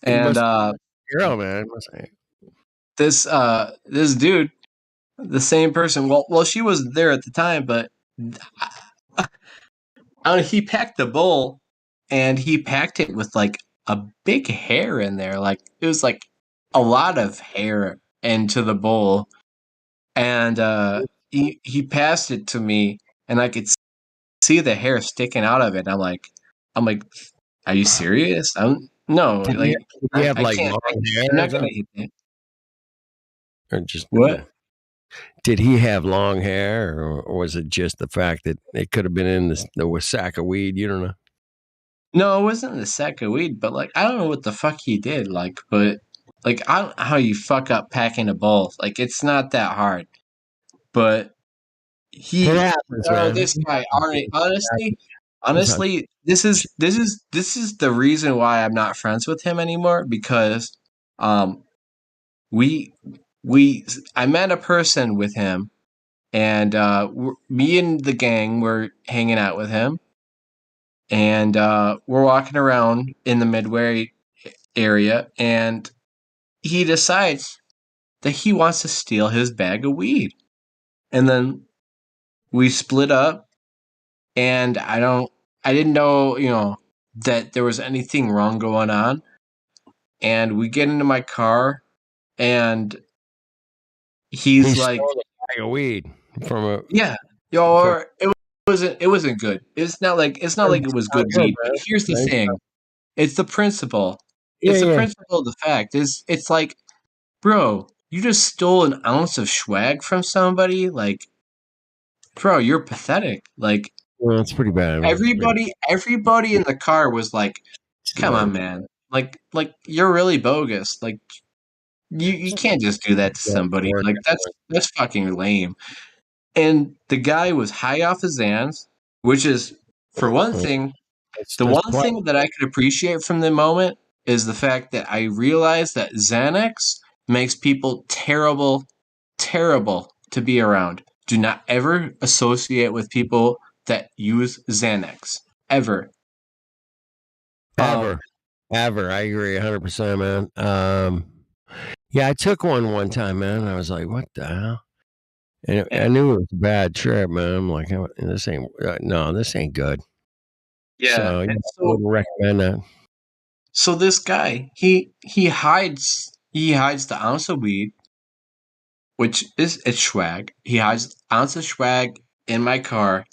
He And must girl, man. this dude, the same person. Well, she wasn't there at the time, but he packed the bowl, and he packed it with like a big hair in there. Like it was like a lot of hair into the bowl, and he passed it to me, and I could see the hair sticking out of it. I'm like, are you serious? No, Did like he have I like can't. long I'm hair or not gonna something? eat that. Or just What? did he have long hair, or was it just the fact that it could have been in the sack of weed? You don't know. No, it wasn't the sack of weed, but like I don't know what the fuck he did. Like, but like I don't know how you fuck up packing a bowl. Like it's not that hard. But It he, happens, man. this guy, That's how- honestly, this is the reason why I'm not friends with him anymore because, um, we I met a person with him, and me and the gang were hanging out with him, and we're walking around in the Midway area, and he decides that he wants to steal his bag of weed, and then we split up, and I didn't know, that there was anything wrong going on, and we get into my car, and he he's like, stole a bag of weed from a. yeah, From, or it wasn't good. It's not like it was good weed. But here's the thing: it's the principle. It's the yeah. principle of the fact. It's like, bro, you just stole an ounce of swag from somebody. Like, bro, you're pathetic. Like Well, it's pretty bad. everybody in the car was like, come on, man. Like you're really bogus. Like you can't just do that to somebody. Like that's fucking lame. And the guy was high off his Zans, which is, for one thing, the That's one thing that I could appreciate from the moment is the fact that I realized that Xanax makes people terrible, terrible to be around. Do not ever associate with people that use Xanax. Ever. ever. I agree 100%, man. Yeah, I took one time, man. And I was like, what the hell? And I knew it was a bad trip, man. I'm like, this ain't, no, this ain't good. Yeah. So, And I wouldn't recommend that. so this guy, he hides the ounce of weed, which is it's swag. He hides ounce of swag in my car,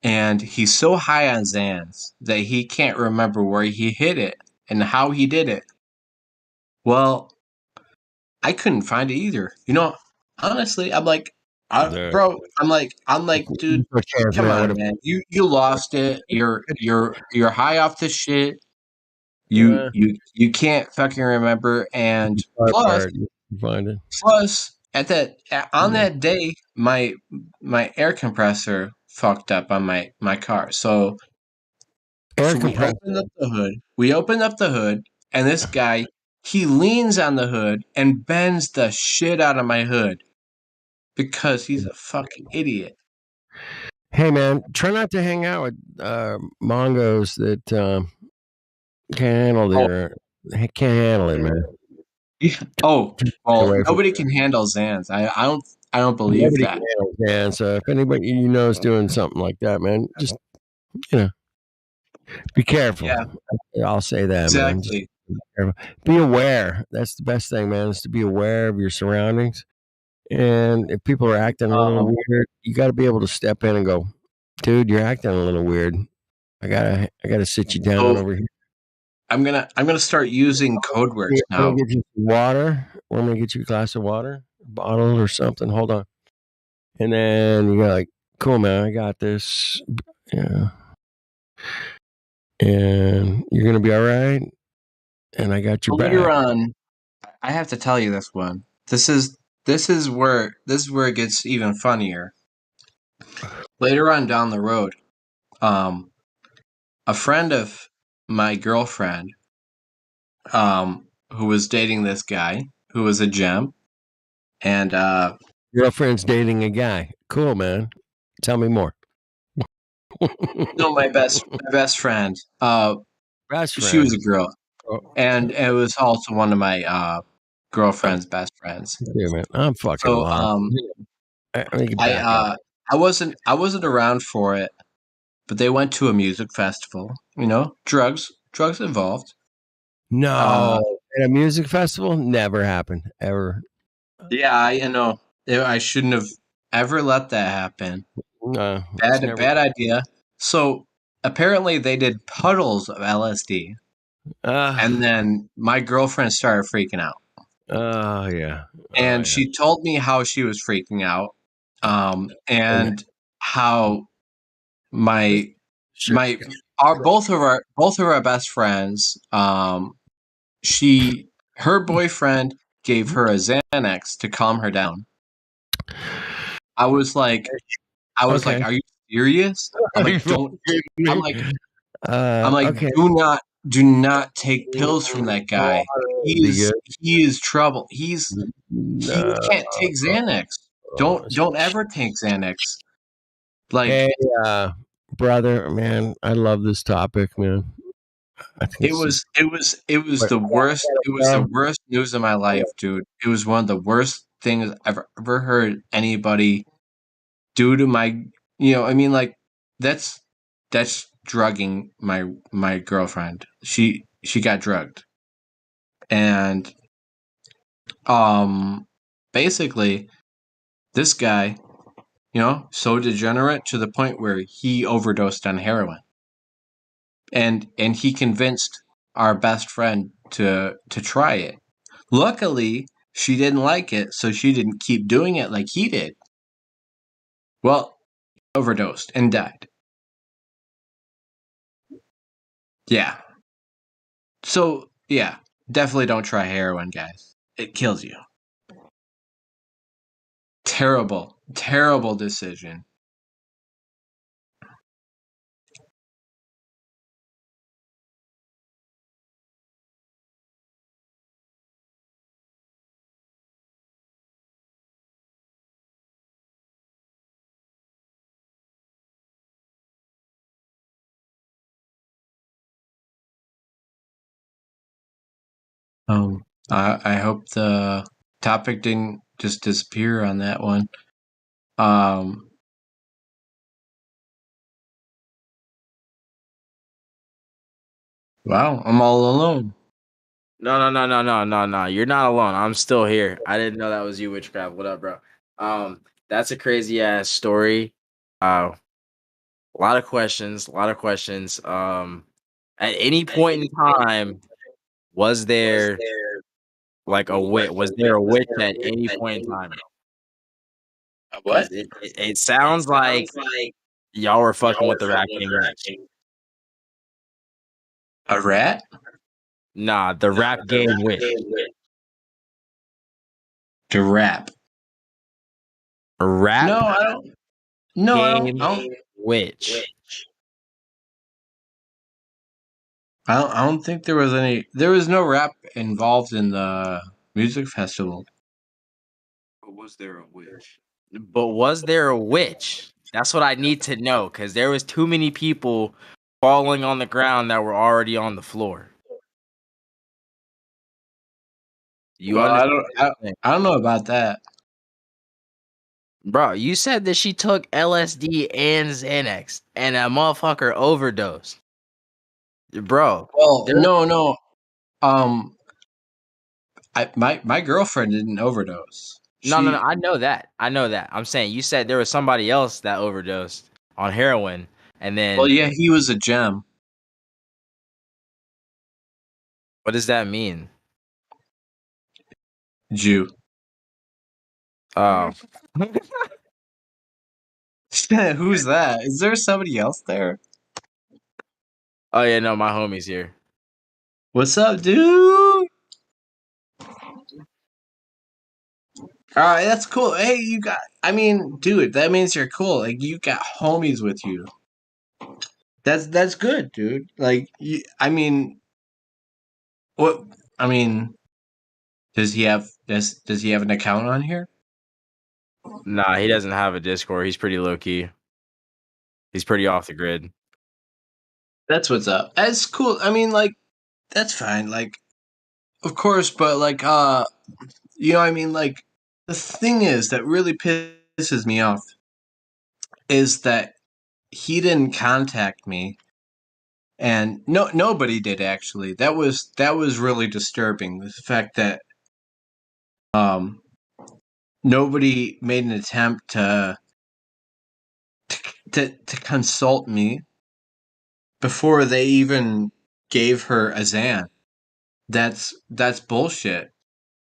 and he's so high on Xans that he can't remember where he hid it and how he did it. Well, I couldn't find it either. Honestly, I'm like, bro, I'm like, dude, come on, man. You lost it. You're high off the shit. You can't fucking remember. And plus, on that day, my air compressor fucked up on my car. So we opened up the hood, and this guy, he leans on the hood and bends the shit out of my hood because he's a fucking idiot. Hey, man, try not to hang out with mongos that can't handle it, man. Yeah. Oh, well, nobody can handle Xans. I don't believe that. Yeah, so if anybody you know is doing something like that, man, just be careful. Yeah. I'll say that, exactly. Man. Be aware. That's the best thing, man, is to be aware of your surroundings. And if people are acting a little weird, you got to be able to step in and go, dude, you're acting a little weird. I gotta sit you down over here. I'm gonna start using code words now. I'm gonna get you some water. I'm gonna get you a glass of water, a bottle or something. Hold on. And then you're like, cool, man, I got this. Yeah. And you're gonna be all right. And I got your back. Later on, I have to tell you this one. This is where it gets even funnier. Later on down the road, a friend of my girlfriend, who was dating this guy who was a gem, and girlfriend's dating a guy. Cool, man. Tell me more. No, my best friend. Best friend. She was a girl. and it was also one of my girlfriend's best friends. Yeah, man, I'm fucking So lost. I mean, I back up. I wasn't around for it, but they went to a music festival. You know, drugs involved. Uh, No, at a music festival, never happened ever. yeah, I know. I shouldn't have ever let that happen. No, it's Bad never. bad idea. So apparently they did puddles of LSD, and Ah, then my girlfriend started freaking out. oh yeah, oh And yeah. she told me how she was freaking out, And and how my sure. my our both of our best friends, she her boyfriend gave her a Xanax to calm her down. I was like, Okay. are you serious? I'm Are you like, fucking don't. I'm kidding me? like, I'm like, Okay. do not take pills from that guy. Be good. He is trouble. He No. can't take Xanax. Don't ever take Xanax. Like Hey, brother, man, I love this topic, man. I think it it's just. was it was it was Wait, the worst. It was the go. worst news of my life, dude. It was one of the worst things I've ever heard anybody do to my. I mean, like that's that's drugging my girlfriend. She got drugged, and um, basically this guy, so degenerate to the point where he overdosed on heroin, and he convinced our best friend to try it. Luckily, she didn't like it, so she didn't keep doing it like he did. Well, overdosed and died. Yeah. So, yeah, definitely don't try heroin, guys. It kills you. Terrible, terrible decision. I hope the topic didn't just disappear on that one. Um, wow, I'm all alone. No. You're not alone. I'm still here. I didn't know that was you, Witchcraft. What up, bro? That's a crazy ass story. A lot of questions. A lot of questions. At any point in time, was there like a witch? Was there a witch at any point in time? What? Because it sounds like y'all were fucking with the rap game witch. A rat? Nah, the rap game witch. To rap? Rap No, I don't. No, I don't. game witch. I don't think there was any. There was no rap involved in the music festival. But was there a witch? But was there a witch? That's what I need to know because there was too many people falling on the ground that were already on the floor. You Well, understand? I don't know about that. Bro, you said that she took LSD and Xanax and a motherfucker overdosed. Bro, Well, there no. Um, my girlfriend didn't overdose. no. She. I know that. I know that. I'm saying you said there was somebody else that overdosed on heroin and Well, then yeah, he was a gem. what does that mean? Jew. Oh. Who's that? Is there somebody else there? Oh yeah, no, my homie's here. What's up, dude? All right, that's cool. Hey, you got. I mean, dude, that means you're cool. Like you got homies with you. That's good, dude. Like, I mean, what? I mean, does he have an account on here? Nah, he doesn't have a Discord. He's pretty low key. He's pretty off the grid. That's what's up. That's cool. I mean, like, that's fine. Like, of course, but like, you know what I mean? Like, the thing is that really pisses me off is that he didn't contact me, and nobody did actually. That was really disturbing. The fact that um nobody made an attempt to consult me before they even gave her a Xan. That's bullshit.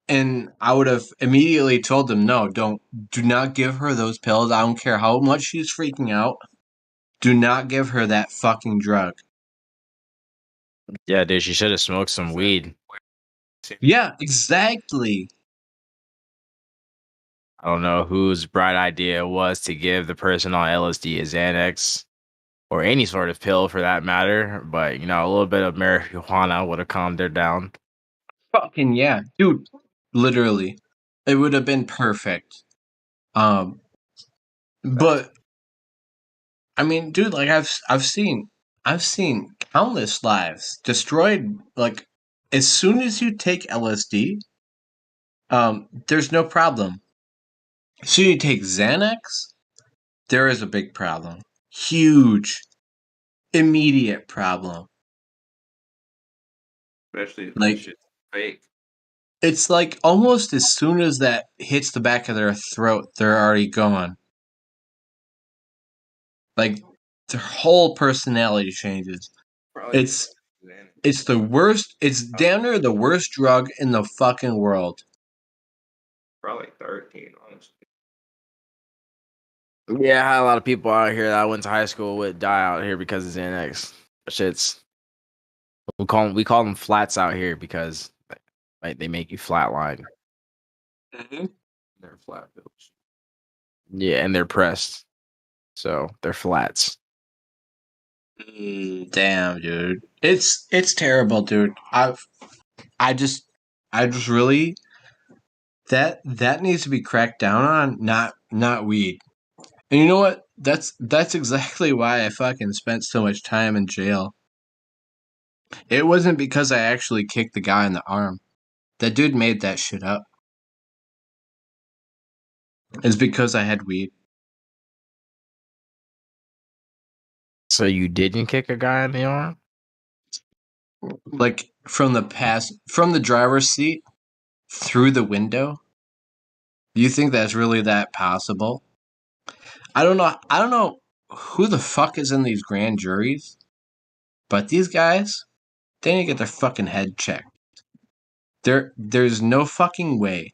And I would have immediately told them, no, do not give her those pills. I don't care how much she's freaking out. Do not give her that fucking drug. Yeah, dude, she should have smoked some weed. Yeah, exactly. I don't know whose bright idea it was to give the person on LSD a Xanax or any sort of pill for that matter, but you know, a little bit of marijuana would have calmed her down. Fucking yeah. Dude, literally. It would have been perfect. Um but I mean, dude, like I've seen countless lives destroyed. Like, as soon as you take LSD, there's no problem. As soon as you take Xanax, there is a big problem. Huge, immediate problem. Especially if that Like, shit's fake. it's like almost as soon as that hits the back of their throat, they're already gone. Like, their whole personality changes. Probably It's it's the worst. It's damn near the worst drug in the fucking world. probably 13, honestly. Yeah, I had a lot of people out here that I went to high school with die out here because of Xanax. Shit's we call them flats out here because like they make you flatline. Mm-hmm. They're flat bills. Yeah, and they're pressed, so they're flats. Damn, dude. It's terrible, dude. I just I just really that needs to be cracked down on, not weed. And you know what? That's exactly why I fucking spent so much time in jail. It wasn't because I actually kicked the guy in the arm. That dude made that shit up. It's because I had weed. So you didn't kick a guy in the arm? Like, from the driver's seat through the window. You think that's really that possible? I don't know who the fuck is in these grand juries, but these guys, they need to get their fucking head checked. There's no fucking way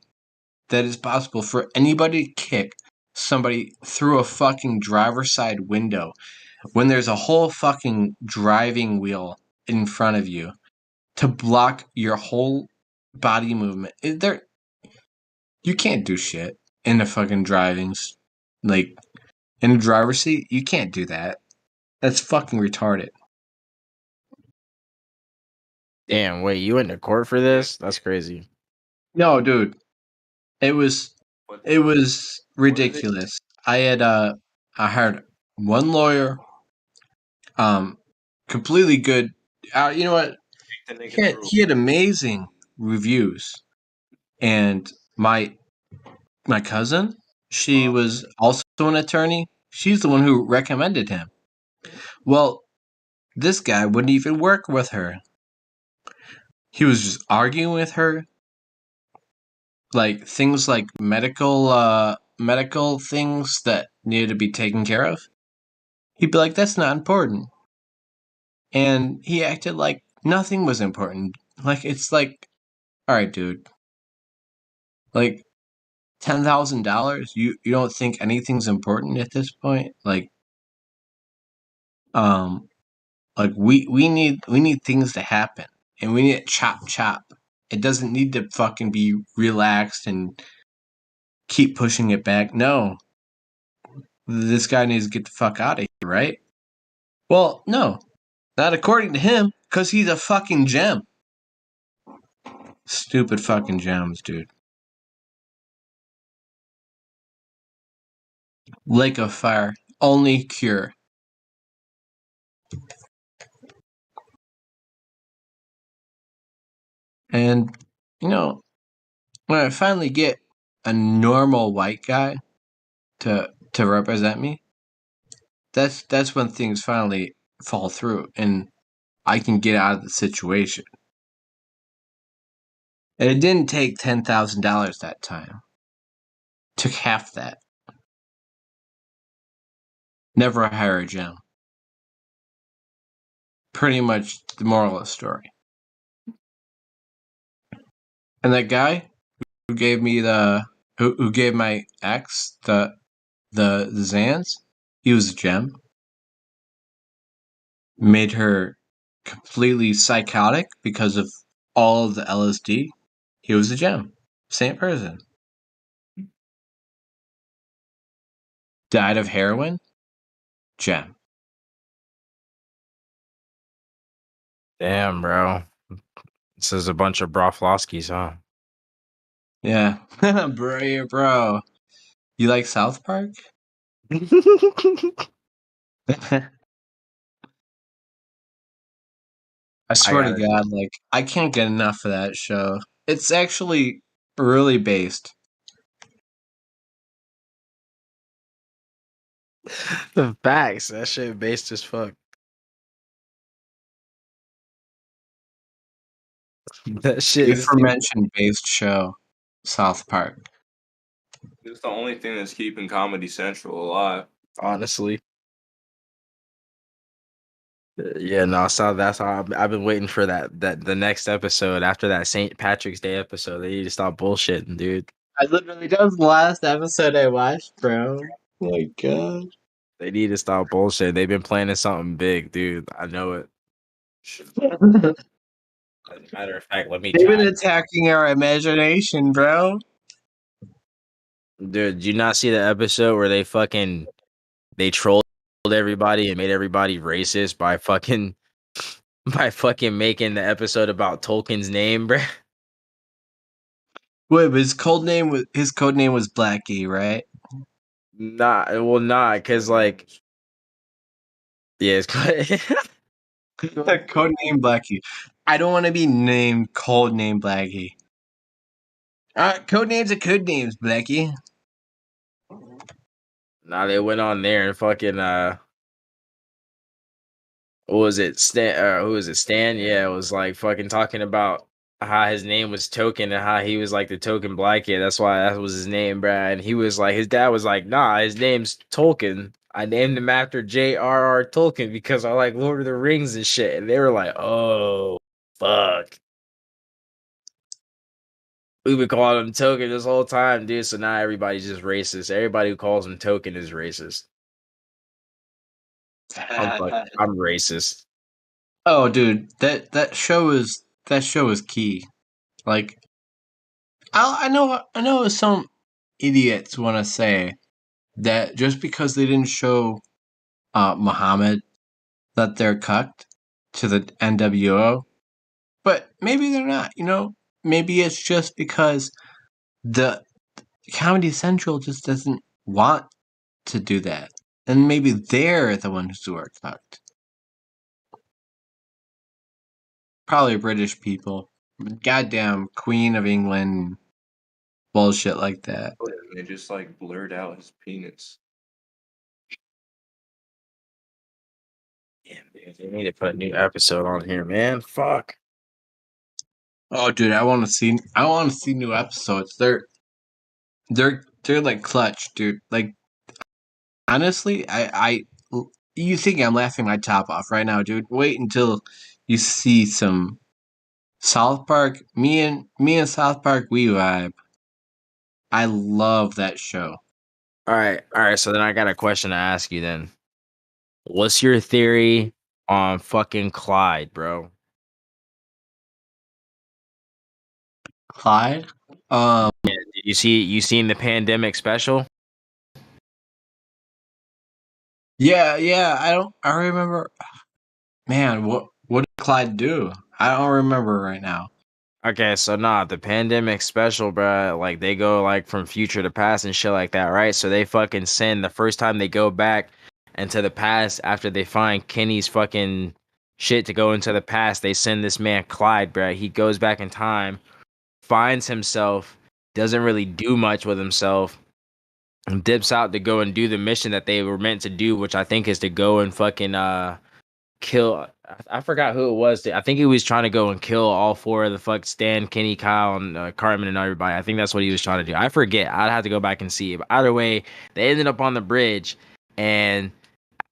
that it's possible for anybody to kick somebody through a fucking driver's side window when there's a whole fucking driving wheel in front of you to block your whole body movement. You can't do shit in the fucking like, in the driver's seat. You can't do that. That's fucking retarded. Damn, wait, you went to court for this? That's crazy. No, dude. It was What it was ridiculous. I hired one lawyer, um, completely good. You know what? the nigga He had, through? he had amazing reviews, and my cousin, she was also an attorney. She's the one who recommended him. Well, this guy wouldn't even work with her. He was just arguing with her, like things like medical things that needed to be taken care of. He'd be like, "That's not important," and he acted like nothing was important. Like, it's like, all right, dude, like, $10,000. You don't think anything's important at this point? Um, like, we need things to happen, and we need it chop chop. It doesn't need to fucking be relaxed and keep pushing it back. No, this guy needs to get the fuck out of here, right? Well, no, not according to him, because he's a fucking gem. Stupid fucking gems, dude. Lake of Fire. Only cure. And when I finally get a normal white guy to represent me, that's when things finally fall through and I can get out of the situation. And it didn't take $10,000 that time. It took half that. Never hire a gem. Pretty much the moral of the story. And that guy who gave me who gave my ex the Zans, he was a gem. Made her completely psychotic because of all of the LSD. He was a gem. Same person. Died of heroin. Gem. Damn, bro. This is a bunch of Broflovskis, huh? Yeah. bro. You like South Park? I swear to God, like, I can't get enough of that show. It's actually really based. The facts. That shit based as fuck. That shit is Aforementioned based show, South Park. It's the only thing that's keeping Comedy Central alive. honestly. Yeah, no, so that's how I've been waiting for that the next episode after that St. Patrick's Day episode. They need to stop bullshitting, dude. That was the last episode I watched, bro. Oh my God. They need to stop bullshit. They've been planning something big, dude. I know it. As a matter of fact, let me They've been try. attacking our imagination, bro. Dude, did you not see the episode where they trolled everybody and made everybody racist by fucking making the episode about Tolkien's name, bruh? Wait, but his code name was Blackie, right? Nah, cause like, yeah, it's Code name Blackie. I don't want to be named code name Blackie. Code names are code names, Blackie. nah, they went on there and fucking what was it? Stan, who was it? Stan? Yeah, it was like fucking talking about how his name was Token and how he was like the token black kid. That's why that was his name, bruh. And he was like, his dad was like, nah, his name's Tolkien. I named him after J.R.R. Tolkien because I like Lord of the Rings and shit. And they were like, oh, fuck. We've been calling him Token this whole time, dude. So now everybody's just racist. Everybody who calls him Token is racist. I'm racist. Oh, dude, that show is key. Like, I know some idiots want to say that just because they didn't show Muhammad that they're cucked to the NWO, but maybe they're not. Maybe it's just because the Comedy Central just doesn't want to do that, and maybe they're the ones who are cucked. Probably British people. Goddamn Queen of England bullshit like that. They just like blurred out his penis. Damn, dude, they need to put a new episode on here, man. Fuck. Oh, dude, I want to see new episodes. They're like clutch, dude. Like, honestly, you think I'm laughing my top off right now, dude? Wait until you see some South Park. Me and South Park, we vibe. I love that show. All right. So then I got a question to ask you. Then, what's your theory on fucking Clyde, bro? Clyde. Yeah, did you seen the pandemic special? Yeah. I remember. Man, what did Clyde do? I don't remember right now. Okay, so the pandemic special, bro. Like they go like from future to past and shit like that, right? So they fucking send the first time they go back into the past after they find Kenny's fucking shit to go into the past. They send this man Clyde, bro. He goes back in time, finds himself, doesn't really do much with himself, and dips out to go and do the mission that they were meant to do, which I think is to go and fucking kill. I forgot who it was. I think he was trying to go and kill all four of the fuck Stan, Kenny, Kyle, and Cartman and everybody. I think that's what he was trying to do. I forget. I'd have to go back and see. But either way, they ended up on the bridge and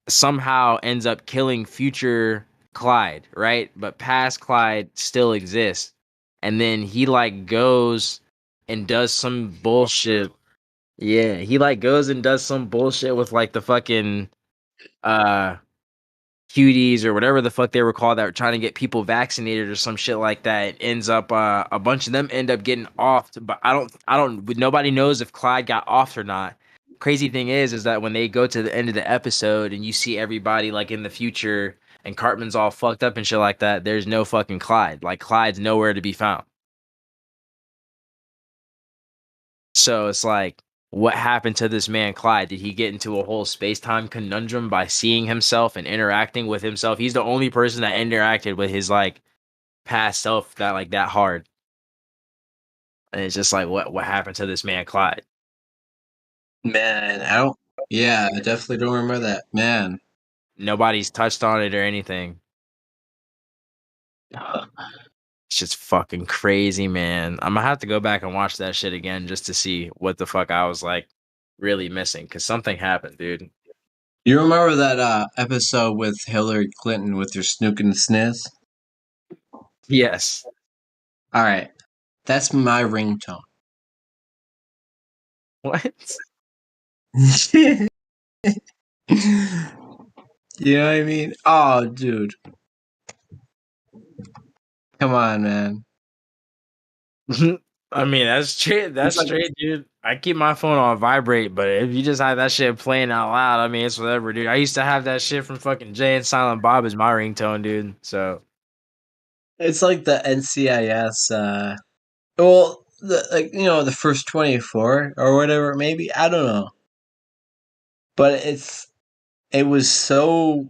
somehow ends up killing future Clyde, right? But past Clyde still exists. And then he like goes and does some bullshit. Yeah, he like goes and does some bullshit with like the fucking uh cuties or whatever the fuck they were called that were trying to get people vaccinated or some shit like that. It ends up a bunch of them end up getting offed, but nobody knows if Clyde got offed or not. Crazy thing is that when they go to the end of the episode and you see everybody like in the future and Cartman's all fucked up and shit like that, there's no fucking Clyde. Like Clyde's nowhere to be found. So it's like, what happened to this man, Clyde? Did he get into a whole space time conundrum by seeing himself and interacting with himself? He's the only person that interacted with his like past self that hard. And it's just like, what happened to this man, Clyde? Man, I don't. Yeah, I definitely don't remember that. Man. Nobody's touched on it or anything. It's just fucking crazy, man. I'm gonna have to go back and watch that shit again just to see what the fuck I was like really missing, because something happened, dude. You remember that episode with Hillary Clinton with her snook and sniz? Yes. All right, that's my ringtone. What? You know what I mean? Oh, dude, come on, man. I mean, that's straight. That's It's like straight, dude. I keep my phone on vibrate, but if you just have that shit playing out loud, I mean, it's whatever, dude. I used to have that shit from fucking Jay and Silent Bob as my ringtone, dude. So it's like the NCIS. Well, the first 24 or whatever. Maybe I don't know, but it was so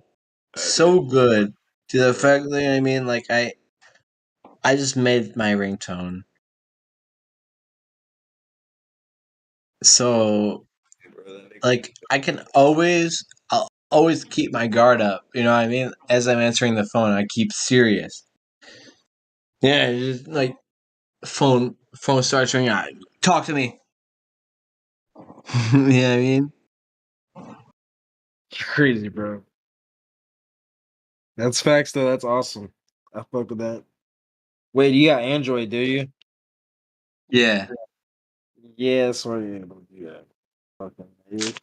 good to the fact that I mean, like I just made my ringtone. So like I'll always keep my guard up, you know what I mean? As I'm answering the phone, I keep serious. Yeah, just like phone starts ringing out. Talk to me. You know what I mean? crazy, bro. That's facts, though. That's awesome. I fuck with that. Wait, you got Android, do you? Yeah. Yeah, that's why you're able to do that. Fucking dude.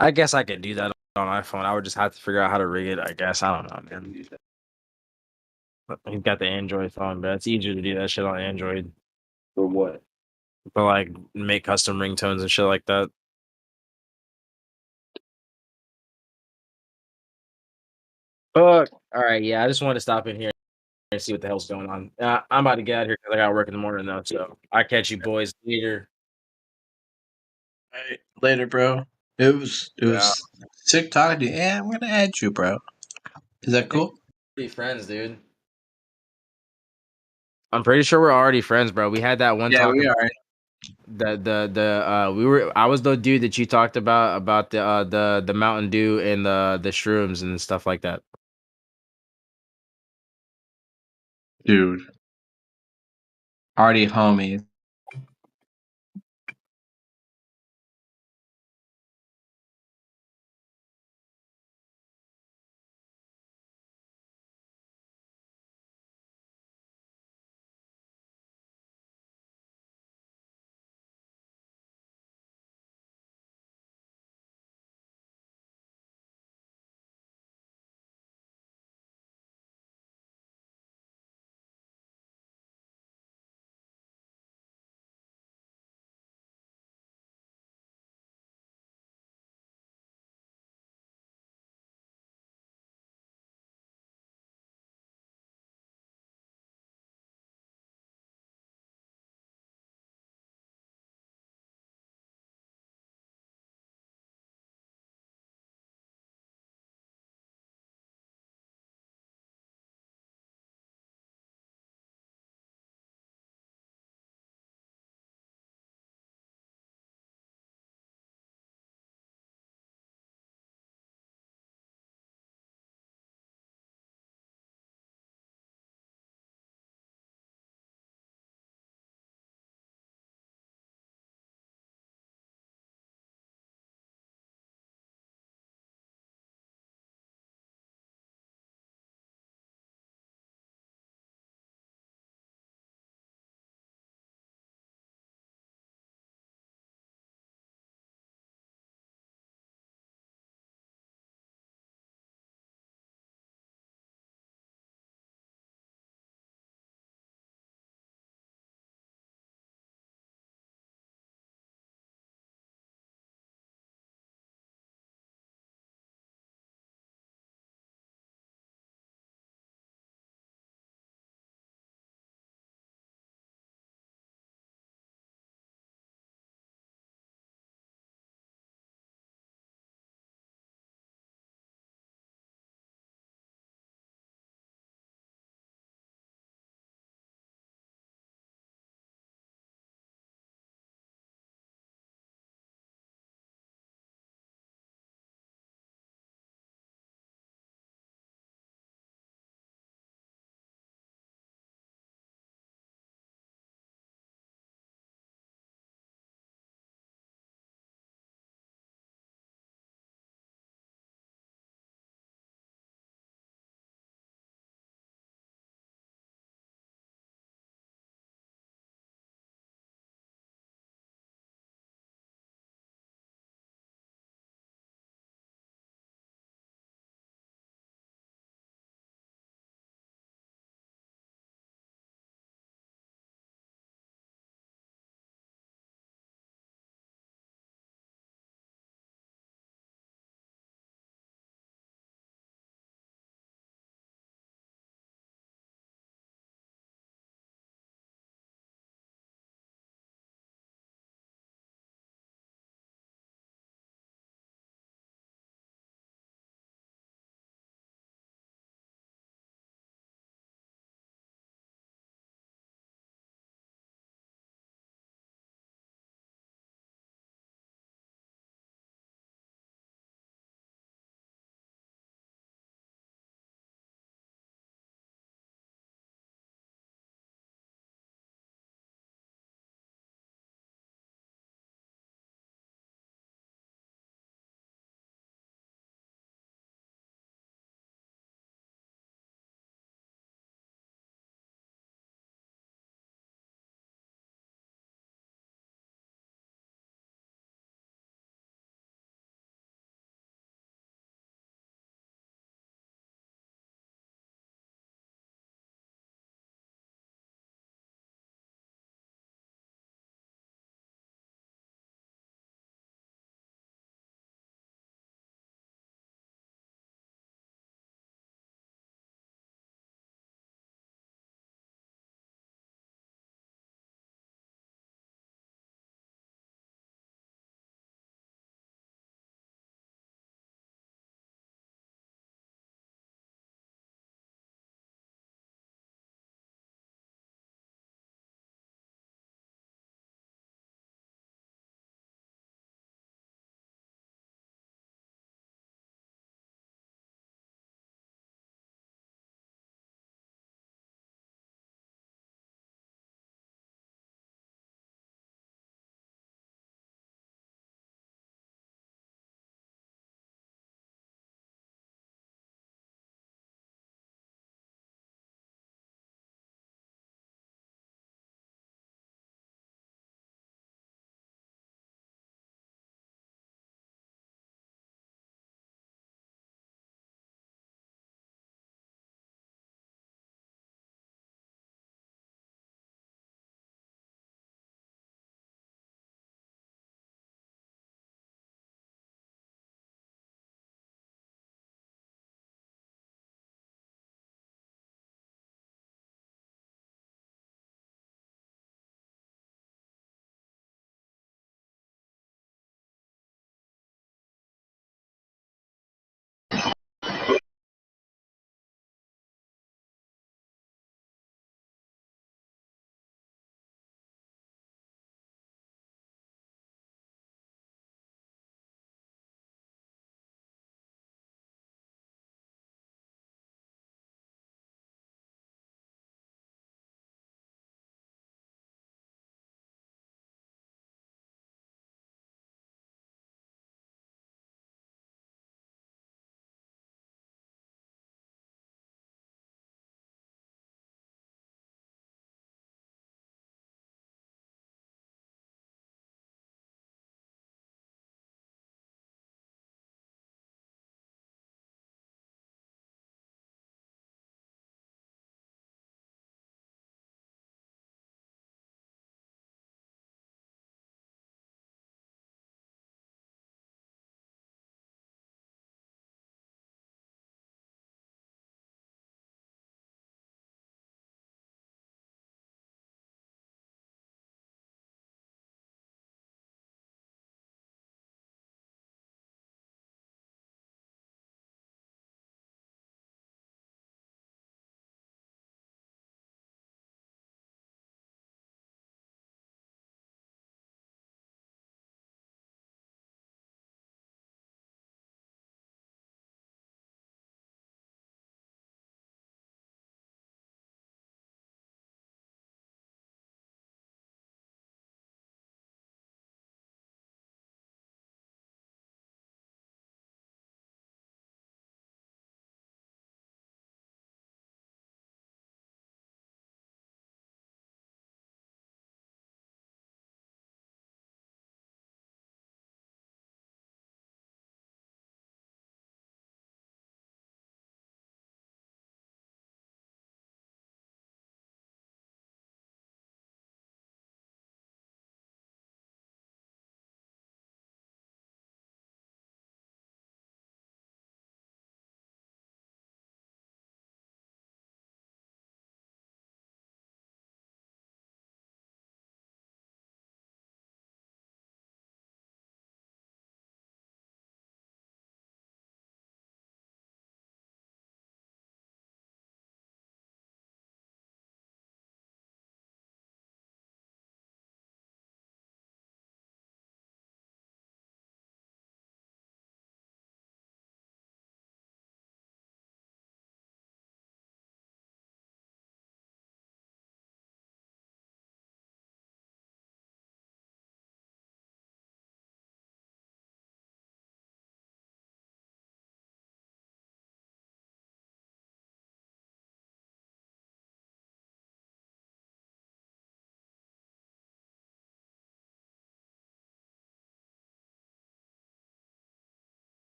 I guess I could do that on iPhone. I would just have to figure out how to rig it. I guess I don't know, man. But he's got the Android phone, but it's easier to do that shit on Android. For what? But like make custom ringtones and shit like that. Fuck. All right, yeah. I just want to stop in here and see what the hell's going on. I'm about to get out of here because I got to work in the morning though. So I catch you boys later. All right, later, bro. It Yeah. was sick talking to you. Yeah, I'm gonna add you, bro. Is I that think cool? we're already friends, dude. I'm pretty sure we're already friends, bro. We had that one Yeah, talk we about are. we were I was the dude that you talked about the Mountain Dew and the shrooms and stuff like that. Dude. Already homies.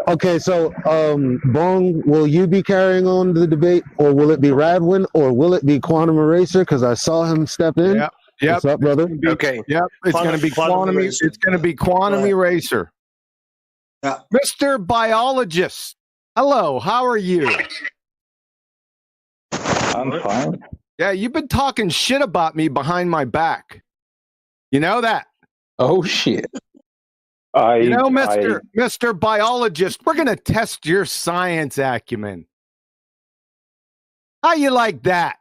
Okay, so Bong, will you be carrying on the debate, or will it be Radwin, or will it be Quantum Eraser? Because I saw him step in. Yep. What's up, brother? Okay. Yep. It's going to be quantum. It's going to be Quantum Eraser. Yeah. Mr. Biologist. Hello. How are you? I'm fine. Yeah, you've been talking shit about me behind my back. You know that? Oh shit. Mr. Biologist, we're going to test your science acumen. How you like that?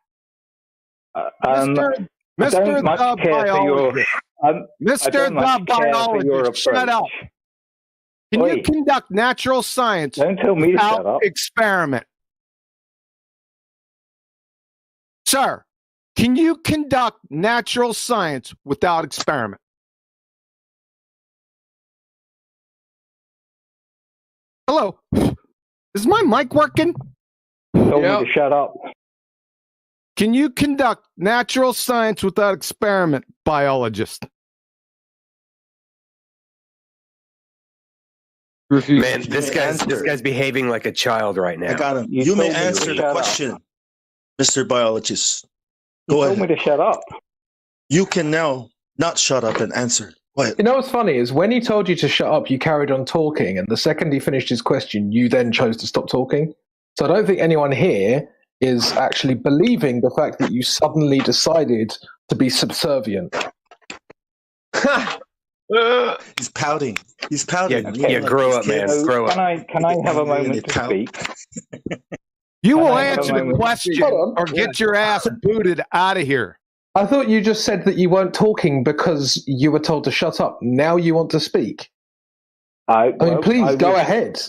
Mr. the Biologist. Mr. the Biologist, shut up. Can you conduct natural science Don't tell me to shut up. Experiment? Sir, can you conduct natural science without experiment? Hello? Is my mic working? Told me to shut up. Can you conduct natural science without experiment, biologist? Man, this guy's behaving like a child right now. I got him. You may answer the question, Mr. Biologist. Go ahead. You told me to shut up. You can now not shut up and answer. Go ahead. You know what's funny is when he told you to shut up, you carried on talking, and the second he finished his question, you then chose to stop talking. So I don't think anyone here is actually believing the fact that you suddenly decided to be subservient. He's pouting. He's pouting. Yeah, grow up, man. Grow up. Can I have a moment to speak? You will answer the question or get your ass booted out of here. I thought you just said that you weren't talking because you were told to shut up. Now you want to speak. Please go ahead.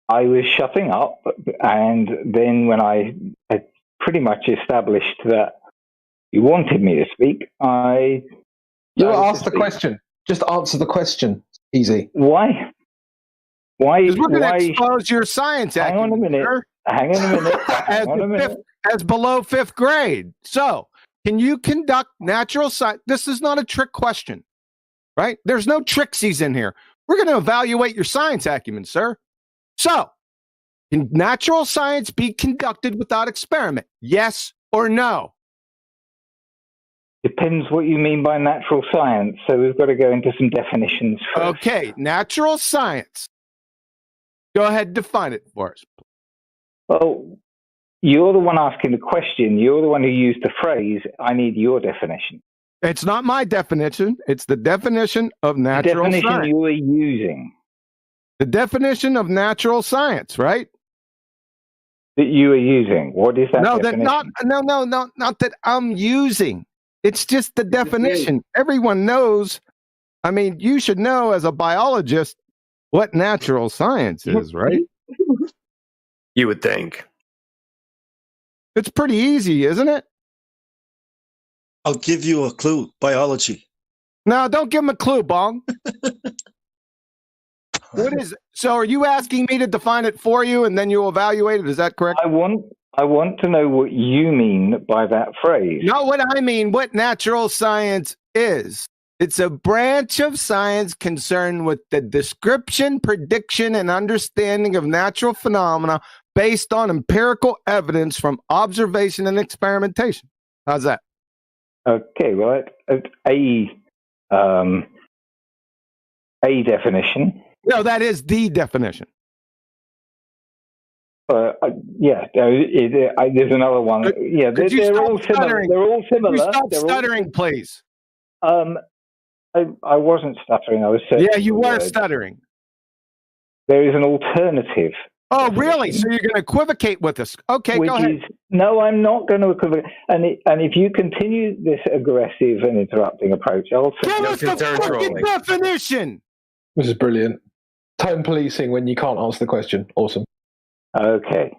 I was shutting up, and then when I had pretty much established that you wanted me to speak, You were asked the question. Just answer the question. Easy. Why? Because we're going to expose your science Hang on a minute. Hang on a minute. As below fifth grade. So, can you conduct natural science? This is not a trick question, right? There's no tricksies in here. We're going to evaluate your science acumen, sir. So, can natural science be conducted without experiment? Yes or no? Depends what you mean by natural science. So we've got to go into some definitions first. Okay, natural science. Go ahead and define it for us. Well, you're the one asking the question. You're the one who used the phrase, I need your definition. It's not my definition. It's the definition of natural science. The definition you were using. The definition of natural science, right? That you are using. What is that definition? Not that I'm using. It's just the definition. Everyone knows. I mean, you should know as a biologist what natural science is, right? You would think. It's pretty easy, isn't it? I'll give you a clue. Biology. No, don't give him a clue, Bong. What is it? So are you asking me to define it for you and then you'll evaluate it? Is that correct? I want to know what you mean by that phrase. Not what I mean, what natural science is. It's a branch of science concerned with the description, prediction, and understanding of natural phenomena based on empirical evidence from observation and experimentation. How's that? Okay, well, a definition. No, that is the definition. Yeah, there's another one. Yeah, they're all similar. They're all similar. Stop stuttering, please. I wasn't stuttering. I was saying. Yeah, you were stuttering. There is an alternative. Oh, really? So you're going to equivocate with us? Okay, go ahead. No, I'm not going to equivocate. And if you continue this aggressive and interrupting approach, I'll give us the fucking definition. This is brilliant. Tone policing when you can't answer the question. Awesome. Okay.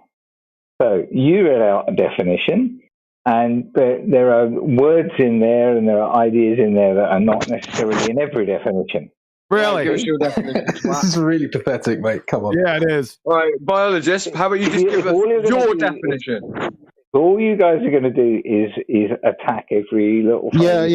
So you read out a definition, and there are words in there and there are ideas in there that are not necessarily in every definition. Really? This is really pathetic, mate. Come on. Yeah, it is. All right, biologist, how about you just give us your definition? All you guys are going to do is attack every little. Yeah.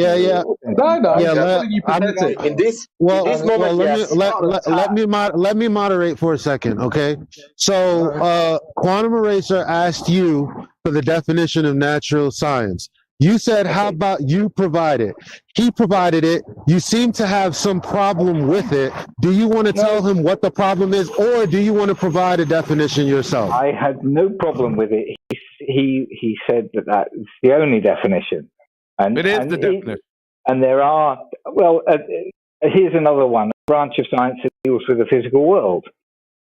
No, Yeah, you pathetic. In this moment, yes. let me moderate for a second, okay? So, Quantum Eraser asked you for the definition of natural science. You said, "How about you provide it?" He provided it. You seem to have some problem with it. Do you want to tell him what the problem is, or do you want to provide a definition yourself? I had no problem with it. He said that that's the only definition. And it is the definition. And there are, here's another one, a branch of science that deals with the physical world.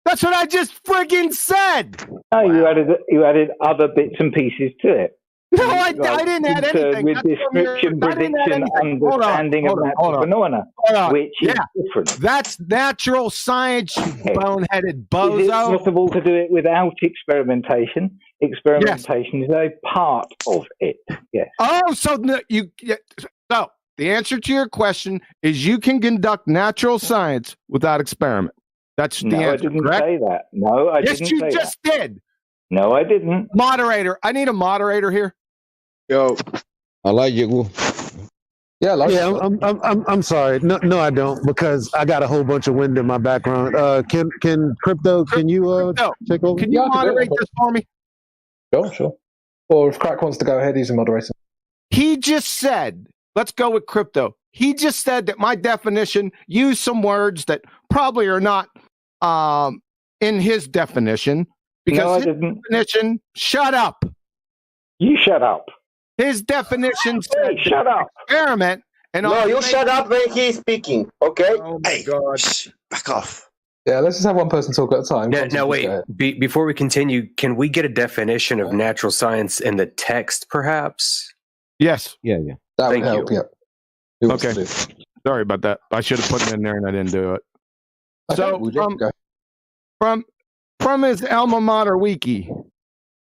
That's what I just friggin' said. No, you added other bits and pieces to it. No, I didn't add anything. With description, prediction, understanding of natural phenomena, which is different. That's natural science, you boneheaded bozo. Is it possible to do it without experimentation? Experimentation is a part of it. Yes. Oh, so so the answer to your question is you can conduct natural science without experiment. That's the answer. I didn't correct? say that. No, I didn't. Yes, you just did. No, I didn't. Moderator, I need a moderator here. Yo, I like you. Yeah, I'm sorry. No, I don't, because I got a whole bunch of wind in my background. Can Crypto? Can you take over? Can you moderate this for me? Sure. Or if Crack wants to go ahead, he's a moderator. He just said, let's go with Crypto. He just said that my definition used some words that probably are not in his definition. Because his definition, shut up. You shut up. His definition says shut up. Experiment. And no, you shut up when he's speaking, okay? Oh my God. Back off. Yeah, let's just have one person talk at a time. Now wait, before we continue, can we get a definition of natural science in the text, perhaps? Yes. Yeah. That would help, yeah. Okay. Sorry about that. I should have put it in there and I didn't do it. Okay, So, from his alma mater wiki.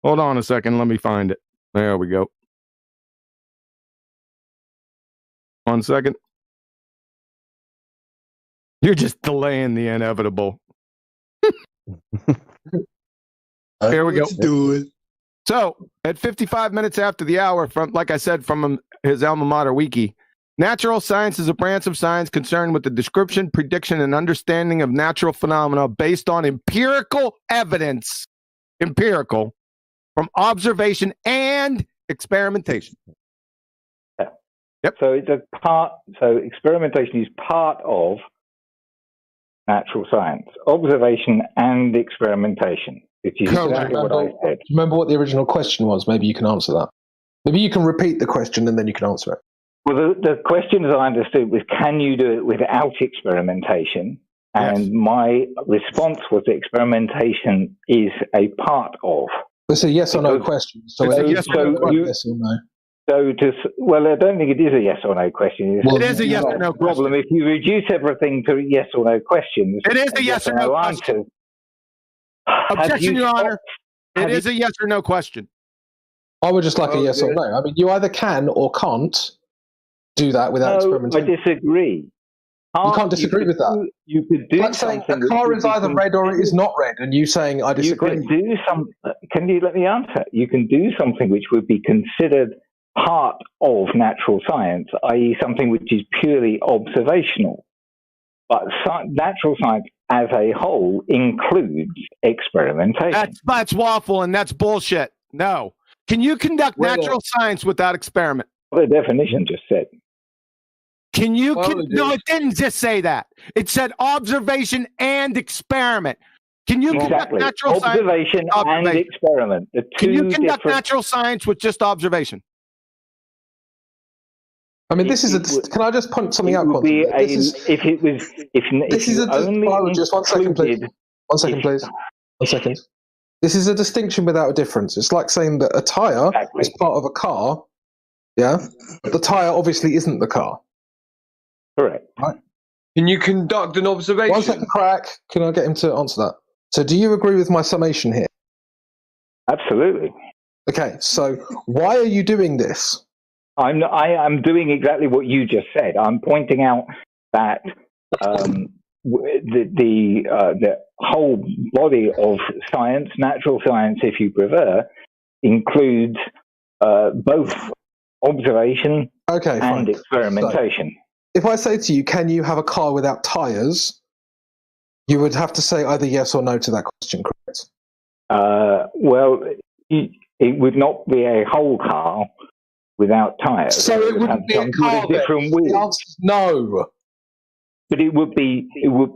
Hold on a second. Let me find it. There we go. 1 second. You're just delaying the inevitable. Here we go. Do it. So, at 55 minutes after the hour, like I said, from his alma mater wiki, natural science is a branch of science concerned with the description, prediction, and understanding of natural phenomena based on empirical evidence, from observation and experimentation. Yep. So it's a part. So experimentation is part of natural science, observation and experimentation, which is exactly what I said. Remember what the original question was? Maybe you can answer that. Maybe you can repeat the question and then you can answer it. Well, the question, as I understood, was, can you do it without experimentation? And my response was that experimentation is a part of. It's a yes or no question. So it's a yes or no. Well, I don't think it is a yes or no question. It is a yes or no problem. question. If you reduce everything to yes or no questions, it is a yes or no question. Objection, Your Honor. It is a yes or no question. I would just like a yes or no. I mean, you either can or can't do that without experimentation. I disagree. You can't disagree with that. You could do like saying a car is either red or it is not red, and you saying I disagree. You can do can you let me answer? You can do something which would be considered part of natural science, i.e. something which is purely observational. But natural science as a whole includes experimentation. That's waffle and that's bullshit. No. Can you conduct natural science without experiment? The definition just said. Can you? No, it didn't just say that. It said observation and experiment. Can you conduct natural observation science? And experiment. Can you conduct natural science with just observation? I mean, this is a. Can I just point something out? Just 1 second, please. 1 second, please. 1 second. This is a distinction without a difference. It's like saying that a tire is part of a car. Yeah, but the tire obviously isn't the car. Correct. Right. Can you conduct an observation? 1 second, Crack. Can I get him to answer that? So, do you agree with my summation here? Absolutely. Okay. So, why are you doing this? I'm doing exactly what you just said. I'm pointing out that the whole body of science, natural science, if you prefer, includes both observation and fine. experimentation. So, if I say to you, can you have a car without tyres? You would have to say either yes or no to that question, correct? Well, it would not be a whole car without tyres. So it wouldn't be a car then. Different The wheels. answer is no. But it would be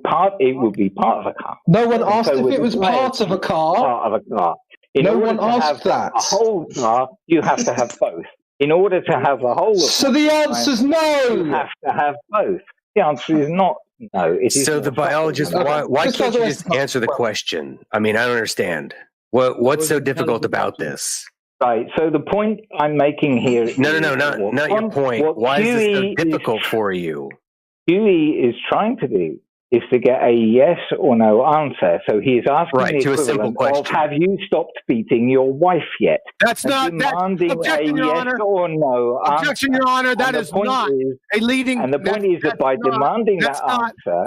part of a car. No one asked So if it was part of a car. Part of a car. No one asked that. A whole car, you have to have both. In order to have the whole of So the answer's no. you have to have both. The answer is not no. It is So the biologist, why can't you just answer the question? I mean, I don't understand. What's so difficult about this? Right. So the point I'm making here is... No, not your point. Why is this so difficult for you? Dewey is trying to do is to get a yes or no answer. So he is asking the to a simple equivalent of, question. have you stopped beating your wife yet? That's not demanding objection, a Your yes Honor. or no Objection, answer. Your Honor. That And the is point not a leading. And the point is that by demanding that answer,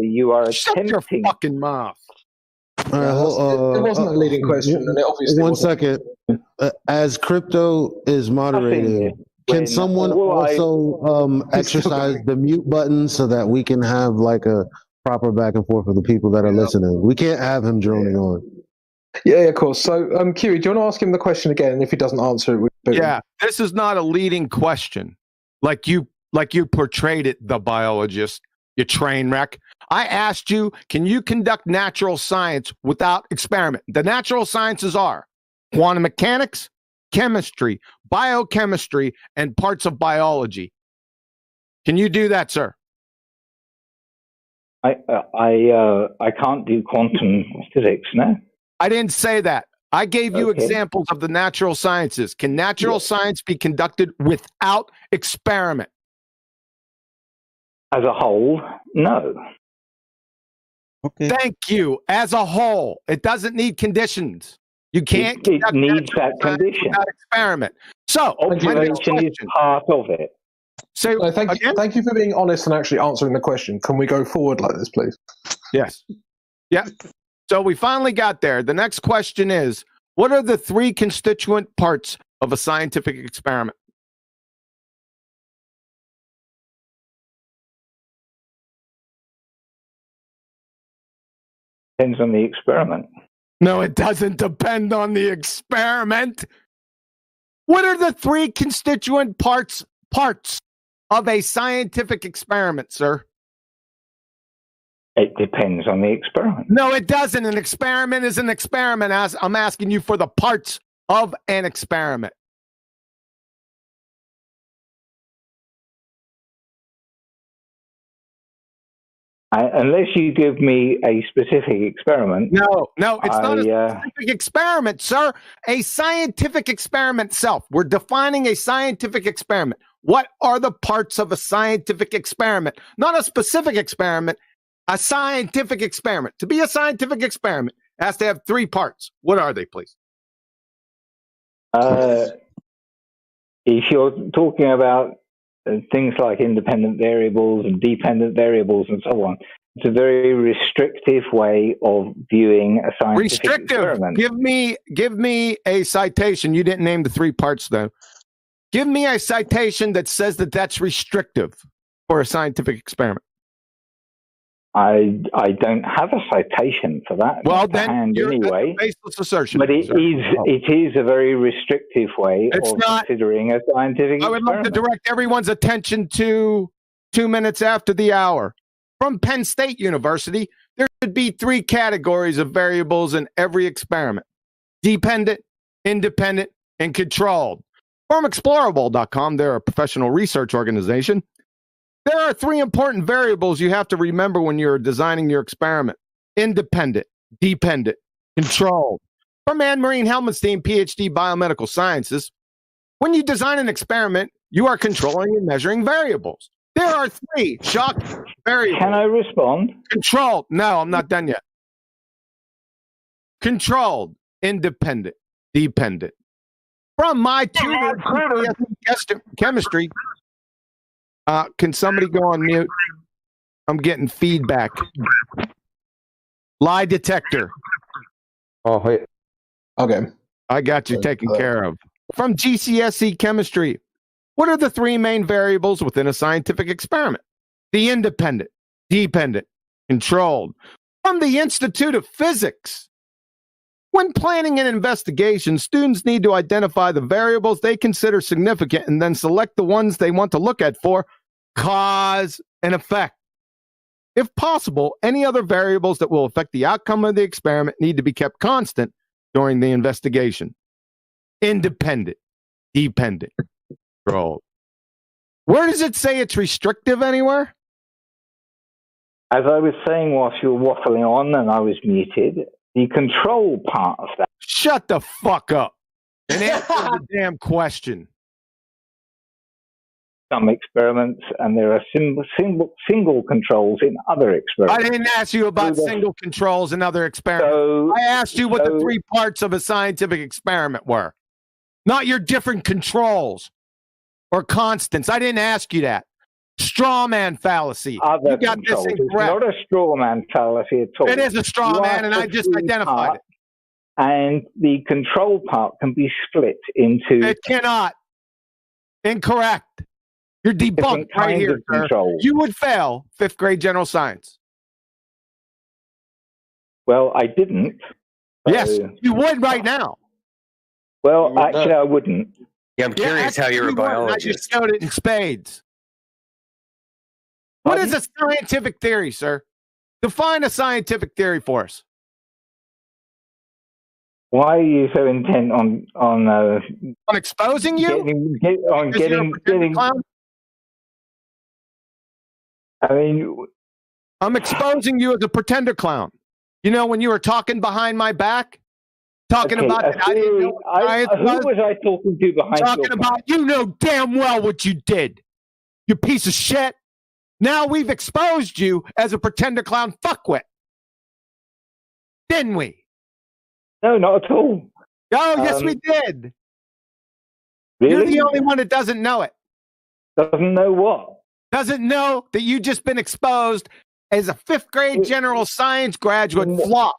you are Shut your attempting. fucking mouth. All right, it wasn't a leading question, and it obviously one wasn't. second. As Crypto is moderating, can someone also exercise the mute button so that we can have like a proper back and forth for the people that are listening? We can't have him droning on. Yeah, of course. So, QE, do you want to ask him the question again? And if he doesn't answer it, we boot him. Yeah, this is not a leading question, like you portrayed it, the biologist. You train wreck. I asked you, can you conduct natural science without experiment? The natural sciences are quantum mechanics, chemistry, biochemistry, and parts of biology. Can you do that, sir? I can't do quantum physics, no? I didn't say that. I gave you examples of the natural sciences. Can natural science be conducted without experiment? As a whole, no. Okay. Thank you. As a whole, it doesn't need conditions. You can't. It needs that condition. Without experiment. So observation is part of it. So thank you for being honest and actually answering the question. Can we go forward like this, please? Yes. Yeah. So we finally got there. The next question is, what are the three constituent parts of a scientific experiment? Depends on the experiment. No, it doesn't depend on the experiment. What are the three constituent parts of a scientific experiment, sir? It depends on the experiment. No, it doesn't. An experiment is an experiment. I'm asking you for the parts of an experiment. Unless you give me a specific experiment. No, it's not a scientific experiment, sir. A scientific experiment itself. We're defining a scientific experiment. What are the parts of a scientific experiment? Not a specific experiment, a scientific experiment. To be a scientific experiment, it has to have three parts. What are they, please? If you're talking about things like independent variables and dependent variables and so on, it's a very restrictive way of viewing a scientific experiment. Give me a citation. You didn't name the three parts, though. Give me a citation that says that that's restrictive for a scientific experiment. I don't have a citation for that. Well, then you're anyway. Baseless assertion. But it is a very restrictive way of considering a scientific experiment. I would like to direct everyone's attention to 2 minutes after the hour. From Penn State University, there should be three categories of variables in every experiment: dependent, independent, and controlled. From Explorable.com, they're a professional research organization. There are three important variables you have to remember when you're designing your experiment: independent, dependent, controlled. From Anne-Marie Helmenstein, PhD, Biomedical Sciences, when you design an experiment, you are controlling and measuring variables. There are three shock variables. Can I respond? Controlled. No, I'm not done yet. Controlled, independent, dependent. From my tutor, chemistry. Can somebody go on mute? I'm getting feedback. Lie detector. Oh, wait. Okay. I got you taken care of. From GCSE Chemistry, what are the three main variables within a scientific experiment? The independent, dependent, controlled. From the Institute of Physics, when planning an investigation, students need to identify the variables they consider significant and then select the ones they want to look at for cause and effect. If possible, any other variables that will affect the outcome of the experiment need to be kept constant during the investigation. Independent, dependent, controlled. Where does it say it's restrictive anywhere? As I was saying whilst you were waffling on and I was muted, the control part of that. Shut the fuck up and answer the damn question. Some experiments, and there are single controls in other experiments. I didn't ask you about single controls in other experiments. I asked you what the three parts of a scientific experiment were, not your different controls or constants. I didn't ask you that. Straw man fallacy. You got this incorrect. It's not a straw man fallacy at all. It is a straw man, and I just identified it. And the control part can be split into... It cannot. Incorrect. You're debunked right here, sir. You would fail 5th grade general science. Well, I didn't. Yes, you would right now. Well, actually, I wouldn't. Yeah, I'm curious how you're a biologist. I just showed it in spades. What is a scientific theory, sir? Define a scientific theory for us. Why are you so intent on exposing you? Getting I mean, I'm exposing you as a pretender clown. You know, when you were talking behind my back, talking about that I didn't know who was I talking to behind talking your about back? You know damn well what you did, you piece of shit. Now we've exposed you as a pretender clown fuckwit, didn't we? No, not at all. Oh, yes, we did. Really? You're the only one that doesn't know it. Doesn't know what? Doesn't know that you just been exposed as a 5th grade general science graduate flop.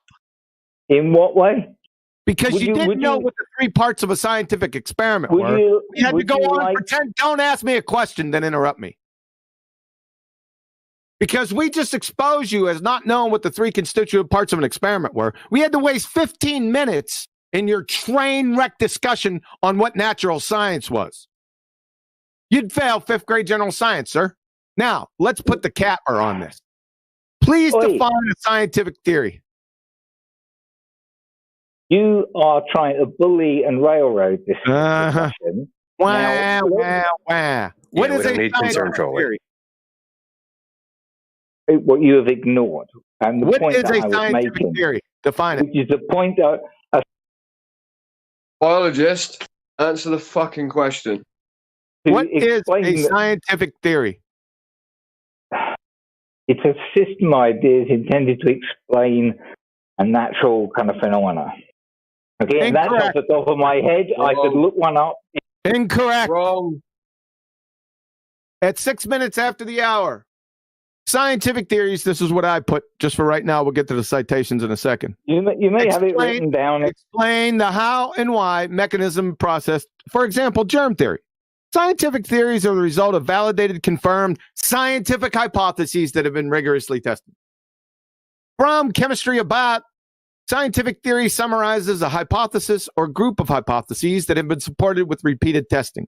In what way? Because you didn't know what the three parts of a scientific experiment were. You had to go on and pretend. Don't ask me a question, then interrupt me. Because we just exposed you as not knowing what the three constituent parts of an experiment were. We had to waste 15 minutes in your train wreck discussion on what natural science was. You'd fail 5th grade general science, sir. Now, let's put the capper on this. Please define a scientific theory. You are trying to bully and railroad this discussion. Wow. What is a scientific theory? What you have ignored. And the what point is that a I was scientific making, theory? Define it. Which is the point that... Biologist, answer the fucking question. What is a scientific theory? It's a system of ideas intended to explain a natural kind of phenomena. Okay, and that's off the top of my head. Wrong. I could look one up. Incorrect. Wrong. At 6 minutes after the hour. Scientific theories, this is what I put just for right now. We'll get to the citations in a second. You may have it written down. Explain the how and why mechanism process. For example, germ theory. Scientific theories are the result of validated, confirmed scientific hypotheses that have been rigorously tested. From Chemistry About, scientific theory summarizes a hypothesis or group of hypotheses that have been supported with repeated testing.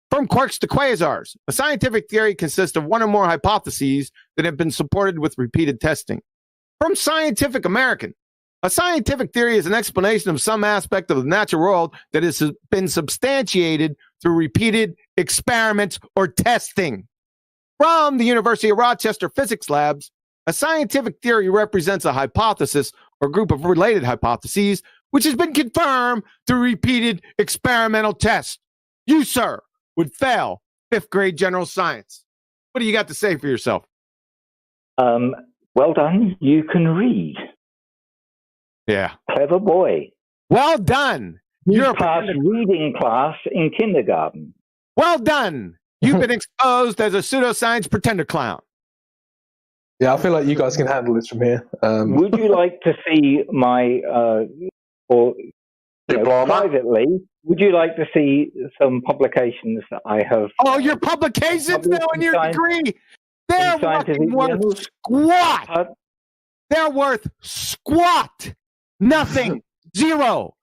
From Quarks to Quasars, a scientific theory consists of one or more hypotheses that have been supported with repeated testing. From Scientific American, a scientific theory is an explanation of some aspect of the natural world that has been substantiated through repeated experiments or testing. From the University of Rochester Physics Labs, a scientific theory represents a hypothesis or group of related hypotheses which has been confirmed through repeated experimental tests. You, sir, would fail 5th grade general science. What do you got to say for yourself? Well done. You can read. Yeah. Clever boy. Well done. You're passed reading class in kindergarten. Well done. You've been exposed as a pseudoscience pretender clown. Yeah, I feel like you guys can handle this from here. Would you like to see my, or privately, would you like to see some publications that I have? Oh, your publications now in your degree. They're worth squat. They're worth squat. Nothing. Zero.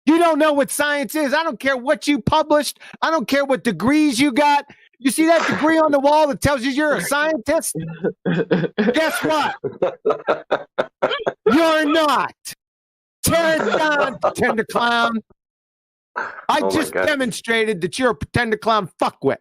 You don't know what science is. I don't care what you published. I don't care what degrees you got. You see that degree on the wall that tells you you're a scientist? Guess what? You're not. Tear it down, pretender clown. I just demonstrated that you're a pretender clown fuckwit.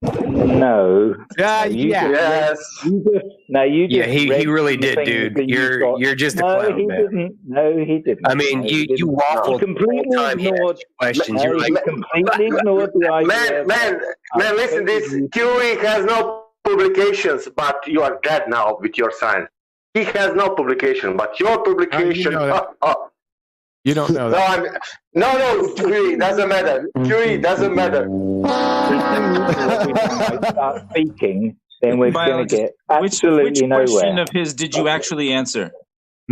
No. Yes. He really did, dude. You're just a clown, man. No, he didn't. I mean, you waffled completely ignored questions. You're like completely ignored the idea. Man, listen. This Curie has no publications, but you are dead now with your science. He has no publication, but your publication. You don't know that. No, Curie doesn't matter. Curie doesn't matter. Start speaking, then we're going to get absolutely nowhere. Which question of his did you actually answer?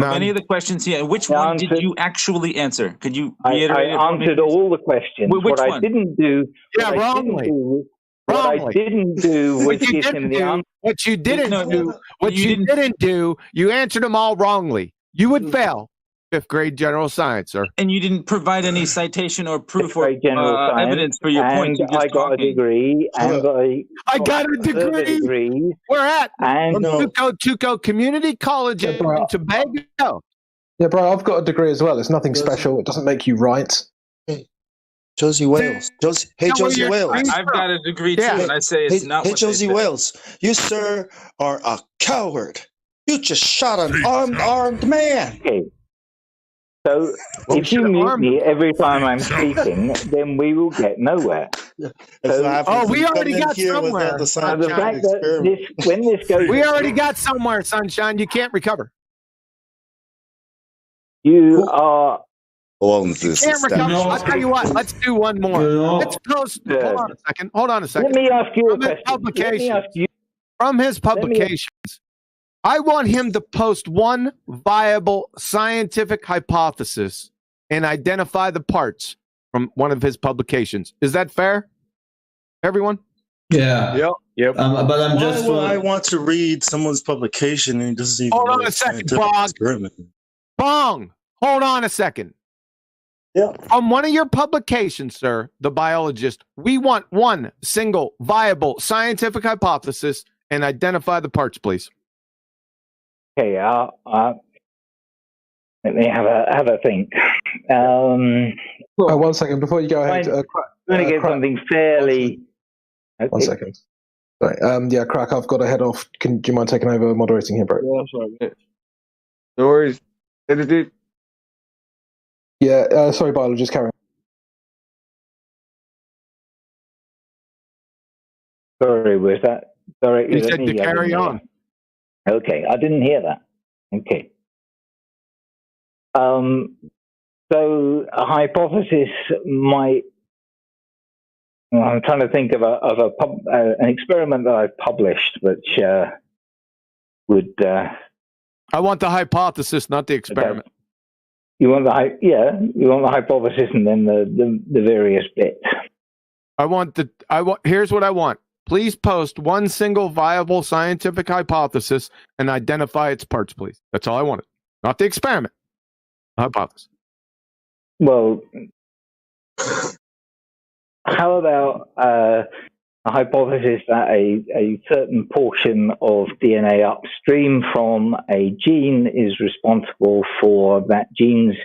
Any of the questions here, which one did you actually answer? Could you reiterate? I answered all the questions. Which what one? I didn't do. Wrongly. What I didn't do was give him the answer. What you didn't do, you answered them all wrongly. You would fail 5th grade general science, sir. And you didn't provide any citation or proof or evidence for your point. I got a degree, and I got a degree. We're at Tuco Community College in Tobago. Yeah, bro, I've got a degree as well. It's nothing special. It doesn't make you right. Josie Wales. Josie Wales. I've got a degree too, and I say it's not. Hey, Josie Wales, you, sir, are a coward. You just shot an armed man. Okay. So if you mute me every time I'm speaking, then we will get nowhere. We already got somewhere. The fact that when this goes, we already got somewhere, sunshine. You can't recover. You are. Can't recover. I'll tell you what. Let's do one more. Let's post. Hold on a second. Let me ask you a question. From his publications, I want him to post one viable scientific hypothesis and identify the parts from one of his publications. Is that fair, everyone? Yeah. Yep. But I'm just. I want to read someone's publication and he doesn't even. Hold on a second, Bong. Hold on a second. Yeah. On one of your publications, sir, the biologist, we want one single viable scientific hypothesis and identify the parts, please. Okay, let me have a think. 1 second before you go ahead. I'm going to get something fairly. Okay. 1 second. Sorry. Crack. I've got to head off. Do you mind taking over moderating here, bro? Yeah, sorry. No worries. Yeah. Sorry, biologist. Carry on. Sorry, was that? Sorry, you said to carry on. Okay, I didn't hear that. Okay. So a hypothesis might. Well, I'm trying to think of an experiment that I've published, which would. I want the hypothesis, not the experiment. You want you want the hypothesis and then the various bits. Here's what I want. Please post one single viable scientific hypothesis and identify its parts, please. That's all I wanted. Not the experiment. The hypothesis. Well, how about a hypothesis that a certain portion of DNA upstream from a gene is responsible for that gene's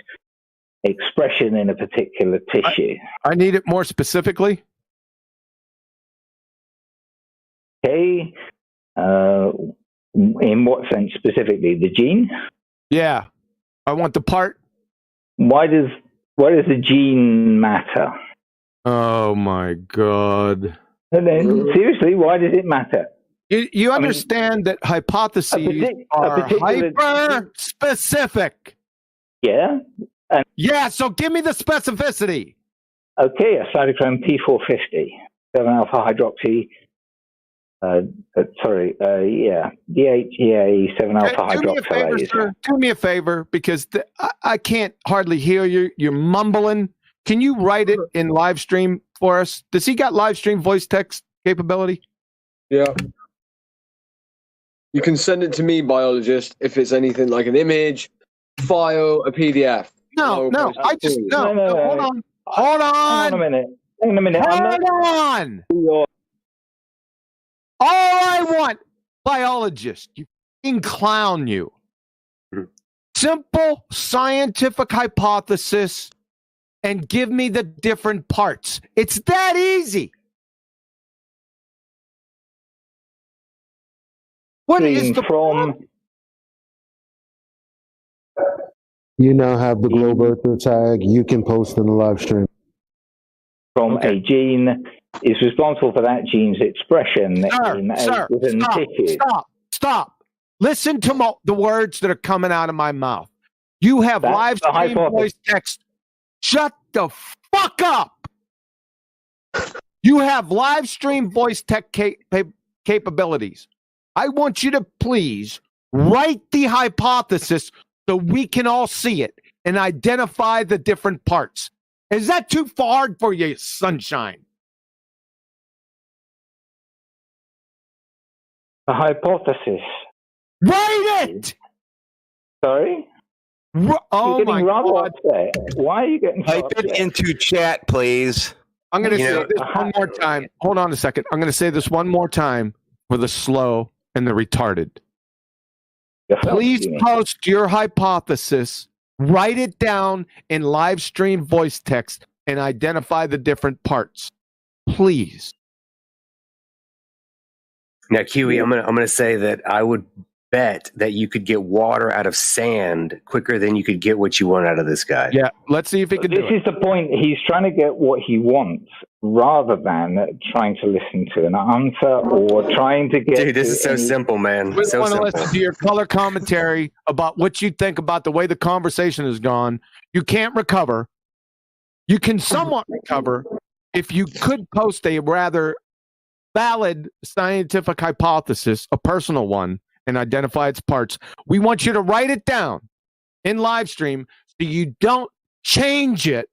expression in a particular tissue? I need it more specifically. Okay. In what sense specifically? The gene? Yeah. I want the part. Why does the gene matter? Oh my God. And then, seriously, why does it matter? You understand that hypotheses are hyper specific. Yeah. Yeah, so give me the specificity. Okay, a cytochrome P450, 7 alpha hydroxy Yeah, DHEA 7-alpha hydroxylase. Sir, do me a favor, because I can't hardly hear you. You're mumbling. Can you write it in live stream for us? Does he got live stream voice text capability? Yeah. You can send it to me, biologist, if it's anything like an image, file, a PDF. No. Hold on. Hang on a minute. Hold on. All I want, biologist, you f***ing clown, you. Simple scientific hypothesis and give me the different parts. It's that easy. What is the problem? You now have the Globe Earther tag. You can post in the live stream. From a gene is responsible for that gene's expression in a given tissue. Stop. Listen to the words that are coming out of my mouth. You have live stream voice text. Shut the fuck up. You have live stream voice tech capabilities. I want you to please write the hypothesis so we can all see it and identify the different parts. Is that too far for you, sunshine? The hypothesis. Write it! Sorry? Oh my God. Why are you getting Type it into chat, please. I'm going to say this one more time. Hold on a second. I'm going to say this one more time for the slow and the retarded. Please post your hypothesis, write it down in live stream voice text, and identify the different parts. Please. Now, Kiwi, I'm gonna say that I would bet that you could get water out of sand quicker than you could get what you want out of this guy. Yeah, let's see if he can do it. This is the point. He's trying to get what he wants rather than trying to listen to an answer or trying to get... Dude, this is so simple, man. We so want to simple. listen to your color commentary about what you think about the way the conversation has gone. You can't recover. You can somewhat recover if you could post a rather valid scientific hypothesis, a personal one, and identify its parts. We want you to write it down in live stream so you don't change it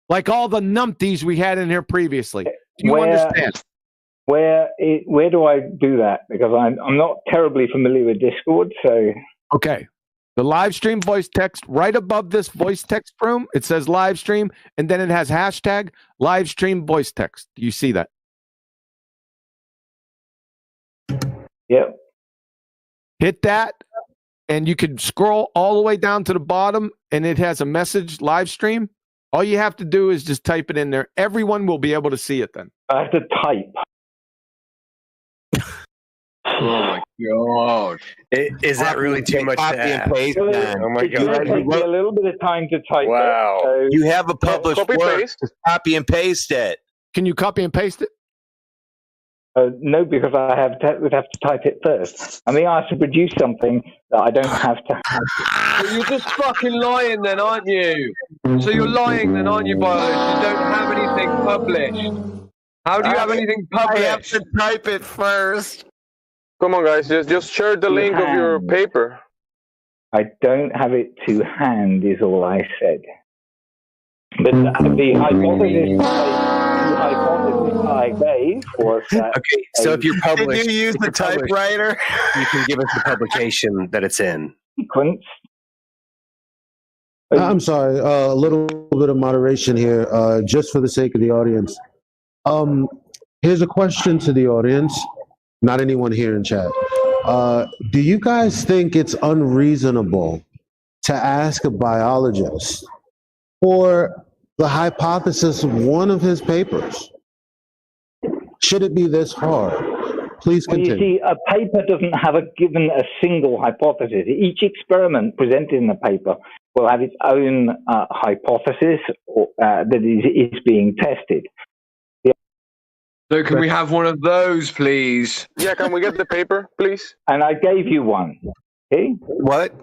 like all the numpties we had in here previously. Do you understand? Where do I do that? Because I'm not terribly familiar with Discord, so... Okay. The live stream voice text, right above this voice text room, it says live stream, and then it has hashtag live stream voice text. Do you see that? Yep. Hit that, and you can scroll all the way down to the bottom, and it has a message live stream. All you have to do is just type it in there. Everyone will be able to see it then. I have to type. Oh my God! Is that really too much to copy and ask? paste? Oh my It's going to God! take me a little bit of time to type Wow. it. So You have a published copy work. paste. Just copy and paste it. Can you copy and paste it? no, because I would have to type it first. I mean, I have to produce something that I don't have to have. Well, you're just fucking lying then, aren't you? So you're lying then, aren't you, biologist? You don't have anything published. How do you have anything published? I have to type it first. Come on, guys. Just share the link of your paper. I don't have it to hand, is all I said. But the hypothesis I gave was that... Okay, so if you're published... Did you use the typewriter? You can give us the publication that it's in. Sequence. I'm sorry, a little bit of moderation here, just for the sake of the audience. Here's a question to the audience, not anyone here in chat. Do you guys think it's unreasonable to ask a biologist for the hypothesis of one of his papers? Should it be this hard? Please continue. Well, you see, a paper doesn't have given a single hypothesis. Each experiment presented in the paper will have its own hypothesis that is being tested. So can we have one of those, please? Yeah, can we get the paper, please? And I gave you one. Okay? What?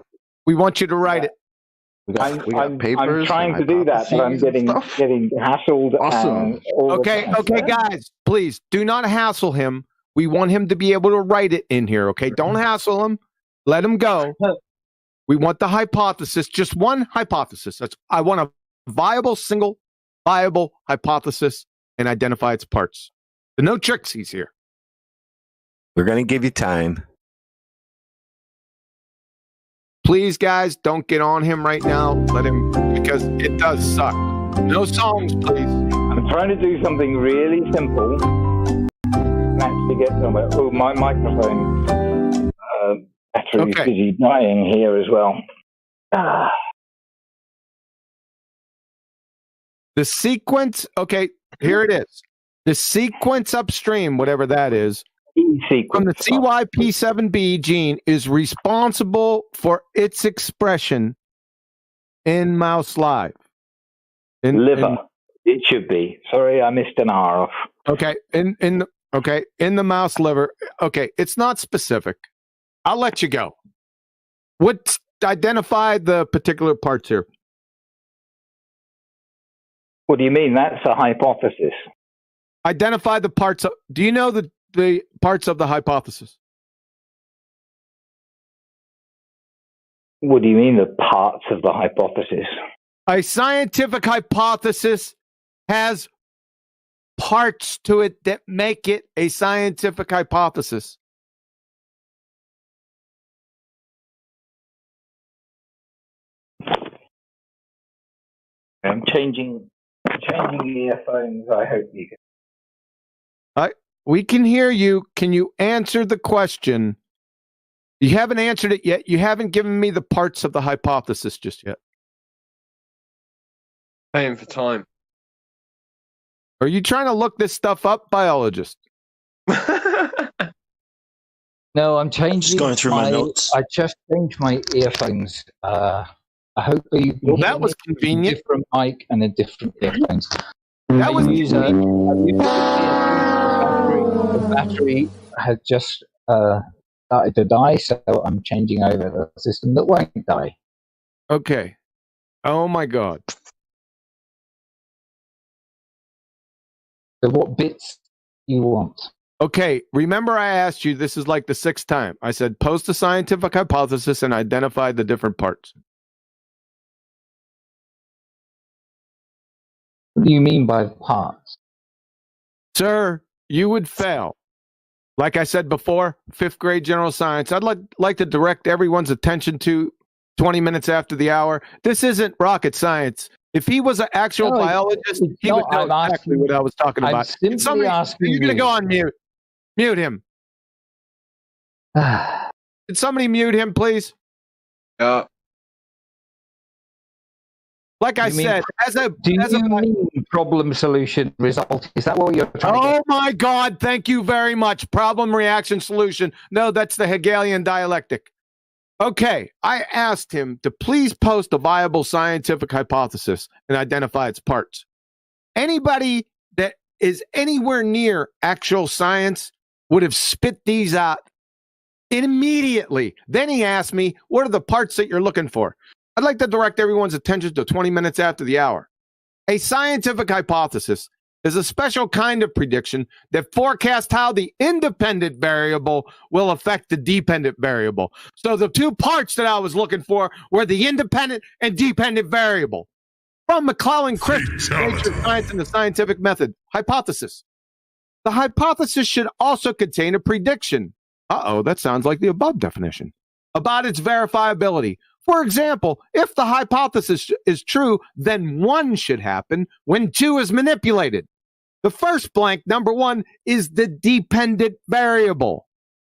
We want you to write it. I'm trying to do that, but I'm getting hassled. Awesome. Okay, guys, please do not hassle him. We want him to be able to write it in here, okay? Don't hassle him. Let him go. We want the hypothesis, just one hypothesis. I want a single viable hypothesis and identify its parts. No tricksies here. We're going to give you time. Please, guys, don't get on him right now. Let him, because it does suck. No songs, please. I'm trying to do something really simple and actually get somewhere. Oh, my microphone battery is busy dying here as well. The sequence, okay, here it is. The sequence upstream, whatever that is, from the CYP7B gene is responsible for its expression in mouse live. Liver. It should be. Sorry, I missed an R off. Okay, in the mouse liver. Okay, it's not specific. I'll let you go. Identify the particular parts here. What do you mean? That's a hypothesis. Identify the parts of. Do you know the parts of the hypothesis? What do you mean the parts of the hypothesis? A scientific hypothesis has parts to it that make it a scientific hypothesis. I'm changing earphones. I hope you can. We can hear you. Can you answer the question? You haven't answered it yet. You haven't given me the parts of the hypothesis just yet. Paying for time. Are you trying to look this stuff up, biologist? No, I'm changing. Just going through my notes. I just changed my earphones. I hope you can well, that was convenient. A different mic and a different earphones. That was the battery had just started to die, so I'm changing over the system that won't die. Okay. Oh my God. So what bits you want? Okay, remember I asked you, this is like the 6th time. I said, post a scientific hypothesis and identify the different parts. What do you mean by parts? Sir, you would fail. Like I said before, 5th grade general science. I'd like to direct everyone's attention to 20 minutes after the hour. This isn't rocket science. If he was an actual biologist, he would know exactly what I was talking about. You're going to go on mute. Mute him. Did somebody mute him, please? Like I said, do you mean problem solution result? Is that what you're trying to get? Oh my God, thank you very much. Problem reaction solution. No, that's the Hegelian dialectic. Okay, I asked him to please post a viable scientific hypothesis and identify its parts. Anybody that is anywhere near actual science would have spit these out immediately. Then he asked me, what are the parts that you're looking for? I'd like to direct everyone's attention to 20 minutes after the hour. A scientific hypothesis is a special kind of prediction that forecasts how the independent variable will affect the dependent variable. So the two parts that I was looking for were the independent and dependent variable. From McClellan Chris, Nature, Science, and the Scientific Method. Hypothesis. The hypothesis should also contain a prediction. That sounds like the above definition. About its verifiability. For example, if the hypothesis is true, then 1 should happen when 2 is manipulated. The first blank, number 1, is the dependent variable.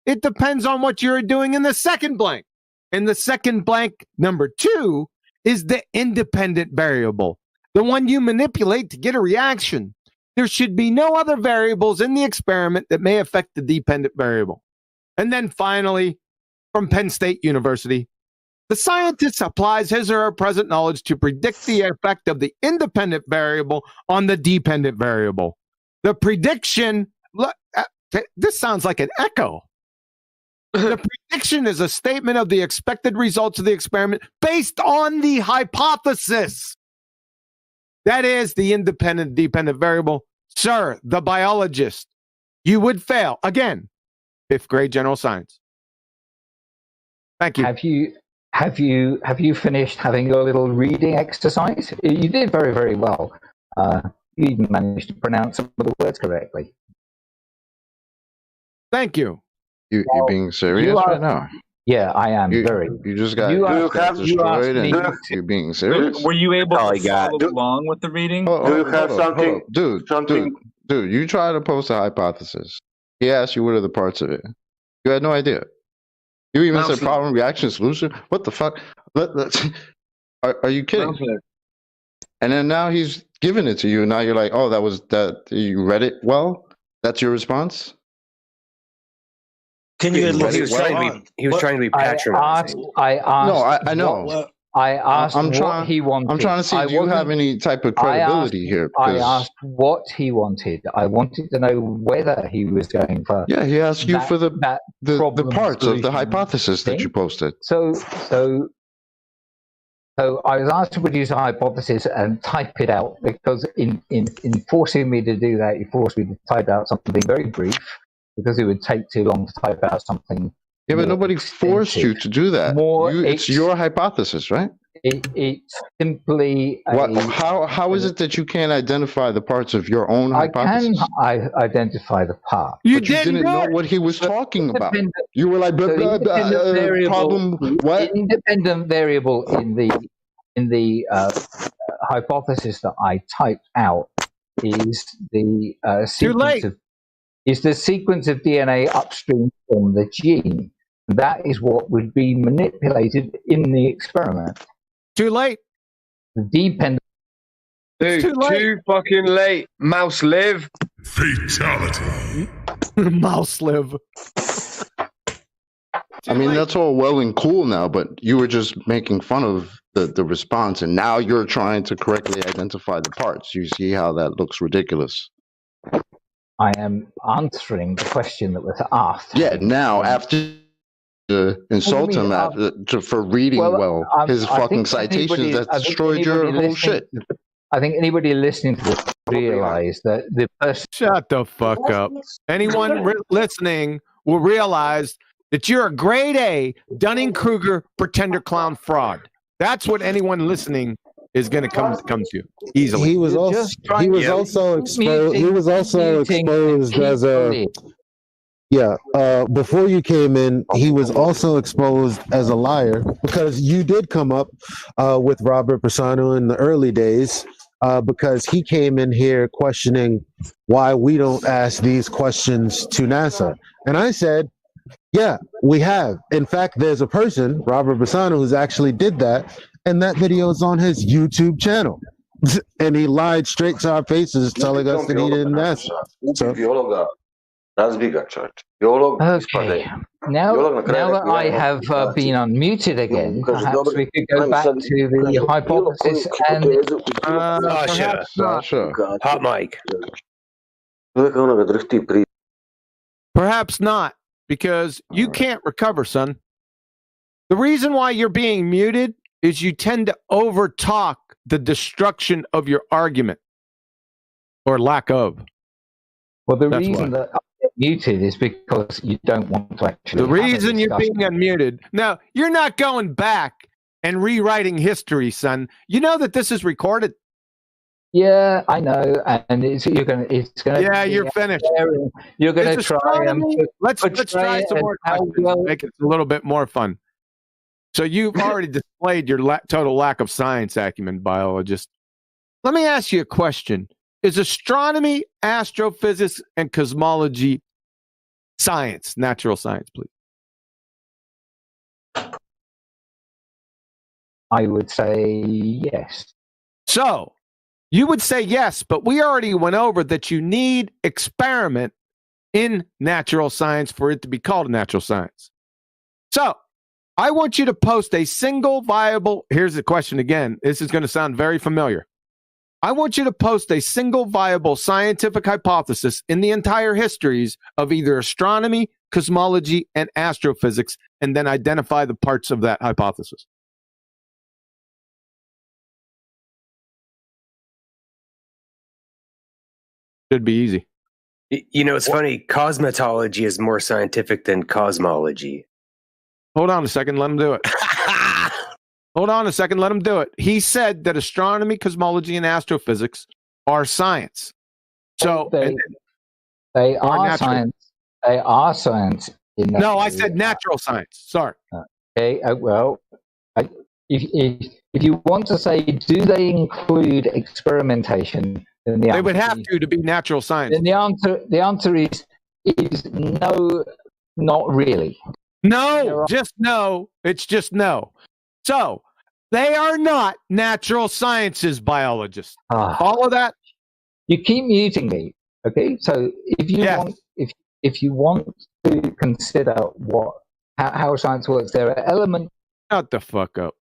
It depends on what you're doing in the second blank. In the second blank, number 2, is the independent variable, the one you manipulate to get a reaction. There should be no other variables in the experiment that may affect the dependent variable. And then finally, from Penn State University, the scientist applies his or her present knowledge to predict the effect of the independent variable on the dependent variable. The prediction, this sounds like an echo. The prediction is a statement of the expected results of the experiment based on the hypothesis. That is the independent dependent variable. Sir, the biologist, you would fail. Again, fifth grade general science. Thank you. Have you finished having your little reading exercise? You did very, very well. You even managed to pronounce some of the words correctly. Thank you. You're being serious right now? Yeah, I am very. You just got destroyed and you're being serious? Were you able Oh, to follow along with the reading? Dude, you tried to post a hypothesis. He asked you what are the parts of it. You had no idea. You even said problem, reaction, solution. What the fuck? Are you kidding? And then now he's giving it to you. And now you're like, oh, that. You read it well? That's your response? Can you? He was trying to be patronizing. I know. I asked I'm what he wanted. I'm trying to see if you have any type of credibility here. I asked what he wanted. I wanted to know whether he was going for. Yeah, he asked you for the parts of the hypothesis that you posted. So I was asked to produce a hypothesis and type it out because in forcing me to do that, he forced me to type out something very brief because it would take too long to type out something. Yeah, but nobody forced you to do that. It's your hypothesis, right? It's simply how is it that you can't identify the parts of your own hypothesis? I can identify the part. You didn't know what he was talking about. You were like, problem. What? Independent variable in the hypothesis that I typed out is the sequence of DNA upstream from the gene. That is what would be manipulated in the experiment. Too late. Dependent. Dude, too fucking late. Mouse live. Fatality. Mouse live. I mean, that's all well and cool now, but you were just making fun of the response, and now you're trying to correctly identify the parts. You see how that looks ridiculous. I am answering the question that was asked. Yeah, now after insult him for reading his fucking citations that destroyed your whole shit. I think anybody listening to this realize that the person. Shut the fuck up. Anyone listening will realize that you're a grade A Dunning-Kruger pretender clown fraud. That's what anyone listening is going to come to easily. He was also exposed as a. Yeah, before you came in, he was also exposed as a liar because you did come up with Robert Persano in the early days because he came in here questioning why we don't ask these questions to NASA. And I said, yeah, we have. In fact, there's a person, Robert Persano, who's actually did that, and that video is on his YouTube channel. And he lied straight to our faces telling us that he didn't ask. So, Razbiga chart. Okay. Now that I have been unmuted again, perhaps we could go back to the hypothesis and Sasha, hot mic. Perhaps not, because you can't recover, son. The reason why you're being muted is you tend to overtalk the destruction of your argument or lack of. Well, the reason that I get muted is because you don't want to actually. The reason you're being unmuted. Now, you're not going back and rewriting history, son. You know that this is recorded. Yeah, I know, and it's gonna. Yeah, you're finished. You're gonna try and let's try some more questions. Make it a little bit more fun. So you've already displayed your total lack of science acumen, biologist. Let me ask you a question. Is astronomy, astrophysics, and cosmology science, natural science, please? I would say yes. So you would say yes, but we already went over that you need experiment in natural science for it to be called a natural science. So I want you to post a single viable, here's the question again. This is going to sound very familiar. I want you to post a single viable scientific hypothesis in the entire histories of either astronomy, cosmology, and astrophysics, and then identify the parts of that hypothesis. Should be easy. You know, it's funny. Cosmetology is more scientific than cosmology. Hold on a second. Let him do it. Hold on a second. Let him do it. He said that astronomy, cosmology, and astrophysics are science. So they are science. They are science. No, I said natural science. Sorry. Okay. Well, if you want to say, do they include experimentation? Then they would have to be natural science. Then the answer is no, not really. No, just no. It's just no. So they are not natural sciences biologists. Follow that? You keep muting me. Okay. So if you want, if you want to consider how science works, there are elements. Shut the fuck up.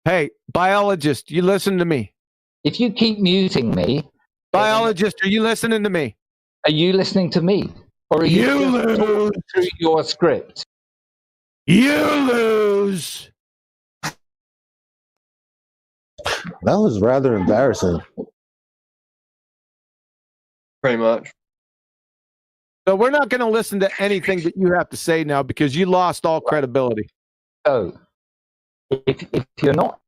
Hey, biologist, you listen to me. If you keep muting me, biologist, are you listening to me? Are you listening to me, or are you lose through your script? You lose. That was rather embarrassing. Pretty much. So we're not going to listen to anything that you have to say now because you lost all credibility. So, if you're not,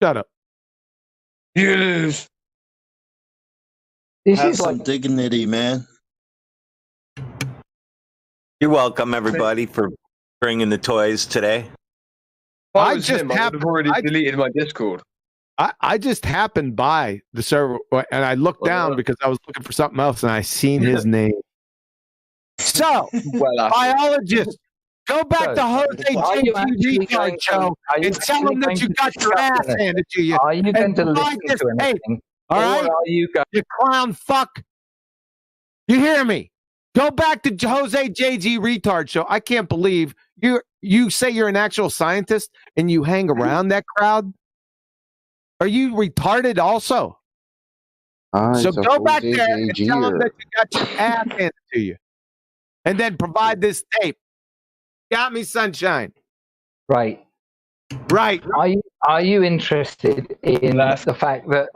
shut up. You lose. Have some dignity, man. You're welcome, everybody, for bringing the toys today. I would have already deleted my Discord. I just happened by the server and I looked down because I was looking for something else and I seen his name. So, biologist, go back to Jose JTV Card Show and tell him that you got your ass handed to you. Are you going to listen to anything? All right, you clown fuck. You hear me? Go back to Jose JG Retard Show. I can't believe you say you're an actual scientist and you hang around that crowd. Are you retarded also? So go back there and tell them that you got your ass handed to you. And then provide this tape. Got me, sunshine. Right. Right. Are you interested in the fact that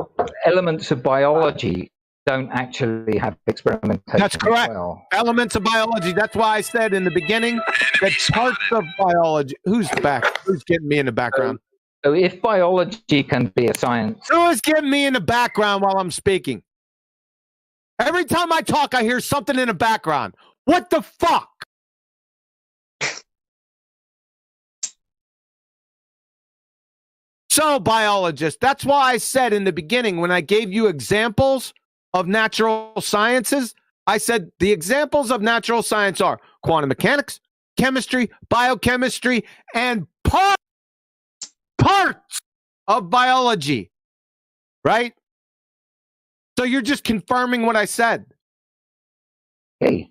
elements of biology don't actually have experimentation? That's correct. Well? Elements of biology. That's why I said in the beginning that parts of biology. Who's back? Who's getting me in the background? So if biology can be a science, who is getting me in the background while I'm speaking? Every time I talk, I hear something in the background. What the fuck? So, biologist, that's why I said in the beginning when I gave you examples of natural sciences, I said the examples of natural science are quantum mechanics, chemistry, biochemistry, and parts of biology, right? So you're just confirming what I said. Okay.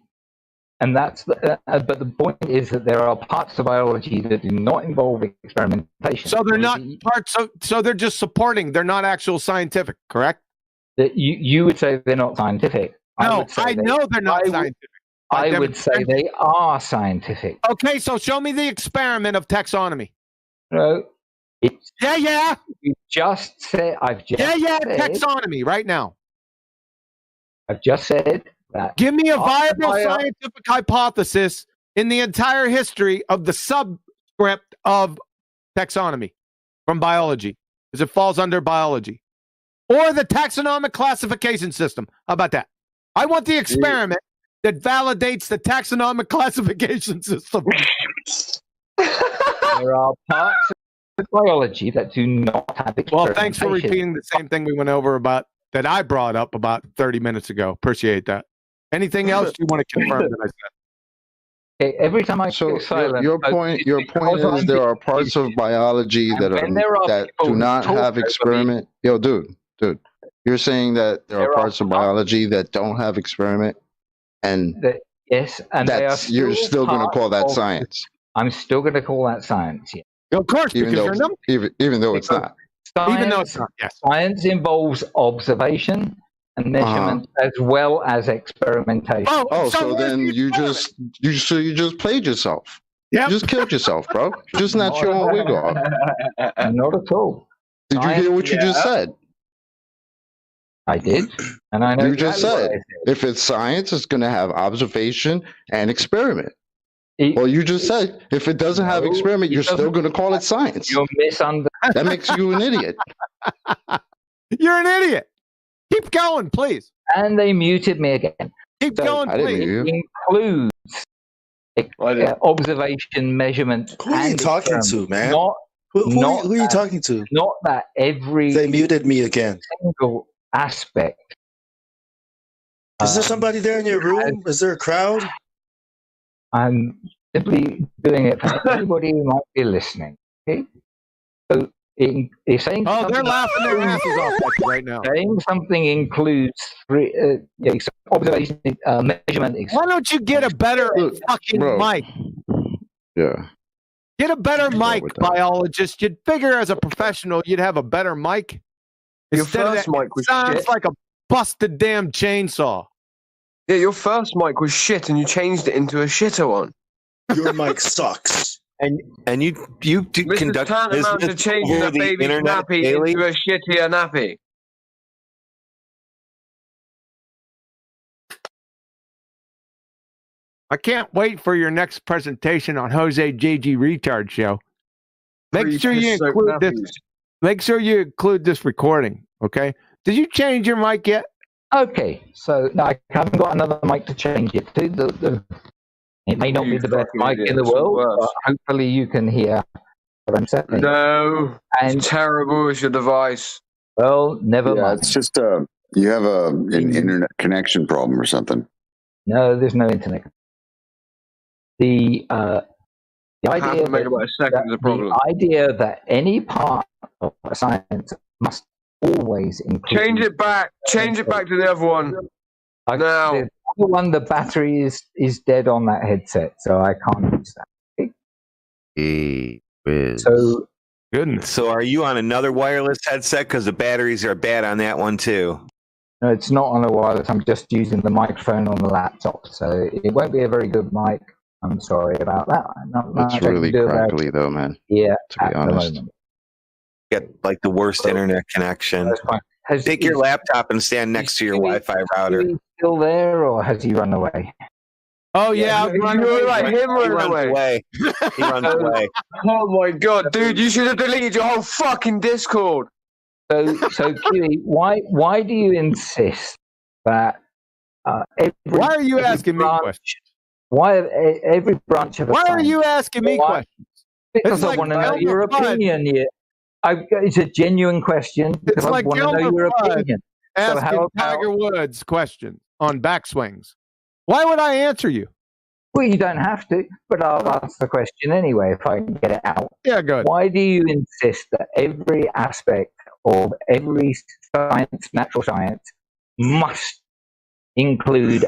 And that's but the point is that there are parts of biology that do not involve experimentation. So they're not parts of, so they're just supporting, they're not actual scientific, correct? That you would say they're not scientific. No, I know they're not scientific. I would say they are scientific. Okay, so show me the experiment of taxonomy. No. Yeah. You just said, said, taxonomy right now. I've just said that. Give me a viable scientific hypothesis in the entire history of the subscript of taxonomy from biology, because it falls under biology. Or the taxonomic classification system. How about that? I want the experiment that validates the taxonomic classification system. There are parts of biology that do not have experimentation. Well, thanks for repeating the same thing we went over about that I brought up about 30 minutes ago. Appreciate that. Anything else you want to confirm that I said? Okay, every time I go silent, your point is there are parts of biology that do not have experiment. Yo, dude, you're saying that there are parts of biology that don't have experiment, and yes, and you're still going to call that science. I'm still going to call that science. Yeah. Of course, even though it's not. Science, even though it's not. Yes. Science involves observation and measurement as well as experimentation. So then you just played yourself. Yeah, you just killed yourself, bro. Just not your own wig off. Not at all. Did you hear what you just said? I did, and I know You just exactly what said I said. if it's science, it's going to have observation and experiment. Well, you just said if it doesn't have experiment, you're still going to call it science. You're misunderstanding. That makes you an idiot. You're an idiot. Keep going, please. And they muted me again. Keep going, I didn't please. hear you. Includes observation, measurement. Who are you and talking experiment. to, man? Not, Who are you talking to? Not that every They muted me again. single aspect. Is there somebody there in your room? Is there a crowd? I'm simply doing it for everybody who might be listening. Okay? So it's saying they're laughing their asses off at you right now. Saying something includes observation, measurement. Why don't you get a better fucking mic? Yeah. Get a better mic, biologist. You'd figure as a professional you'd have a better mic. Your Instead of first that, mic was sounds shit. like a busted damn chainsaw. Yeah, your first mic was shit, and you changed it into a shitter one. Your mic sucks. And you Mr. conduct Tantamount to business changing over a the baby's internet nappy daily? into a shittier nappy. I can't wait for your next presentation on Jose JG Retard Show. Make sure you include this. Make sure you include this recording. Okay? Did you change your mic yet? Okay, so no, I haven't got another mic to change it to. It may not be the best mic in the world, but hopefully you can hear what I'm saying. No, it's terrible as your device. Well, never mind. It's just you have an internet connection problem or something. No, there's no internet. The idea the idea that any part of science must always include. Change it back. Change it back to the other one. Now. The other one, the battery is dead on that headset, so I can't use that. So, goodness. So are you on another wireless headset? Because the batteries are bad on that one too. no, it's not on a wireless. I'm just using the microphone on the laptop, so it won't be a very good mic. I'm sorry about that. Not much It's I can really do about crackly, it. though, man. Yeah, To be at the honest. moment. Get like the worst internet connection. Take your laptop and stand next to your Wi-Fi router. Is he still there, or has he run away? Oh yeah, You're like him He running runs away. away. He runs away. Oh my god, dude! You should have deleted your whole fucking Discord. So Kiwi, why do you insist that Why are you asking me questions? Why every branch of a Why are science? you asking me questions? Because It's I like want to know Elmer your Fudd. opinion. It's a genuine question because It's I like want to know Elmer your Fudd opinion. So asking how about, Tiger Woods questions on backswings. Why would I answer you? well, you don't have to, but I'll ask the question anyway if I can get it out. Yeah, good. Why do you insist that every aspect of every science, natural science, must include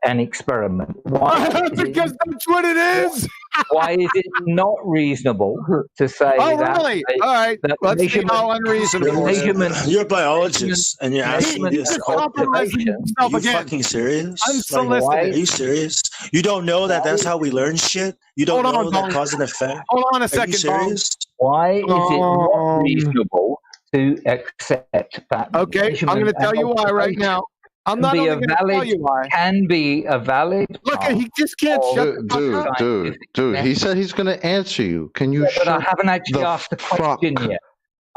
an experiment? Why? Because that's what it is. Why is it not reasonable to say Oh, that? really? All right. that Let's see measurement- how unreasonable it is. measurement, You're a biologist, and you're asking measurement this. of compromising observation. yourself Are you again. fucking serious? Unsolicited. Are you serious? You don't know that that's how we learn shit? You don't Hold on, know that Bong. cause and effect? Hold on a Are you second, Bong. serious? Why is it not reasonable to accept that? Okay, I'm measurement going to tell and you why right observation now. I'm can not be only a going to tell valid- you why. Can be a valid. Look, part he just can't of- shut the fuck up. Dude, he said he's going to answer you. Can you Yeah, shut but I haven't actually the asked the fuck question yet.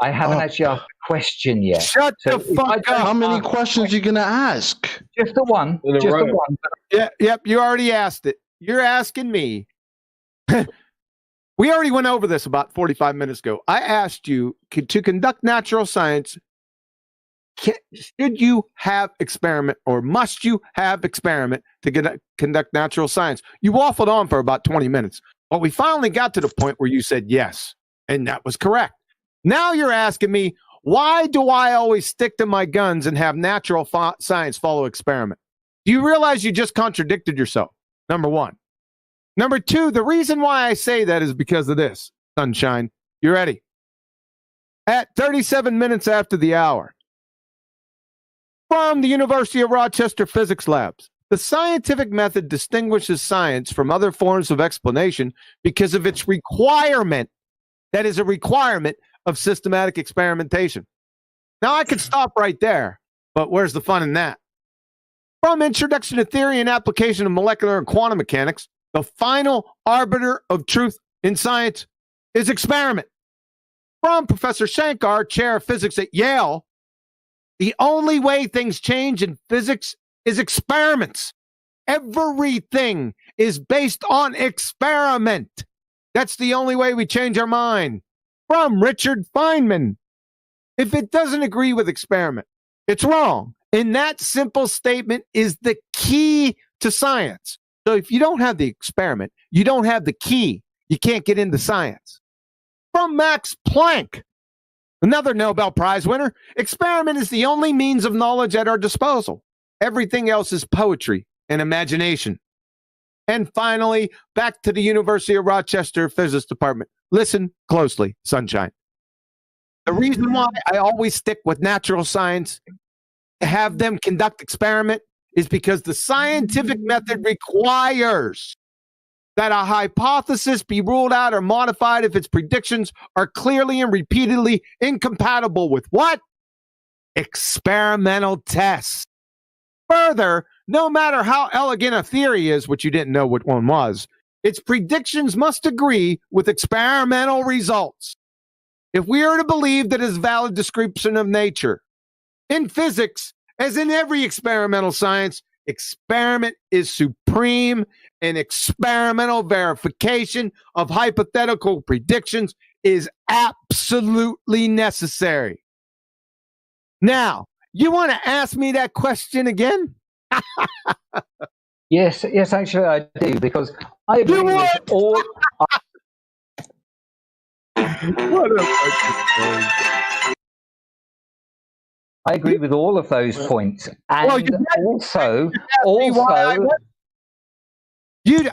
I haven't up? actually asked the question yet. Shut So the if I fuck don't up. How many ask- questions are you going to ask? Just the one. In a Just the row. one. Yeah, yep, you already asked it. You're asking me. We already went over this about 45 minutes ago. I asked you to conduct natural science. Should you have experiment or must you have experiment to conduct natural science? You waffled on for about 20 minutes. But we finally got to the point where you said yes, and that was correct. Now you're asking me, why do I always stick to my guns and have natural science follow experiment? Do you realize you just contradicted yourself? Number one. Number two, the reason why I say that is because of this, Sunshine. You ready? At 37 minutes after the hour, from the University of Rochester Physics Labs, the scientific method distinguishes science from other forms of explanation because of its requirement, that is a requirement, of systematic experimentation. Now, I could stop right there, but where's the fun in that? From introduction to theory and application of molecular and quantum mechanics, the final arbiter of truth in science is experiment. From Professor Shankar, chair of physics at Yale, the only way things change in physics is experiments. Everything is based on experiment. That's the only way we change our mind. From Richard Feynman, if it doesn't agree with experiment, it's wrong. And that simple statement is the key to science. So if you don't have the experiment, you don't have the key. You can't get into science. From Max Planck, another Nobel Prize winner, experiment is the only means of knowledge at our disposal. Everything else is poetry and imagination. And finally, back to the University of Rochester Physics Department. Listen closely, sunshine. The reason why I always stick with natural science, have them conduct experiment, is because the scientific method requires that a hypothesis be ruled out or modified if its predictions are clearly and repeatedly incompatible with what? Experimental tests. Further, no matter how elegant a theory is, which you didn't know what one was, its predictions must agree with experimental results. If we are to believe that it is a valid description of nature, in physics, as in every experimental science, experiment is supreme, and experimental verification of hypothetical predictions is absolutely necessary. Now, you want to ask me that question again? Yes, actually I do, because I agree with all. I agree with all of those points, and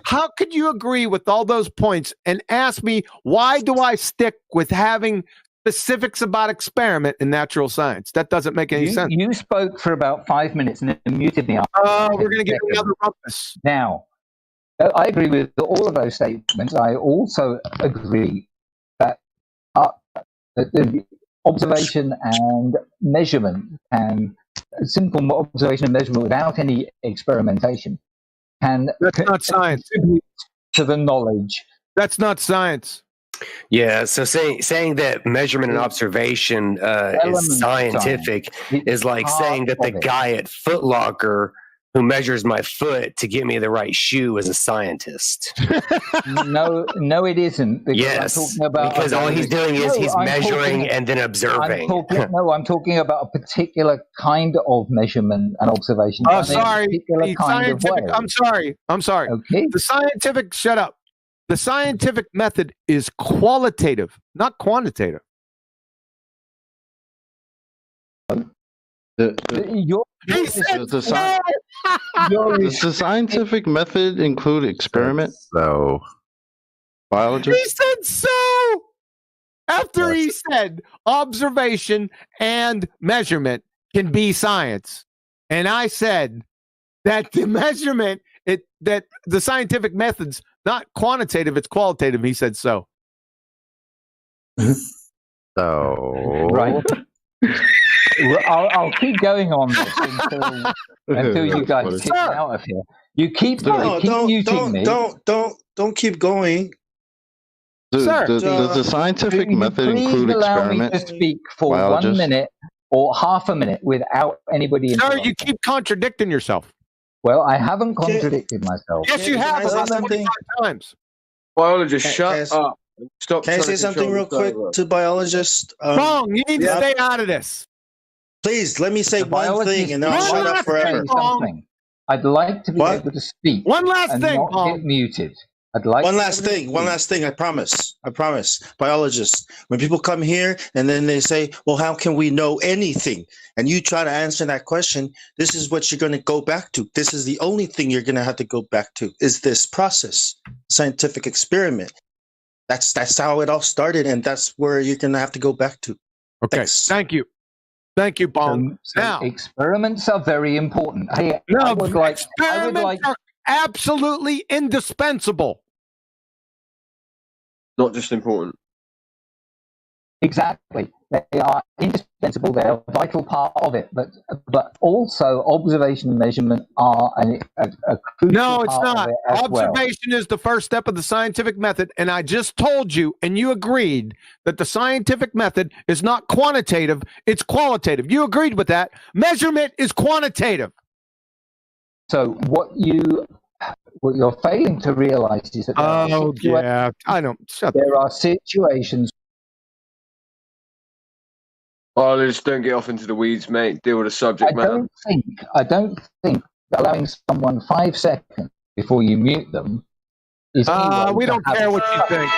how could you agree with all those points and ask me why do I stick with having specifics about experiment in natural science? That doesn't make any sense. You spoke for about 5 minutes and then muted me up. We're going to get another rumpus. Now, I agree with all of those statements. I also agree that the observation and measurement, and simple observation and measurement without any experimentation, that's not science. Contribute to the knowledge. That's not science. Yeah, so saying that measurement and observation is scientific is like saying that the guy at Foot Locker who measures my foot to get me the right shoe is a scientist. No, it isn't. Yes, because all he's doing is he's measuring and then observing. I'm talking about a particular kind of measurement and observation. Oh, sorry. I'm sorry. Okay. Shut up. The scientific method is qualitative, not quantitative. Does the scientific method include experiment? So, biology? He said so. After he said observation and measurement can be science. And I said that the measurement, that the scientific method's not quantitative, it's qualitative. He said so. Right. I'll keep going on this until you guys get out of here. You keep muting me. Don't keep going. Does the scientific method include allow experiment? me to speak for 1 minute or half a minute without anybody. Sir, you keep contradicting yourself. Well, I haven't contradicted myself. Yes, you have about 25 times. Biologist, shut up. Stop. Can I say something real quick to biologist? Wrong. You need to stay out of this. Please, let me say one thing, and then I'll shut up forever. I'd like to be able to speak. One last thing, not Paul. get muted. I'd like one last thing. I promise. Biologists, when people come here and then they say, well, how can we know anything? And you try to answer that question, this is what you're going to go back to. This is the only thing you're going to have to go back to, is this process, scientific experiment. That's how it all started, and that's where you're going to have to go back to. Okay, Thank you. Thank you, Bong. Now, experiments are very important. Hey, experiments are absolutely indispensable. Not just important. Exactly. They are indispensable. They're a vital part of it. But also observation and measurement are a crucial No, it's part not. of it as Observation is the first step of the scientific method. And I just told you, and you agreed, that the scientific method is not quantitative, it's qualitative. You agreed with that. Measurement is quantitative. So what you're failing to realize is that there are situations. Oh, let's don't get off into the weeds, mate. Deal with the subject matter. I don't think allowing someone 5 seconds before you mute them is. We don't care what you think.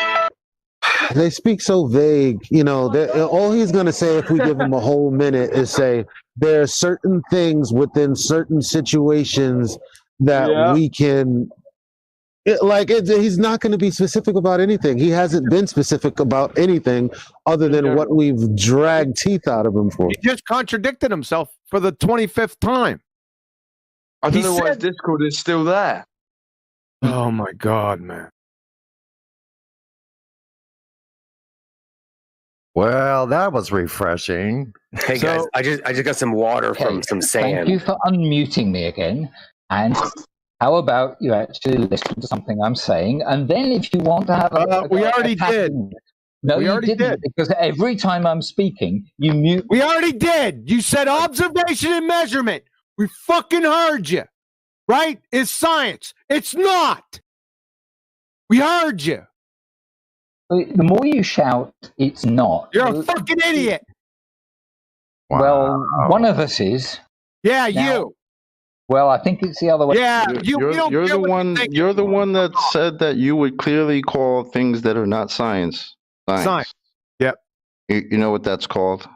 They speak so vague. You know, all he's going to say if we give him a whole minute is say there are certain things within certain situations that we can. He's not going to be specific about anything. He hasn't been specific about anything other than what we've dragged teeth out of him for. He just contradicted himself for the 25th time. I don't know why his Discord is still there. Oh my God, man. Well, that was refreshing. Hey guys, I just got some water from some sand. Thank you for unmuting me again. And how about you actually listen to something I'm saying, and then if you want to have we already did. No, you didn't, because every time I'm speaking, you mute. We already did. You said observation and measurement. We fucking heard you. Right? It's science. It's not. We heard you. The more you shout, it's not. You're a fucking idiot. Well, one of us is. Yeah, you. Well, I think it's the other way. Yeah, you're the one. You're the one that said that you would clearly call things that are not science. Science. Yep. You know what that's called?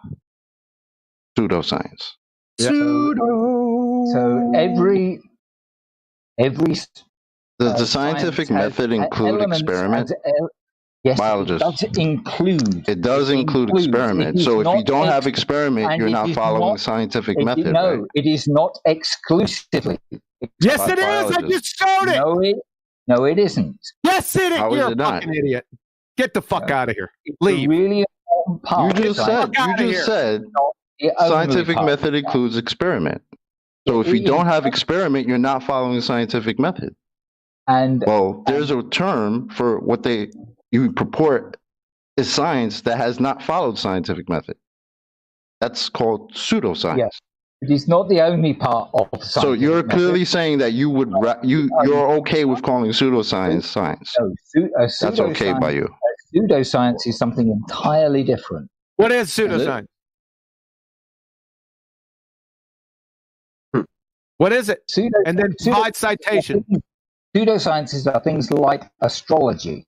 Pseudoscience. Yep. So every does the scientific method include experiment? Yes, biologists. It does include experiment. So if you don't have experiment, you're not following the scientific method. No, right? it is not exclusively. Yes, it is. I just showed it. No, it isn't. Yes, it is. How is You're it a not? fucking idiot. Get the fuck out of here. Leave. Really important part. You just said scientific method includes experiment. So if you don't have experiment, you're not following the scientific method. And there's a term for what you purport is science that has not followed scientific method. That's called pseudoscience. Yes, it is not the only part of science. So you're clearly saying that you're okay with calling pseudoscience science. No, that's okay by you. Pseudoscience is something entirely different. What is pseudoscience? What is it? And then provide citation. Pseudosciences are things like astrology.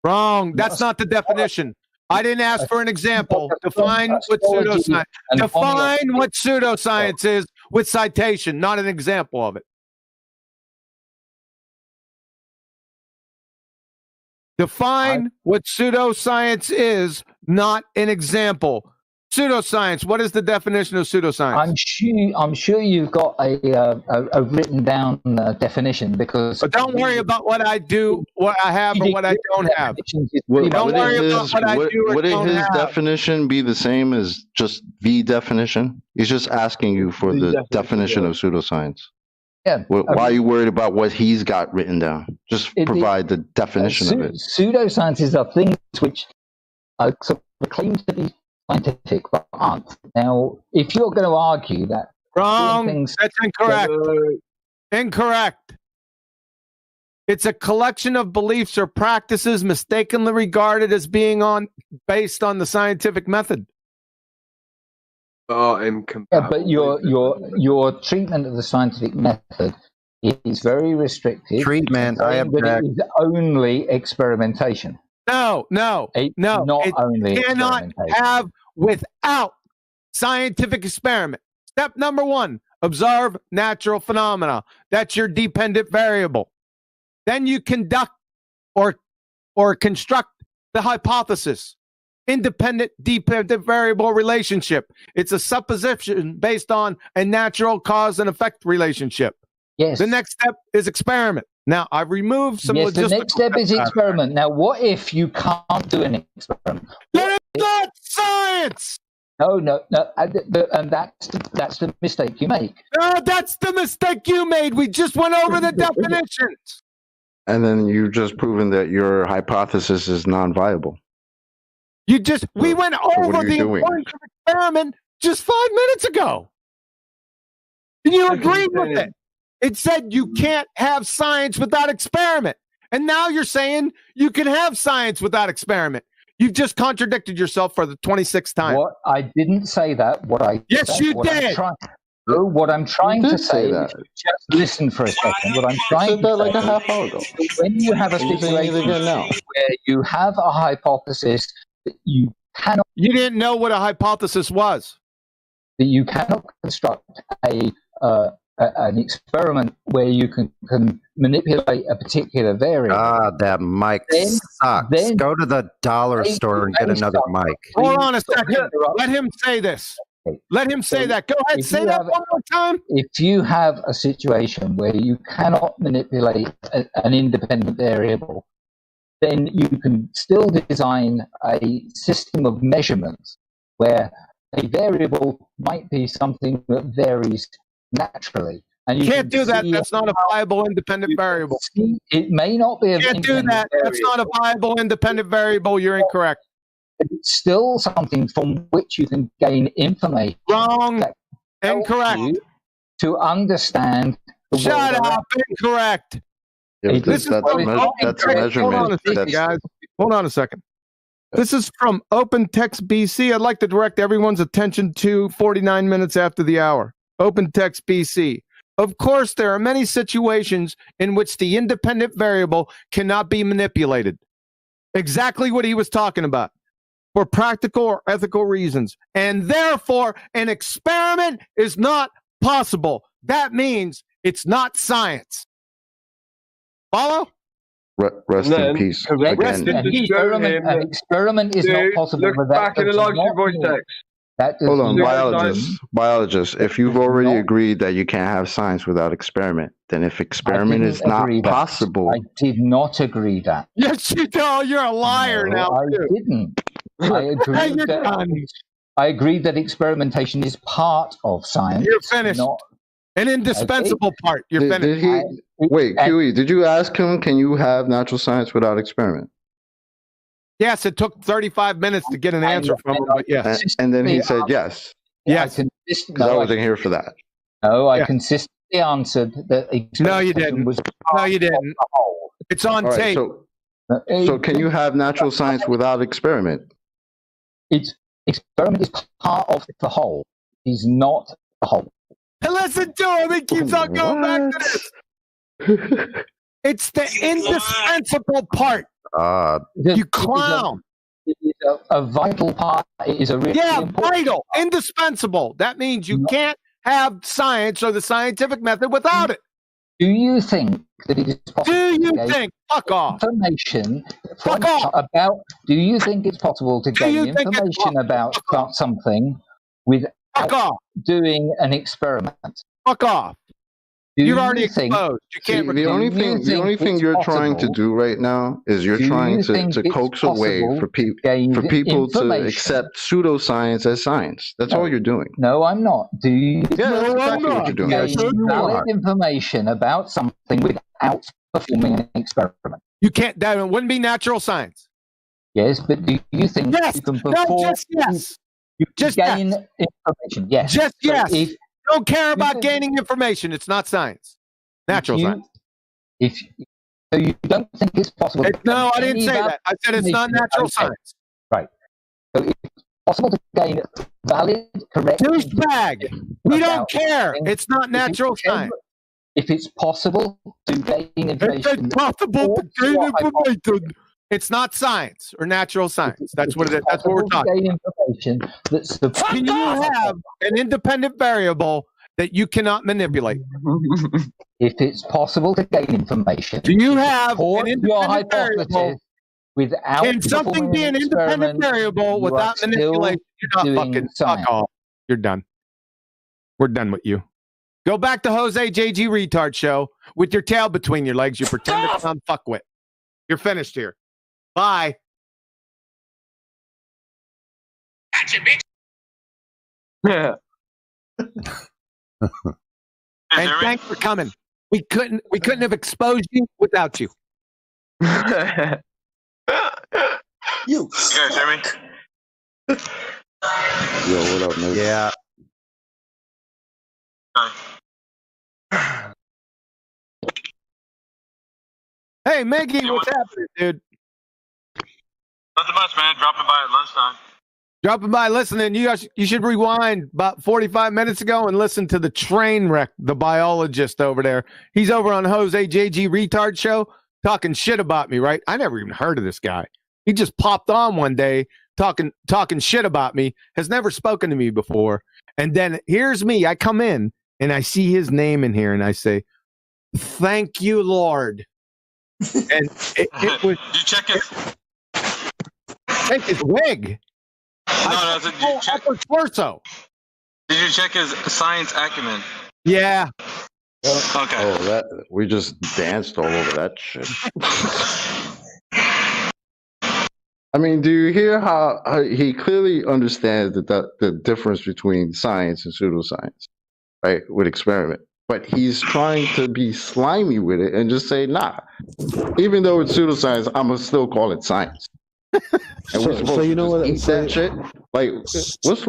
Wrong. That's not the definition. I didn't ask for an example. Define what pseudoscience. Define what pseudoscience is with citation, not an example of it. Define what pseudoscience is, not an example. Pseudoscience. What is the definition of pseudoscience? I'm sure you've got a written down definition because. But don't worry about what I do, what I have, or what I don't have. Don't worry about what I do or don't have. Would his definition be the same as just the definition? He's just asking you for the definition of pseudoscience. Yeah. Why are you worried about what he's got written down? Just provide the definition of it. Pseudosciences are things which are sort of claimed to be scientific but aren't. Now, if you're going to argue that that's incorrect. Incorrect. It's a collection of beliefs or practices mistakenly regarded as being based on the scientific method. But your treatment of the scientific method is very restrictive. Treatment, I object. It is only experimentation. No. It cannot have without scientific experiment. Step number 1, observe natural phenomena. That's your dependent variable. Then you conduct or construct the hypothesis. Independent dependent variable relationship. It's a supposition based on a natural cause and effect relationship. Yes. The next step is experiment. Now, I've removed some logistical. The next step is experiment. Now, what if you can't do an experiment? Let not science. No. And that's the mistake you make. No, that's the mistake you made. We just went over the definitions. And then you just proven that your hypothesis is non-viable. We went over the importance of experiment just 5 minutes ago. And you agreed with it. It said you can't have science without experiment. And now you're saying you can have science without experiment. You've just contradicted yourself for the 26th time. What I didn't say that. Yes, you did. What I'm trying to say is just listen for a second. What I'm trying to say like a half hour ago. When you have a situation where you have a hypothesis that you cannot... You didn't know what a hypothesis was. That you cannot construct an experiment where you can manipulate a particular variable. God, that mic sucks. Go to the dollar store and get another mic. Hold on a second. Let him say this. Let him say that. Go ahead, say that one more time. If you have a situation where you cannot manipulate an independent variable, then you can still design a system of measurements where a variable might be something that varies naturally. And you can't do that. That's not a viable independent variable. It may not be. You can't do that. That's not a viable independent variable. You're incorrect. It's still something from which you can gain information. Wrong. Incorrect. To understand. Shut up. Incorrect. Yeah, that's a measurement. Hold on a second. This is from Open Text BC. I'd like to direct everyone's attention to 49 minutes after the hour. Open Text BC. Of course, there are many situations in which the independent variable cannot be manipulated. Exactly what he was talking about. For practical or ethical reasons. And therefore, an experiment is not possible. That means it's not science. Follow? Rest in peace. Correct. An experiment is not possible. Look back in the Livestream voice text. Hold on, biologist. If you've already agreed that you can't have science without experiment, then if experiment is not possible, I did not agree that. Yes, you do. You're a liar now. I didn't. I agreed that experimentation is part of science. You're finished. An indispensable part. You're finished. Wait, QE, did you ask him, can you have natural science without experiment? Yes, it took 35 minutes to get an answer from him, but yes. And then he said yes. Yes. Because I wasn't here for that. No, I consistently answered that. No, you didn't. No, you didn't. It's on tape. So can you have natural science without experiment? Experiment is part of the whole. Is not the whole. And listen to him. He keeps on going back to this. It's the indispensable part. You clown. It is a vital part. It is a really vital, indispensable. That means you can't have science or the scientific method without it. Do you think that it is possible? Fuck off. Information. Fuck off. About. Do you think it's possible to gain information about something without doing an experiment? Fuck off. You're already exposed. You can't. The only thing you're trying to do right now is you're trying to coax a way for people to accept pseudoscience as science. That's all you're doing. No, I'm not. Do you? Yeah, that's exactly what you're doing. Gain valid information about something without performing an experiment. You can't. That wouldn't be natural science. Yes, but do you think you can perform? You gain information. Yes. Just yes. Don't care about gaining information. It's not science. Natural science. So you don't think it's possible? No, I didn't say that. I said it's not natural science. Right. So it's possible to gain valid, correct. Douchebag. We don't care. It's not natural science. If it's possible to gain information. It's possible to gain information. It's not science or natural science. That's what it is. That's what we're talking about. Can you have an independent variable that you cannot manipulate? If it's possible to gain information. Do you have an independent variable without? Can something be an independent variable without manipulation? You're not fucking fuck off. You're done. We're done with you. Go back to Jose JG Retard Show with your tail between your legs. You pretend to come fuckwit. You're finished here. Bye. Yeah. And thanks for coming. We couldn't have exposed you without you. You guys hear me? Yo, what up, Nick? Yeah. Hey, Maggie, what's happening, dude? Nothing much, man. Dropping by at lunchtime. Dropping by listening. You should rewind about 45 minutes ago and listen to the train wreck, the biologist over there. He's over on Jose JG Retard Show talking shit about me, right? I never even heard of this guy. He just popped on one day talking shit about me, has never spoken to me before. And then here's me. I come in and I see his name in here and I say, "Thank you, Lord." And it was. Did you check it? Take his wig. No, did you check? Torso. Did you check his science acumen? Yeah. Okay. Oh, that we just danced all over that shit. I mean, do you hear how he clearly understands the difference between science and pseudoscience, right? With experiment, but he's trying to be slimy with it and just say, nah. Even though it's pseudoscience, I'm gonna still call it science. And So you know what? eat that shit? Like,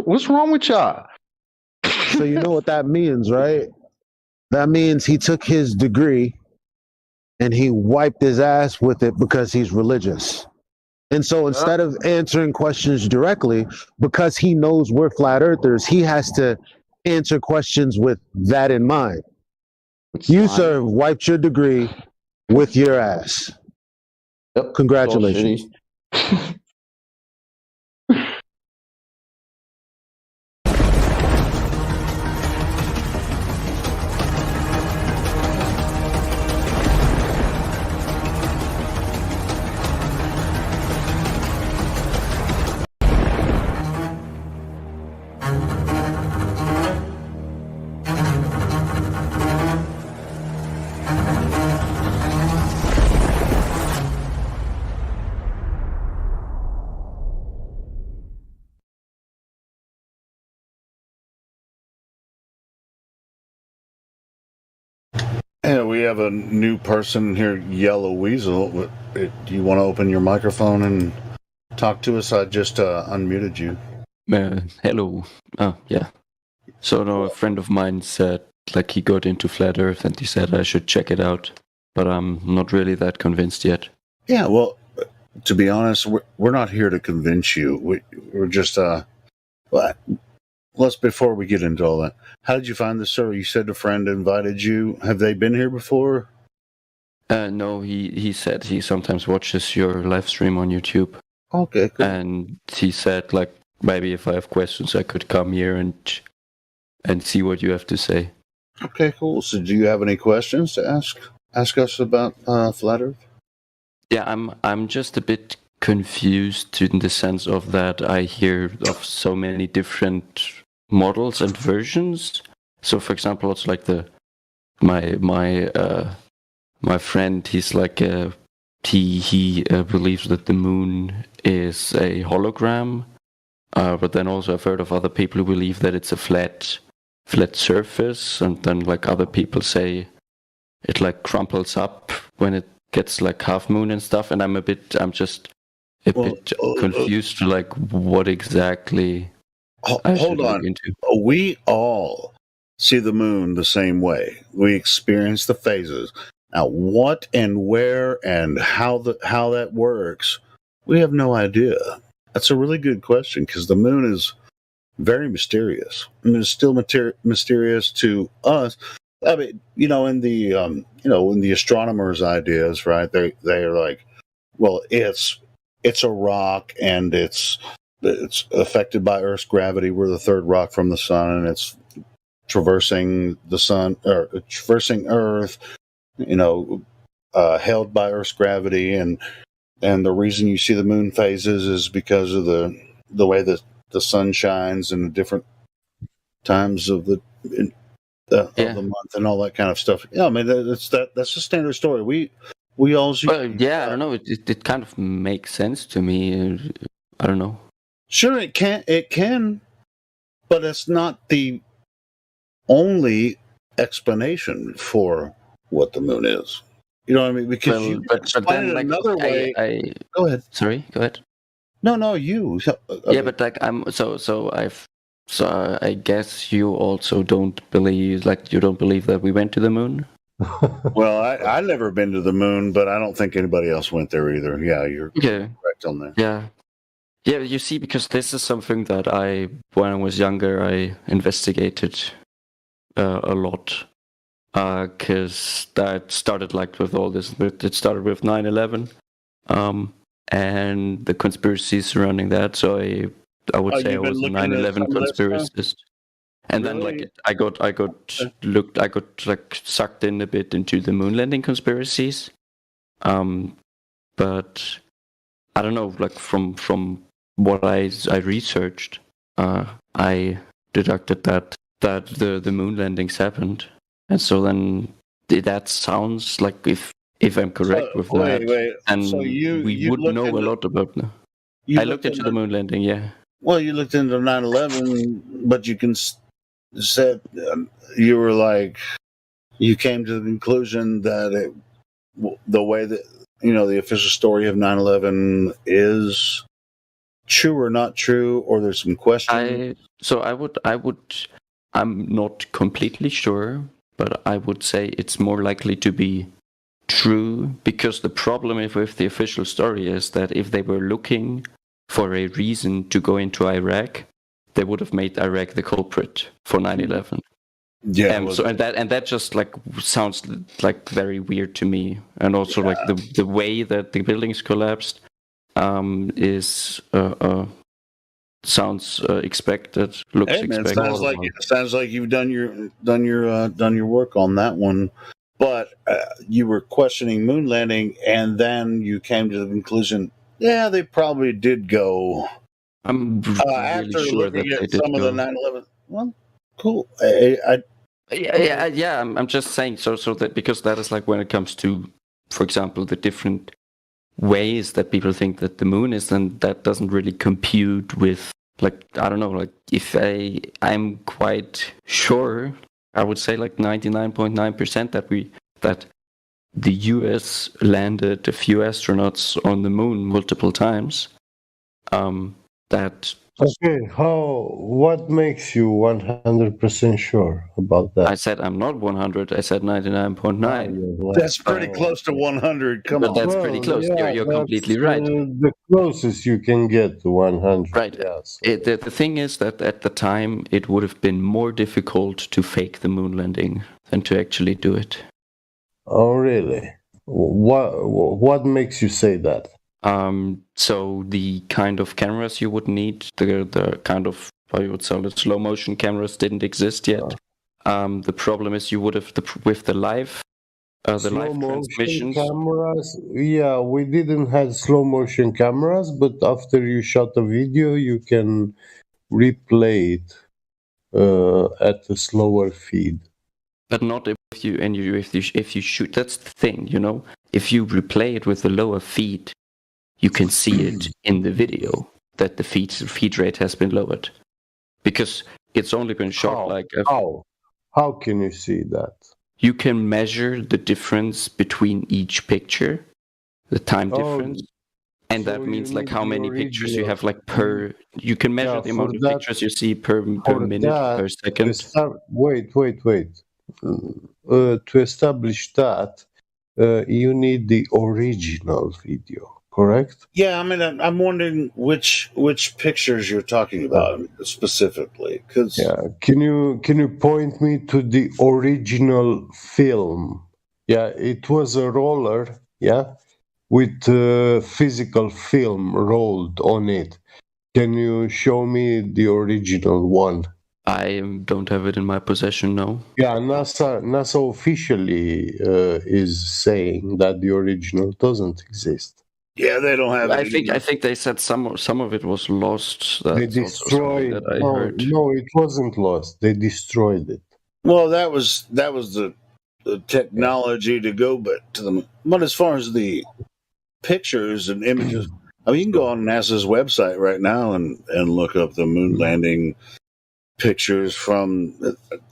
what's wrong with y'all? So you know what that means, right? That means he took his degree and he wiped his ass with it because he's religious. And so instead of answering questions directly, because he knows we're flat earthers, he has to answer questions with that in mind. You, sir, wiped your degree with your ass. Yep. Congratulations. Yeah, we have a new person here, Yellow Weasel. Do you want to open your microphone and talk to us? I just unmuted you. Hello. Oh, yeah. So no, a friend of mine said, like, he got into Flat Earth and he said I should check it out, but I'm not really that convinced yet. Yeah, well, to be honest, we're not here to convince you. We're just, let's, before we get into all that, how did you find this, sir? You said a friend invited you. Have they been here before? No, he said he sometimes watches your live stream on YouTube. Okay, cool. And he said, like, maybe if I have questions, I could come here and see what you have to say. Okay, cool. So do you have any questions to ask us about Flat Earth? Yeah, I'm just a bit confused in the sense of that I hear of so many different models and versions. So, for example, it's like my friend. He's like he believes that the moon is a hologram, but then also I've heard of other people who believe that it's a flat surface, and then like other people say it like crumples up when it gets like half moon and stuff. And I'm just a bit confused to like what exactly I should hold look on. into. We all see the moon the same way. We experience the phases. Now, what and where and how that works, we have no idea. That's a really good question because the moon is very mysterious. I mean, it's still mysterious to us. I mean, in the astronomers' ideas, right? They are like, well, it's a rock and it's affected by Earth's gravity. We're the third rock from the sun, and it's traversing the sun or traversing Earth. Held by Earth's gravity, and the reason you see the moon phases is because of the way that the sun shines and the different times of the month and all that kind of stuff. Yeah, I mean that's a standard story. We all. Well, yeah, I don't know. It kind of makes sense to me. I don't know. Sure, it can, but it's not the only explanation for what the moon is. You know what I mean? Because you can explain it another way. Go ahead. Sorry, go ahead. No, you. Yeah, but like I guess you also don't believe that we went to the moon. Well, I've never been to the moon, but I don't think anybody else went there either. Yeah, you're correct on that. Yeah. You see, because this is something that when I was younger, I investigated a lot. Because that started like with all this. It started with 9/11, and the conspiracies surrounding that. So I would say I was a 9/11 conspiracist. And then like I got like sucked in a bit into the moon landing conspiracies. But I don't know, like from what I researched, I deducted that the moon landings happened. And so then that sounds like if I'm correct with that, and so we would know a lot about that. I looked into the moon landing, yeah. Well, you looked into 9/11, but you can said you were like you came to the conclusion that the way that the official story of 9/11 is true or not true, or there's some questions. I'm not completely sure, but I would say it's more likely to be true, because the problem with the official story is that if they were looking for a reason to go into Iraq, they would have made Iraq the culprit for 9/11. Yeah. And that just like sounds like very weird to me, and also like the way that the buildings collapsed is sounds expected. Looks expected. Sounds like you've done your work on that one, but you were questioning moon landing, and then you came to the conclusion, yeah, they probably did go. I'm after really sure looking that at they some did of the go. 9/11. Well, cool. I'm just saying so that because that is like when it comes to, for example, the different ways that people think that the moon is, then that doesn't really compute with, like, I don't know, like if I'm quite sure, I would say like 99.9% that the US landed a few astronauts on the moon multiple times. Okay, what makes you 100% sure about that? I said I'm not 100. I said 99.9. That's pretty close to 100. Come on. That's pretty close. Yeah, You're completely right. The closest you can get to 100. Right. Yes. The thing is that at the time it would have been more difficult to fake the moon landing than to actually do it. Oh, really? What makes you say that? So the kind of cameras you would need, the kind of, I would say, slow motion cameras didn't exist yet. The problem is you would have with the live transmissions. Cameras. Yeah, we didn't have slow motion cameras, but after you shot a video, you can replay it at a slower feed. But not if you shoot. That's the thing, If you replay it with a lower feed, you can see it in the video that the feed rate has been lowered, because it's only been shot How can you see that? You can measure the difference between each picture, the time difference, and that means like how many pictures you have like per. You can measure the amount of pictures you see per minute, per second. Wait. To establish that, you need the original video, correct? Yeah, I mean, I'm wondering which pictures you're talking about specifically. Can you point me to the original film? Yeah, it was a roller. Yeah, with physical film rolled on it. Can you show me the original one? I don't have it in my possession, no. Yeah, NASA officially is saying that the original doesn't exist. Yeah, they don't have it. I think they said some of it was lost. That's they destroyed. that I heard. No, it wasn't lost. They destroyed it. Well, that was the technology to go, but to them. But as far as the pictures and images, I mean, you can go on NASA's website right now and look up the moon landing pictures from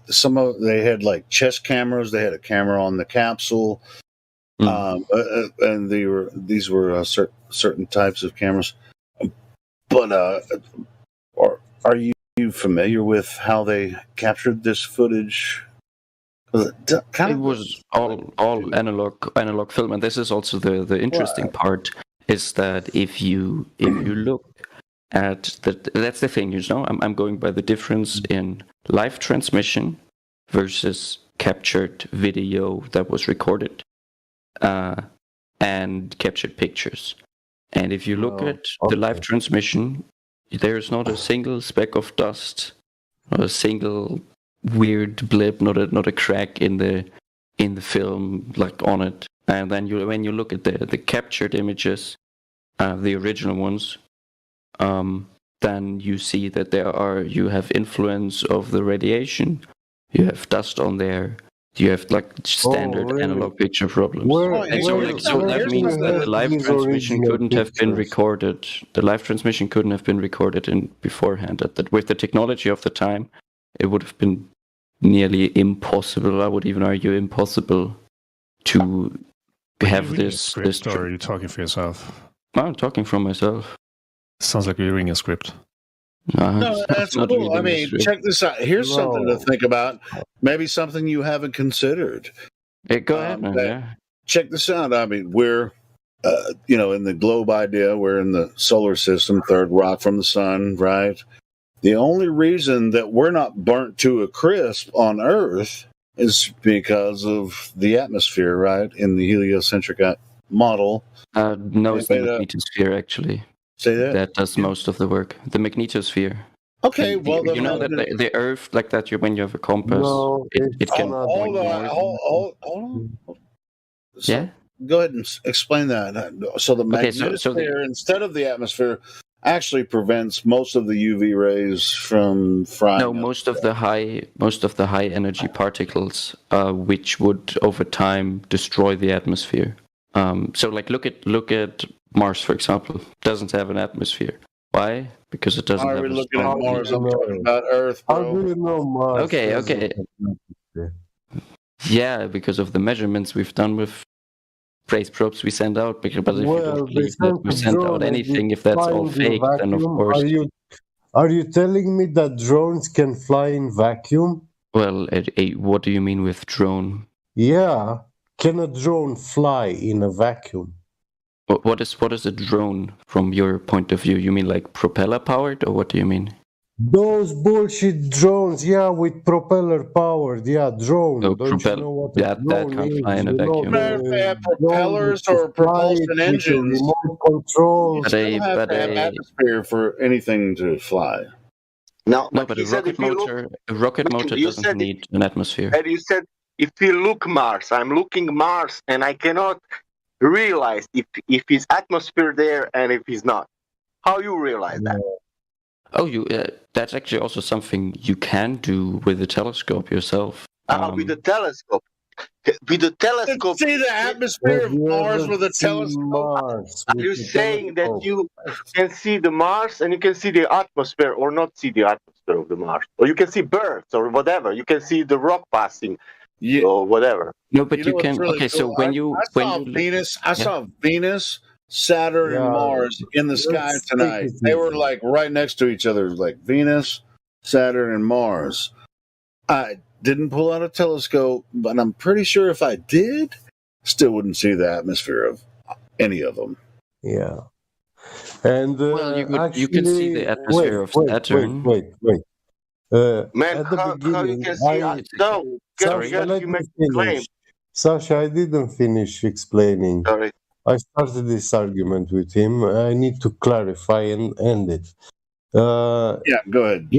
some of. They had like chest cameras. They had a camera on the capsule, and these were certain types of cameras. But are you familiar with how they captured this footage? It was all analog film, and this is also the interesting part. Is that if you look at that's the thing, I'm going by the difference in live transmission versus captured video that was recorded, and captured pictures. And if you look at the live transmission, there's not a single speck of dust, not a single weird blip, not a crack in the film like on it. And then when you look at the captured images, the original ones, then you see that you have influence of the radiation, you have dust on there, you have like standard analog picture problems. That means that the live transmission couldn't have been recorded. The live transmission couldn't have been recorded in beforehand. That with the technology of the time, it would have been nearly impossible. I would even argue impossible to have this. Or are you talking for yourself? I'm talking from myself. Sounds like you're reading a script. No, that's cool. I mean, check this out. Here's something to think about. Maybe something you haven't considered. Go ahead, man. Yeah. Check this out. I mean, we're, in the globe idea, we're in the solar system, third rock from the sun, right? The only reason that we're not burnt to a crisp on Earth is because of the atmosphere, right? In the heliocentric model. No, it's the magnetosphere, actually. Say that? That does most of the work. The magnetosphere. Okay, well... You know that the Earth, like that, when you have a compass, it can... Hold on. Yeah? Go ahead and explain that. So the magnetosphere, instead of the atmosphere, actually prevents most of the UV rays from frying. No, most of the high energy particles, which would over time destroy the atmosphere. So, like, look at Mars, for example. Doesn't have an atmosphere. Why? Because it doesn't have. Are we looking at Mars? I'm talking about Earth, bro. How do you know Mars? Okay. Yeah, because of the measurements we've done with space probes we send out. But if you don't believe that we send out anything, if that's all fake, then of course. Are you telling me that drones can fly in vacuum? Well, what do you mean with drone? Yeah, can a drone fly in a vacuum? What is a drone from your point of view? You mean like propeller powered, or what do you mean? Those bullshit drones, yeah, with propeller powered, yeah, drone. No, Don't you know what that can't fly in a vacuum. They have propellers or propulsion engines. Control. You still have to have atmosphere for anything to fly. No, but a rocket motor doesn't need an atmosphere. And you said, if you look Mars, I'm looking Mars, and I cannot realize if his atmosphere there and if he's not. How you realize that? Oh, that's actually also something you can do with the telescope yourself. With the telescope. With the telescope. See the atmosphere of Mars with a telescope. Are you saying that you can see the Mars and you can see the atmosphere, or not see the atmosphere of the Mars? Or you can see birds or whatever. You can see the rock passing or whatever. No, but you can. Really cool. So when you I saw Venus, Saturn, and Mars in the sky tonight. They were like right next to each other, like Venus, Saturn, and Mars. I didn't pull out a telescope, but I'm pretty sure if I did, still wouldn't see the atmosphere of any of them. Yeah. And you can see the atmosphere of Saturn. Wait. Man, how you can see? Sasha, I didn't finish explaining. Sorry. I started this argument with him. I need to clarify and end it. Go ahead.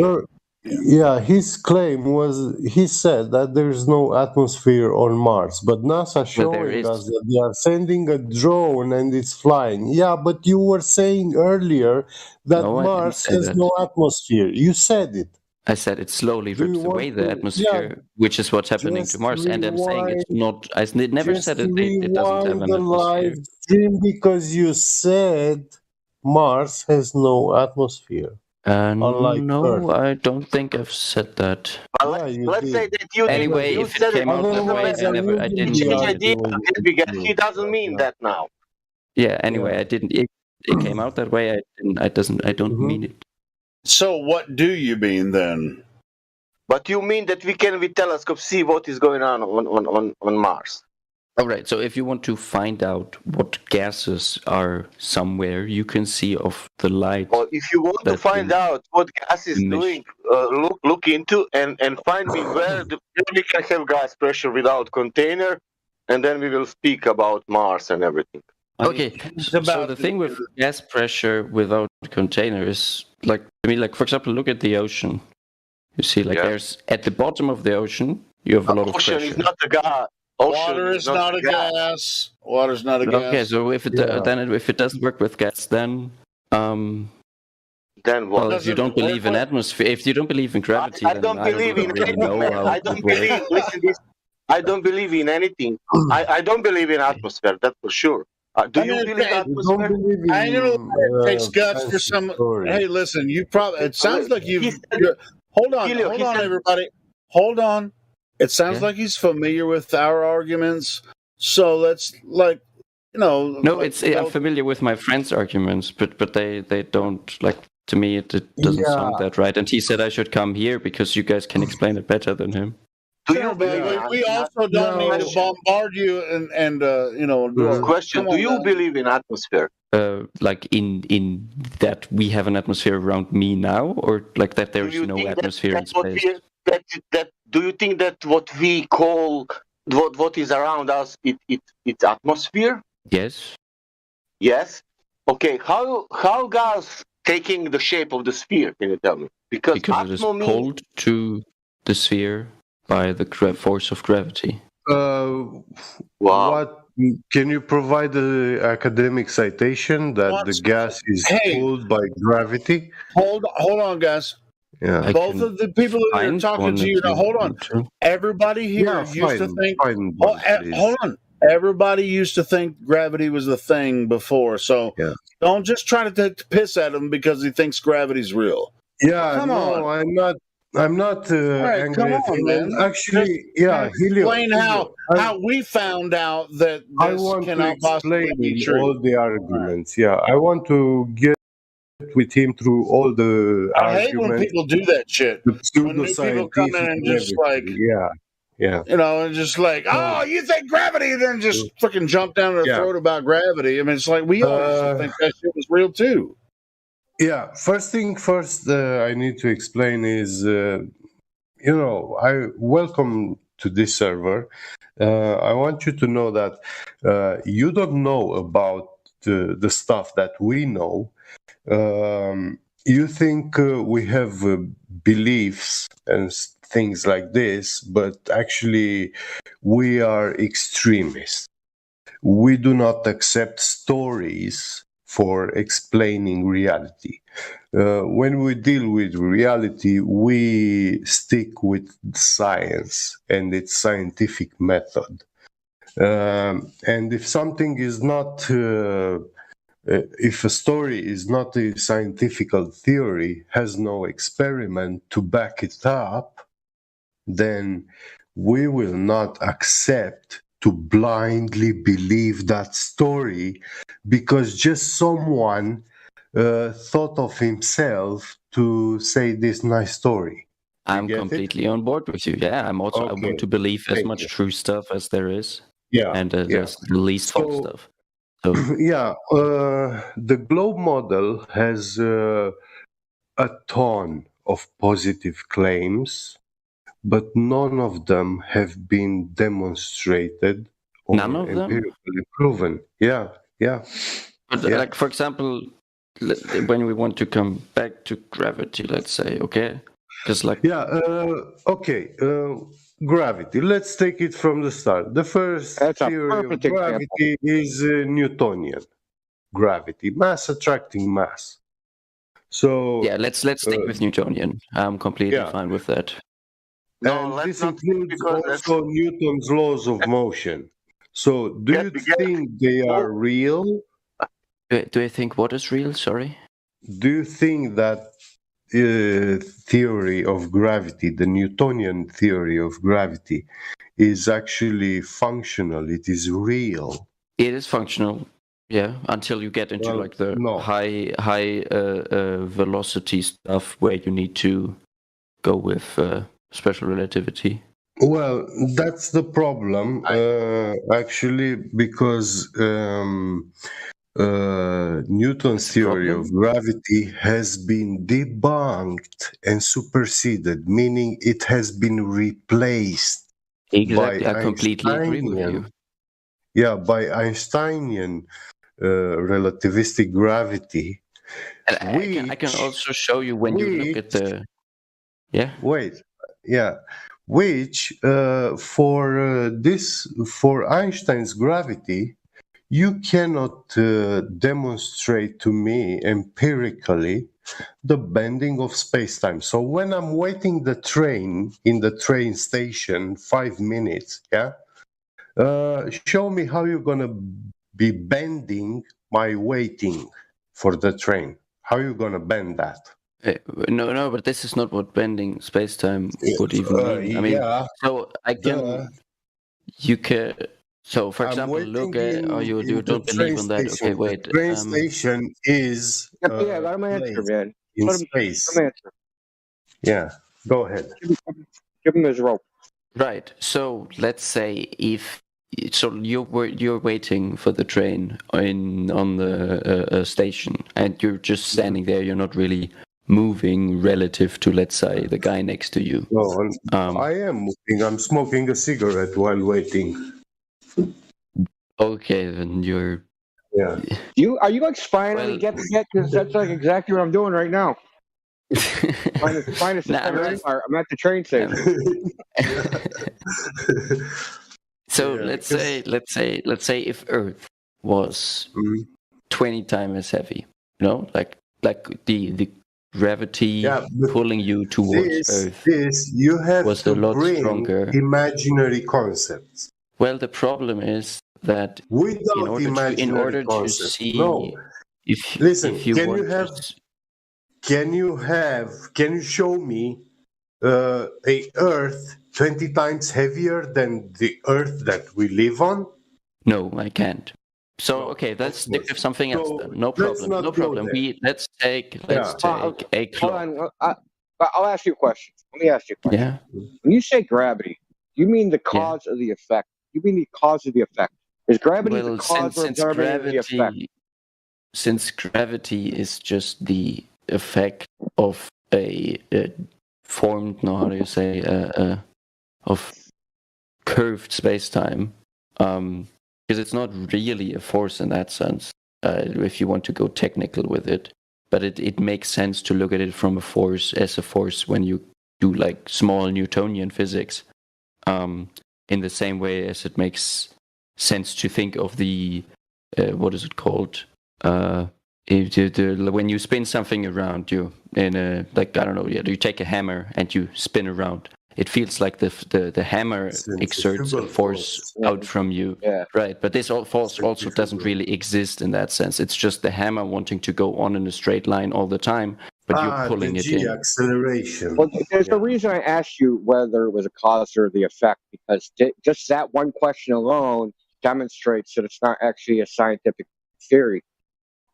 His claim was, he said that there's no atmosphere on Mars, but NASA showing us that they are sending a drone and it's flying. Yeah, but you were saying earlier that Mars has no atmosphere. You said it. I said it slowly rips away the atmosphere, which is what's happening to Mars. And I'm saying it's not. I never said it doesn't have an atmosphere. Live stream because you said Mars has no atmosphere. Unlike no, Earth. I don't think I've said that. Let's say that you Anyway, you if it said came out that way, doesn't I didn't change mean idea it. because he doesn't mean that now. Yeah. Anyway, I didn't. It came out that way. I didn't. I don't mean it. So what do you mean then? But you mean that we can with telescope see what is going on Mars? All right. So if you want to find out what gases are somewhere, you can see of the light. Or if you want to find out what gas is doing, look into and find me where we can have gas pressure without container, and then we will speak about Mars and everything. Okay, so the thing with gas pressure without container is like, I mean, like for example, look at the ocean. You see, like there's at the bottom of the ocean, you have a lot of pressure. Ocean is not a gas. Water is not a gas. Water's not a gas. Okay, so if it if it doesn't work with gas, then what? Well, if you don't believe in atmosphere, if you don't believe in gravity, I don't believe in anything, man. I don't believe. Listen, this. I don't believe in anything. I don't believe in atmosphere. That's for sure. Do you believe in atmosphere? I know it takes guts for some. Hey, listen, you probably. It sounds like you've. Hold on, everybody. Hold on. It sounds like he's familiar with our arguments. So let's No, like, it's I'm familiar with my friends' arguments, but they don't like. To me, it doesn't sound that right. And he said I should come here because you guys can explain it better than him. We also don't need to bombard you and Question: do you believe in atmosphere? Like in that we have an atmosphere around me now, or like that there is no atmosphere in space? Do you think that what we call what is around us it's atmosphere? Yes. Yes. Okay. How gas taking the shape of the sphere? Can you tell me? Because it is pulled to the sphere by the force of gravity. What can you provide the academic citation that the gas is pulled by gravity? Hold on, guys. Yeah. Both of the people that are talking to you now, hold on. Everybody here used to think. Hold on. Everybody used to think gravity was the thing before, so don't just try to piss at him because he thinks gravity's real. Yeah, come on. I'm not angry come at on, him. man. Actually, Helio. Explain how we found out that I this want to cannot possibly explain be true. all the arguments. Yeah, I want to get with him through all the I hate arguments. when people do that shit. When new people come in and just like, yeah, and just like, oh, you think gravity? Then just freaking jump down their throat about gravity. I mean, it's like we all think that shit was real too. Yeah, first thing first, I need to explain is, I welcome to this server. I want you to know that you don't know about the stuff that we know. You think we have beliefs and things like this, but actually we are extremists. We do not accept stories for explaining reality. When we deal with reality, we stick with science and its scientific method. And if something is not, if a story is not a scientific theory, has no experiment to back it up, then we will not accept to blindly believe that story because just someone thought of himself to say this nice story. I'm completely on board with you. Yeah, I'm also. I want to believe as much true stuff as there is. Yeah, and there's the least false stuff. So. Yeah, the globe model has a ton of positive claims, but none of them have been demonstrated or empirically proven. Yeah. But like, for example, when we want to come back to gravity, let's say, okay? Because like... Gravity. Let's take it from the start. The first theory of gravity is Newtonian gravity, mass attracting mass. So yeah, let's stick with Newtonian. I'm completely fine with that. And this includes also Newton's laws of motion. So do you think they are real? Do I think what is real? Sorry. Do you think that theory of gravity, the Newtonian theory of gravity, is actually functional? It is real. It is functional, yeah, until you get into like the high velocity stuff where you need to go with special relativity. Well, that's the problem, actually, because Newton's theory of gravity has been debunked and superseded, meaning it has been replaced Exactly, by I completely agree with you. Yeah, by Einsteinian relativistic gravity. And I can also show you when you look at the. Yeah. Wait, yeah, which for Einstein's gravity, you cannot demonstrate to me empirically the bending of space-time. So when I'm waiting the train in the train station 5 minutes, yeah, show me how you're gonna be bending my waiting for the train. How you gonna bend that? No, but this is not what bending space-time would even mean. I mean, yeah, so I can, you can. So, for example, look at. Oh, you don't believe on that? Okay, wait. The train station is yeah, let him answer, man. in Let him answer. Yeah, go ahead. Give him his rope. Right. So let's say if you're waiting for the train on the station, and you're just standing there. You're not really moving relative to, let's say, the guy next to you. No, I am moving. I'm smoking a cigarette while waiting. Okay, then you're. Yeah. Are you like spying on me? Get because that's like exactly what I'm doing right now. I'm at the train station. So let's say if Earth was 20 times as heavy, like the gravity pulling you towards Earth you have was to a lot bring stronger. Imaginary concepts. Well, the problem is that in order to see if you can you show me a Earth 20 times heavier than the Earth that we live on? No, I can't. So okay, let's stick with something else then. No problem. No problem. Let's take a clock. Hold on. I'll ask you a question. Let me ask you a question. Yeah. When you say gravity, you mean the cause of the effect? You mean the cause of the effect? Is gravity the cause of the effect? Since gravity is just the effect of a formed, how do you say, of curved space-time, because it's not really a force in that sense, if you want to go technical with it, but it makes sense to look at it from a force when you do like small Newtonian physics, in the same way as it makes sense to think of the what is it called? When you spin something around you in a, like, I don't know, you take a hammer and you spin around. It feels like the hammer exerts a force out from you, right? But this force also doesn't really exist in that sense. It's just the hammer wanting to go on in a straight line all the time, but you're pulling it in. Acceleration. Well, there's a reason I asked you whether it was a cause or the effect, because just that one question alone demonstrates that it's not actually a scientific theory.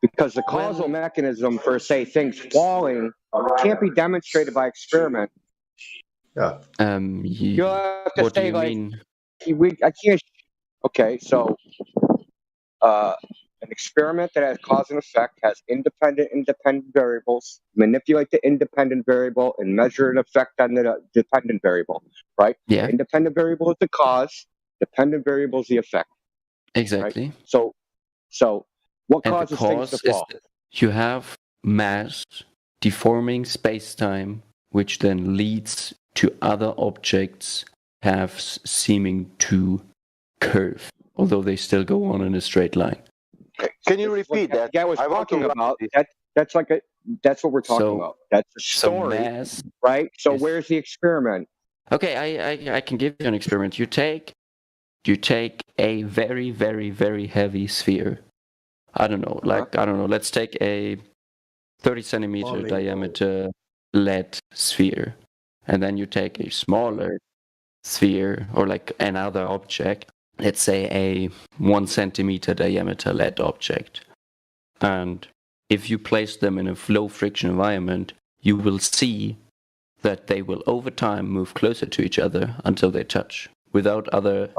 Because the causal mechanism for, say, things falling can't be demonstrated by experiment. Yeah. You'll have to what say, do you like, mean? I can't. Okay, so an experiment that has cause and effect has independent variables. Manipulate the independent variable and measure an effect on the dependent variable, right? Yeah. The independent variable is the cause. Dependent variable is the effect. Exactly. Right? So what and causes the cause things to fall? is you have mass deforming space-time, which then leads to other objects paths seeming to curve, although they still go on in a straight line. Can you repeat that? Yeah, I was talking about that's what we're talking about. That's the story, mass right? So where's the experiment? Okay, I can give you an experiment. You take a very, very, very heavy sphere, I don't know, let's take a 30 centimeter diameter lead sphere, and then you take a smaller sphere or like another object, let's say a 1 centimeter diameter lead object. And if you place them in a low friction environment, you will see that they will over time move closer to each other until they touch without other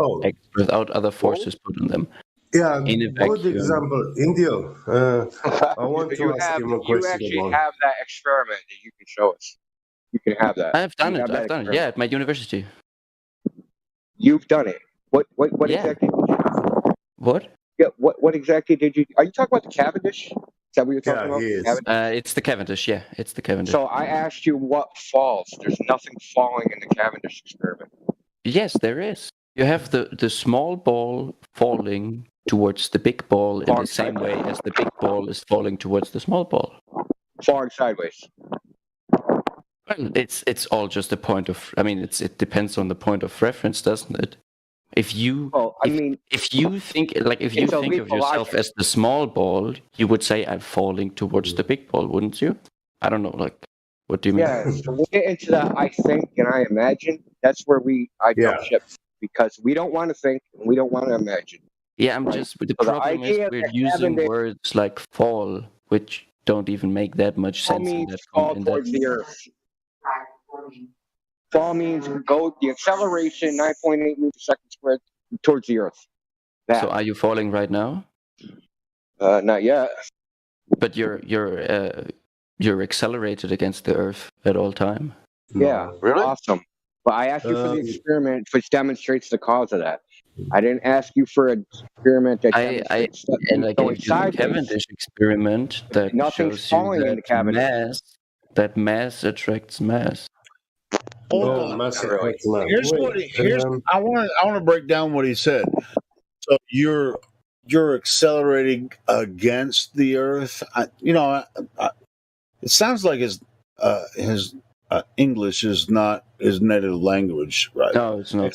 forces put on them. Yeah, In a good vacuum. example. Indio, I want to ask him a You question actually about. have that experiment that you can show us. You can have that. I've done You it. have that I've done it. experiment. Yeah, at my university. You've done it. What Yeah. exactly did you do? What? Yeah, what exactly did you? Are you talking about the Cavendish? Is that what you're talking about? he is. Cavendish? It's the Cavendish. Yeah, it's the Cavendish. So I asked you what falls. There's nothing falling in the Cavendish experiment. Yes, there is. You have the small ball falling towards the big ball in the same way as the big ball is falling towards the small ball. Falling sideways. Well, it's all just a point of. I mean, it depends on the point of reference, doesn't it? If you, if you think of yourself as the small ball, you would say I'm falling towards the big ball, wouldn't you? I don't know. Like, what do you mean? Yeah, so we get into that I think and I imagine. That's where I jump ship because we don't want to think and we don't want to imagine. Yeah, the problem is we're using words like fall, which don't even make that much sense. Fall towards the earth. Fall means go the acceleration 9.8 meters per second squared towards the earth. So are you falling right now? Not yet. But you're accelerated against the earth at all time. Yeah, really awesome. But I asked you for the experiment which demonstrates the cause of that. I didn't ask you for an experiment that demonstrates I gave you the Cavendish experiment that shows you that mass attracts mass. Here's I want to break down what he said. So you're accelerating against the Earth. It sounds like his English is not his native language, right? No, it's not.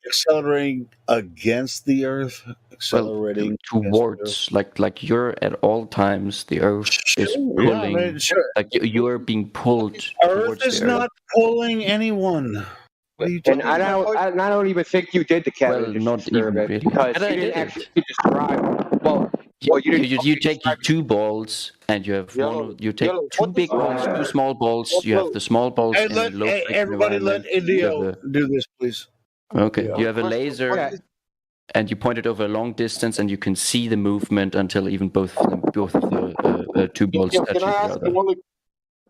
Accelerating against the Earth. Accelerating towards, like you're at all times. The Earth is pulling. Like you are being pulled. Earth is not pulling anyone. And I don't even think you did the Cavendish experiment because you didn't actually describe. You take 2 balls and you have one. You take 2 big balls, 2 small balls. You have the small balls. Everybody, let Indio do this, please. Okay, you have a laser, and you point it over a long distance, and you can see the movement until even both of the 2 balls touch each other.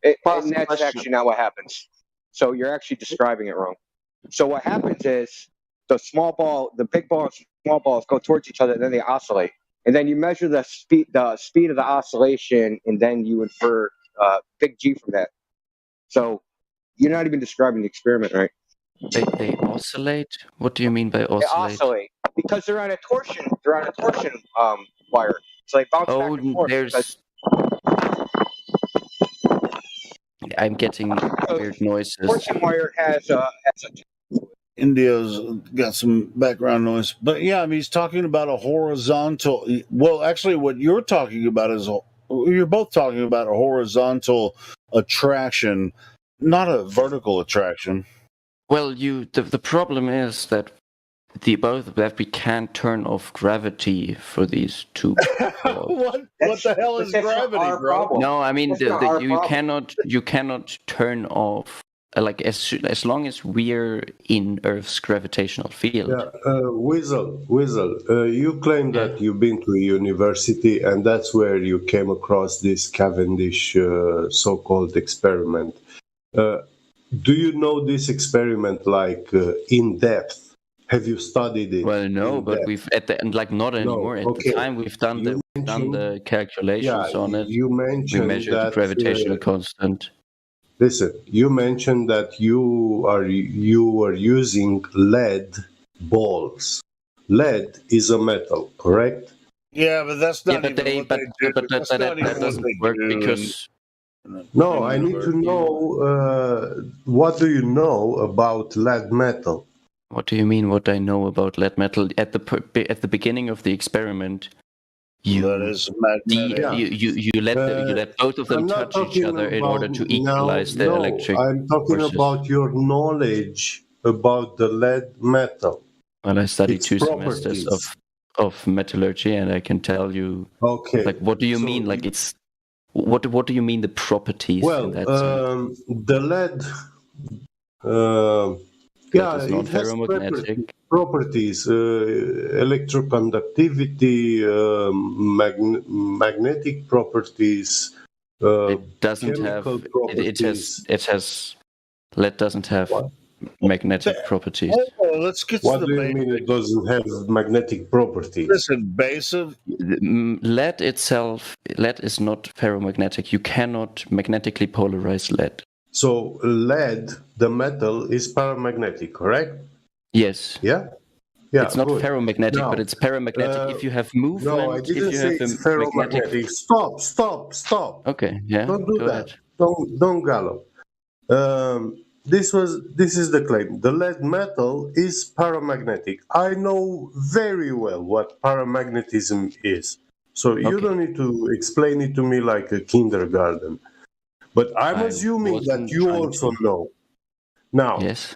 And that's actually not what happens. So you're actually describing it wrong. So what happens is the big ball and small balls go towards each other, and then they oscillate. And then you measure the speed of the oscillation, and then you infer big G from that. So you're not even describing the experiment right. They oscillate? What do you mean by oscillate? They oscillate because they're on a torsion. They're on a torsion wire. So they bounce back and forth. I'm getting weird noises. Torsion wire has a. Indio's got some background noise, but yeah, I mean, he's talking about a horizontal. Well, actually, what you're talking about you're both talking about a horizontal attraction, not a vertical attraction. Well, the problem is that we can't turn off gravity for these 2 balls. What the hell is gravity, bro? No, I mean you cannot turn off. Like as long as we're in Earth's gravitational field. Yeah, Weasel, you claim that you've been to a university and that's where you came across this Cavendish so-called experiment. Do you know this experiment in depth? Have you studied it? Well, no, but we've at the end, not anymore. At the time, we've done the calculations on it. You mentioned we measured the gravitational constant. Listen, you mentioned that you are using lead balls. Lead is a metal, correct? Yeah, but that's not even what they do. That doesn't work because. No, I need to know what do you know about lead metal? What do you mean? What I know about lead metal? At the beginning of the experiment, you that is magnetic. you let both of them I'm not touch each talking other in about order to now. equalize the No, electric I'm talking forces. about your knowledge about the lead metal. Well, I studied Its 2 semesters properties. of metallurgy, and I can tell you. Okay. Like, what do you mean? Like, it's what do you mean the properties in that sense? The lead. Lead is It has non-ferromagnetic. properties, electroconductivity, magnetic properties. It doesn't chemical have. properties. It has. Lead doesn't have magnetic properties. Let's get What to do the you mean it doesn't have magnetic properties? Listen, basic. Lead itself, lead is not ferromagnetic. You cannot magnetically polarize lead. So lead, the metal, is paramagnetic, correct? Yes. Yeah. Yeah. It's not good. ferromagnetic, Now, but it's paramagnetic if you have movement. No, I didn't if you say have it's a magnetic. ferromagnetic. Stop. Okay. Yeah. Don't do go that. ahead. Don't gallop. This is the claim. The lead metal is paramagnetic. I know very well what paramagnetism is. So you don't need to explain it to me like a kindergarten. But I'm assuming that you also know. Now, yes.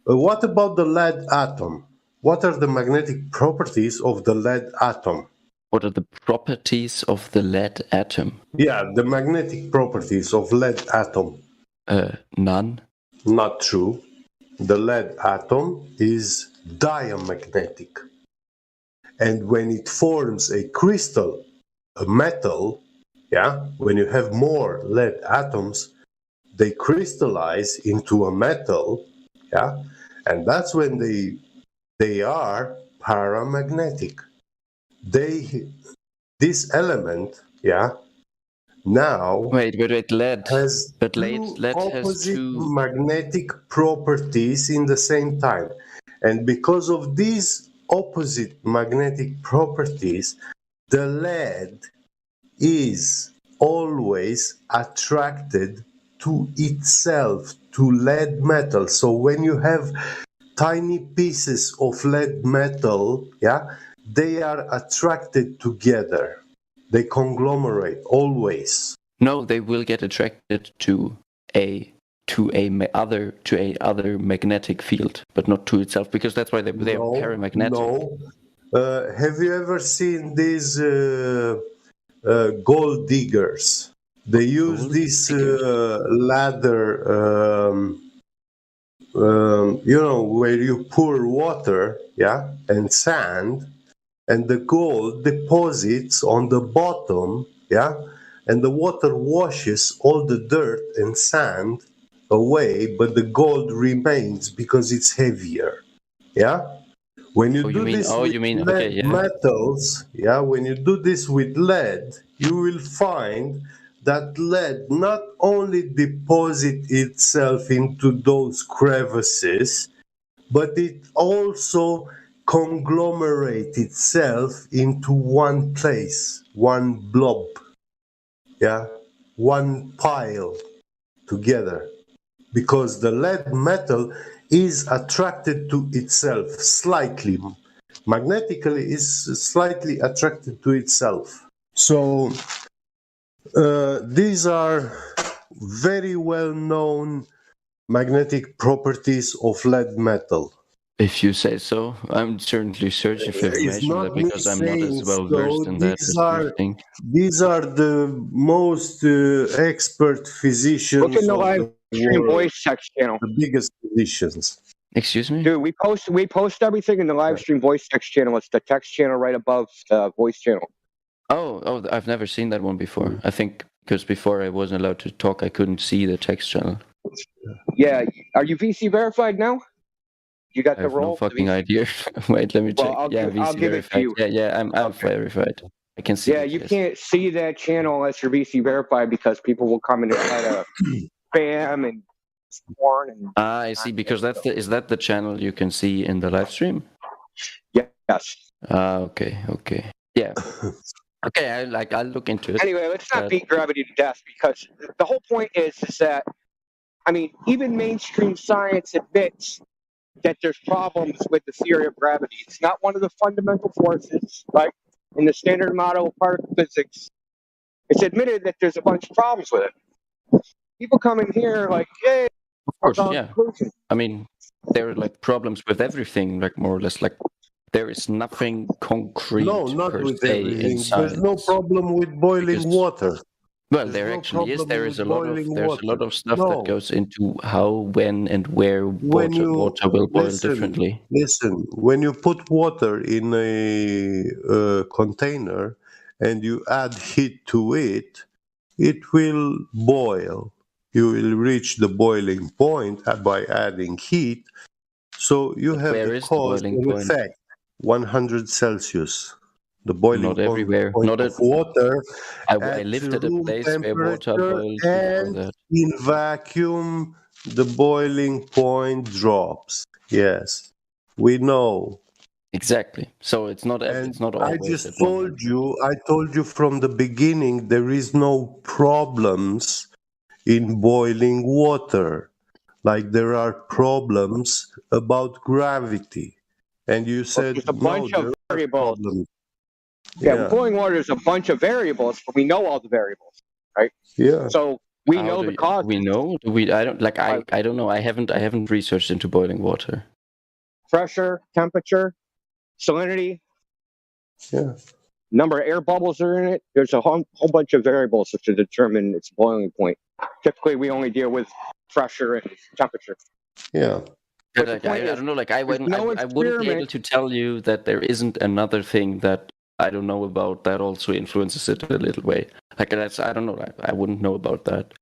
What about the lead atom? What are the magnetic properties of the lead atom? What are the properties of the lead atom? Yeah, the magnetic properties of lead atom. None. Not true. The lead atom is diamagnetic. And when it forms a crystal, a metal, when you have more lead atoms, they crystallize into a metal, and that's when they are paramagnetic. This element, now wait, lead has but two lead has opposite two magnetic properties in the same time, and because of these opposite magnetic properties, the lead is always attracted to itself, to lead metal. So when you have tiny pieces of lead metal, they are attracted together. They conglomerate always. No, they will get attracted to a other magnetic field, but not to itself, because that's why they are paramagnetic. No. Have you ever seen these gold diggers? They use this ladder, where you pour water, and sand, and the gold deposits on the bottom, and the water washes all the dirt and sand away, but the gold remains because it's heavier. When you do this with lead metals, when you do this with lead, you will find that lead not only deposits itself into those crevices, but it also conglomerates itself into one place, one blob, one pile together, because the lead metal is attracted to itself slightly. Magnetically is slightly attracted to itself. So these are very well known magnetic properties of lead metal. If you say so, I'm certainly searching for information on that, because I'm not as well versed in that as you think. These are the most expert physicians Look in the of live the stream world, voice text channel. the biggest physicians. Excuse me? Dude, we post everything in the live stream voice text channel. It's the text channel right above the voice channel. Oh, I've never seen that one before. I think because before I wasn't allowed to talk, I couldn't see the text channel. Yeah, are you VC verified now? You got I the have role? no fucking idea. Wait, let me check. I'll VC give it to verified. you. Yeah, I'm verified. I can see. Yeah, you can't see that channel unless you're VC verified, because people will come in and try to spam and porn and. I see, because is that the channel you can see in the live stream? Yes. Okay. Yeah. Okay, I'll look into it. Anyway, let's not beat gravity to death, because the whole point is that, I mean, even mainstream science admits that there's problems with the theory of gravity. It's not one of the fundamental forces, right? in the standard model of particle physics, it's admitted that there's a bunch of problems with it. People come in here like, hey, of course, yeah. I mean, there are like problems with everything, like more or less. Like there is nothing concrete. No, not per with se everything. in There's no science. problem with boiling water. Well, There's there no actually is. There problem is a with lot of boiling there's a lot water. of stuff No. that goes into how, when, and where When you water will boil differently. listen, when you put water in a container and you add heat to it, it will boil. You will reach the boiling point by adding heat. So you have Where a is the cause boiling and point? effect. 100 Celsius. The boiling Not everywhere. point Not of water I at lived at a room place where water temperature, boiled before and that. in vacuum the boiling point drops. Yes, we know. Exactly. So it's not I always just at told you, I told you from the beginning, there is no problems in boiling water. Like there are problems about gravity. And you said, there's a no, bunch of there are variables. problems. Yeah, Yeah. boiling water is a bunch of variables, but we know all the variables, right? Yeah. So we How know do the cause. we know? I don't like. I don't know. I haven't researched into boiling water. Pressure, temperature, salinity, Yeah. number of air bubbles that are in it. There's a whole bunch of variables to determine its boiling point. Typically, we only deal with pressure and temperature. Yeah. But like, I don't know. Like I wouldn't be able to tell you that there isn't another thing that I don't know about that also influences it in a little way. Like that's I don't know. I wouldn't know about that.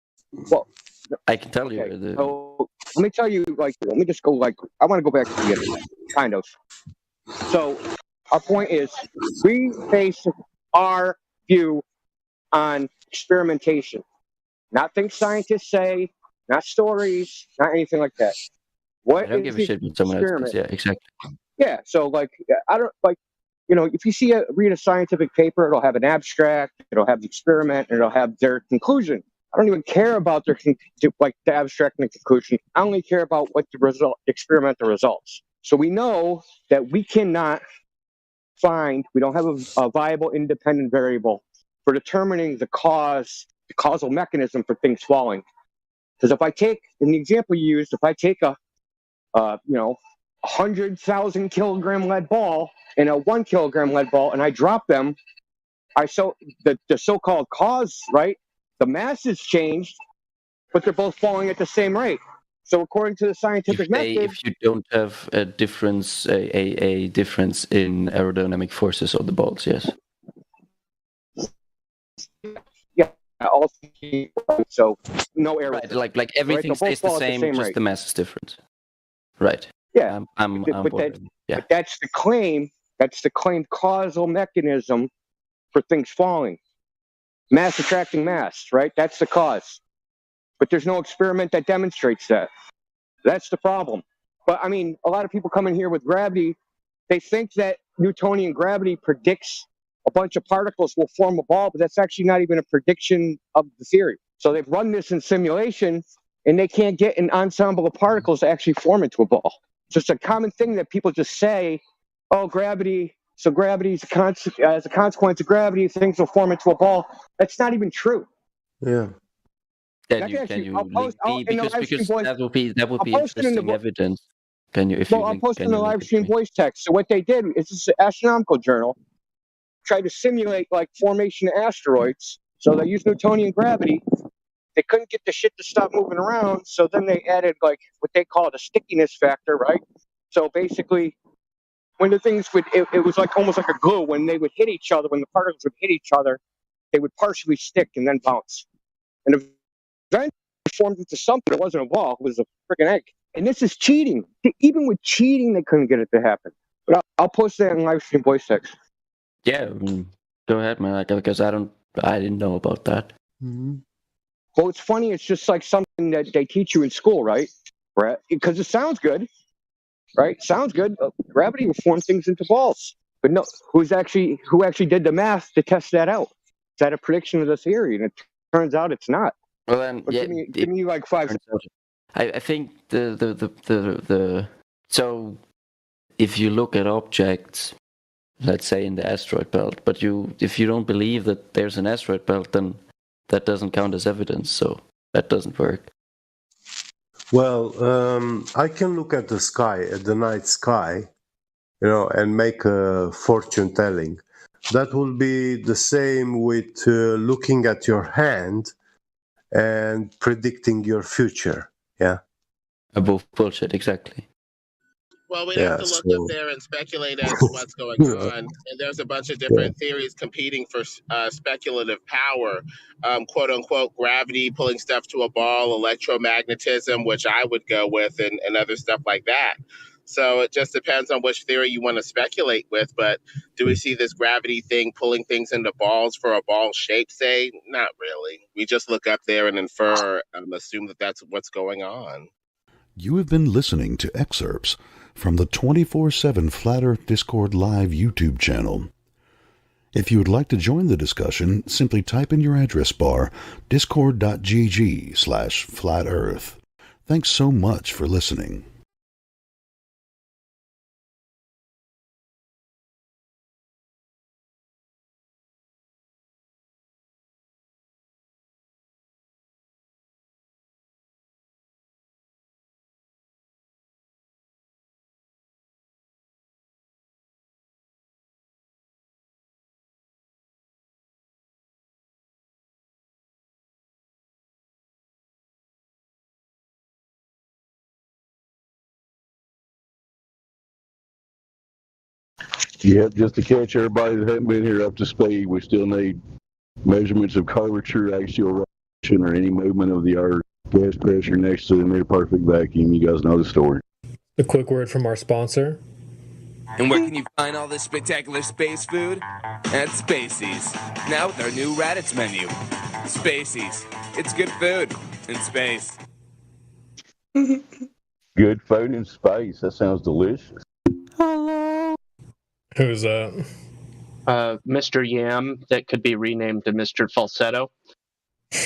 Well, I can tell you. So let me tell you. Let me just go. I want to go back to the beginning, kind of. So our point is, we base our view on experimentation, not things scientists say, not stories, not anything like that. What I don't give a shit what someone else says. Yeah, exactly. Yeah, so I don't if you read a scientific paper, it'll have an abstract, it'll have the experiment, and it'll have their conclusion. I don't even care about their the abstract and the conclusion. I only care about what the experimental results. So we know that we cannot we don't have a viable independent variable for determining the causal mechanism for things falling. Because if I take, in the example you used, if I take a 100,000 kilogram lead ball and a 1 kilogram lead ball and I drop them, the so-called cause, right? The mass has changed, but they're both falling at the same rate. So according to the scientific method, if you don't have a difference, a difference in aerodynamic forces of the balls, yes. Yeah, so no error. Right, like everything stays the same, just rate. the mass is different. Right. Yeah, but that's the claim. That's the claimed causal mechanism for things falling. Mass attracting mass, right? That's the cause. But there's no experiment that demonstrates that. That's the problem. But I mean, a lot of people come in here with gravity. They think that Newtonian gravity predicts a bunch of particles will form a ball, but that's actually not even a prediction of the theory. So they've run this in simulation, and they can't get an ensemble of particles to actually form into a ball. So it's a common thing that people just say, oh, gravity, so gravity is as a consequence of gravity, things will form into a ball. That's not even true. Yeah. Can you because that would be interesting evidence. Can you if I'll post in the live stream voice text. So what they did is this is an astronomical journal, tried to simulate formation of asteroids. So they used Newtonian gravity. They couldn't get the shit to stop moving around, so then they added what they call the stickiness factor, right? So basically, when the things it was almost like a glue. When they would hit each other, when the particles would hit each other, they would partially stick and then bounce. And eventually formed into something. It wasn't a ball. It was a freaking egg. And this is cheating. Even with cheating, they couldn't get it to happen. But I'll post that in live stream voice text. Yeah, go ahead, man. Because I didn't know about that. Mm-hmm. Well, it's funny. It's just like something that they teach you in school, right? Right? Because it sounds good, right? Sounds good. Gravity will form things into balls. But no, who actually did the math to test that out? Is that a prediction of the theory? And it turns out it's not. Well, then, but give me 5 seconds. I think the so if you look at objects, let's say, in the asteroid belt. But if you don't believe that there's an asteroid belt, then that doesn't count as evidence. So that doesn't work. Well, I can look at the sky, at the night sky, and make a fortune telling. That will be the same with looking at your hand and predicting your future. Yeah. Above bullshit, exactly. Well, we'd have to look up there and speculate as to what's going on. And there's a bunch of different theories competing for speculative power, quote unquote, gravity, pulling stuff to a ball, electromagnetism, which I would go with, and other stuff like that. So it just depends on which theory you want to speculate with. But do we see this gravity thing pulling things into balls for a ball shape, say? Not really. We just look up there and infer, assume that that's what's going on. You have been listening to excerpts from the 24/7 Flat Earth Discord Live YouTube channel. If you would like to join the discussion, simply type in your address bar discord.gg/flatearth. Thanks so much for listening. Yep, just to catch everybody that hasn't been here up to speed, we still need measurements of curvature, axial rotation, or any movement of the Earth, gas pressure next to the near perfect vacuum. You guys know the story. A quick word from our sponsor. And where can you find all this spectacular space food? At Spacey's. Now with our new Raditz menu. Spacey's. It's good food in space. Good food in space. That sounds delicious. Hello. Who's that? Mr. Yam, that could be renamed to Mr. Falsetto.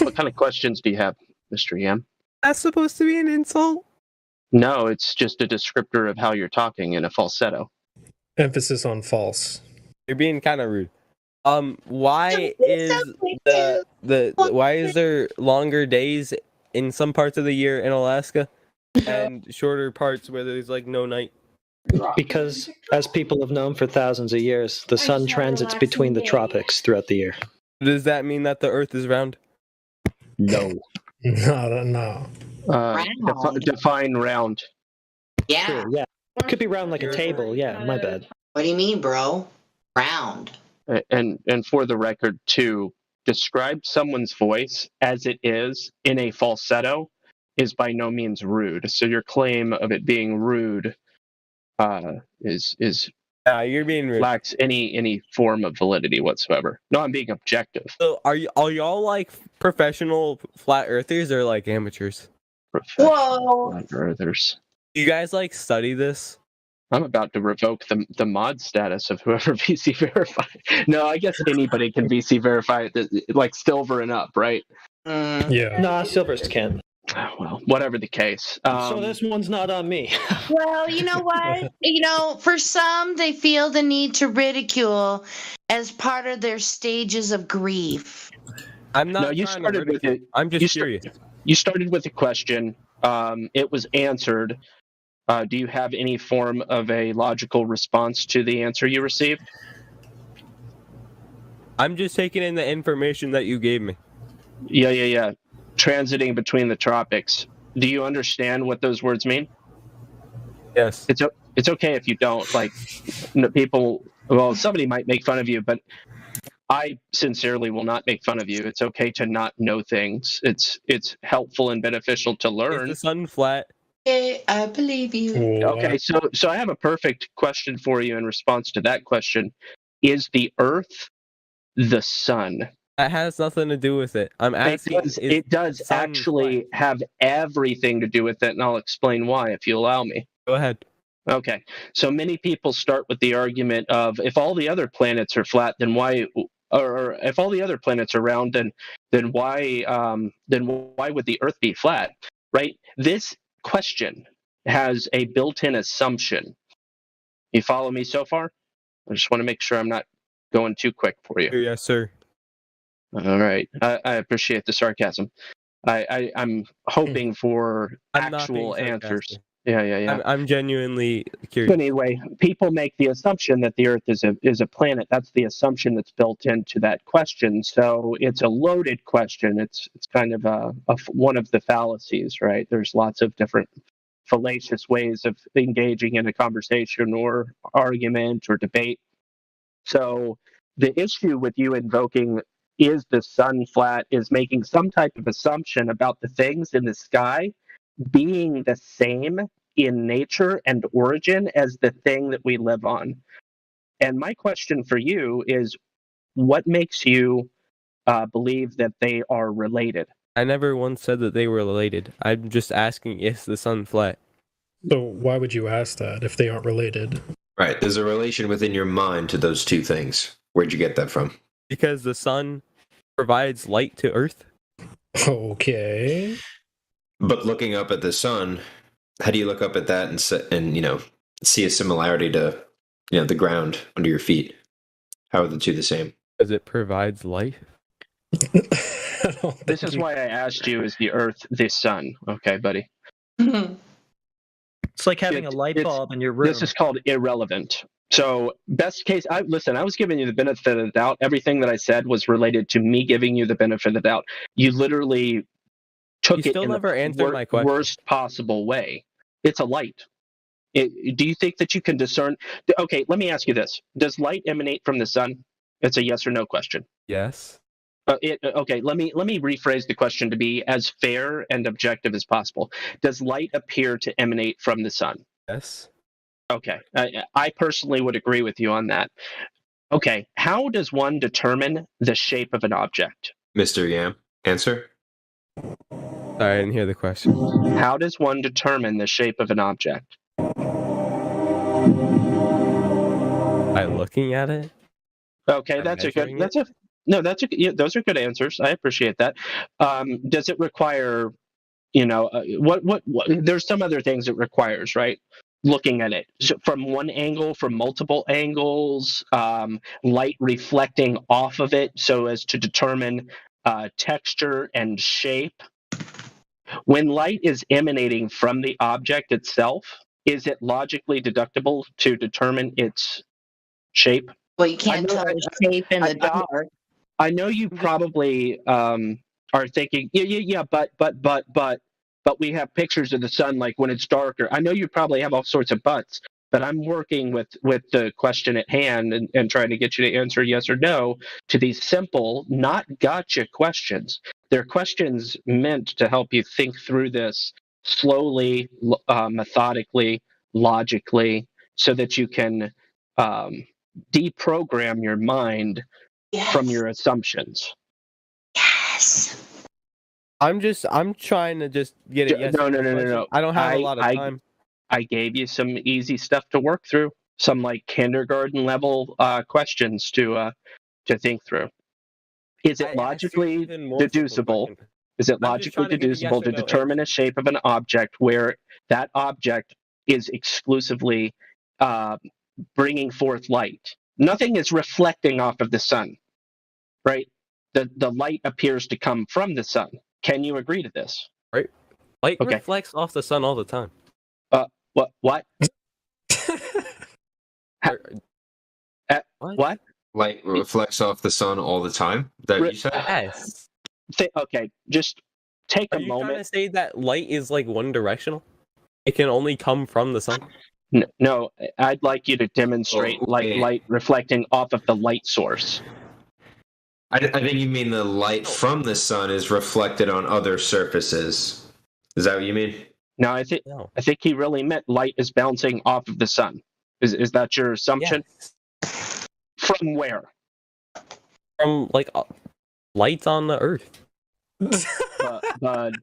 What kind of questions do you have, Mr. Yam? That's supposed to be an insult? No, it's just a descriptor of how you're talking in a falsetto. Emphasis on false. You're being kind of rude. Why is why is there longer days in some parts of the year in Alaska and shorter parts where there's like no night? Because, as people have known for thousands of years, the sun transits between the tropics throughout the year. Does that mean that the Earth is round? No. No. Define round. Yeah. Sure, yeah. It could be round like a table. Yeah, my bad. What do you mean, bro? Round. And for the record, too, describe someone's voice as it is in a falsetto is by no means rude. So your claim of it being rude is you're being rude. Lacks any form of validity whatsoever. No, I'm being objective. So are y'all like professional flat earthers or like amateurs? Whoa. Flat earthers. You guys like study this? I'm about to revoke the mod status of whoever VC verified. No, I guess anybody can VC verify it, like silver and up, right? Yeah. Nah, silvers can't. Well, whatever the case. So this one's not on me. Well, you know what? For some, they feel the need to ridicule as part of their stages of grief. I'm not. No, you started with it. I'm just curious. You started with a question. It was answered. Do you have any form of a logical response to the answer you received? I'm just taking in the information that you gave me. Yeah. Transiting between the tropics. Do you understand what those words mean? Yes. It's okay if you don't. Like, people. Well, somebody might make fun of you, but I sincerely will not make fun of you. It's okay to not know things. It's helpful and beneficial to learn. Is the sun flat? I believe you. Okay, so I have a perfect question for you in response to that question. Is the Earth the sun? That has nothing to do with it. I'm asking. It does actually have everything to do with it, and I'll explain why if you allow me. Go ahead. Okay, so many people start with the argument of if all the other planets are flat, then why? Or if all the other planets are round, then why would the Earth be flat? Right? This question has a built-in assumption. You follow me so far? I just want to make sure I'm not going too quick for you. Yes, sir. All right. I appreciate the sarcasm. I'm hoping for I'm not being actual answers. sarcastic. Yeah. I'm genuinely curious. Anyway, people make the assumption that the Earth is a planet. That's the assumption that's built into that question. So it's a loaded question. It's kind of one of the fallacies, right? There's lots of different fallacious ways of engaging in a conversation or argument or debate. So the issue with you invoking "is the sun flat" is making some type of assumption about the things in the sky being the same in nature and origin as the thing that we live on. And my question for you is, what makes you believe that they are related? I never once said that they were related. I'm just asking, is the sun flat? So why would you ask that if they aren't related? Right. There's a relation within your mind to those two things. Where'd you get that from? Because the sun provides light to Earth. Okay. But looking up at the sun, how do you look up at that and see a similarity to the ground under your feet? How are the two the same? Because it provides light. This is why I asked you, is the Earth the sun? Okay, buddy. It's like having a light bulb in your room. This is called irrelevant. So best case, I was giving you the benefit of the doubt. Everything that I said was related to me giving you the benefit of the doubt. You literally took it in the worst possible way. It's a light. Do you think that you can discern? Okay, let me ask you this. Does light emanate from the sun? It's a yes or no question. Yes. Okay, let me rephrase the question to be as fair and objective as possible. Does light appear to emanate from the sun? Yes. Okay, I personally would agree with you on that. Okay, how does one determine the shape of an object? Mr. Yam, answer. Sorry, I didn't hear the question. How does one determine the shape of an object? By looking at it? Okay, those are good answers. I appreciate that. Does it require, what there's some other things it requires, right? Looking at it from one angle, from multiple angles, light reflecting off of it so as to determine texture and shape. When light is emanating from the object itself, is it logically deductible to determine its shape? Well, you can't tell the shape in the dark. I know you probably are thinking, but we have pictures of the sun like when it's darker. I know you probably have all sorts of buts, but I'm working with the question at hand and trying to get you to answer yes or no to these simple, not gotcha questions. They're questions meant to help you think through this slowly, methodically, logically, so that you can deprogram your mind from your assumptions. Yes. I'm trying to just get it. Yes. No. I don't have a lot of time. I gave you some easy stuff to work through, some like kindergarten level questions to think through. Is it logically deducible? Is it logically deducible to determine a shape of an object where that object is exclusively bringing forth light? Nothing is reflecting off of the sun, right? The light appears to come from the sun. Can you agree to this? Right. Light reflects off the sun all the time. What? What? What? Light reflects off the sun all the time? That you said? Yes. Okay, just take a moment. Are you trying to say that light is like one directional? It can only come from the sun? No, I'd like you to demonstrate light reflecting off of the light source. I think you mean the light from the sun is reflected on other surfaces. Is that what you mean? No, I think he really meant light is bouncing off of the sun. Is that your assumption? Yes. From where? From lights on the earth. But.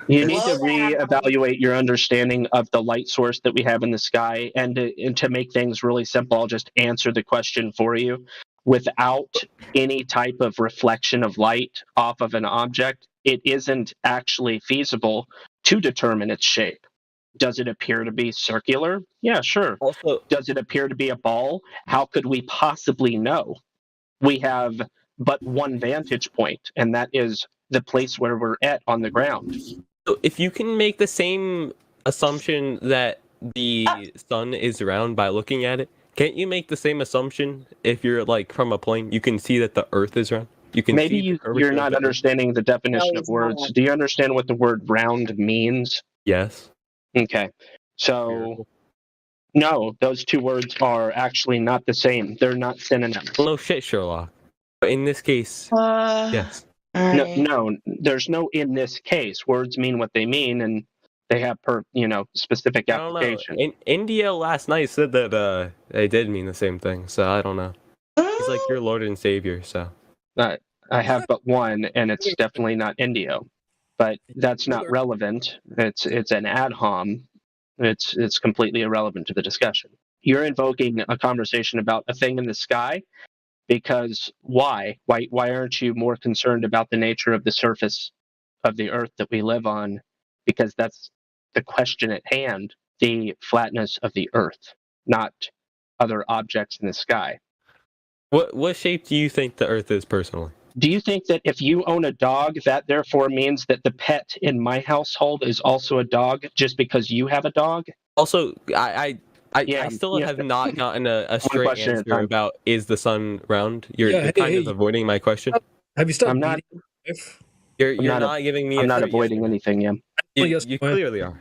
You need to reevaluate your understanding of the light source that we have in the sky, and to make things really simple, I'll just answer the question for you. Without any type of reflection of light off of an object, it isn't actually feasible to determine its shape. Does it appear to be circular? Yeah, sure. Also, does it appear to be a ball? How could we possibly know? We have but one vantage point, and that is the place where we're at on the ground. So if you can make the same assumption that the sun is round by looking at it, can't you make the same assumption if you're like from a plane? You can see that the Earth is round. You can Maybe see you're not understanding the definition of words. Do you understand what the word round means? Yes. Okay. So, no, those two words are actually not the same. They're not synonyms. No shit, Sherlock. But in this case, yes. No, there's no in this case. Words mean what they mean, and they have specific I don't know. application. India last night said that they did mean the same thing, so I don't know. He's like your Lord and Savior, so. I have but one, and it's definitely not Indio. But that's not relevant. It's an ad hom. It's completely irrelevant to the discussion. You're invoking a conversation about a thing in the sky because why? Why aren't you more concerned about the nature of the surface of the Earth that we live on? Because that's the question at hand, the flatness of the Earth, not other objects in the sky. What shape do you think the Earth is personally? Do you think that if you own a dog, that therefore means that the pet in my household is also a dog just because you have a dog? Also, I still have not gotten a straight answer about is the sun round. You're kind of avoiding my question. Have you stopped? I'm not. You're not giving me. I'm not avoiding anything, Yam. You clearly are.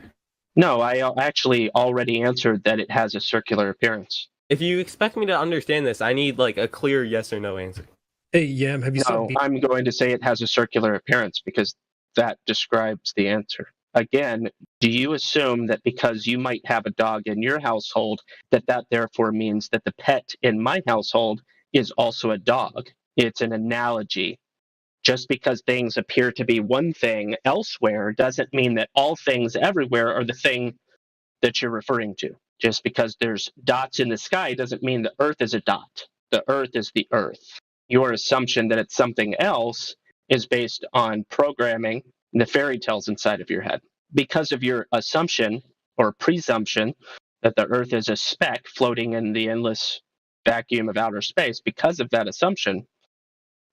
No, I actually already answered that it has a circular appearance. If you expect me to understand this, I need like a clear yes or no answer. Hey, Yam, have you stopped? I'm going to say it has a circular appearance because that describes the answer. Again, do you assume that because you might have a dog in your household, that therefore means that the pet in my household is also a dog? It's an analogy. Just because things appear to be one thing elsewhere doesn't mean that all things everywhere are the thing that you're referring to. Just because there's dots in the sky doesn't mean the Earth is a dot. The Earth is the Earth. Your assumption that it's something else is based on programming the fairy tales inside of your head. Because of your assumption or presumption that the Earth is a speck floating in the endless vacuum of outer space, because of that assumption,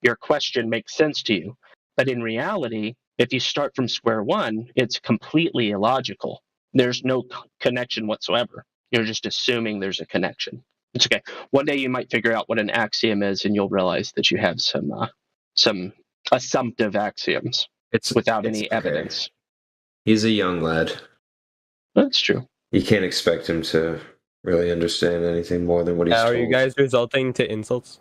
your question makes sense to you. But in reality, if you start from square one, it's completely illogical. There's no connection whatsoever. You're just assuming there's a connection. It's okay. One day you might figure out what an axiom is, and you'll realize that you have some assumptive axioms without any evidence. He's a young lad. That's true. You can't expect him to really understand anything more than what he's told. Are you guys resulting to insults?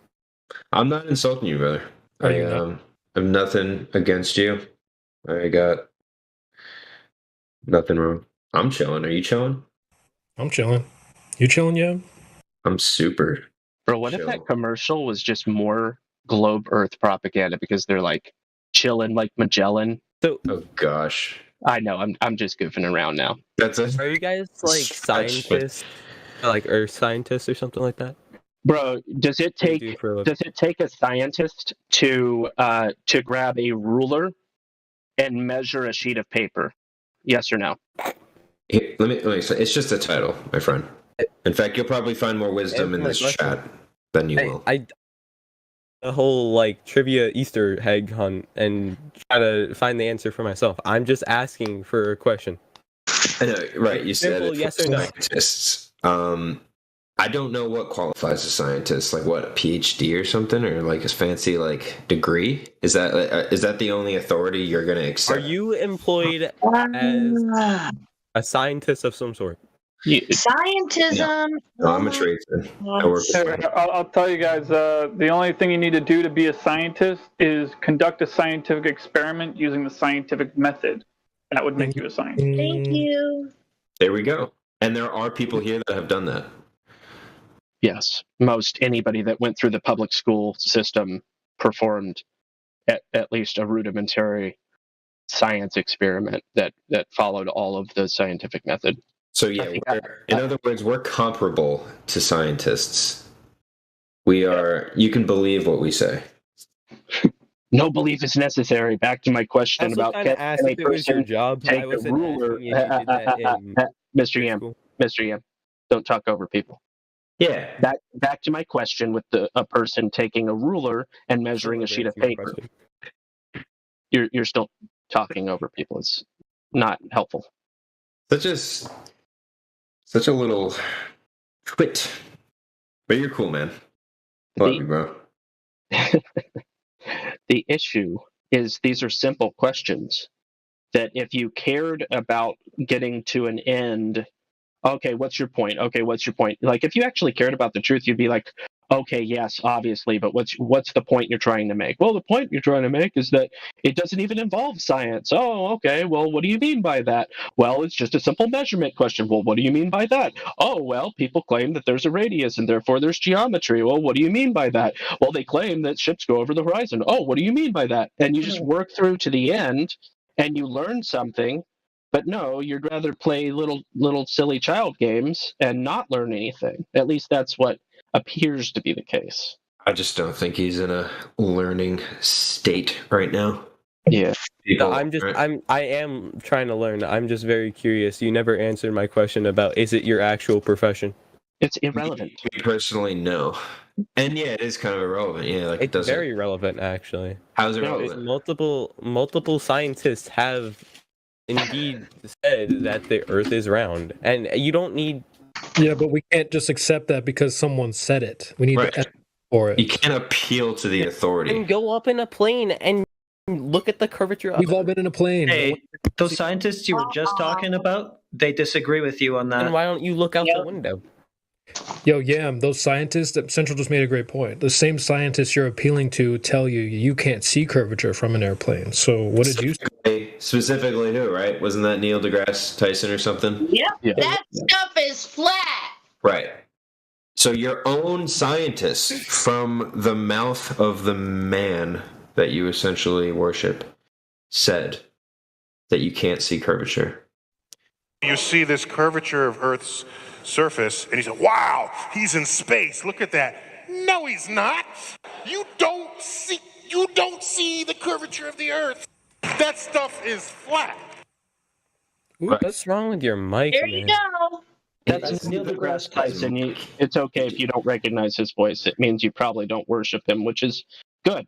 I'm not insulting you, brother. I have nothing against you. I got nothing wrong. I'm chilling. Are you chilling? I'm chilling. You chilling, yeah? I'm super. Bro, what if that commercial was just more globe Earth propaganda because they're like chilling like Magellan? Oh gosh. I know. I'm just goofing around now. Are you guys like scientists, like Earth scientists or something like that? Bro, does it take a scientist to grab a ruler and measure a sheet of paper? Yes or no? Here, let me say, it's just a title, my friend. In fact, you'll probably find more wisdom in this chat than you will. A whole like trivia Easter egg hunt and try to find the answer for myself. I'm just asking for a question. I know, right? You said it. Yes or no? Scientists. I don't know what qualifies a scientist. Like what, a PhD or something, or like a fancy like degree? Is that the only authority you're going to accept? Are you employed as a scientist of some sort? Scientism. No, I'm a tradesman. I'll tell you guys, the only thing you need to do to be a scientist is conduct a scientific experiment using the scientific method. That would make you a scientist. Thank you. There we go. And there are people here that have done that. Yes. Most anybody that went through the public school system performed at least a rudimentary science experiment that followed all of the scientific method. So yeah, in other words, we're comparable to scientists. We are. You can believe what we say. No belief is necessary. Back to my question about can a person take a ruler? Mr. Yam, don't talk over people. Yeah. Back to my question with a person taking a ruler and measuring a sheet of paper. You're still talking over people. It's not helpful. Such a little twit. But you're cool, man. Love you, bro. The issue is these are simple questions that if you cared about getting to an end, okay, what's your point? Okay, what's your point? Like, if you actually cared about the truth, you'd be like, okay, yes, obviously, but what's the point you're trying to make? Well, the point you're trying to make is that it doesn't even involve science. Oh, okay, well, what do you mean by that? Well, it's just a simple measurement question. Well, what do you mean by that? Oh, well, people claim that there's a radius and therefore there's geometry. Well, what do you mean by that? Well, they claim that ships go over the horizon. Oh, what do you mean by that? And you just work through to the end and you learn something. But no, you'd rather play little silly child games and not learn anything. At least that's what appears to be the case. I just don't think he's in a learning state right now. Yeah. I am trying to learn. I'm just very curious. You never answered my question about, is it your actual profession? It's irrelevant. Me personally, no. And yeah, it is kind of irrelevant. Yeah, like it's very relevant, actually. How's it relevant? Multiple scientists have indeed said that the Earth is round, and you don't need. Yeah, but we can't just accept that because someone said it. We need to for it. You can't appeal to the authority. And go up in a plane and look at the curvature of We've all been in a plane. Hey, those scientists you were just talking about, they disagree with you on that. And why don't you look out the window? Yo, Yam, those scientists, Central just made a great point. The same scientists you're appealing to tell you can't see curvature from an airplane. So what did you say? Specifically who, right? Wasn't that Neil deGrasse Tyson or something? Yep. That stuff is flat. Right. So your own scientists from the mouth of the man that you essentially worship said that you can't see curvature. You see this curvature of Earth's surface, and he said, wow, he's in space. Look at that. No, he's not. You don't see the curvature of the Earth. That stuff is flat. What's wrong with your mic? There you go. That's Neil deGrasse Tyson. It's okay if you don't recognize his voice. It means you probably don't worship him, which is good.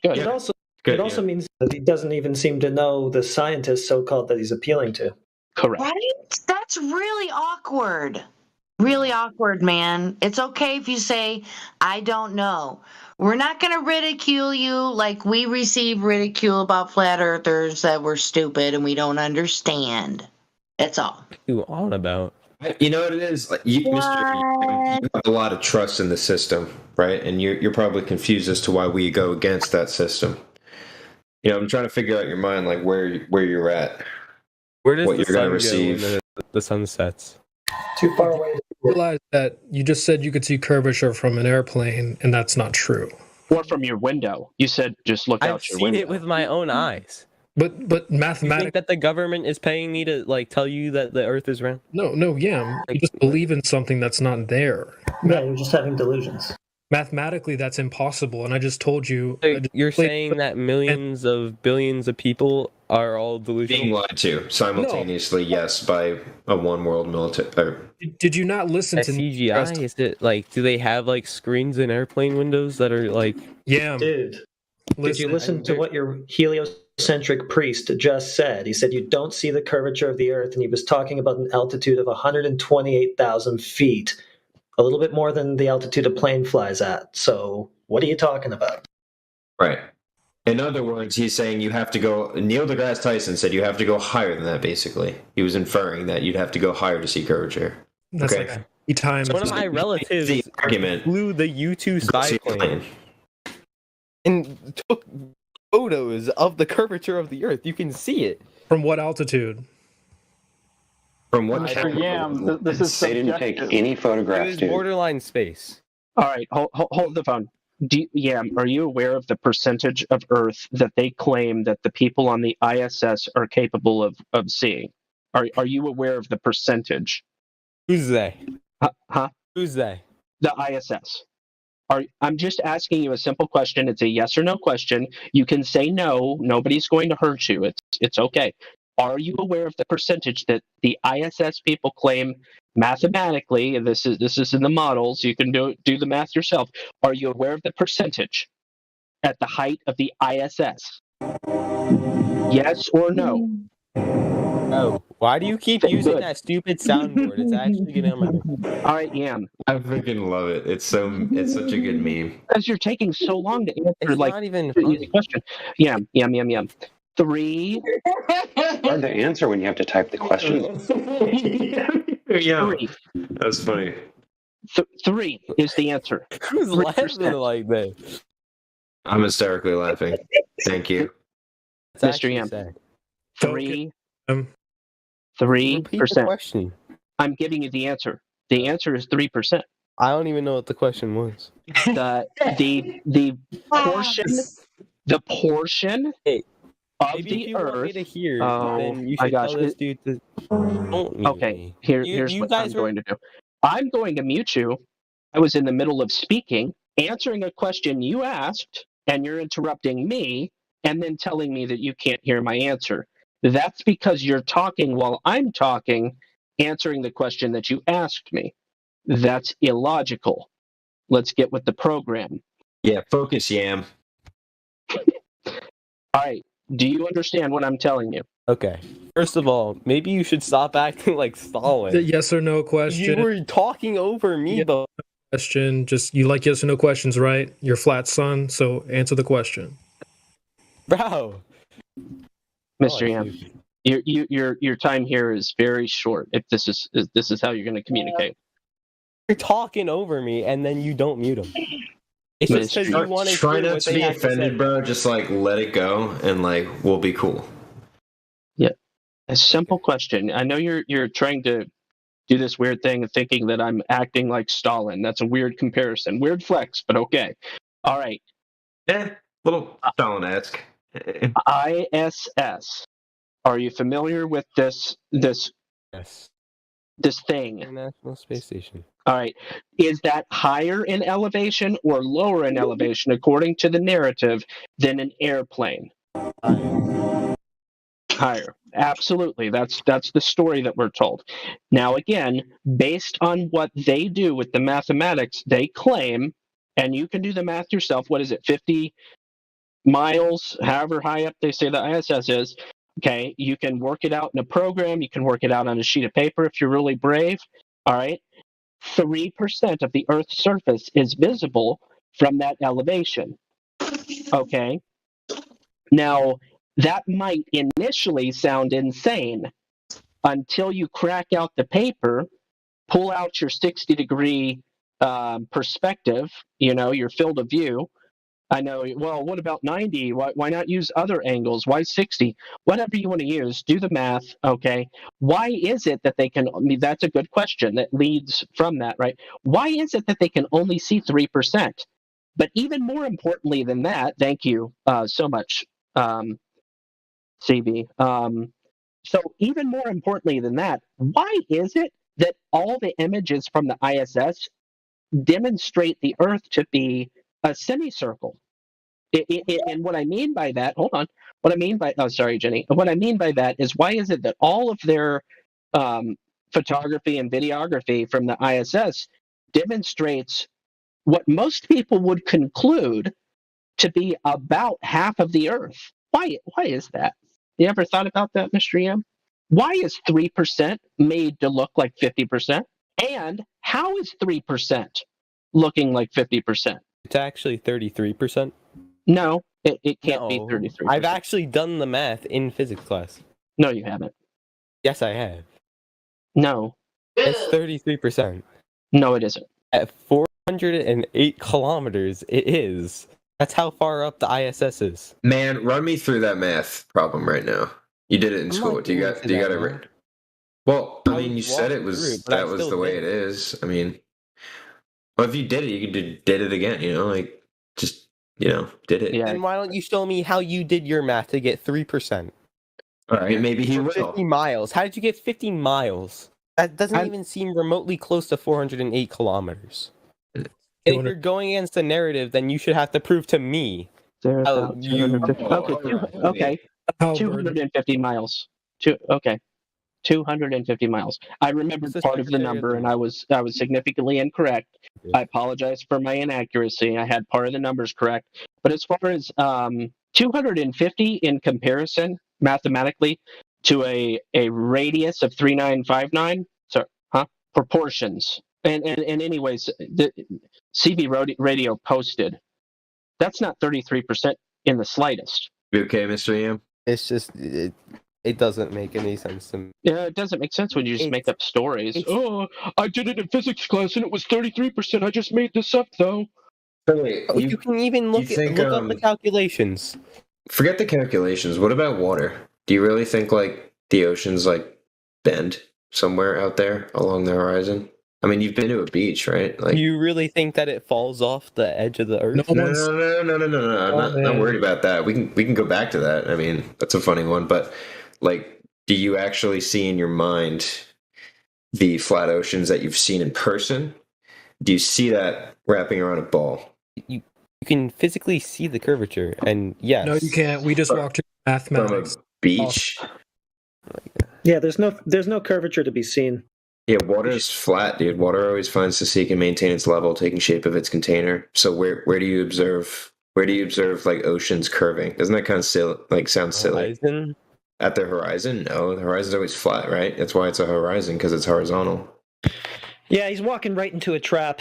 Good. It also means that he doesn't even seem to know the scientists, so-called, that he's appealing to. Correct. Right? That's really awkward. Really awkward, man. It's okay if you say, I don't know. We're not going to ridicule you like we receive ridicule about flat earthers that we're stupid and we don't understand. That's all. What are you on about? You know what it is? Like you have a lot of trust in the system, right? And you're probably confused as to why we go against that system. You know, I'm trying to figure out your mind, like where you're at. Where does what the you're going to sun receive. go when the sun sets? Too far away. Realize that you just said you could see curvature from an airplane, and that's not true. Or from your window. You said just look out your window. I've seen it with my own eyes. But mathematically, you think that the government is paying me to tell you that the Earth is round? No, yeah. You just believe in something that's not there. Yeah, you're just having delusions. Mathematically, that's impossible, and I just told you. So you're saying that millions of billions of people are all delusional? Being lied to simultaneously, yes, by a one world military. Did you not listen to CGI? Is it do they have screens in airplane windows that are Yeah, dude. Did you listen to what your heliocentric priest just said? He said you don't see the curvature of the Earth, and he was talking about an altitude of 128,000 feet. A little bit more than the altitude a plane flies at. So what are you talking about? Right. In other words, he's saying you have to go. Neil deGrasse Tyson said you have to go higher than that, basically. He was inferring that you'd have to go higher to see curvature. That's like 8 times. One of my relatives argument flew the U-2 spy plane and took photos of the curvature of the Earth. You can see it. From what altitude? From what? This is they didn't take any photographs. It was borderline space. All right, hold the phone. Are you aware of the percentage of Earth that they claim that the people on the ISS are capable of seeing? Are you aware of the percentage? Who's they? Huh? Who's they? The ISS. I'm just asking you a simple question. It's a yes or no question. You can say no. Nobody's going to hurt you. It's okay. Are you aware of the percentage that the ISS people claim mathematically, and this is in the models, you can do the math yourself. Are you aware of the percentage at the height of the ISS? Yes or no? Oh, why do you keep using that stupid soundboard? It's actually getting on my nerves. All right, Yam. I freaking love it. It's such a good meme. Because you're taking so long to answer It's like not even the funny. question. Yam. 3. Hard to answer when you have to type the question. Yeah, 3. that's funny. 3 is the answer. Who's 3%. laughing like that? I'm hysterically laughing. Thank you. That's Mr. Yam. sad. 3%. Repeat the question. I'm giving you the answer. The answer is 3%. I don't even know what the question was. The portion of Maybe the if you Earth. want me to hear, Oh then you my should gosh! tell this dude to don't mute Okay, me. here's what I'm going to do. I'm going to mute you. I was in the middle of speaking, answering a question you asked, and you're interrupting me, and then telling me that you can't hear my answer. That's because you're talking while I'm talking, answering the question that you asked me. That's illogical. Let's get with the program. Yeah, focus, Yam. All right. Do you understand what I'm telling you? Okay. First of all, maybe you should stop acting like Stalin. The yes or no question. You were talking over me, but question. Just you like yes or no questions, right? You're flat, son. So answer the question, bro. Mr. Yam, your time here is very short. If this is how you're going to communicate. You're talking over me, and then you don't mute him. It's just because you want to try hear not what to they be have to offended, say. bro. Just like let it go, and like we'll be cool. Yeah, a simple question. I know you're trying to do this weird thing of thinking that I'm acting like Stalin. That's a weird comparison, weird flex, but okay. All right. Little Stalin-esque. ISS. Are you familiar with this? Yes. This thing. International Space Station. All right. Is that higher in elevation or lower in elevation, according to the narrative, than an airplane? Higher. Absolutely. That's the story that we're told. Now, again, based on what they do with the mathematics, they claim, and you can do the math yourself, what is it, 50 miles, however high up they say the ISS is. Okay, you can work it out in a program. You can work it out on a sheet of paper if you're really brave. All right. 3% of the Earth's surface is visible from that elevation. Okay. Now, that might initially sound insane until you crack out the paper, pull out your 60-degree perspective, your field of view. I know, well, what about 90? Why not use other angles? Why 60? Whatever you want to use, do the math, okay? Why is it that they can, that's a good question that leads from that, right? Why is it that they can only see 3%? But even more importantly than that, thank you so much, CB. So even more importantly than that, why is it that all the images from the ISS demonstrate the Earth to be a semicircle? And what I mean by that, sorry, Jenny. What I mean by that is, why is it that all of their photography and videography from the ISS demonstrates what most people would conclude to be about half of the Earth? Why is that? You ever thought about that, Mr. Yam? Why is 3% made to look like 50%? And how is 3% looking like 50%? It's actually 33%. No, it can't be 33%. I've actually done the math in physics class. No, you haven't. Yes, I have. No. It's 33%. No, it isn't. At 408 kilometers, it is. That's how far up the ISS is. Man, run me through that math problem right now. You did it in school. Do you got it? Well, I mean, you said it was that was the way it is. I mean, well, if you did it, you did it again. Just did it. Yeah. Then why don't you show me how you did your math to get 3%? All right, maybe he will. 50 miles. How did you get 50 miles? That doesn't even seem remotely close to 408 kilometers. If you're going against the narrative, then you should have to prove to me how you... Okay, 250 miles. Okay. 250 miles. I remembered part of the number, and I was significantly incorrect. I apologize for my inaccuracy. I had part of the numbers correct, but as far as 250 in comparison mathematically to a radius of 3959, proportions. And anyways, the CB radio posted that's not 33% in the slightest. You okay, Mr. Yam? It's just it doesn't make any sense to me. Yeah, it doesn't make sense when you just make up stories. Oh, I did it in physics class and it was 33%. I just made this up though. You can even look up the calculations. Forget the calculations. What about water? Do you really think like the oceans like bend somewhere out there along the horizon? I mean, you've been to a beach, right? Like, you really think that it falls off the edge of the earth? No. I'm not worried about that. We can go back to that. I mean, that's a funny one, but like, do you actually see in your mind the flat oceans that you've seen in person? Do you see that wrapping around a ball? You can physically see the curvature, and yes. No, you can't. We just walked through mathematics. From a beach? Yeah, there's no curvature to be seen. Yeah, water is flat, dude. Water always finds to seek and maintain its level, taking shape of its container. So where do you observe like oceans curving? Doesn't that kind of sound silly? Horizon? At the horizon? No, the horizon's always flat, right? That's why it's a horizon, because it's horizontal. Yeah, he's walking right into a trap.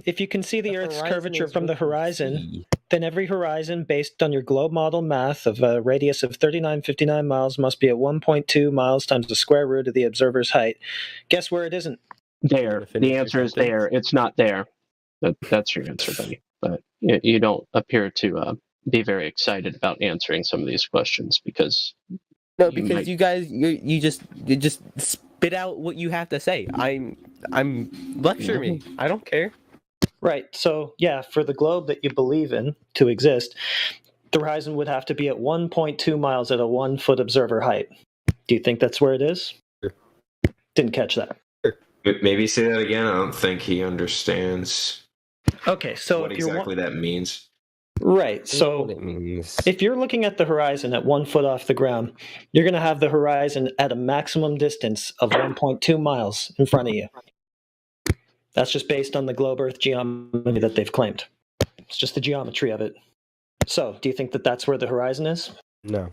If you can see the Earth's curvature from the horizon, then every horizon, based on your globe model math of a radius of 3959 miles, must be at 1.2 miles times the square root of the observer's height. Guess where it isn't? There. The answer is there. It's not there. That's your answer, buddy. But you don't appear to be very excited about answering some of these questions because... No, because you guys, you just spit out what you have to say. I'm lecture me. I don't care. Right. So yeah, for the globe that you believe in to exist, the horizon would have to be at 1.2 miles at a 1 foot observer height. Do you think that's where it is? Sure. Didn't catch that. Sure. Maybe say that again. I don't think he understands. Okay, so what exactly that means. Right. So if you're looking at the horizon at 1 foot off the ground, you're going to have the horizon at a maximum distance of 1.2 miles in front of you. That's just based on the globe Earth geometry that they've claimed. It's just the geometry of it. So, do you think that that's where the horizon is? No.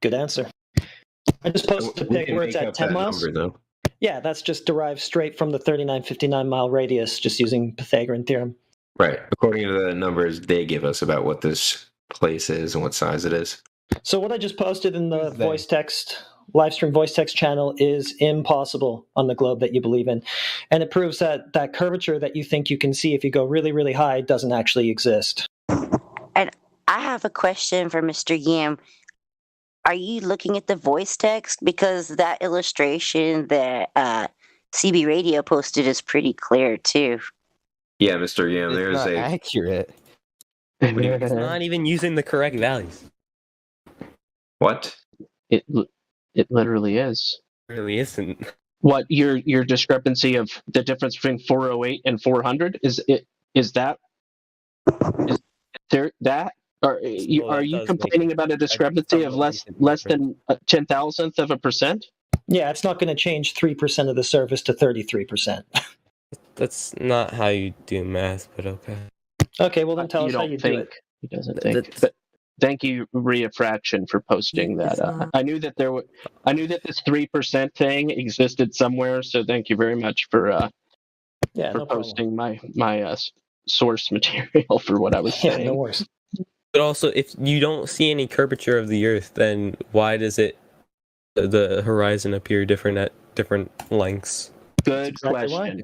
Good answer. I just posted a pic where it's at 10 miles. Number, yeah, that's just derived straight from the 3959 mile radius, just using Pythagorean theorem. Right. According to the numbers they give us about what this place is and what size it is. So what I just posted in the voice text, Livestream voice text channel is impossible on the globe that you believe in. And it proves that that curvature that you think you can see if you go really, really high doesn't actually exist. And I have a question for Mr. Yam. Are you looking at the voice text? Because that illustration that CB Radio posted is pretty clear too. Yeah, Mr. Yam, there's not accurate. It's not even using the correct values. What? It literally is. It really isn't. What your discrepancy of the difference between 408 and 400 is there that are you complaining about a discrepancy of less than 10,000th of a percent? Yeah, it's not going to change 3% of the surface to 33%. That's not how you do math, but okay. Okay, well then tell us how you do it. He doesn't think. But thank you, Reifraction, for posting that. I knew that this 3% thing existed somewhere, so thank you very much for posting my source material for what I was saying. Yeah, no worries. But also, if you don't see any curvature of the Earth, then why does the horizon appear different at different lengths? Good question.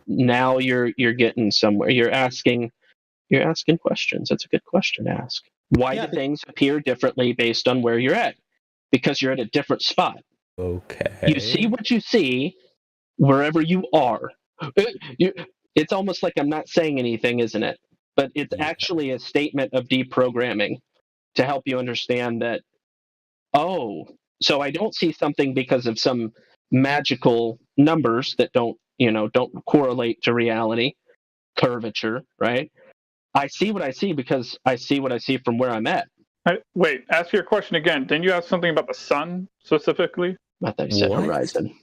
Now you're getting somewhere. You're asking questions. That's a good question to ask. Why do things appear differently based on where you're at? Because you're at a different spot. Okay. You see what you see wherever you are. It's almost like I'm not saying anything, isn't it? But it's actually a statement of deprogramming to help you understand that, so I don't see something because of some magical numbers that don't correlate to reality, curvature, right? I see what I see because I see what I see from where I'm at. Wait, ask your question again. Didn't you ask something about the sun specifically? I thought he said horizon.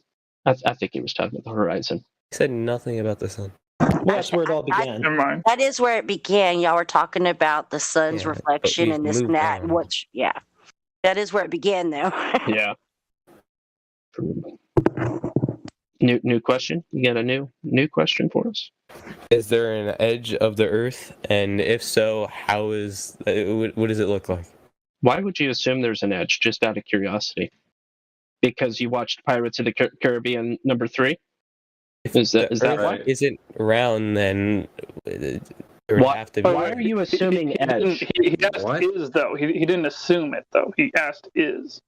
I think he was talking about the horizon. He said nothing about the sun. Well, that's where it all began. Never mind. That is where it began. Y'all were talking about the sun's reflection and this and that. And that is where it began, though. Yeah. New question? You got a new question for us? Is there an edge of the Earth? And if so, how is what does it look like? Why would you assume there's an edge? Just out of curiosity. Because you watched Pirates of the Caribbean #3? Is that why? Isn't round, then there would have to be. Why are you assuming edge? He asked is, though. He didn't assume it, though. He asked is.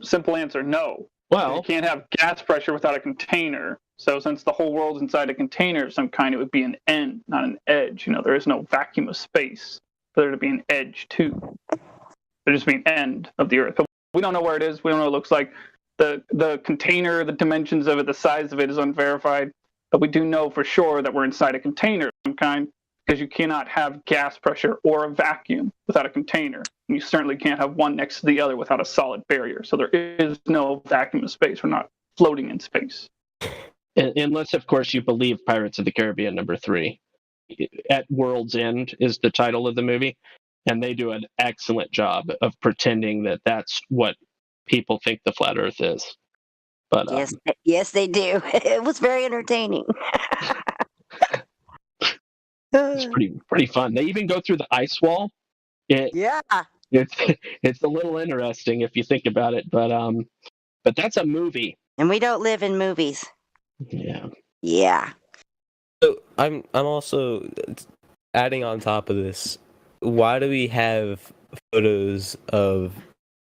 Simple answer, no. Well, you can't have gas pressure without a container. So since the whole world's inside a container of some kind, it would be an end, not an edge. There is no vacuum of space for there to be an edge, too. There just be an end of the Earth. But we don't know where it is. We don't know what it looks like. The container, the dimensions of it, the size of it is unverified. But we do know for sure that we're inside a container of some kind, because you cannot have gas pressure or a vacuum without a container. And you certainly can't have one next to the other without a solid barrier. So there is no vacuum of space. We're not floating in space. Unless, of course, you believe Pirates of the Caribbean #3. At World's End is the title of the movie. And they do an excellent job of pretending that that's what people think the flat Earth is. But yes, they do. It was very entertaining. It's pretty fun. They even go through the ice wall. It's a little interesting if you think about it, but that's a movie. And we don't live in movies. Yeah. Yeah. So I'm also adding on top of this. Why do we have photos of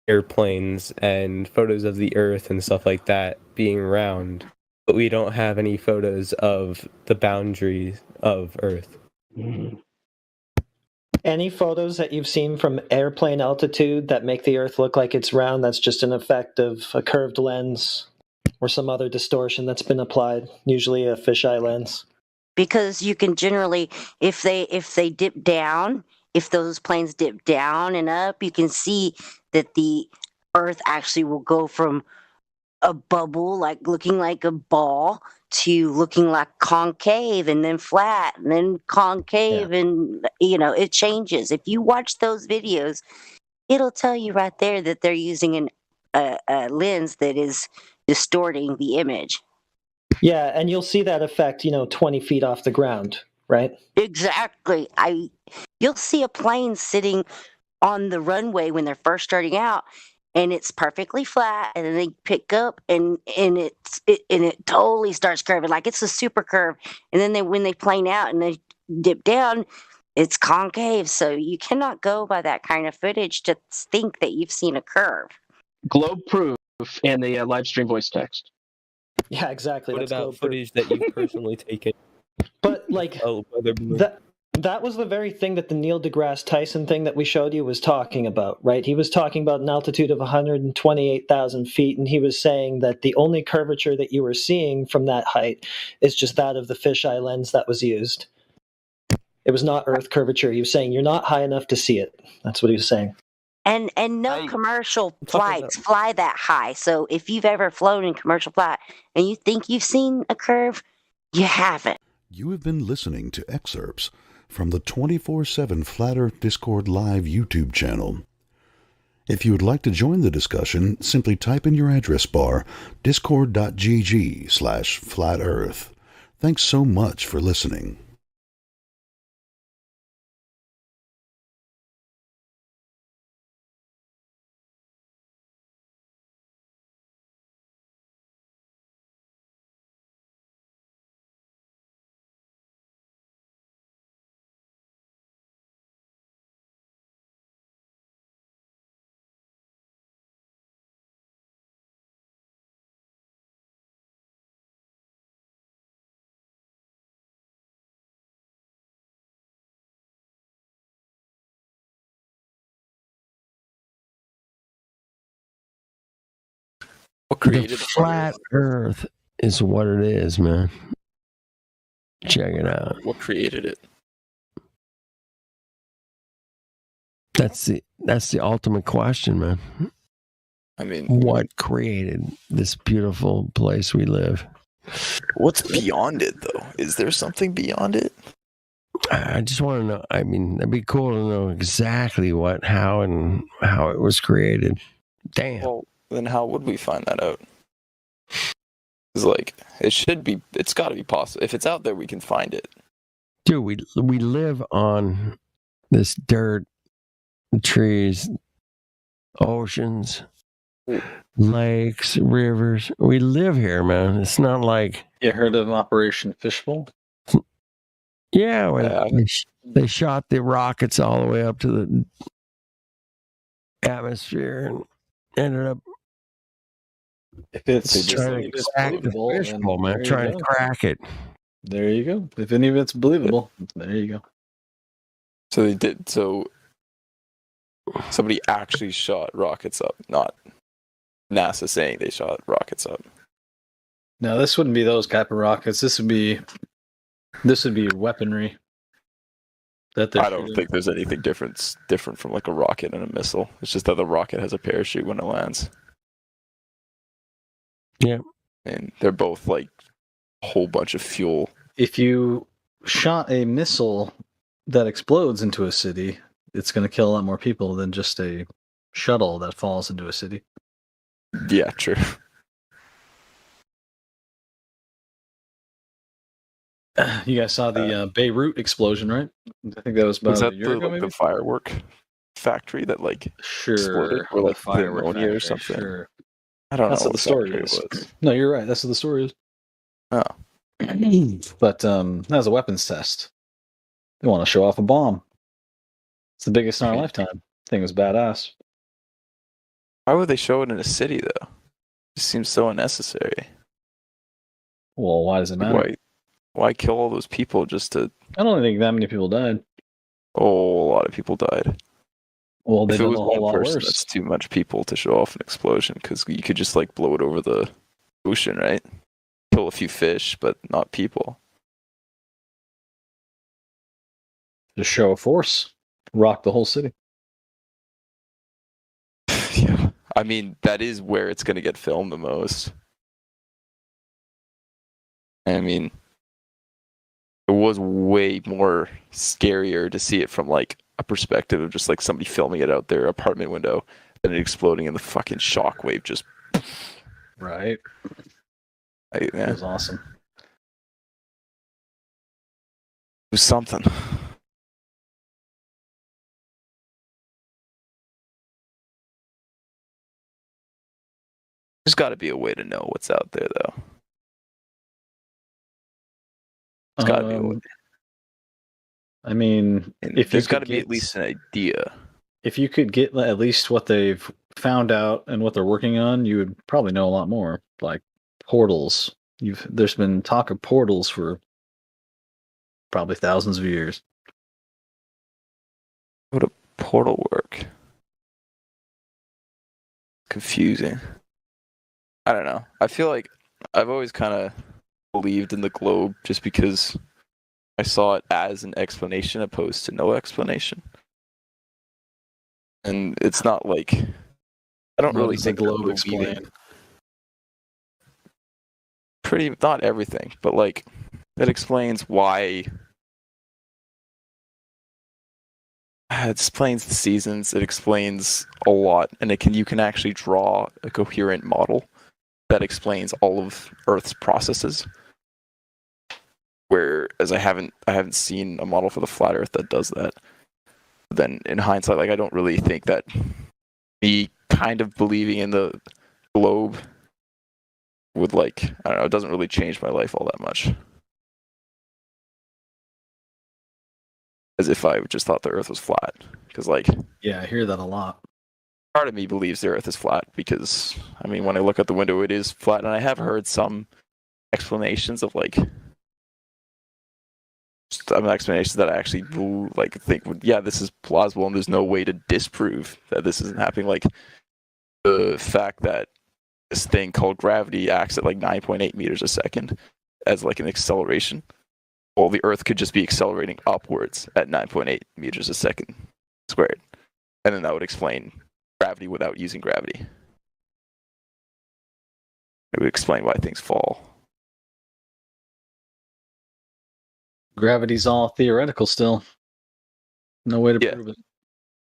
airplanes and photos of the Earth and stuff like that being round, but we don't have any photos of the boundaries of Earth? Mm-hmm. Any photos that you've seen from airplane altitude that make the Earth look like it's round, that's just an effect of a curved lens or some other distortion that's been applied, usually a fisheye lens. Because you can generally, if they dip down, if those planes dip down and up, you can see that the Earth actually will go from a bubble, like looking like a ball, to looking like concave and then flat and then concave, and it changes. If you watch those videos, it'll tell you right there that they're using a lens that is distorting the image. Yeah, and you'll see that effect, 20 feet off the ground, right? Exactly. You'll see a plane sitting on the runway when they're first starting out, and it's perfectly flat, and then they pick up, and it totally starts curving, like it's a super curve. And then when they plane out and they dip down, it's concave. So you cannot go by that kind of footage to think that you've seen a curve. Globe proof and the live stream voice text. Yeah, exactly. What about footage that you've personally taken? But that was the very thing that the Neil deGrasse Tyson thing that we showed you was talking about, right? He was talking about an altitude of 128,000 feet, and he was saying that the only curvature that you were seeing from that height is just that of the fisheye lens that was used. It was not Earth curvature. He was saying you're not high enough to see it. That's what he was saying. And no commercial flights fly that high. So if you've ever flown in commercial flight and you think you've seen a curve, you haven't. You have been listening to excerpts from the 24/7 Flat Earth Discord Live YouTube channel. If you would like to join the discussion, simply type in your address bar discord.gg/flatearth. Thanks so much for listening. What created the flat Earth is what it is, man. Check it out. What created it? That's the that's the ultimate question, man. I mean, what created this beautiful place we live? What's beyond it, though? Is there something beyond it? I just want to know. I mean, it'd be cool to know exactly how it was created. Damn. Well, then how would we find that out? It's like, it's got to be possible. If it's out there, we can find it. Dude, we live on this dirt, trees, oceans, lakes, rivers. We live here, man. It's not like... You heard of Operation Fishbowl? Yeah, when they shot the rockets all the way up to the atmosphere and ended up trying to crack the fishbowl, man. Trying to crack it. There you go. If any of it's believable, there you go. So they did. So somebody actually shot rockets up, not NASA saying they shot rockets up. No, this wouldn't be those type of rockets. This would be weaponry. I don't think there's anything different from like a rocket and a missile. It's just that the rocket has a parachute when it lands. Yeah. And they're both like a whole bunch of fuel. If you shot a missile that explodes into a city, it's going to kill a lot more people than just a shuttle that falls into a city. Yeah, true. You guys saw the Beirut explosion, right? I think that was about a year ago, maybe? The firework factory that exploded, or like firework ammonia factory, or something. Sure. I don't know. That's what the story is. No, you're right. That's what the story is. Oh. But that was a weapons test. They want to show off a bomb. It's the biggest in our lifetime. Thing was badass. Why would they show it in a city, though? It seems so unnecessary. Well, why does it matter? Why kill all those people just to... I don't think that many people died. Oh, a lot of people died. Well, they if it did was a whole lot one person, worse. that's too much people to show off an explosion, because you could just blow it over the ocean, right? Kill a few fish, but not people. Just show of force. Rock the whole city. Yeah. I mean, that is where it's going to get filmed the most. I mean, it was way more scarier to see it from a perspective of just somebody filming it out their apartment window than it exploding in the fucking shockwave just... Right. Yeah. That was awesome. It was something. There's got to be a way to know what's out there, though. There's got to be a way. I mean, there's got to be at least an idea. If you could get at least what they've found out and what they're working on, you would probably know a lot more. Like portals. There's been talk of portals for probably thousands of years. How would a portal work? Confusing. I don't know. I feel like I've always kind of believed in the globe just because I saw it as an explanation opposed to no explanation. And it's not I don't really think the globe explain. Pretty, not everything, but it explains why. It explains the seasons. It explains a lot, and you can actually draw a coherent model that explains all of Earth's processes. Whereas I haven't seen a model for the flat Earth that does that. Then in hindsight, I don't really think that me kind of believing in the globe would I don't know, it doesn't really change my life all that much. As if I just thought the Earth was flat. Because yeah, I hear that a lot. Part of me believes the Earth is flat because, I mean, when I look out the window, it is flat. And I have heard some explanations of explanations that I actually think this is plausible and there's no way to disprove that this isn't happening. The fact that this thing called gravity acts at 9.8 meters a second as an acceleration. Well, the Earth could just be accelerating upwards at 9.8 meters a second squared. And then that would explain gravity without using gravity. It would explain why things fall. Gravity's all theoretical still. No way to prove it.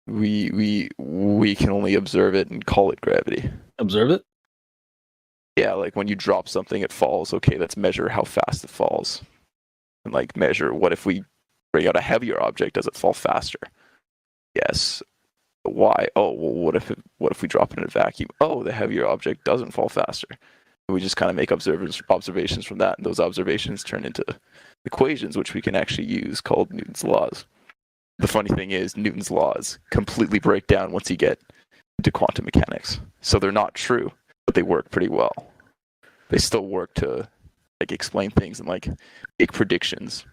We can only observe it and call it gravity. Observe it? Yeah, like when you drop something, it falls. Okay, let's measure how fast it falls. And like measure, what if we bring out a heavier object, does it fall faster? Yes. Why? Oh, well, what if we drop it in a vacuum? Oh, the heavier object doesn't fall faster. And we just kind of make observations from that, and those observations turn into equations, which we can actually use, called Newton's laws. The funny thing is, Newton's laws completely break down once you get into quantum mechanics. So they're not true, but they work pretty well. They still work to like explain things and like make predictions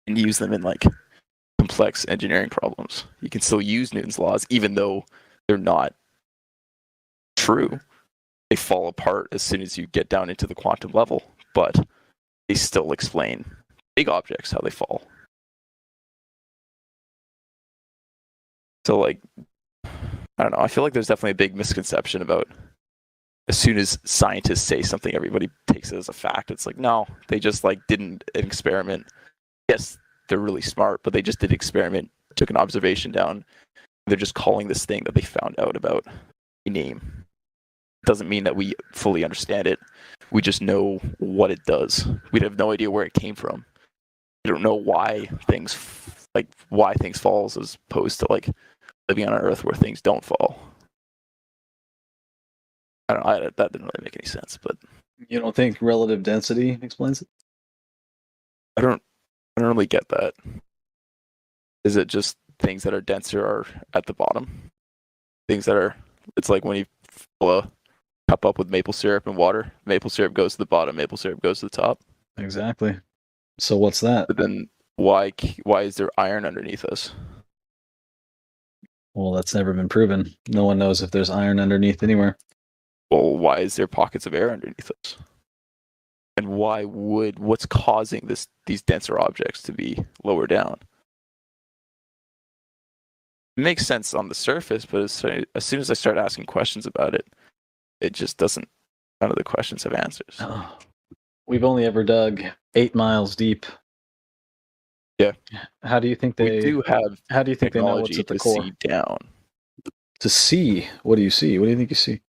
and use them in like complex engineering problems. You can still use Newton's laws even though they're not true. They fall apart as soon as you get down into the quantum level, but they still explain big objects how they fall. So like, I don't know, I feel like there's definitely a big misconception about as soon as scientists say something, everybody takes it as a fact. It's like, no, they just like didn't an experiment. Yes, they're really smart, but they just did an experiment, took an observation down. They're just calling this thing that they found out about a name. It doesn't mean that we fully understand it. We just know what it does. We have no idea where it came from. We don't know why things fall as opposed to like living on Earth where things don't fall. I don't know. That didn't really make any sense, but you don't think relative density explains it? I don't really get that. Is it just things that are denser are at the bottom? Things that are, it's like when you fill a cup up with maple syrup and water. Maple syrup goes to the bottom. Maple syrup goes to the top. Exactly. So what's that? But then why is there iron underneath us? Well, that's never been proven. No one knows if there's iron underneath anywhere. Well, why is there pockets of air underneath us? And what's causing these denser objects to be lower down? It makes sense on the surface, but as soon as I start asking questions about it, it just doesn't, none of the questions have answers. Oh, we've only ever dug 8 miles deep. Yeah. How do you think we do have how do you think they know what's at the core? See down. To see? What do you see? What do you think you see?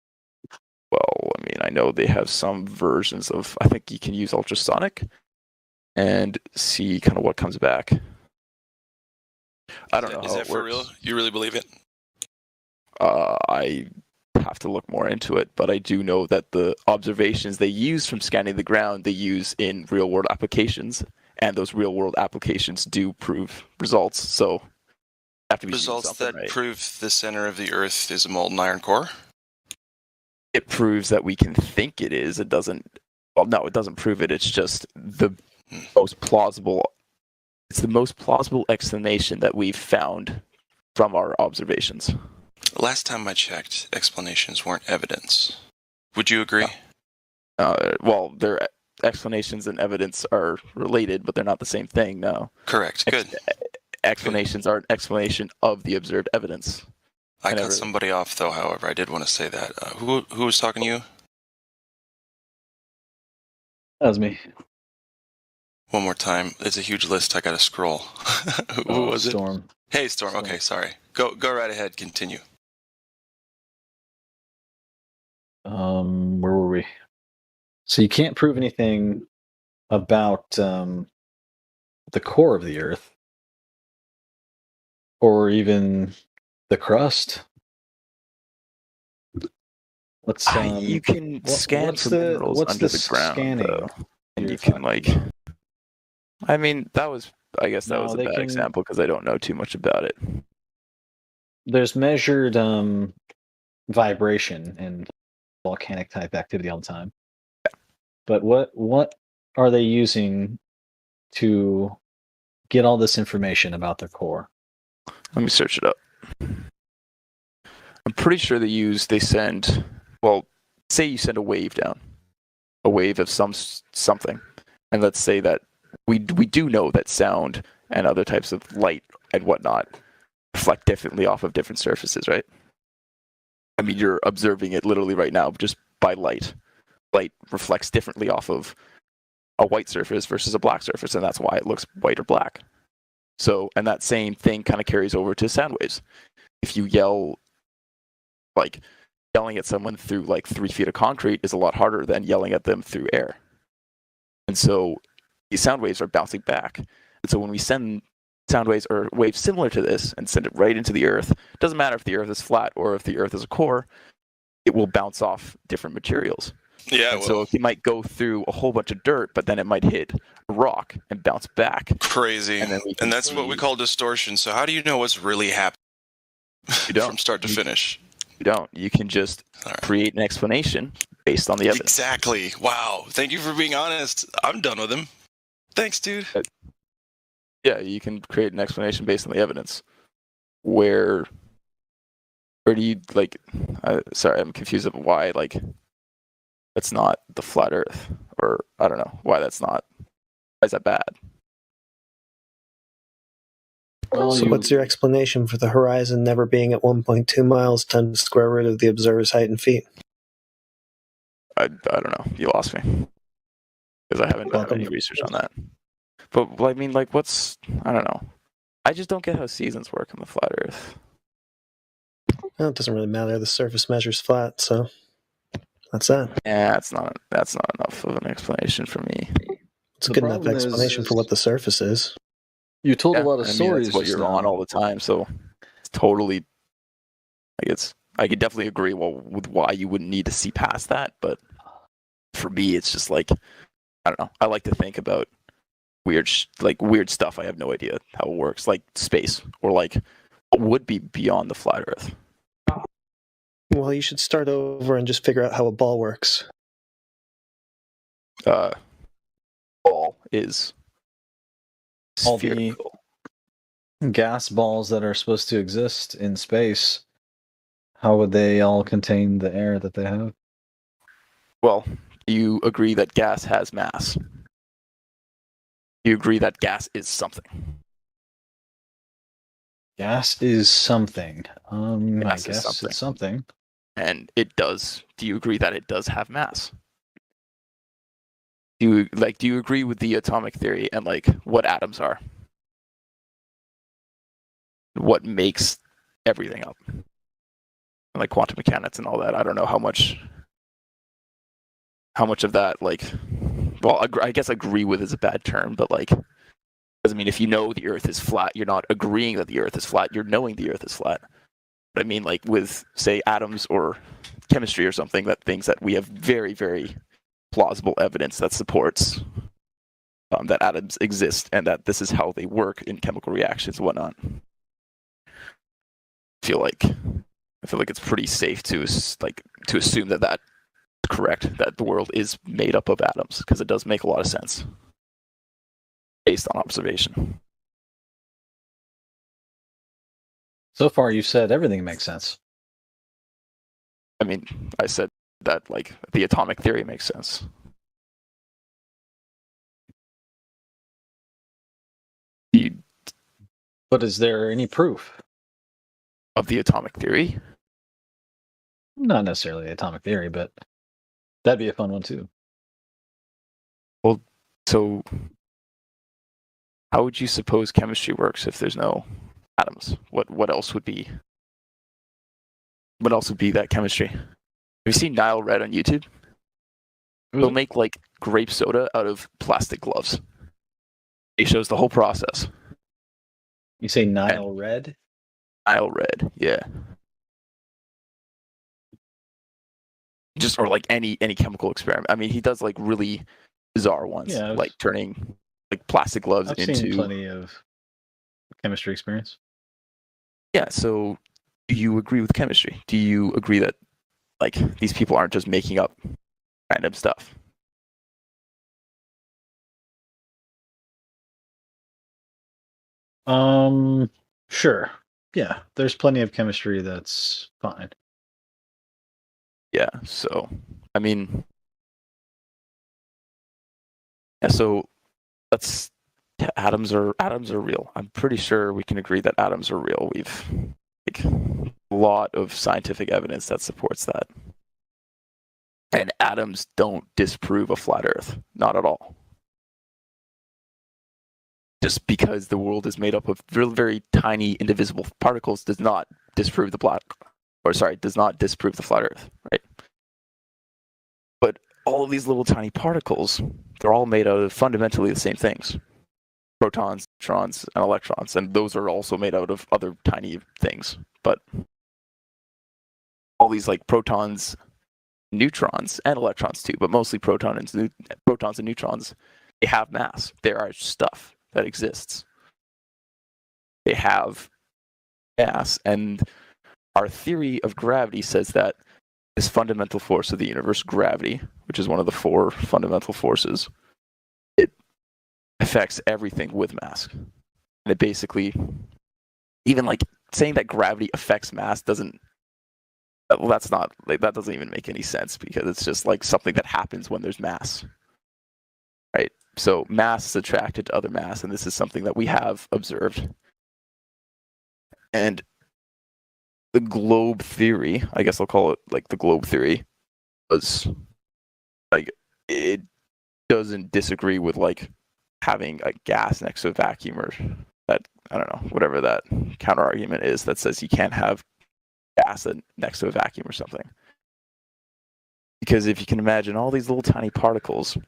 Well, I mean, I know they have some versions of, I think you can use ultrasonic and see kind of what comes back. I don't know. Is that for real? You really believe it? I have to look more into it, but I do know that the observations they use from scanning the ground, they use in real world applications, and those real world applications do prove results. So have to be results that prove the center of the Earth is a molten iron core. It proves that we can think it is. It doesn't. Well, no, it doesn't prove it. It's just the most plausible. It's the most plausible explanation that we've found from our observations. Last time I checked, explanations weren't evidence. Would you agree? Well, their explanations and evidence are related, but they're not the same thing. No. Correct. Good. Explanations are an explanation of the observed evidence. I cut somebody off, though, however. I did want to say that. Who was talking to you? That was me. One more time. It's a huge list. I got to scroll. Who was Storm. It? Hey, Storm. Okay, sorry. Go right ahead. Continue. Where were we? So you can't prove anything about the core of the Earth, or even the crust. Let's you can scan for minerals under the ground, though, and you can like. I mean, I guess that was a bad example because I don't know too much about it. There's measured vibration and volcanic type activity all the time. Yeah. But what are they using to get all this information about their core? Let me search it up. I'm pretty sure they send, well, say you send a wave down, a wave of something, and let's say that we do know that sound and other types of light and whatnot reflect differently off of different surfaces, right? I mean, you're observing it literally right now just by light. Light reflects differently off of a white surface versus a black surface, and that's why it looks white or black. So, and that same thing kind of carries over to sound waves. If you yelling at someone through like 3 feet of concrete is a lot harder than yelling at them through air. And so these sound waves are bouncing back. And so when we send sound waves or waves similar to this and send it right into the earth, it doesn't matter if the earth is flat or if the earth is a core, it will bounce off different materials. Yeah, and so it might go through a whole bunch of dirt, but then it might hit a rock and bounce back. Crazy. And that's what we call distortion. So how do you know what's really happening from start to finish? You don't. You can just create an explanation based on the evidence. Exactly. Wow. Thank you for being honest. I'm done with him. Thanks, dude. Yeah, you can create an explanation based on the evidence. Where do you sorry, I'm confused of why that's not the flat Earth, or I don't know why that's not. Why is that bad? So what's your explanation for the horizon never being at 1.2 miles times the square root of the observer's height in feet? I don't know. You lost me. Because I haven't done any research on that. But, I mean, I don't know. I just don't get how seasons work on the flat Earth. Well, it doesn't really matter. The surface measure's flat, so that's that. Yeah, that's not enough of an explanation for me. It's a good enough explanation for what the surface is. You told a lot of stories. That's what you're on all the time, so it's totally. I could definitely agree with why you wouldn't need to see past that, but for me, it's just I don't know. I like to think about weird stuff. I have no idea how it works, like space or what would be beyond the flat Earth. Well, you should start over and just figure out how a ball works. Ball is spherical. All the gas balls that are supposed to exist in space, how would they all contain the air that they have? Well, you agree that gas has mass. You agree that gas is something. Gas is something. I guess it's something. And it does. Do you agree that it does have mass? Do you agree with the atomic theory and what atoms are? What makes everything up? And quantum mechanics and all that. I don't know how much of that well, I guess agree with is a bad term, but because I mean, if you know the Earth is flat, you're not agreeing that the Earth is flat. You're knowing the Earth is flat. But I mean, with say atoms or chemistry or something, things that we have very, very plausible evidence that supports that atoms exist and that this is how they work in chemical reactions and whatnot. I feel like it's pretty safe to assume that that's correct, that the world is made up of atoms, because it does make a lot of sense based on observation. So far, you've said everything makes sense. I mean, I said that the atomic theory makes sense. But is there any proof of the atomic theory? Not necessarily the atomic theory, but that'd be a fun one too. Well, so how would you suppose chemistry works if there's no atoms? What else would be? What else would be that chemistry? Have you seen Nile Red on YouTube? They'll make grape soda out of plastic gloves. It shows the whole process. You say Nile Red? Nile Red, yeah. Just or any chemical experiment. I mean, he does really bizarre ones, turning plastic gloves into. I've seen plenty of chemistry experience. Yeah. So, do you agree with chemistry? Do you agree that these people aren't just making up random stuff? Sure. Yeah, there's plenty of chemistry that's fine. Yeah, so I mean, yeah, so let's atoms are real. I'm pretty sure we can agree that atoms are real. We've a lot of scientific evidence that supports that. And atoms don't disprove a flat Earth, not at all. Just because the world is made up of very, very tiny indivisible particles does not disprove the flat Earth, right? But all of these little tiny particles, they're all made out of fundamentally the same things. Protons, neutrons, and electrons, and those are also made out of other tiny things. But all these like protons, neutrons, and electrons too, but mostly protons and neutrons, they have mass. They are stuff that exists. They have mass, and our theory of gravity says that this fundamental force of the universe, gravity, which is one of the 4 fundamental forces, it affects everything with mass. And it basically, even like saying that gravity affects mass doesn't, well, that's not, like, that doesn't even make any sense, because it's just like something that happens when there's mass, right? So mass is attracted to other mass, and this is something that we have observed. And the globe theory, I guess I'll call it like the globe theory, was like, it doesn't disagree with like having a gas next to a vacuum, or that, I don't know, whatever that counter argument is that says you can't have gas next to a vacuum or something. Because if you can imagine, all these little tiny particles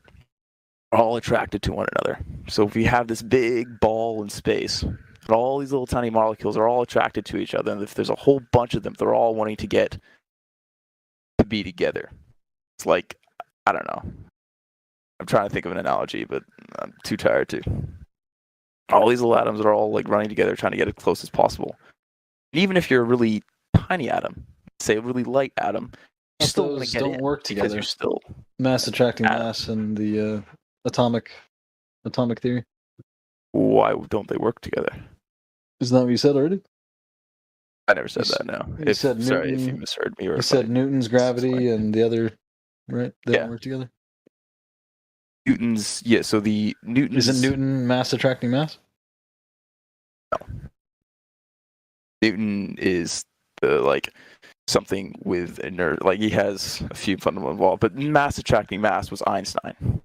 are all attracted to one another. So if we have this big ball in space, and all these little tiny molecules are all attracted to each other, and if there's a whole bunch of them, they're all wanting to get to be together. It's like, I don't know. I'm trying to think of an analogy, but I'm too tired to. All these little atoms are all like running together, trying to get as close as possible. And even if you're a really tiny atom, say a really light atom, you still want to get don't in work together. because you're still Mass attracting mass and the atomic theory. Why don't they work together? Isn't that what you said already? I never said that. No. You said Newton, sorry if you misheard me. Or you said Newton's gravity and the other, right? They don't work together. Newton's, yeah. So the Newton's, isn't Newton mass attracting mass? No. Newton is the like something with inert. Like he has a few fundamental laws, but mass attracting mass was Einstein.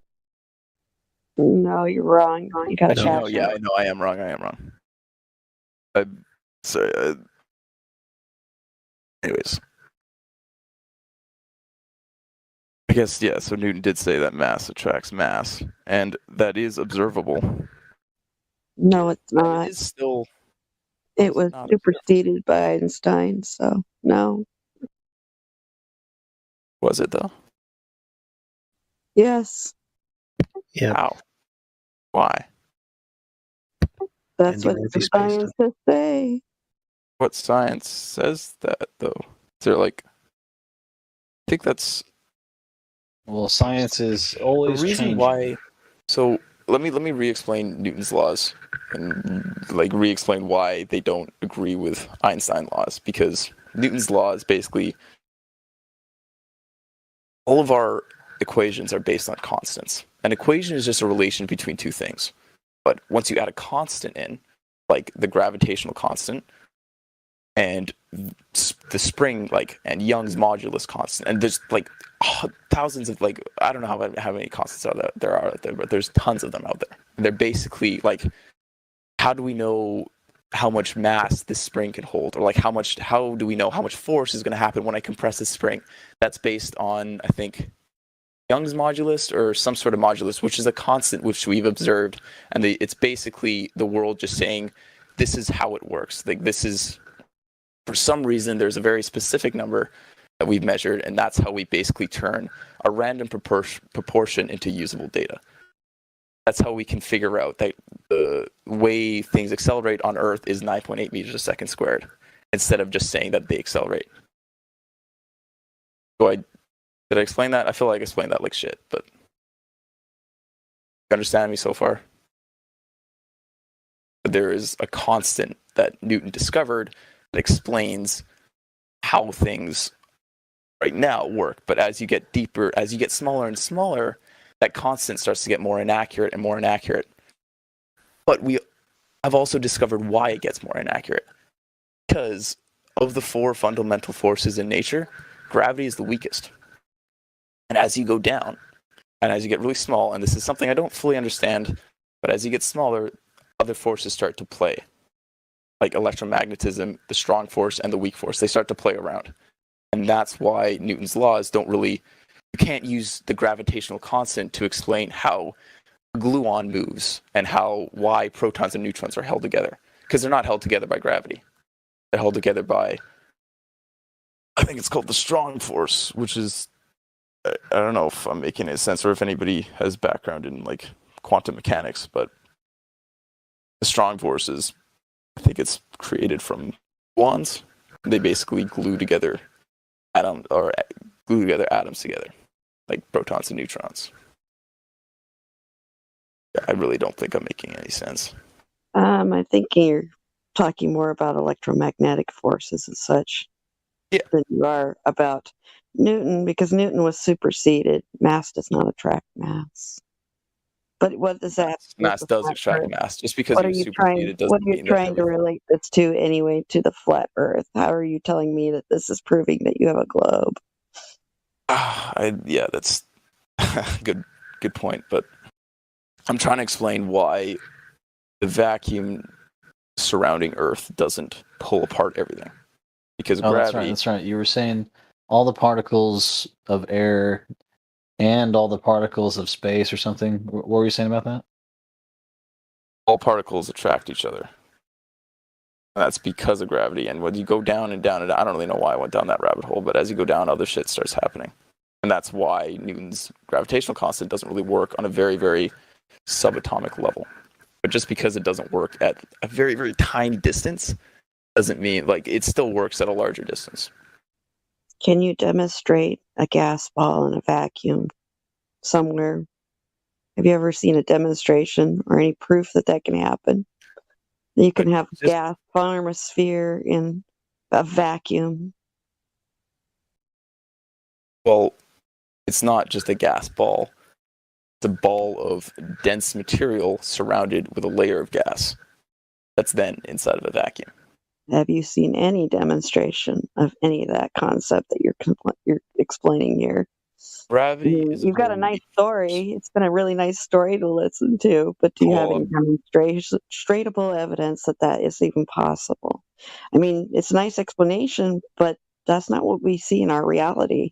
No, you're wrong. You got to No, yeah, I know. I am wrong. Sorry. Anyways, I guess, yeah. So Newton did say that mass attracts mass, and that is observable. No, it's not. It is still. It was superseded by Einstein, so no. Was it though? Yes. Yeah. How? Why? That's what the scientists say. What science says that though? Is there like? I think that's. Well, science is always the reason changing. why. So let me re-explain Newton's laws and like re-explain why they don't agree with Einstein laws, because Newton's laws basically all of our equations are based on constants. An equation is just a relation between two things. But once you add a constant in, like the gravitational constant and the spring, like, and Young's modulus constant, and there's like thousands of, like, I don't know how many constants there are out there, but there's tons of them out there. And they're basically like, how do we know how much mass this spring can hold, or like how do we know how much force is going to happen when I compress this spring? That's based on, I think, Young's modulus or some sort of modulus, which is a constant which we've observed, and it's basically the world just saying this is how it works. Like, this is, for some reason, there's a very specific number that we've measured, and that's how we basically turn a random proportion into usable data. That's how we can figure out that the way things accelerate on Earth is 9.8 meters a second squared, instead of just saying that they accelerate. Did I explain that? I feel like I explained that like shit, but you understand me so far? There is a constant that Newton discovered that explains how things right now work. But as you get deeper, as you get smaller and smaller, that constant starts to get more inaccurate and more inaccurate. But I've also discovered why it gets more inaccurate. Because of the 4 fundamental forces in nature, gravity is the weakest. And as you go down, and as you get really small, and this is something I don't fully understand, but as you get smaller, other forces start to play. Like electromagnetism, the strong force, and the weak force. They start to play around. And that's why Newton's laws don't really... You can't use the gravitational constant to explain how a gluon moves and why protons and neutrons are held together. Because they're not held together by gravity. They're held together by... I think it's called the strong force, which is... I don't know if I'm making any sense or if anybody has background in like quantum mechanics, but the strong force is, I think it's created from gluons. They basically glue together atoms together, like protons and neutrons. I really don't think I'm making any sense. I think you're talking more about electromagnetic forces and such than you are about Newton, because Newton was superseded. Mass does not attract mass. But what does that? Mass does attract mass. Just because you're superseded doesn't What are you mean trying to relate this to anyway? To the flat Earth? How are you telling me that this is proving that you have a globe? That's good point. But I'm trying to explain why the vacuum surrounding Earth doesn't pull apart everything. Because gravity. That's right. You were saying all the particles of air and all the particles of space or something. What were you saying about that? All particles attract each other. And that's because of gravity. And when you go down and down, and I don't really know why I went down that rabbit hole, but as you go down, other shit starts happening. And that's why Newton's gravitational constant doesn't really work on a very, very subatomic level. But just because it doesn't work at a very, very tiny distance doesn't mean, like, it still works at a larger distance. Can you demonstrate a gas ball in a vacuum somewhere? Have you ever seen a demonstration or any proof that can happen? You can have gas form a sphere in a vacuum. Well, it's not just a gas ball. It's a ball of dense material surrounded with a layer of gas that's then inside of a vacuum. Have you seen any demonstration of any of that concept that you're explaining here? Gravity is You've got a nice story. It's been a really nice story to listen to, but do you have any demonstratable evidence that is even possible? I mean, it's a nice explanation, but that's not what we see in our reality.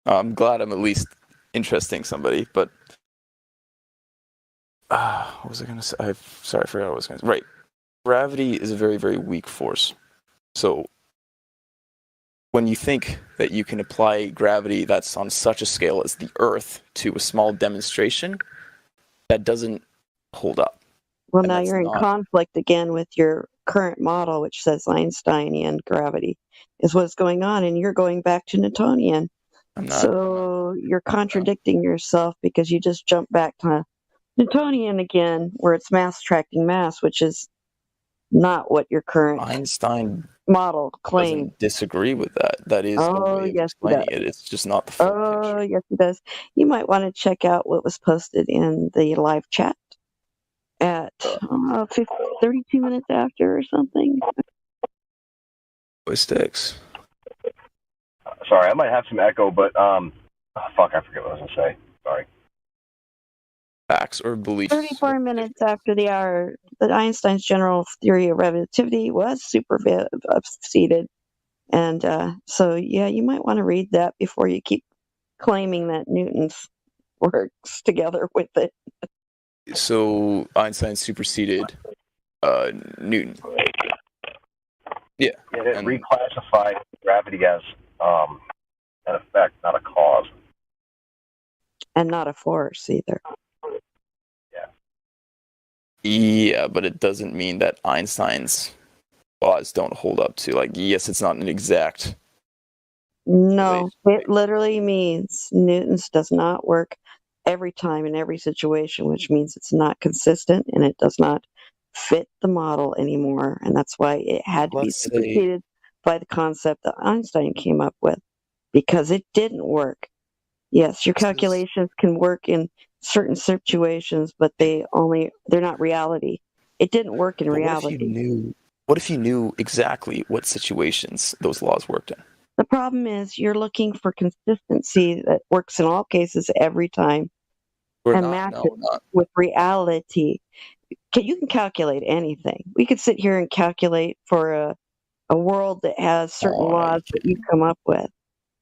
I'm glad I'm at least interesting somebody, but what was I going to say? I forgot what I was going to say. Right. Gravity is a very, very weak force. So when you think that you can apply gravity that's on such a scale as the Earth to a small demonstration, that doesn't hold up. Well, now you're in conflict again with your current model, which says Einsteinian gravity is what's going on, and you're going back to Newtonian. So you're contradicting yourself because you just jumped back to Newtonian again, where it's mass attracting mass, which is not what your current Einstein model claims. Doesn't disagree with that. That is a way of explaining it. It's just not the full picture. Yes, he does. You might want to check out what was posted in the live chat at 32 minutes after or something. Sticks. Sorry, I might have some echo, but I forget what I was going to say. Sorry. Facts or beliefs. 34 minutes after the hour, that Einstein's general theory of relativity was superseded. And so, you might want to read that before you keep claiming that Newton's works together with it. So Einstein superseded Newton. Yeah. It reclassified gravity as an effect, not a cause. And not a force either. Yeah, but it doesn't mean that Einstein's laws don't hold up to, like, yes, it's not an exact. No, it literally means Newton's does not work every time in every situation, which means it's not consistent and it does not fit the model anymore. And that's why it had to be superseded by the concept that Einstein came up with, because it didn't work. Yes, your calculations can work in certain situations, but they're not reality. It didn't work in reality. What if you knew exactly what situations those laws worked in? The problem is you're looking for consistency that works in all cases every time and match it with reality. You can calculate anything. We could sit here and calculate for a world that has certain laws that you come up with.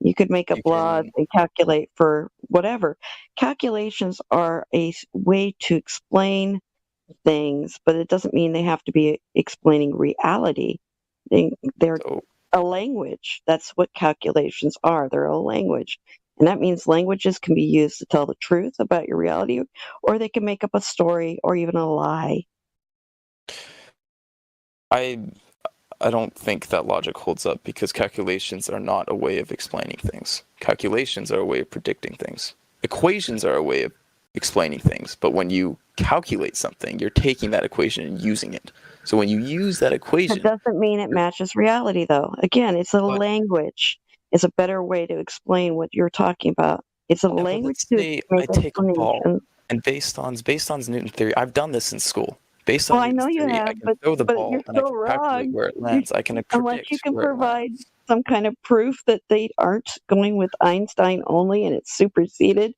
You could make up laws and calculate for whatever. Calculations are a way to explain things, but it doesn't mean they have to be explaining reality. They're a language. That's what calculations are. They're a language. And that means languages can be used to tell the truth about your reality, or they can make up a story or even a lie. I don't think that logic holds up because calculations are not a way of explaining things. Calculations are a way of predicting things. Equations are a way of explaining things, but when you calculate something, you're taking that equation and using it. So when you use that equation... It doesn't mean it matches reality, though. Again, it's a language. It's a better way to explain what you're talking about. It's a language to make I take a ball, and based on Newton's theory, I've done this in school. Based on Newton's theory, I can throw the ball you're and I so can calculate wrong. where it lands. I can predict Unless you can where it provide lands. some kind of proof that they aren't going with Einstein only and it's superseded,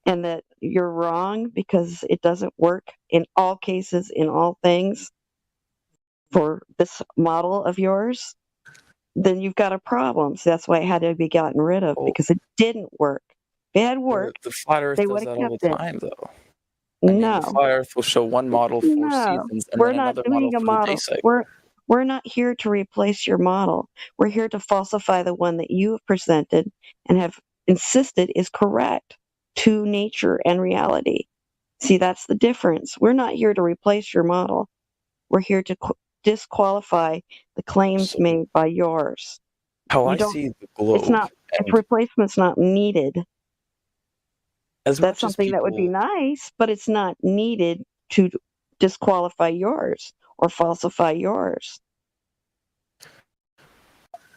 and that you're wrong because it doesn't work in all cases, in all things, for this model of yours, then you've got a problem. So that's why it had to be gotten rid of, because it didn't work. If it had worked, The flat Earth they does would have that all kept the it. time, though. No. The flat Earth will show one model for seasons and we're then not another doing model a for model. the day cycle. We're not here to replace your model. We're here to falsify the one that you have presented and have insisted is correct to nature and reality. See, that's the difference. We're not here to replace your model. We're here to disqualify the claims made by yours. How I see the globe. If replacement's not needed, that's much as something that would be nice, but it's not needed to disqualify yours or falsify yours.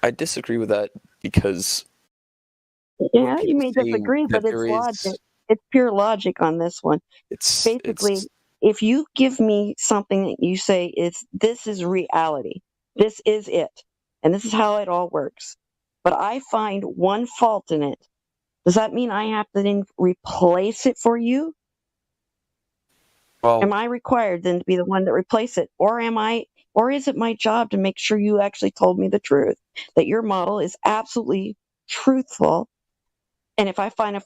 I disagree with that because... Yeah, you may disagree, but it's logic. It's pure logic on this one. Basically, if you give me something that you say this is reality, this is it, and this is how it all works, but I find one fault in it, does that mean I have to then replace it for you? Well, am I required then to be the one that replace it, or is it my job to make sure you actually told me the truth, that your model is absolutely truthful? And if I find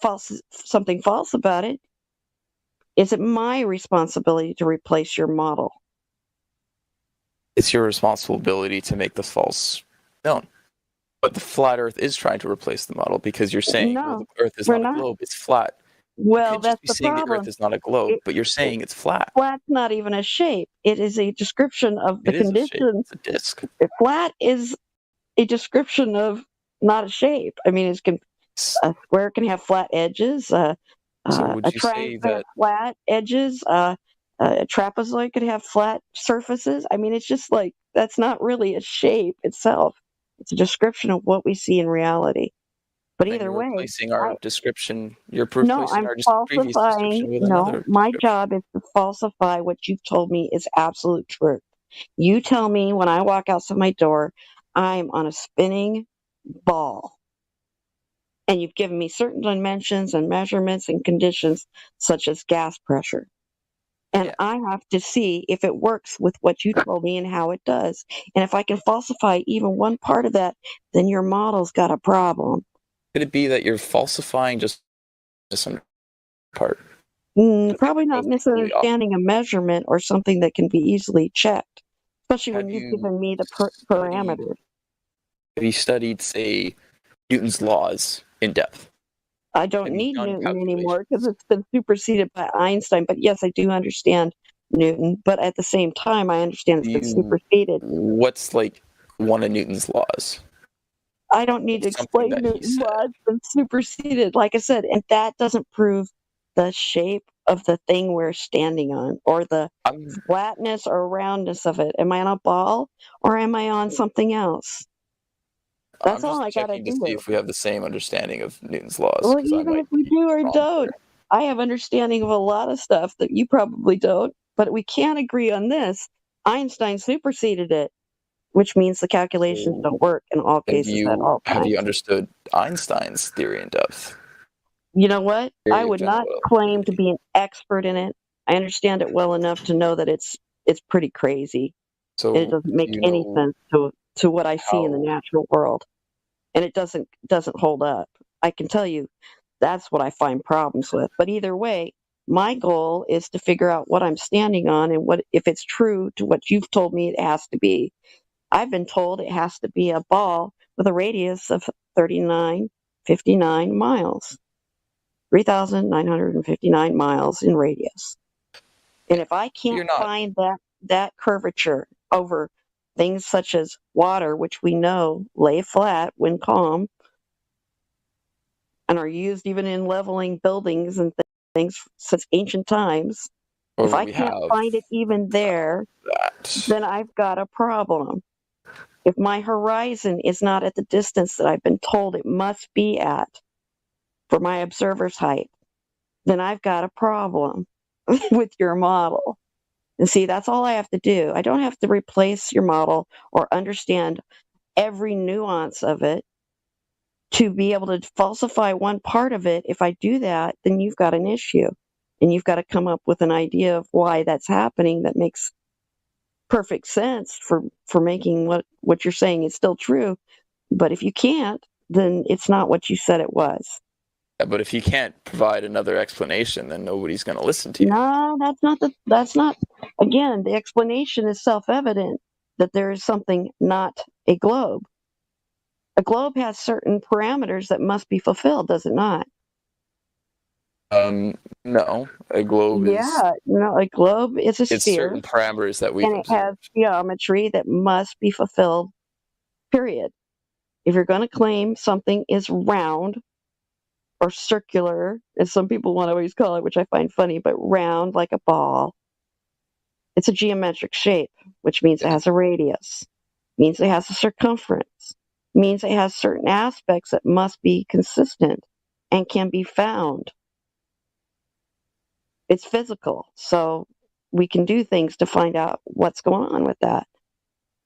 something false about it, is it my responsibility to replace your model? It's your responsibility to make the false known. But the flat Earth is trying to replace the model because you're saying the Earth is not a globe, it's flat. Well, that's the saying problem. The Earth is not a globe, but you're saying it's flat. Flat's not even a shape. It is a description of the condition. It's a disc. Flat is a description of not a shape. I mean, a square can have flat edges. A triangle can have flat edges. A trapezoid could have flat surfaces. I mean, it's just like, that's not really a shape itself. It's a description of what we see in reality. But either way, replacing our description. You're no, replacing I'm our previous falsifying. description with No, another. my job is to falsify what you've told me is absolute truth. You tell me when I walk outside my door, I'm on a spinning ball. And you've given me certain dimensions and measurements and conditions, such as gas pressure. And I have to see if it works with what you told me and how it does. And if I can falsify even one part of that, then your model's got a problem. Could it be that you're falsifying just some part? Probably not misunderstanding a measurement or something that can be easily checked, especially when you've given me the parameters. Have you studied, say, Newton's laws in depth? I don't need Newton anymore because it's been superseded by Einstein. But yes, I do understand Newton. But at the same time, I understand it's been superseded. What's like one of Newton's laws? I don't need to explain Newton's laws. It's been superseded, like I said, and that doesn't prove the shape of the thing we're standing on, or the flatness or roundness of it. Am I on a ball or am I on something else? That's all I got to do. To see if we have the same understanding of Newton's laws. Well, even if we do or don't, I have understanding of a lot of stuff that you probably don't, but we can't agree on this. Einstein superseded it, which means the calculations don't work in all cases at all Have you times. understood Einstein's theory in depth? You know what? I Theory of would general not claim to be an expert in it. I understand it well enough to know that it's pretty crazy. So And it doesn't make you any know sense to what I see in the how natural world, and it doesn't hold up. I can tell you that's what I find problems with. But either way, my goal is to figure out what I'm standing on and what if it's true to what you've told me it has to be. I've been told it has to be a ball with a radius of 3959 miles. 3,959 miles in radius. And if I can't find that curvature over things such as water, which we know lay flat when calm and are used even in leveling buildings and things since ancient times, if I can't find it even there, then I've got a problem. If my horizon is not at the distance that I've been told it must be at for my observer's height, then I've got a problem with your model. And see, that's all I have to do. I don't have to replace your model or understand every nuance of it to be able to falsify one part of it. If I do that, then you've got an issue. And you've got to come up with an idea of why that's happening that makes perfect sense for making what you're saying is still true. But if you can't, then it's not what you said it was. Yeah, but if you can't provide another explanation, then nobody's going to listen to you. No, that's not. Again, the explanation is self-evident that there is something not a globe. A globe has certain parameters that must be fulfilled, does it not? No, a globe is. Yeah, no, a globe is a It's sphere, certain parameters that we've and it observed. has geometry that must be fulfilled. Period. If you're going to claim something is round or circular, as some people want to always call it, which I find funny, but round like a ball, it's a geometric shape, which means it has a radius, means it has a circumference, means it has certain aspects that must be consistent and can be found. It's physical, so we can do things to find out what's going on with that.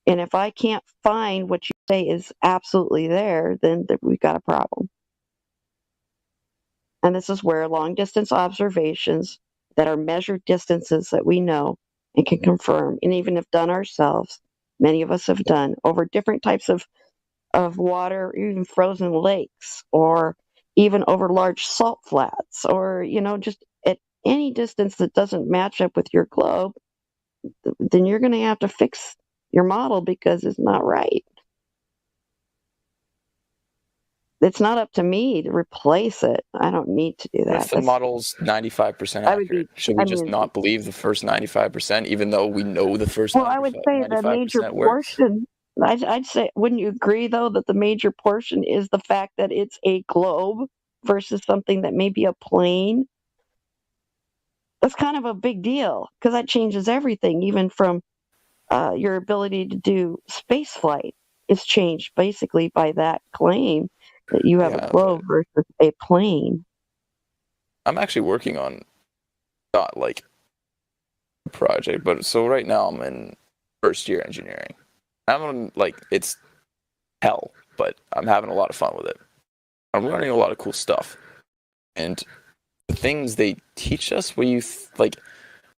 And if I can't find what you say is absolutely there, then we've got a problem. And this is where long distance observations that are measured distances that we know and can confirm, and even have done ourselves, many of us have done over different types of water, even frozen lakes, or even over large salt flats, or, just at any distance that doesn't match up with your globe, then you're going to have to fix your model because it's not right. It's not up to me to replace it. I don't need to do that. If the model's 95% accurate, should we just not believe the first 95%, even though we know the first 95% Well, I would say the major works? portion, I'd say, wouldn't you agree, though, that the major portion is the fact that it's a globe versus something that may be a plane? That's kind of a big deal because that changes everything, even from your ability to do space flight is changed basically by that claim that you have a globe versus a plane. I'm actually working on not like a project, but so right now I'm in first year engineering. I'm on it's hell, but I'm having a lot of fun with it. I'm learning a lot of cool stuff, and the things they teach us where you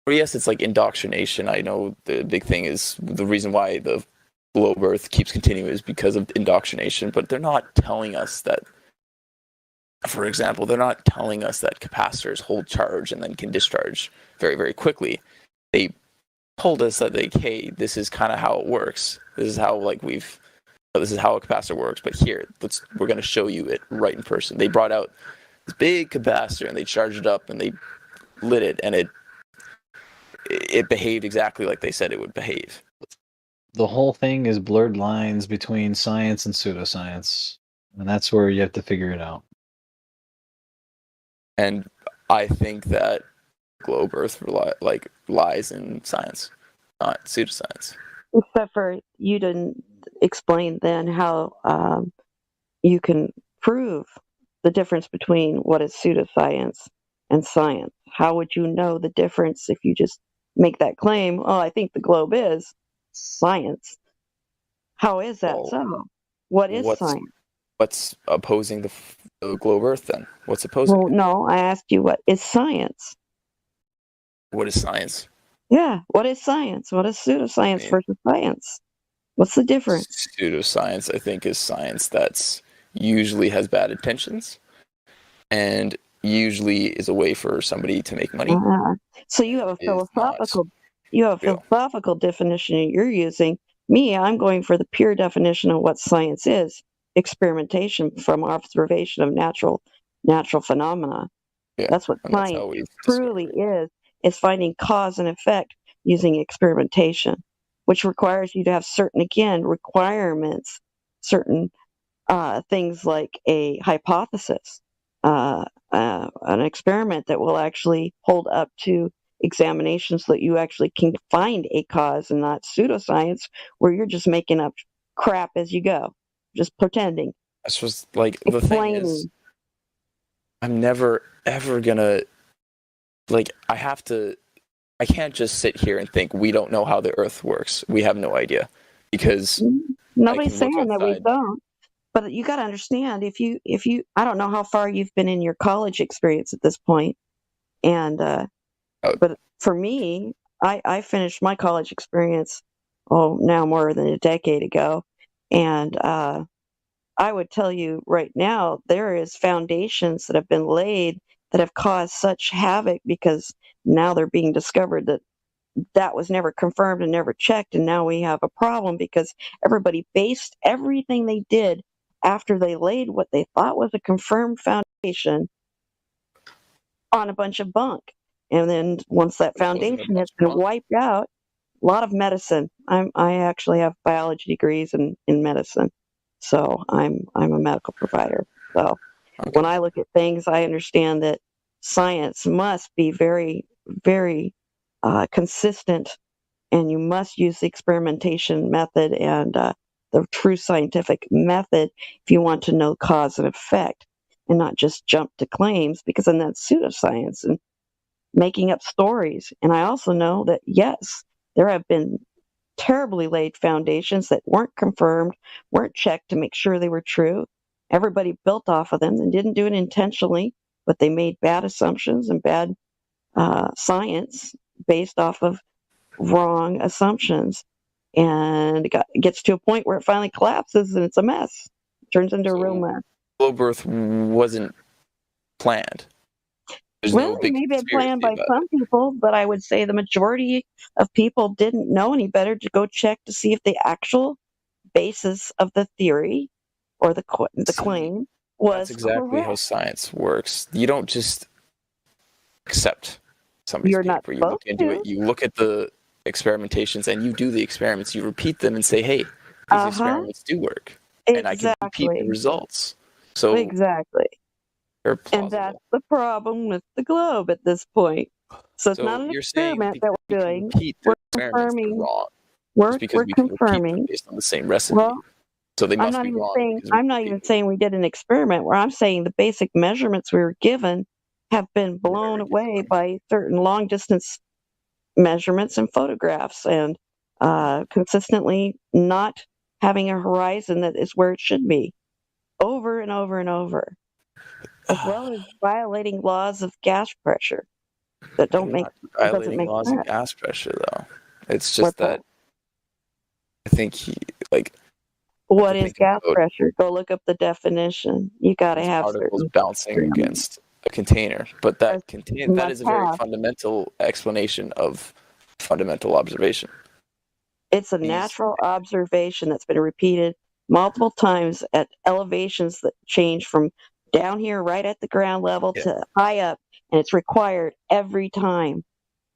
yes, it's like indoctrination. I know the big thing is the reason why the globe Earth keeps continuing is because of indoctrination, but they're not telling us that, for example, they're not telling us that capacitors hold charge and then can discharge very, very quickly. They told us that hey, this is kind of how it works. This is how this is how a capacitor works, but here, we're going to show you it right in person. They brought out this big capacitor and they charged it up and they lit it, and it behaved exactly like they said it would behave. The whole thing is blurred lines between science and pseudoscience, and that's where you have to figure it out. And I think that globe Earth lies in science, not pseudoscience. Except for you didn't explain then how you can prove the difference between what is pseudoscience and science? How would you know the difference if you just make that claim? Oh, I think the globe is science. How is that so? What is science? What's opposing the globe Earth then? What's opposing Well, it? no, I asked you what is science? What is science? Yeah, what is science? What is pseudoscience versus science? What's the difference? Pseudoscience, I think, is science that's usually has bad intentions and usually is a way for somebody to make money. So you have a philosophical definition you're using. Me, I'm going for the pure definition of what science is: experimentation from observation of natural phenomena. Yeah, that's what science truly is finding cause and effect using experimentation, which requires you to have certain, again, requirements, certain things like a hypothesis, an experiment that will actually hold up to examination so that you actually can find a cause, and not pseudoscience where you're just making up crap as you go, just pretending. That's just like the thing is, I'm never ever gonna I can't just sit here and think we don't know how the Earth works. We have no idea because nobody's saying that we don't. But you got to understand, if you, I don't know how far you've been in your college experience at this point, and but for me, I finished my college experience, now more than a decade ago, and I would tell you right now, there is foundations that have been laid that have caused such havoc because now they're being discovered that was never confirmed and never checked, and now we have a problem because everybody based everything they did after they laid what they thought was a confirmed foundation on a bunch of bunk. And then once that foundation has been wiped out, a lot of medicine. I actually have biology degrees in medicine, so I'm a medical provider. So when I look at things, I understand that science must be very, very consistent, and you must use the experimentation method and the true scientific method if you want to know cause and effect, and not just jump to claims, because then that's pseudoscience and making up stories. And I also know that, yes, there have been terribly laid foundations that weren't confirmed, weren't checked to make sure they were true. Everybody built off of them and didn't do it intentionally, but they made bad assumptions and bad science based off of wrong assumptions. And it gets to a point where it finally collapses and it's a mess. It turns into a real mess. Globe Earth wasn't planned. Well, it may have been planned by some people, but I would say the majority of people didn't know any better to go check to see if the actual basis of the theory or the claim was That's exactly correct. how science works. You don't just accept somebody's paper. You look into it. You look at the experimentations and you do the experiments. You repeat them and say, "Hey, these experiments do work, and I can repeat the results." So exactly. And that's the problem with the globe at this point. So it's not an experiment that we're doing. We're confirming. We're confirming based on the same recipe. Well, so they must be wrong. I'm not even saying we did an experiment. Where I'm saying the basic measurements we were given have been blown away by certain long distance measurements and photographs, and consistently not having a horizon that is where it should be, over and over and over, as well as violating laws of gas pressure that don't make violating laws of gas pressure, though. It's just that I think what is gas pressure? Go look up the definition. You got to have particles bouncing against a container, but that is a very fundamental explanation of fundamental observation. It's a natural observation that's been repeated multiple times at elevations that change from down here right at the ground level to high up, and it's required every time.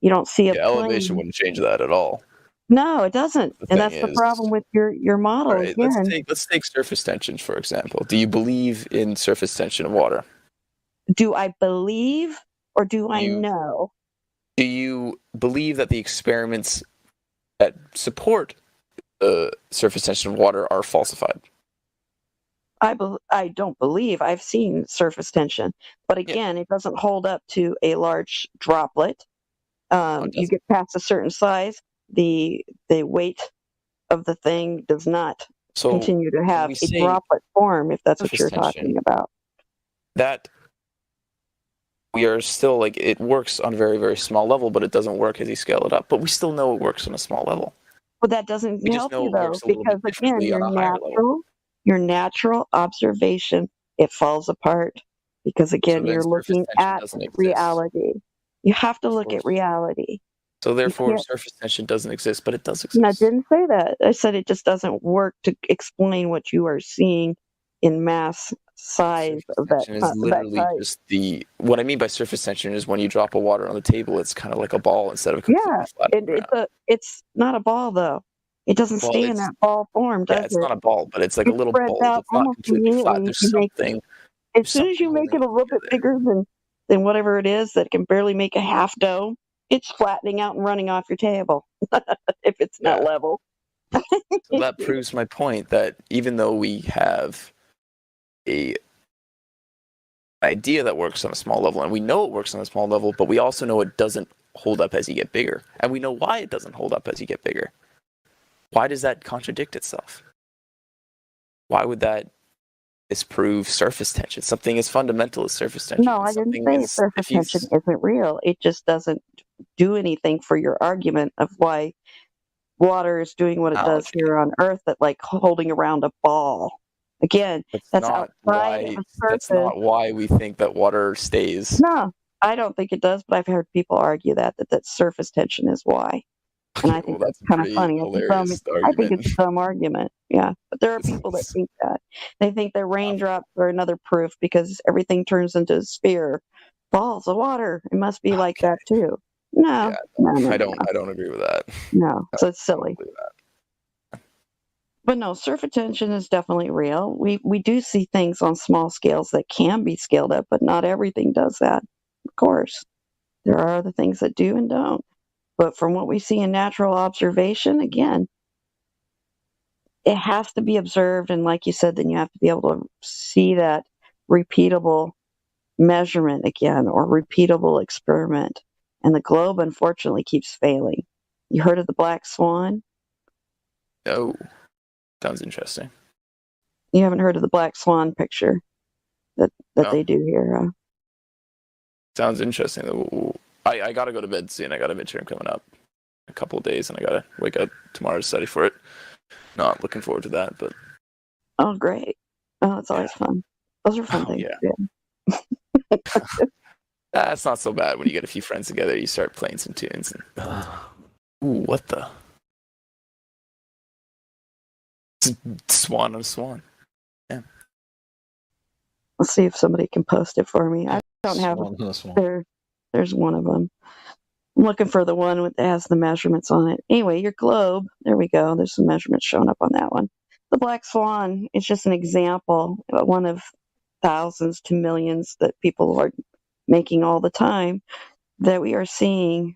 You don't see a plane. Elevation wouldn't change that at all. No, it doesn't, and that's the problem with your model. Right, let's take surface tension, for example. Do you believe in surface tension of water? Do I believe, or do I know? Do you believe that the experiments that support the surface tension of water are falsified? I don't believe I've seen surface tension, but again, it doesn't hold up to a large droplet. You get past a certain size, the weight of the thing does not continue to have a droplet form, if that's what surface you're tension, talking about. That we are still like, it works on a very, very small level, but it doesn't work as you scale it up. But we still know it works on a small level. Well, that doesn't We just help know you it though, works a little because bit again, differently on a higher level. your natural observation, it falls apart. Because again, then you're surface looking tension at doesn't exist. reality. You have to look at reality. So therefore, can't- surface tension doesn't exist, but it does exist. And I didn't say that. I said it just doesn't work to explain what you are seeing in mass size of that, Tension is literally type. just what I mean by surface tension is when you drop a water on the table, it's kind of like a ball instead of completely flat. It's not a ball though. It doesn't stay in that ball form, does it? Yeah, it's not a ball, but it's like a little spreads ball. out It's not almost completely flat. immediately. There's something. As soon as you make it a little bit bigger than whatever it is that can barely make a half dome, it's flattening out and running off your table if it's not level. So that proves my point that even though we have a idea that works on a small level, and we know it works on a small level, but we also know it doesn't hold up as you get bigger, and we know why it doesn't hold up as you get bigger. Why does that contradict itself? Why would that disprove surface tension? Something as fundamental as surface tension. No, I didn't say surface tension isn't real. It just doesn't do anything for your argument of why water is doing what it does here on Earth, that like holding around a ball. Again, that's outside of the surface. That's not why we think that water stays. No, I don't think it does, but I've heard people argue that surface tension is why. And I think that's kind of funny. I think it's a dumb argument. Yeah. But there are people that think that. They think that raindrops are another proof because everything turns into a sphere. Balls of water. It must be like that too. No. I don't agree with that. No. So it's silly. But no, surface tension is definitely real. We do see things on small scales that can be scaled up, but not everything does that. Of course. There are other things that do and don't. But from what we see in natural observation, again, it has to be observed. And like you said, then you have to be able to see that repeatable measurement again, or repeatable experiment. And the globe, unfortunately, keeps failing. You heard of the black swan? No. Sounds interesting. You haven't heard of the black swan picture that they do here? Sounds interesting. I gotta go to bed soon. I got a midterm coming up in a couple of days, and I gotta wake up tomorrow to study for it. Not looking forward to that, but oh, great! Oh, that's always fun. Those are fun things. Yeah. That's not so bad when you get a few friends together. You start playing some tunes. And, ooh, what the? Swan on a swan. Yeah. Let's see if somebody can post it for me. I don't have it. There's one of them. I'm looking for the one that has the measurements on it. Anyway, your globe. There we go. There's some measurements showing up on that one. The black swan is just an example, one of thousands to millions that people are making all the time, that we are seeing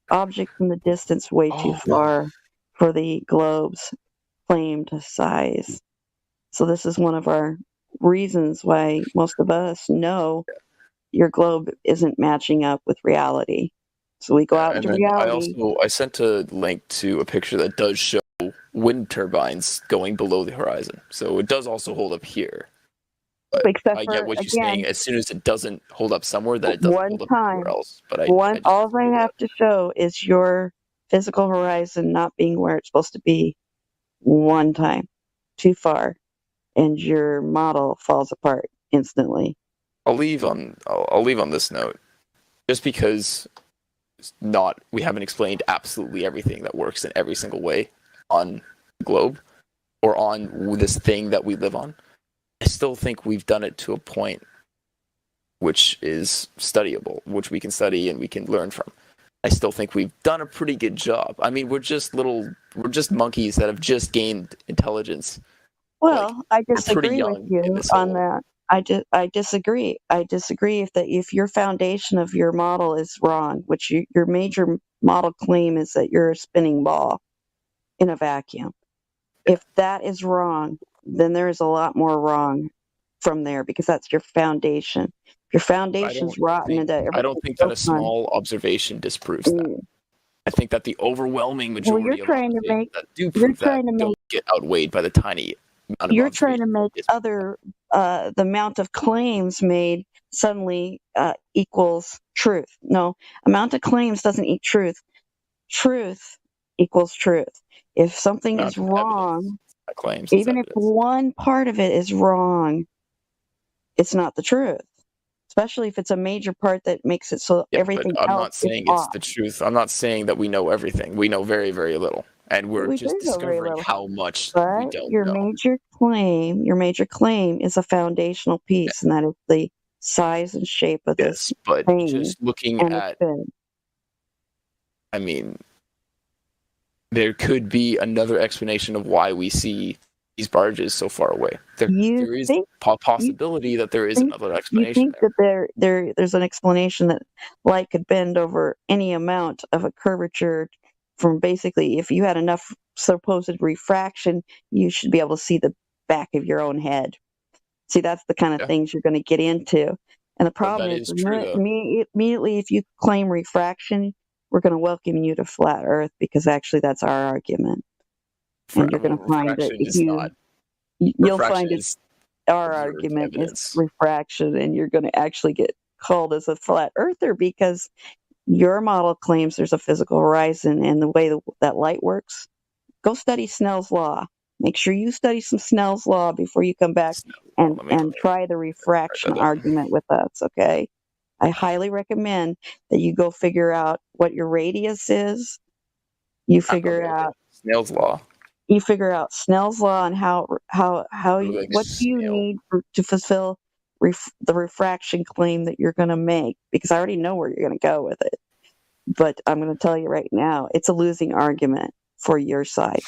objects in the distance way too far for the globe's claimed size. So this is one of our reasons why most of us know your globe isn't matching up with reality. So we go out into reality. I sent a link to a picture that does show wind turbines going below the horizon. So it does also hold up here. But I get what you're saying. As soon as it doesn't hold up somewhere, then it doesn't hold up anywhere else. But all I have to show is your physical horizon not being where it's supposed to be one time, too far, and your model falls apart instantly. I'll leave on this note, just because we haven't explained absolutely everything that works in every single way on the globe or on this thing that we live on. I still think we've done it to a point which is studyable, which we can study and we can learn from. I still think we've done a pretty good job. I mean, we're just monkeys that have just gained intelligence. Well, I disagree with you on that. I disagree. I disagree if your foundation of your model is wrong, which your major model claim is that you're a spinning ball in a vacuum. If that is wrong, then there is a lot more wrong from there, because that's your foundation. If your foundation's rotten, and I don't think that a small observation disproves that. I think that the overwhelming majority of observations that do prove that don't get outweighed by the tiny amount of You're trying to observations. make the amount of claims made suddenly equals truth. No, amount of claims doesn't equal truth. Truth equals truth. If something is wrong, even if one part of it is wrong, it's not the truth. Especially if it's a major part that makes it so everything But I'm else not saying is it's off. the truth. I'm not saying that we know everything. We know very, very little. And we're We just do know very discovering little. how much we But don't your know. major claim is a foundational piece, and that is the size and shape of this but thing just looking and at, its spin. I mean, there could be another explanation of why we see these barges so far away. There is a possibility that there is another You explanation think that there's an explanation that light could bend over any amount of a curvature from basically, if you had enough supposed refraction, you should be able to see the back of your own head. See, that's the kind of things you're going to get into. And the problem that is, is true, though. immediately if you claim refraction, we're going to welcome you to flat Earth, because actually that's our argument. And you're going to find that if you'll find it's our argument is refraction, and you're going to actually get called as a flat earther, because your model claims there's a physical horizon, and the way that light works. Go study Snell's law. Make sure you study some Snell's law before you come back and try the refraction argument with us, okay? I highly recommend that you go figure out what your radius is. You figure out Snell's law. You figure out Snell's law and what do you need to fulfill the refraction claim that you're going to make, because I already know where you're going to go with it. But I'm going to tell you right now, it's a losing argument for your side.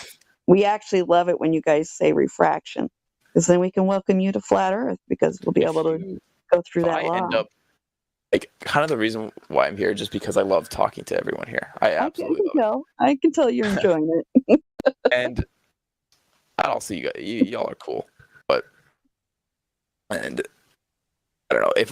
We actually love it when you guys say refraction, because then we can welcome you to flat Earth, because we'll be able to go through that law. End up, like, kind of the reason why I'm here, just because I love talking to everyone here. I absolutely love it. I can tell you're enjoying it. And also, y'all are cool, and I don't know if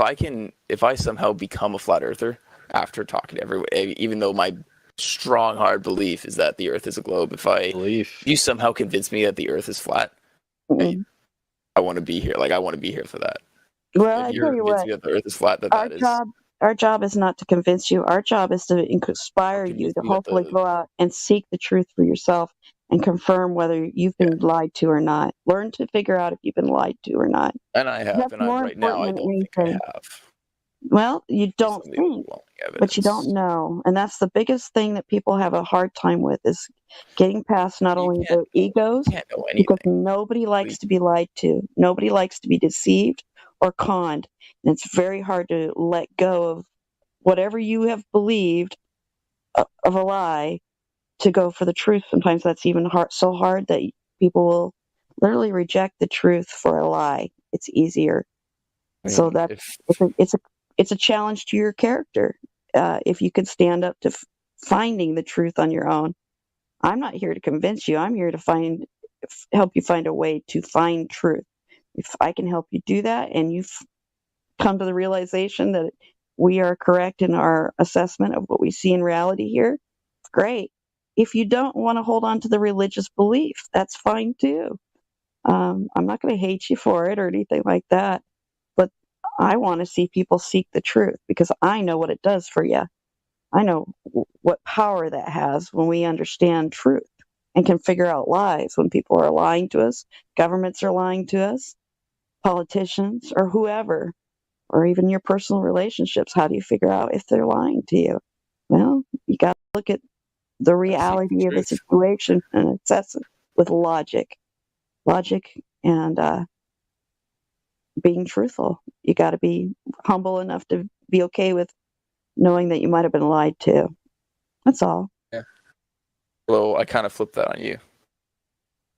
I somehow become a flat earther after talking to everyone, even though my strong hard belief is that the Earth is a globe. If you somehow convince me that the Earth is flat, I want to be here. Like, I want to be here for that. Well, if I you're tell you convincing what, me that the Earth is flat, our job is not to convince you. Our job is to inspire you to hopefully go out and seek the truth for yourself and confirm whether you've been lied to or not. Learn to figure out if you've been lied to or not. And I have, and right now I don't think I have. Well, you don't think, but you don't know. And that's the biggest thing that people have a hard time with, is getting past not only their egos, because nobody likes to be lied to. Nobody likes to be deceived or conned. And it's very hard to let go of whatever you have believed of a lie to go for the truth. Sometimes that's even so hard that people will literally reject the truth for a lie. It's easier. So it's a challenge to your character, if you could stand up to finding the truth on your own. I'm not here to convince you. I'm here to help you find a way to find truth. If I can help you do that, and you've come to the realization that we are correct in our assessment of what we see in reality here, great. If you don't want to hold on to the religious belief, that's fine too. I'm not going to hate you for it or anything like that. But I want to see people seek the truth, because I know what it does for you. I know what power that has when we understand truth and can figure out lies. When people are lying to us, governments are lying to us, politicians or whoever, or even your personal relationships, how do you figure out if they're lying to you? Well, you got to look at the reality of the situation and assess it with logic and being truthful. You got to be humble enough to be okay with knowing that you might have been lied to. That's all. Yeah. Well, I kind of flipped that on you.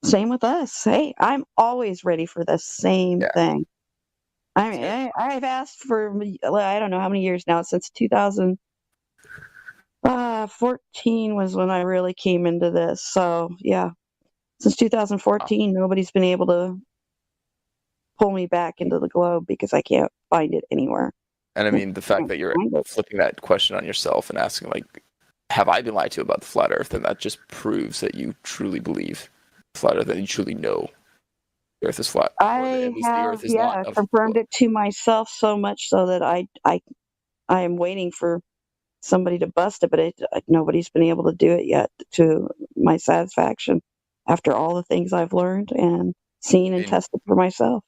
Same with us. Hey, I'm always ready for the same thing. I mean, I've asked for, I don't know how many years now, since 2014 was when I really came into this. So, yeah, since 2014, nobody's been able to pull me back into the globe because I can't find it anywhere. And I mean, the fact that you're flipping that question on yourself and asking, like, have I been lied to about the flat Earth? And that just proves that you truly believe the flat Earth, that you truly know the Earth is flat. I have, confirmed it to myself so much so that I am waiting for somebody to bust it, but nobody's been able to do it yet to my satisfaction after all the things I've learned and seen and tested for myself.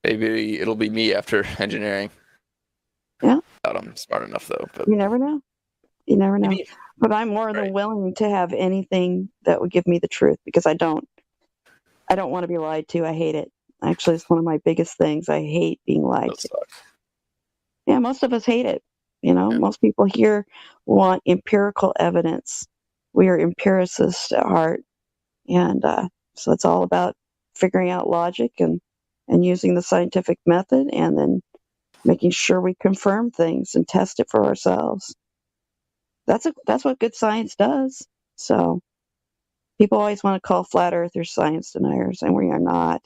Maybe it'll be me after engineering. Yeah. I'm smart enough, though. But you never know. You never know. But I'm more than willing to have anything that would give me the truth, because I don't want to be lied to. I hate it. Actually, it's one of my biggest things. I hate being lied to. Yeah, most of us hate it. Most people here want empirical evidence. We are empiricists at heart. And so it's all about figuring out logic and using the scientific method, and then making sure we confirm things and test it for ourselves. That's what good science does. So people always want to call flat earthers science deniers, and we are not.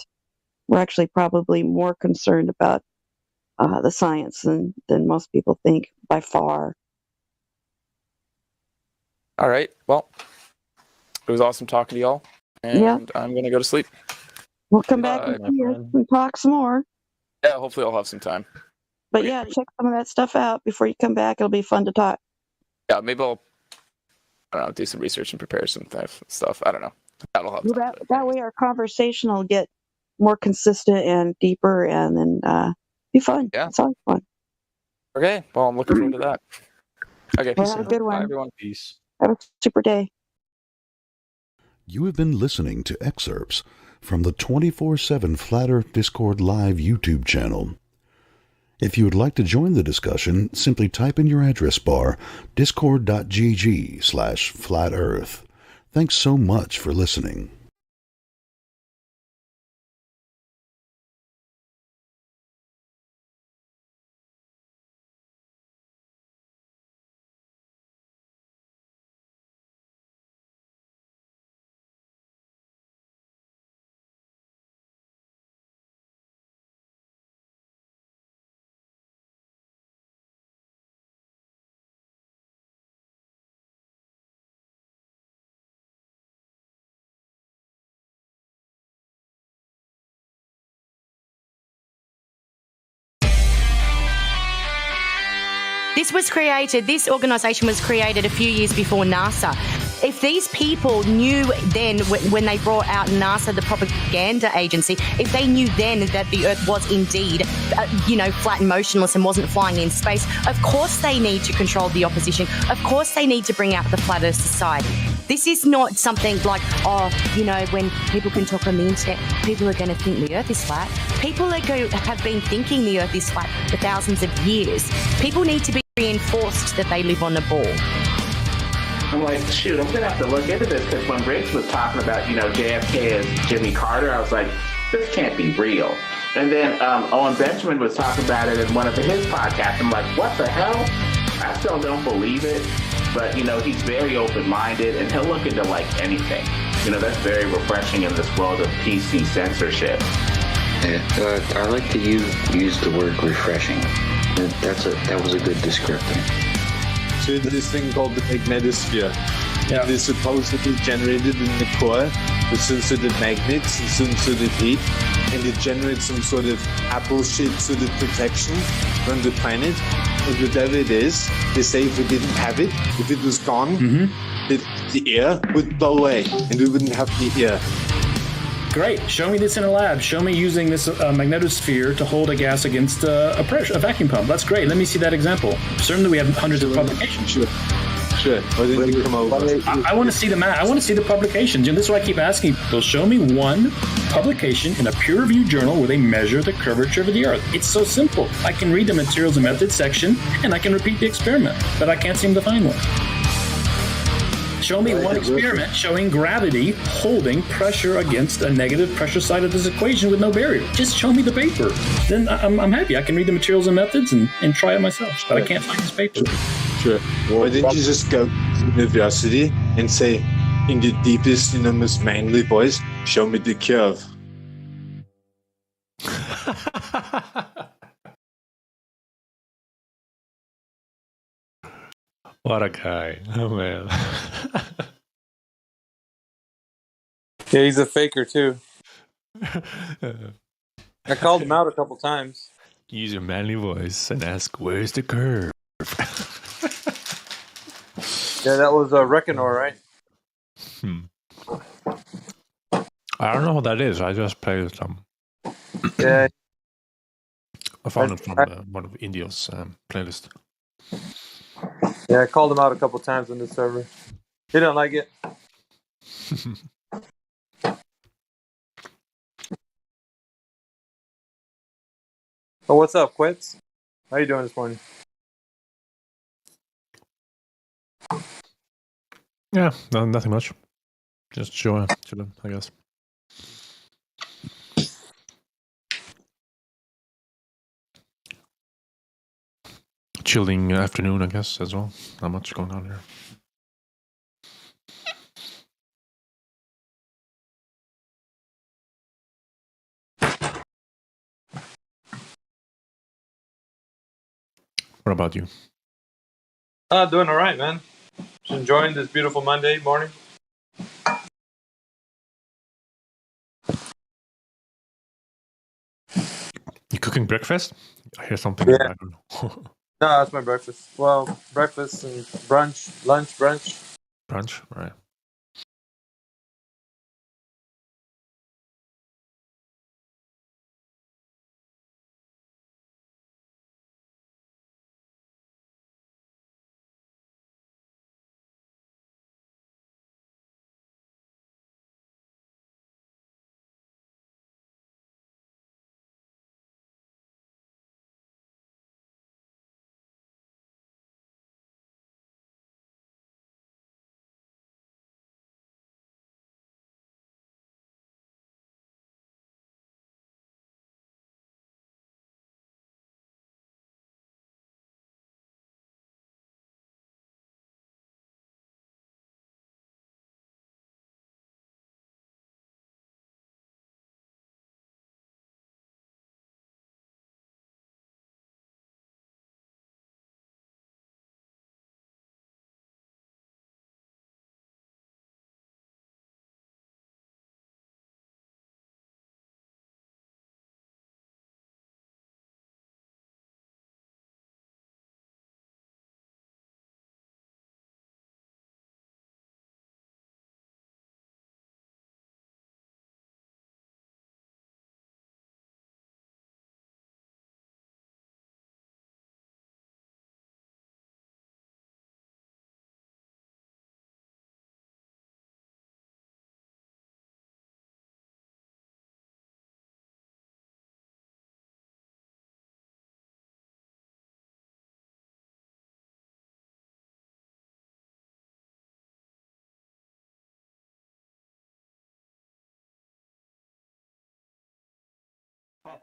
We're actually probably more concerned about the science than most people think, by far. All right. Well, it was awesome talking to y'all, and I'm going to go to sleep. We'll come back and see us and talk some more. Yeah, hopefully I'll have some time. But yeah, check some of that stuff out before you come back. It'll be fun to talk. Yeah, maybe I don't know, do some research and prepare some stuff. I don't know. That'll help. That way our conversation will get more consistent and deeper, and then be fun. Yeah. It's always fun. Okay, well, I'm looking forward to that. Okay, peace. Have a good one. Bye, everyone. Peace. Have a super day. You have been listening to excerpts from the 24/7 Flat Earth Discord Live YouTube channel. If you would like to join the discussion, simply type in your address bar discord.gg/flatearth. Thanks so much for listening. This organisation was created a few years before NASA. If these people knew then, when they brought out NASA, the propaganda agency, if they knew then that the Earth was indeed, flat and motionless and wasn't flying in space, of course they need to control the opposition. Of course they need to bring out the Flat Earth Society. This is not something like, when people can talk on the internet, people are going to think the Earth is flat. People have been thinking the Earth is flat for thousands of years. People need to be reinforced that they live on a ball. I'm like, shoot, I'm going to have to look into this, because when Briggs was talking about, JFK as Jimmy Carter, I was like, this can't be real. And then Owen Benjamin was talking about it in one of his podcasts. I'm like, what the hell? I still don't believe it. But, he's very open-minded, and he'll look into, anything. That's very refreshing in this world of PC censorship. I like to use the word refreshing. That was a good descriptor. So this thing called the magnetosphere. Yeah. It is supposedly generated in the core with some sort of magnets and some sort of heat, and it generates some sort of apple-shaped sort of protection from the planet. And whatever it is, they say if we didn't have it, if it was gone, the air would blow away, and we wouldn't have the air. Great. Show me this in a lab. Show me using this magnetosphere to hold a gas against a vacuum pump. That's great. Let me see that example. Certainly, we have hundreds of publications. Sure. Why didn't you come over? I want to see the I want to see the publications. And this is what I keep asking people. Show me one publication in a peer-reviewed journal where they measure the curvature of the Earth. It's so simple. I can read the materials and methods section, and I can repeat the experiment, but I can't seem to find one. Show me one experiment showing gravity holding pressure against a negative pressure side of this equation with no barrier. Just show me the paper. Then I'm happy. I can read the materials and methods and try it myself, but I can't find this paper. Sure. Why didn't you just go to university and say, in the deepest, most manly voice, show me the curve? What a guy. Oh, man. Yeah, he's a faker, too. I called him out a couple times. Use your manly voice and ask, where's the curve? Yeah, that was Reckonor, right? I don't know what that is. I just played some. Yeah. I found it from one of Indio's playlist. Yeah, I called him out a couple times on this server. He didn't like it. Oh, what's up, Quits? How you doing this morning? Yeah, nothing much. Just chilling, I guess. Chilling afternoon, I guess, as well. Not much going on here. What about you? Doing all right, man. Just enjoying this beautiful Monday morning. You cooking breakfast? I hear something in the background. No, that's my breakfast. Well, breakfast and brunch, lunch, brunch. Brunch, right.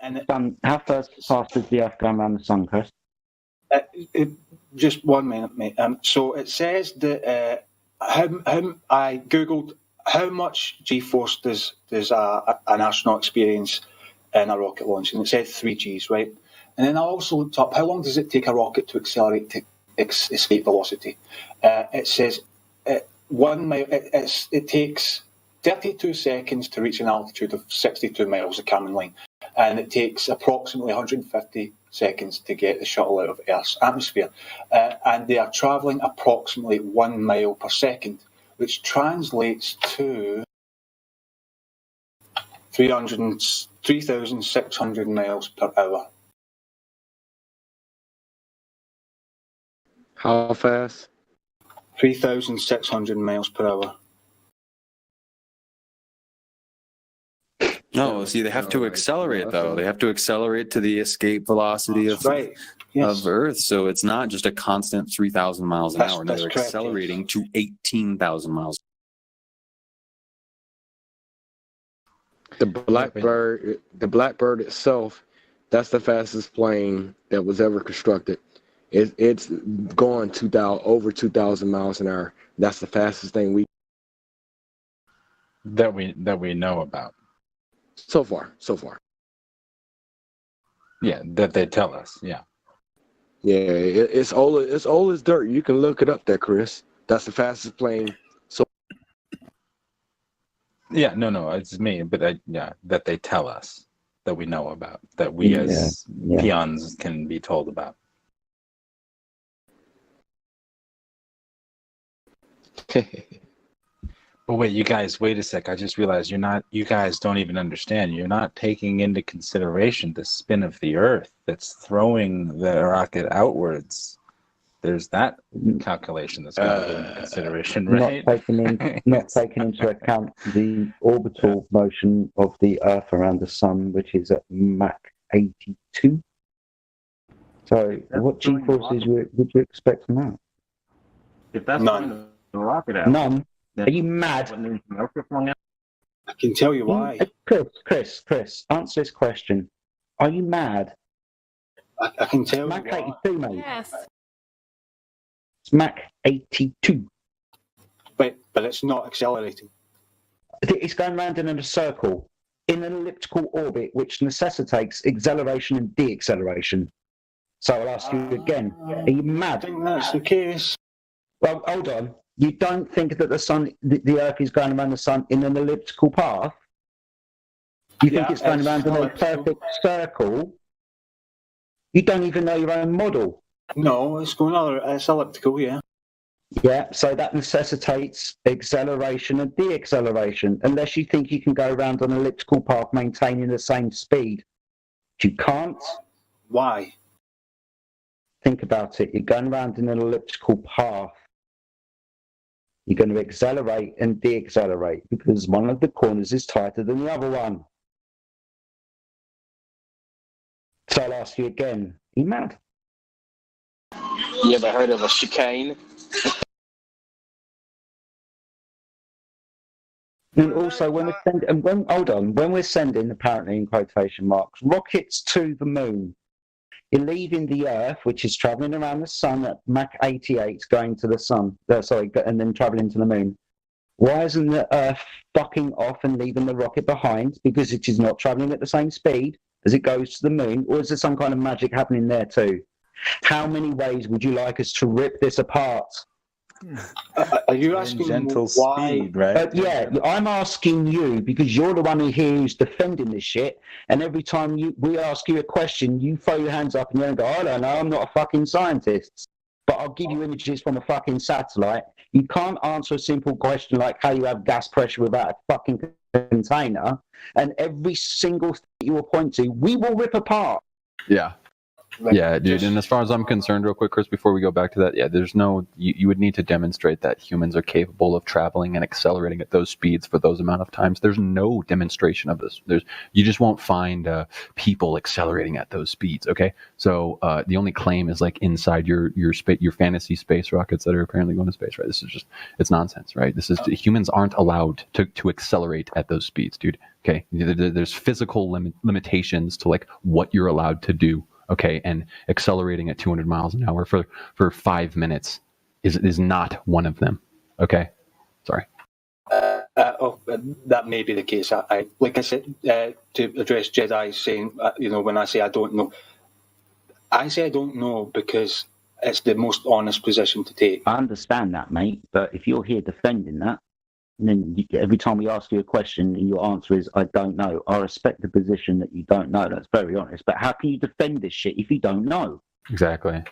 And how fast is the Earth going around the sun, Chris? Just 1 minute, mate. So it says that I googled how much G-force does an astronaut experience in a rocket launch, and it said 3 Gs, right? And then I also looked up how long does it take a rocket to accelerate to escape velocity. It says 1 mile. It takes 32 seconds to reach an altitude of 62 miles, the Kármán line, and it takes approximately 150 seconds to get the shuttle out of Earth's atmosphere. And they are travelling approximately 1 mile per second, which translates to 3,600 miles per hour. How fast? 3,600 miles per hour. No, see, they have to accelerate, though. They have to accelerate to the escape velocity of Earth. So it's not just a constant 3,000 miles an hour. No, they're accelerating to 18,000 miles. The Blackbird itself, that's the fastest plane that was ever constructed. It's going over 2,000 miles an hour. That's the fastest thing that we know about. So far. Yeah, that they tell us. Yeah. Yeah, it's old. It's old as dirt. You can look it up there, Chris. That's the fastest plane. So Yeah, no, it's me. But that they tell us, that we know about, that we as peons can be told about. But wait, you guys, wait a sec. I just realized you guys don't even understand. You're not taking into consideration the spin of the Earth that's throwing the rocket outwards. There's that calculation that's got to go into consideration, right? Not taking into account the orbital motion of the Earth around the Sun, which is at Mach 82. So, what G-forces would you expect from that? If that's none. The rocket out. None. Are you mad? I can tell you why. Chris, answer this question. Are you mad? I can tell you Mach why. 82, mate. Yes. It's Mach 82. But it's not accelerating. It's going round in a circle, in an elliptical orbit, which necessitates acceleration and deacceleration. So I'll ask you again. Are you mad? I think that's the case. Well, hold on. You don't think that the Earth is going around the Sun in an elliptical path? You think it's going around in a perfect circle? You don't even know your own model. No, it's elliptical, yeah. Yeah, so that necessitates acceleration and deacceleration, unless you think you can go around on an elliptical path maintaining the same speed. You can't. Why? Think about it. You're going around in an elliptical path. You're going to accelerate and deaccelerate because one of the corners is tighter than the other one. So I'll ask you again. Are you mad? you ever heard of a chicane? And also, when we're sending, when we're sending, apparently in quotation marks, rockets to the moon, you're leaving the Earth, which is traveling around the Sun at Mach 88, going to the Sun. And then traveling to the moon. Why isn't the Earth fucking off and leaving the rocket behind? Because it is not traveling at the same speed as it goes to the moon, or is there some kind of magic happening there too? How many ways would you like us to rip this apart? Are you asking gentle why? speed, right? Yeah, I'm asking you because you're the one who's defending this shit. And every time we ask you a question, you throw your hands up and you go, I don't know, I'm not a fucking scientist. But I'll give you images from a fucking satellite. You can't answer a simple question like how you have gas pressure without a fucking container. And every single thing you will point to, we will rip apart. Yeah. Yeah, dude. And as far as I'm concerned, real quick, Chris, before we go back to that, there's no, you would need to demonstrate that humans are capable of traveling and accelerating at those speeds for those amount of times. There's no demonstration of this. You just won't find people accelerating at those speeds. Okay, so the only claim is like inside your fantasy space rockets that are apparently going to space. Right? This is just, it's nonsense. Right? This is humans aren't allowed to accelerate at those speeds, dude. Okay, there's physical limitations to like what you're allowed to do. Okay, and accelerating at 200 miles an hour for 5 minutes is not one of them. Okay, sorry. That may be the case. I like I said, to address Jedi saying, when I say I don't know, I say I don't know because it's the most honest position to take. I understand that, mate, but if you're here defending that, and then every time we ask you a question and your answer is, I don't know, I respect the position that you don't know. That's very honest. But how can you defend this shit if you don't know? Exactly.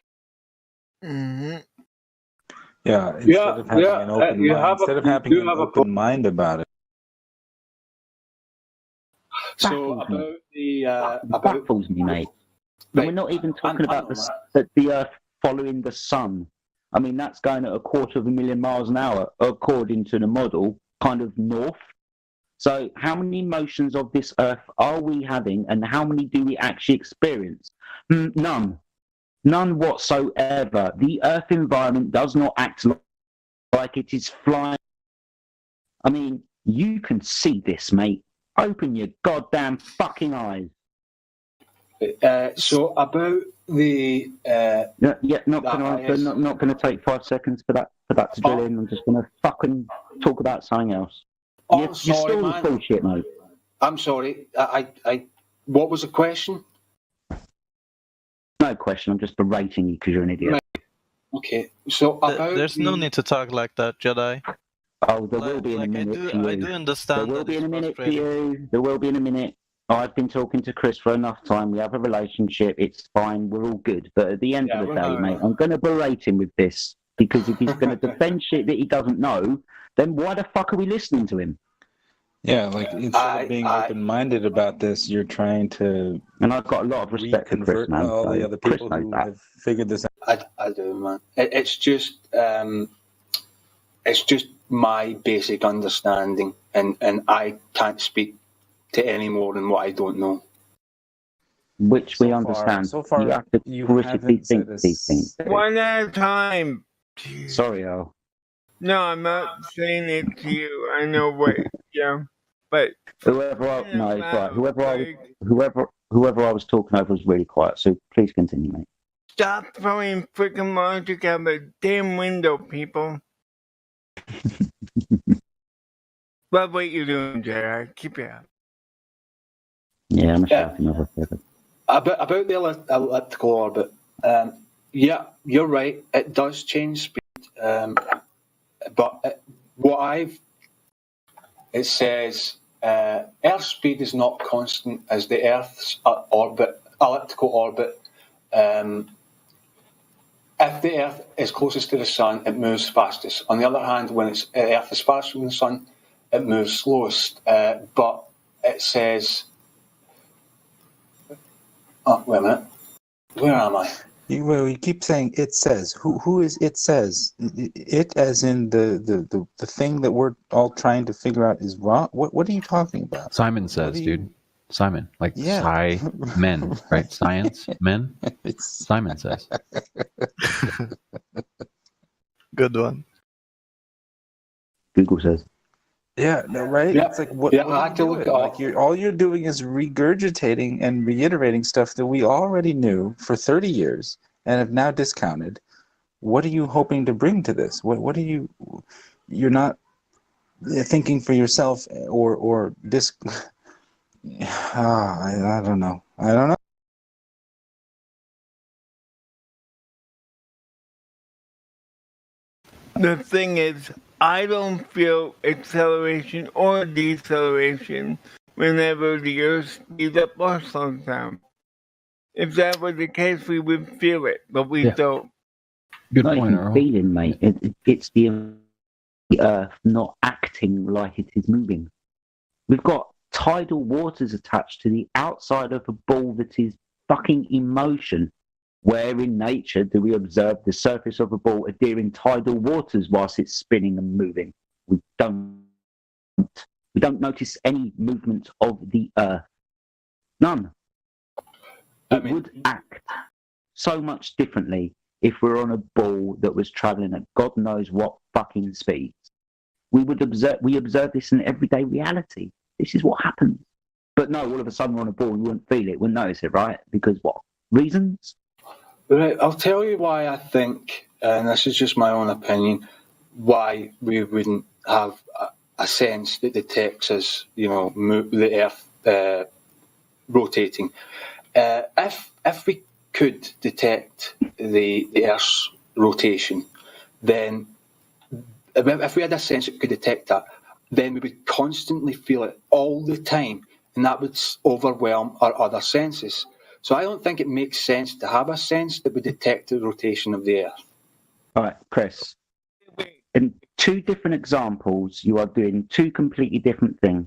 Mm-hmm. Yeah, instead of having an open mind about it. So about the... baffles me, mate. Right. We're not even talking about the Earth following the Sun. I mean, that's going at 250,000 miles an hour, according to the model, kind of north. So how many motions of this Earth are we having, and how many do we actually experience? None. None whatsoever. The Earth environment does not act like it is flying. I mean, you can see this, mate. Open your goddamn fucking eyes. So about the not going to answer. Not going to take 5 seconds for that to drill in. I'm just going to fucking talk about something else. You're still bullshit, mate. I'm sorry. I what was the question? no question. I'm just berating you because you're an idiot. Okay, so about there's no need to talk like that, Jedi. Oh, there will be in a minute for you. I do understand. There will be in a minute for you. There will be in a minute. I've been talking to Chris for enough time. We have a relationship. It's fine. We're all good. But at the end of the day, mate, I'm going to berate him with this because if he's going to defend shit that he doesn't know, then why the fuck are we listening to him? Yeah, like instead of being open-minded about this, you're trying to. And I've got a lot of respect for Chris, man. All the other people who have figured this out. I do, man. It's just my basic understanding, and I can't speak to any more than what I don't know. Which we understand. So far, you have to critically think these things. One at a time. Sorry, Al. No, I'm not saying it to you. I know what, but whoever I was talking over was really quiet. So please continue, mate. Stop throwing freaking logic out the damn window, people. Love what you're doing, Jedi. Keep it up. Yeah, I'm shouting over here. About the elliptical orbit, yeah, you're right. It does change speed, but it says Earth's speed is not constant as the Earth's elliptical orbit. If the Earth is closest to the Sun, it moves fastest. On the other hand, when Earth is faster than the Sun, it moves slowest. But it says, oh, wait a minute, where am I? You keep saying it says. Who is it says? It as in the thing that we're all trying to figure out is wrong. What are you talking about? Simon says, dude. Simon, like men, right? Science, men. Simon says. Good one. Google says. Yeah, no, right? Yeah. It's like what I have to look like all you're doing is regurgitating and reiterating stuff that we already knew for 30 years and have now discounted. What are you hoping to bring to this? What are you're not thinking for yourself or this I don't know. The thing is, I don't feel acceleration or deceleration whenever the Earth speeds up or slows down. If that were the case, we would feel it, but we don't. Good not point, even Earl. feeling, mate. It's the Earth not acting like it is moving. We've got tidal waters attached to the outside of a ball that is fucking in motion. Where in nature do we observe the surface of a ball adhering tidal waters whilst it's spinning and moving? We don't notice any movement of the Earth. None. It would act so much differently if we're on a ball that was travelling at God knows what fucking speeds. We observe this in everyday reality. This is what happens. But no, all of a sudden we're on a ball and you wouldn't feel it, wouldn't notice it, right? Because what? Reasons? Right, I'll tell you why I think, and this is just my own opinion, why we wouldn't have a sense that detects us, the Earth rotating. If we could detect the Earth's rotation, then if we had a sense that could detect that, then we would constantly feel it all the time, and that would overwhelm our other senses. So I don't think it makes sense to have a sense that would detect the rotation of the Earth. All right, Chris. In two different examples, you are doing two completely different things.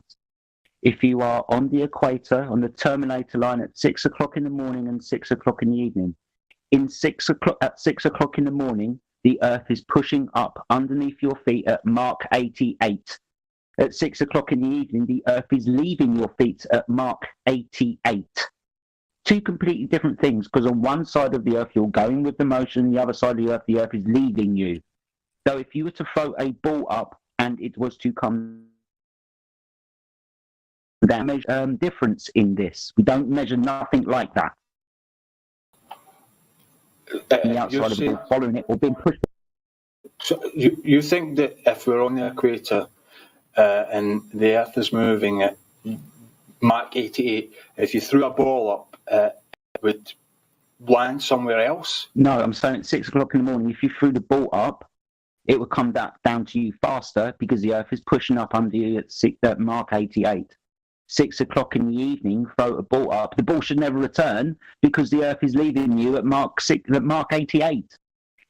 If you are on the equator, on the terminator line at 6 o'clock in the morning and 6 o'clock in the evening, at 6 o'clock in the morning, the Earth is pushing up underneath your feet at Mark 88. At 6 o'clock in the evening, the Earth is leaving your feet at Mark 88. Two completely different things, because on one side of the Earth you're going with the motion, on the other side of the Earth is leaving you. So if you were to throw a ball up and it was to come down, measure difference in this. We don't measure nothing like that. The outside of the ball following it or being pushed. So you think that if we're on the equator and the Earth is moving at Mach 88, if you threw a ball up, it would land somewhere else? No, I'm saying at 6 o'clock in the morning, if you threw the ball up, it would come down to you faster because the Earth is pushing up under you at Mark 88. 6 o'clock in the evening, throw a ball up. The ball should never return because the Earth is leaving you at Mark 88.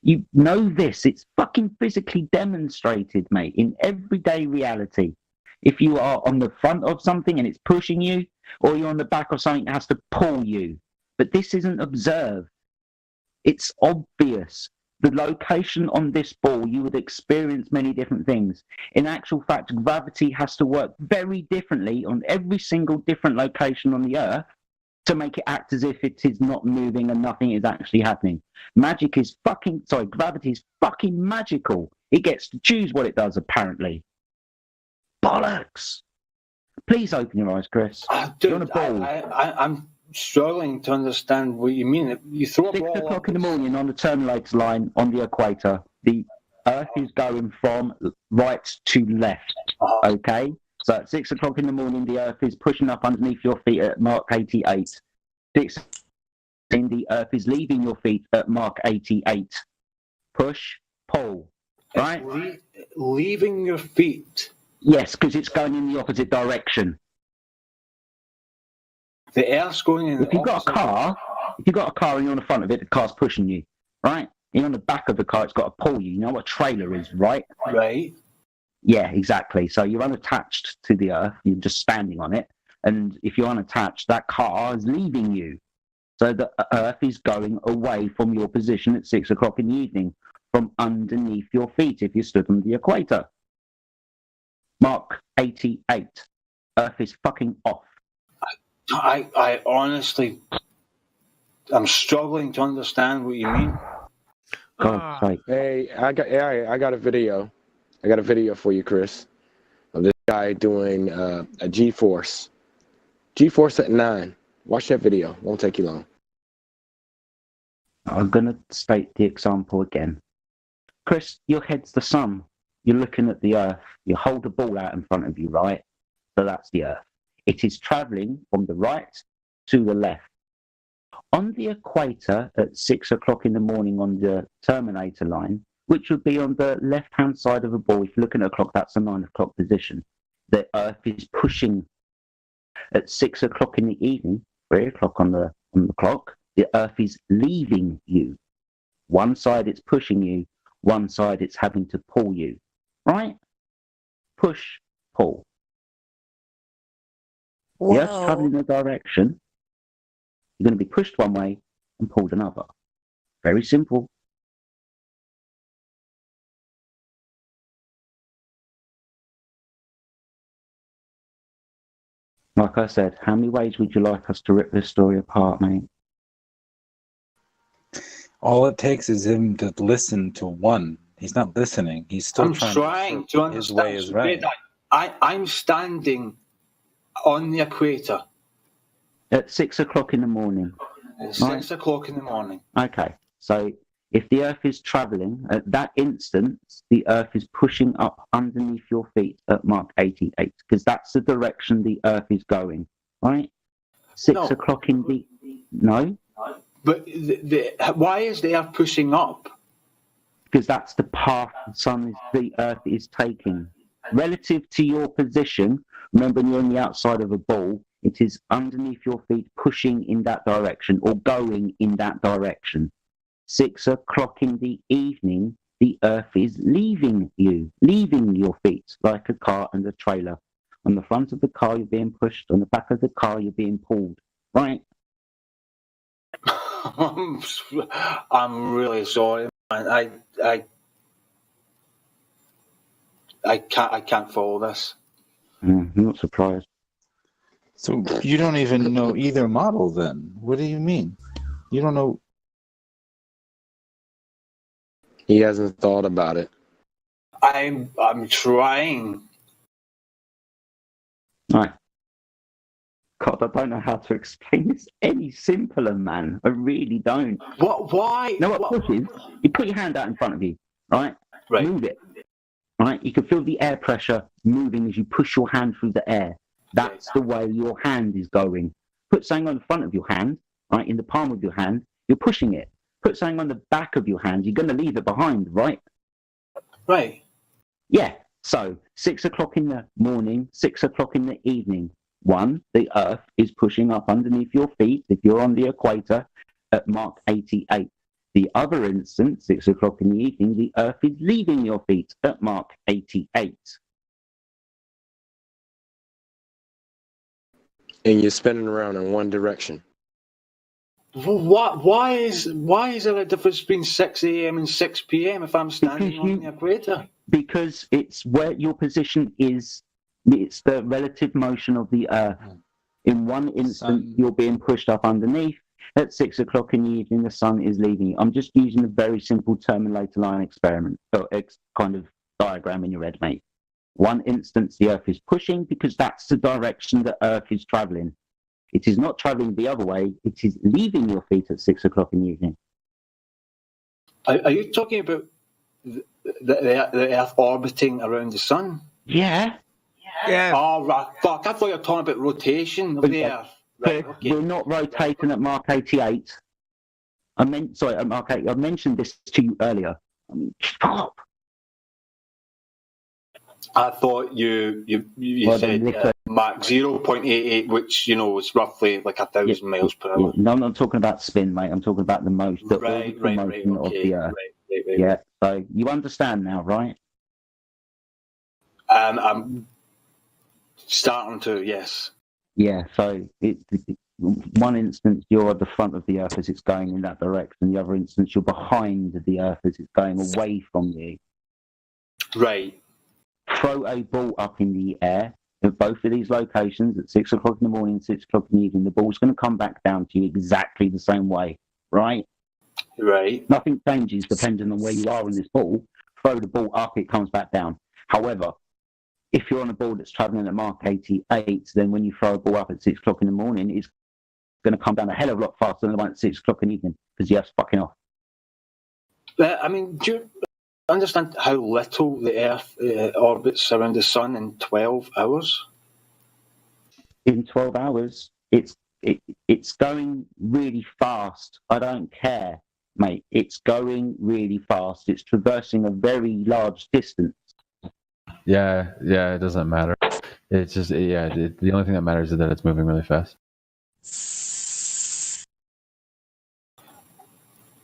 You know this. It's fucking physically demonstrated, mate, in everyday reality. If you are on the front of something and it's pushing you, or you're on the back of something that has to pull you. But this isn't observed. It's obvious. The location on this ball, you would experience many different things. In actual fact, gravity has to work very differently on every single different location on the Earth to make it act as if it is not moving and nothing is actually happening. Gravity is fucking magical. It gets to choose what it does, apparently. Bollocks! Please open your eyes, Chris. Dude, You're on a ball. I'm struggling to understand what you mean. You throw a 6 ball o'clock in the morning on the terminator line on the equator. The Earth is going from right to left. Okay? So at 6 o'clock in the morning, the Earth is pushing up underneath your feet at Mark 88. 6 in the Earth is leaving your feet at Mark 88. Push, pull. Right? Leaving your feet. Yes, because it's going in the opposite direction. The Earth's going in. If you've got a car and you're on the front of it, the car's pushing you, right? You're on the back of the car, it's got to pull you. You know what a trailer is, right? Right. Yeah, exactly. So you're unattached to the Earth, you're just standing on it. And if you're unattached, that car is leaving you. So the Earth is going away from your position at 6 o'clock in the evening, from underneath your feet if you stood on the equator. Mark 88. Earth is fucking off. I honestly, I'm struggling to understand what you mean. God's sake. Hey, I got a video. I got a video for you, Chris, of this guy doing a G-force. G-force at 9. Watch that video. Won't take you long. I'm going to state the example again. Chris, your head's the sun. You're looking at the Earth. You hold a ball out in front of you, right? So that's the Earth. It is travelling from the right to the left. On the equator at 6 o'clock in the morning on the terminator line, which would be on the left-hand side of the ball, if you're looking at a clock, that's a 9 o'clock position. The Earth is pushing at 6 o'clock in the evening, 3 o'clock on the clock, the Earth is leaving you. One side it's pushing you, one side it's having to pull you. Right? Push, pull. Whoa. The Earth's traveling in a direction. You're going to be pushed one way and pulled another. Very simple. Like I said, how many ways would you like us to rip this story apart, mate? All it takes is him to listen to one. He's not listening. He's still trying to understand. His way is right. I'm standing on the equator. At 6 o'clock in the morning. At 6 o'clock in the morning. Okay, so if the Earth is travelling, at that instance, the Earth is pushing up underneath your feet at Mark 88, because that's the direction the Earth is going, right? 6 o'clock in the... No? But why is the Earth pushing up? Because that's the path the Earth is taking. Relative to your position, remember when you're on the outside of a ball, it is underneath your feet pushing in that direction or going in that direction. 6 o'clock in the evening, the Earth is leaving you, leaving your feet like a car and a trailer. On the front of the car, you're being pushed. On the back of the car, you're being pulled. Right? I'm really sorry, man. I can't follow this. I'm not surprised. So you don't even know either model then? What do you mean? You don't know? He hasn't thought about it. I'm trying. Right. God, I don't know how to explain this any simpler, man. I really don't. What? Why? You know what push is? You put your hand out in front of you, right? Right. Move it. Right? You can feel the air pressure moving as you push your hand through the air. That's the way your hand is going. Put something on the front of your hand, right, in the palm of your hand, You're pushing it. Put something on the back of your hand, you're going to leave it behind, right? Right. Yeah. So 6 o'clock in the morning, 6 o'clock in the evening. One, the Earth is pushing up underneath your feet if you're on the equator at Mach 88. The other instance, 6 o'clock in the evening, the Earth is leaving your feet at Mach 88. And you're spinning around in one direction. Why is there a difference between 6 a.m. and 6 p.m. if I'm standing on the equator? Because it's where your position is. It's the relative motion of the Earth. In one instant, you're being pushed up underneath. At 6 o'clock in the evening, the sun is leaving you. I'm just using a very simple terminator line experiment, or kind of diagram in your head, mate. One instance, the Earth is pushing because that's the direction the Earth is traveling. It is not traveling the other way. It is leaving your feet at 6 o'clock in the evening. Are you talking about the Earth orbiting around the sun? Yeah. Yeah. Oh, right. Fuck, I thought you were talking about rotation of the Earth. Right, okay. We're not rotating at Mach 88. At Mach 8. I mentioned this to you earlier. I mean, stop. I thought you said Mach 0.88, which, is roughly like 1,000 miles per hour. No, I'm not talking about spin, mate. I'm talking about the motion, the motion of the Earth. Yeah, so you understand now, right? I'm starting to, yes. Yeah, so one instance you're at the front of the Earth as it's going in that direction. The other instance you're behind the Earth as it's going away from you. Right. Throw a ball up in the air at both of these locations at 6 o'clock in the morning, 6 o'clock in the evening. The ball's going to come back down to you exactly the same way, right? Right. Nothing changes depending on where you are on this ball. Throw the ball up, it comes back down. However, if you're on a ball that's travelling at Mach 88, then when you throw a ball up at 6 o'clock in the morning, it's going to come down a hell of a lot faster than the one at 6 o'clock in the evening because the Earth's fucking off. I mean, do you understand how little the Earth orbits around the sun in 12 hours? In 12 hours, it's going really fast. I don't care, mate. It's going really fast. It's traversing a very large distance. Yeah, it doesn't matter. It's just, the only thing that matters is that it's moving really fast.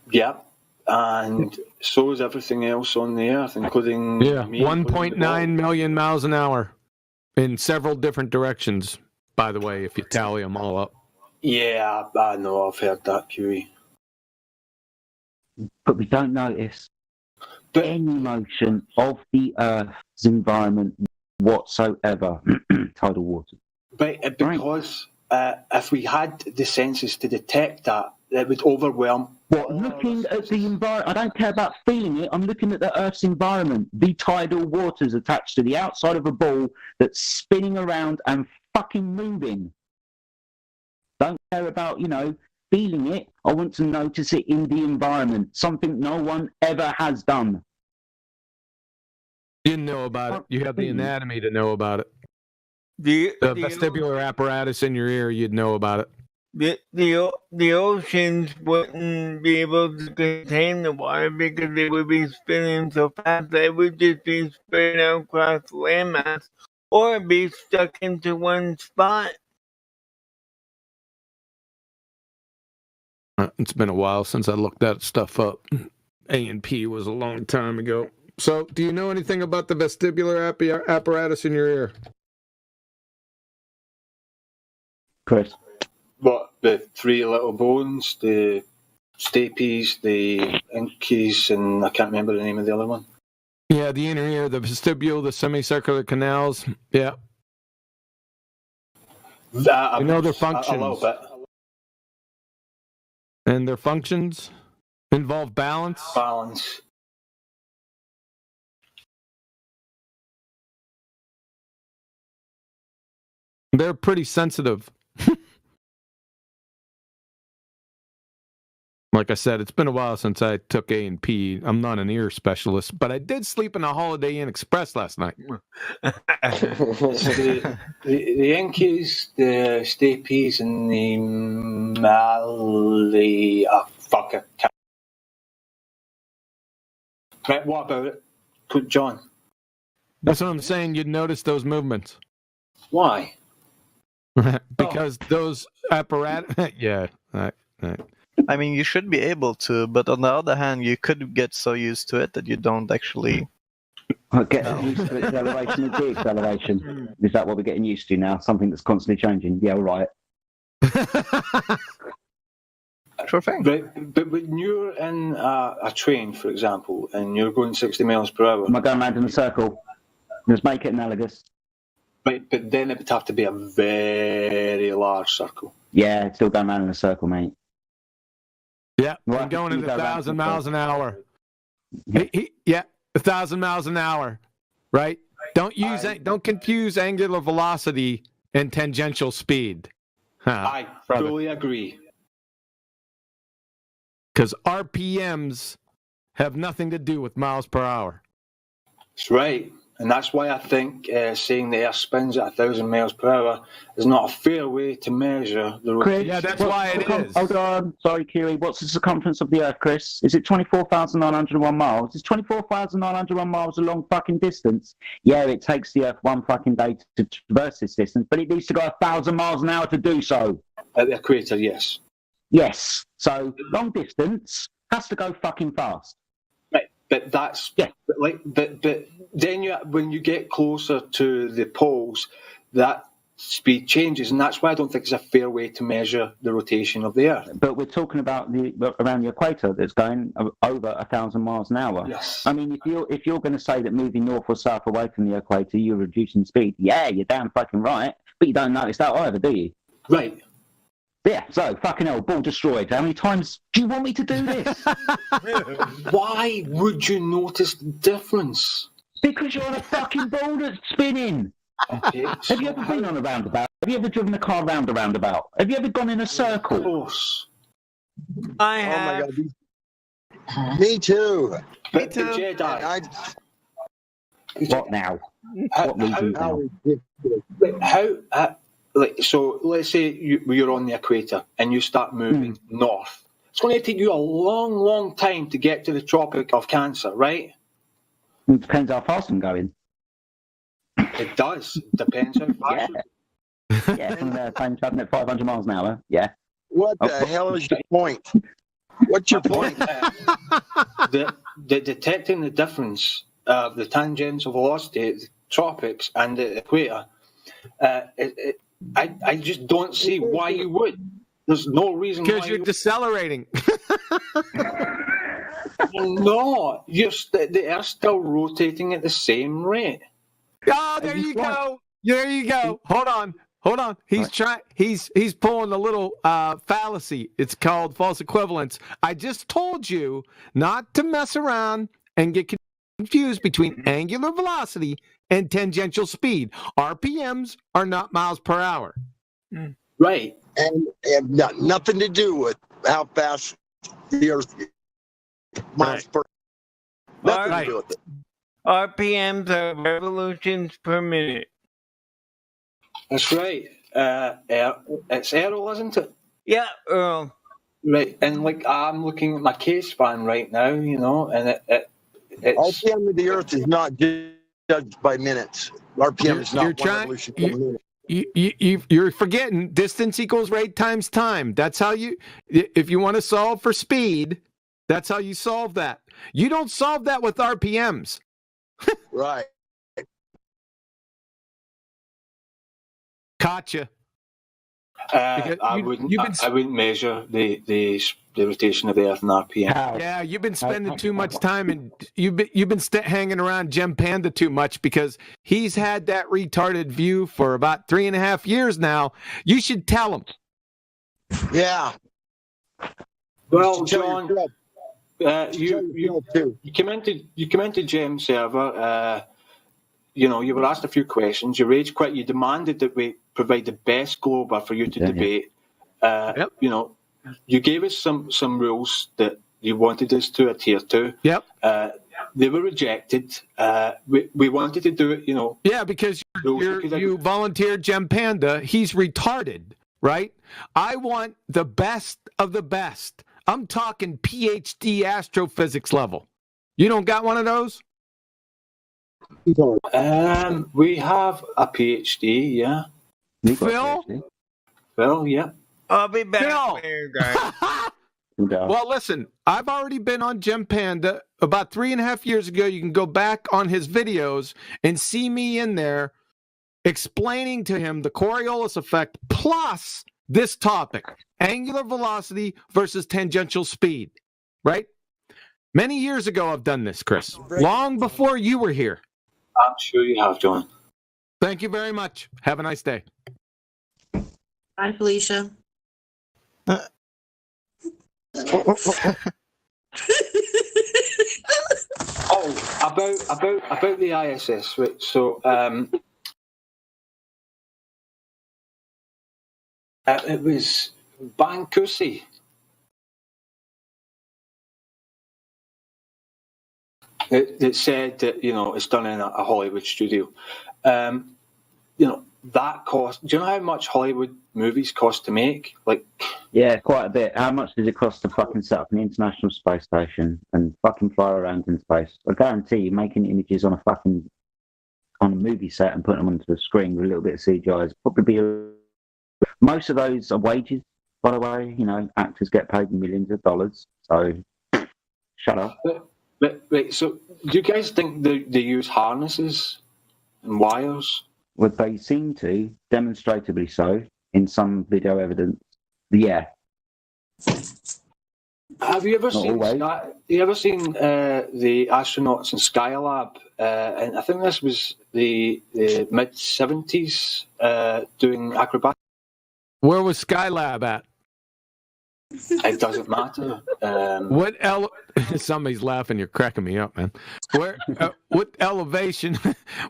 Yeah, and so is everything else on the Earth, including me. 1.9 million miles an hour in several different directions, by the way, if you tally them all up. Yeah, I know, I've heard that, QE. But we don't notice any motion of the Earth's environment whatsoever. Tidal water. But because if we had the senses to detect that, it would overwhelm. Looking at the environment, I don't care about feeling it. I'm looking at the Earth's environment. The tidal water's attached to the outside of a ball that's spinning around and fucking moving. Don't care about, feeling it. I want to notice it in the environment. Something no one ever has done. You didn't know about it. You have the anatomy to know about it. The vestibular apparatus in your ear, you'd know about it. The oceans wouldn't be able to contain the water because they would be spinning so fast that it would just be spread out across the landmass or be stuck into one spot. It's been a while since I looked that stuff up. A&P was a long time ago. So, do you know anything about the vestibular apparatus in your ear? Chris? What, the three little bones, the stapes, the inkies, and I can't remember the name of the other one. Yeah, the inner ear, the vestibule, the semicircular canals. Yeah. You know their functions. A little bit. And their functions involve balance? Balance. They're pretty sensitive. Like I said, it's been a while since I took A&P. I'm not an ear specialist, but I did sleep in a Holiday Inn Express last night. The Yankees, the Stapes, and the Mali, fucker. Right, what about it? Put John. That's what I'm saying. You'd notice those movements. Why? Because those apparatus. Yeah. Right. I mean, you should be able to, but on the other hand, you could get so used to it that you don't actually. Getting used to acceleration and de-acceleration. Is that what we're getting used to now? Something that's constantly changing? Yeah, all right. Sure thing. But when you're in a train, for example, and you're going 60 miles per hour... Am I going round in a circle? Just make it analogous. Right, but then it would have to be a very large circle. Yeah, it's still going round in a circle, mate. Yeah, I'm going at 1,000 miles an hour. Yeah, 1,000 miles an hour, right? Don't confuse angular velocity and tangential speed. I fully agree. Because RPMs have nothing to do with miles per hour. That's right. And that's why I think saying the Earth spins at 1,000 miles per hour is not a fair way to measure the rotation. Yeah, that's why it is. Hold on. Sorry, Kiri. What's the circumference of the Earth, Chris? Is it 24,901 miles? Is 24,901 miles a long fucking distance? Yeah, it takes the Earth one fucking day to traverse this distance, but it needs to go 1,000 miles an hour to do so. At the equator, yes. Yes. So, long distance has to go fucking fast. Right, but that's... Yeah. But then when you get closer to the poles, that speed changes, and that's why I don't think it's a fair way to measure the rotation of the Earth. But we're talking about around the equator that's going over 1,000 miles an hour. Yes. I mean, if you're going to say that moving north or south away from the equator, you're reducing speed, yeah, you're damn fucking right, but you don't notice that either, do you? Right. Yeah, so, fucking hell, ball destroyed. How many times do you want me to do this? Why would you notice the difference? Because you're on a fucking ball that's spinning. Okay, Have you ever been on a roundabout? Have you ever driven a car round a roundabout? Have you ever gone in a circle? Of course. I have. Oh my God. Me too. Me too. Jedi. What now? What reason How so let's say you're on the equator and you start moving north. It's going to take you a long, long time to get to the Tropic of Cancer, right? It depends how fast I'm going. It does. Depends how fast. Yeah, from there, I'm traveling at 500 miles an hour. Yeah. What the hell is your point? What's your point? the detecting the difference of the tangential velocity, the tropics and the equator, I just don't see why you would. There's no reason why. Because you're decelerating. No, the Earth's still rotating at the same rate. Oh, there you go. There you go. Hold on. He's trying. He's pulling a little fallacy. It's called false equivalence. I just told you not to mess around and get confused between angular velocity and tangential speed. RPMs are not miles per hour. Right. And have nothing to do with how fast the Earth miles per. Nothing to do with it. RPMs are revolutions per minute. That's right. It's Errol, isn't it? Yeah, Earl. Right, and I'm looking at my case fan right now, and it's... RPM of the Earth is not judged by minutes. RPM is not one revolution per minute. You're forgetting distance equals rate times time. That's how if you want to solve for speed, that's how you solve that. You don't solve that with RPMs. Right. Gotcha. I wouldn't measure the rotation of the Earth in RPM. Yeah, you've been spending too much time, and you've been hanging around Gem Panda too much because he's had that retarded view for about 3.5 years now. You should tell him. Yeah. Well, John, you came into Gem server. You were asked a few questions. You rage quit. You demanded that we provide the best Glober for you to debate. Yep. You gave us some rules that you wanted us to adhere to. Yep. They were rejected. We wanted to do it, Yeah, because you volunteered Gem Panda. He's retarded, right? I want the best of the best. I'm talking PhD astrophysics level. You don't got one of those? We have a PhD, yeah. Phil, yeah. I'll be back Phil. later, guys. Well, listen, I've already been on Gem Panda about 3.5 years ago. You can go back on his videos and see me in there explaining to him the Coriolis effect plus this topic, angular velocity versus tangential speed, right? Many years ago, I've done this, Chris, long before you were here. I'm sure you have, John. Thank you very much. Have a nice day. Bye, Felicia. About the ISS, right? So it was Bankusi. It said that it's done in a Hollywood studio. That cost. Do you know how much Hollywood movies cost to make? Yeah, quite a bit. How much does it cost to fucking set up an international space station and fucking fly around in space? I guarantee you, making images on a movie set and putting them onto the screen with a little bit of CGI is probably most of those are wages, by the way. Actors get paid millions of dollars. So shut up. Wait, so do you guys think they use harnesses and wires? Well, they seem to, demonstratively so, in some video evidence. Yeah. Have you ever Not seen? always. You ever seen the astronauts in Skylab? And I think this was the mid '70s doing acrobatics. Where was Skylab at? It doesn't matter. Somebody's laughing. You're cracking me up, man. What elevation?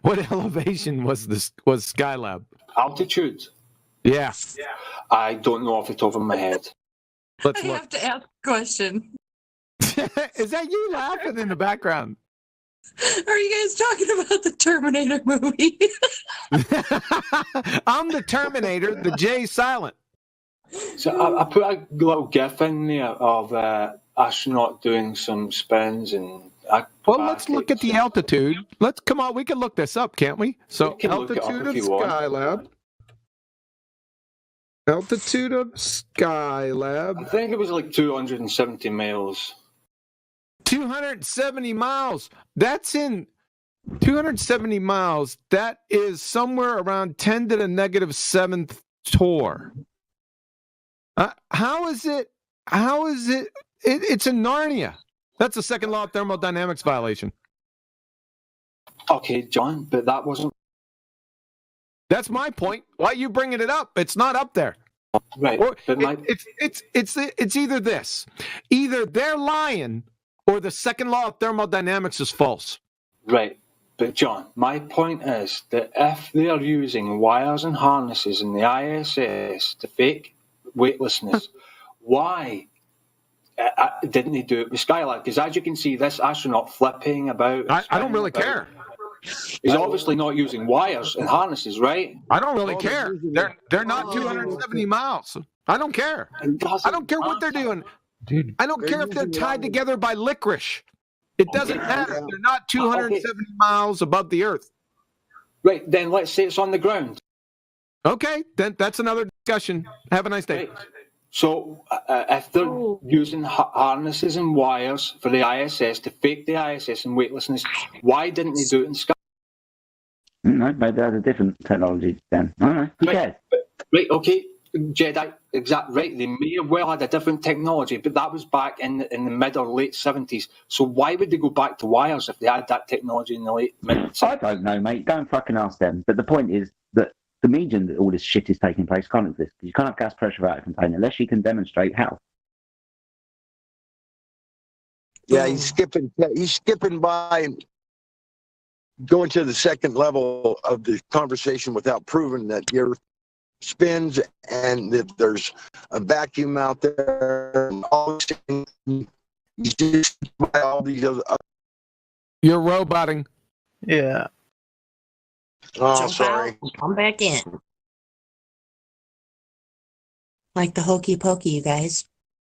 What elevation was Skylab? Altitude. Yeah. I don't know off the top of my head. I have to ask a question. Is that you laughing in the background? Are you guys talking about the Terminator movie? I'm the Terminator. The J silent. So I put a little GIF in there of astronaut doing some spins and. Well, let's look at the altitude. Come on, we can look this up, can't we? So altitude of Skylab. Altitude of Skylab. I think it was like 270 miles. 270 miles. That's in 270 miles. That is somewhere around 10 to the -7th torr. How is it? It's in Narnia. That's a second law of thermodynamics violation. Okay, John, but that wasn't. That's my point. Why are you bringing it up? It's not up there. Right. Or it's either this. Either they're lying or the second law of thermodynamics is false. Right. But John, my point is that if they are using wires and harnesses in the ISS to fake weightlessness, why didn't they do it with Skylab? Because as you can see, this astronaut flipping about. I don't really care. He's obviously not using wires and harnesses, right? I don't really care. They're not 270 miles. I don't care. I don't care what they're doing. Dude, I don't care if they're tied together by licorice. It doesn't matter. They're not 270 miles above the Earth. Right, then let's say it's on the ground. Okay, then that's another discussion. Have a nice day. Right. So if they're using harnesses and wires for the ISS to fake the ISS and weightlessness, why didn't they do it in Sky? No, maybe that's a different technology then. I don't know. Who cares? Right, okay. Jedi, exactly right. They may have well had a different technology, but that was back in the mid or late 70s. So why would they go back to wires if they had that technology in the late mid 70s? I don't know, mate. Don't fucking ask them. But the point is that the medium that all this shit is taking place can't exist. You can't have gas pressure without a container unless you can demonstrate how. Yeah, he's skipping by and going to the second level of the conversation without proving that the Earth spins and that there's a vacuum out there and all these things. He's just by all these other. You're roboting. Yeah. Oh, Jump sorry. out and come back in. Like the hokey pokey, you guys.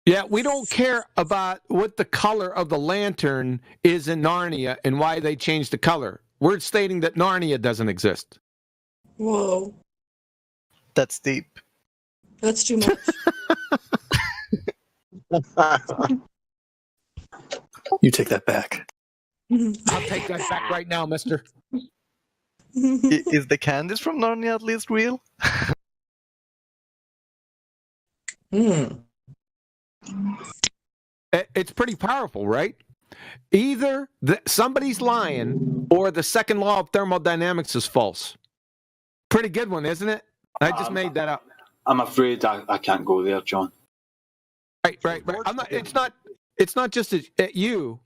Yeah, we don't care about what the color of the lantern is in Narnia and why they changed the color. We're stating that Narnia doesn't exist. Whoa. That's deep. That's too much. You take that back. I'll take that back right now, mister. Is the Candice from Narnia at least real? It's pretty powerful, right? Either somebody's lying or the second law of thermodynamics is false. Pretty good one, isn't it? I just made that up. I'm afraid I can't go there, John. Right. It's not just at you.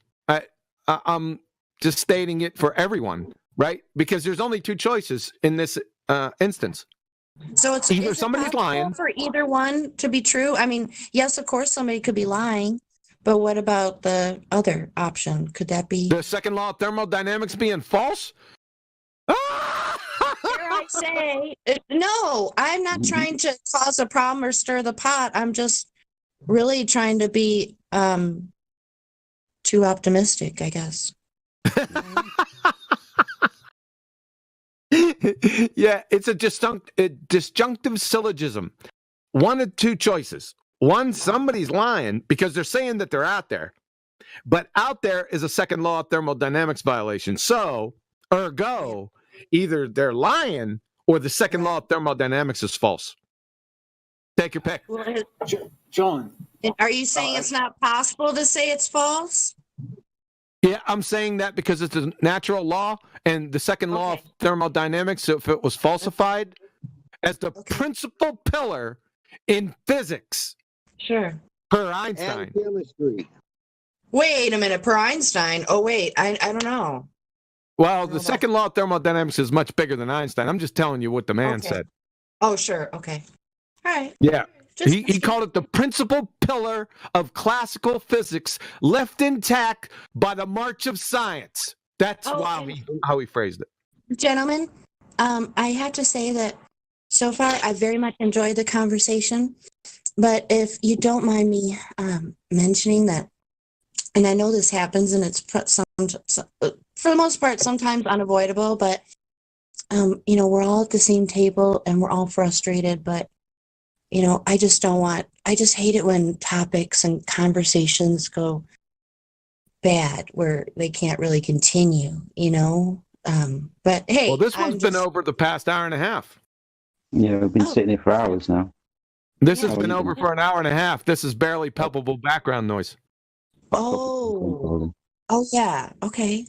I'm just stating it for everyone, right? Because there's only two choices in this instance. So it's either somebody's lying for either one to be true. I mean, yes, of course, somebody could be lying, but what about the other option? Could that be the second law of thermodynamics being false? Dare I say? No, I'm not trying to cause a problem or stir the pot. I'm just really trying to be too optimistic, I guess. Yeah, it's a disjunctive syllogism. One of two choices. One, somebody's lying because they're saying that they're out there. But out there is a second law of thermodynamics violation. So, ergo, either they're lying or the second law of thermodynamics is false. Take your pick. John. Are you saying it's not possible to say it's false? Yeah, I'm saying that because it's a natural law, and the second law of thermodynamics, if it was falsified, as the principal pillar in physics. Sure. Per Einstein. And chemistry. Wait a minute, per Einstein. Oh, wait, I don't know. Well, the second law of thermodynamics is much bigger than Einstein. I'm just telling you what the man said. Oh, sure. Okay. All right. Yeah. He called it the principal pillar of classical physics left intact by the march of science. That's how he phrased it. Gentlemen, I have to say that so far I very much enjoyed the conversation. But if you don't mind me mentioning that, and I know this happens and it's for the most part sometimes unavoidable, but we're all at the same table and we're all frustrated, but I just hate it when topics and conversations go bad where they can't really continue, but hey. Well, this one's been over the past hour and a half. Yeah, we've been sitting here for hours now. This has been over for an hour and a half. This is barely palpable background noise. Oh yeah. Okay.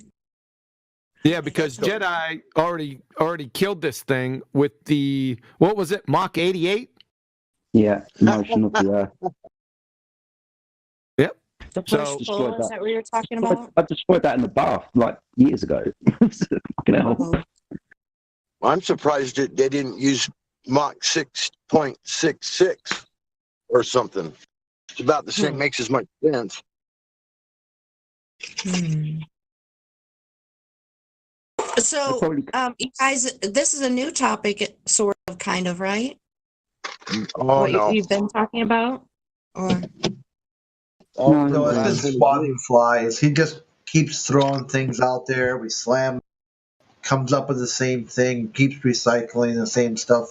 Yeah, because Jedi already killed this thing with the, what was it, Mach 88? Yeah, motion of the Earth. Yep. The push pull, is that what you're talking about? I destroyed that in the bath like years ago. Fucking hell. I'm surprised that they didn't use Mach 6.66 or something. It's about the same, makes as much sense. So, you guys, this is a new topic, sort of, kind of, right? Oh, no. You've been talking about? Or? No, it's just spotting flies. He just keeps throwing things out there. We slam, comes up with the same thing, keeps recycling the same stuff.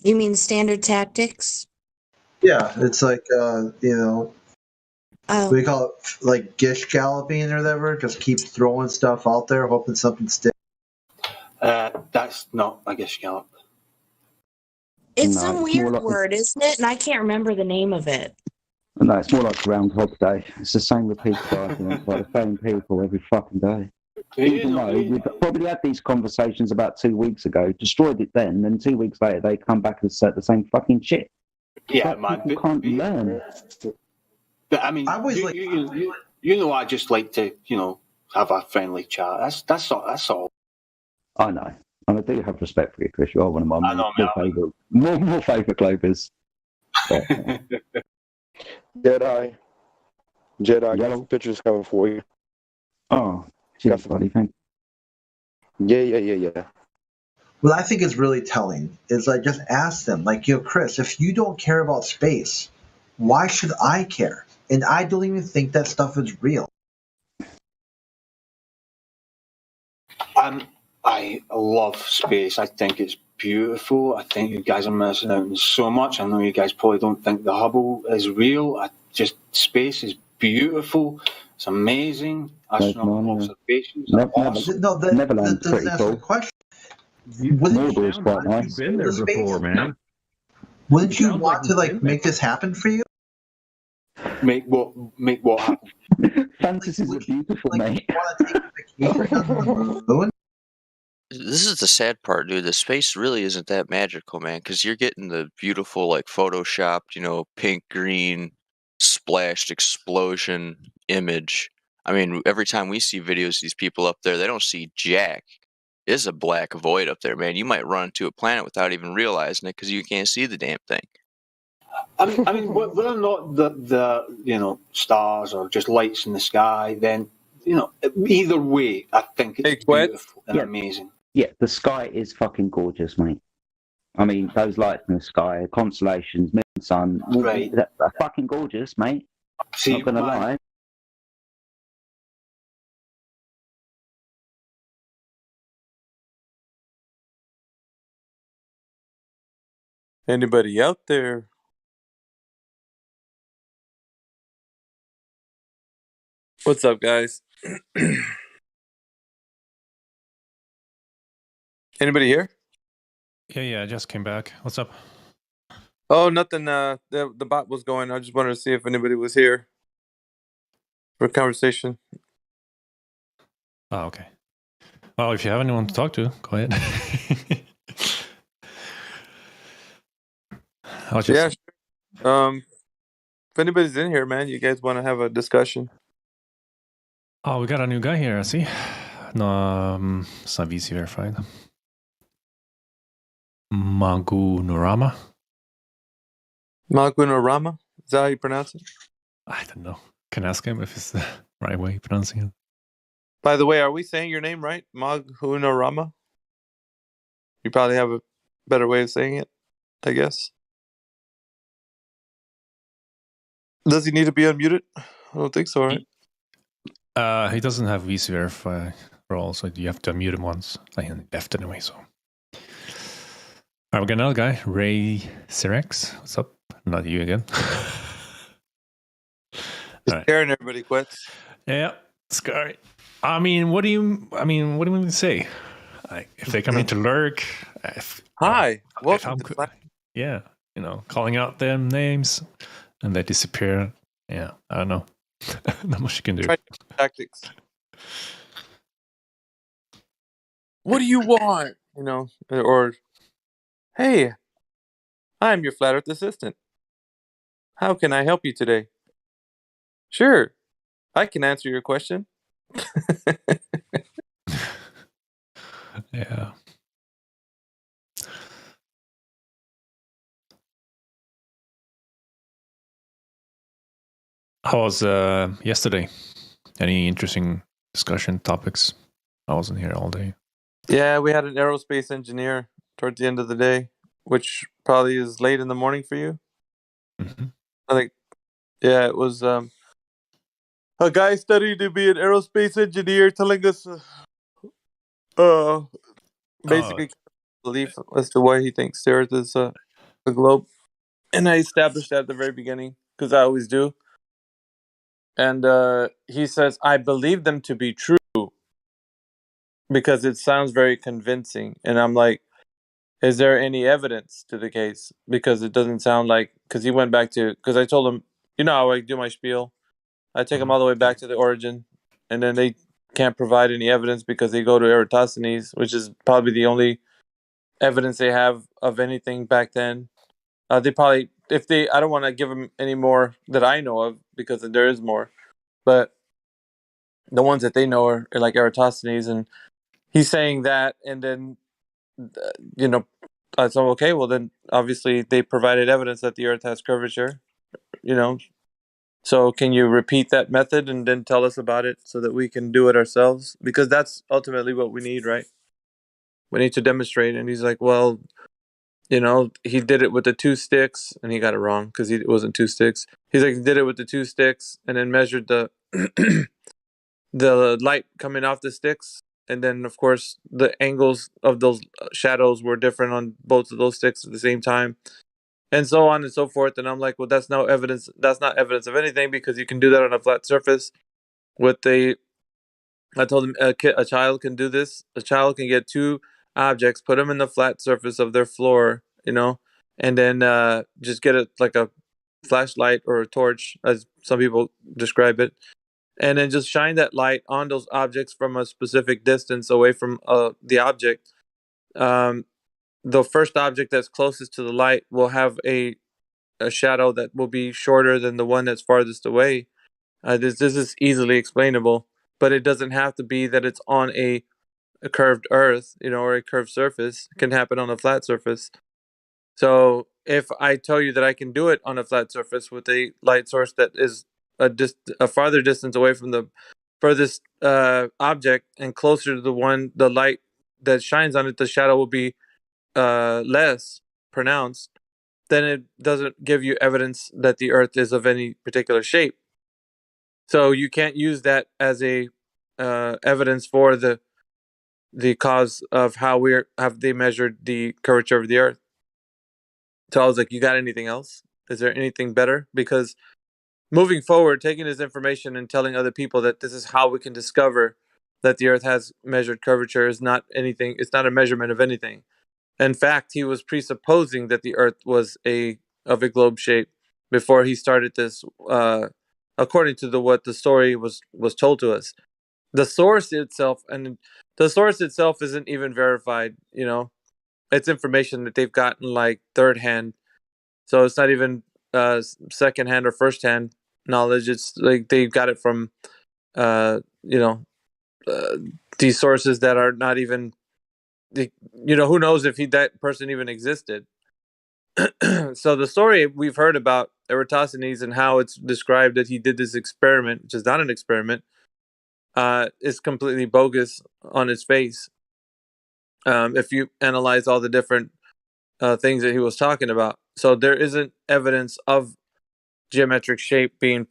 You mean standard tactics? Yeah, it's like, we call it like gish galloping or whatever. Just keeps throwing stuff out there, hoping something sticks. That's not a gish gallop. It's some weird word, isn't it? And I can't remember the name of it. No, it's more like Groundhog Day. It's the same repeat cycle by the same people every fucking day. Even though we've probably had these conversations about 2 weeks ago, destroyed it then 2 weeks later they come back and say the same fucking shit. Yeah, but man. People can't learn. But I mean, I just like to, have a friendly chat. That's all. I know. And I do have respect for you, Chris. You are one of my more favourite Clovers. Jedi, got some pictures coming for you. Oh, cheers, buddy. Thank you. Yeah. Well, I think it's really telling. Is just ask them, Chris, if you don't care about space, why should I care? and I don't even think that stuff is real. I love space. I think it's beautiful. I think you guys are missing out on so much. I know you guys probably don't think the Hubble is real. Space is beautiful. It's amazing. Astronomical observations are awesome. No, that doesn't answer the question. Wouldn't Mordor's quite nice. been there before, man. Wouldn't you want to make this happen for you? Make what happen? Fantasies are beautiful, mate. This is the sad part, dude. The space really isn't that magical, man, because you're getting the beautiful, like, photoshopped, pink, green, splashed explosion image. I mean, every time we see videos of these people up there, they don't see jack. It's a black void up there, man. You might run into a planet without even realizing it because you can't see the damn thing. I mean, whether or not the stars or just lights in the sky, then either way, I think it's beautiful and amazing. Yeah, the sky is fucking gorgeous, mate. I mean, those lights in the sky, constellations, moon, sun, right? They're fucking gorgeous, mate. See, not gonna lie. Anybody out there? What's up, guys? Anybody here? Yeah, I just came back. What's up? Oh, nothing. The bot was going. I just wanted to see if anybody was here for a conversation. Oh, okay. Well, if you have anyone to talk to, go ahead. Yeah, sure. If anybody's in here, man, you guys want to have a discussion? Oh, we got a new guy here, I see. No, it's not VC verified. Magunorama? Magunorama? Is that how you pronounce it? I don't know. Can ask him if it's the right way of pronouncing it. By the way, are we saying your name right? Magunorama? You probably have a better way of saying it, I guess. Does he need to be unmuted? I don't think so, right? He doesn't have VC verify role, so you have to unmute him once. Like he left anyway, so. All right, we got another guy, Ray Cirex. What's up? Not you again. Just scaring everybody quits. Yeah, scary. I mean, what do you even say? Like, if they come in to lurk, hi, welcome to the yeah, calling out them names, and they disappear. Yeah, I don't know. Not much you can do. Try tactics. What do you want? Or hey, I'm your flat Earth assistant. How can I help you today? Sure, I can answer your question. Yeah. How was yesterday? Any interesting discussion topics? I wasn't here all day. Yeah, we had an aerospace engineer towards the end of the day, which probably is late in the morning for you. Mm-hmm. I think, yeah, it was a guy studying to be an aerospace engineer telling us basically belief as to why he thinks the Earth is a globe. And I established that at the very beginning, because I always do. And he says, I believe them to be true because it sounds very convincing. And I'm like, is there any evidence to the case? Because it doesn't sound like, because he went back to, because I told him, how I do my spiel. I take them all the way back to the origin, and then they can't provide any evidence because they go to Eratosthenes, which is probably the only evidence they have of anything back then. They probably, I don't want to give them any more that I know of because there is more, but the ones that they know are like Eratosthenes, and he's saying that, and then, so okay, well then obviously they provided evidence that the Earth has curvature, So can you repeat that method and then tell us about it so that we can do it ourselves? Because that's ultimately what we need, right? We need to demonstrate. And he's like, well, he did it with the 2 sticks, and he got it wrong because it wasn't 2 sticks. He's like, he did it with the 2 sticks and then measured the the light coming off the sticks, and then of course the angles of those shadows were different on both of those sticks at the same time, and so on and so forth. And I'm like, well, that's no evidence. That's not evidence of anything because you can do that on a flat surface. I told him a child can do this. A child can get 2 objects, put them in the flat surface of their floor, and then just get it like a flashlight or a torch, as some people describe it, and then just shine that light on those objects from a specific distance away from the object. Um, the first object that's closest to the light will have a shadow that will be shorter than the one that's farthest away. This is easily explainable, but it doesn't have to be that it's on a curved earth, or a curved surface. It can happen on a flat surface. So if I tell you that I can do it on a flat surface with a light source that is a farther distance away from the furthest object and closer to the light that shines on it, the shadow will be less pronounced, then it doesn't give you evidence that the earth is of any particular shape. So you can't use that as a evidence for the cause of how have they measured the curvature of the earth. So I was like, you got anything else? Is there anything better? Because moving forward, taking this information and telling other people that this is how we can discover that the earth has measured curvature is not anything. It's not a measurement of anything. In fact, he was presupposing that the earth was of a globe shape before he started this, according to what the story was told to us. The source itself isn't even verified. It's information that they've gotten like third hand, so it's not even second hand or first hand knowledge. It's like they got it from these sources that are not even, who knows if that person even existed. So the story we've heard about Eratosthenes and how it's described that he did this experiment, which is not an experiment, is completely bogus on its face. If you analyze all the different things that he was talking about. So there isn't evidence of geometric shape being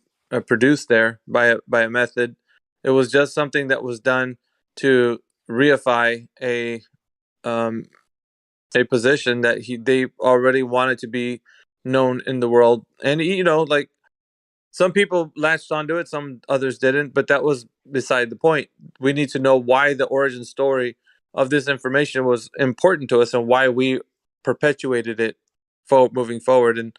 produced there by a method. It was just something that was done to reify a position that they already wanted to be known in the world. And like some people latched onto it, some others didn't, but that was beside the point. We need to know why the origin story of this information was important to us and why we perpetuated it moving forward. And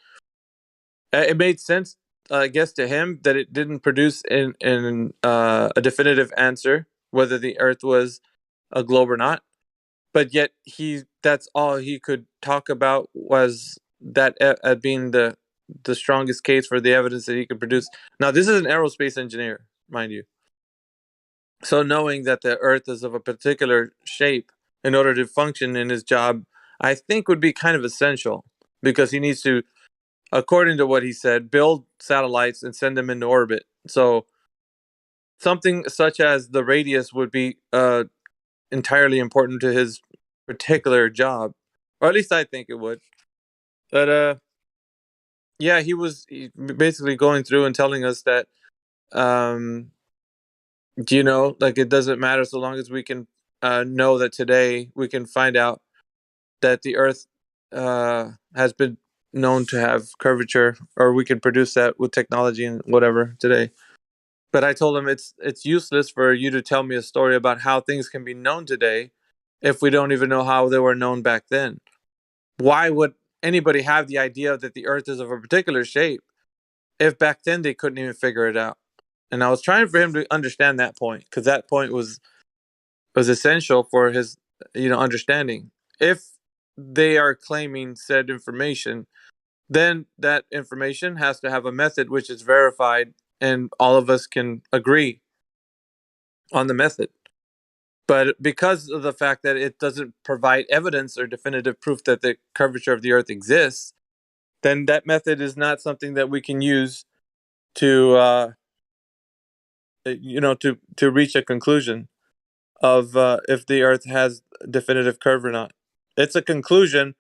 it made sense, I guess, to him that it didn't produce a definitive answer whether the earth was a globe or not, but yet that's all he could talk about was that being the strongest case for the evidence that he could produce. Now, this is an aerospace engineer, mind you. So knowing that the earth is of a particular shape in order to function in his job, I think would be kind of essential, because he needs to, according to what he said, build satellites and send them into orbit. So something such as the radius would be entirely important to his particular job, or at least I think it would. But yeah, he was basically going through and telling us that like it doesn't matter so long as we can know that today we can find out that the earth has been known to have curvature, or we can produce that with technology and whatever today. But I told him it's useless for you to tell me a story about how things can be known today if we don't even know how they were known back then. Why would anybody have the idea that the earth is of a particular shape if back then they couldn't even figure it out? And I was trying for him to understand that point, because that point was essential for his understanding. If they are claiming said information, then that information has to have a method which is verified and all of us can agree on the method. But because of the fact that it doesn't provide evidence or definitive proof that the curvature of the earth exists, then that method is not something that we can use to to reach a conclusion of if the earth has definitive curve or not. It's a conclusion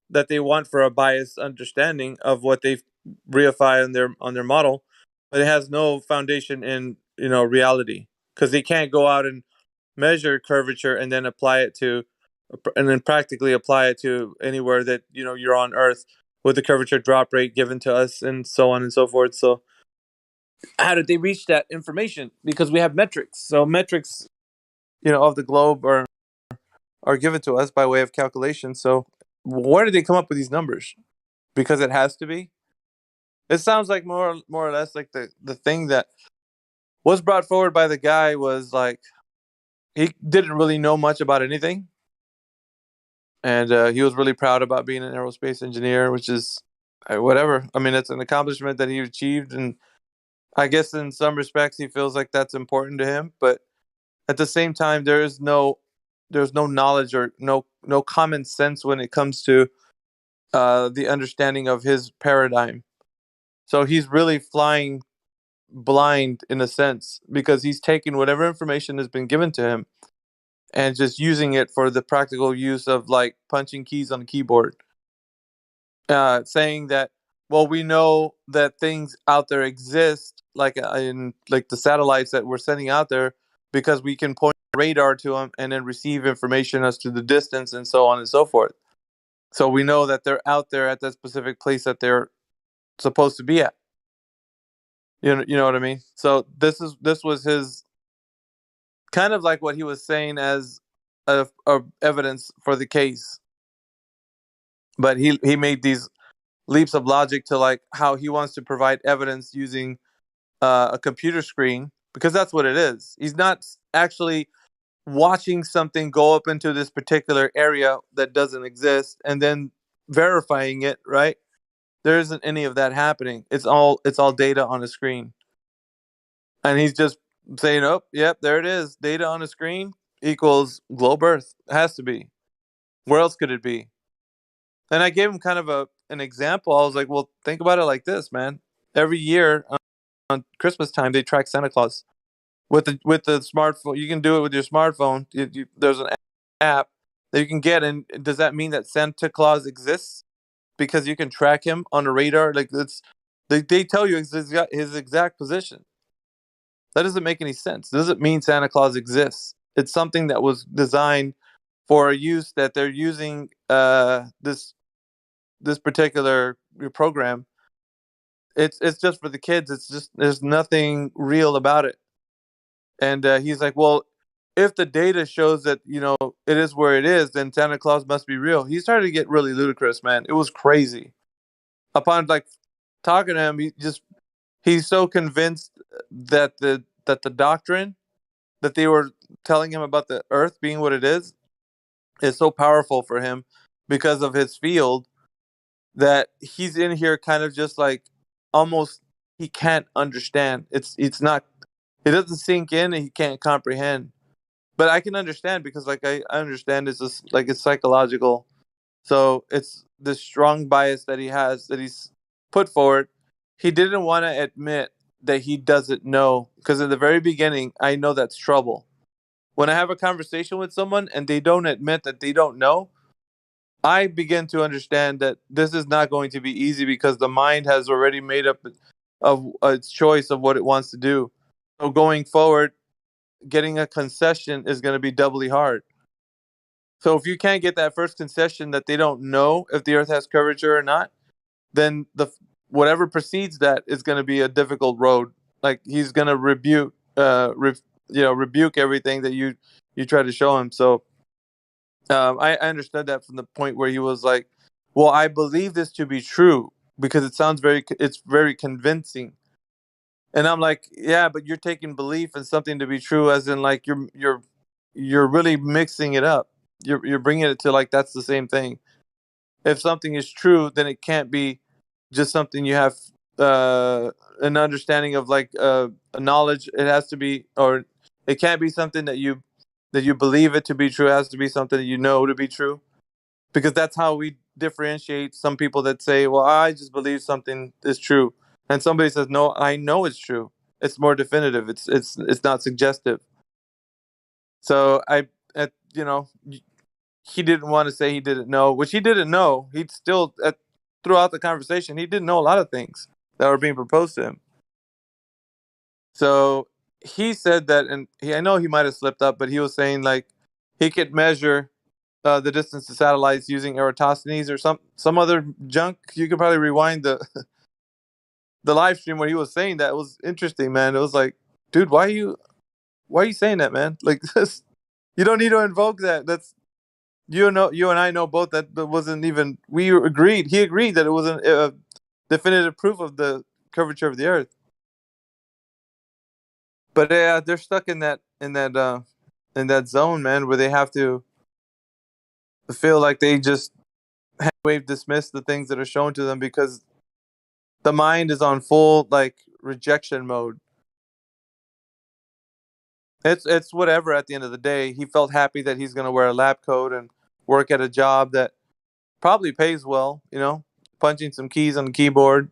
that they want for a biased understanding of what they reify on their model, but it has no foundation in reality, because they can't go out and measure curvature and then practically apply it to anywhere that you're on Earth with the curvature drop rate given to us and so on and so forth. So how did they reach that information? Because we have metrics. So metrics, of the globe are given to us by way of calculation. So where did they come up with these numbers? Because it has to be. It sounds like more or less like the thing that was brought forward by the guy was like, he didn't really know much about anything, and he was really proud about being an aerospace engineer, which is whatever. I mean, it's an accomplishment that he achieved, and I guess in some respects he feels like that's important to him. But at the same time, there's no knowledge or no common sense when it comes to the understanding of his paradigm. So he's really flying blind in a sense, because he's taking whatever information has been given to him and just using it for the practical use of like punching keys on a keyboard, saying that, well, we know that things out there exist, like in like the satellites that we're sending out there, because we can point radar to them and then receive information as to the distance and so on and so forth. So we know that they're out there at that specific place that they're supposed to be at. You know what I mean? So this was his kind of like what he was saying as a evidence for the case. But he made these leaps of logic to like how he wants to provide evidence using a computer screen, because that's what it is. He's not actually watching something go up into this particular area that doesn't exist and then verifying it, right? There isn't any of that happening. It's all data on a screen. And he's just saying, oh, yep, there it is. Data on a screen equals globe Earth. It has to be. Where else could it be? And I gave him kind of an example. I was like, well, think about it like this, man. Every year on Christmas time, they track Santa Claus with the smartphone. You can do it with your smartphone. There's an app that you can get. And does that mean that Santa Claus exists because you can track him on a radar? Like they tell you his exact position. That doesn't make any sense. It doesn't mean Santa Claus exists. It's something that was designed for a use that they're using this particular program. It's just for the kids. It's just, there's nothing real about it. And he's like, well, if the data shows that it is where it is, then Santa Claus must be real. He started to get really ludicrous, man. It was crazy. Upon like talking to him, he's so convinced that the doctrine that they were telling him about the Earth being what it is so powerful for him because of his field, that he's in here kind of just like almost he can't understand. It's not, it doesn't sink in and he can't comprehend. But I can understand, because like I understand it's just like it's psychological. So it's the strong bias that he has, that he's put forward. He didn't want to admit that he doesn't know, because in the very beginning, I know that's trouble. When I have a conversation with someone and they don't admit that they don't know, I begin to understand that this is not going to be easy, because the mind has already made up of its choice of what it wants to do. So going forward, getting a concession is going to be doubly hard. So if you can't get that first concession that they don't know if the Earth has curvature or not, then whatever precedes that is going to be a difficult road. Like he's going to rebuke everything that you try to show him. So I understood that from the point where he was like, well, I believe this to be true because it's very convincing. And I'm like, yeah, but you're taking belief in something to be true, as in like you're really mixing it up. You're bringing it to like that's the same thing. If something is true, then it can't be just something you have an understanding of, like a knowledge. It has to be, or it can't be something that you believe it to be true. It has to be something that you know to be true, because that's how we differentiate some people that say, well, I just believe something is true, and somebody says, no, I know it's true. It's more definitive. It's not suggestive. So he didn't want to say he didn't know, which he didn't know. He'd still, throughout the conversation, he didn't know a lot of things that were being proposed to him. So he said that, and I know he might have slipped up, but he was saying like he could measure the distance to satellites using Eratosthenes or some other junk. You could probably rewind the the live stream where he was saying that. It was interesting, man. It was like, dude, why are you saying that, man? Like this, you don't need to invoke that. That's you and I know both that wasn't even. We agreed. He agreed that it wasn't definitive proof of the curvature of the Earth. But yeah, they're stuck in that zone, man, where they have to feel like they just wave dismiss the things that are shown to them because the mind is on full like rejection mode. It's whatever at the end of the day. He felt happy that he's going to wear a lab coat and work at a job that probably pays well, punching some keys on the keyboard,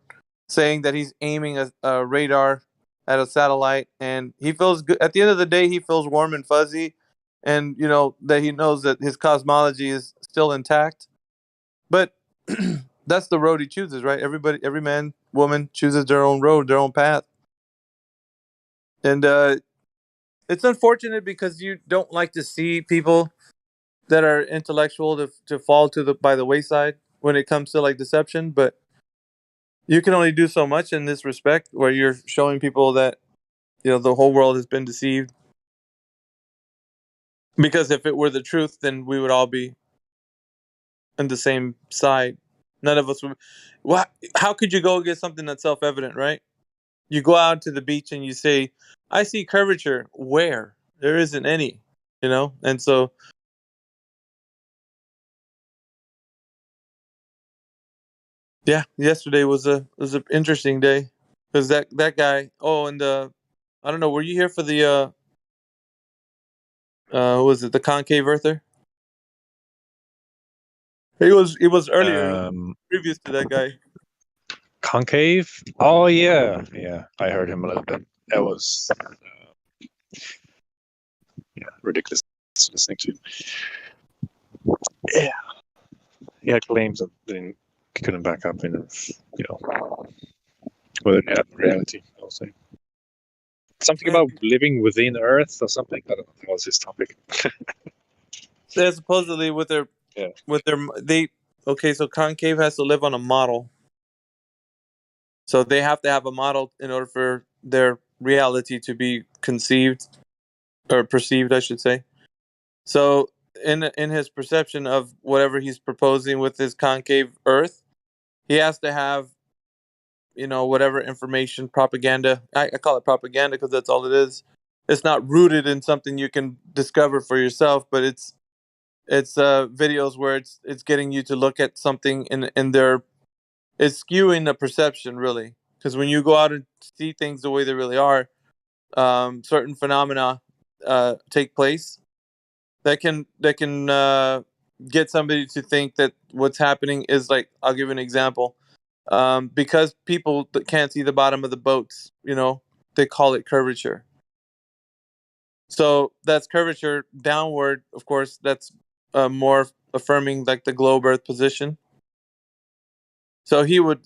saying that he's aiming a radar at a satellite, and he feels good. At the end of the day, he feels warm and fuzzy, and that he knows that his cosmology is still intact. But that's the road he chooses, right? Every man, woman chooses their own road, their own path. And it's unfortunate because you don't like to see people that are intellectual to fall by the wayside when it comes to like deception. But you can only do so much in this respect where you're showing people that, the whole world has been deceived. Because if it were the truth, then we would all be on the same side. None of us would. How could you go against something that's self-evident, right? You go out to the beach and you say, I see curvature. Where? There isn't any, And so, yeah, yesterday was an interesting day because that guy. Oh, and I don't know. Were you here for the was it the concave earther? He was earlier, previous to that guy. Concave? Oh yeah, I heard him a little bit. That was ridiculous listening to him. Yeah, he had claims that they couldn't back up in, whether they had reality. I'll say something about living within Earth or something. I don't know. That was his topic. They're supposedly so concave has to live on a model. So they have to have a model in order for their reality to be conceived or perceived, I should say. So in his perception of whatever he's proposing with his concave Earth, he has to have, whatever information, propaganda. I call it propaganda because that's all it is. It's not rooted in something you can discover for yourself, but it's videos where it's getting you to look at something in their. It's skewing the perception, really, because when you go out and see things the way they really are, certain phenomena take place that can get somebody to think that what's happening is like. I'll give you an example. Because people that can't see the bottom of the boats, they call it curvature. So that's curvature downward. Of course, that's more affirming like the globe Earth position. So he would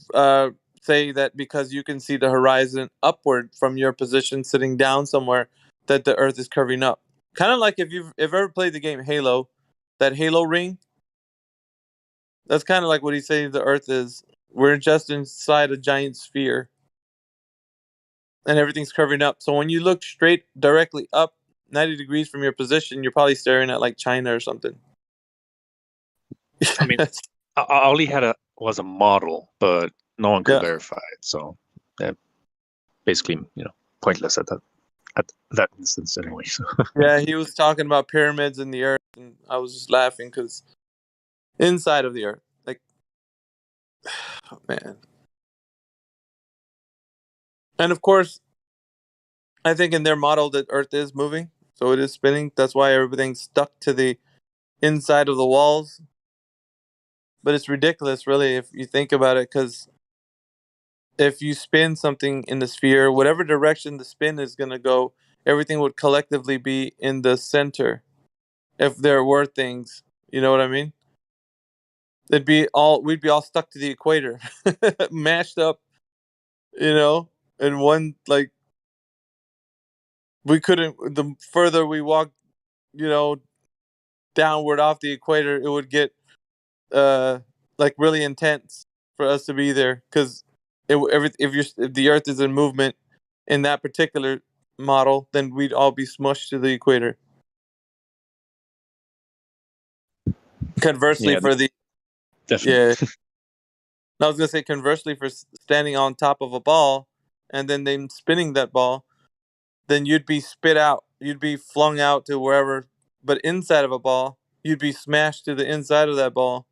say that because you can see the horizon upward from your position sitting down somewhere, that the Earth is curving up. Kind of like if you've ever played the game Halo, that Halo ring. That's kind of like what he's saying the Earth is. We're just inside a giant sphere. And everything's curving up. So when you look straight directly up 90 degrees from your position, you're probably staring at like China or something. I mean, all he had was a model, but no one could verify it. So basically, pointless at that instance anyway. So. Yeah, he was talking about pyramids in the Earth, and I was just laughing because inside of the Earth, like, oh, man. And of course, I think in their model that Earth is moving, so it is spinning. That's why everything's stuck to the inside of the walls. But it's ridiculous, really, if you think about it, because if you spin something in the sphere, whatever direction the spin is going to go, everything would collectively be in the center if there were things, You know what I mean? We'd be all stuck to the equator, mashed up, and one, like, we couldn't. The further we walked, downward off the equator, it would get like really intense for us to be there, because if the Earth is in movement in that particular model, then we'd all be smushed to the equator. Conversely, Yeah, for the definitely. yeah, I was gonna say, conversely, for standing on top of a ball and then spinning that ball, then you'd be spit out. You'd be flung out to wherever. But inside of a ball, you'd be smashed to the inside of that ball,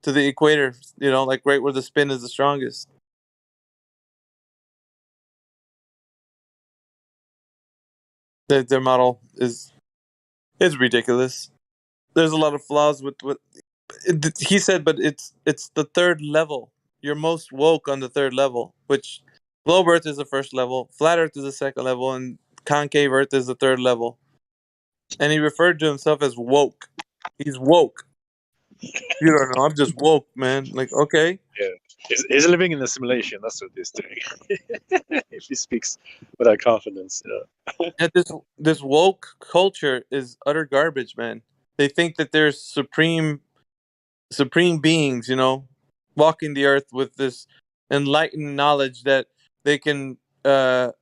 to the equator. Like right where the spin is the strongest. Their model is ridiculous. There's a lot of flaws with he said, but it's the third level. You're most woke on the third level, which globe Earth is the first level, flat Earth is the second level, and concave Earth is the third level. And he referred to himself as woke. He's woke. You don't know. I'm just woke, man. Like, okay. Yeah, he's living in a simulation. That's what he's doing. If he speaks with that confidence, And this woke culture is utter garbage, man. They think that there's supreme beings, walking the earth with this enlightened knowledge that they can uh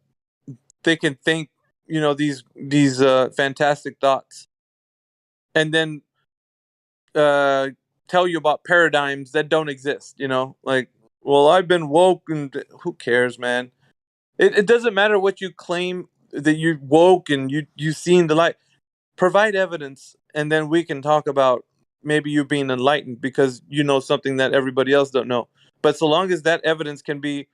think, these fantastic thoughts, and then tell you about paradigms that don't exist. Like, well, I've been woke, and who cares, man? It doesn't matter what you claim that you woke and you've seen the light. Provide evidence, and then we can talk about maybe you being enlightened because you know something that everybody else don't know. But so long as that evidence can be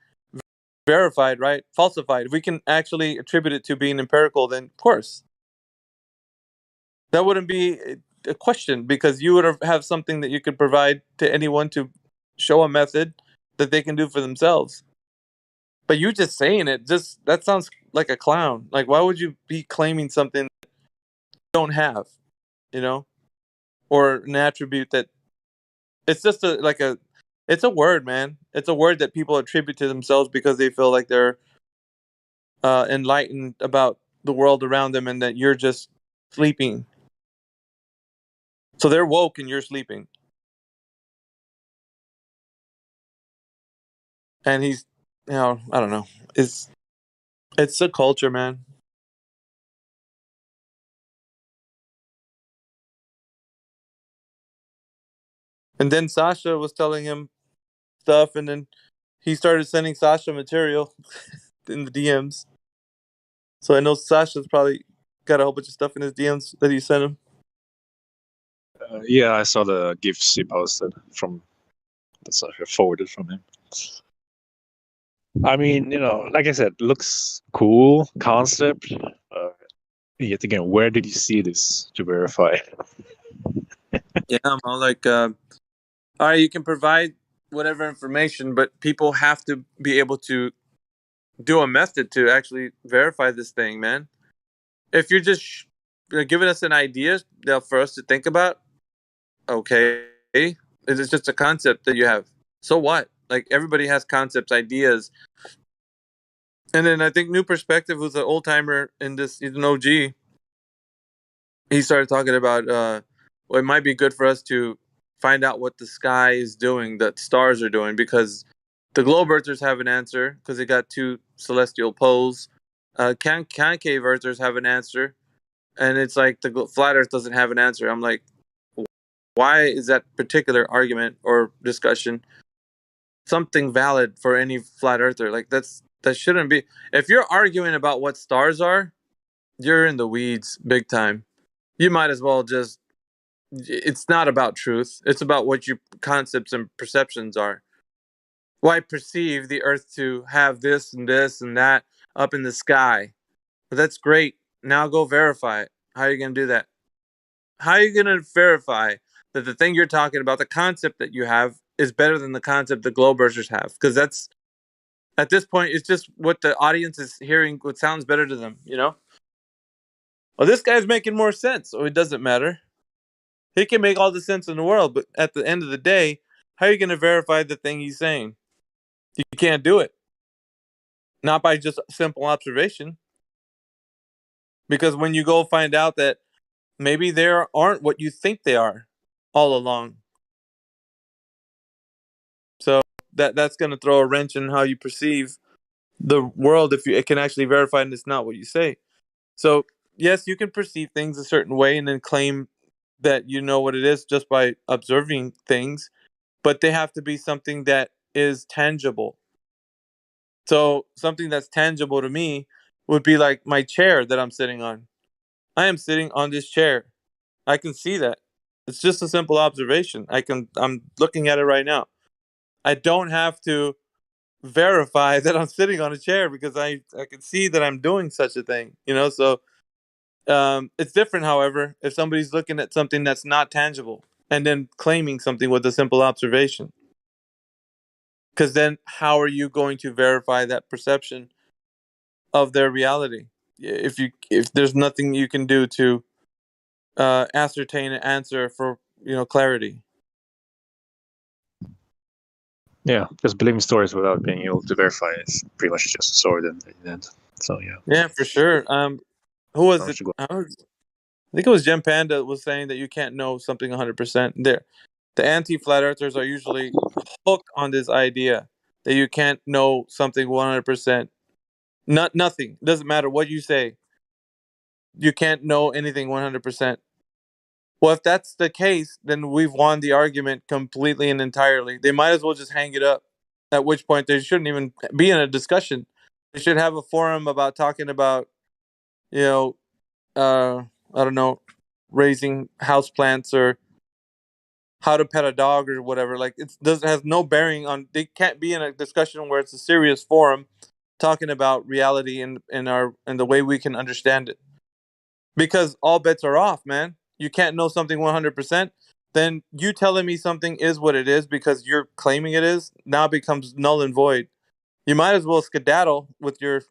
verified, right? Falsified, if we can actually attribute it to being empirical, then of course that wouldn't be a question, because you would have something that you could provide to anyone to show a method that they can do for themselves. But you just saying it, that sounds like a clown. Like, why would you be claiming something that you don't have, or an attribute that it's just it's a word, man. It's a word that people attribute to themselves because they feel like they're enlightened about the world around them, and that you're just sleeping. So they're woke and you're sleeping. And he's, I don't know. It's a culture, man. And then Sasha was telling him stuff, and then he started sending Sasha material in the DMs. So I know Sasha's probably got a whole bunch of stuff in his DMs that he sent him. yeah, I saw the gifs he posted from that's forwarded from him. I mean, like I said, looks cool concept. Yet again, where did you see this to verify? Yeah, I'm all like, all right, you can provide whatever information, but people have to be able to do a method to actually verify this thing, man. If you're just giving us an idea for us to think about, okay, it's just a concept that you have. So what? Like, everybody has concepts, ideas. And then I think New Perspective, who's an old timer in this, he's an OG. He started talking about, well, it might be good for us to find out what the sky is doing, that stars are doing, because the globe earthers have an answer because they got two celestial poles. Concave earthers have an answer, and it's like the flat earth doesn't have an answer. I'm like, why is that particular argument or discussion something valid for any flat earther? Like, that shouldn't be. If you're arguing about what stars are, you're in the weeds big time. You might as well just, it's not about truth. It's about what your concepts and perceptions are. Well, I perceive the earth to have this and this and that up in the sky. But that's great. Now go verify it. How are you going to do that? How are you going to verify that the thing you're talking about, the concept that you have, is better than the concept the Globebursers have? Because that's, at this point, it's just what the audience is hearing, what sounds better to them, Well, this guy's making more sense, so it doesn't matter. He can make all the sense in the world, but at the end of the day, how are you going to verify the thing he's saying? You can't do it. Not by just simple observation. Because when you go find out that maybe they aren't what you think they are all along. So that's going to throw a wrench in how you perceive the world if it can actually verify and it's not what you say. So, yes, you can perceive things a certain way and then claim that you know what it is just by observing things, but they have to be something that is tangible. So, something that's tangible to me would be like my chair that I'm sitting on. I am sitting on this chair. I can see that. It's just a simple observation. I'm looking at it right now. I don't have to verify that I'm sitting on a chair because I can see that I'm doing such a thing, so it's different, however, if somebody's looking at something that's not tangible and then claiming something with a simple observation. Because then how are you going to verify that perception of their reality if there's nothing you can do to ascertain an answer for clarity? Yeah, because believing stories without being able to verify is pretty much just a sword in the end. So Yeah, for sure. Who was it? I think it was Jim Panda was saying that you can't know something 100%. The anti-flat earthers are usually hooked on this idea that you can't know something 100%. Nothing. It doesn't matter what you say. You can't know anything 100%. Well, if that's the case, then we've won the argument completely and entirely. They might as well just hang it up, at which point they shouldn't even be in a discussion. They should have a forum about talking about, I don't know, raising houseplants or how to pet a dog or whatever. Like it has no bearing on. They can't be in a discussion where it's a serious forum talking about reality and the way we can understand it. Because all bets are off, man. You can't know something 100%. Then you telling me something is what it is because you're claiming it is now becomes null and void. You might as well skedaddle with your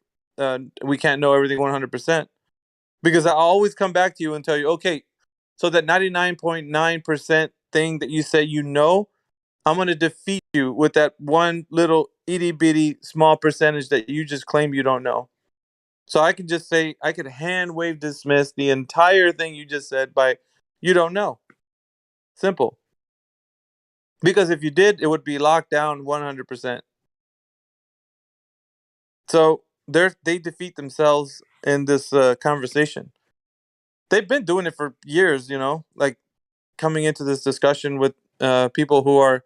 we can't know everything 100%. Because I always come back to you and tell you, okay, so that 99.9% thing that you say I'm going to defeat you with that one little itty bitty small percentage that you just claim you don't know. So I can just say, I could hand wave dismiss the entire thing you just said by, you don't know. Simple. Because if you did, it would be locked down 100%. So they defeat themselves in this conversation. They've been doing it for years, like coming into this discussion with people who are,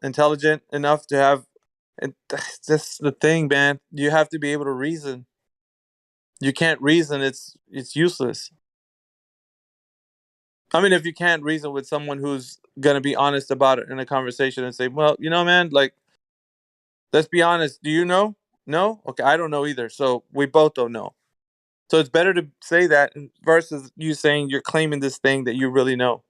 intelligent enough to have. And that's the thing, man. You have to be able to reason. You can't reason; it's useless. I mean, if you can't reason with someone who's gonna be honest about it in a conversation and say, "Well, man, like, let's be honest. Do you know? No? Okay, I don't know either. So we both don't know. So it's better to say that versus you saying you're claiming this thing that you really know.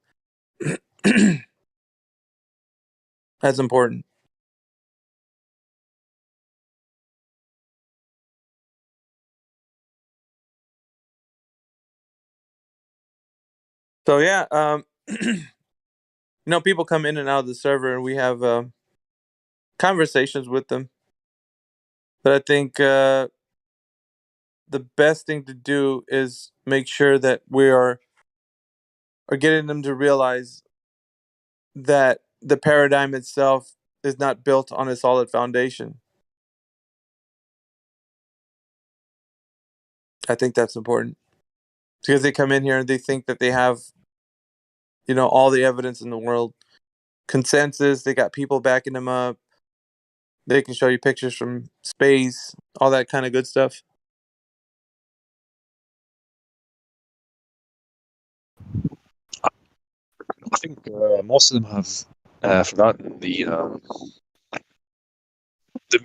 That's important. So yeah, people come in and out of the server, and we have conversations with them. But I think the best thing to do is make sure that we are getting them to realize that the paradigm itself is not built on a solid foundation. I think that's important because they come in here and they think that they have, all the evidence in the world, consensus. They got people backing them up. They can show you pictures from space, all that kind of good stuff. I think most of them have forgotten the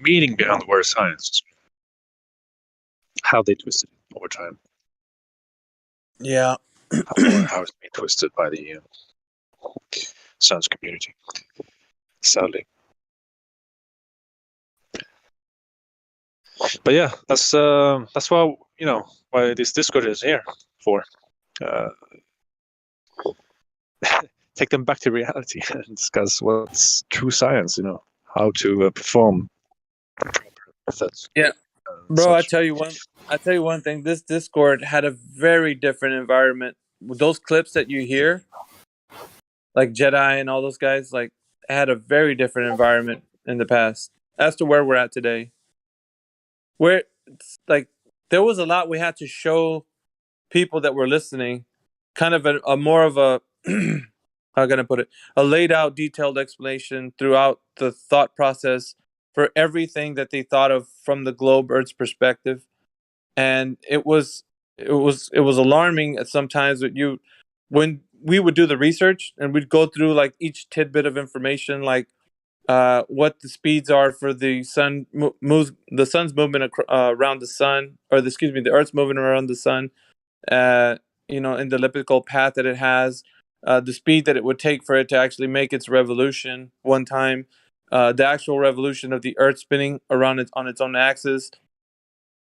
meaning behind the word science, how they twisted it over time. Yeah. how it's been twisted by the science community, sadly. But yeah, that's why why this Discord is here for. take them back to reality and discuss what's true science. How to perform methods. Yeah, bro. I tell you one thing. This Discord had a very different environment. Those clips that you hear, like Jedi and all those guys, like had a very different environment in the past as to where we're at today. Where like there was a lot we had to show people that were listening, kind of a more of a how can I put it, a laid out, detailed explanation throughout the thought process for everything that they thought of from the globe Earth's perspective, and it was alarming at sometimes that when we would do the research and we'd go through like each tidbit of information, like what the speeds are for the sun moves, the sun's movement around the sun, or the Earth's movement around the sun, uh, in the elliptical path that it has, the speed that it would take for it to actually make its revolution one time, the actual revolution of the Earth spinning around on its own axis.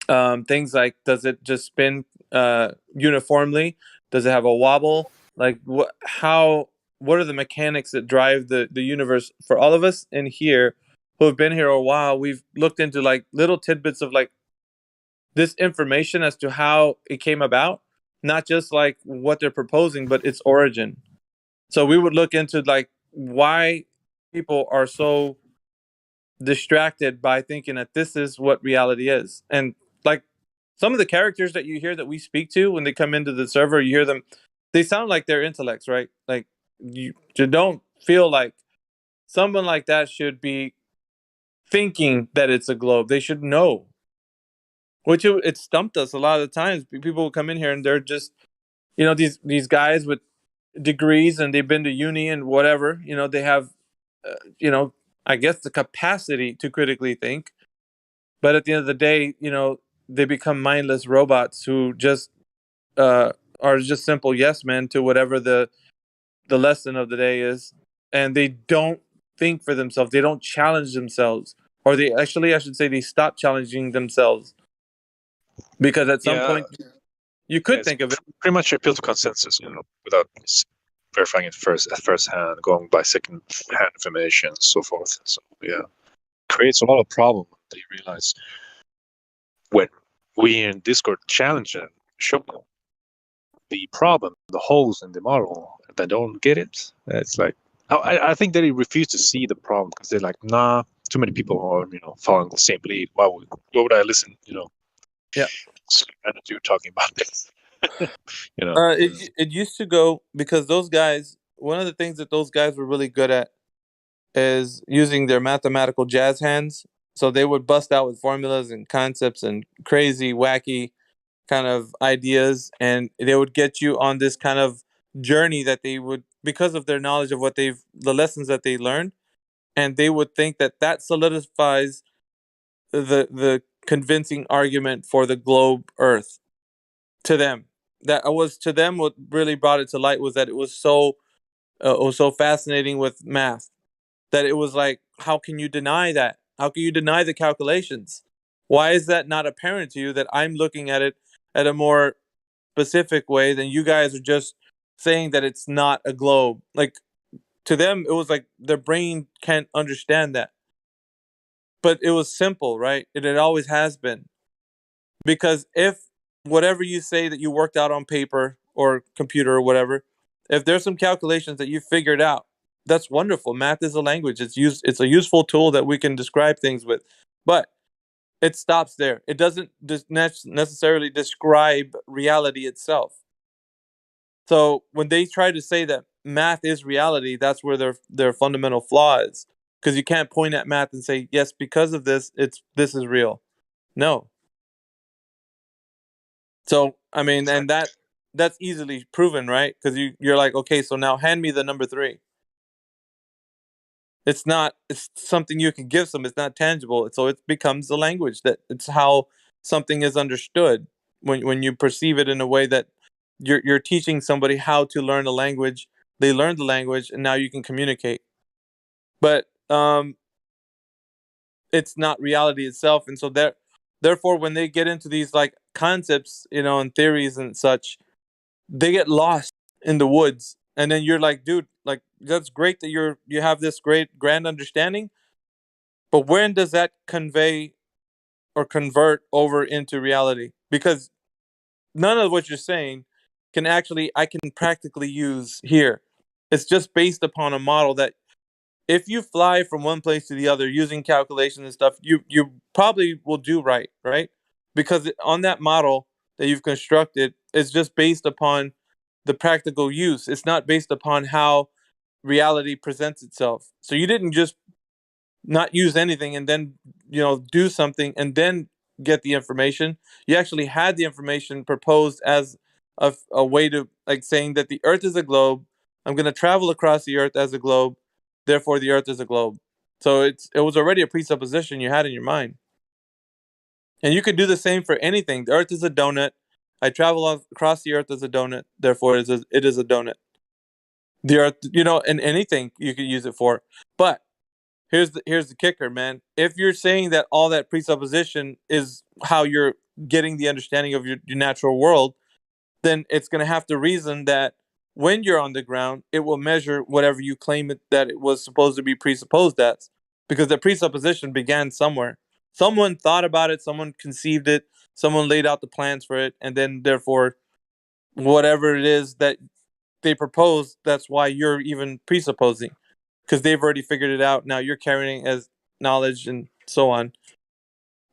Things like, does it just spin uniformly? Does it have a wobble? Like what are the mechanics that drive the universe? For all of us in here who have been here a while, we've looked into like little tidbits of like this information as to how it came about, not just like what they're proposing, but its origin. So we would look into like why people are so distracted by thinking that this is what reality is. And like some of the characters that you hear that we speak to when they come into the server, you hear them, they sound like they're intellects, right? Like you don't feel like someone like that should be thinking that it's a globe. They should know. Which it stumped us a lot of the times. People will come in here and they're just, these guys with degrees and they've been to uni and whatever. They have, I guess the capacity to critically think, but at the end of the day, they become mindless robots who just are just simple yes men to whatever the lesson of the day is, and they don't think for themselves. They don't challenge themselves, or I should say, they stop challenging themselves. Because at some point, you could think of it. Pretty much appeal to consensus, without verifying it at first hand, going by second hand information, and so forth. So creates a lot of problem that you realize when we in Discord challenge and show them the problem, the holes in the model, and they don't get it. It's like I think they refuse to see the problem because they're like, nah, too many people are following the same lead. Why would I listen? Yeah. And you're talking about this. It used to go because those guys. One of the things that those guys were really good at is using their mathematical jazz hands. So they would bust out with formulas and concepts and crazy, wacky kind of ideas, and they would get you on this kind of journey that they would, because of their knowledge of the lessons that they learned, and they would think that solidifies the convincing argument for the globe Earth to them. That was to them what really brought it to light was that it was so fascinating with math that it was like, how can you deny that? How can you deny the calculations? Why is that not apparent to you that I'm looking at it at a more specific way than you guys are just saying that it's not a globe? Like to them, it was like their brain can't understand that. But it was simple, right? It always has been. Because if whatever you say that you worked out on paper or computer or whatever, if there's some calculations that you figured out, that's wonderful. Math is a language. It's a useful tool that we can describe things with. But it stops there. It doesn't necessarily describe reality itself. So when they try to say that math is reality, that's where their fundamental flaw is. Because you can't point at math and say, yes, because of this, this is real. No. So I mean, and that's easily proven, right? Because you're like, okay, so now hand me the number 3. It's something you can give them. It's not tangible. So it becomes a language that it's how something is understood when you perceive it in a way that you're teaching somebody how to learn a language. They learn the language and now you can communicate. But it's not reality itself. And so therefore, when they get into these like concepts, and theories and such, they get lost in the woods and then you're like, dude, like that's great that you have this great grand understanding, but when does that convey or convert over into reality? Because none of what you're saying I can practically use here. It's just based upon a model that if you fly from one place to the other using calculations and stuff, you probably will do right? Because on that model that you've constructed, it's just based upon the practical use. It's not based upon how reality presents itself. So you didn't just not use anything and then do something and then get the information. You actually had the information proposed as a way to, like, saying that the earth is a globe. I'm going to travel across the earth as a globe, therefore the earth is a globe. So it was already a presupposition you had in your mind, and you could do the same for anything. The earth is a donut. I travel across the earth as a donut, therefore it is a donut. The earth, and anything you could use it for. But here's the kicker, man. If you're saying that all that presupposition is how you're getting the understanding of your natural world, then it's going to have to reason that when you're on the ground, it will measure whatever you claim that it was supposed to be presupposed as, because the presupposition began somewhere. Someone thought about it, someone conceived it, someone laid out the plans for it, and then therefore whatever it is that they proposed, that's why you're even presupposing, because they've already figured it out. Now you're carrying it as knowledge and so on.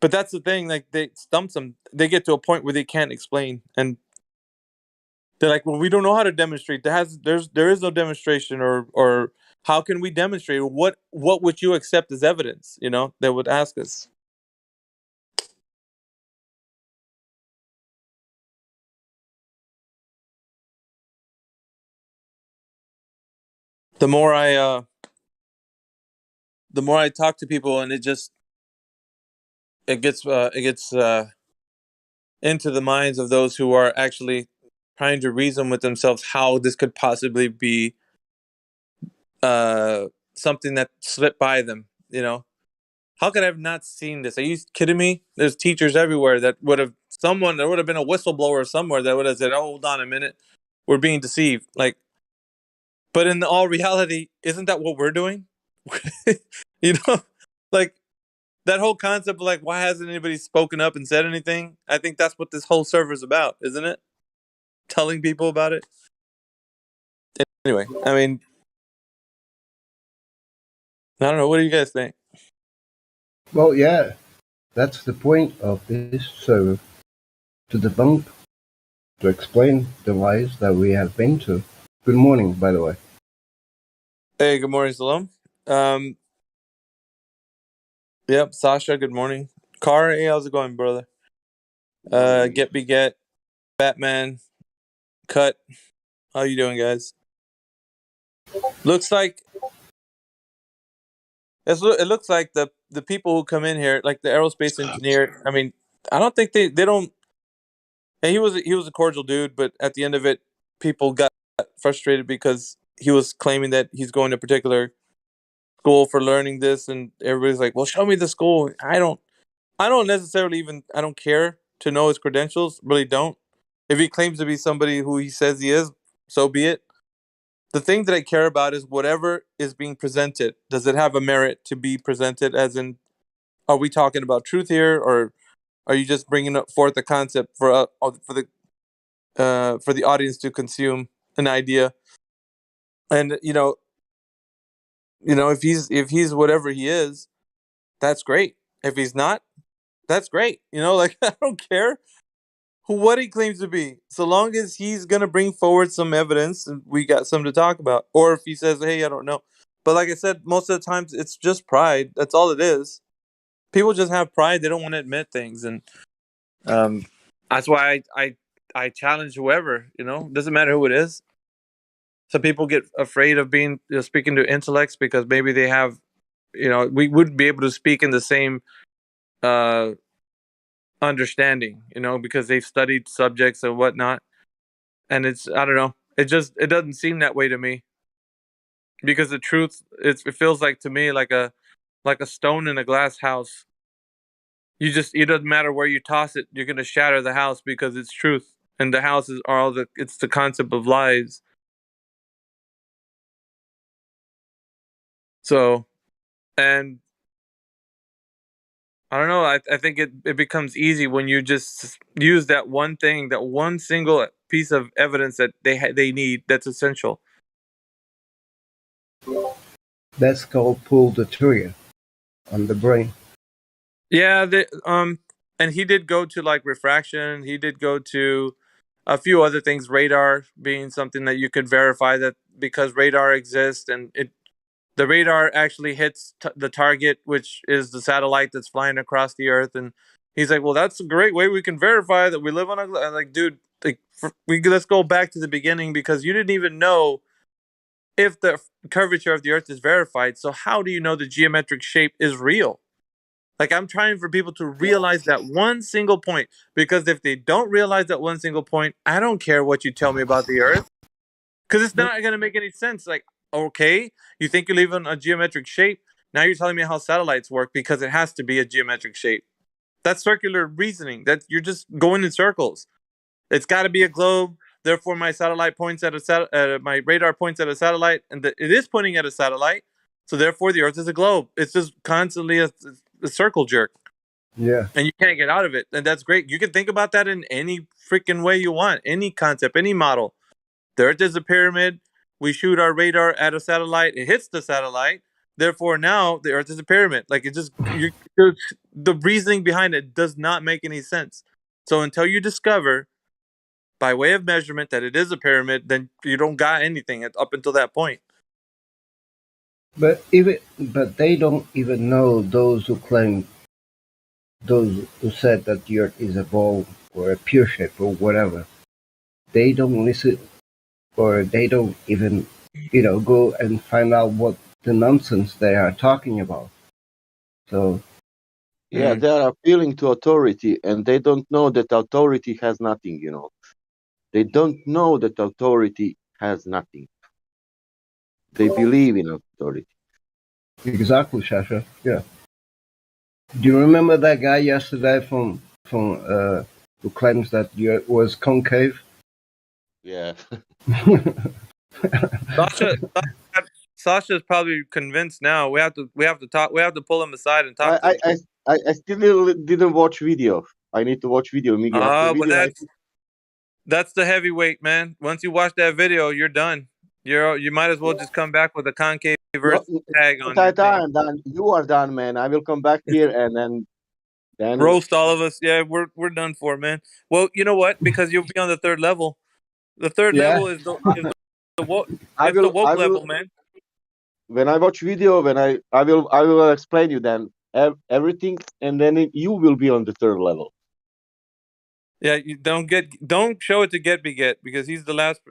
But that's the thing, like, they stumps them. They get to a point where they can't explain, and they're like, well, we don't know how to demonstrate. There is no demonstration, or how can we demonstrate? What would you accept as evidence? They would ask us. The more I talk to people, and it gets into the minds of those who are actually trying to reason with themselves how this could possibly be something that slipped by them. How could I have not seen this? Are you kidding me? There's teachers everywhere that there would have been a whistleblower somewhere that would have said, oh, hold on a minute, we're being deceived. Like, but in all reality, isn't that what we're doing? Like, that whole concept of, like, why hasn't anybody spoken up and said anything? I think that's what this whole server is about, isn't it? Telling people about it. Anyway, I mean, I don't know. What do you guys think? Well, yeah, that's the point of this server, to debunk, to explain the lies that we have been to. Good morning, by the way. Hey, good morning, Salom. Yep, Sasha, good morning. Car, hey, how's it going, brother? Get Beget, Batman, Cut. How you doing, guys? Looks like it looks like the people who come in here, like the aerospace engineer. I mean, I don't think they don't. And he was a cordial dude, but at the end of it, people got frustrated because he was claiming that he's going to a particular school for learning this, and everybody's like, "Well, show me the school." I don't necessarily I don't care to know his credentials. Really don't. If he claims to be somebody who he says he is, so be it. The thing that I care about is whatever is being presented. Does it have a merit to be presented? As in, are we talking about truth here, or are you just bringing forth a concept for the audience to consume an idea? And if he's whatever he is, that's great. If he's not, that's great. Like, I don't care what he claims to be, so long as he's gonna bring forward some evidence and we got something to talk about. Or if he says, hey, I don't know. But like I said, most of the times it's just pride. That's all it is. People just have pride. They don't want to admit things, and that's why I challenge whoever. Doesn't matter who it is. Some people get afraid of speaking to intellects because maybe they have, we wouldn't be able to speak in the same understanding, because they've studied subjects and whatnot. And I don't know, it doesn't seem that way to me, because the truth, it feels like to me like a stone in a glass house. It doesn't matter where you toss it, you're going to shatter the house because it's truth. And the house is it's the concept of lies. So, and I don't know. I think it becomes easy when you just use that one thing, that one single piece of evidence that they need that's essential. That's called pull the trigger on the brain. Yeah, and he did go to like refraction. He did go to a few other things, radar being something that you could verify that because radar exists and the radar actually hits the target, which is the satellite that's flying across the Earth. And he's like, well, that's a great way we can verify that we live on a. I'm like, dude, let's go back to the beginning because you didn't even know if the curvature of the Earth is verified. So how do you know the geometric shape is real? Like, I'm trying for people to realize that one single point, because if they don't realize that one single point, I don't care what you tell me about the Earth, because it's not going to make any sense. Like, okay, you think you live in a geometric shape. Now you're telling me how satellites work because it has to be a geometric shape. That's circular reasoning. That you're just going in circles. It's got to be a globe. Therefore, my satellite points at my radar points at a satellite, and it is pointing at a satellite. So therefore, the Earth is a globe. It's just constantly a circle jerk. Yeah. And you can't get out of it. And that's great. You can think about that in any freaking way you want, any concept, any model. The Earth is a pyramid. We shoot our radar at a satellite. It hits the satellite. Therefore, now the Earth is a pyramid. Like, it just, the reasoning behind it does not make any sense. So until you discover by way of measurement that it is a pyramid, then you don't got anything up until that point. But they don't even know those who said that the Earth is a ball or a pure shape or whatever. They don't listen, or they don't even, go and find out what the nonsense they are talking about. So. Yeah, they are appealing to authority, and they don't know that authority has nothing. They don't know that authority has nothing. They believe in authority. Exactly, Shasha. Yeah. Do you remember that guy yesterday from who claims that the Earth was concave? Yeah. Sasha's probably convinced now. We have to talk. We have to pull him aside and talk to him. I still didn't watch video. I need to watch video immediately. After But video, that's the heavyweight, man. Once you watch that video, you're done. You might as well just come back with a concave Earth tag on your thing. I'm done. You are done, man. I will come back here and then roast all of us. Yeah, we're done for, man. Well, you know what? Because you'll be on the third level. The third level is the woke level, man. When I watch video, I will explain you then everything, and then you will be on the third level. Yeah, you don't show it to Get because he's the last.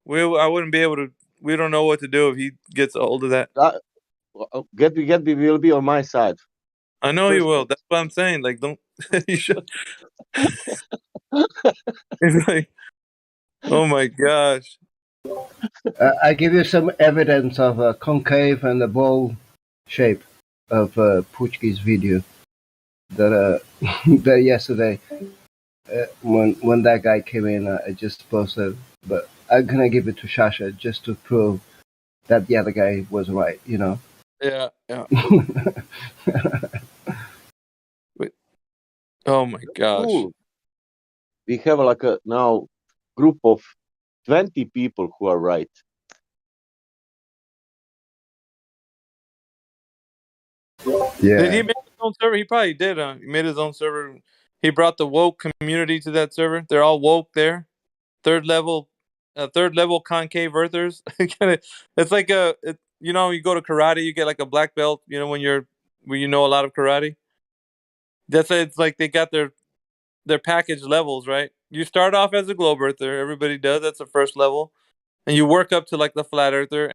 I wouldn't be able to. We don't know what to do if he gets a hold of that. Get will be on my side. I know you will. That's what I'm saying. Like, don't you should. It's like, oh my gosh. I give you some evidence of a concave and a ball shape of Puchki's video that that yesterday when that guy came in, I just posted. But I'm gonna give it to Shasha just to prove that the other guy was right. Yeah. Wait. Oh my gosh. Cool. We have like a now group of 20 people who are right. Yeah. Did he make his own server? He probably did. He made his own server. He brought the woke community to that server. They're all woke there. Third level concave earthers. It's like you go to karate, you get like a black belt. When you know a lot of karate. It's like they got their package levels, right? You start off as a globe earther. Everybody does. That's the first level, and you work up to like the flat earther,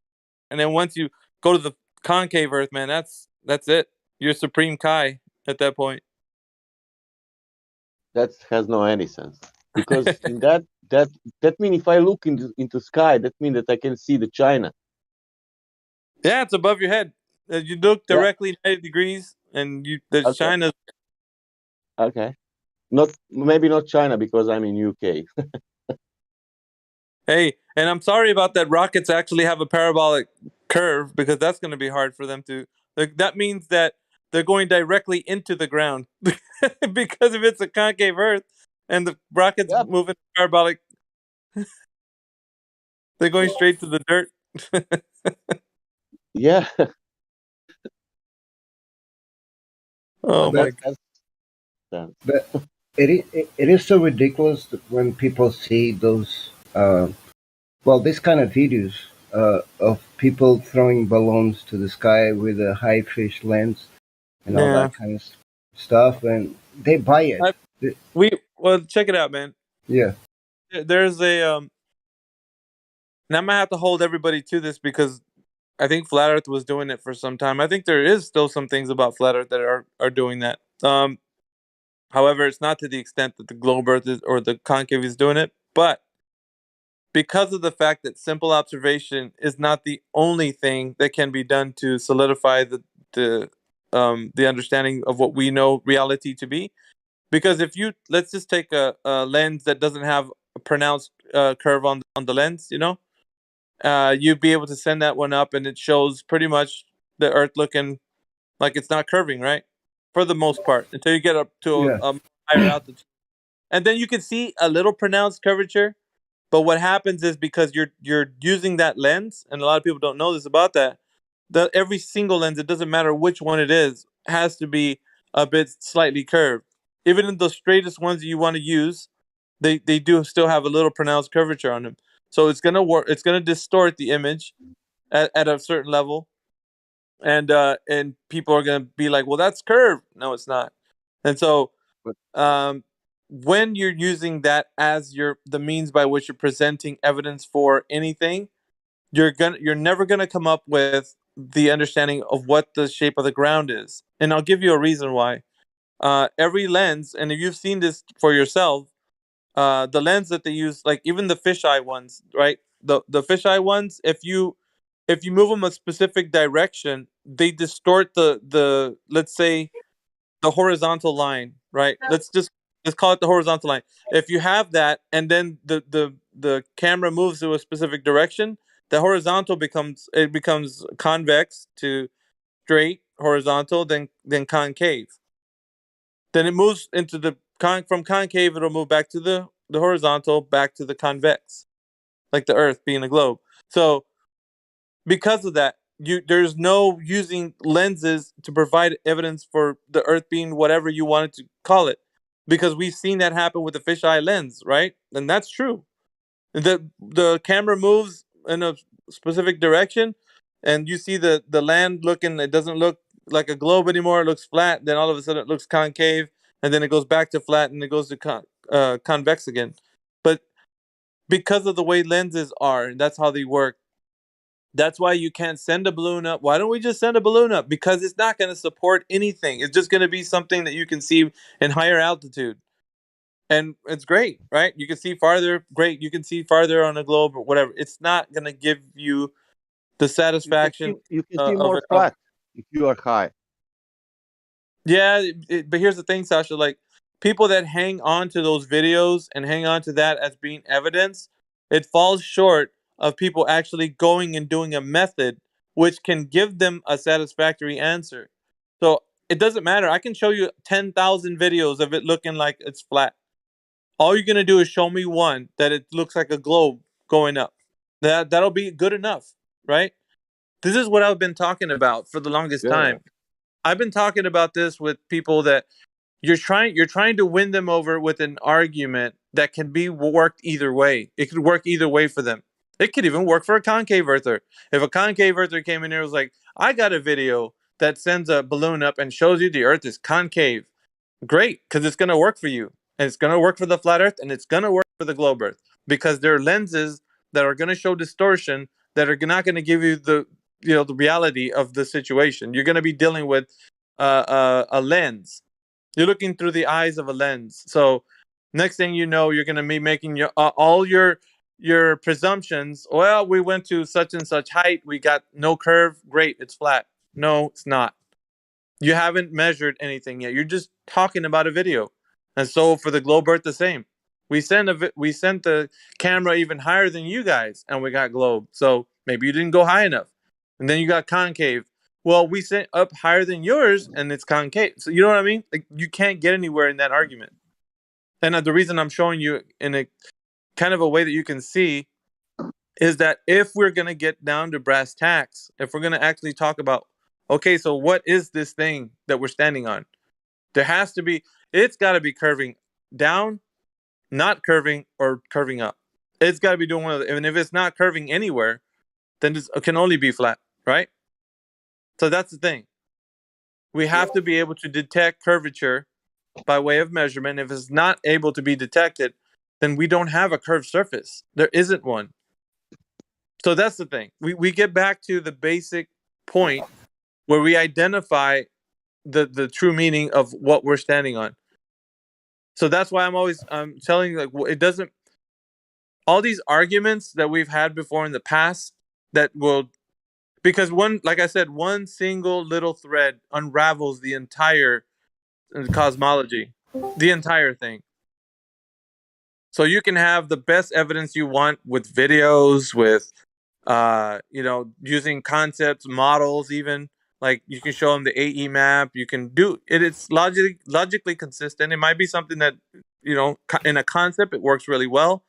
and then once you go to the concave earth, man, that's it. You're Supreme Kai at that point. That has no any sense because in that means if I look into sky, that means that I can see the China. Yeah, it's above your head. You look directly 90 degrees, and there's China. Okay, maybe not China because I'm in UK. Hey, and I'm sorry about that. Rockets actually have a parabolic curve, because that's going to be hard for them to. Like, that means that they're going directly into the ground because if it's a concave Earth and the rocket's moving parabolic, they're going straight to the dirt. Yeah. Oh my But it is so ridiculous that when people see those this kind of videos of people throwing balloons to the sky with a high fish lens and all Yeah. that kind of stuff, and they buy it. Well, check it out, man. Yeah. There's a and I'm gonna have to hold everybody to this because I think Flat Earth was doing it for some time. I think there is still some things about Flat Earth that are doing that. However, it's not to the extent that the globe Earth is or the concave is doing it, but because of the fact that simple observation is not the only thing that can be done to solidify the understanding of what we know reality to be. Because if you let's just take a lens that doesn't have a pronounced curve on the lens, you'd be able to send that one up, and it shows pretty much the Earth looking like it's not curving, right? For the most part, until you get up to a higher altitude, and then you can see a little pronounced curvature. But what happens is because you're using that lens, and a lot of people don't know this about that. Every single lens, it doesn't matter which one it is, has to be a bit slightly curved. Even in the straightest ones that you want to use, they do still have a little pronounced curvature on them. So it's gonna work. It's gonna distort the image at a certain level, and people are gonna be like, "Well, that's curved." No, it's not. And so, when you're using that as the means by which you're presenting evidence for anything, you're never gonna come up with the understanding of what the shape of the ground is. And I'll give you a reason why. Every lens, and if you've seen this for yourself, the lens that they use, like even the fisheye ones, right? The fisheye ones, if you move them a specific direction, they distort the let's say the horizontal line, right? Let's call it the horizontal line. If you have that, and then the camera moves to a specific direction, the horizontal becomes convex to straight horizontal, then concave. Then it moves into from concave, it'll move back to the horizontal, back to the convex, like the Earth being a globe. So because of that, there's no using lenses to provide evidence for the Earth being whatever you wanted to call it, because we've seen that happen with the fisheye lens, right? And that's true. The camera moves in a specific direction, and you see the land looking. It doesn't look like a globe anymore. It looks flat. Then all of a sudden, it looks concave, and then it goes back to flat, and it goes to convex again. But because of the way lenses are, that's how they work. That's why you can't send a balloon up. Why don't we just send a balloon up? Because it's not going to support anything. It's just going to be something that you can see in higher altitude. And it's great, right? You can see farther. Great. You can see farther on a globe or whatever. It's not going to give you the satisfaction. You can see more flat if you are high. Yeah, but here's the thing, Sasha. Like, people that hang on to those videos and hang on to that as being evidence, it falls short of people actually going and doing a method which can give them a satisfactory answer. So it doesn't matter. I can show you 10,000 videos of it looking like it's flat. All you're gonna do is show me one that it looks like a globe going up. That'll be good enough, right? This is what I've been talking about for the longest time. I've been talking about this with people that you're trying to win them over with an argument that can be worked either way. It could work either way for them. It could even work for a concave earther. If a concave earther came in here and was like, I got a video that sends a balloon up and shows you the Earth is concave, great, because it's going to work for you. And it's going to work for the flat Earth, and it's going to work for the globe Earth, because there are lenses that are going to show distortion that are not going to give you the the reality of the situation. You're going to be dealing with a lens. You're looking through the eyes of a lens. So next thing you know, you're going to be making all your presumptions. Well, we went to such and such height. We got no curve. Great, it's flat. No, it's not. You haven't measured anything yet. You're just talking about a video. And so for the globe Earth, the same. We sent the camera even higher than you guys, and we got globe. So maybe you didn't go high enough. and then you got concave. Well, we sent up higher than yours, and it's concave. So you know what I mean? Like you can't get anywhere in that argument. And the reason I'm showing you in a kind of a way that you can see is that if we're going to get down to brass tacks, if we're going to actually talk about, okay, so what is this thing that we're standing on? There has to be, it's got to be curving down, not curving, or curving up. It's got to be doing one of the, and if it's not curving anywhere, then it can only be flat, right? So that's the thing. We have to be able to detect curvature by way of measurement. If it's not able to be detected, then we don't have a curved surface. There isn't one. So that's the thing. We get back to the basic point where we identify the true meaning of what we're standing on. So that's why I'm telling you, like, it doesn't, all these arguments that we've had before in the past that will, because like I said, one single little thread unravels the entire cosmology, the entire thing. So you can have the best evidence you want with videos, with using concepts, models, even like you can show them the AE map. You can do it. It's logically consistent. It might be something that, in a concept, it works really well.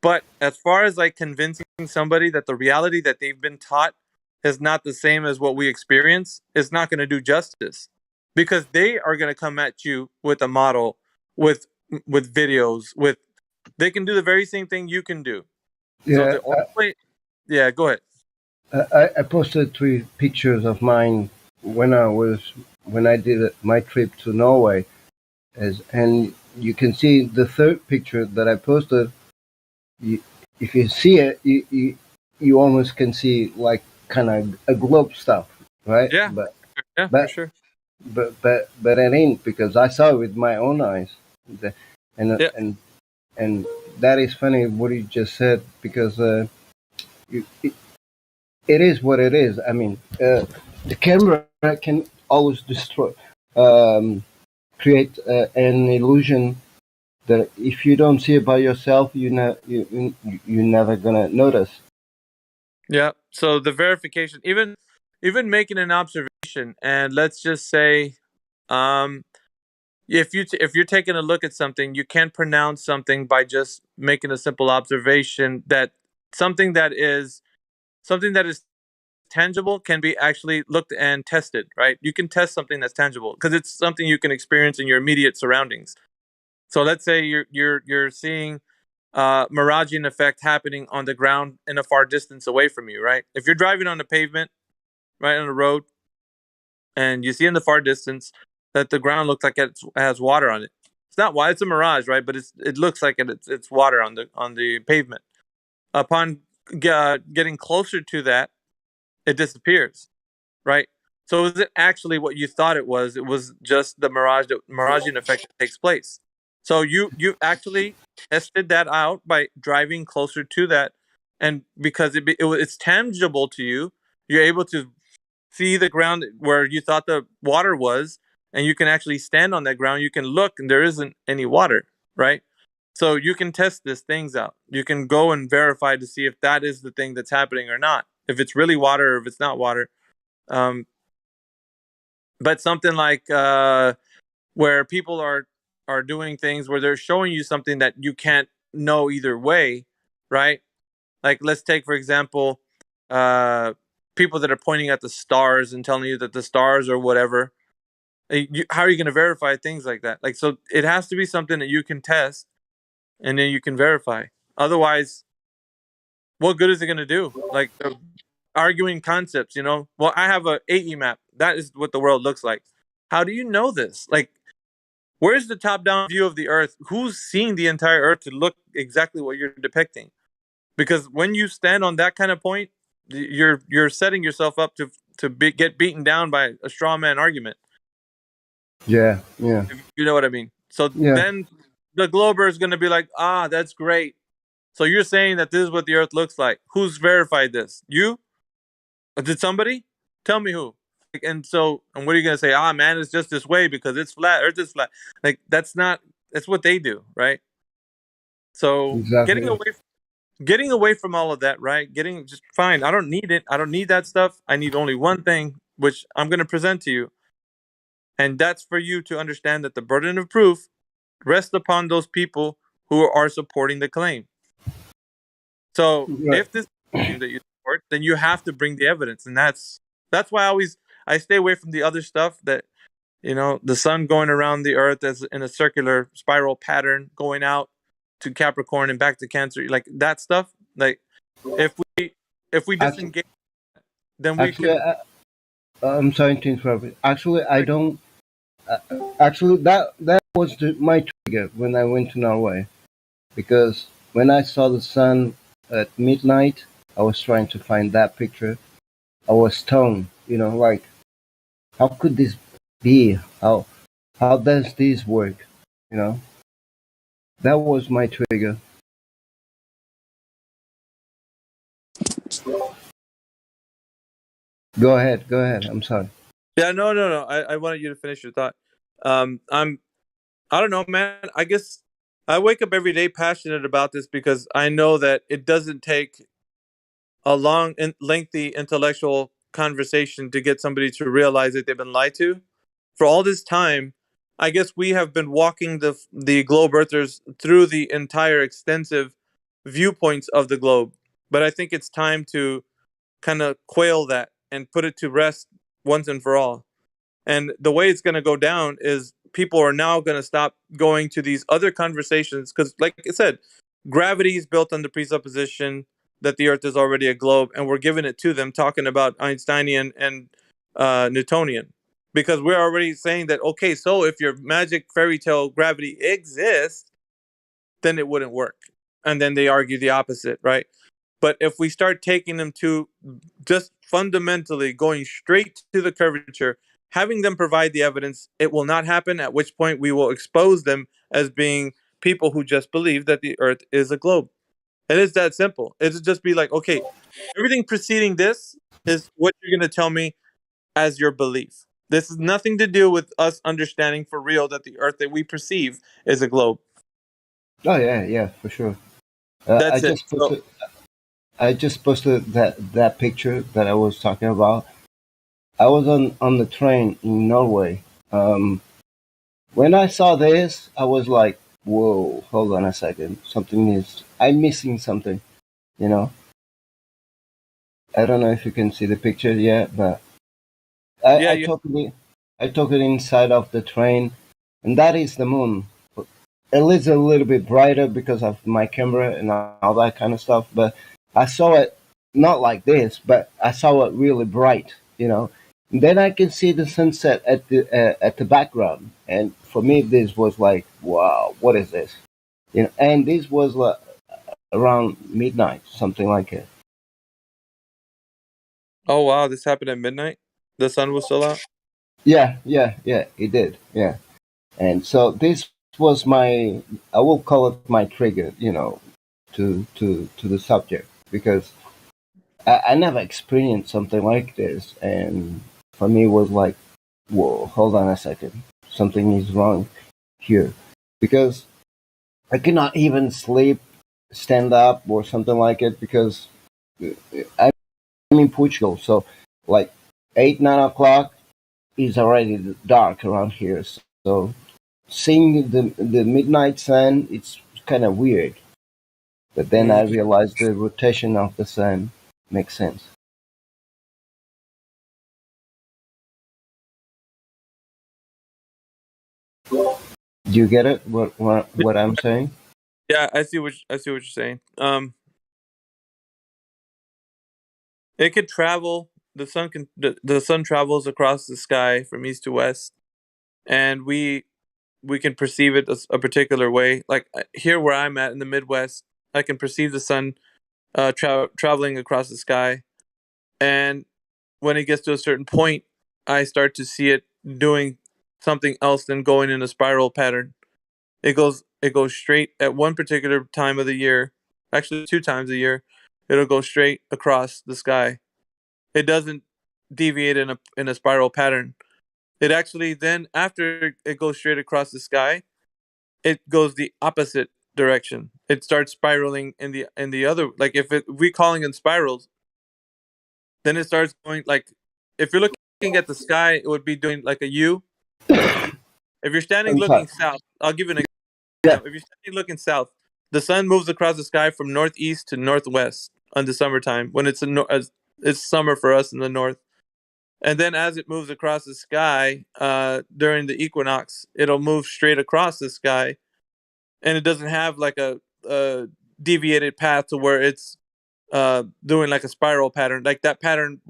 But as far as like convincing somebody that the reality that they've been taught is not the same as what we experience, it's not going to do justice, because they are going to come at you with a model, with videos, they can do the very same thing you can do. Yeah, so the only way, yeah, go ahead. I posted 3 pictures of mine when I did my trip to Norway, and you can see the third picture that I posted. If you see it, you almost can see like kind of a globe stuff, right? Yeah, but for sure. But it ain't, because I saw it with my own eyes, and that is funny what you just said, because it is what it is. I mean, the camera can always create an illusion that if you don't see it by yourself, you're never gonna notice. Yeah. So the verification, even making an observation, and let's just say, if you're taking a look at something, you can't pronounce something by just making a simple observation. That something that is tangible can be actually looked and tested, right? You can test something that's tangible because it's something you can experience in your immediate surroundings. So let's say you're seeing miraging effect happening on the ground in a far distance away from you, right? If you're driving on the pavement, right, on the road, and you see in the far distance that the ground looks like it has water on it. It's not why it's a mirage, right? But it looks like it's water on the pavement. Upon getting closer to that, it disappears, right? So is it actually what you thought it was? It was just the miraging effect that takes place. So you actually tested that out by driving closer to that, and because it's tangible to you, you're able to see the ground where you thought the water was, and you can actually stand on that ground. You can look, and there isn't any water, right? So you can test these things out. You can go and verify to see if that is the thing that's happening or not, if it's really water or if it's not water. But something like where people are doing things where they're showing you something that you can't know either way, right? Like let's take, for example, people that are pointing at the stars and telling you that the stars are whatever. How are you going to verify things like that? Like, so it has to be something that you can test and then you can verify. Otherwise, what good is it going to do? Like arguing concepts, Well, I have a AE map. That is what the world looks like. How do you know this? Like, where's the top-down view of the Earth? Who's seeing the entire Earth to look exactly what you're depicting? Because when you stand on that kind of point, you're setting yourself up to get beaten down by a straw man argument. Yeah. If you know what I mean. So then the glober is going to be like, that's great. So you're saying that this is what the Earth looks like. Who's verified this? You? Did somebody? Tell me who. And what are you going to say? Man, it's just this way because it's flat. Earth is flat. Like, that's what they do, right? So Exactly. getting away from all of that, right? Getting just fine. I don't need it. I don't need that stuff. I need only one thing, which I'm going to present to you. And that's for you to understand that the burden of proof rests upon those people who are supporting the claim. So if this is the claim that you support, then you have to bring the evidence. And that's why I stay away from the other stuff that, the sun going around the earth as in a circular spiral pattern, going out to Capricorn and back to Cancer, like that stuff. Like if we disengage, then we Actually, can. I'm sorry to interrupt. Actually, I don't. Actually, that was my trigger when I went to Norway, because when I saw the sun at midnight, I was trying to find that picture. I was stoned. Like, how could this be? How does this work? That was my trigger. Go ahead. I'm sorry. Yeah, no. I wanted you to finish your thought. I don't know, man. I guess I wake up every day passionate about this because I know that it doesn't take a long and lengthy intellectual conversation to get somebody to realize that they've been lied to. For all this time, I guess we have been walking the globe earthers through the entire extensive viewpoints of the globe. But I think it's time to kind of quail that and put it to rest once and for all. And the way it's going to go down is people are now going to stop going to these other conversations because, like I said, gravity is built on the presupposition that the Earth is already a globe, and we're giving it to them, talking about Einsteinian and Newtonian, because we're already saying that, okay, so if your magic fairy tale gravity exists, then it wouldn't work. And then they argue the opposite, right? But if we start taking them to just fundamentally going straight to the curvature, having them provide the evidence, it will not happen, at which point we will expose them as being people who just believe that the Earth is a globe. It is that simple. It'll just be like, okay, everything preceding this is what you're going to tell me as your belief. This has nothing to do with us understanding for real that the Earth that we perceive is a globe. Oh yeah, for sure. That's it. I just posted that picture that I was talking about. I was on the train in Norway. When I saw this, I was like, "Whoa, hold on a second. I'm missing something." You know. I don't know if you can see the picture yet, but I took it inside of the train, and that is the moon. It is a little bit brighter because of my camera and all that kind of stuff, but I saw it not like this, but I saw it really bright, And then I can see the sunset at the background, and for me, this was like, wow, what is this? And this was around midnight, something like it. Oh wow, this happened at midnight? The sun was still out? Yeah, it did. Yeah. And so this was I will call it my trigger, to the subject, because I never experienced something like this. And for me, it was like, whoa, hold on a second. Something is wrong here. Because I cannot even sleep, stand up, or something like it, because I'm in Portugal. So, like, 8, 9 o'clock is already dark around here. So, seeing the midnight sun, it's kind of weird. But then I realized the rotation of the sun makes sense. Do you get it? What I'm saying? Yeah, I see what you're saying. It could travel. The sun travels across the sky from east to west, and we can perceive it a particular way. Like here where I'm at in the Midwest, I can perceive the sun traveling across the sky, and when it gets to a certain point, I start to see it doing something else than going in a spiral pattern. It goes straight at one particular time of the year, actually 2 times a year. It'll go straight across the sky. It doesn't deviate in a spiral pattern. It actually then, after it goes straight across the sky, it goes the opposite direction. it starts spiraling in the other. Like if we calling in spirals, then it starts going like if you're looking at the sky, it would be doing like a U. If you're standing looking south, I'll give you an example. If you're standing looking south, the sun moves across the sky from northeast to northwest in the summertime when it's it's summer for us in the north. And then as it moves across the sky during the equinox, it'll move straight across the sky, and it doesn't have like a deviated path to where it's doing like a spiral pattern. Like that pattern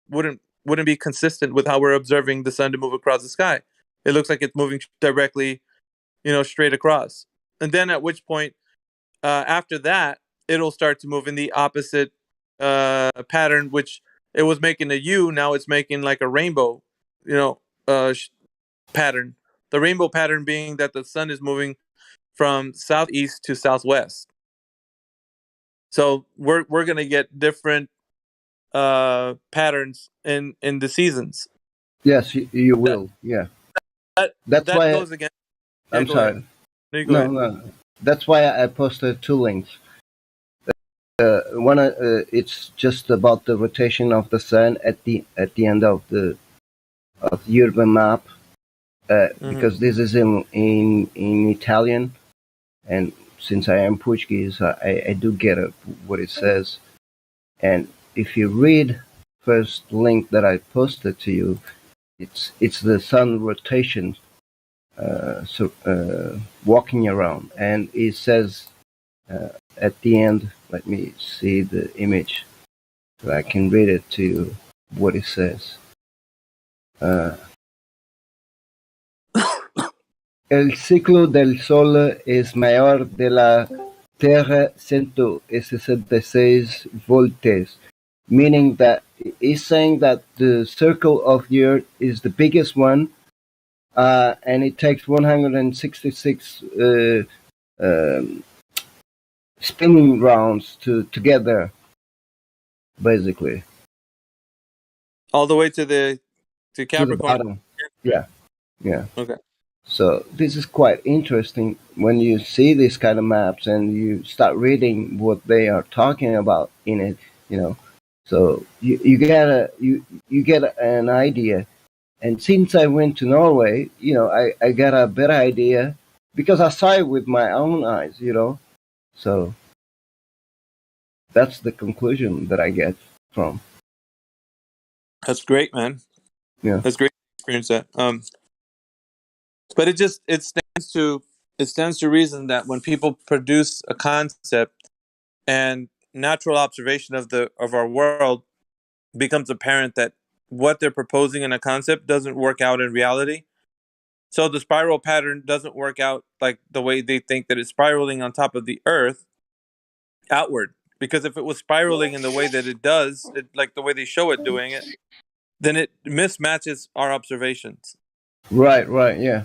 wouldn't be consistent with how we're observing the sun to move across the sky. It looks like it's moving directly, straight across. And then at which point, after that, it'll start to move in the opposite pattern, which it was making a U. Now it's making like a rainbow, pattern. The rainbow pattern being that the sun is moving from southeast to southwest. So we're gonna get different patterns in the seasons. Yes, you will. That's why goes again. I'm sorry. No. That's why I posted two links. One, it's just about the rotation of the sun at the end of the urban map, because this is in Italian, and since I am Portuguese, I do get what it says. And if you read first link that I posted to you, it's the sun rotation, walking around, and it says at the end. Let me see the image so I can read it to you. What it says. El ciclo del Sol es mayor de la Tierra 166 volts, meaning that it's saying that the circle of the Earth is the biggest one, and it takes 166 spinning rounds to together, basically. All the way to Capricorn. To the bottom. Yeah. Okay. So this is quite interesting when you see these kind of maps and you start reading what they are talking about in it. So you get an idea. And since I went to Norway, I got a better idea because I saw it with my own eyes. So that's the conclusion that I get from. That's great, man. Yeah, that's great to experience that. But it stands to reason that when people produce a concept and natural observation of our world becomes apparent that what they're proposing in a concept doesn't work out in reality. So the spiral pattern doesn't work out like the way they think that it's spiraling on top of the Earth outward. Because if it was spiraling in the way that it does, like the way they show it doing it, then it mismatches our observations. Right. Yeah.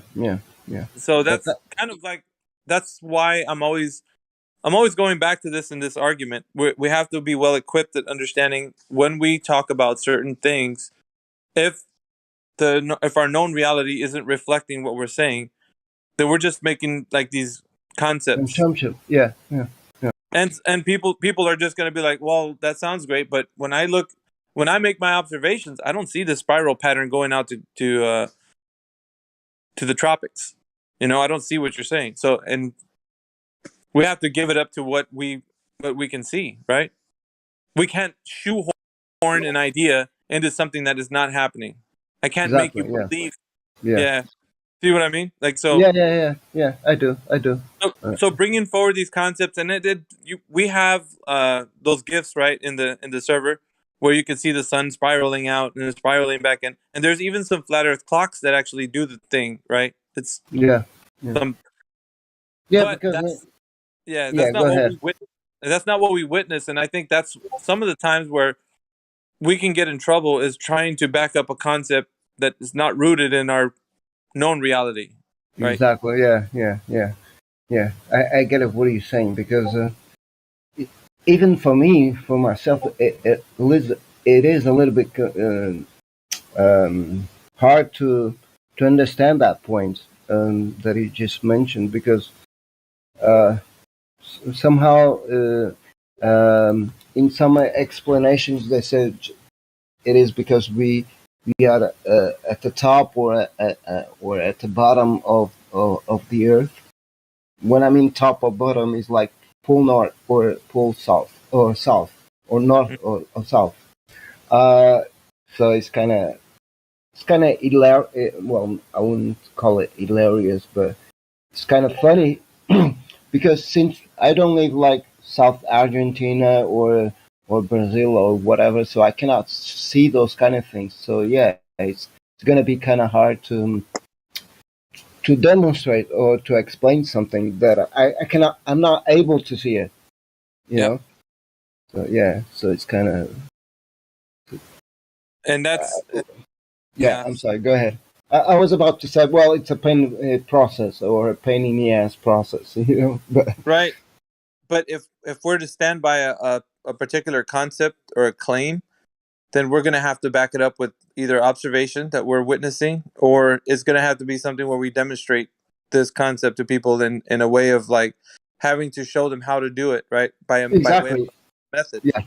So that's kind of like, that's why I'm always going back to this in this argument. We have to be well equipped at understanding when we talk about certain things, if our known reality isn't reflecting what we're saying, then we're just making like these concepts. Consumption. Yeah. And people are just going to be like, well, that sounds great, but when I make my observations, I don't see the spiral pattern going out to the tropics. I don't see what you're saying. So, and we have to give it up to what we can see, right? We can't shoehorn an idea into something that is not happening. I can't make you believe. Yeah. See what I mean? Like, so. Yeah. I do. So bringing forward these concepts, and we have those GIFs, right, in the server, where you can see the sun spiraling out and spiraling back in, and there's even some flat Earth clocks that actually do the thing, right? It's because that's not what we witness. That's not what we witness, and I think that's some of the times where we can get in trouble is trying to back up a concept that is not rooted in our known reality. Right? Exactly. Yeah. I get it. What are you saying? Because even for me, for myself, it is a little bit hard to understand that point that you just mentioned, because somehow in some explanations they said it is because we are at the top or at the bottom of the earth. When I mean top or bottom is like pole north or pole south or north or south. So it's kind of well, I wouldn't call it hilarious, but it's kind of funny because since I don't live like South Argentina or Brazil or whatever, so I cannot see those kind of things. So yeah, it's gonna be kind of hard to demonstrate or to explain something that I cannot. I'm not able to see it. You know. So yeah, so it's kind of. And that's Yeah, I'm sorry. Go ahead. I was about to say, well, it's a pain process or a pain in the ass process, you know. But right. But if we're to stand by a particular concept or a claim, then we're going to have to back it up with either observation that we're witnessing, or it's going to have to be something where we demonstrate this concept to people in a way of like having to show them how to do it, right? By way of exactly. method. Yeah.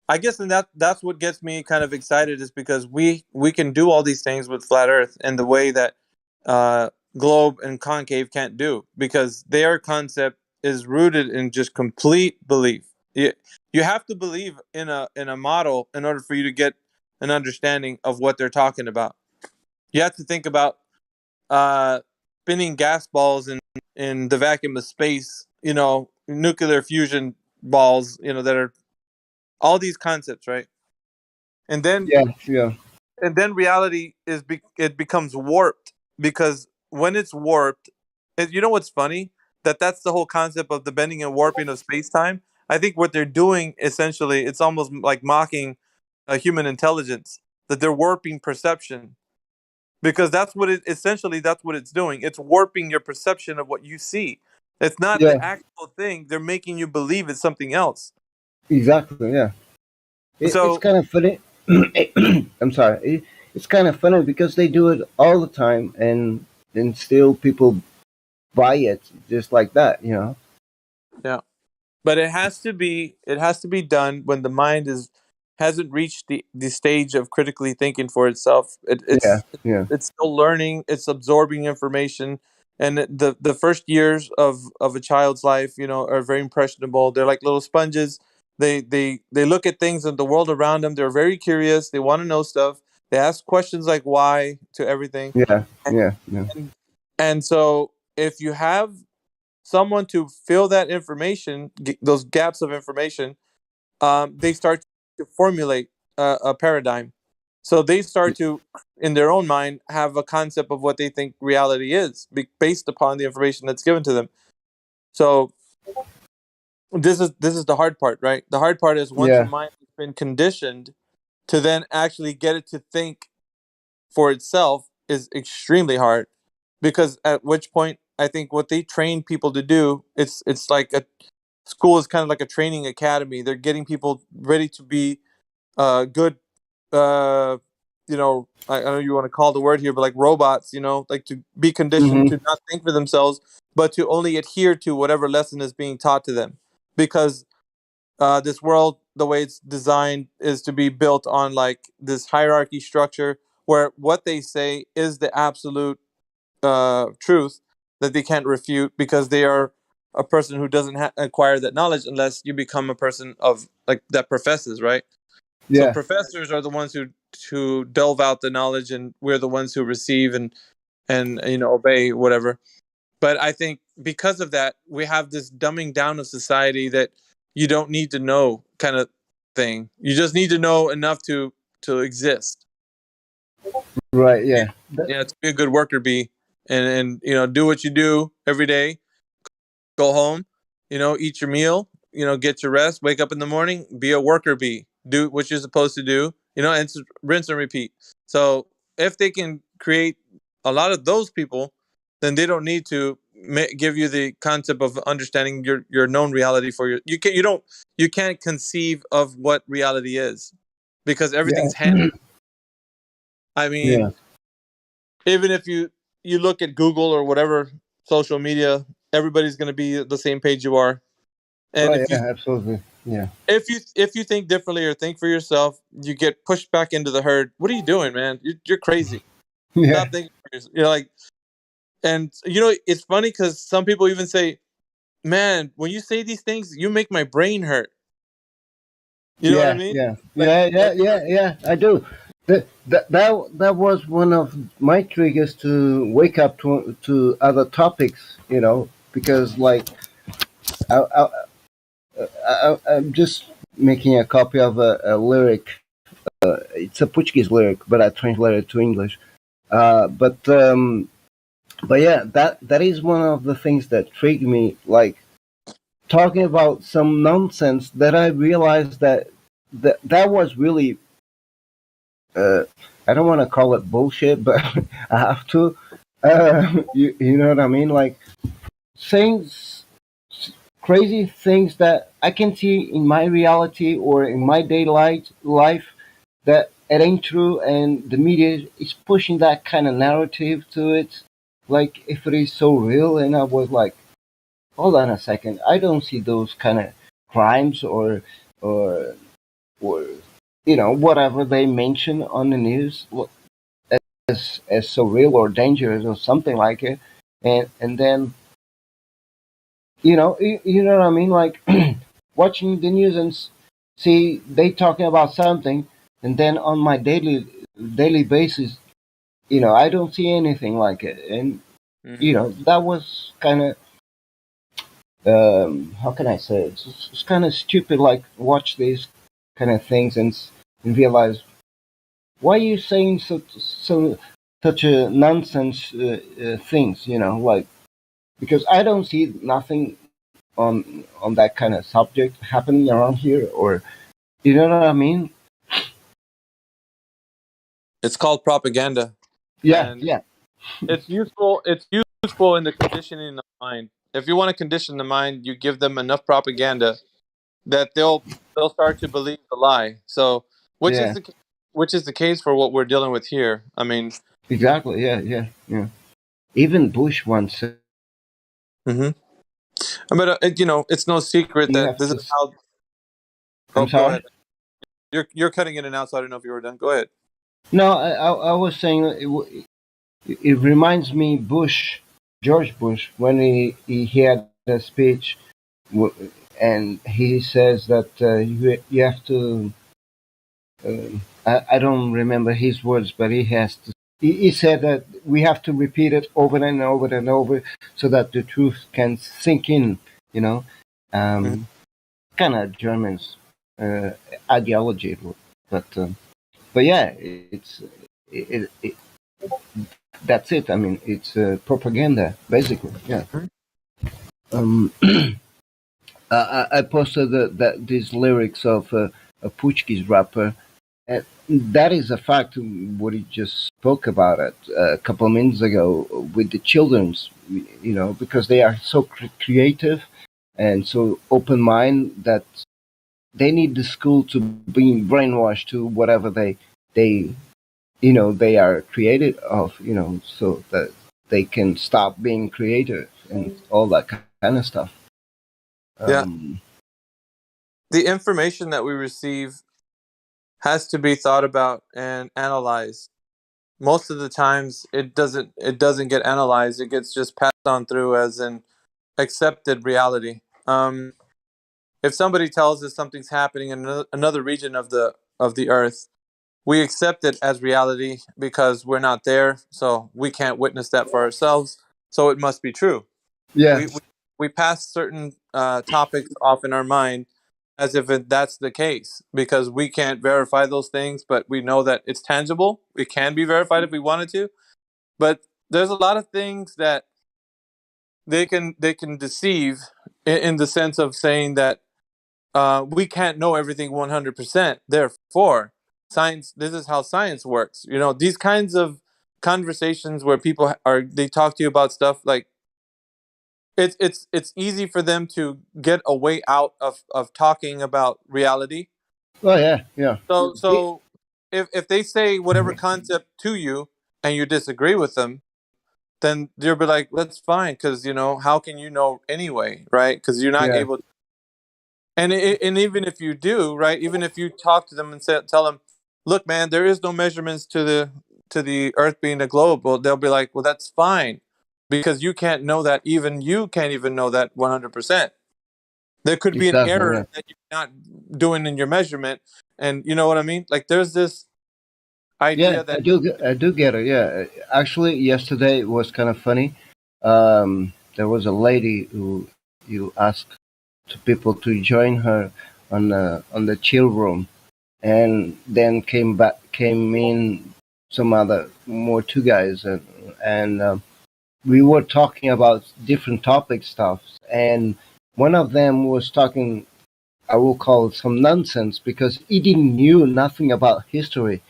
I guess, and that's what gets me kind of excited is because we can do all these things with flat Earth in the way that globe and concave can't do, because their concept is rooted in just complete belief. You have to believe in a model in order for you to get an understanding of what they're talking about. You have to think about spinning gas balls in the vacuum of space, nuclear fusion balls, that are all these concepts, right? And then yeah. And then reality it becomes warped, because when it's warped, you know what's funny? That's the whole concept of the bending and warping of space-time. I think what they're doing essentially, it's almost like mocking a human intelligence, that they're warping perception, because that's what it's doing. It's warping your perception of what you see. It's not the Yeah. actual thing. They're making you believe it's something else. Exactly. Yeah. It's kind of funny. I'm sorry. It's kind of funny because they do it all the time, and still people buy it just like that. You know. Yeah. But it has to be done when the mind hasn't reached the stage of critically thinking for itself. Yeah. It's still learning, it's absorbing information, and the first years of a child's life, are very impressionable. They're like little sponges. They look at things in the world around them. They're very curious. They want to know stuff. They ask questions like why to everything. Yeah. And so if you have someone to fill that information, those gaps of information, they start to formulate a paradigm. So they start to, in their own mind, have a concept of what they think reality is, based upon the information that's given to them. So this is the hard part, right? The hard part is once your mind has been conditioned to then actually get it to think for itself is extremely hard, because at which point I think what they train people to do, it's like school is kind of like a training academy. They're getting people ready to be good, I don't know you want to call the word here, but like robots, like to be conditioned to not think for themselves, but to only adhere to whatever lesson is being taught to them, because this world, the way it's designed, is to be built on like this hierarchy structure where what they say is the absolute truth that they can't refute, because they are a person who doesn't acquire that knowledge unless you become a person of like that professes, right? So professors are the ones who delve out the knowledge, and we're the ones who receive and obey whatever. But I think because of that, we have this dumbing down of society that you don't need to know kind of thing. You just need to know enough to exist. Right. Yeah. To be a good worker bee, and do what you do every day. Go home, eat your meal, get your rest, wake up in the morning, be a worker bee, do what you're supposed to do, and it's rinse and repeat. So if they can create a lot of those people, then they don't need to give you the concept of understanding your known reality for you can't conceive of what reality is, because everything's handled. I mean, even if you look at Google or whatever social media, everybody's going to be the same page you are. And oh yeah, absolutely, yeah. If you think differently or think for yourself, you get pushed back into the herd. What are you doing, man? You're crazy. Yeah. Stop thinking for yourself. You're like, and it's funny because some people even say, "Man, when you say these things, you make my brain hurt." You know what I mean? Yeah. I do. That was one of my triggers to wake up to other topics. Because like I'm just making a copy of a lyric. It's a Portuguese lyric, but I translated it to English. But yeah, that is one of the things that triggered me. Like talking about some nonsense that I realized that was really I don't want to call it bullshit, but I have to. You know what I mean? Like things, crazy things that I can see in my reality or in my daily life that it ain't true, and the media is pushing that kind of narrative to it. Like if it is so real, and I was like, hold on a second, I don't see those kind of crimes or or whatever they mention on the news as so real or dangerous or something like it, and then you know what I mean, like watching the news and see they talking about something, and then on my daily basis, I don't see anything like it, and that was kind of how can I say it? It's kind of stupid. Like watch these kind of things and realize why are you saying such a nonsense things? Like because I don't see nothing on that kind of subject happening around here, or you know what I mean? It's called propaganda. Yeah, And yeah. it's useful. It's useful in the conditioning of the mind. If you want to condition the mind, you give them enough propaganda that they'll start to believe the lie. So, which is Yeah. the case for what we're dealing with here. I mean, Exactly. Yeah. Even Bush once said but it's no secret you that have this to. is how. I'm Oh, go sorry. ahead. You're cutting in and out, so I don't know if you were done. Go ahead. No, I was saying it reminds me George Bush, when he had a speech, and he says that you have to. I don't remember his words, but he has to. He said that we have to repeat it over and over and over so that the truth can sink in. You know, kind of Germans ideology, but yeah, it that's it. I mean, it's propaganda basically. Yeah. I posted these lyrics of a Portuguese rapper. That is a fact. What he just spoke about it a couple of minutes ago with the childrens, because they are so creative and so open mind that they need the school to be brainwashed to whatever they are created of, so that they can stop being creative and all that kind of stuff. Yeah. The information that we receive has to be thought about and analyzed. Most of the times it doesn't get analyzed. It gets just passed on through as an accepted reality. If somebody tells us something's happening in another region of the earth, we accept it as reality because we're not there, so we can't witness that for ourselves, so it must be true. Yeah. We pass certain topics off in our mind as if that's the case because we can't verify those things, but we know that it's tangible. It can be verified if we wanted to, but there's a lot of things that they can deceive in the sense of saying that we can't know everything 100%. Therefore, science. This is how science works. These kinds of conversations where they talk to you about stuff like it's easy for them to get a way out of talking about reality. Oh yeah. So if they say whatever concept to you and you disagree with them, then you'll be like, that's fine, because how can you know anyway, right? Because you're not Yeah. able. And even if you do, right? Even if you talk to them and tell them, look, man, there is no measurements to the Earth being a globe. Well, they'll be like, well, that's fine, because you can't know that. Even you can't even know that 100%. There could be an Exactly. error Yeah. that you're not doing in your measurement, and you know what I mean. Like there's this Yeah, idea that I do get it. Yeah, actually, yesterday was kind of funny. There was a lady who you asked to people to join her on the chill room, and then came in some other more two guys, and we were talking about different topic stuff, and one of them was talking. I will call it some nonsense because he didn't knew nothing about history.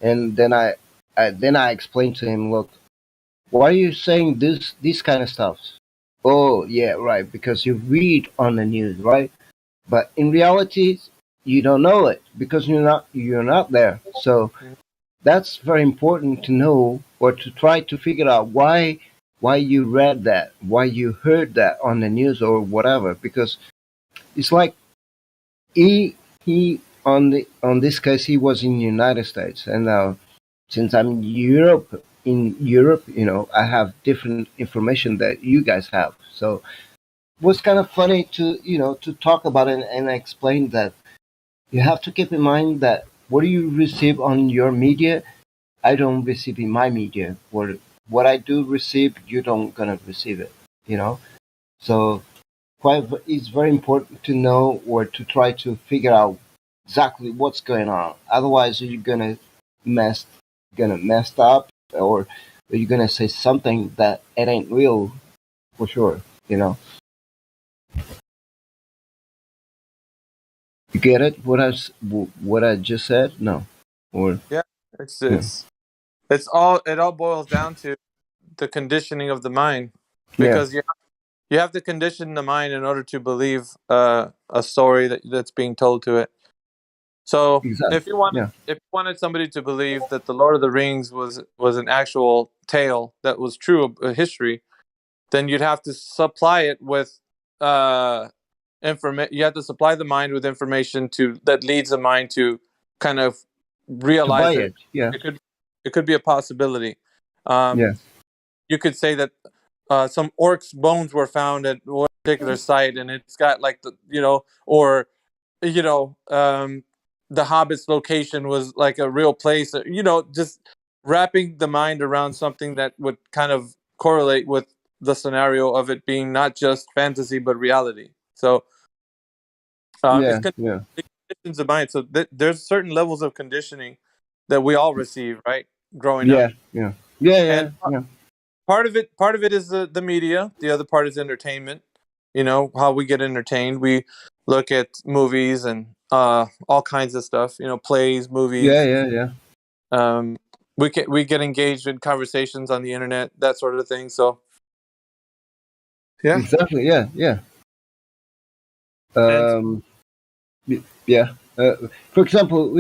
And then I explained to him, look, why are you saying this kind of stuff? Oh yeah, right, because you read on the news, right? But in reality, you don't know it because you're not there. So that's very important to know or to try to figure out why you read that, why you heard that on the news or whatever. Because it's like he on this case he was in the United States, and now since I'm in Europe, I have different information that you guys have. So it was kind of funny to to talk about it and explain that you have to keep in mind that what you receive on your media, I don't receive in my media. What I do receive, you don't gonna receive it. So it's very important to know or to try to figure out exactly what's going on. Otherwise, you're gonna mess up, or you're gonna say something that it ain't real for sure. You get it? What I just said? No, or yeah, it's yeah, it's it's all it all boils down to the conditioning of the mind, yeah, because you have to condition the mind in order to believe a story that's being told to it. So exactly. Yeah, if you wanted somebody to believe that the Lord of the Rings was an actual tale that was true, a history, then you'd have to supply it with uh you have to supply the mind with information that leads the mind to kind of to buy realize that it. Yeah, it could be a possibility. Um, yeah, you could say that some orcs' bones were found at one particular site, and it's got like or you know, um, the Hobbit's location was like a real place. Just wrapping the mind around something that would kind of correlate with the scenario of it being not just fantasy but reality. So yeah, yeah, it conditions the mind. So there's certain levels of conditioning that we all receive, right, growing up, yeah, yeah, yeah, yeah, and yeah. part of it is the media. The other part is entertainment. How we get entertained. We look at movies and all kinds of stuff. Plays, Yeah, movies. yeah, yeah. Um, we get engaged in conversations on the internet, that sort of thing. So yeah, Exactly. Yeah, yeah. and Um, yeah. For example,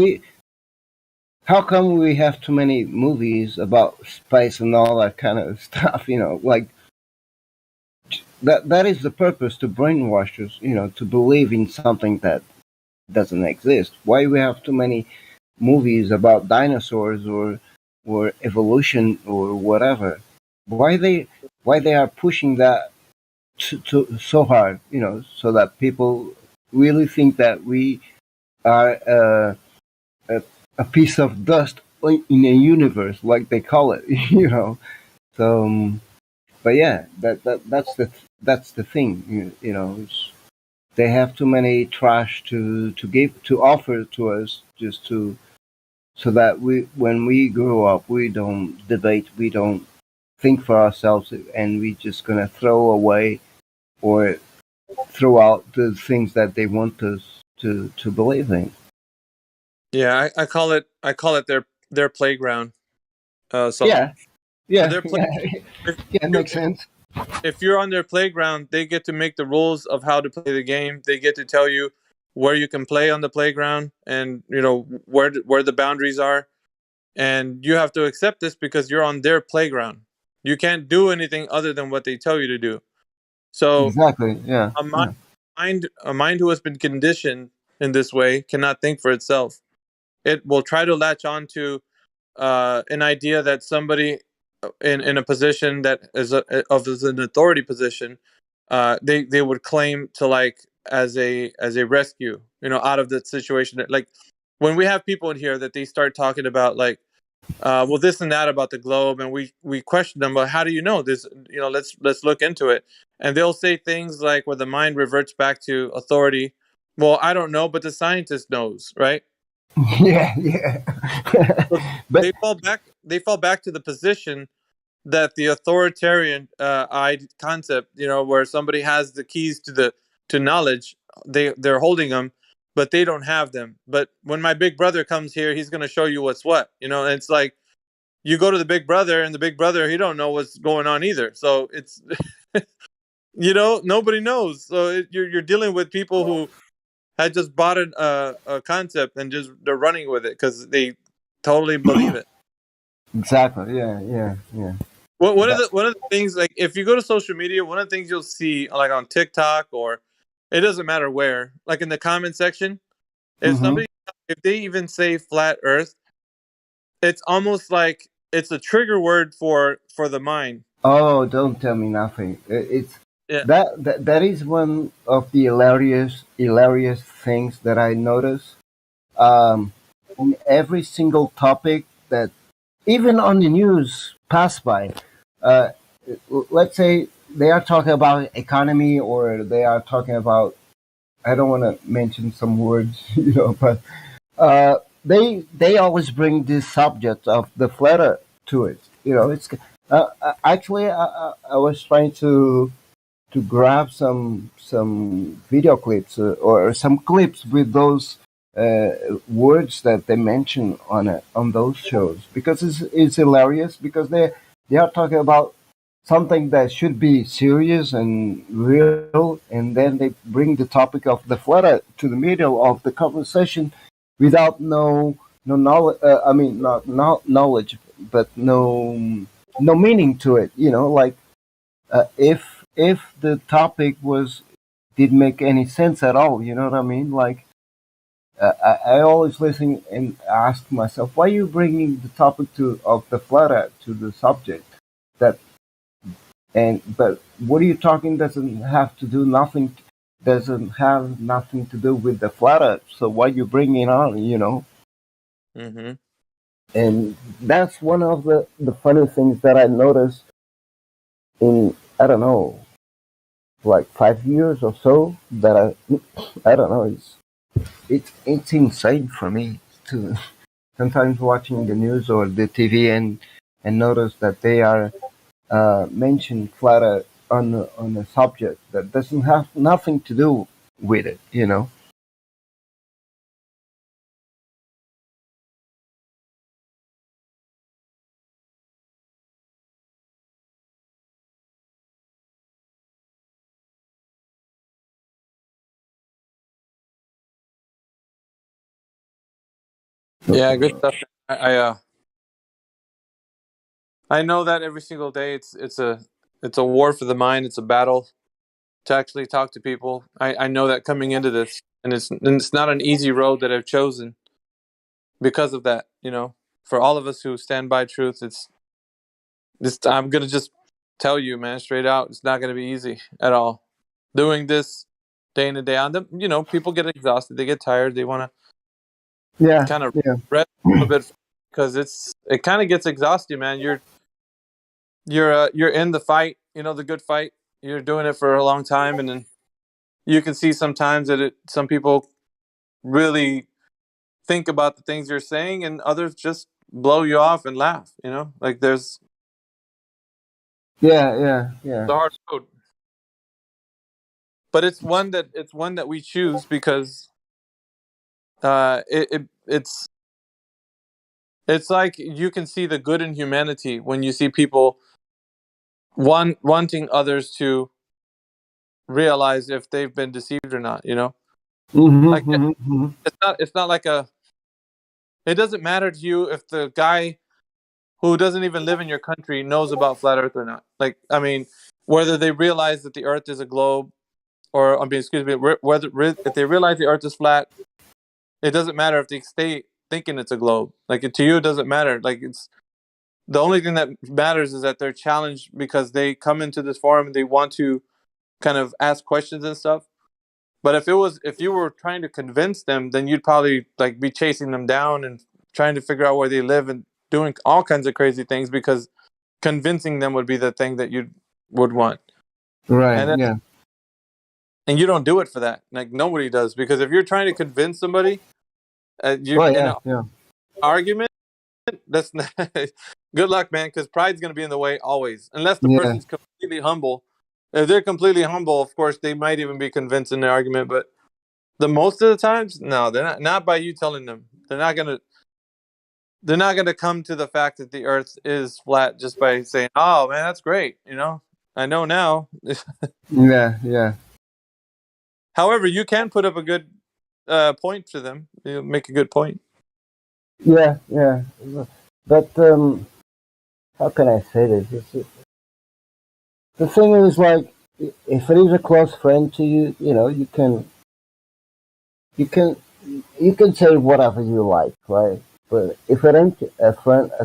how come we have too many movies about space and all that kind of stuff? Like that is the purpose to brainwash us. To believe in something that doesn't exist. Why we have too many movies about dinosaurs or evolution or whatever? Why they are pushing that so hard? So that people really think that we are a, a piece of dust in a universe, like they call it. So, but yeah, that's the thing. They have too many trash to offer to us just to so that when we grow up, we don't debate, we don't think for ourselves, and we just gonna throw away or throw out the things that they want us to believe in. yeah, I call it their playground. So Yeah, yeah, their play. yeah, If yeah. you're, Makes sense. if you're on their playground, they get to make the rules of how to play the game. They get to tell you where you can play on the playground, and where the boundaries are, and you have to accept this because you're on their playground. You can't do anything other than what they tell you to do. So Exactly. Yeah. a mind who has been conditioned in this way cannot think for itself. It will try to latch on to an idea that somebody in a position that is an authority position, they would claim to like as a rescue, out of the situation. Like when we have people in here that they start talking about like, well, this and that about the globe, and we question them, but how do you know this? Let's look into it, and they'll say things like, where the mind reverts back to authority. Well, I don't know, but the scientist knows, right? Yeah, yeah. But They fall back. They fall back to the position that the authoritarian concept, where somebody has the keys to knowledge, they're holding them, but they don't have them. But when my big brother comes here, he's going to show you what's what. And it's like you go to the big brother, and the big brother, he don't know what's going on either. So it's nobody knows. So you're dealing with people who had just bought a concept and just they're running with it because they totally believe it. exactly. Yeah, yeah, yeah. One of the things, like if you go to social media, one of the things you'll see like on TikTok, or it doesn't matter where, like in the comment section, if they even say flat Earth, it's almost like it's a trigger word for the mind. Oh, don't tell me nothing. It's Yeah. that is one of the hilarious things that I notice. On every single topic that even on the news pass by, uh, let's say they are talking about economy or they are talking about, I don't want to mention some words, but they always bring this subject of the flat earth to it. It's actually I was trying to grab some video clips or some clips with those words that they mention on those shows, because it's hilarious, because they are talking about something that should be serious and real, and then they bring the topic of the flat earth to the middle of the conversation without no knowledge. I mean, not knowledge, but no meaning to it. Like if the topic did make any sense at all. You know what I mean? Like I always listen and ask myself, why are you bringing the topic of the flat earth to the subject? But what are you talking doesn't have nothing to do with the flat earth. So why you bringing it on? Mm-hmm. And that's one of the funny things that I noticed in, I don't know, like 5 years or so, that I don't know, it's insane for me to sometimes watching the news or the TV and notice that they are mention flat earth on a subject that doesn't have nothing to do with it. Yeah, good stuff. I know that every single day it's a war for the mind. It's a battle to actually talk to people. I know that coming into this, and it's not an easy road that I've chosen because of that. For all of us who stand by truth, I'm gonna just tell you, man, straight out, it's not gonna be easy at all. Doing this day in and day on, people get exhausted, they get tired, they want Yeah, to kind of yeah. rest a little bit because it kind of gets exhausting, man. You're in the fight, the good fight. You're doing it for a long time, and then you can see sometimes that some people really think about the things you're saying, and others just blow you off and laugh. Like there's Yeah. the hard road, but it's one that we choose because it's like you can see the good in humanity when you see people wanting others to realize if they've been deceived or not. Like it's not like it doesn't matter to you if the guy who doesn't even live in your country knows about flat Earth or not. Like, I mean, whether they realize that the Earth is a globe, or I mean, excuse me, whether if they realize the Earth is flat, it doesn't matter if they stay thinking it's a globe. Like, to you, it doesn't matter. Like, it's the only thing that matters is that they're challenged because they come into this forum and they want to kind of ask questions and stuff. But if you were trying to convince them, then you'd probably like be chasing them down and trying to figure out where they live and doing all kinds of crazy things, because convincing them would be the thing that you would want. Right. And then, Yeah. and you don't do it for that. Like, nobody does, because if you're trying to convince somebody, you Oh in yeah. an Yeah. argument, that's not, good luck, man, because pride's going to be in the way always, unless the Yeah. person's completely humble. If they're completely humble, of course, they might even be convinced in the argument. But the most of the times, no, they're not. Not by you telling them. They're not gonna come to the fact that the Earth is flat just by saying, "Oh man, that's great." I know now. Yeah. Yeah. However, you can put up a good point to them. You make a good point. Yeah. Yeah. But how can I say this? The thing is, like, if it is a close friend to you, you can say whatever you like, right? But if it ain't a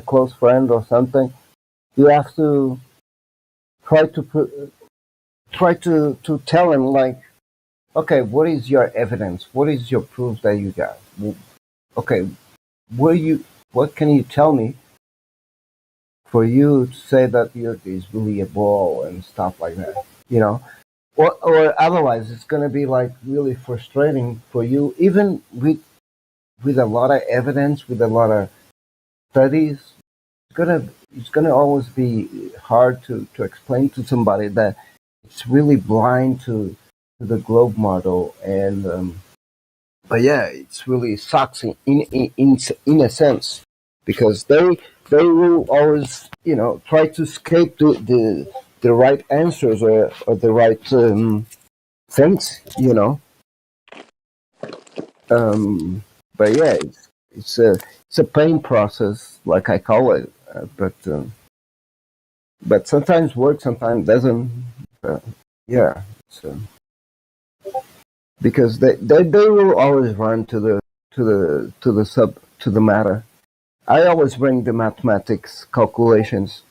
close friend or something, you have to try to tell him, like, okay, what is your evidence? What is your proof that you got? Okay, what can you tell me for you to say that the Earth is really a ball and stuff like that? Or otherwise it's gonna be like really frustrating for you, even with a lot of evidence, with a lot of studies. It's gonna always be hard to explain to somebody that it's really blind to the globe model, and but yeah, it's really sucks in a sense, because they will always try to escape the right answers, or the right things. But yeah, it's a pain process, like I call it, but sometimes works, sometimes doesn't. Yeah, so because they will always run to the matter. I always bring the mathematics calculations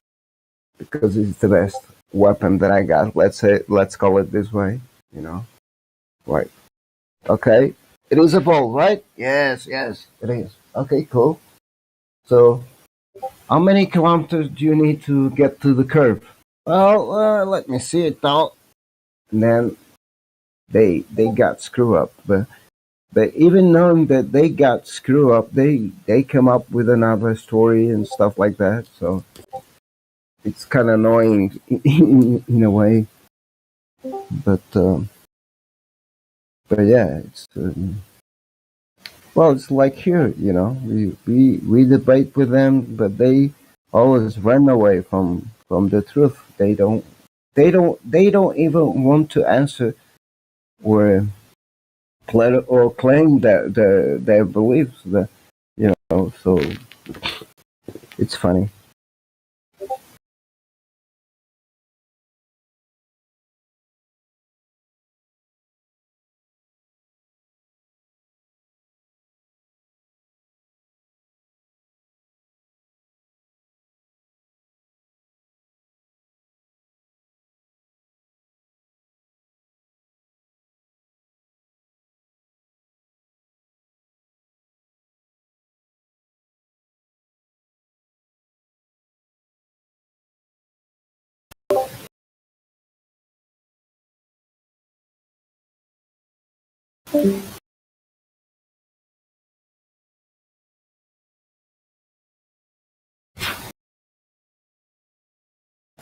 because it's the best weapon that I got. Let's call it this way. Right? Okay, it is a ball, right? Yes, it is. Okay, cool. So, how many kilometers do you need to get to the curve? Well, let me see it out. And then they got screwed up, but even knowing that they got screwed up, they come up with another story and stuff like that. So it's kind of annoying in a way, but yeah, it's like here, we debate with them, but they always run away from the truth. They don't even want to answer or claim their beliefs. So it's funny.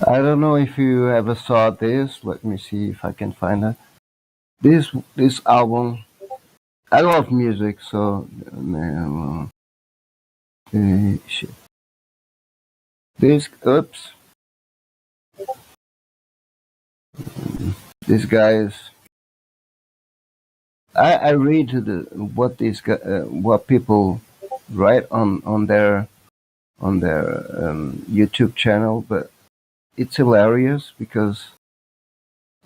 I don't know if you ever saw this. Let me see if I can find it. This album. I love music, so shit. Oops. This guy is. I read what people write on their on their YouTube channel, but it's hilarious because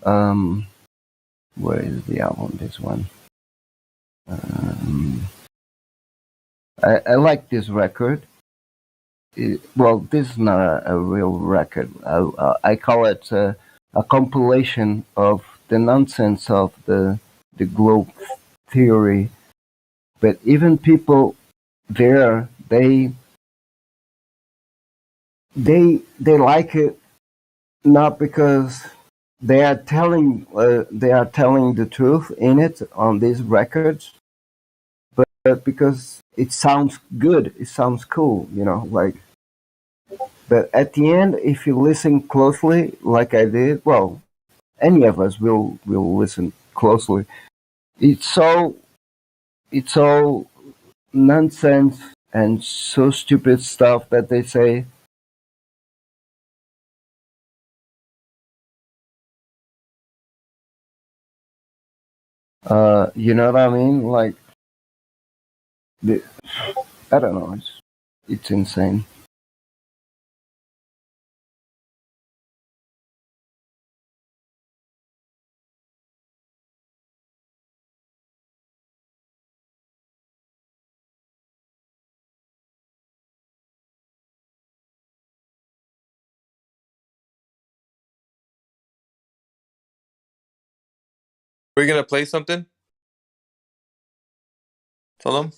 where is the album? This one. I like this record. Well, this is not a real record. I call it a compilation of the nonsense of the globe theory. But even people there, they like it not because they are telling the truth in it on these records, but because it sounds good, it sounds cool, like. But at the end, if you listen closely, like I did, well, any of us will listen closely. It's all nonsense and so stupid stuff that they say. You know what I mean? Like, I don't know. It's insane. We're gonna play something. Tell them.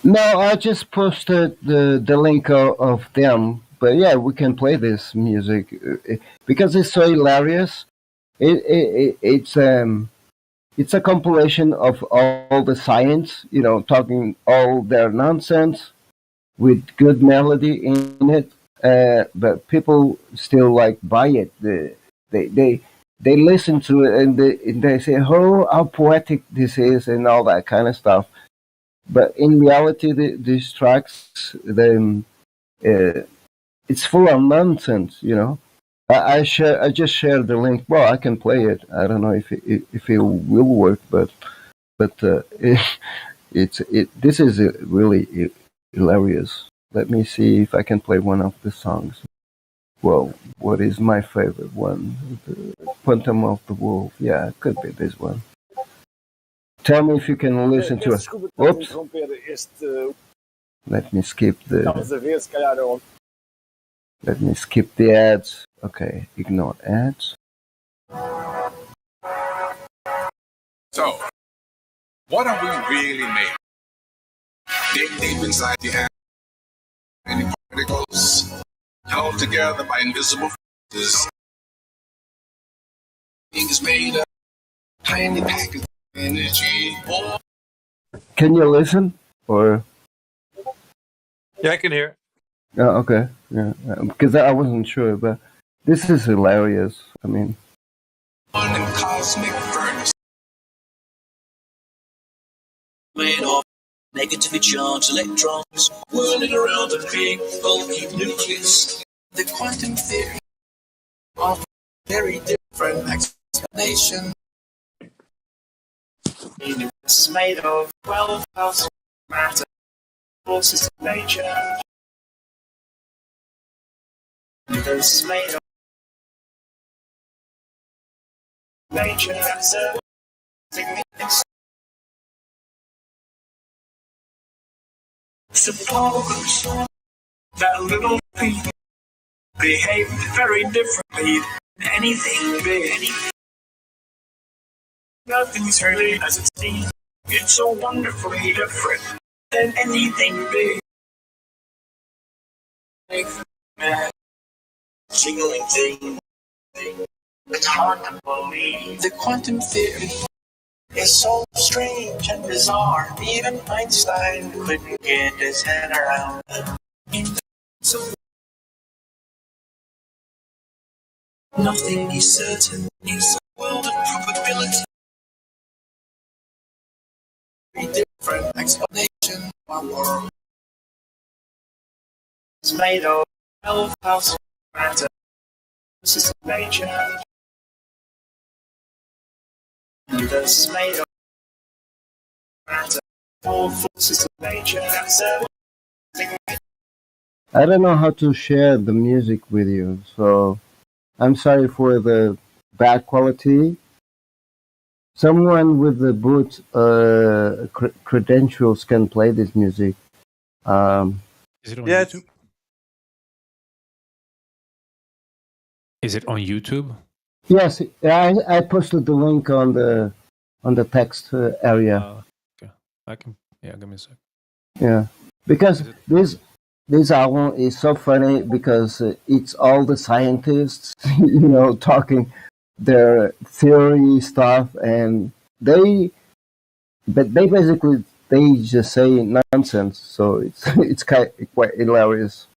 No, I just posted the link of them. But yeah, we can play this music because it's so hilarious. It's a compilation of all the science, talking all their nonsense with good melody in it. But people still like buy it. They listen to it and they say, "Oh, how poetic this is," and all that kind of stuff. But in reality, these tracks, it's full of nonsense. I just shared the link. Well, I can play it. I don't know if it will work, but this is really hilarious. Let me see if I can play one of the songs. Well, what is my favorite one? The Quantum of the Wolf. Yeah, it could be this one. Tell me if you can listen to it. Oops. Let me skip the ads. Okay, ignore ads. So, what are we really made? Deep inside the atom, many particles held together by invisible forces. Things made of tiny packets of energy. Can you listen? Or Yeah, I can hear. oh, okay, yeah, because I wasn't sure, but this is hilarious. I mean, One cosmic furnace made of negatively charged electrons whirling around a big bulky nucleus. The quantum theory offers very different explanation. The universe is made of 12,000 matter forces of nature. The universe is made of nature has a significance. Suppose that little people behave very differently than anything big. Nothing's really as it seems. It's so wonderfully different than anything big. Like that signaling thing. It's hard to believe. The quantum theory is so strange and bizarre. Even Einstein couldn't get his head around it. So nothing is certain in the world of probability. A different explanation of our world. It's made of 12,000 matter. This is nature. And it's made of I don't know how to share the music with you, so I'm sorry for the bad quality. Someone with the boot credentials can play this music. Is it on YouTube? Is it on YouTube? Yes, I posted the link on the text area. Okay, I can. Yeah, give me a sec. Yeah, because this album is so funny because it's all the scientists, talking their theory stuff, and they basically they just say nonsense. So it's quite hilarious.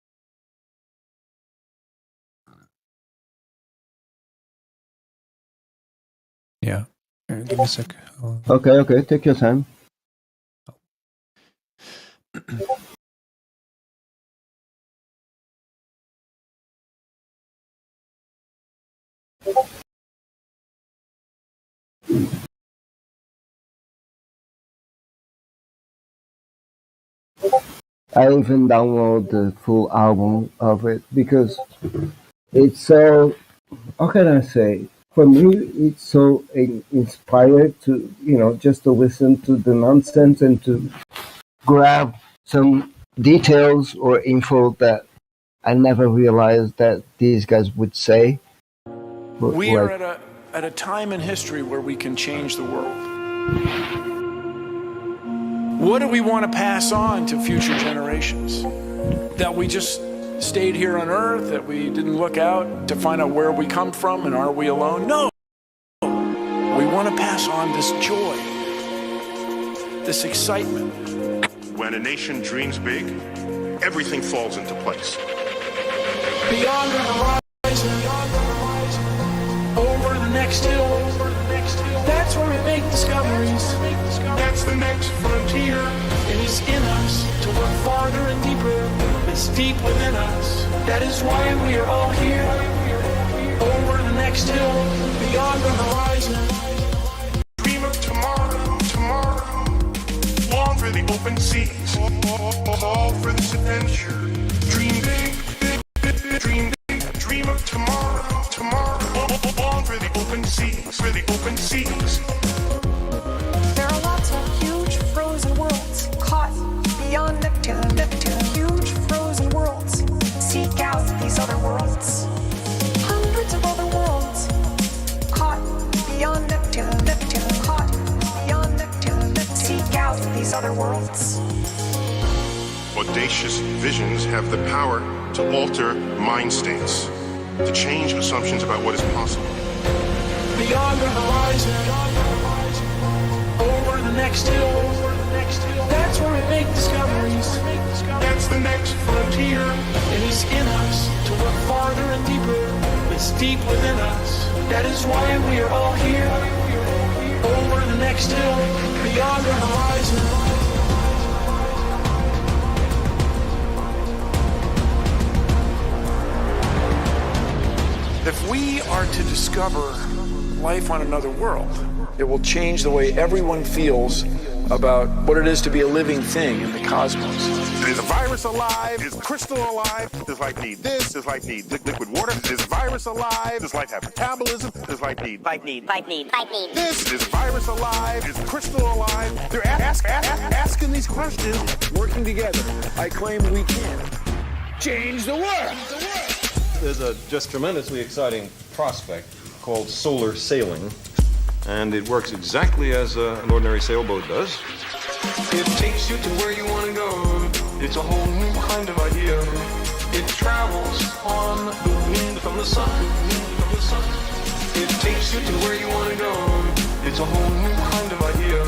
Yeah, give me a sec. Okay, take your time. I even download the full album of it because it's so, how can I say? For me, it's so inspired to, just to listen to the nonsense and to grab some details or info that I never realized that these guys would say. We are at a time in history where we can change the world. What do we want to pass on to future generations? That we just stayed here on Earth, that we didn't look out to find out where we come from and are we alone? No! We want to pass on this joy, this excitement. When a nation dreams big, everything falls into place. Beyond the horizon, over the next hill, that's where we make discoveries. That's the next frontier. It is in us to look farther and deeper. It's deep within us. That is why we are all here. Over the next hill, beyond the horizon. Dream of tomorrow, tomorrow. Long for the open seas. All for this adventure. Dream big, dream big. Dream of tomorrow, tomorrow. Long for the open seas, for the open seas. There are lots of huge frozen worlds caught beyond Neptune. Huge frozen worlds. Seek out these other worlds. Hundreds of other worlds caught beyond Neptune. Caught beyond Neptune. Seek out these other worlds. Audacious visions have the power to alter mind states, to change assumptions about what is possible. Beyond the horizon, over the next hill, that's where we make discoveries. That's the next frontier. It is in us to look farther and deeper. It's deep within us. That is why we are all here. Over the next hill, beyond the horizon. If we are to discover life on another world, it will change the way everyone feels about what it is to be a living thing in the cosmos. Is a virus alive? Is crystal alive? Does life need this? Does life need liquid water? Is virus alive? Does life have metabolism? Does life need this? Is virus alive? Is crystal alive? They're asking these questions. Working together, I claim we can change the world. There's a just tremendously exciting prospect called solar sailing, and it works exactly as an ordinary sailboat does. It takes you to where you want to go. It's a whole new kind of idea. It travels on the wind from the sun. It takes you to where you want to go. It's a whole new kind of idea.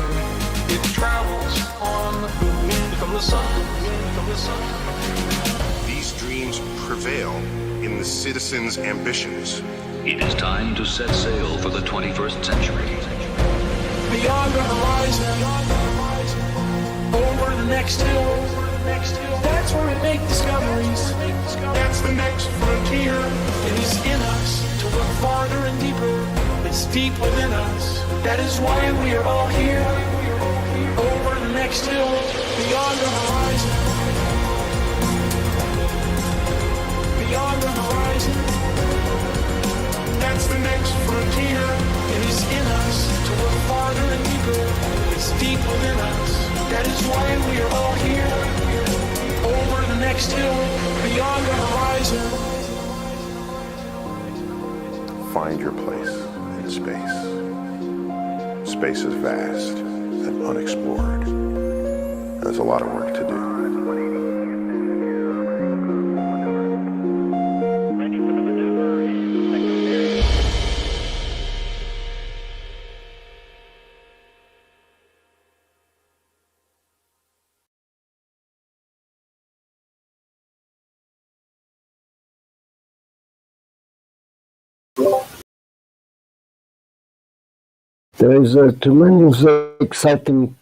It travels on the wind from the sun. These dreams prevail in the citizens' ambitions. It is time to set sail for the 21st century. Beyond the horizon, over the next hill, that's where we make discoveries. That's the next frontier. It is in us to look farther and deeper. It's deep within us. That is why we are all here. over the next hill, beyond the horizon. Beyond the horizon. That's the next frontier. It is in us to look farther and deeper. It's deep within us. That is why we are all here. Over the next hill, beyond the horizon. Find your place in space. Space is vast and unexplored. There's a lot of work to do. There is a tremendous exciting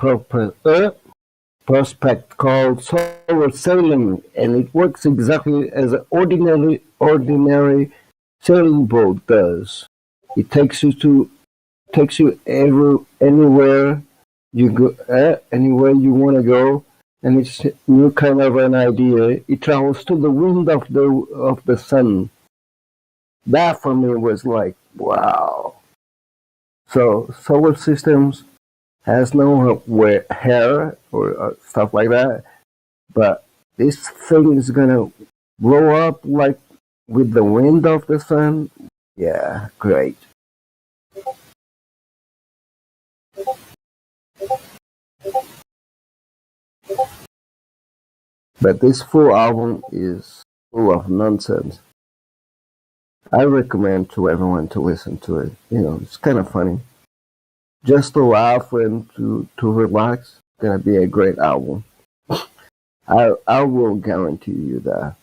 prospect called solar sailing, and it works exactly as an ordinary sailing boat does. It takes you anywhere you go, anywhere you want to go, and it's a new kind of an idea. It travels to the wind of the sun. That for me was like, wow. So solar systems has no hair or stuff like that, but this thing is gonna blow up like with the wind of the sun. Yeah, great. But this full album is full of nonsense. I recommend to everyone to listen to it. You know, it's kind of funny. Just to laugh and to relax. It's gonna be a great album. I will guarantee you that.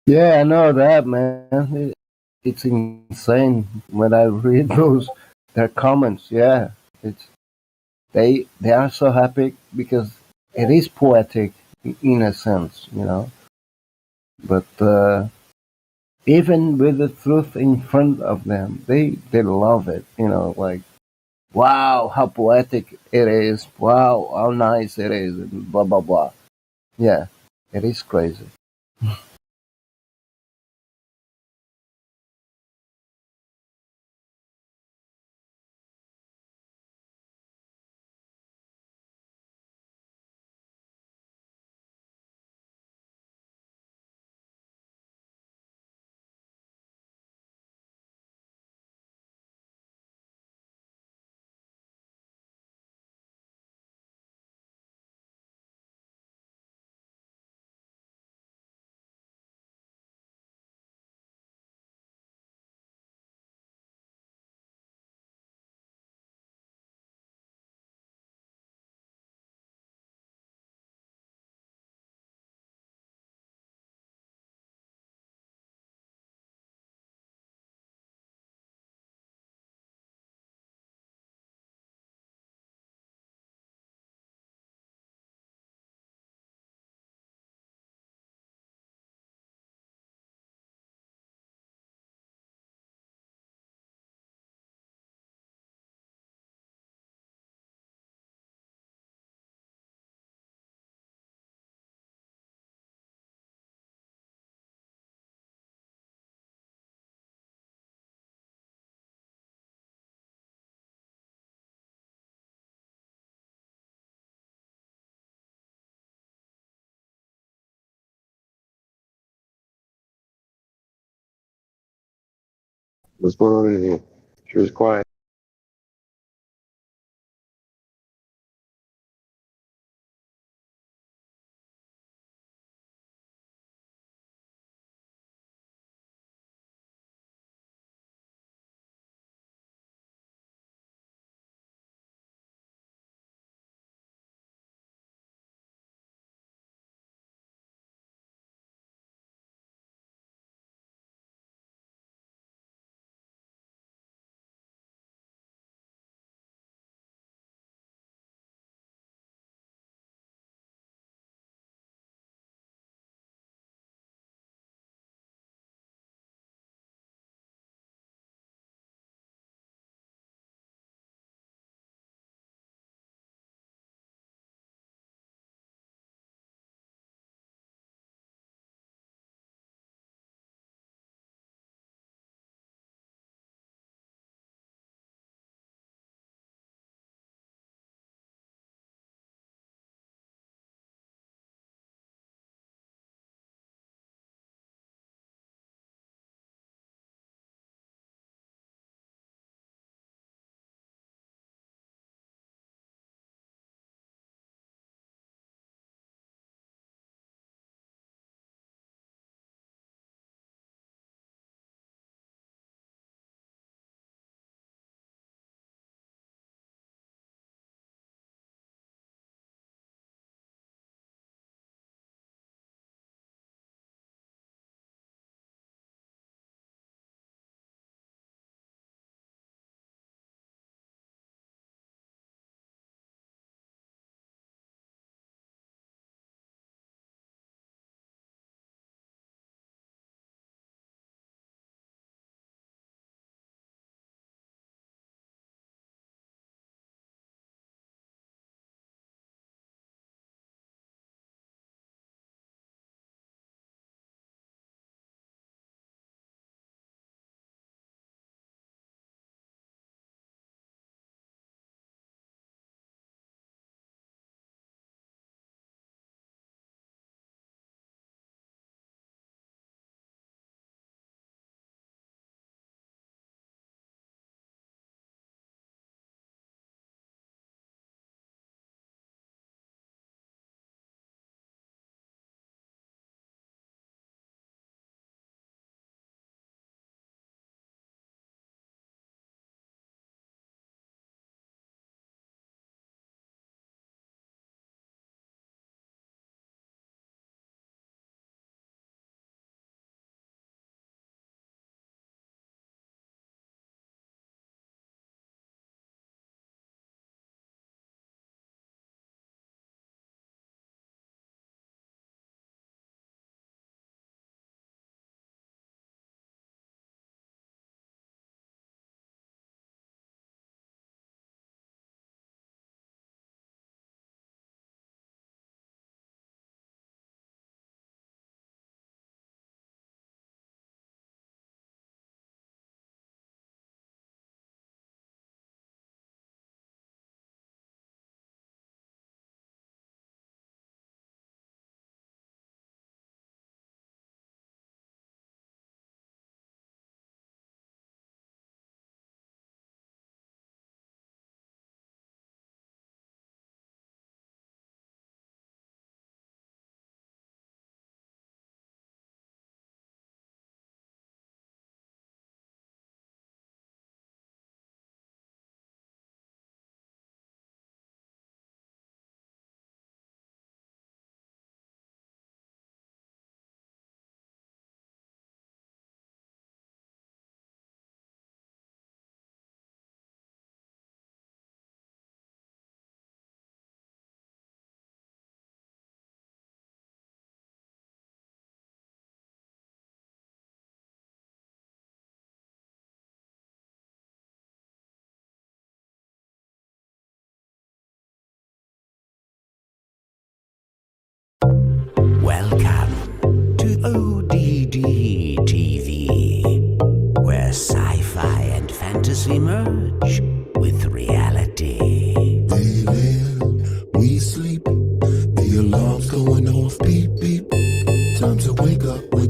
Yeah, I know that, man. It's insane when I read those their comments. Yeah, it's they are so happy because it is poetic in a sense, you know. But even with the truth in front of them, they love it, you know. Like, wow, how poetic it is! Wow, how nice it is! And blah blah blah. Yeah, it is crazy. What's going on in here? Sure, it's quiet.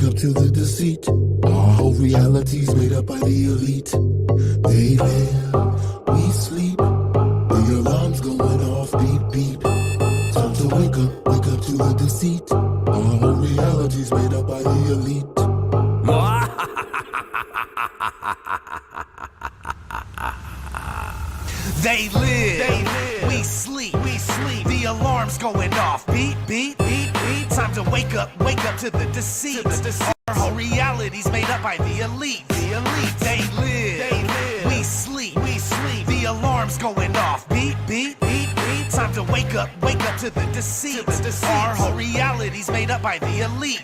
wake up to the deceit. Our whole reality's made up by the elite. They live, we sleep. The alarm's going off, beep, beep. Time to wake up to the deceit. Our whole reality's made up by the elite. They live, we sleep, the alarm's going off, beep, beep, beep, beep. Time to wake up to the deceit. Our whole reality's made up by the elite. They live, we sleep, the alarm's going off, beep, beep, beep, beep. Time to wake up to the deceit. Our whole reality's made up by the elite.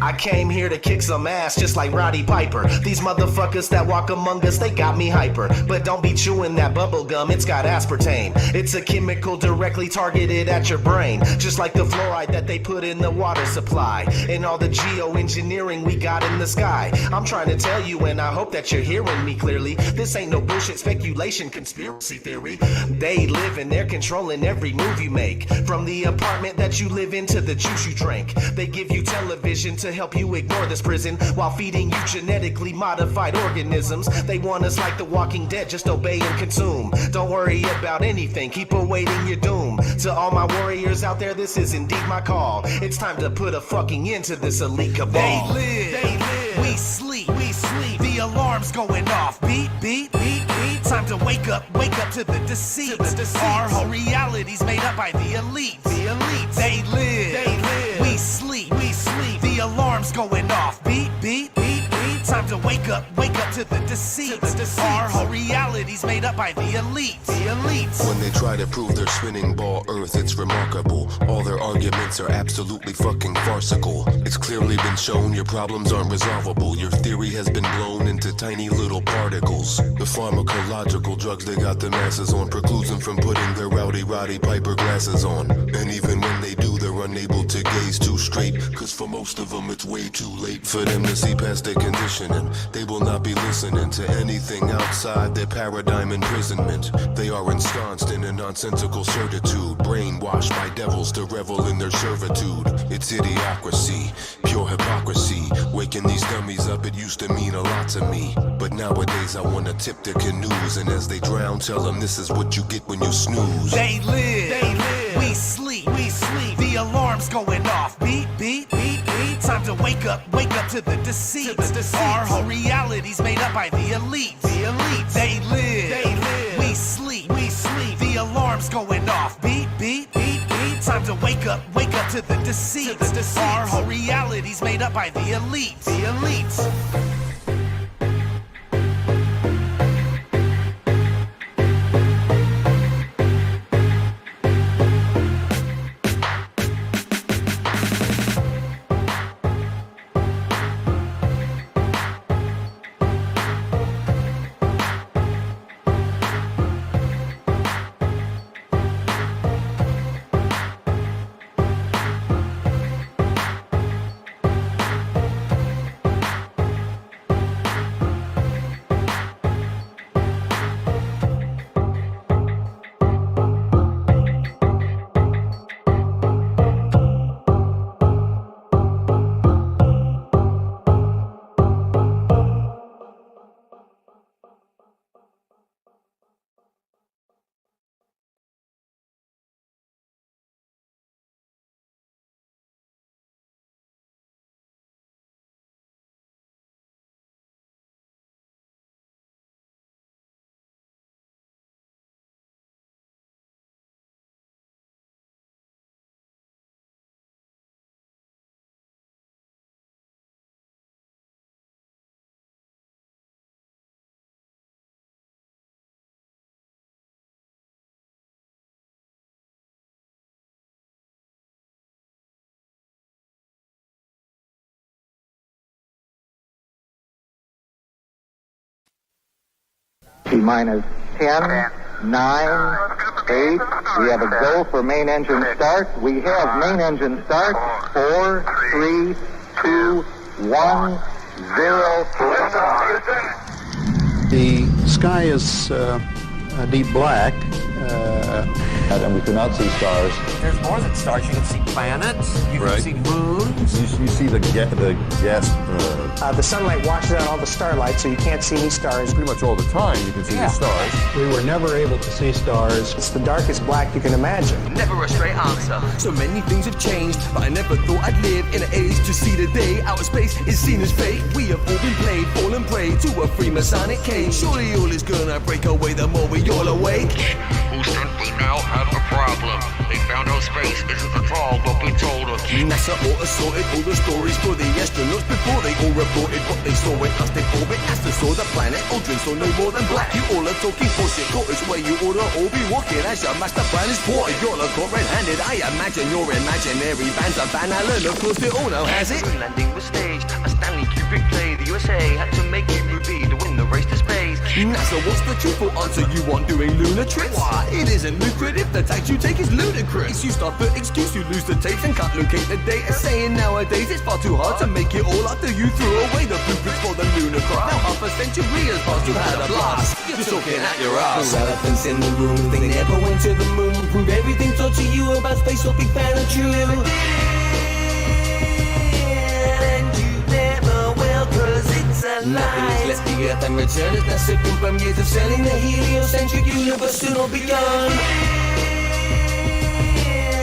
I came here to kick some ass just like Roddy Piper. These motherfuckers that walk among us, they got me hyper. But don't be chewing that bubble gum, it's got aspartame. It's a chemical directly targeted at your brain. Just like the fluoride that they put in the water supply. And all the geoengineering we got in the sky. I'm trying to tell you and I hope that you're hearing me clearly. This ain't no bullshit speculation, conspiracy theory. They live and they're controlling every move you make. From the apartment that you live in to the juice you drink. They give you television to help you ignore this prison while feeding you genetically modified organisms. They want us like the Walking Dead, just obey and consume. Don't worry about anything, keep awaiting your doom. To all my warriors out there, this is indeed my call. It's time to put a fucking end to this elite cabal. They live, we sleep, the alarm's going off, beep, beep, beep, beep. Time to wake up to the deceit. Our whole reality's made up by the elite. They live, we sleep, the alarm's going off, beep, beep, beep, beep. Time to wake up to the deceit. Our whole reality's made up by the elite. When they try to prove their spinning ball Earth, it's remarkable. All their arguments are absolutely fucking farcical. It's clearly been shown your problems aren't resolvable. Your theory has been blown into tiny little particles. The pharmacological drugs they got the masses on precludes them from putting their rowdy Piper glasses on. And even when they do, they're unable to gaze too straight. Cause for most of them it's way too late for them to see past their conditioning. They will not be listening to anything outside their paradigm imprisonment. They are ensconced in a nonsensical certitude, brainwashed by devils to revel in their servitude. It's idiocracy, pure hypocrisy. Waking these dummies up, it used to mean a lot to me. But nowadays I wanna tip their canoes, and as they drown, tell them this is what you get when you snooze. They live, we sleep, the alarm's going off, beep, beep, beep, beep. Time to wake up to the deceit. Our whole reality's made up by the elite. They live, we sleep, the alarm's going off, beep, beep, beep, beep. Time to wake up to the deceit. Our whole reality's made up by the elite. T-minus 10, 9, 8. We have a go for main engine start. We have main engine start. 4, 3, 2, 1, 0. The sky is deep black. and we cannot see stars. There's more than stars. You can see planets. You can see moons. You see the gas. The sunlight washes out all the starlight, so you can't see any stars. Pretty much all the time you can see the stars. We were never able to see stars. It's the darkest black you can imagine. Never a straight answer. So many things have changed, but I never thought I'd live in an age to see the day. Outer space is seen as fate. We have all been played, fallen prey to a Freemasonic cage. Surely all is gonna break away the more we all awake. Houston, we now have a problem. They found out space isn't at all what we told us. NASA ought sorted all the stories for the astronauts before they all reported what they saw in Aztec orbit. NASA saw the planet, Aldrin saw no more than black. You all are talking bullshit, quarters where you ought to all be walking as your master plan is thwarted. You're all caught red-handed, I imagine your imaginary bands of Van Allen. Of course they all know, has it? The landing was staged, a Stanley Kubrick play. The USA had to make a movie to win the race to space. NASA, what's the truthful answer you want doing lunar trips? Why? It isn't lucrative, the tax you take is ludicrous. It's used after excuse, you lose the tapes and can't locate the data. Saying nowadays it's far too hard to make it all after you threw away the blueprints for the lunar craft. Now half a century has passed, you had a blast. You're talking at your ass. The elephants in the room, they never went to the moon. Prove everything taught to you about space or big fan of true. Nothing is left the earth and return as NASA confirm years of selling the heliocentric universe soon will be gone.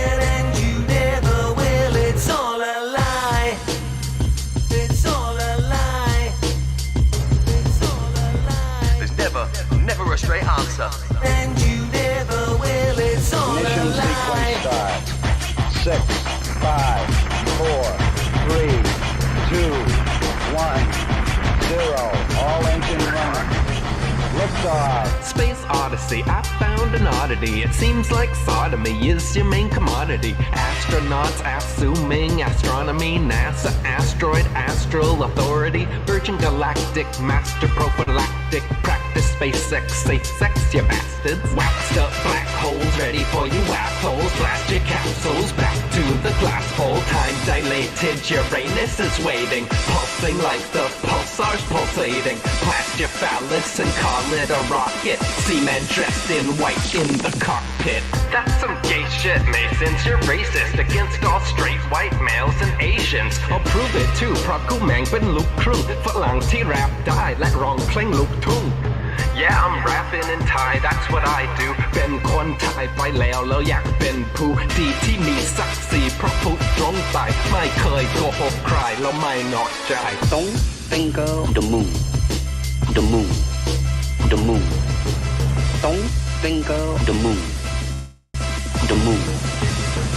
And you never will, it's all a lie. It's all a lie. It's all a lie. There's never a straight answer. And you never will, it's all a Ignition lie. sequence start. 6, 5, 4, 3, 2, 1. 0. All engine running. Liftoff. Space Odyssey, I found an oddity. It seems like sodomy is your main commodity. Astronauts assuming astronomy, NASA, asteroid, astral authority, Virgin Galactic, master prophylactic, practice space sex, safe sex, you bastards. Waxed up black holes ready for you assholes. Blast your capsules back to the glass hole. Time dilated Uranus is waiting, pulsing like the pulsar's pulsating. Blast your phallus and call it a rocket. Seamen dressed in white in the cockpit. That's some gay shit, Masons. You're racist against all straight white males and Asians. I'll prove it too. เพราะกูแม่งเป็นลูกครึ่งฝรั่งที่แรปได้และร้องเพลงลูกทุ่ง Yeah, I'm rapping in Thai, that's what I do. เป็นคนไทยไปแล้วอยากเป็นผู้ดีที่มีศักดิ์ศรีเพราะพูดตรงไปไม่เคยโกหกใครแล้วไม่นอกใจ Don't think of the moon. The moon. The moon. Don't think of the moon. The moon.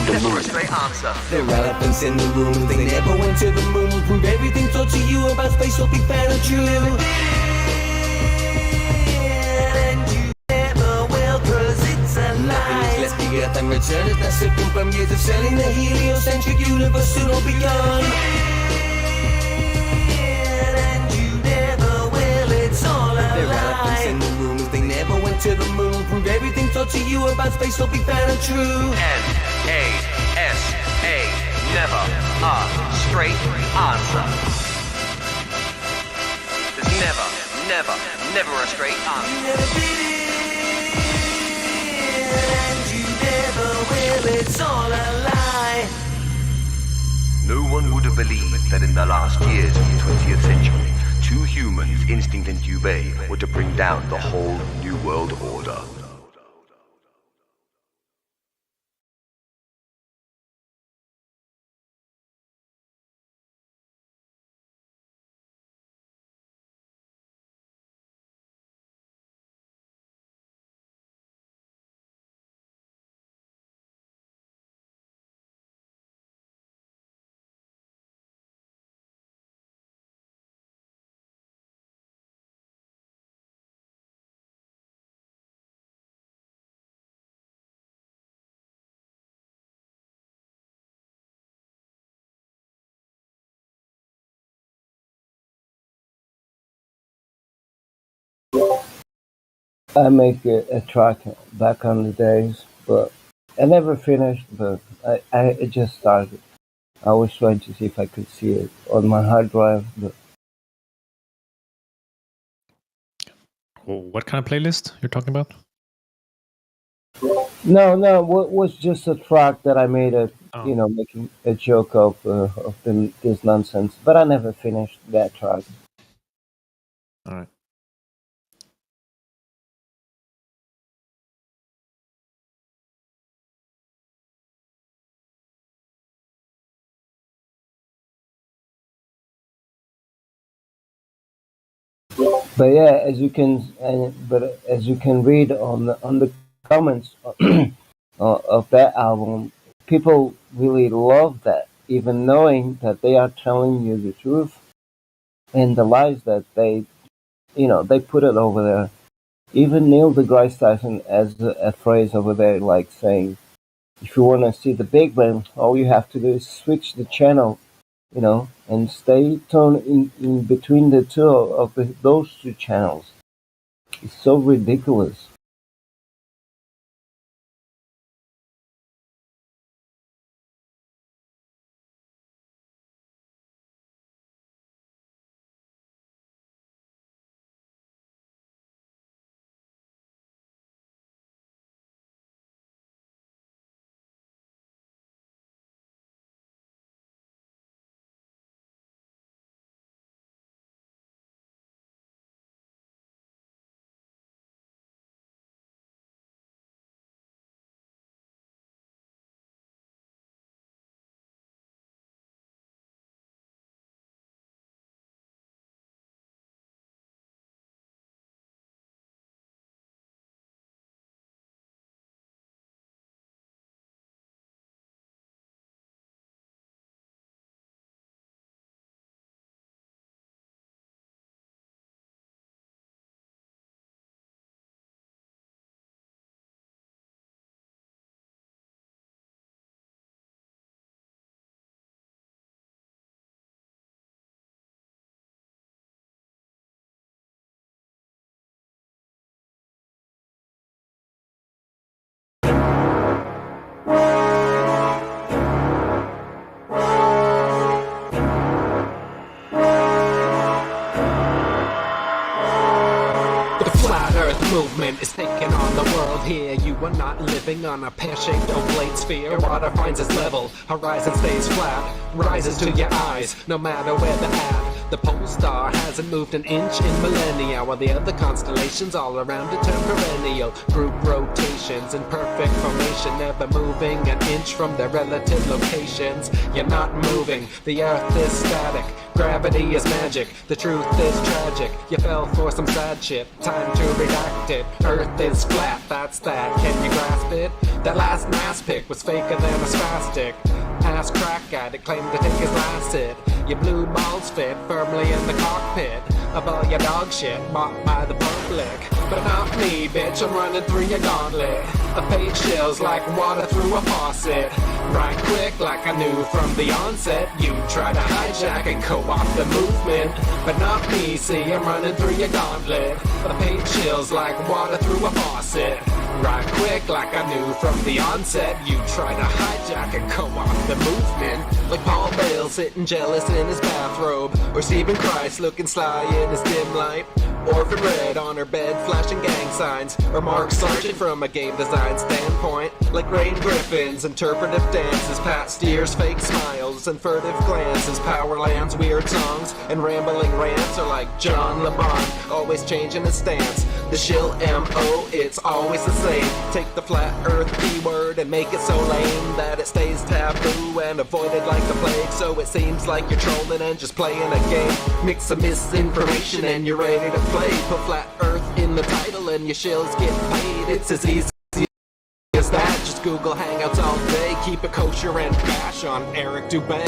The Never moon. a straight answer. The elephants in the room, they never went to the moon. Prove everything taught to you about space or big fan of true. And you never will, cause it's a lie. Nothing is left the earth and return as NASA confirm years of selling the heliocentric universe soon will be gone. And you never will, it's all a lie. The elephants in the room, they never went to the moon. Prove everything taught to you about space or big fan of true. NASA, never a straight answer. There's never a straight answer. And you never will, it's all a lie. No one would have believed that in the last years of the 20th century, two humans, Instinct and Dubé, were to bring down the whole New World Order. I make a track back on the days, but I never finished, but I just started. I was trying to see if I could see it on my hard drive, but What kind of playlist you're talking about? No, no, what was just a track that I made Oh. making a joke of this nonsense, but I never finished that track. All right. But yeah, as you can read on the comments of that album, people really love that, even knowing that they are telling you the truth and the lies that they put it over there. Even Neil deGrasse Tyson has a phrase over there like saying, if you want to see the Big Bang, all you have to do is switch the channel, and stay tuned in between the two of those two channels. It's so ridiculous. The flat earth movement is taking on the world here. You are not living on a pear-shaped oblate sphere. Water finds its level, horizon stays flat, rises to your eyes, no matter where they're at. The pole star hasn't moved an inch in millennia, while the other constellations all around it turn perennial. Group rotations in perfect formation, never moving an inch from their relative locations. You're not moving, the earth is static, gravity is magic, the truth is tragic. You fell for some sad shit, time to redact it. Earth is flat, that's that, can you grasp it? That last mass pick was faker than a spastic. Ass crack guy that claimed to take his last hit. Your blue balls fit firmly in the cockpit of all your dog shit bought by the public. But not me, bitch, I'm running through your gauntlet. The page chills like water through a faucet. Right quick like I knew from the onset. You try to hijack and co-opt the movement, but not me, see, I'm running through your gauntlet. The page chills like water through a faucet. Right quick like I knew from the onset. You try to hijack and co-opt the movement, like Paul Bale sitting jealous in his bathrobe, or Stephen Christ looking sly in his dim light. Orphan Red on her bed flashing gang signs, or Mark Sargent from a game design standpoint. Like Rain Griffin's interpretive dances, Pat Steers fake smiles and furtive glances. Powerland's weird songs and rambling rants are like John LeBon, always changing his stance. The shill M.O., it's always the same. Take the flat earth P-word and make it so lame that it stays taboo and avoided like the plague. So it seems like you're trolling and just playing a game. Mix some misinformation and you're ready to play. Put flat earth in the title and your shills get paid. It's as easy as that. Just Google Hangouts all day. Keep it kosher and bash on Eric Dubay.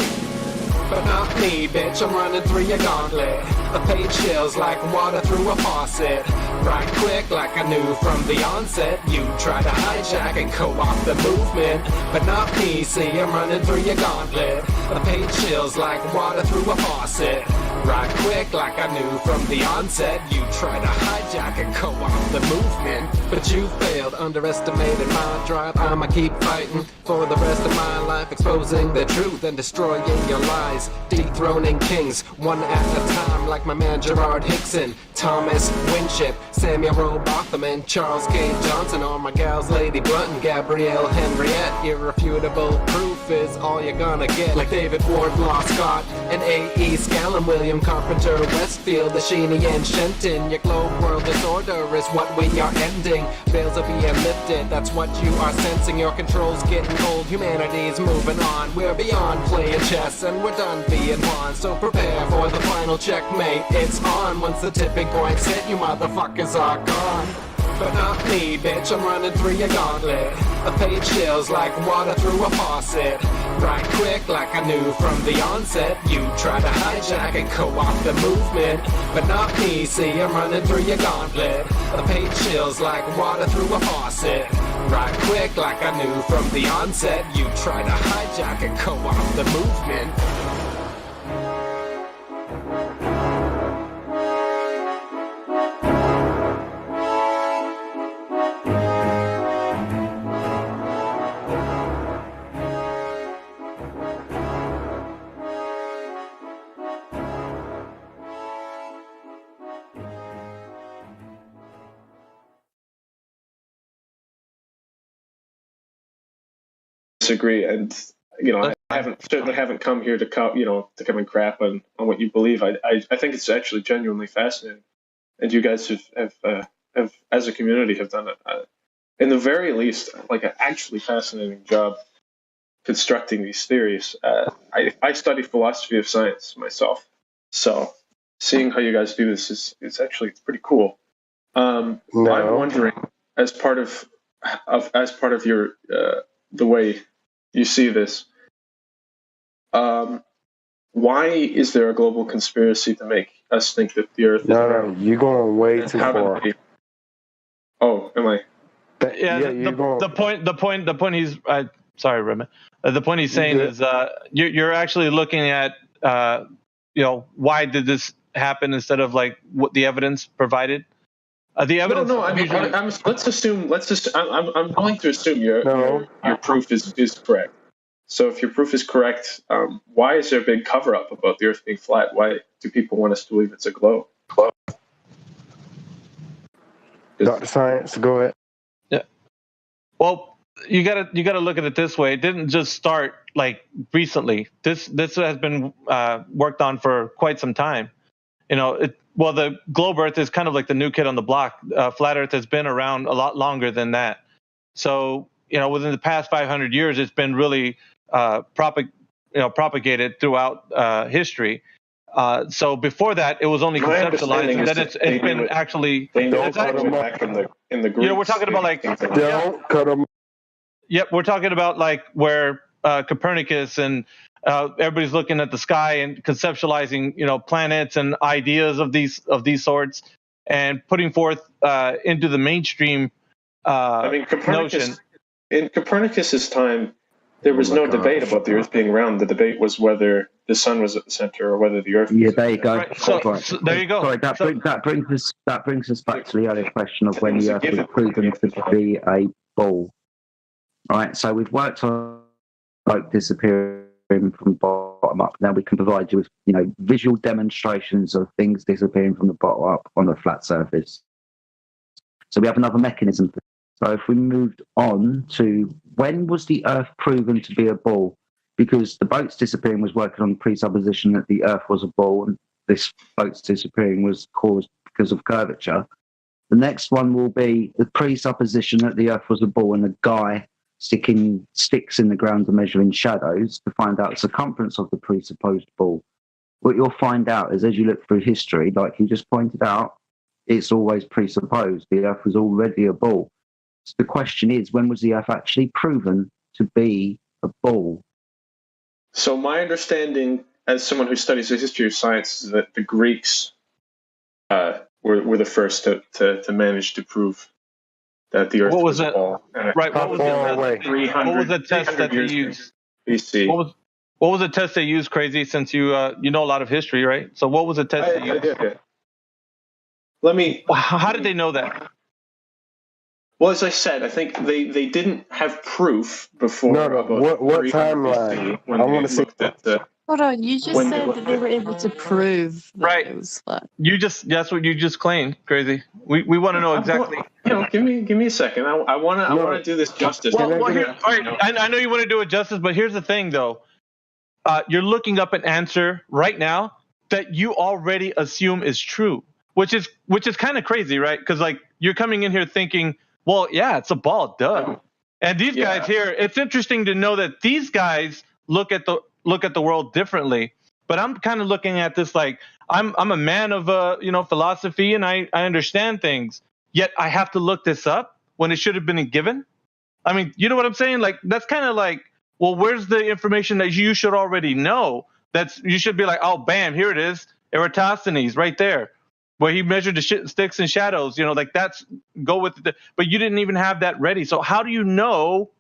But not me, bitch, I'm running through your gauntlet. The page chills like water through a faucet. Right quick like I knew from the onset. You try to hijack and co-opt the movement, but not me, see, I'm running through your gauntlet. The page chills like water through a faucet. Right quick like I knew from the onset. You try to hijack and co-opt the movement, but you failed, underestimated my drive. I'ma keep fighting for the rest of my life, exposing the truth and destroying your lies, dethroning kings one at a time, like my man Gerard Hickson, Thomas Winship, Samuel Robotham, and Charles K. Johnson, or my gals Lady Blunt and Gabrielle Henriette. Irrefutable proof is all you're gonna get, like David Wardlaw Scott and A.E. Scallon, William Carpenter, Westfield, Sheeny and Shenton. Your globe world disorder is what we are ending. Veils are being lifted, that's what you are sensing. Your control's getting old, humanity's moving on. We're beyond playing chess and we're done being pawns. So prepare for the final checkmate, it's on. Once the tipping point's hit, you motherfuckers are gone. But not me, bitch, I'm running through your gauntlet. A page chills like water through a faucet. Right quick like I knew from the onset. You try to hijack and co-opt the movement, but not me, see, I'm running through your gauntlet. A page chills like water through a faucet. Right quick like I knew from the onset. You try to hijack and co-opt the movement. Disagree, and I certainly haven't come here to come and crap on what you believe. I think it's actually genuinely fascinating, and you guys have as a community have done in the very least like an actually fascinating job constructing these theories. I study philosophy of science myself, so seeing how you guys do this is actually pretty cool. I'm wondering, as part of your the way you see this, why is there a global conspiracy to make us think that the Earth is round? You're going way too far. Oh, am I? The point he's sorry, Redman. The point he's saying is you're actually looking at why did this happen instead of like what the evidence provided. The evidence. No. I'm going to assume your proof is correct. So if your proof is correct, why is there a big cover up about the Earth being flat? Why do people want us to believe it's a globe? Dr. Science, go ahead. Yeah. Well, you gotta look at it this way. It didn't just start like recently. This has been worked on for quite some time. The globe Earth is kind of like the new kid on the block. Flat Earth has been around a lot longer than that. So, within the past 500 years, it's been really propagated throughout history. So before that, it was only conceptualized, and then it's been actually. Don't cut them back in the Greeks. We're talking about like. Don't cut them. Yep, we're talking about like where Copernicus and everybody's looking at the sky and conceptualizing, planets and ideas of these sorts, and putting forth into the mainstream notion. In Copernicus's time, there was no debate about the Earth being round. The debate was whether the sun was at the center or whether the Earth. Yeah, there you go. Right. So there you go. Sorry, that brings us back to the earlier question of when the Earth was proven to be a ball. All right, so we've worked on boat disappearing from bottom up. Now we can provide you with visual demonstrations of things disappearing from the bottom up on a flat surface. So we have another mechanism. So if we moved on to when was the Earth proven to be a ball? Because the boats disappearing was working on the presupposition that the Earth was a ball, and this boats disappearing was caused because of curvature. The next one will be the presupposition that the Earth was a ball and a guy sticking sticks in the ground and measuring shadows to find out the circumference of the presupposed ball. What you'll find out is, as you look through history, like you just pointed out, it's always presupposed. The Earth was already a ball. So the question is, when was the Earth actually proven to be a ball? So my understanding, as someone who studies the history of science, is that the Greeks were the first to manage to prove that the Earth was a ball. Right. What was the test that they used? BC. What was the test they used, Crazy? Since you you know a lot of history, right? So what was the test they used? Let me. How did they know that? Well, as I said, I think they didn't have proof before. No, about what 300 timeline? BC when I they want to see. looked at the. Hold on, you just When they said looked that they were able to prove that it was flat. That's what you just claimed, Crazy. We want to know exactly. Give me a second. I want to do this justice. Well, here, all right. I know you want to do it justice, but here's the thing, though. You're looking up an answer right now that you already assume is true, which is kind of crazy, right? Because like you're coming in here thinking, well, yeah, it's a ball, duh. And these guys here, it's interesting to know that these guys look at the world differently. But I'm kind of looking at this like I'm a man of philosophy, and I understand things. Yet I have to look this up when it should have been a given. I mean, you know what I'm saying? Like that's kind of like, well, where's the information that you should already know? You should be like, oh, bam, here it is, Eratosthenes, right there, where he measured the sticks and shadows. You know, like that's go with it. But you didn't even have that ready. So how do you know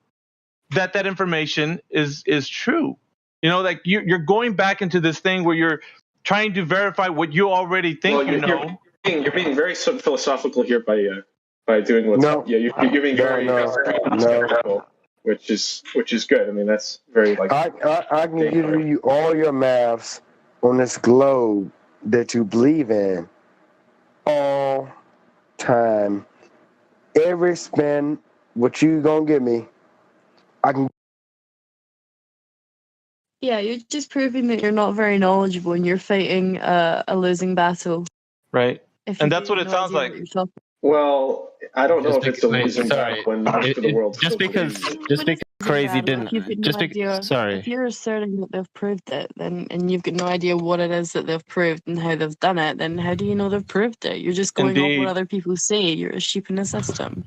that information is true? You know, like you're going back into this thing where you're trying to verify what you already think you know. You're being very philosophical here by doing what's you're being very skeptical, which is good. I mean, that's very like I can give you all your maths on this globe that you believe in all time. Every spin, what you gonna give me, I can. Yeah, you're just proving that you're not very knowledgeable and you're fighting a losing battle. Right. If And you that's what it sounds like. Well, I don't know if it's a losing sorry. battle when most of the world. Just because Crazy didn't. Just because. Sorry. If you're asserting that they've proved it, then and you've got no idea what it is that they've proved and how they've done it, then how do you know they've proved it? You're just going off what other people say. You're a sheep in the system.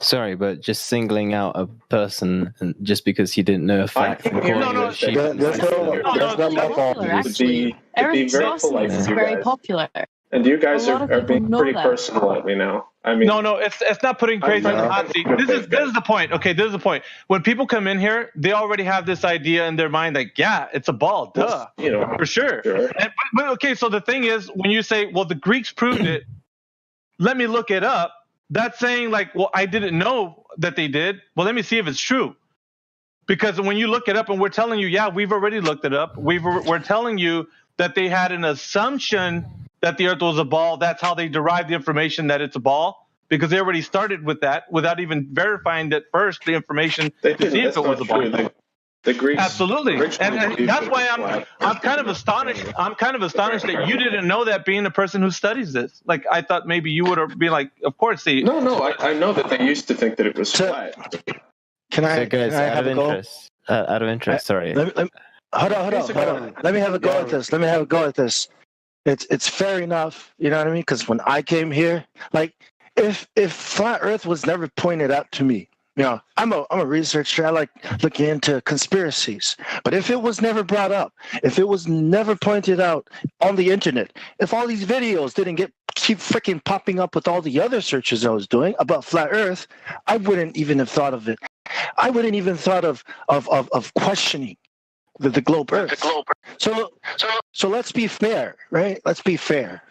Sorry, but just singling out a person and just because he didn't know a fact from calling you a sheep. That's not my fault. Eratosthenes is very popular. And you guys A lot of are people being know pretty that. personal at me now. I mean, No, it's not putting Crazy on the hot seat. This is the point. Okay, this is the point. When people come in here, they already have this idea in their mind, like, yeah, it's a ball, duh, for sure. But okay, so the thing is, when you say, well, the Greeks proved it, let me look it up. That's saying like, well, I didn't know that they did. Well, let me see if it's true. Because when you look it up and we're telling you, yeah, we've already looked it up. We're telling you that they had an assumption that the Earth was a ball. That's how they derived the information that it's a ball, because they already started with that without even verifying that first the information to see if it was a ball. The Greeks absolutely, and that's why I'm kind of astonished. I'm kind of astonished that you didn't know that, being a person who studies this. Like I thought maybe you would have been like, of course. No, I know that they used to think that it was flat. Can I have a go? Out of interest, sorry. Hold on. Let me have a go at this. It's fair enough, you know what I mean? Because when I came here, like if flat Earth was never pointed out to me, you know, I'm a researcher. I like looking into conspiracies. But if it was never brought up, if it was never pointed out on the internet, if all these videos didn't keep freaking popping up with all the other searches I was doing about flat Earth, I wouldn't even have thought of it. I wouldn't even thought of questioning the globe Earth. So let's be fair, right? Let's be fair.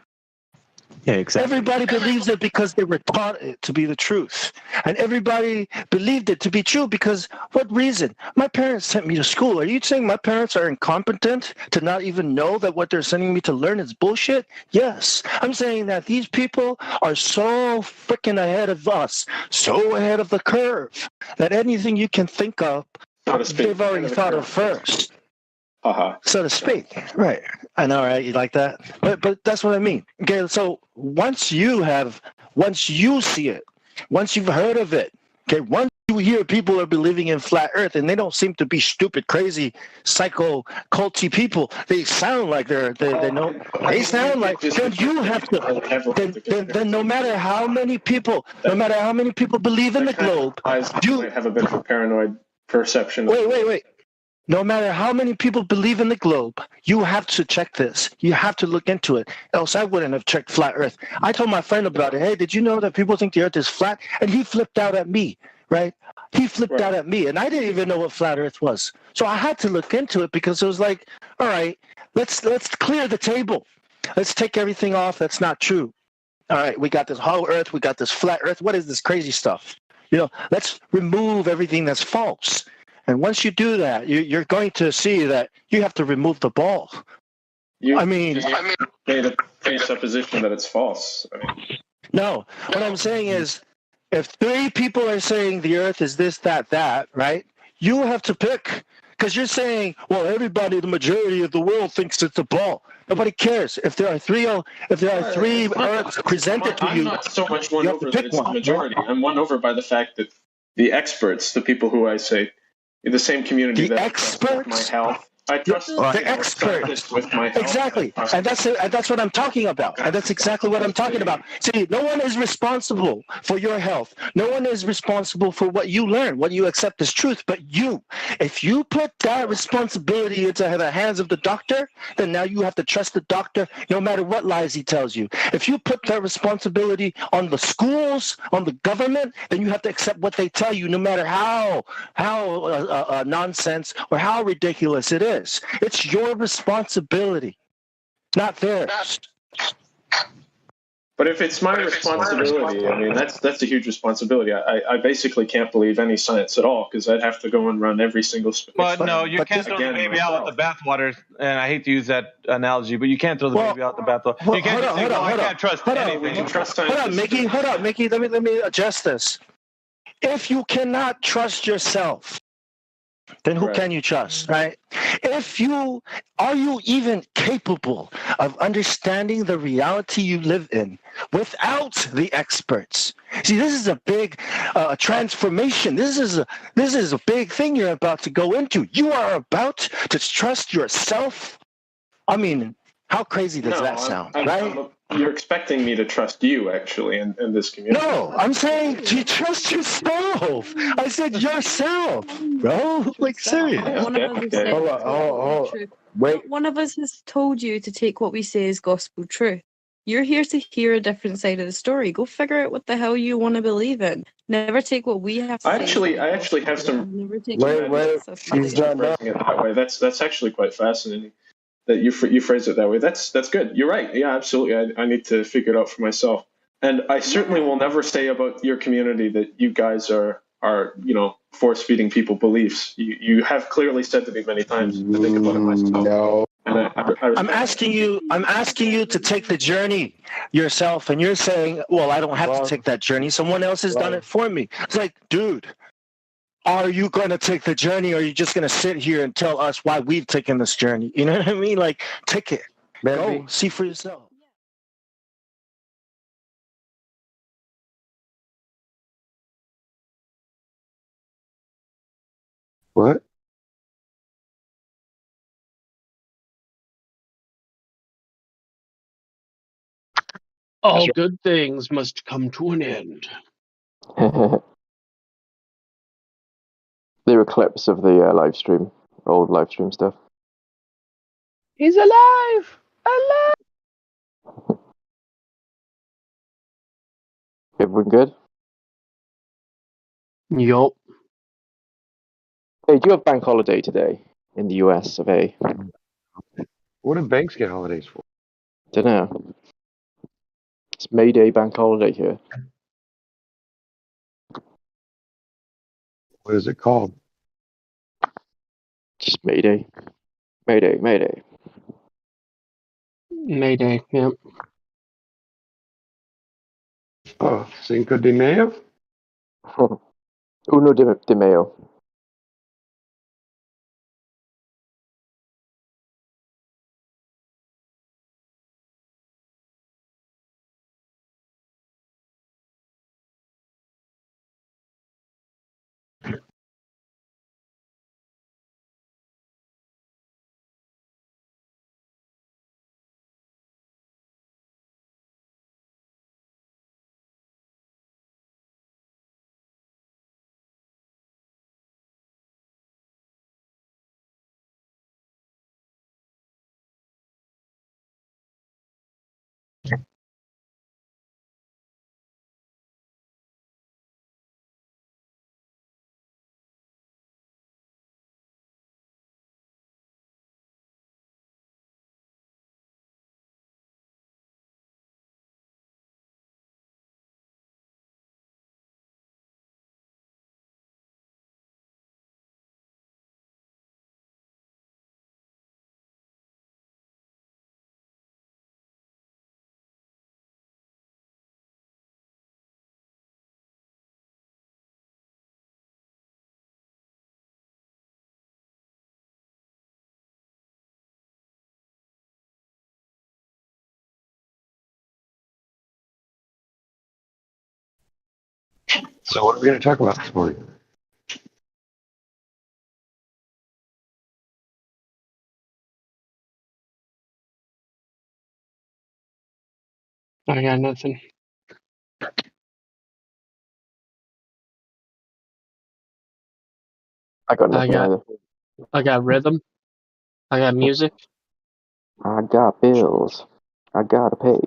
Yeah, exactly. Everybody believes it because they were taught it to be the truth. And everybody believed it to be true because what reason? My parents sent me to school. Are you saying my parents are incompetent to not even know that what they're sending me to learn is bullshit? Yes. I'm saying that these people are so freaking ahead of us, so ahead of the curve, that anything you can think of, they've already thought of first. So to speak. Right. I know, right? You like that? But that's what I mean. Okay, so once you see it, once you've heard of it, okay, once you hear people are believing in flat Earth, and they don't seem to be stupid, crazy, psycho, culty people. They sound like they know. They sound like. Then you have to. Then no matter how many people believe in the globe, you have a bit of a paranoid perception. Wait. No matter how many people believe in the globe, you have to check this. You have to look into it. Else I wouldn't have checked flat Earth. I told my friend about it. Hey, did you know that people think the Earth is flat? And he flipped out at me. right? He flipped out at me, and I didn't even know what flat Earth was. So I had to look into it because it was like, all right, let's clear the table. Let's take everything off that's not true. All right, we got this hollow Earth, we got this flat Earth. What is this crazy stuff? Let's remove everything that's false. And once you do that, you're going to see that you have to remove the ball. You made a presupposition that it's false. No, what I'm saying is, if 3 people are saying the Earth is this, that, right? You have to pick, because you're saying, well, everybody, the majority of the world thinks it's a ball. Nobody cares. If there are three Earths presented to you, I'm not so much won you have over to that pick it's the one. majority. I'm won over by the fact that the experts, the people who I say, in the same community that I trust with my health, I trust The experts with my health. Exactly, and that's what I'm talking about. And that's exactly what I'm talking about. See, no one is responsible for your health. No one is responsible for what you learn, what you accept as truth, but you. If you put that responsibility into the hands of the doctor, then now you have to trust the doctor no matter what lies he tells you. If you put that responsibility on the schools, on the government, then you have to accept what they tell you, no matter how nonsense or how ridiculous it is. It's your responsibility, not theirs. But if it's my responsibility, I mean, that's a huge responsibility. I basically can't believe any science at all because I'd have to go and run every single. But no, you can't throw the baby out with the bathwater. And I hate to use that analogy, but you can't throw the baby out the bathwater. You can't just say, "Well, I can't trust anything." We can trust scientists. Hold on, Mickey. Let me adjust this. If you cannot trust yourself, then who can you trust, right? Are you even capable of understanding the reality you live in without the experts? See, this is a big transformation. This is a big thing you're about to go into. You are about to trust yourself. I mean, how crazy does that sound, right? You're expecting me to trust you, actually, in this community. No, I'm saying to trust yourself. I said yourself, bro. Like, serious. One of us has told you to take what we say as gospel truth. You're here to hear a different side of the story. Go figure out what the hell you want to believe in. Never take what we have to say. I actually have some. Wait, He's done that way. That's actually quite fascinating. That you phrase it that way. That's good. You're right. Yeah, absolutely. I need to figure it out for myself. And I certainly will never say about your community that you guys are force feeding people beliefs. You have clearly said to me many times to think about it myself. No. I'm asking you to take the journey yourself, and you're saying, "Well, I don't have to take that journey. Someone else has done it for me." It's like, dude, are you going to take the journey, or are you just going to sit here and tell us why we've taken this journey? You know what I mean? Like, take it. Go see for yourself. What? All good things must come to an end. There were clips of the live stream, old live stream stuff. He's alive! Alive! Everyone good? Yup. Hey, do you have bank holiday today in the US of A? What do banks get holidays for? Don't know. It's May Day bank holiday here. What is it called? Just May Day. May Day, May Day. Mayday, yep. Oh, Cinco de Mayo? Uno de Mayo. So what are we going to talk about this morning? I got nothing. I got nothing either. I got rhythm. I got music. I got bills. I gotta pay.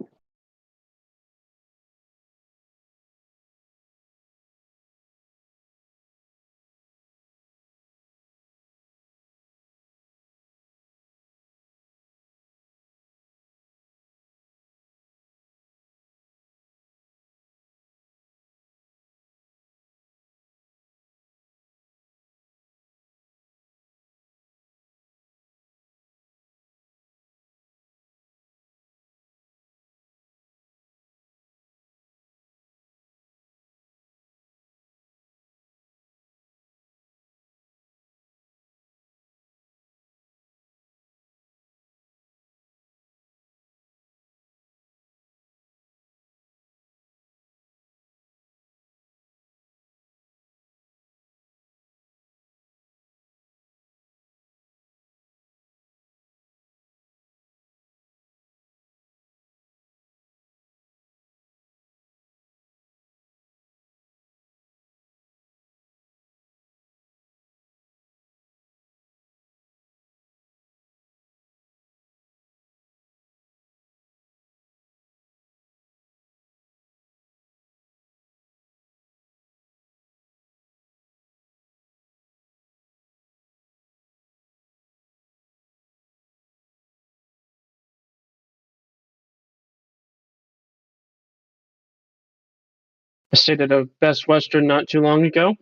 I stayed at a Best Western not too long ago.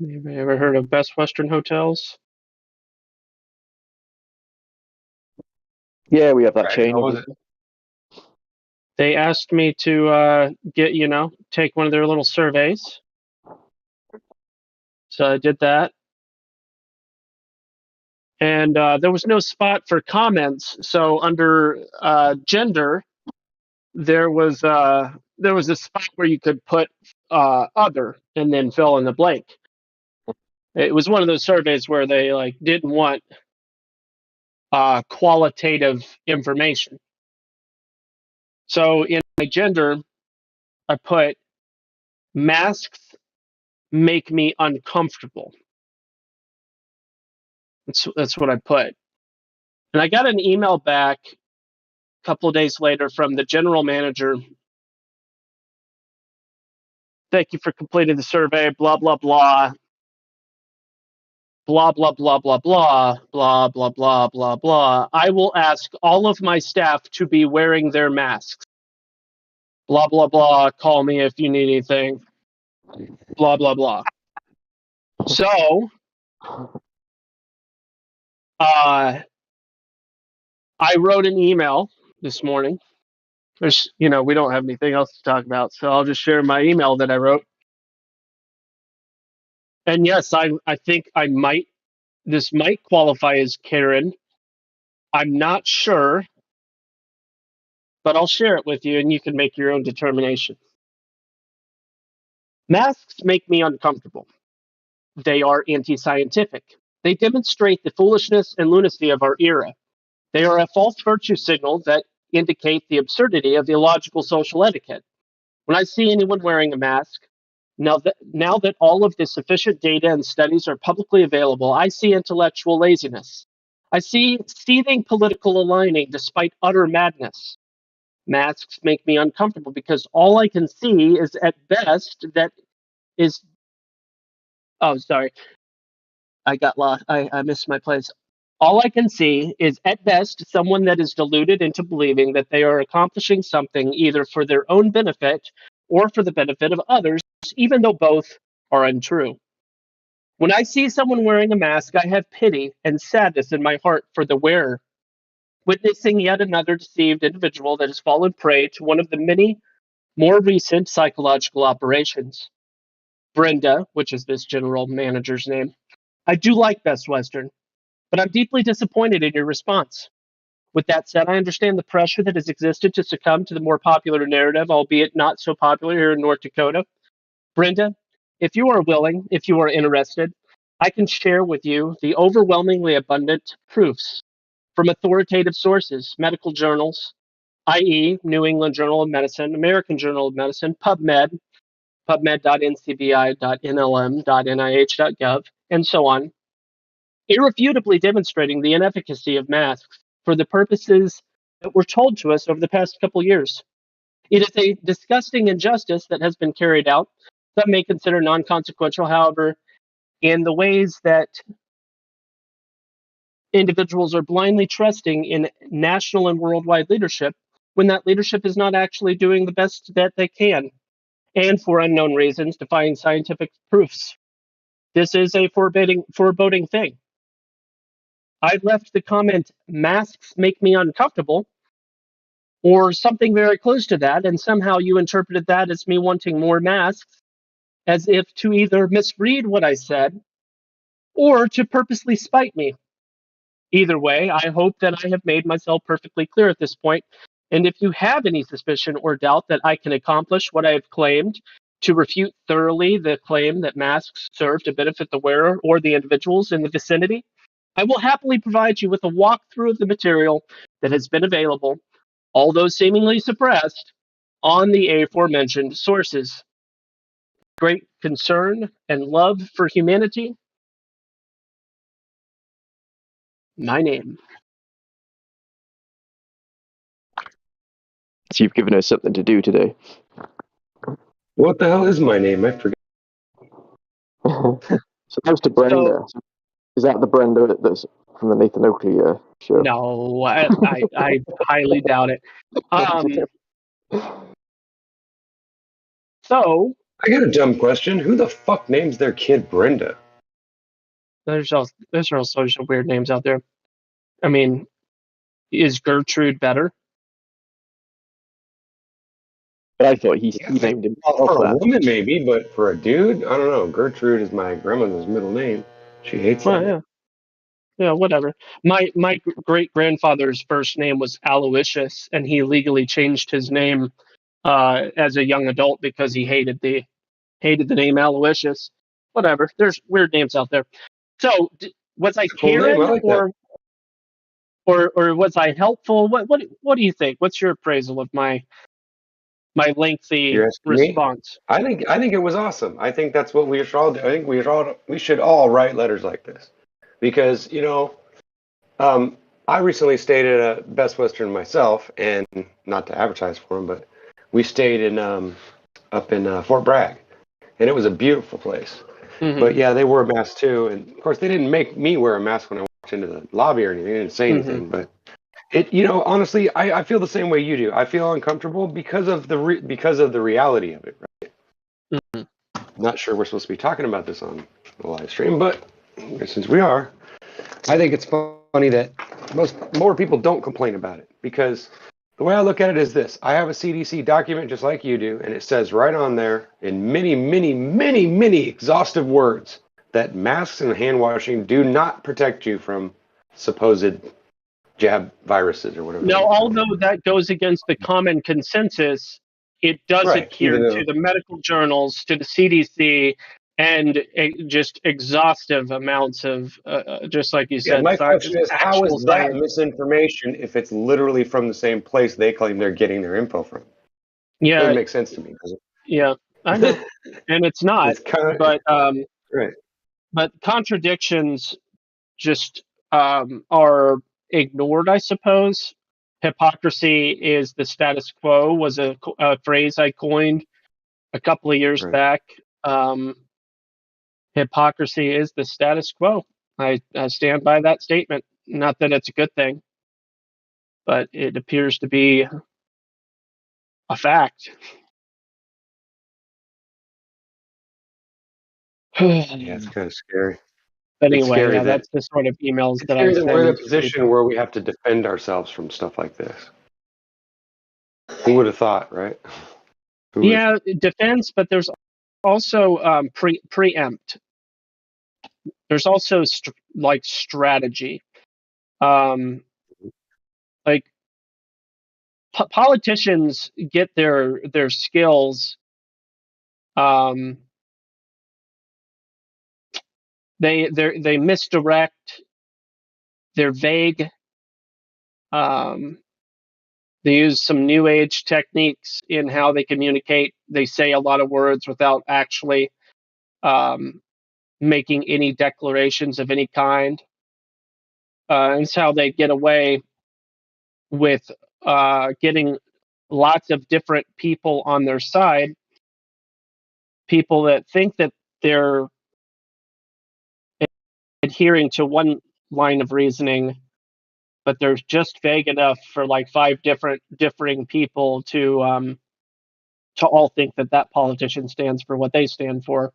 Anybody ever heard of Best Western hotels? Yeah, we have that chain. How was it? They asked me to take one of their little surveys. So I did that. And there was no spot for comments. So under gender, there was a spot where you could put other and then fill in the blank. It was one of those surveys where they didn't want qualitative information. So in my gender, I put masks make me uncomfortable. That's what I put. And I got an email back a couple of days later from the general manager. Thank you for completing the survey, blah, blah, blah. Blah, blah, blah, blah, blah, blah, blah, blah, blah, blah. I will ask all of my staff to be wearing their masks. Blah, blah, blah. Call me if you need anything. Blah, blah, blah. So, I wrote an email this morning. There's, we don't have anything else to talk about, so I'll just share my email that I wrote. And yes, I think this might qualify as Karen. I'm not sure, but I'll share it with you and you can make your own determination. Masks make me uncomfortable. They are anti-scientific. They demonstrate the foolishness and lunacy of our era. They are a false virtue signal that indicate the absurdity of illogical social etiquette. When I see anyone wearing a mask, now that all of the sufficient data and studies are publicly available, I see intellectual laziness. I see seething political aligning despite utter madness. Masks make me uncomfortable because all I can see is at best oh, sorry. I got lost. I missed my place. All I can see is at best someone that is deluded into believing that they are accomplishing something either for their own benefit or for the benefit of others, even though both are untrue. When I see someone wearing a mask, I have pity and sadness in my heart for the wearer, witnessing yet another deceived individual that has fallen prey to one of the many more recent psychological operations. Brenda, which is this general manager's name, I do like Best Western, but I'm deeply disappointed in your response. With that said, I understand the pressure that has existed to succumb to the more popular narrative, albeit not so popular here in North Dakota. Brenda, if you are willing, if you are interested, I can share with you the overwhelmingly abundant proofs from authoritative sources, medical journals, i.e. New England Journal of Medicine, American Journal of Medicine, PubMed, pubmed.ncbi.nlm.nih.gov, and so on, irrefutably demonstrating the inefficacy of masks for the purposes that were told to us over the past couple years. It is a disgusting injustice that has been carried out. Some may consider non-consequential, however, in the ways that individuals are blindly trusting in national and worldwide leadership when that leadership is not actually doing the best that they can, and for unknown reasons, defying scientific proofs. This is a foreboding thing. I left the comment, masks make me uncomfortable, or something very close to that, and somehow you interpreted that as me wanting more masks, as if to either misread what I said or to purposely spite me. Either way, I hope that I have made myself perfectly clear at this point, and if you have any suspicion or doubt that I can accomplish what I have claimed to refute thoroughly the claim that masks serve to benefit the wearer or the individuals in the vicinity, I will happily provide you with a walkthrough of the material that has been available, although seemingly suppressed, on the aforementioned sources. Great concern and love for humanity. My name. So you've given us something to do today. What the hell is my name? I forget. Supposed to Brenda. Is that the Brenda that's from the Nathan Oakley show? No, I highly doubt it. So I got a dumb question. Who the fuck names their kid Brenda? there's all sorts of weird names out there. I mean, is Gertrude better? But I thought he named him. For a woman, maybe, but for a dude, I don't know. Gertrude is my grandmother's middle name. She hates Well, that. yeah, whatever. My great grandfather's first name was Aloysius, and he legally changed his name as a young adult because he hated the name Aloysius. Whatever. There's weird names out there. So was I Cool name. Karen I like that. or was I helpful? What do you think? What's your appraisal of my lengthy You're asking response? me? I think it was awesome. I think that's what we should all do. I think we should all write letters like this, because I recently stayed at a Best Western myself, and not to advertise for them, but we stayed in up in Fort Bragg, and it was a beautiful place. Mm-hmm. But yeah, they wore a mask too, and of course they didn't make me wear a mask when I walked into the lobby or anything. They didn't say anything, but it, honestly, I feel the same way you do. I feel uncomfortable because of the reality of it. Right? Mm-hmm. Not sure we're supposed to be talking about this on the live stream, but since we are, I think it's funny that more people don't complain about it, because the way I look at it is this: I have a CDC document just like you do, and it says right on there in many, many, many, many exhaustive words that masks and hand washing do not protect you from supposed jab viruses or whatever. Now, although that goes against the common consensus, it does adhere to the medical journals, to the CDC, and just exhaustive amounts of, just like you said, my question is, how is that science. misinformation if it's literally from the same place they claim they're getting their info from? Yeah, doesn't make sense to me, does it? Yeah, I know, and it's not. It's kinda, but right. But contradictions just are ignored, I suppose. Hypocrisy is the status quo was a phrase I coined a couple of years back. Hypocrisy is the status quo. I stand by that statement. Not that it's a good thing, but it appears to be a fact. Yeah, it's kind of scary. But It's anyway, scary that's the sort of emails that I we're in a send. position where we have to defend ourselves from stuff like this. Who would have thought, right? Yeah, defense, but there's also preempt. There's also strategy. Like politicians get their skills. They misdirect. They're vague. They use some new age techniques in how they communicate. They say a lot of words without actually making any declarations of any kind. And it's how they get away with getting lots of different people on their side, people that think that they're adhering to one line of reasoning, but they're just vague enough for like 5 differing people to all think that that politician stands for what they stand for.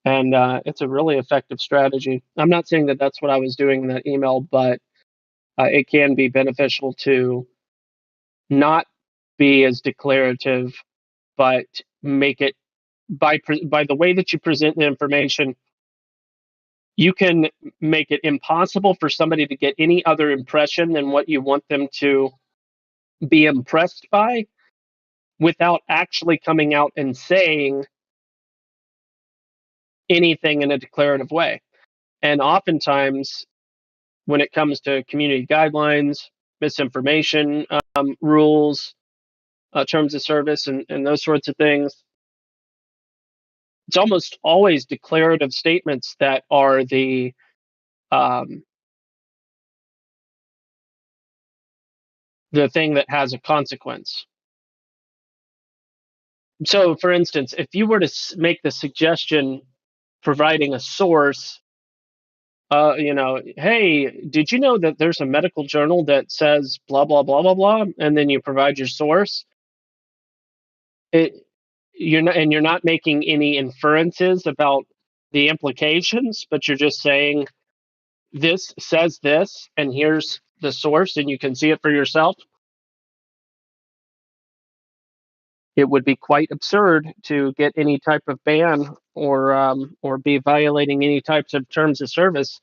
And it's a really effective strategy. I'm not saying that that's what I was doing in that email, but it can be beneficial to not be as declarative, but make it by the way that you present the information. You can make it impossible for somebody to get any other impression than what you want them to be impressed by, without actually coming out and saying anything in a declarative way. And oftentimes, when it comes to community guidelines, misinformation rules, terms of service, and those sorts of things, it's almost always declarative statements that are the thing that has a consequence. So, for instance, if you were to make the suggestion providing a source, hey, did you know that there's a medical journal that says blah, blah, blah, blah, blah, and then you provide your source, you're not making any inferences about the implications, but you're just saying this says this, and here's the source, and you can see it for yourself. It would be quite absurd to get any type of ban or be violating any types of terms of service.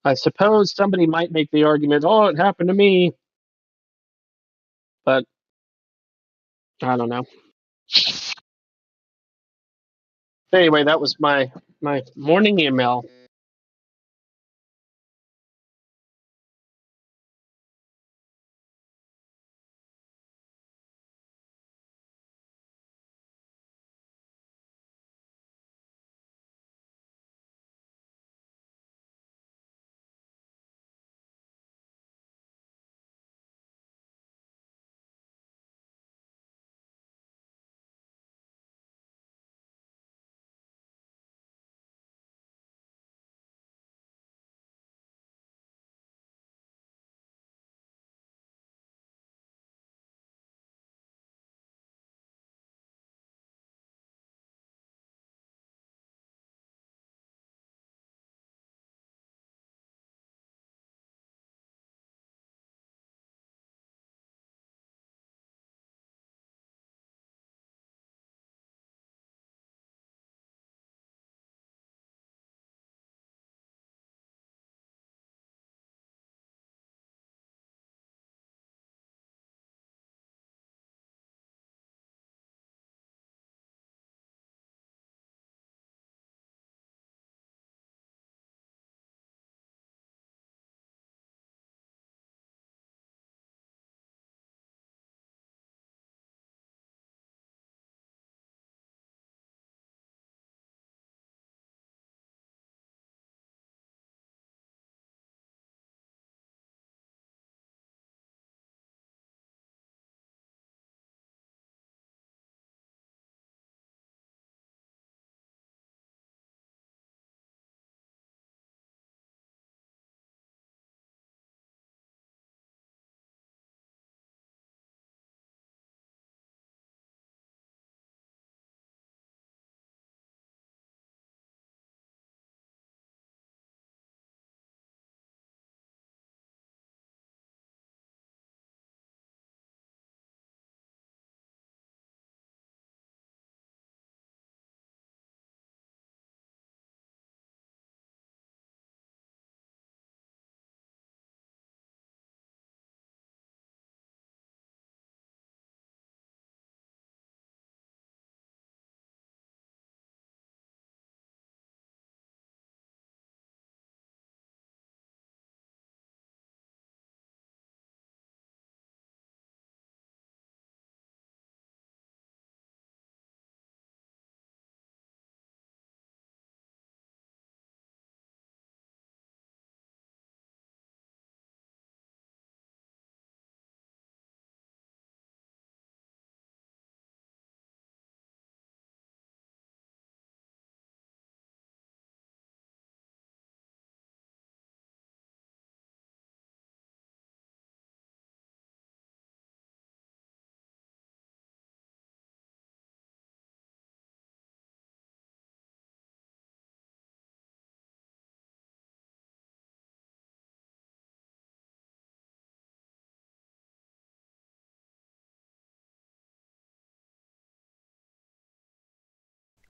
I suppose somebody might make the argument, "Oh, it happened to me," but I don't know. Anyway, that was my morning email.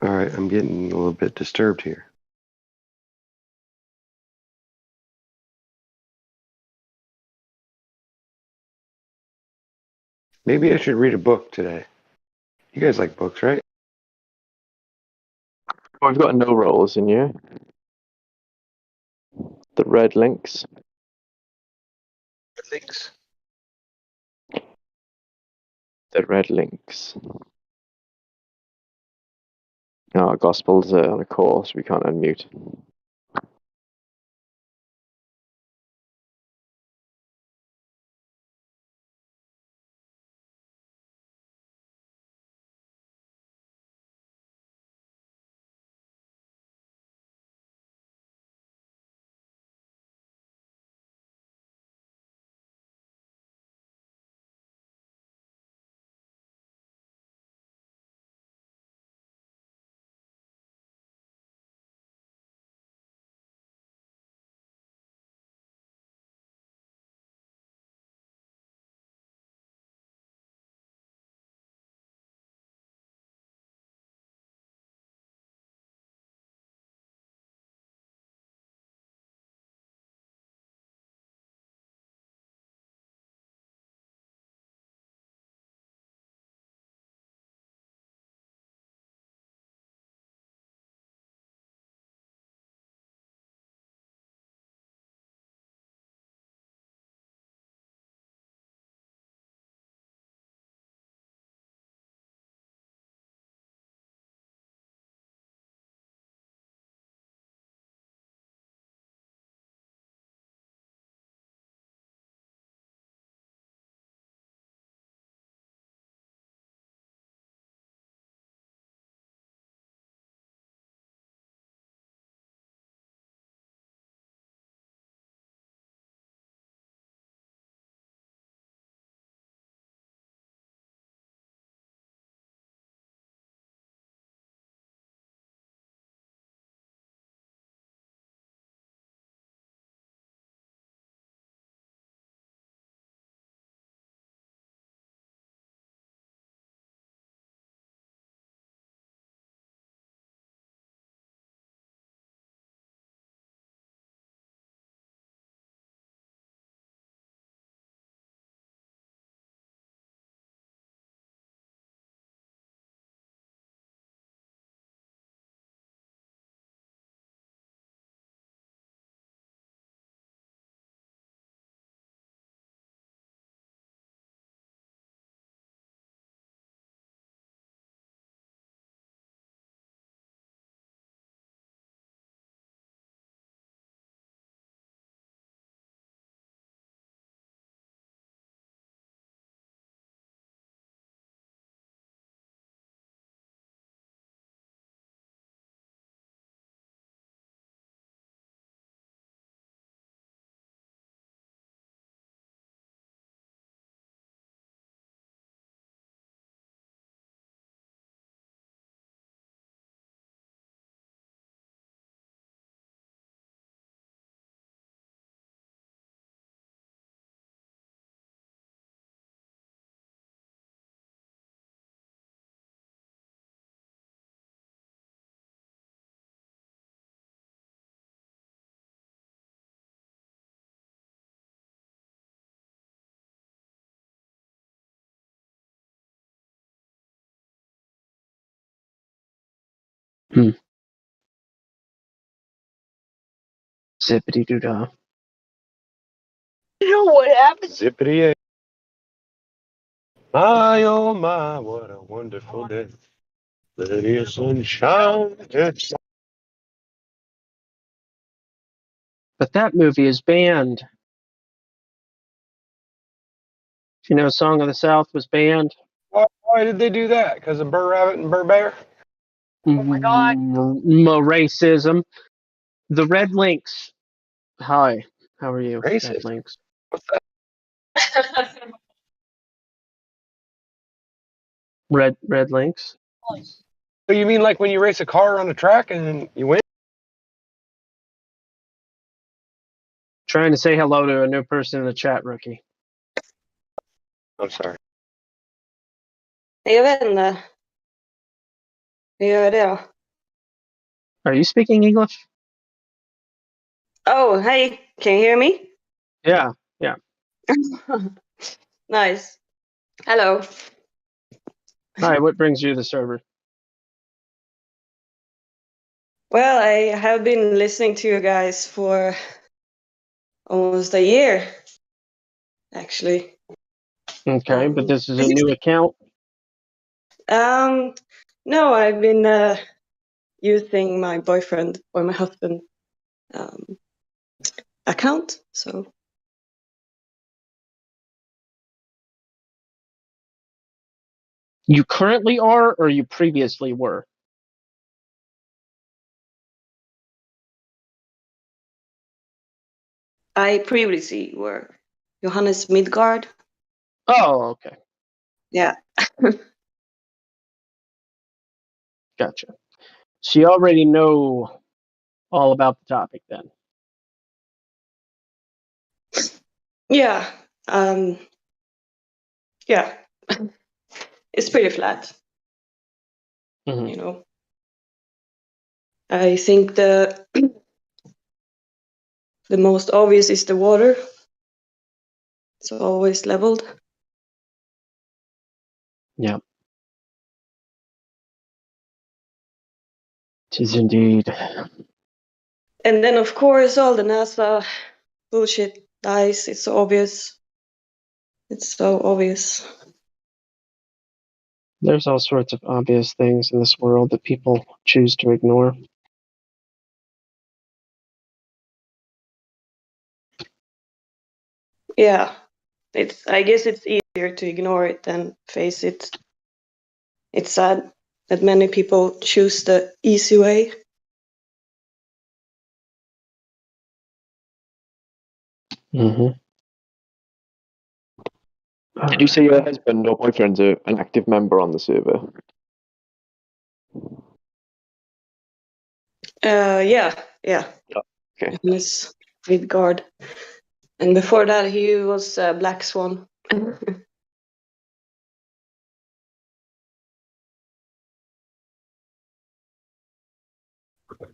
All right, I'm getting a little bit disturbed here. Maybe I should read a book today. You guys like books, right? Well, we've got no rolls in you. The red links. Links. The red links. No, Gospel's on a call, so we can't unmute. Zippity doo dah. You know what happened? Zippity. My, oh my, what a wonderful day. Plenty of sunshine. But that movie is banned. You know, Song of the South was banned. Why did they do that? Because of Burr Rabbit and Burr Bear? Oh my God. Racism. The Red Links. Hi. How are you? Red Racist? Links. What's that? Red Links. So you mean like when you race a car on a track and you win? Trying to say hello to a new person in the chat, Rookie. I'm sorry. Jag vet inte. Hur gör det då? Are you speaking English? Oh, hey, can you hear me? Yeah, yeah. Nice. Hello. Hi, what brings you to the server? Well, I have been listening to you guys for almost a year, actually. Okay, but this is a new account. Um, no, I've been using my boyfriend or my husband account, so. You currently are, or you previously were? I previously were Johannes Midgard. Oh, okay. Yeah. Gotcha. So you already know all about the topic then? Yeah. Yeah. It's pretty flat. Mm-hmm. You know. I think the most obvious is the water. It's always leveled. Yeah. Tis indeed. And then, of course, all the NASA bullshit dies. It's so obvious. It's so obvious. There's all sorts of obvious things in this world that people choose to ignore. Yeah. I guess it's easier to ignore it than face it. It's sad that many people choose the easy way. Mm-hmm. Did you say your husband or boyfriend's an active member on the server? Yeah. Okay. Johannes Midgard. And before that, he was Black Swan.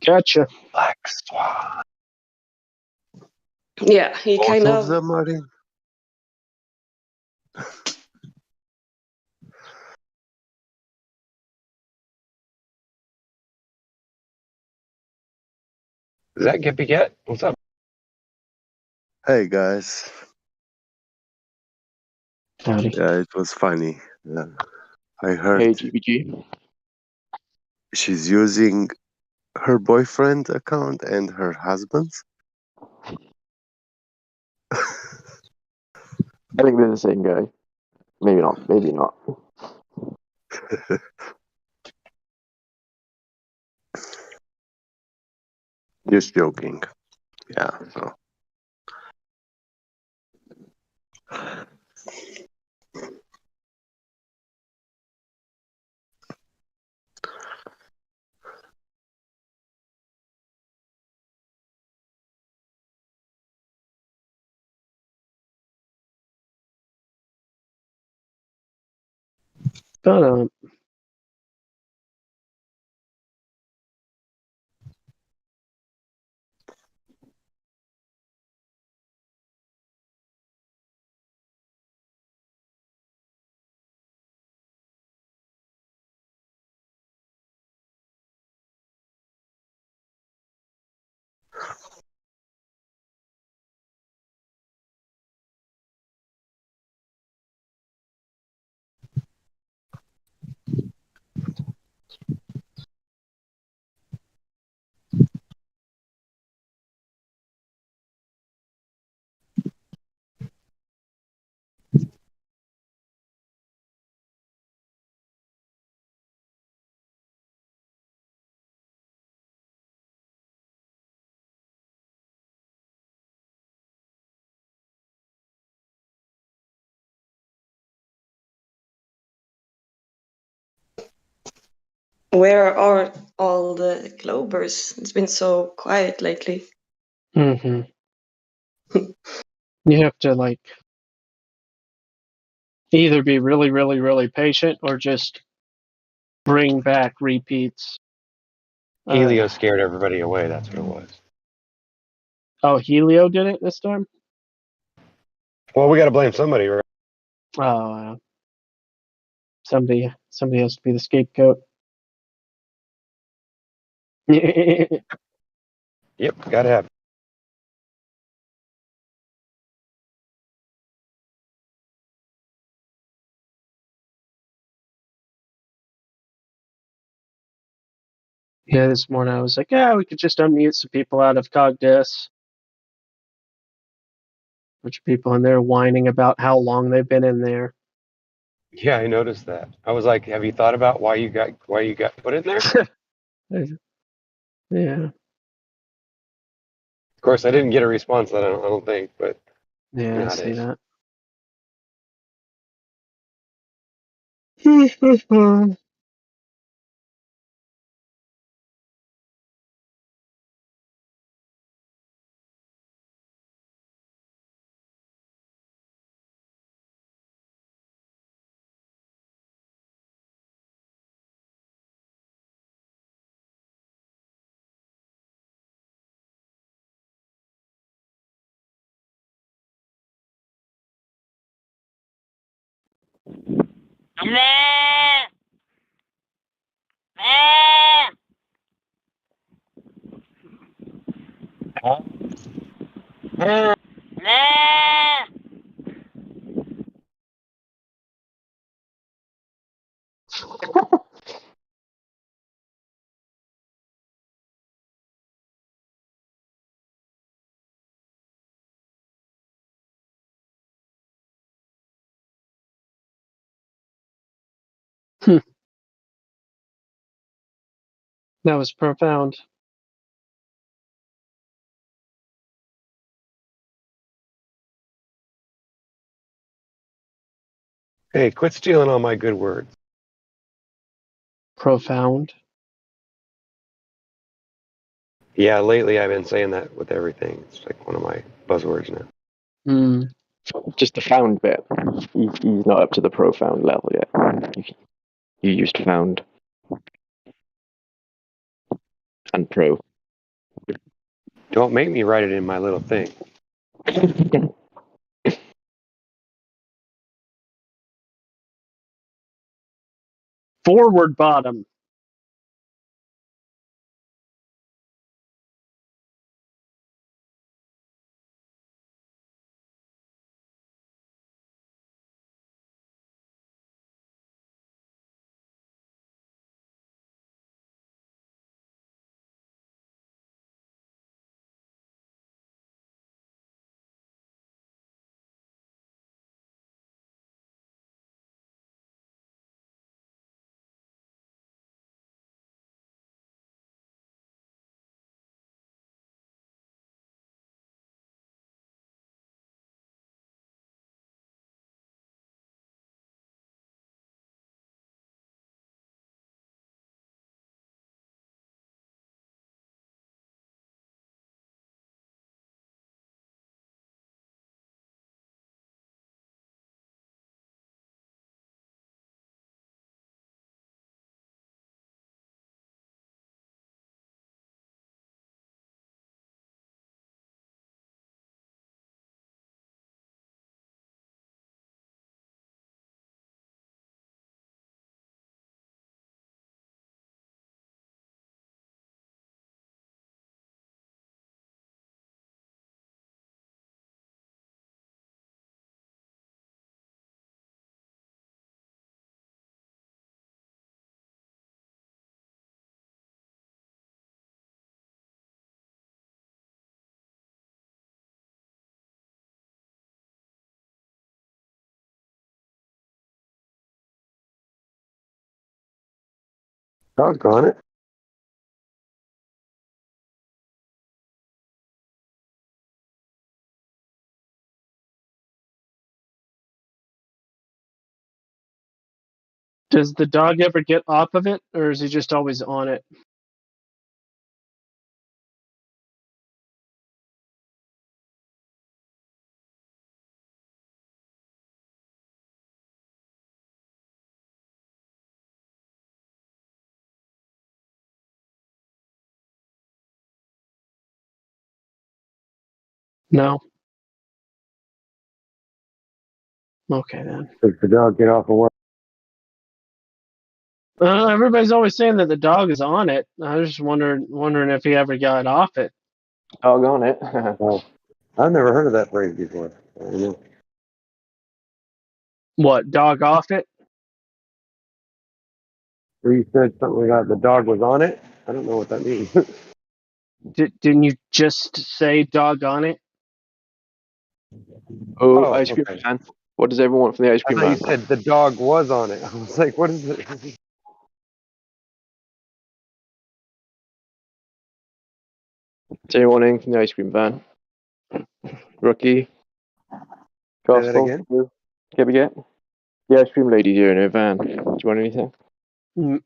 Gotcha. Black Swan. Yeah, he Both kind of of. them are in. Is that Gippy Cat? What's up? Hey guys. Howdy. Yeah, it was funny. Yeah. I heard Hey, GBG. she's using her boyfriend account and her husband's. I think they're the same guy. Maybe not. Maybe not. Just joking. Yeah. So. But, Where are all the Globers? It's been so quiet lately. mm-hmm. You have to, like, either be really, really, really patient or just bring back repeats. Helio scared everybody away. That's what it was. Oh, Helio did it this time? Well, we got to blame somebody, right? Oh, somebody has to be the scapegoat. Yep, got to have. Yeah, this morning I was like, yeah, we could just unmute some people out of Cogdis. Bunch of people in there whining about how long they've been in there. Yeah, I noticed that. I was like, have you thought about why you got put in there? Yeah. Of course, I didn't get a response. I don't think, but Yeah, you know I how it see is. that. That was profound. Hey, quit stealing all my good words. Profound. Yeah, lately I've been saying that with everything. It's like one of my buzzwords now. Just the found bit. He's not up to the profound level yet. You used found and pro. Don't make me write it in my little thing. Forward bottom. Doggone it. Does the dog ever get off of it, or is he just always on it? No. Okay then. Does the dog get off of work? Everybody's always saying that the dog is on it. I was just wondering if he ever got off it. Dog on it. Oh, I've never heard of that phrase before. I don't know. What, dog off it? Where you said something about the dog was on it? I don't know what that means. Didn't you just say dog on it? Oh, ice cream okay. man. What does everyone want from the ice I cream thought you man? said the dog was on it. I was like, what is it? Does anyone anything from the ice cream van? Rookie? Say that Gospel? again? Get we get? The ice cream lady here in her van. Do you want anything?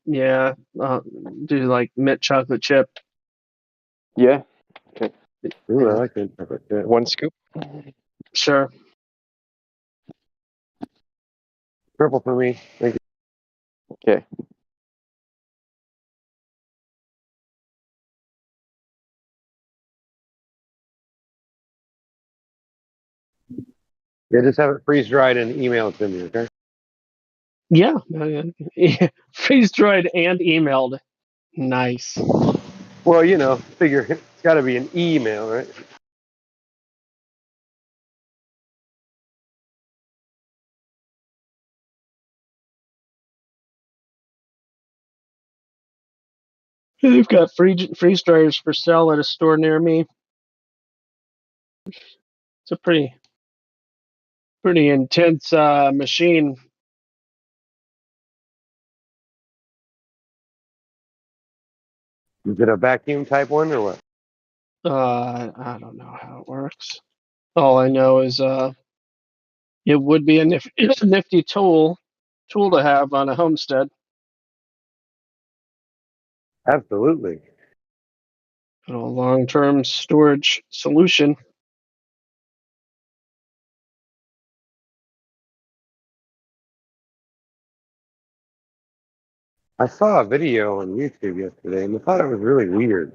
Yeah. Do like mint chocolate chip. Yeah. Okay. Ooh, I like that. One scoop. Sure. Purple for me. Thank you. Okay. Yeah, just have it freeze dried and email it to me, okay? Yeah. Freeze dried and emailed. Nice. Well, you know, figure it's got to be an email, right? They've got freeze dryers for sale at a store near me. It's a pretty intense machine. Is it a vacuum type one or what? I don't know how it works. All I know is it would be a nifty tool to have on a homestead. Absolutely. A long-term storage solution. I saw a video on YouTube yesterday and I thought it was really weird.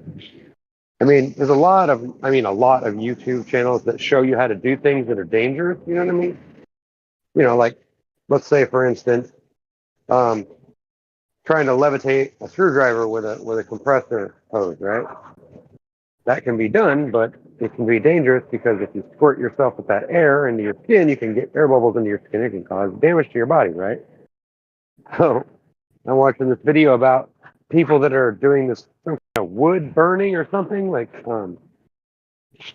I mean, there's a lot of YouTube channels that show you how to do things that are dangerous, you know what I mean? You know, like, let's say, for instance, trying to levitate a screwdriver with a compressor hose, right? That can be done, but it can be dangerous because if you squirt yourself with that air into your skin, you can get air bubbles into your skin. It can cause damage to your body, right? So I'm watching this video about people that are doing this some kind of wood burning or something, like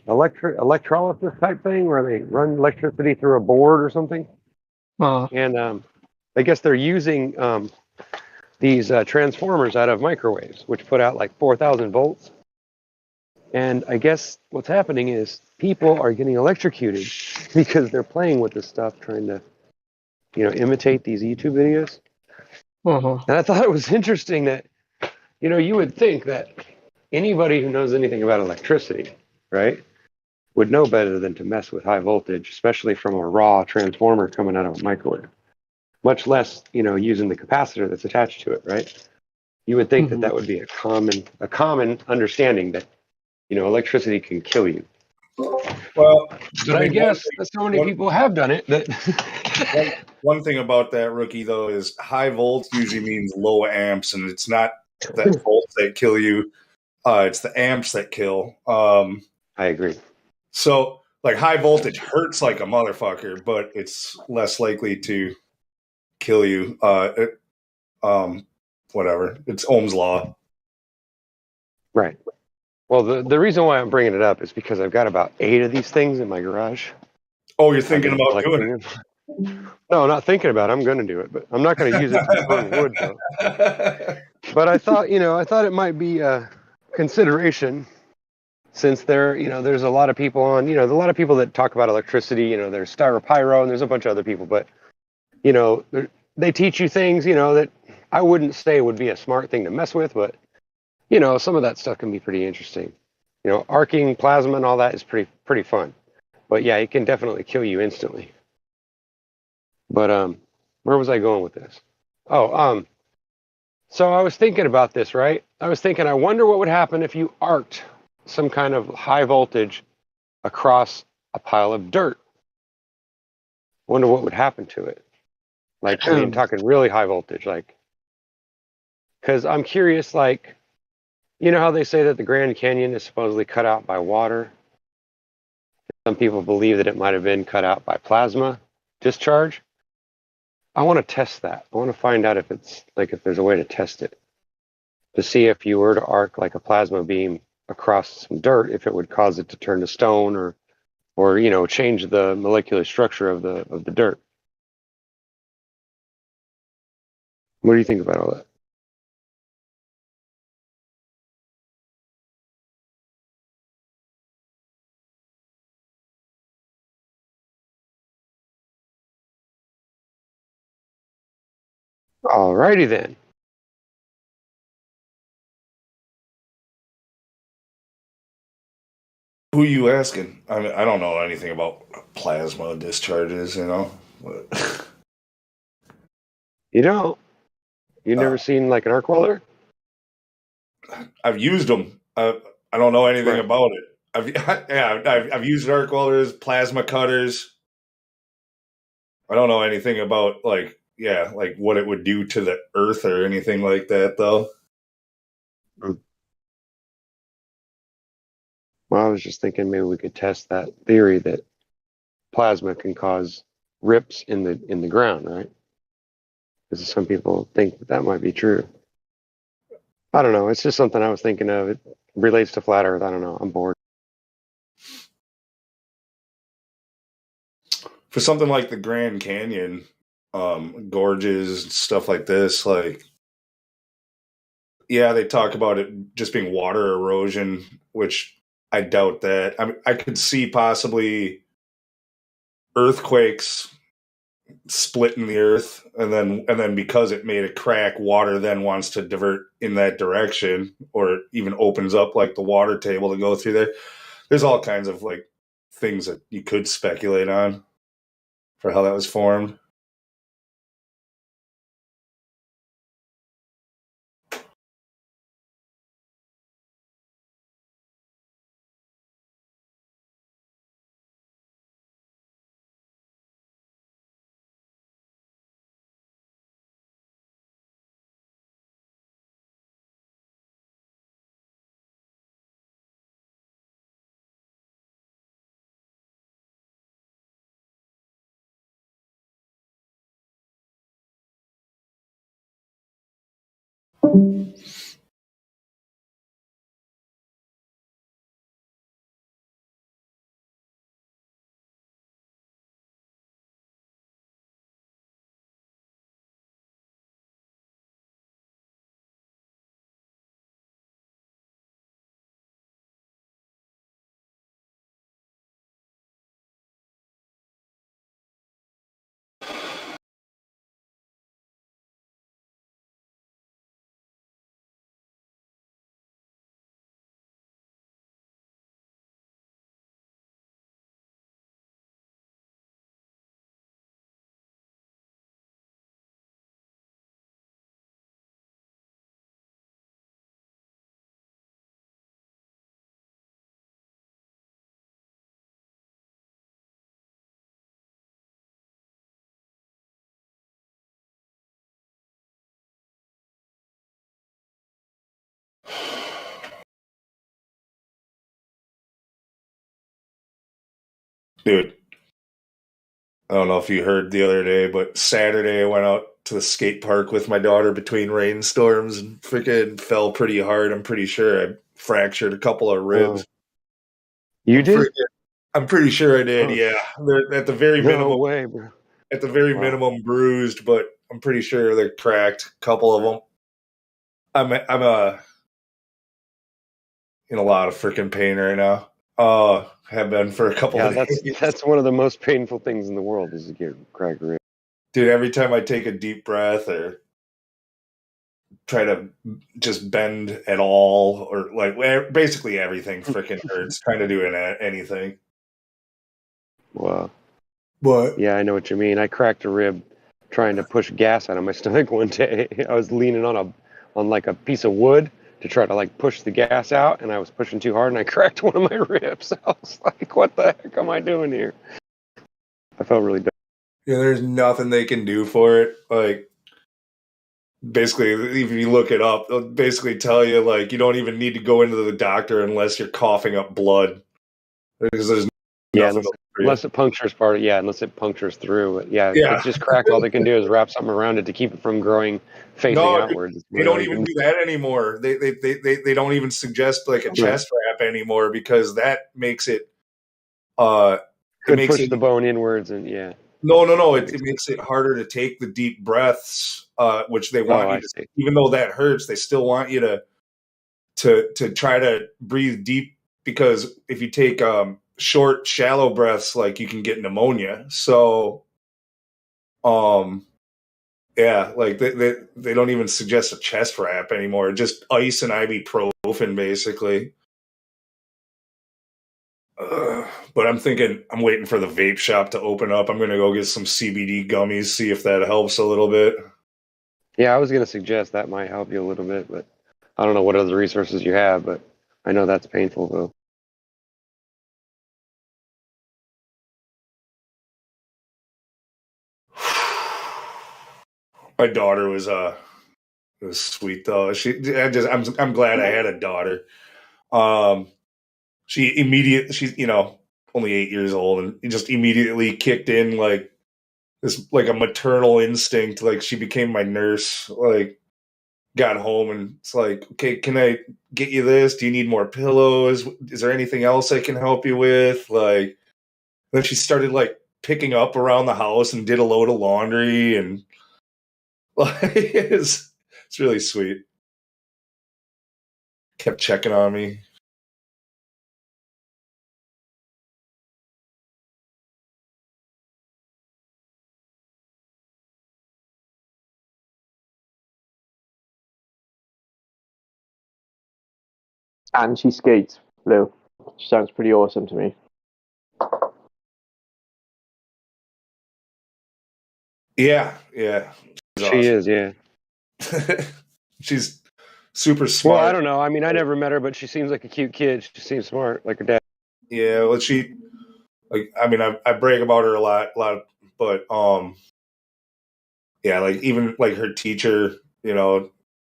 electrolysis type thing, where they run electricity through a board or something. And I guess they're using these transformers out of microwaves, which put out like 4,000 volts. And I guess what's happening is people are getting electrocuted because they're playing with this stuff, trying to, imitate these YouTube videos. And I thought it was interesting that, you would think that anybody who knows anything about electricity, right, would know better than to mess with high voltage, especially from a raw transformer coming out of a microwave, much less, using the capacitor that's attached to it, right? You would think that would be a common understanding that, electricity can kill you. Well, But I guess so many people have done it that one thing about that, Rookie, though, is high volts usually means low amps, and it's not that volts that kill you. It's the amps that kill. I agree. So, like, high voltage hurts like a motherfucker, but it's less likely to kill you. Whatever. It's Ohm's law. Right. Well, the reason why I'm bringing it up is because I've got about 8 of these things in my garage. Oh, you're thinking about doing it? No, not thinking about it. I'm going to do it, but I'm not going to use it to burn wood, though. But I thought it might be a consideration, since there's a lot of people on, a lot of people that talk about electricity. There's Styropyro and there's a bunch of other people, but they teach you things, that I wouldn't say would be a smart thing to mess with, but some of that stuff can be pretty interesting. Arcing plasma and all that is pretty fun. But yeah, it can definitely kill you instantly. But where was I going with this? So I was thinking about this, right? I was thinking, I wonder what would happen if you arced some kind of high voltage across a pile of dirt. Wonder what would happen to it. Like, I mean, talking really high voltage, like, because I'm curious, like, you know how they say that the Grand Canyon is supposedly cut out by water? Some people believe that it might have been cut out by plasma discharge. I want to test that. I want to find out if it's, like, if there's a way to test it. To see if you were to arc, like, a plasma beam across some dirt, if it would cause it to turn to stone or you know, change the molecular structure of the dirt. What do you think about all that? Alrighty then. Who you asking? I mean, I don't know anything about plasma discharges, you know. You know, you've never seen like an arc welder? I've used them. I don't know anything Right. about it. I've used arc welders, plasma cutters. I don't know anything about like what it would do to the earth or anything like that though. Well, I was just thinking maybe we could test that theory that plasma can cause rips in the ground, right? Because some people think that might be true. I don't know. It's just something I was thinking of. It relates to flat Earth. I don't know. I'm bored. For something like the Grand Canyon, gorges, stuff like this, like, yeah, they talk about it just being water erosion, which I doubt that. I mean, I could see possibly earthquakes splitting the earth, and then because it made a crack, water then wants to divert in that direction, or it even opens up like the water table to go through there. There's all kinds of like things that you could speculate on for how that was formed. Dude, I don't know if you heard the other day, but Saturday I went out to the skate park with my daughter between rainstorms and freaking fell pretty hard. I'm pretty sure I fractured a couple of ribs. You did? I'm pretty sure I did. Oh, Yeah, they're at the very no minimum. way, bro. At the very minimum, bruised, but I'm pretty sure they're cracked. A couple of them. I'm in a lot of freaking pain right now. Have been for a couple of days. That's one of the most painful things in the world is to get cracked ribs. Dude, every time I take a deep breath or try to just bend at all, or like basically everything freaking hurts trying to do anything. Wow. But yeah, I know what you mean. I cracked a rib trying to push gas out of my stomach one day. I was leaning on like a piece of wood to try to like push the gas out, and I was pushing too hard, and I cracked one of my ribs. I was like, "What the heck am I doing here?" I felt really dumb. Yeah, there's nothing they can do for it. Like, basically, if you look it up, they'll basically tell you like you don't even need to go into the doctor unless you're coughing up blood. Because there's nothing unless it punctures unless it punctures through. Yeah. It's just cracked. All they can do is wrap something around it to keep it from growing facing outwards. They don't even do that anymore. They don't even suggest like a chest wrap anymore because that makes it push the bone inwards and No. It makes it harder to take the deep breaths, which they want you to. Even though that hurts, they still want you to try to breathe deep because if you take short, shallow breaths, like you can get pneumonia. So, yeah, like they don't even suggest a chest wrap anymore. Just ice and ibuprofen, basically. But I'm waiting for the vape shop to open up. I'm going to go get some CBD gummies, see if that helps a little bit. Yeah, I was going to suggest that might help you a little bit, but I don't know what other resources you have, but I know that's painful, though. My daughter was sweet though. I'm glad I had a daughter. She's only 8 years old and just immediately kicked in like this like a maternal instinct. Like she became my nurse. Like got home and it's like, okay, can I get you this? Do you need more pillows? Is there anything else I can help you with? Like then she started like picking up around the house and did a load of laundry and like it's really sweet. Kept checking on me. And she skates, Lou. She sounds pretty awesome to me. Yeah. She is, yeah. She's super smart. Well, I don't know. I mean, I never met her, but she seems like a cute kid. She seems smart, like her dad. Yeah, well, I brag about her a lot, but yeah, like even like her teacher,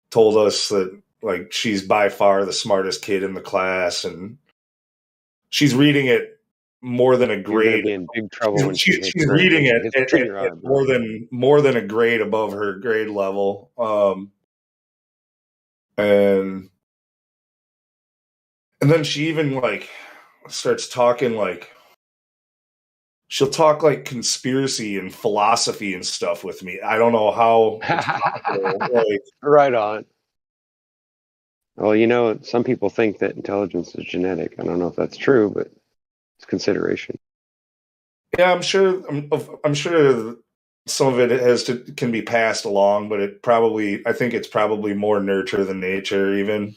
told us that like she's by far the smartest kid in the class, and she's reading it more than a grade. Be in big trouble when she's reading it at more than a grade above her grade level. And then she even like starts talking like she'll talk like conspiracy and philosophy and stuff with me. I don't know how. Like, right on. Well, some people think that intelligence is genetic. I don't know if that's true, but it's consideration. Yeah, I'm sure some of it can be passed along, but I think it's probably more nurture than nature even.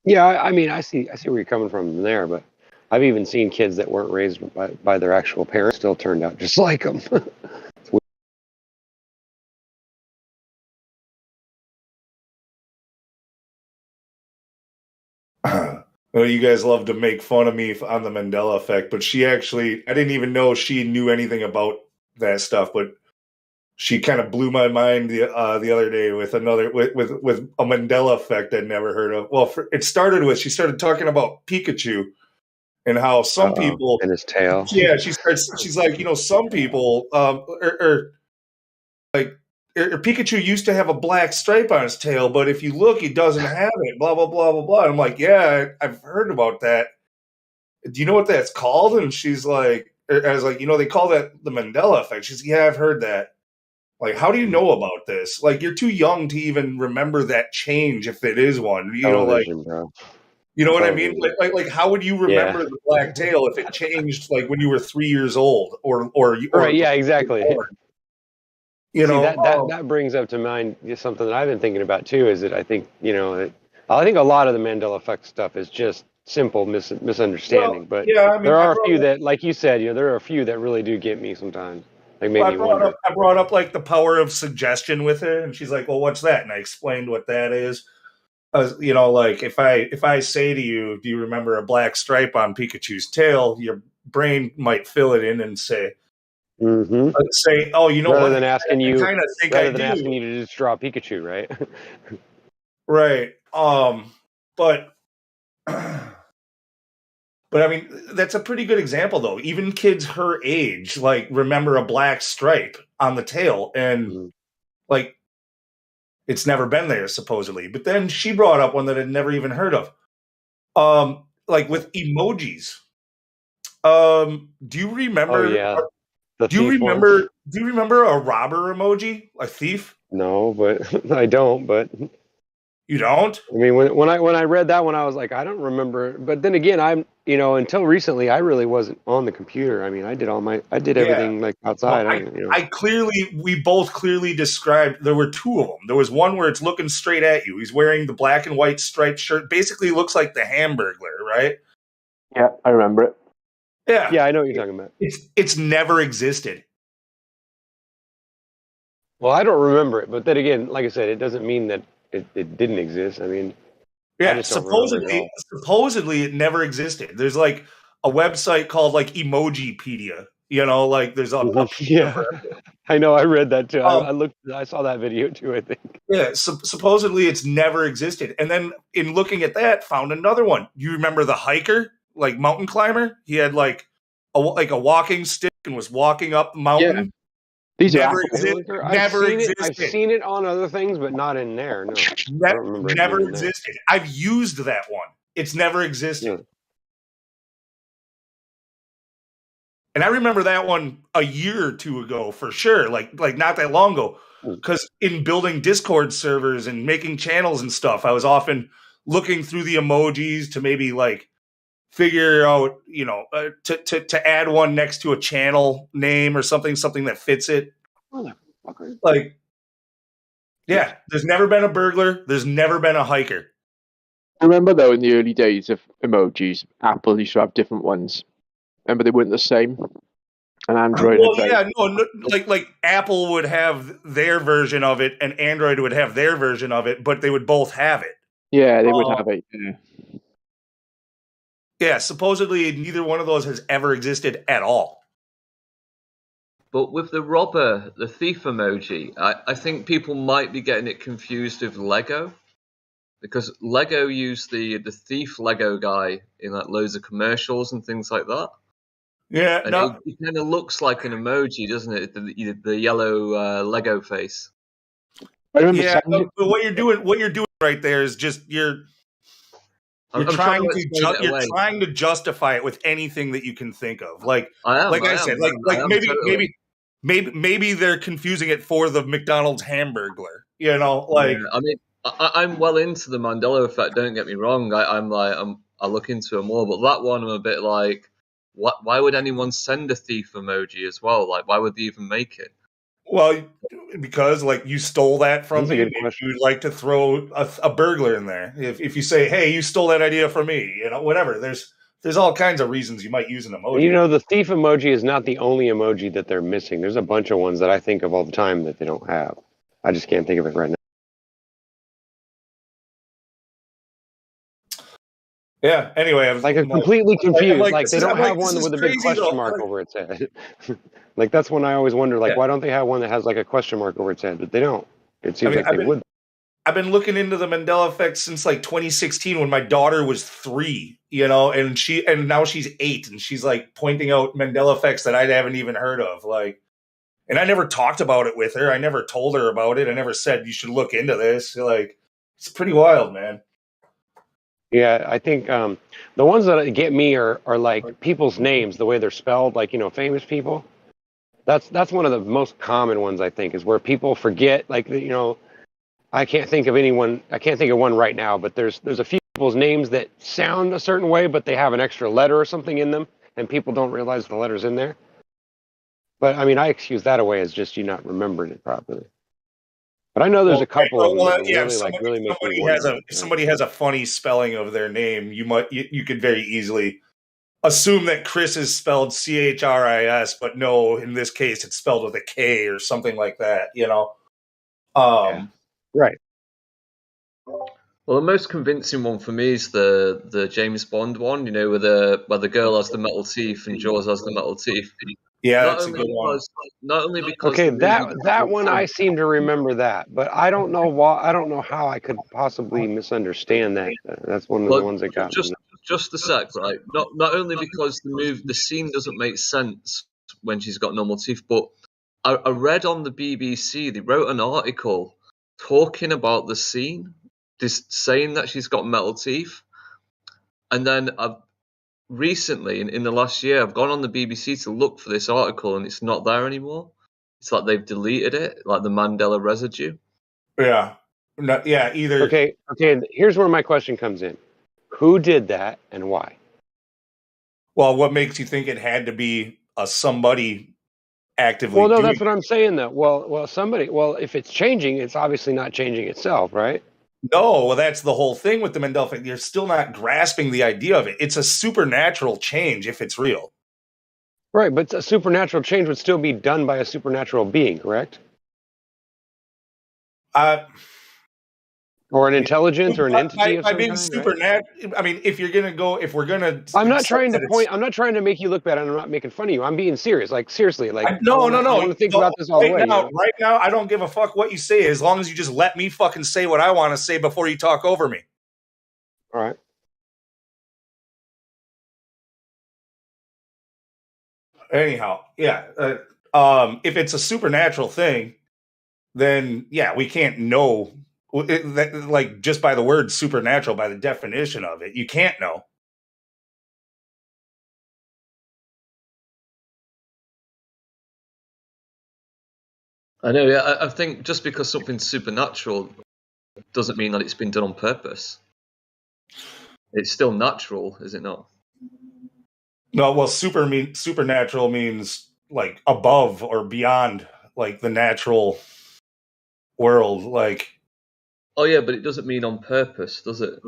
Yeah, I mean, I see where you're coming from there, but I've even seen kids that weren't raised by their actual parents still turned out just like them. Well, you guys love to make fun of me on the Mandela effect, but I didn't even know she knew anything about that stuff, but she kind of blew my mind the other day with a Mandela effect I'd never heard of. Well, it started with, she started talking about Pikachu and how some people and his tail. Yeah, she's like, some people Pikachu used to have a black stripe on his tail, but if you look, he doesn't have it. Blah blah blah blah blah. And I'm like, yeah, I've heard about that. Do you know what that's called? And she's like, I was like, they call that the Mandela effect. She's like, yeah, I've heard that. Like, how do you know about this? Like, you're too young to even remember that change if it is one. Television, bro. You know what I mean? Like, how would you remember the black tail if it changed like when you were 3 years old or right? Yeah, exactly. That that brings up to mind something that I've been thinking about too. Is that I think I think a lot of the Mandela effect stuff is just simple misunderstanding. But there are a few that, like you said, there are a few that really do get me sometimes. Like made Well, me wonder. I brought up like the power of suggestion with her, and she's like, "Well, what's that?" And I explained what that is. You know, like if I say to you, "Do you remember a black stripe on Pikachu's tail?" Your brain might fill it in and say, Mm-hmm. "Oh, you know rather what? than asking you, I kind of think rather I than do." asking you to just draw Pikachu, right? Right. But But I mean, that's a pretty good example, though. Even kids her age, like, remember a black stripe on the tail, and like, it's never been there supposedly. But then she brought up one that I'd never even heard of. Like with emojis. Do you remember? Oh yeah, the do you thief remember? one. Do you remember a robber emoji, a thief? No, but I don't. But you don't. I mean, when I read that one, I was like, I don't remember. But then again, until recently, I really wasn't on the computer. I mean, I did Yeah. everything like outside. Well, we both clearly described, there were two of them. There was one where it's looking straight at you. He's wearing the black and white striped shirt. Basically looks like the Hamburglar, right? Yeah, I remember it. Yeah. Yeah, I know what you're talking about. It's never existed. Well, I don't remember it, but then again, like I said, it doesn't mean that it didn't exist. I mean, I Yeah, just don't remember it at all. supposedly it never existed. There's like a website called like Emojipedia. You know, like there's a Yeah, I know. I read that too. I saw that video too, I think. Yeah, supposedly it's never existed. And then in looking at that, found another one. You remember the hiker, like mountain climber? He had like a walking stick and was walking up the mountain. These never are existed. I've seen it on other things, but not in there. No, I don't remember. Never existed. I've used that one. It's never existed. Yeah. And I remember that one a year or two ago for sure, like not that long ago. Because in building Discord servers and making channels and stuff, I was often looking through the emojis to maybe like figure out, to add one next to a channel name or something that fits it. Like, yeah, there's never been a burglar. There's never been a hiker. I remember though in the early days of emojis, Apple used to have different ones. Remember they weren't the same. And Android. Well, yeah, no, like Apple would have their version of it, and Android would have their version of it, but they would both have it. Yeah, they would have it. Yeah. Yeah, supposedly neither one of those has ever existed at all. But with the robber, the thief emoji, I think people might be getting it confused with Lego, because Lego used the thief Lego guy in like loads of commercials and things like that. Yeah, and it kind of looks like an emoji, doesn't it? The yellow Lego face. Yeah, but what you're doing right there is just you're trying to justify it with anything that you can think of. Like I said, maybe they're confusing it for the McDonald's Hamburglar. You know, like I mean, I'm well into the Mandela effect. Don't get me wrong. I look into it more, but that one I'm a bit like, why would anyone send a thief emoji as well? Like, why would they even make it? Well, because like you stole that from me, you'd like to throw a burglar in there. If you say, "Hey, you stole that idea from me," whatever. There's all kinds of reasons you might use an emoji. The thief emoji is not the only emoji that they're missing. There's a bunch of ones that I think of all the time that they don't have. I just can't think of it right now. Yeah. Anyway, I was completely confused. Like they don't have one with a big question mark over its head. Like that's when I always wonder, why don't they have one that has like a question mark over its head? But they don't. It seems like they would. I've been looking into the Mandela effect since like 2016 when my daughter was 3, and now she's 8, and she's like pointing out Mandela effects that I haven't even heard of. Like, and I never talked about it with her. I never told her about it. I never said you should look into this. Like, it's pretty wild, man. Yeah, I think the ones that get me are like people's names, the way they're spelled, like, famous people. That's one of the most common ones, I think, is where people forget, like, I can't think of one right now, but there's a few people's names that sound a certain way, but they have an extra letter or something in them, and people don't realize the letter's in there. But, I mean, I excuse that away as just you not remembering it properly. But I know there's a couple of them that really make me wonder. If somebody has a funny spelling of their name, you could very easily assume that Chris is spelled Chris, but no, in this case it's spelled with a K or something like that, you know? Right. Well, the most convincing one for me is the James Bond one. You know, where the girl has the metal teeth and Jaws has the metal teeth. Yeah, not that's only a good one. because, Not only because Okay, the movie that one I seem to remember that, but I don't know why. I don't know how I could possibly misunderstand that. That's one of the ones that got me. Just a sec, right? Not only because the scene doesn't make sense when she's got normal teeth, but I read on the BBC they wrote an article talking about the scene, just saying that she's got metal teeth, and then I've recently in the last year I've gone on the BBC to look for this article and it's not there anymore. It's like they've deleted it, like the Mandela residue. Yeah. No, yeah, either. Okay. Here's where my question comes in: who did that and why? Well, what makes you think it had to be somebody actively? Well, no, doing that's what I'm saying. Though. Well, if it's changing, it's obviously not changing itself, right? No, well, that's the whole thing with the Mandela effect. You're still not grasping the idea of it. It's a supernatural change if it's real. Right, but a supernatural change would still be done by a supernatural being, correct? Or an intelligence or an entity of by some being kind, supernatural. I mean, if we're gonna. I'm not trying to point. I'm not trying to make you look bad. I'm not making fun of you. I'm being serious. Like seriously. Like No. I want to think about this all the way. Right now, I don't give a fuck what you say as long as you just let me fucking say what I want to say before you talk over me. All right. Anyhow, yeah. If it's a supernatural thing, then yeah, we can't know. Like just by the word supernatural, by the definition of it, you can't know. I know. Yeah, I think just because something's supernatural doesn't mean that it's been done on purpose. It's still natural, is it not? No, well, supernatural means like above or beyond, like the natural world. Like, oh yeah, but it doesn't mean on purpose, does it?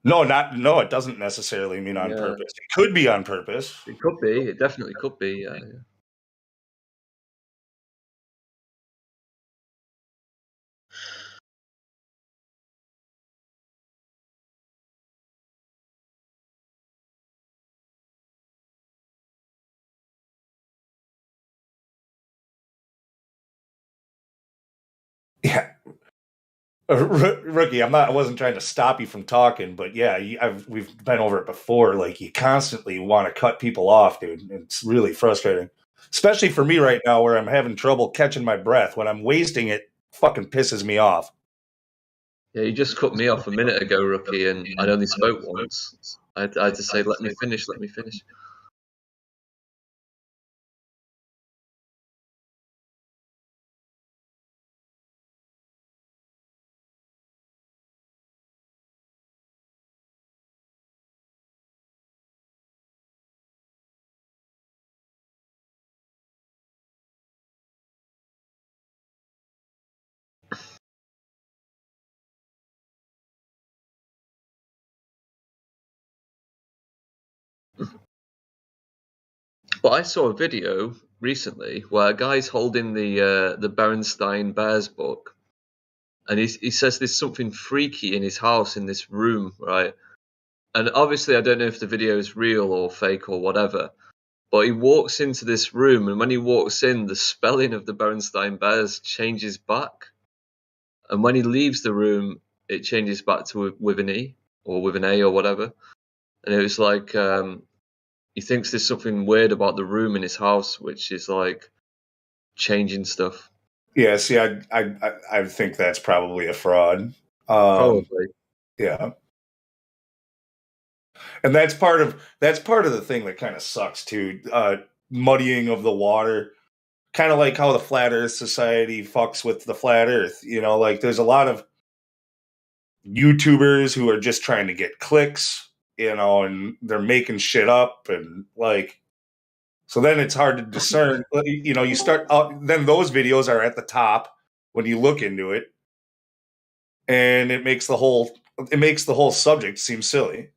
No, it doesn't necessarily mean on purpose. It could be on purpose. It could be. It definitely could be. Yeah. Yeah. Rookie, I wasn't trying to stop you from talking, but yeah, we've been over it before. Like, you constantly want to cut people off, dude. It's really frustrating, especially for me right now, where I'm having trouble catching my breath. When I'm wasting it, fucking pisses me off. Yeah, you just cut me off a minute ago, Rookie, and I only spoke once. I had to say, "Let me finish. Let me finish." But I saw a video recently where a guy's holding the Berenstain Bears book, and he says there's something freaky in his house in this room, right? And obviously, I don't know if the video is real or fake or whatever. But he walks into this room, and when he walks in, the spelling of the Berenstain Bears changes back. And when he leaves the room, it changes back to with an E or with an A or whatever. And it was like he thinks there's something weird about the room in his house, which is like changing stuff. Yeah, see, I think that's probably a fraud. Probably. Yeah. And that's part of the thing that kind of sucks too. Muddying of the water, kind of like how the Flat Earth Society fucks with the Flat Earth. You know, like there's a lot of YouTubers who are just trying to get clicks, you know, and they're making shit up, and like, so then it's hard to discern. You know, you start out, then those videos are at the top when you look into it, and it makes the whole subject seem silly.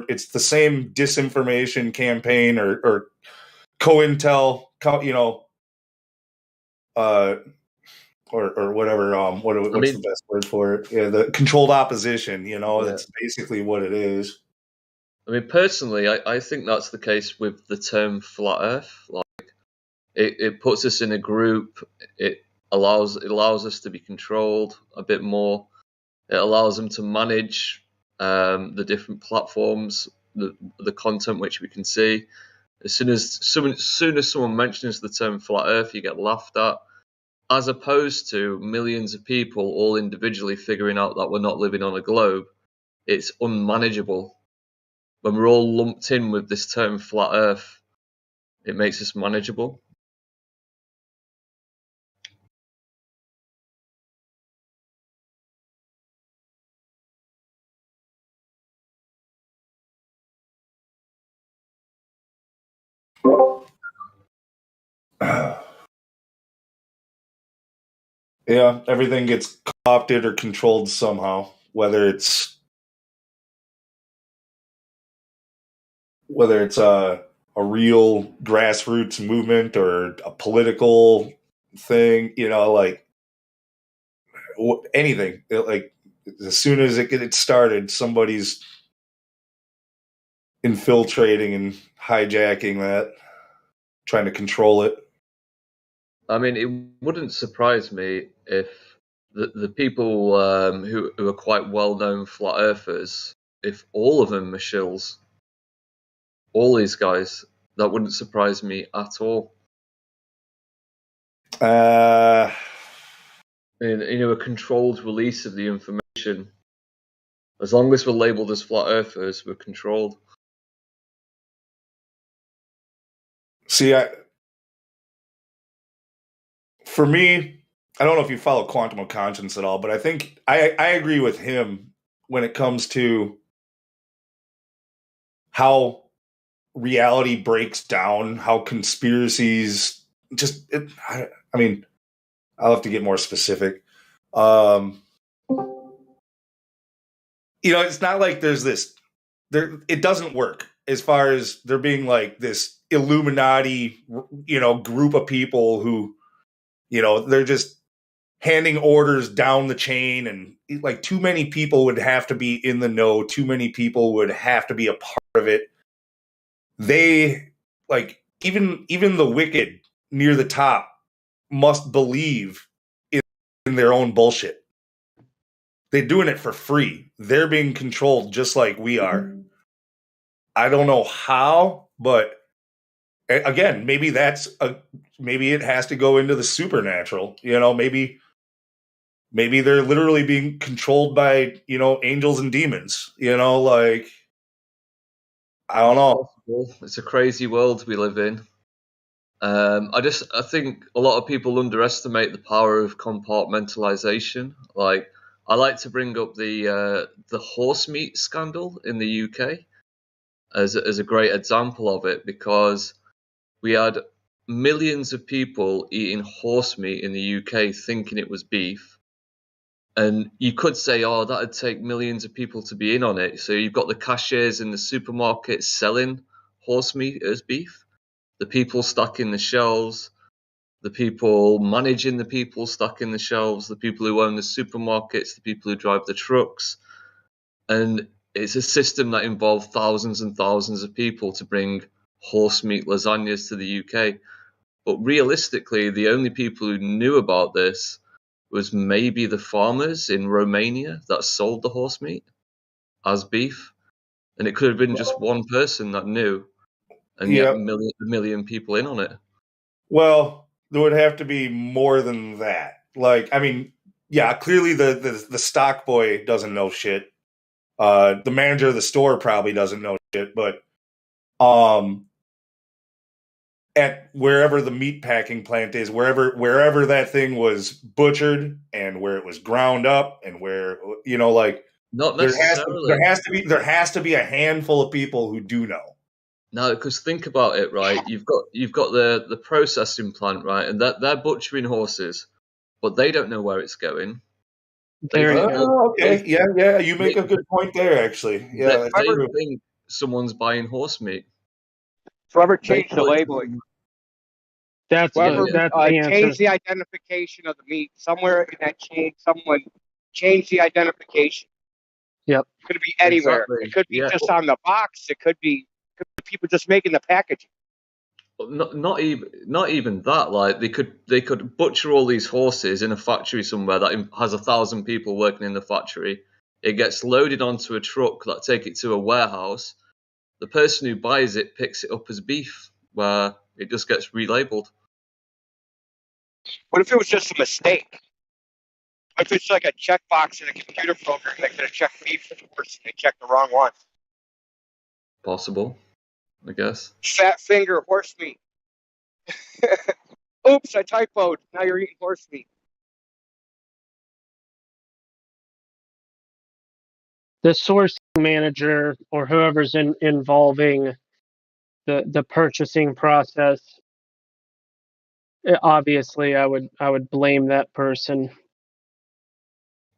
It's the same disinformation campaign or COINTEL, or whatever. What's the best word for it? Yeah, the controlled opposition. That's basically what it is. I mean, personally, I think that's the case with the term flat Earth. Like, it puts us in a group. It allows us to be controlled a bit more. It allows them to manage the different platforms, the content which we can see. As soon as someone mentions the term flat Earth, you get laughed at, as opposed to millions of people all individually figuring out that we're not living on a globe. It's unmanageable. When we're all lumped in with this term flat Earth, it makes us manageable. Yeah, everything gets co-opted or controlled somehow, whether it's a real grassroots movement or a political thing, like anything. Like as soon as it gets started, somebody's infiltrating and hijacking that, trying to control it. I mean, it wouldn't surprise me if the people who are quite well-known flat earthers, if all of them are shills, all these guys, that wouldn't surprise me at all. A controlled release of the information. As long as we're labelled as flat earthers, we're controlled. See, for me, I don't know if you follow quantum of conscience at all, but I think I agree with him when it comes to how reality breaks down, how conspiracies I mean, I'll have to get more specific. It's not like there's it doesn't work as far as there being like this Illuminati, group of people who, they're just handing orders down the chain, and like too many people would have to be in the know. Too many people would have to be a part of it. They like even the wicked near the top must believe in their own bullshit. They're doing it for free. They're being controlled just like we are. I don't know how, but again, maybe maybe it has to go into the supernatural. Maybe they're literally being controlled by, angels and demons. Like I don't know. It's a crazy world we live in. I think a lot of people underestimate the power of compartmentalization. Like, I like to bring up the horse meat scandal in the UK as a great example of it, because we had millions of people eating horse meat in the UK thinking it was beef. And you could say, oh, that'd take millions of people to be in on it. So you've got the cashiers in the supermarket selling horse meat as beef, the people stocking the shelves, the people managing the people stocking the shelves, the people who own the supermarkets, the people who drive the trucks. And it's a system that involved thousands and thousands of people to bring horse meat lasagnas to the UK. But realistically, the only people who knew about this was maybe the farmers in Romania that sold the horse meat as beef. And it could have been just one person that knew, and yet a million people in on it. Well, there would have to be more than that. Like, I mean, yeah, clearly the stock boy doesn't know shit. The manager of the store probably doesn't know shit, but at wherever the meat packing plant is, wherever that thing was butchered and where it was ground up and where, like, not necessarily. There has to be a handful of people who do know. No, because think about it, right? You've got the processing plant, right, and they're butchering horses, but they don't know where it's going. There you go. Oh, okay. Yeah. You make a good point there, actually. Yeah, that's They true. think someone's buying horse meat. Whoever changed the labeling. Whoever That's the answer. changed the identification of the meat, somewhere in that chain, someone changed the identification. Yep. It could be anywhere. Exactly. It could be just on the box. It could be people just making the packaging. Not even that. Like they could butcher all these horses in a factory somewhere that has 1,000 people working in the factory. It gets loaded onto a truck that take it to a warehouse. The person who buys it picks it up as beef, where it just gets relabeled. What if it was just a mistake? What if it's like a checkbox in a computer program that could have checked beef and horse and they checked the wrong one? Possible, I guess. Fat finger horse meat. Oops, I typoed. Now you're eating horse meat. The sourcing manager or whoever's involving the purchasing process. Obviously, I would blame that person.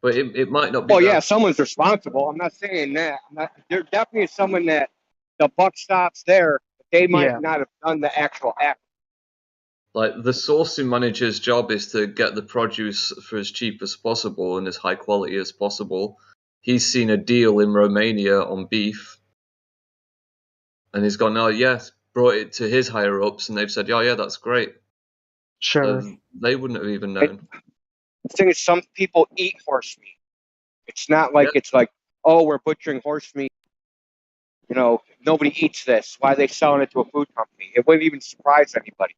But it might not be. Well, yeah, someone's responsible. I'm not saying that. There definitely is someone that the buck stops there. But they might not have done the actual act. Like the sourcing manager's job is to get the produce for as cheap as possible and as high quality as possible. He's seen a deal in Romania on beef, and he's gone, "Oh yes," brought it to his higher ups, and they've said, "Oh yeah, that's great." Sure. They wouldn't have even known. The thing is, some people eat horse meat. It's not like it's like, oh, we're butchering horse meat. You know, nobody eats this. Why are they selling it to a food company? It wouldn't even surprise anybody.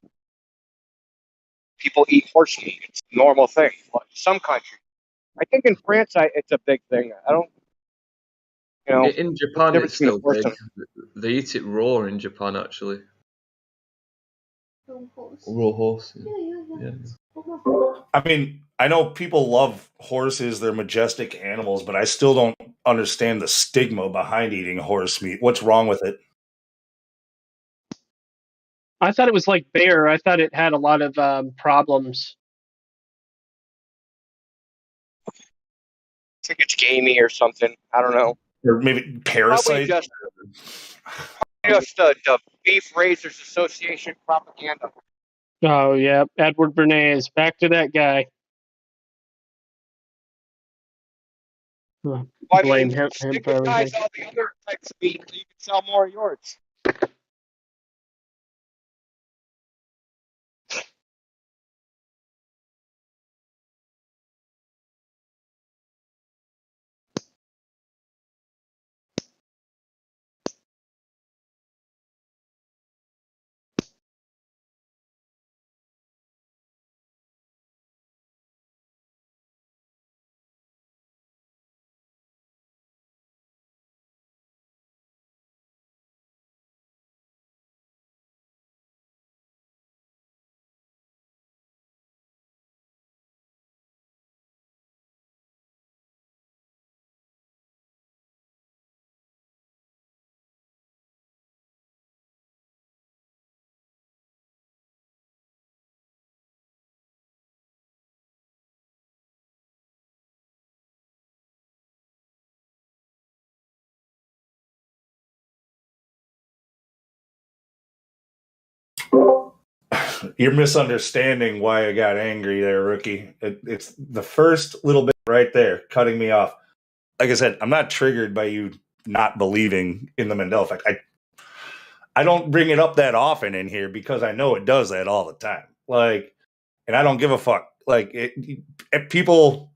People eat horse meat. It's a normal thing. Well, in some countries. I think in France, it's a big thing. I don't, you know. In Japan, it's still big. They eat it raw in Japan, actually. Raw horse. Yeah. I mean, I know people love horses; they're majestic animals, but I still don't understand the stigma behind eating horse meat. What's wrong with it? I thought it was like bear. I thought it had a lot of problems. I think it's gamey or something. I don't know. Or maybe parasite. Just the Beef Raisers Association propaganda. Oh yeah, Edward Bernays. Back to that guy. Blame him for stigmatize everything. all the other types of meat so you can sell more of yours. You're misunderstanding why I got angry there, rookie. It's the first little bit right there, cutting me off. Like I said, I'm not triggered by you not believing in the Mandela effect. I don't bring it up that often in here because I know it does that all the time. Like, and I don't give a fuck. Like, people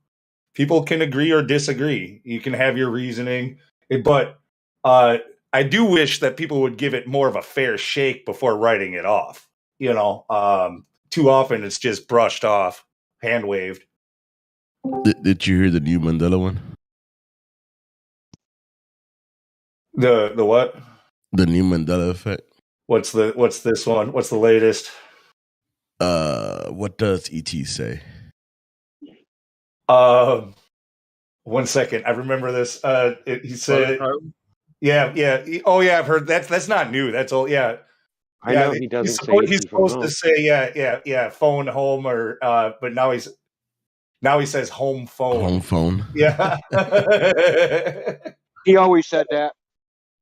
can agree or disagree. You can have your reasoning, but I do wish that people would give it more of a fair shake before writing it off. You know, too often it's just brushed off, hand waved. Did you hear the new Mandela one? The what? The new Mandela effect. What's this one? What's the latest? What does ET say? 1 second. I remember this. He said, yeah. Oh yeah, I've heard that's not new. That's old. Yeah. I know he doesn't say he's supposed to say yeah, phone home or but now he's Now he says home phone. Home phone. Yeah. He always said that.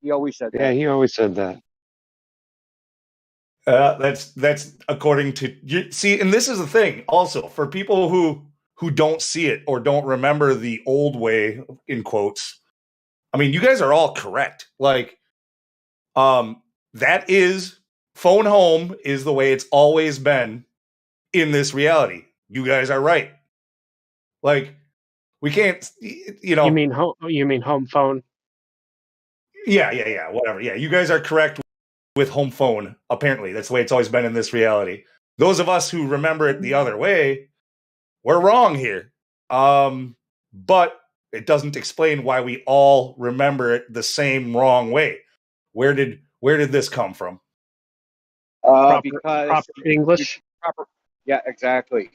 He always said that. Yeah, he always said that. That's according to you. See, and this is the thing. Also, for people who don't see it or don't remember the old way, in quotes. I mean, you guys are all correct. Like, that is phone home is the way it's always been in this reality. You guys are right. Like, we can't, you know. You mean home phone? Yeah, whatever. Yeah, you guys are correct with home phone. Apparently, that's the way it's always been in this reality. Those of us who remember it the other way, we're wrong here. But it doesn't explain why we all remember it the same wrong way. Where did this come from? Because proper English. Yeah, exactly.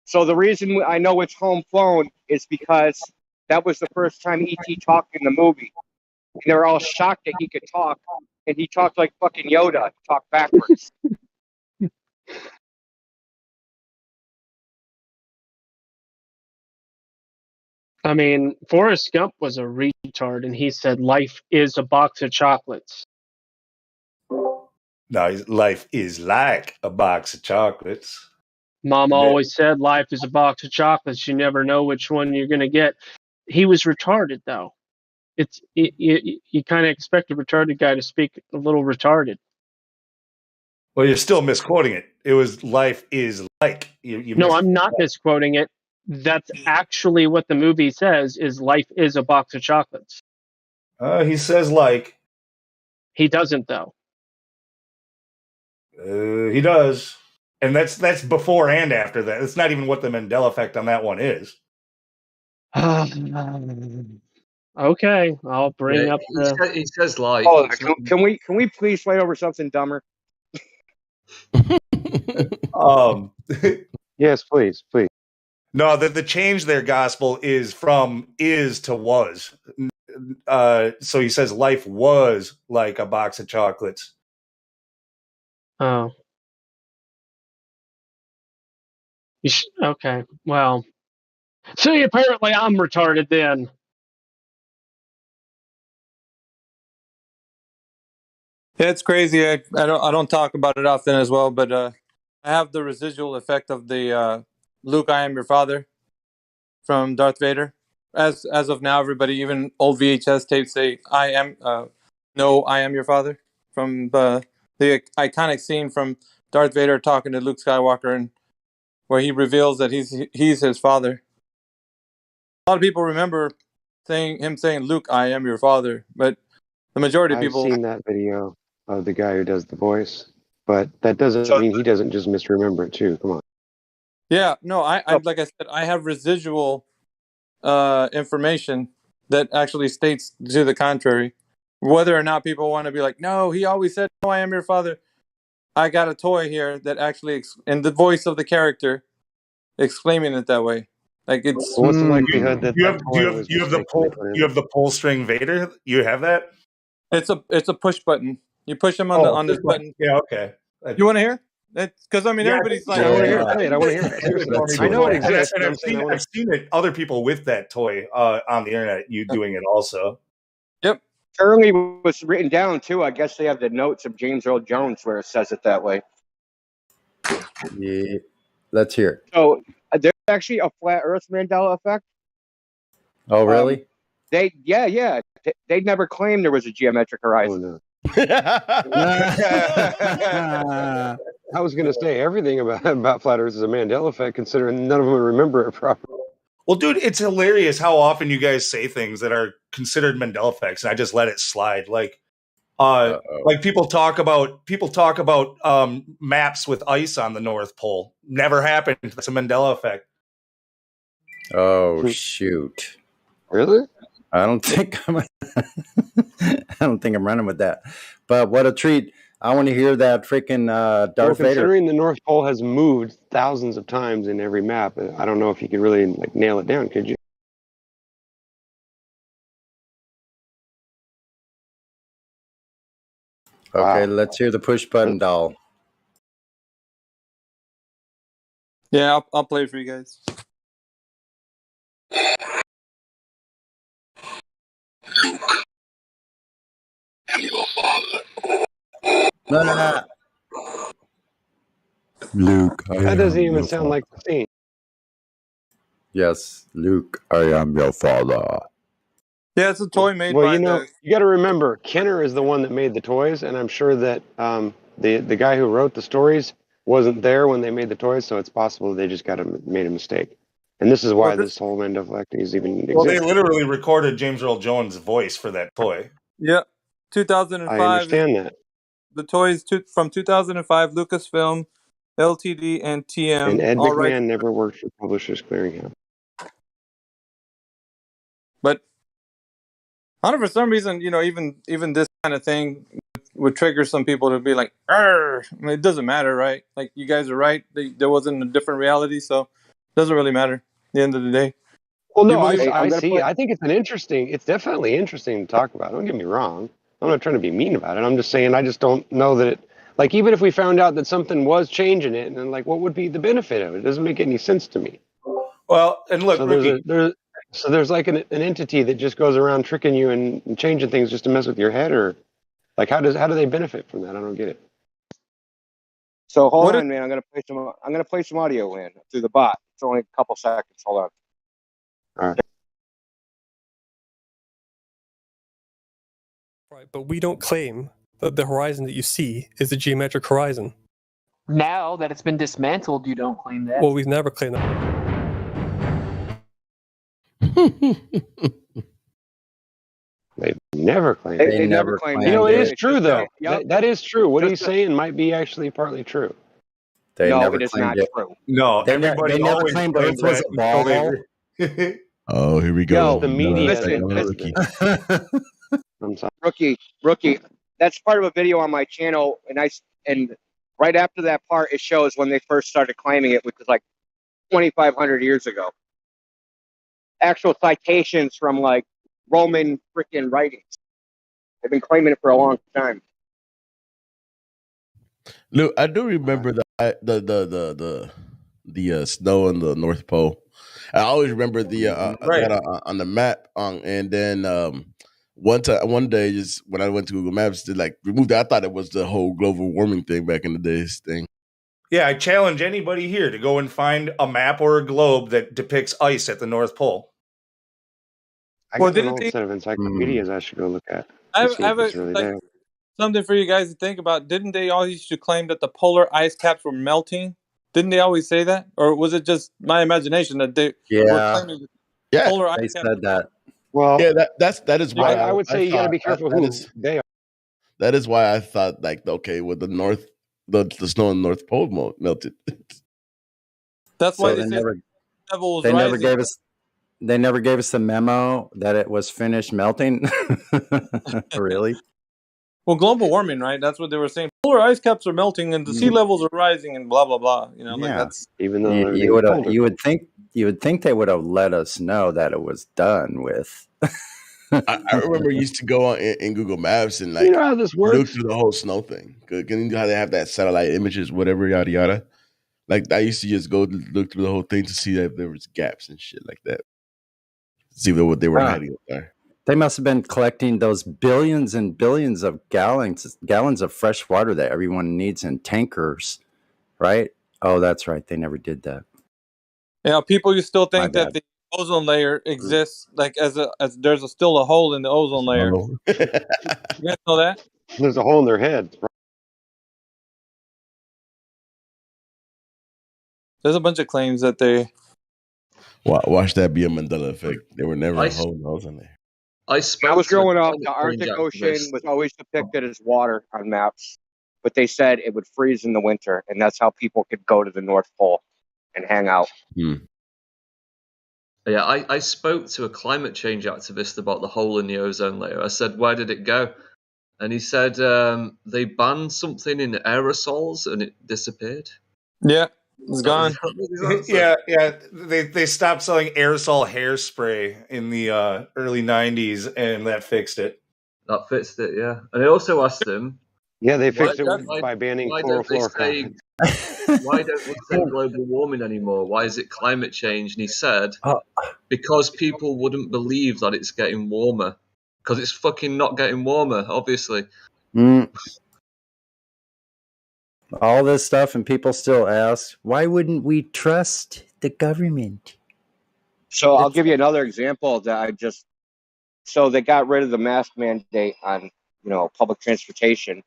So the reason I know it's home phone is because that was the first time E.T. talked in the movie. And they were all shocked that he could talk, and he talked like fucking Yoda, talked backwards. I mean, Forrest Gump was a retard, and he said life is a box of chocolates. No, life is like a box of chocolates. Mom always said life is a box of chocolates. You never know which one you're going to get. He was retarded, though. You kind of expect a retarded guy to speak a little retarded. Well, you're still misquoting it. It was life is like. I'm not misquoting it. That's actually what the movie says, is life is a box of chocolates. He says like. He doesn't, though. He does. And that's before and after that. It's not even what the Mandela effect on that one is. Okay, I'll bring up the... He says like... Oh, can we please fight over something dumber? Yes, please. No, the change there, gospel, is from is to was. So he says life was like a box of chocolates. Oh. Okay, well. See, apparently I'm retarded then. Yeah, it's crazy. I don't talk about it often as well, but I have the residual effect of the Luke, I am your father from Darth Vader. As of now, everybody, even old VHS tapes say I am your father from the iconic scene from Darth Vader talking to Luke Skywalker, and where he reveals that he's his father. A lot of people remember him saying, "Luke, I am your father," but the majority of people... I've seen that video of the guy who does the voice, but that doesn't mean he doesn't just misremember it too. Come on. Yeah, no, I like I said, I have residual information that actually states to the contrary. Whether or not people want to be like, no, he always said, "No, I am your father." I got a toy here that actually, in the voice of the character, exclaiming it that way. Like it's. What's the likelihood that you have the pull string Vader? You have that? It's a push button. You push him on this button. Yeah, okay. You want to hear? Because I mean, everybody's like, I want to hear it. I want to hear it. I know it exists. And I've seen it. Other people with that toy on the internet. You doing it also. Yep. Currently was written down too. I guess they have the notes of James Earl Jones where it says it that way. Yeah. Let's hear it. So there's actually a flat Earth Mandela effect. Oh, really? They never claimed there was a geometric horizon. Oh, no. I was going to say everything about flat Earth is a Mandela effect, considering none of them remember it properly. Well, dude, it's hilarious how often you guys say things that are considered Mandela effects, and I just let it slide. Like people talk about maps with ice on the North Pole. Never happened. That's a Mandela effect. Oh shoot! Really? I don't think I'm running with that. But what a treat! I want to hear that freaking Darth Vader. Considering the North Pole has moved thousands of times in every map, I don't know if you could really nail it down, could you? Okay, let's hear the push button doll. Yeah, I'll play it for you guys. No. Luke, I That doesn't am even your sound father. like the scene. Yes, Luke, I am your father. Yeah, it's a toy made Well, by you know, the. you got to remember, Kenner is the one that made the toys, and I'm sure that the guy who wrote the stories wasn't there when they made the toys, so it's possible they just made a mistake. And this is why this whole end of is even Well, they exists. literally recorded James Earl Jones' voice for that toy. Yeah, 2005. I understand that. The toys from 2005, Lucasfilm, LTD, and TM. And Ed all right. McMahon never worked for Publishers Clearinghouse. But I don't know, for some reason, even this kind of thing would trigger some people to be like, "Arr!" I mean, it doesn't matter, right? Like, you guys are right. There wasn't a different reality, so it doesn't really matter at the end of the day. Well, You no, believe- I see. I think it's definitely interesting to talk about. Don't get me wrong. I'm not trying to be mean about it. I'm just saying I just don't know that like, even if we found out that something was changing it, and then, like, what would be the benefit of it? It doesn't make any sense to me. Well, and look, So Ricky, there's like an entity that just goes around tricking you and changing things just to mess with your head, or like how do they benefit from that? I don't get it. So hold on, man. I'm gonna play some audio in through the bot. It's only a couple seconds. Hold on. All right. Right, but we don't claim that the horizon that you see is the geometric horizon. Now that it's been dismantled, you don't claim that. Well, we've never claimed that. They never claim. They never claimed You know, that. it is It's true just though. yep. That is true. What Just he's saying might be actually partly true. They No, never it is claimed not it. true. no, They everybody never always claimed claims Earth was that a ball until hole. they- Oh, here we Yo, go. The media Another segment with listen. Ricky. I'm sorry. Rookie. That's part of a video on my channel, and right after that part, it shows when they first started claiming it, which was like 2,500 years ago. Actual citations from like Roman freaking writings. They've been claiming it for a long time. Look, I do remember the snow on the North Pole. I always remember Right. that on the map. And then one day, just when I went to Google Maps, to like remove that, I thought it was the whole global warming thing back in the days thing. Yeah, I challenge anybody here to go and find a map or a globe that depicts ice at the North Pole. I Well, got an didn't old they- set of encyclopedias I should go look at. I To see have if it's a, really like, there. something for you guys to think about. Didn't they always used to claim that the polar ice caps were melting? Didn't they always say that? Or was it just my imagination that they were Yeah, claiming that Yeah, polar they ice caps? said that. Well, yeah, that is why I would say you got to be thought careful that who is they are. that is why I thought, like, okay, with the snow on the North Pole melted. That's why So they they say never, the level was they never rising. gave us. They never gave us the memo that it was finished melting. Really? Well, global warming, right? That's what they were saying. Polar ice caps are melting and the sea levels are rising and blah blah blah. Like Yeah. that's Even though You everything's would colder. you would think they would have let us know that it was done with. I remember you used to go on in Google Maps and You like know how this look works? through the whole snow thing. Can you know how they have that satellite images, whatever, yada yada. Like I used to just go look through the whole thing to see if there was gaps and shit like that. See what they were Ah. hiding up there. They must have been collecting those billions and billions of gallons of fresh water that everyone needs in tankers, right? Oh, that's right. They never did that. people you still think My that bad. the ozone layer exists like as there's still a hole in the ozone layer. Oh. You guys know that? There's a hole in their head. There's a bunch of claims that they Watch that be a Mandela effect. They were never I- holding those in there. I When I was to a growing up, climate the change Arctic Ocean activist. was always depicted as water on maps, but they said it would freeze in the winter, and that's how people could go to the North Pole and hang out. Yeah, I spoke to a climate change activist about the hole in the ozone layer. I said, where did it go? And he said they banned something in aerosols and it disappeared. Yeah, it's gone. Yeah. They stopped selling aerosol hairspray in the early '90s, and that fixed it. That fixed it, yeah. And I also asked him, Yeah, they fixed Why- it by banning why don't they say chlorofluorocarbons. why don't we say global warming anymore? Why is it climate change? And he said, Oh. because people wouldn't believe that it's getting warmer. Because it's fucking not getting warmer, obviously. Mm. all this stuff, and people still ask, why wouldn't we trust the government? So I'll give you another example that so they got rid of the mask mandate on, public transportation.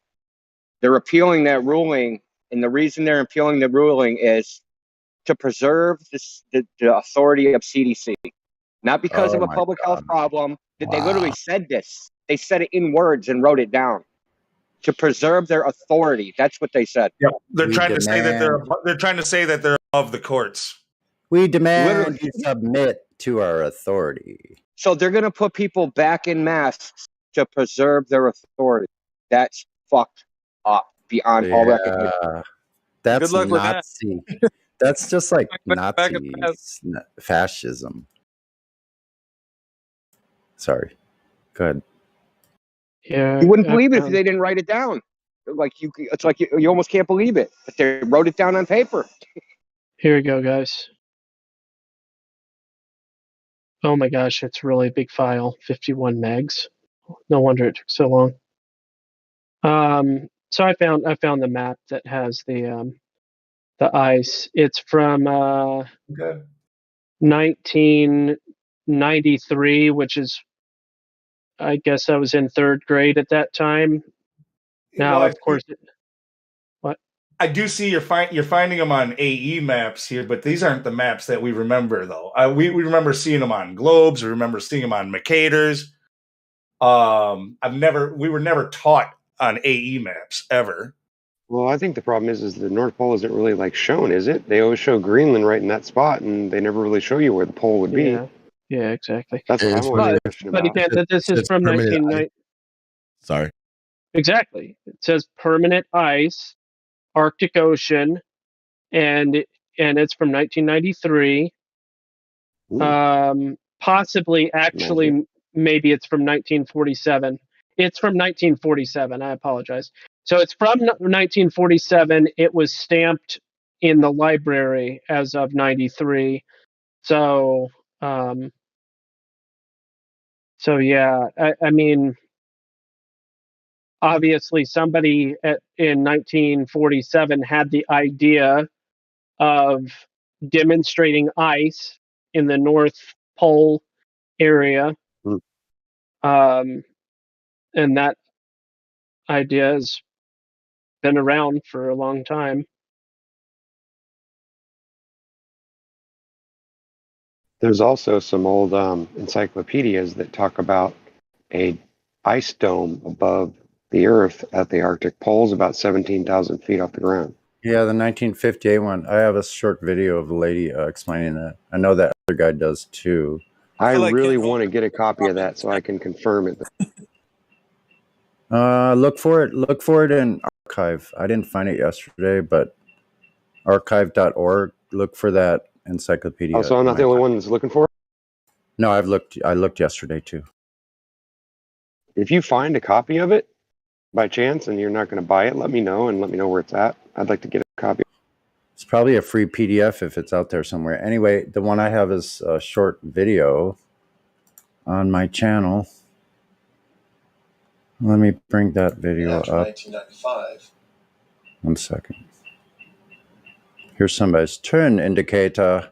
They're appealing that ruling, and the reason they're appealing the ruling is to preserve the authority of CDC, not because of a public health problem. That They literally said this. They said it in words and wrote it down. To preserve their authority. That's what they said. Yep. They're trying to say that they're above the courts. We demand you submit to our authority. So they're going to put people back in masks to preserve their authority. That's fucked up beyond all recognition. That's Good luck with that. Nazi. That's just like Nazi fascism. Sorry. Go ahead. Yeah, You wouldn't believe it if they didn't write it down. It's like you almost can't believe it, but they wrote it down on paper. Here we go, guys. Oh my gosh, it's really a big file, 51 megs. No wonder it took so long. So I found the map that has the ice. It's from 1993, which is, I guess I was in 3rd grade at that time. Now, Well, of course, what? I do see you're finding them on AE maps here, but these aren't the maps that we remember, though. We remember seeing them on globes. We remember seeing them on Mercators. We were never taught on AE maps ever. Well, I think the problem is the North Pole isn't really like shown, is it? They always show Greenland right in that spot, and they never really show you where the pole would be. Yeah, exactly. That's what I'm always questioning But about. again, this is from 1990. Sorry. Exactly. It says permanent ice, Arctic Ocean, and it's from 1993. Possibly, actually, maybe it's from 1947. It's from 1947. I apologize. So it's from 1947. It was stamped in the library as of 93. So yeah, I mean, obviously somebody in 1947 had the idea of demonstrating ice in the North Pole area. And that idea has been around for a long time. There's also some old encyclopedias that talk about a ice dome above the Earth at the Arctic poles, about 17,000 feet off the ground. Yeah, the 1958 one. I have a short video of a lady explaining that. I know that other guy does too. I really want to get a copy of that so I can confirm it. Look for it in archive. I didn't find it yesterday, but archive.org. Look for that encyclopedia. Oh, so I'm not the only one that's looking for it? No, I looked yesterday too. If you find a copy of it by chance and you're not going to buy it, let me know and let me know where it's at. I'd like to get a copy. It's probably a free PDF if it's out there somewhere. Anyway, the one I have is a short video on my channel. Let me bring that video up. 1995. 1 second. Here's somebody's turn indicator.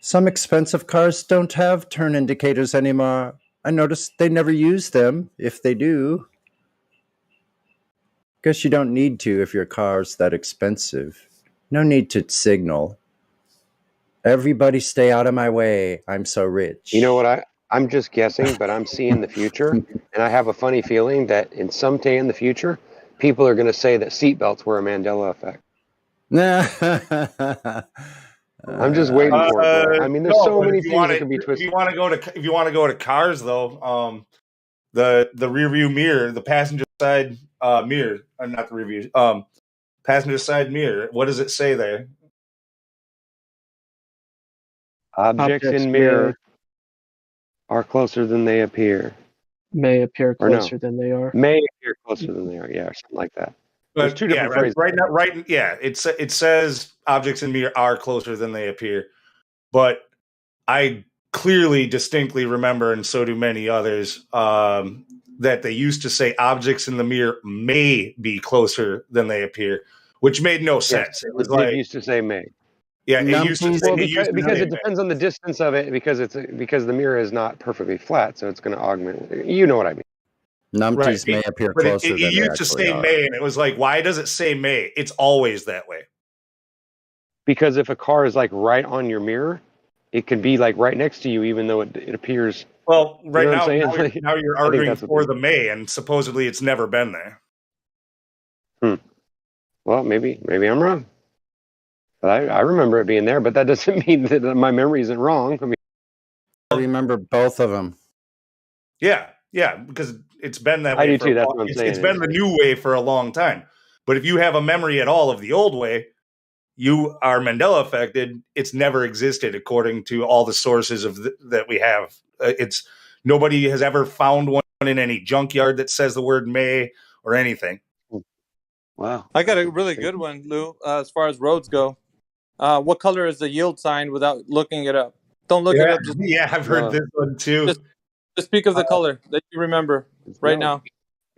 Some expensive cars don't have turn indicators anymore. I noticed they never use them, if they do. Guess you don't need to if your car's that expensive. No need to signal. Everybody stay out of my way. I'm so rich. You know what? I'm just guessing, but I'm seeing the future, and I have a funny feeling that in some day in the future, people are going to say that seatbelts were a Mandela effect. I'm just waiting for it, bro. I mean, there's so many things that can be twisted. If you want to go to cars, though, the rear view mirror, the passenger side mirror, not the rear view, passenger side mirror. What does it say there? Objects in mirror are closer than they appear. May appear Or no. closer than they are. May appear closer than they are. Yeah, or something like that. There's But two different phrases. It says objects in mirror are closer than they appear, but I clearly, distinctly remember, and so do many others, that they used to say objects in the mirror may be closer than they appear, which made no sense. It was like used to say May. Yeah, it used to say, because it depends on the distance of it, because the mirror is not perfectly flat, so it's going to augment. You know what I mean? Numpties may appear but closer it than they used to actually say are. May, and it was like, why does it say May? It's always that way. Because if a car is like right on your mirror, it can be like right next to you, even though it appears. Well, you right know now, what I'm saying? now you're I think arguing that's what for the May, and supposedly it's never been there. Well, maybe I'm wrong. But I remember it being there, but that doesn't mean that my memory isn't wrong. I mean, I remember both of them. Yeah, because it's been that I way. do for too. a That's long, what I'm it's saying. been the new way for a long time. But if you have a memory at all of the old way, you are Mandela affected. It's never existed according to all the sources of that we have. It's nobody has ever found one in any junkyard that says the word May or anything. Wow. I got a really good one, Lou, as far as roads go. What color is the yield sign without looking it up? Don't look it up. Just I've heard this one too. Just speak of the color that you remember right now.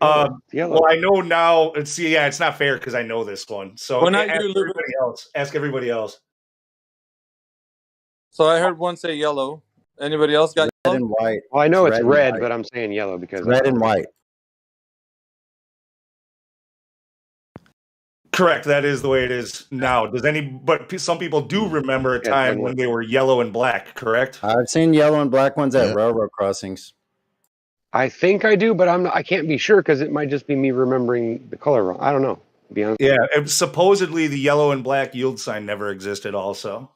Well, I know now. It's not fair because I know this one. So Well, not ask you, Lou. everybody else. Ask everybody else. So I heard one say yellow. Anybody else got red yellow? and white? Well, I know it's and red, white. but I'm saying yellow because Red and white. Correct. That is the way it is now. But some people do remember a time when they were yellow and black. Correct. I've seen yellow and black ones at railroad crossings. I think I do, but I can't be sure because it might just be me remembering the color wrong. I don't know. To be honest. Yeah. And supposedly the yellow and black yield sign never existed. Also.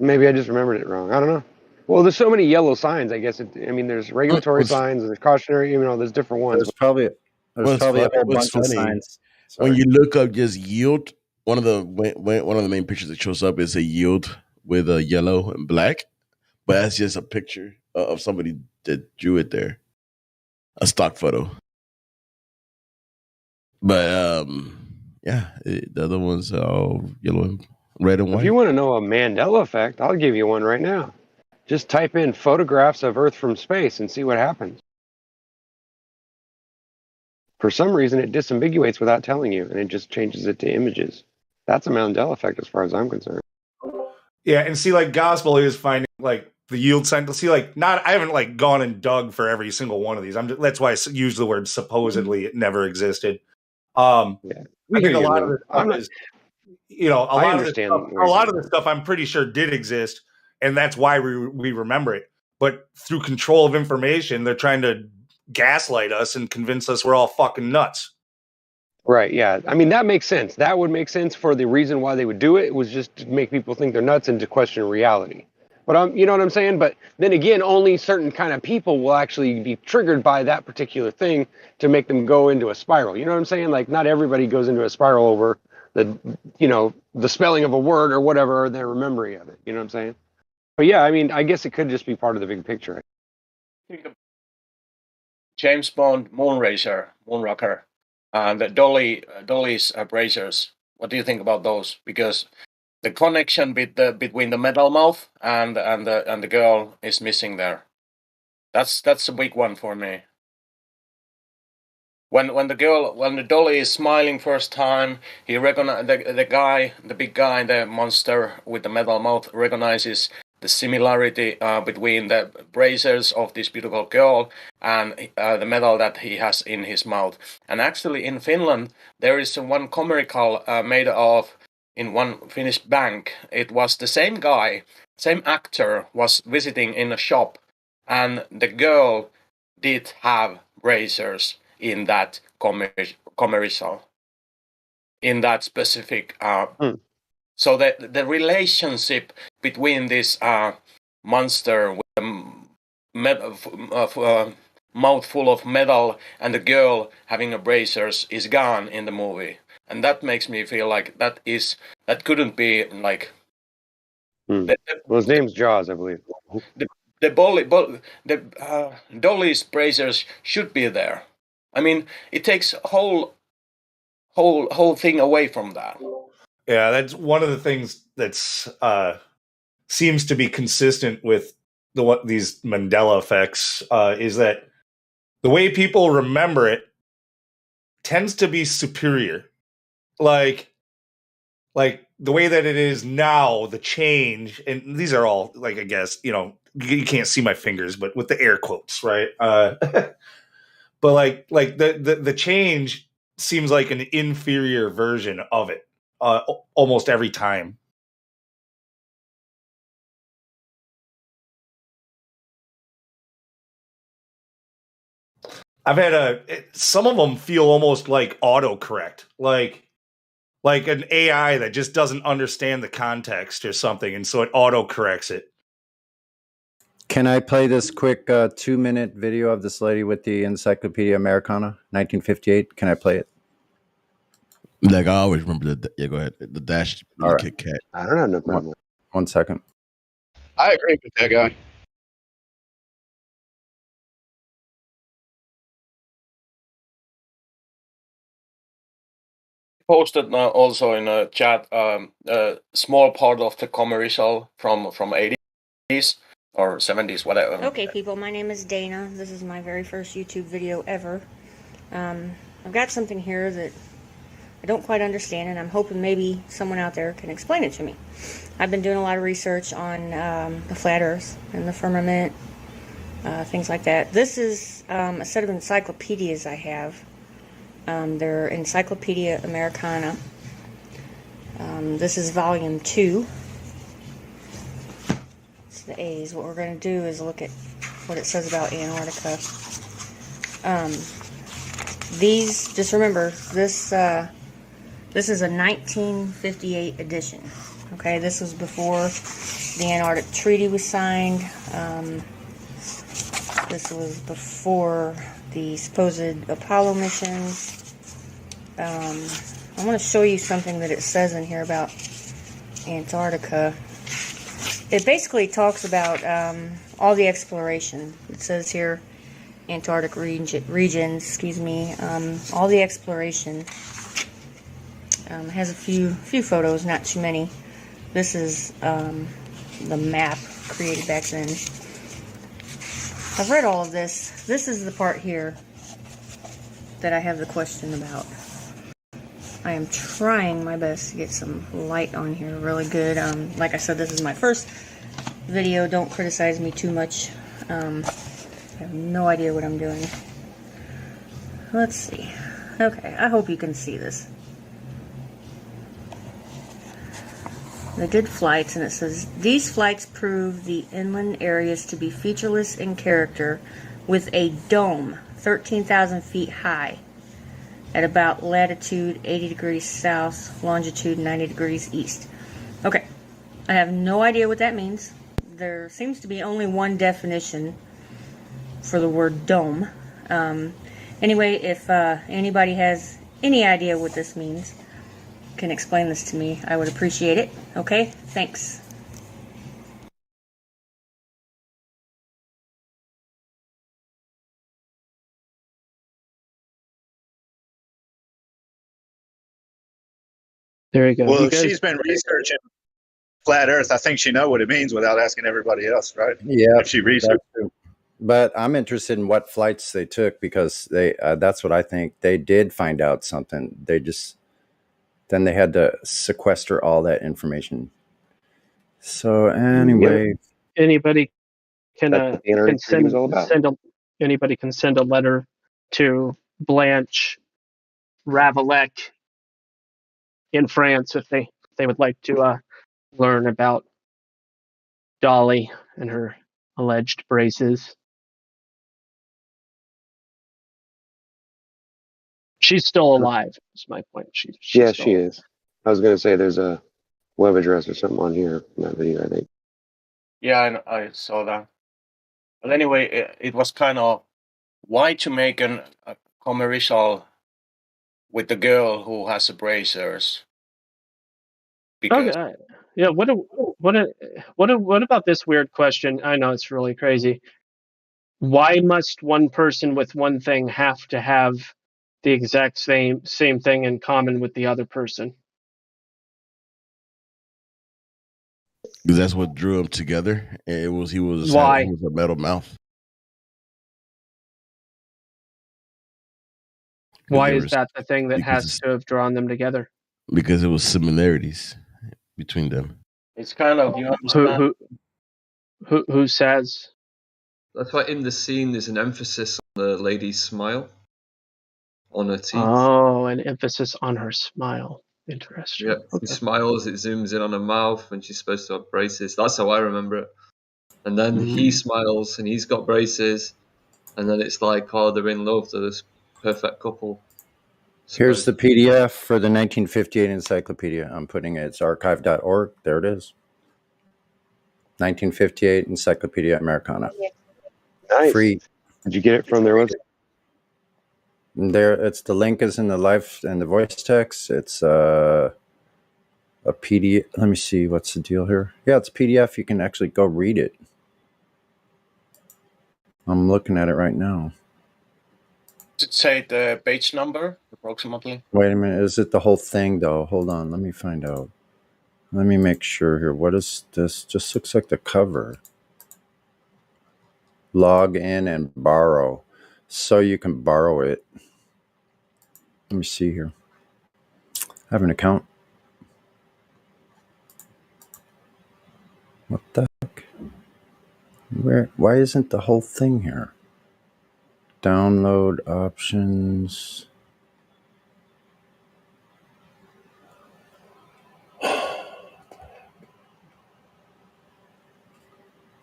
Maybe I just remembered it wrong. I don't know. Well, there's so many yellow signs. I guess. There's regulatory signs. There's cautionary. There's different ones. There's probably a whole bunch of signs. When you look up just yield, one of the main pictures that shows up is a yield with a yellow and black, but that's just a picture of somebody that drew it there, a stock photo. But the other ones are all yellow and red and white. If you want to know a Mandela effect, I'll give you one right now. Just type in photographs of Earth from space and see what happens. For some reason, it disambiguates without telling you, and it just changes it to images. That's a Mandela effect as far as I'm concerned. Yeah, and see, like Gospel is finding like the yield sign. See, like I haven't like gone and dug for every single one of these. That's why I use the word supposedly. It never existed. I think a lot of this stuff is, a lot of the stuff I'm pretty sure did exist, and that's why we remember it. But through control of information, they're trying to gaslight us and convince us we're all fucking nuts. Right, yeah. That makes sense. That would make sense for the reason why they would do it. It was just to make people think they're nuts and to question reality. But you know what I'm saying? But then again, only certain kind of people will actually be triggered by that particular thing to make them go into a spiral. You know what I'm saying? Like not everybody goes into a spiral over the spelling of a word or whatever, their memory of it. You know what I'm saying? But yeah, I guess it could just be part of the big picture. James Bond Moonrocker, and the Dolly's bracers. What do you think about those? Because the connection between the metal mouth and the girl is missing there. That's a big one for me. When the dolly is smiling first time, he recognize the big guy, the monster with the metal mouth recognizes the similarity between the bracers of this beautiful girl and the metal that he has in his mouth. And actually in Finland, there is one commercial made of in one Finnish bank. It was the same guy, same actor was visiting in a shop, and the girl did have bracers in that commercial, in that specific So the relationship between this monster with a mouth full of metal and the girl having a bracers is gone in the movie, and that makes me feel like that couldn't be like. Well, his name's Jaws, I believe. The Dolly's bracers should be there. It takes whole thing away from that. Yeah, that's one of the things that's seems to be consistent with these Mandela effects is that the way people remember it tends to be superior. Like the way that it is now, the change, and these are all like, I guess, you can't see my fingers, but with the air quotes, right? But like the change seems like an inferior version of it almost every time. I've had some of them feel almost like autocorrect, like an AI that just doesn't understand the context or something, and so it autocorrects it. Can I play this quick 2-minute video of this lady with the Encyclopedia Americana, 1958? Can I play it? Like I always remember yeah, go ahead. The Dash All right. Kit Kat. I don't have no problem. 1 second. I agree with that guy. Posted also in a chat a small part of the commercial from 80s or 70s, whatever. Okay, people, my name is Dana. This is my very first YouTube video ever. I've got something here that I don't quite understand, and I'm hoping maybe someone out there can explain it to me. I've been doing a lot of research on the flat Earth and the firmament, things like that. This is a set of encyclopedias I have. They're Encyclopedia Americana. This is volume 2. It's the A's. What we're going to do is look at what it says about Antarctica. These, just remember, this is a 1958 edition. Okay, this was before the Antarctic Treaty was signed. This was before the supposed Apollo missions. I want to show you something that it says in here about Antarctica. It basically talks about all the exploration. It says here, Antarctic regions, excuse me, all the exploration. It has a few photos, not too many. This is the map created back then. I've read all of this. This is the part here that I have the question about. I am trying my best to get some light on here really good. Like I said, this is my first video. Don't criticize me too much. I have no idea what I'm doing. Let's see. Okay, I hope you can see this. They did flights, and it says, these flights prove the inland areas to be featureless in character, with a dome 13,000 feet high at about latitude 80 degrees south, longitude 90 degrees east. Okay, I have no idea what that means. There seems to be only one definition for the word dome. Anyway, if anybody has any idea what this means, can explain this to me, I would appreciate it. Okay, thanks. There you go. Well, You if guys, she's been researching flat Earth, I think she knows what it means without asking everybody else, right? Yeah, If she researched. but I'm interested in what flights they took, because that's what I think. They did find out something. Then they had to sequester all that information. So anyway, anybody can That's what the Antarctic Treaty was all about. anybody can send a letter to Blanche Ravaillac in France if they would like to learn about Dolly and her alleged braces. She's still alive, is my point. She's Yeah, still she is. I was going to say there's a web address or something on here in that video, I think. Yeah, I saw that. But anyway, it was kind of why to make a commercial with the girl who has the bracers. Because Okay. Yeah. What about this weird question? I know it's really crazy. Why must one person with one thing have to have the exact same thing in common with the other person? Because that's what drew them together. He was Why? He was a metal mouth. Why There is was that the thing that because has to have drawn them together? because it was similarities between them. It's kind of you Who understand. who says? That's why in the scene there's an emphasis on the lady's smile, on her teeth. Oh, an emphasis on her smile. Interesting. Yeah, she Okay. smiles, it zooms in on her mouth when she's supposed to have braces. That's how I remember it. And then he smiles and he's got braces, and then it's like, oh, they're in love, they're this perfect couple. Here's the PDF for the 1958 encyclopedia. I'm putting it. It's archive.org. There it is. 1958 Encyclopedia Americana. Nice. Free. Did you get it from their website? There, it's the link is in the live and the voice text. It's a PDF. Let me see. What's the deal here? Yeah, it's a PDF. You can actually go read it. I'm looking at it right now. Does it say the page number approximately? Wait a minute. Is it the whole thing though? Hold on. Let me find out. Let me make sure here. What is this? Just looks like the cover. Log in and borrow. So you can borrow it. Let me see here. I have an account. What the heck? Why isn't the whole thing here? Download options.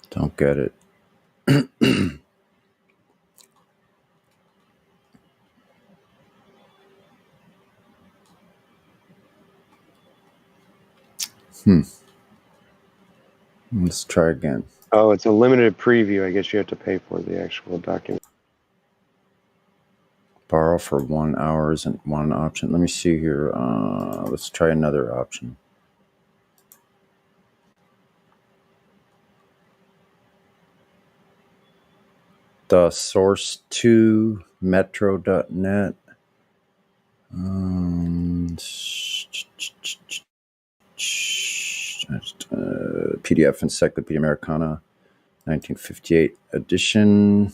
Don't get it. Let's try again. Oh, it's a limited preview. I guess you have to pay for the actual document. Borrow for 1 hour isn't one option. Let me see here. Let's try another option. The source to metro.net. PDF Encyclopedia Americana, 1958 edition.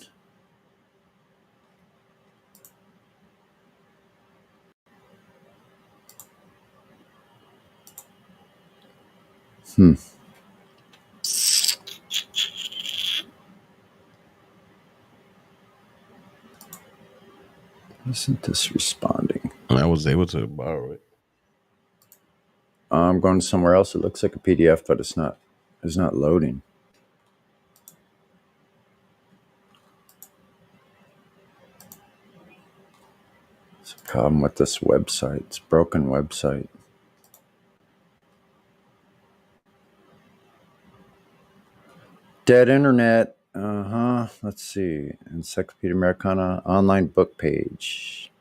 Isn't this responding? I was able to borrow it. I'm going somewhere else. It looks like a PDF, but it's not. It's not loading. It's a problem with this website. It's a broken website. Dead internet. Let's see. Encyclopedia Americana online book page.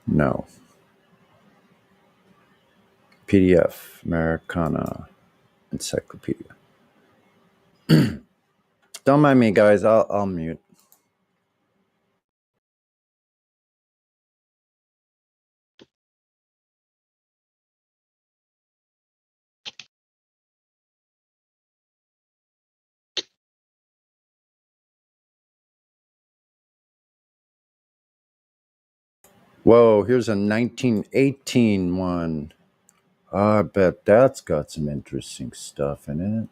No. PDF Americana Encyclopedia. Don't mind me, guys. I'll mute. Whoa, here's a 1918 one. I bet that's got some interesting stuff in it.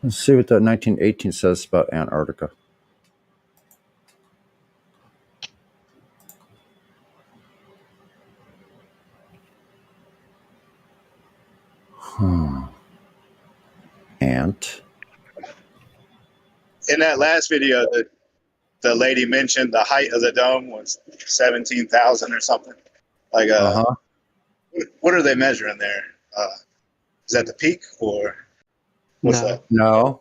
Let's see what that 1918 says about Antarctica. Ant. In that last video, the lady mentioned the height of the dome was 17,000 or something. Like, what are they measuring there? Is that the peak or what's that? No.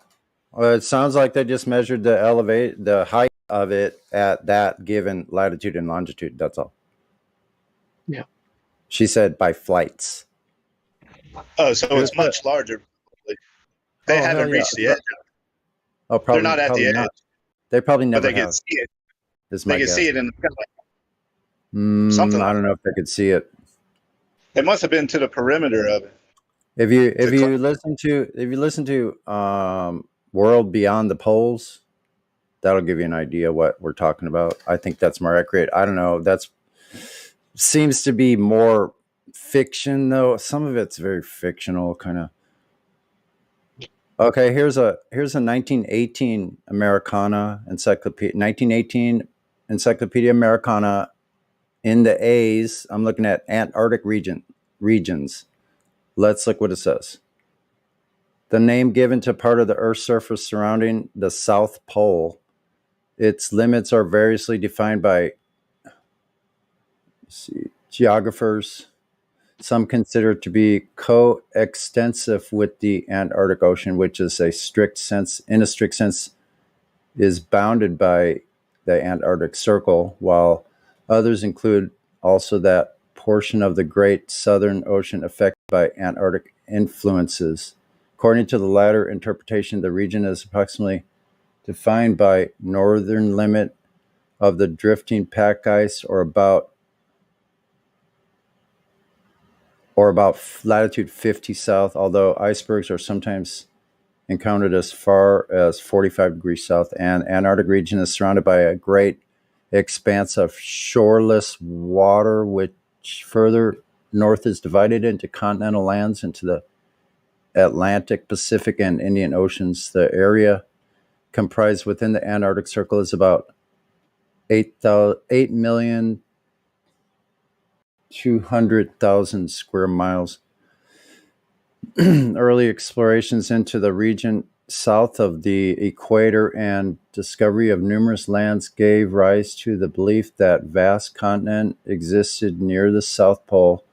Well, it sounds like they just measured the height of it at that given latitude and longitude. That's all. Yeah. She said by flights. Oh, so it's much larger. They haven't reached the edge. Oh, probably. They're not at the edge. Not. They probably never But they can have. see it. Is They my can guess. see it in the sky. Something. Something I like don't know if they could see it. It must have been to the perimeter of it. If you listen to World Beyond the Poles, that'll give you an idea what we're talking about. I think that's more accurate. I don't know. That's seems to be more fiction though. Some of it's very fictional kind of. Okay, here's a 1918 Americana encyclopedia. 1918 Encyclopedia Americana in the A's. I'm looking at Antarctic regions. Let's look what it says. The name given to part of the Earth's surface surrounding the South Pole. Its limits are variously defined by geographers. Some consider it to be coextensive with the Antarctic Ocean, which is in a strict sense, is bounded by the Antarctic Circle, while others include also that portion of the Great Southern Ocean affected by Antarctic influences. According to the latter interpretation, the region is approximately defined by northern limit of the drifting pack ice or about latitude 50 south, although icebergs are sometimes encountered as far as 45 degrees south. And Antarctic region is surrounded by a great expanse of shoreless water, which further north is divided into continental lands into the Atlantic, Pacific, and Indian Oceans. The area comprised within the Antarctic Circle is about 8,200,000 square miles. Early explorations into the region south of the equator and discovery of numerous lands gave rise to the belief that vast continent existed near the South Pole.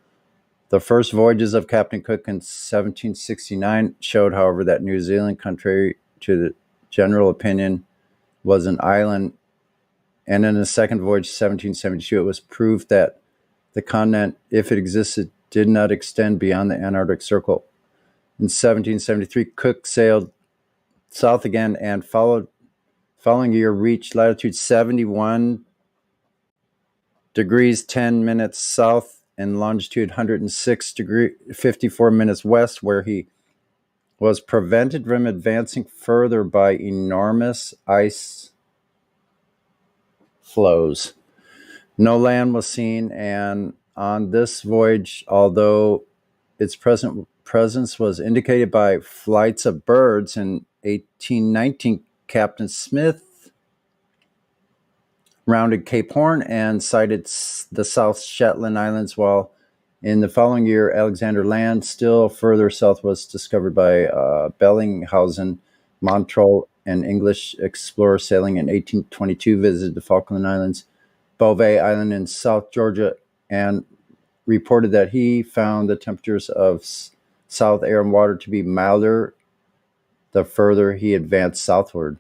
The first voyages of Captain Cook in 1769 showed, however, that New Zealand, contrary to the general opinion, was an island, and in the second voyage, 1772, it was proved that the continent, if it existed, did not extend beyond the Antarctic Circle. In 1773, Cook sailed south again and following year reached latitude 71 degrees 10 minutes south and longitude 106 degrees 54 minutes west, where he was prevented from advancing further by enormous ice flows. No land was seen, and on this voyage, although its presence was indicated by flights of birds, in 1819, Captain Smith rounded Cape Horn and sighted the South Shetland Islands, while in the following year, Alexander Land, still further south, was discovered by Bellinghausen. Montreux, an English explorer sailing in 1822, visited the Falkland Islands, Bouvet Island in South Georgia, and reported that he found the temperatures of south air and water to be milder the further he advanced southward.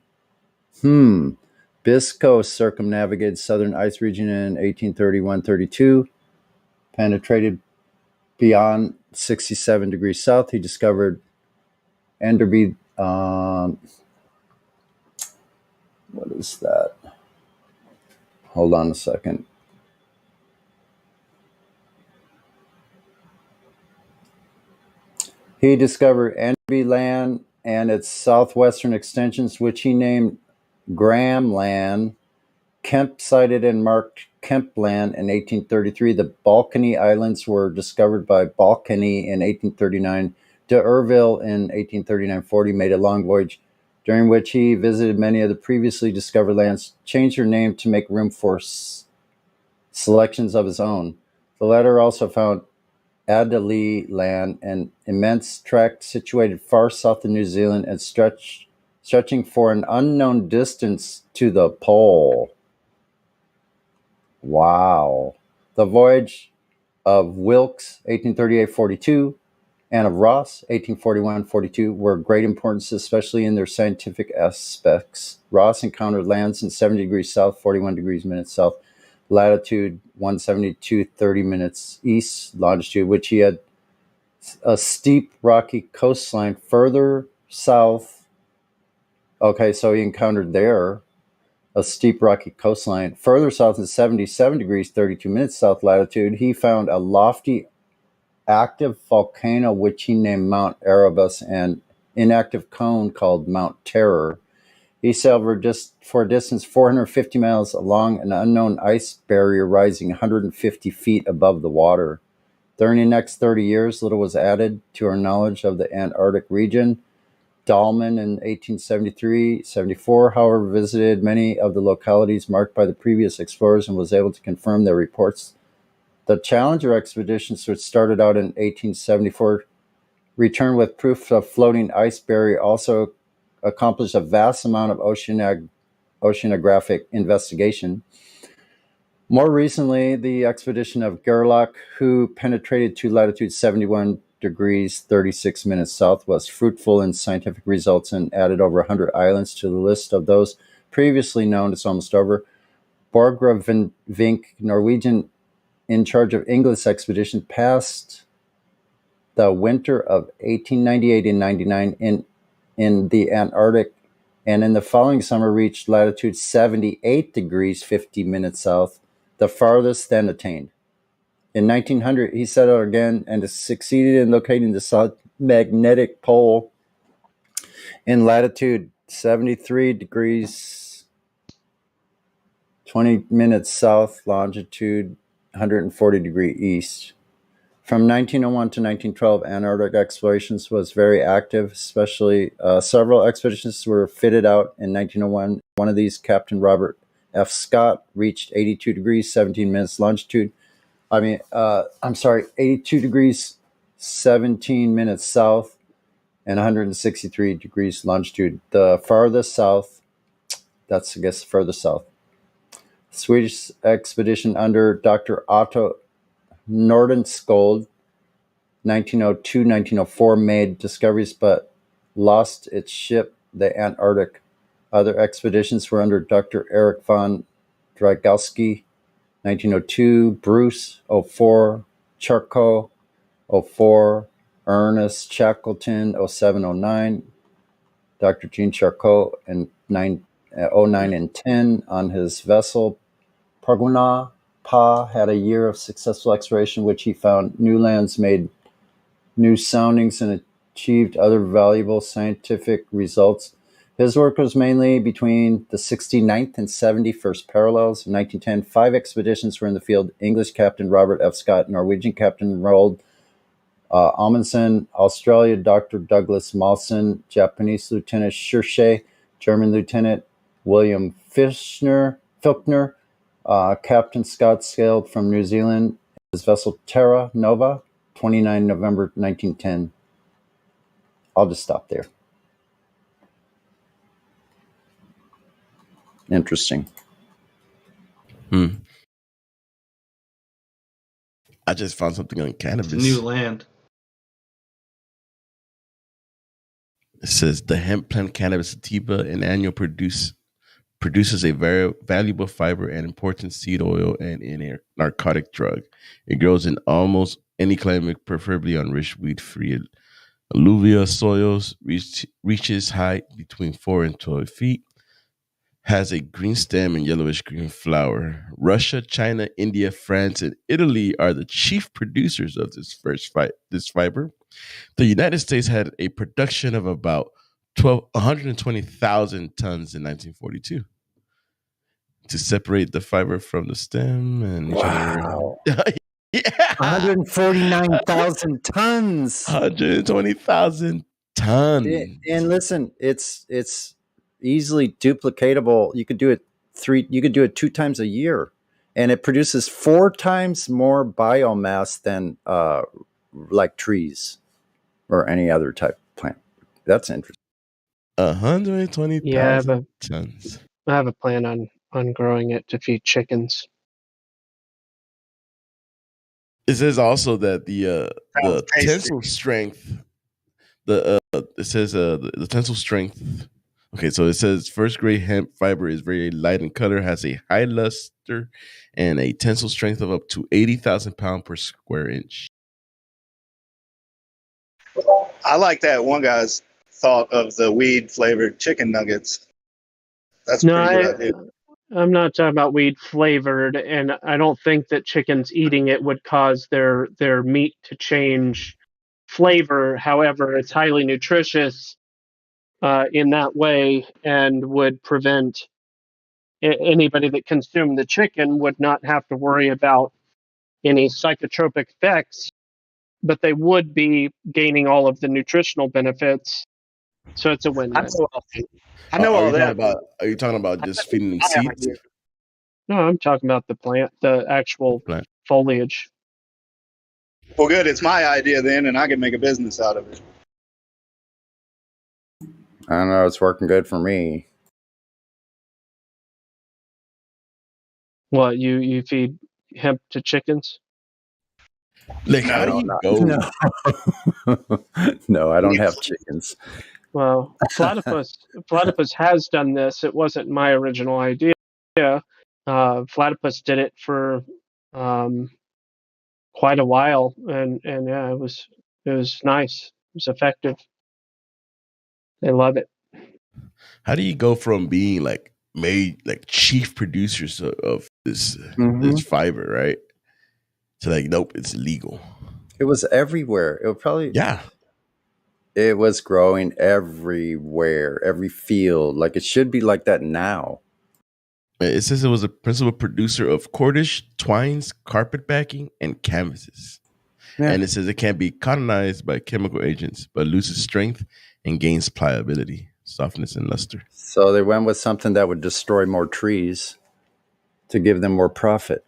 Biscoe circumnavigated southern ice region in 1831-32, penetrated beyond 67 degrees south. He discovered Enderby. What is that? Hold on a second. He discovered Enderby Land and its southwestern extensions, which he named Graham Land. Kemp sighted and marked Kemp Land in 1833. The Balkany Islands were discovered by Balkany in 1839. D'Urville in 1839-40 made a long voyage, during which he visited many of the previously discovered lands, changed her name to make room for selections of his own. The latter also found Adélie Land, an immense tract situated far south of New Zealand and stretching for an unknown distance to the pole. Wow. The voyage of Wilkes, 1838-42, and of Ross, 1841-42, were of great importance, especially in their scientific aspects. Ross encountered lands in 70 degrees south, 41 degrees minutes south, latitude 172, 30 minutes east longitude, which he had a steep rocky coastline further south. Okay, so he encountered there a steep rocky coastline. Further south in 77 degrees, 32 minutes south latitude, he found a lofty active volcano which he named Mount Erebus and inactive cone called Mount Terror. He sailed for a distance 450 miles along an unknown ice barrier rising 150 feet above the water. During the next 30 years, little was added to our knowledge of the Antarctic region. Dahlman in 1873-74, however, visited many of the localities marked by the previous explorers and was able to confirm their reports. The Challenger expeditions, which started out in 1874, returned with proof of floating ice barrier, also accomplished a vast amount of oceanographic investigation. More recently, the expedition of Gerlach, who penetrated to latitude 71 degrees 36 minutes south, was fruitful in scientific results and added over 100 islands to the list of those previously known. It's almost over. Borchgrevink, Norwegian in charge of English expedition, passed the winter of 1898 and 99 in the Antarctic, and in the following summer reached latitude 78 degrees 50 minutes south, the farthest then attained. In 1900, he set out again and succeeded in locating the South Magnetic Pole in latitude 73 degrees 20 minutes south, longitude 140 degrees east. From 1901 to 1912, Antarctic explorations was very active, especially several expeditions were fitted out in 1901. One of these, Captain Robert F. Scott, reached 82 degrees 17 minutes longitude. 82 degrees 17 minutes south and 163 degrees longitude. The farthest south, that's, I guess, furthest south. Swedish expedition under Dr. Otto Nordenskjöld, 1902-1904, made discoveries but lost its ship, the Antarctic. Other expeditions were under Dr. Eric von Drygalski, 1902, Bruce, 04, Charcot, 04, Ernest Shackleton, 07-09, Dr. Jean Charcot in 09 and 10 on his vessel. Parguna Pa had a year of successful exploration, which he found new lands, made new soundings, and achieved other valuable scientific results. His work was mainly between the 69th and 71st parallels. In 1910, 5 expeditions were in the field. English Captain Robert F. Scott, Norwegian Captain Roald Amundsen, Australia Dr. Douglas Mawson, Japanese Lieutenant Shirshey, German Lieutenant William Filchner. Captain Scott sailed from New Zealand, his vessel Terra Nova, 29 November 1910. I'll just stop there. Interesting. I just found something on cannabis. It's a new land. It says the hemp plant cannabis sativa, an annual produces a very valuable fiber and important seed oil and a narcotic drug. It grows in almost any climate, preferably on rich weed-free alluvial soils, reaches height between 4 and 12 feet, has a green stem and yellowish green flower. Russia, China, India, France, and Italy are the chief producers of this fiber. The United States had a production of about 120,000 tons in 1942 to separate the fiber from the stem. And wow. Yeah. 149,000 tons. 120,000 tons. And listen, it's easily duplicatable. You could do it 2 times a year, and it produces 4 times more biomass than like trees or any other type of plant. That's interesting. 120,000 tons. I have a plan on growing it to feed chickens. It says also that the tensile strength, the tensile strength. Okay, so it says first grade hemp fiber is very light in color, has a high luster, and a tensile strength of up to 80,000 pounds per square inch. I like that one guy's thought of the weed flavored chicken nuggets. That's a pretty good idea. I'm not talking about weed flavored, and I don't think that chickens eating it would cause their meat to change flavor. However, it's highly nutritious in that way, and would prevent anybody that consumed the chicken would not have to worry about any psychotropic effects, but they would be gaining all of the nutritional benefits. So it's a win-win. I know all that. Are you talking about just feeding them seeds? No, I'm talking about the plant, the actual foliage. Well, good. It's my idea then, and I can make a business out of it. I don't know. It's working good for me. What, you feed hemp to chickens? Like, how do you go? No. No, I don't have chickens. Well, Platypus has done this. It wasn't my original idea. Platypus did it for quite a while, and yeah, it was nice. It was effective. They love it. How do you go from being like chief producers of this this fiber, right, to like, nope, it's illegal? It was everywhere. It would probably It was growing everywhere, every field. Like it should be like that now. It says it was a principal producer of cordage, twines, carpet backing, and canvases. Yeah. And it says it can be cottonized by chemical agents, but loses strength and gains pliability, softness, and luster. So they went with something that would destroy more trees to give them more profit.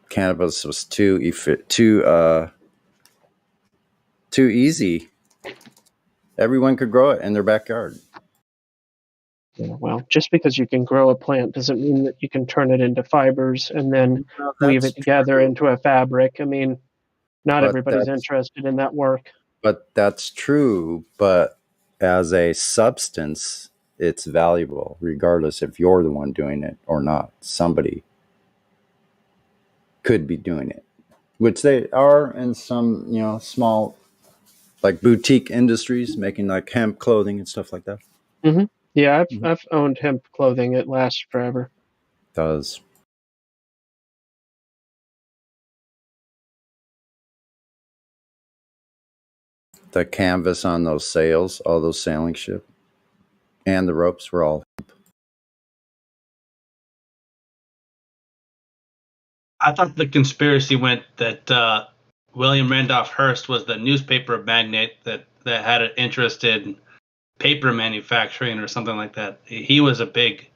Cannabis was too easy. Everyone could grow it in their backyard. Yeah, well, just because you can grow a plant doesn't mean that you can turn it into fibers and then weave it together into a fabric. I mean, not But everybody's that's- interested in that work. But that's true. But as a substance, it's valuable, regardless if you're the one doing it or not. Somebody could be doing it, which they are in some, small, like boutique industries, making like hemp clothing and stuff like that. Mm-hmm. Yeah, I've owned hemp clothing. It lasts forever. Does. The canvas on those sails, all those sailing ships, and the ropes were all hemp. I thought the conspiracy went that William Randolph Hearst was the newspaper magnate that had an interest in paper manufacturing or something like that. He was a big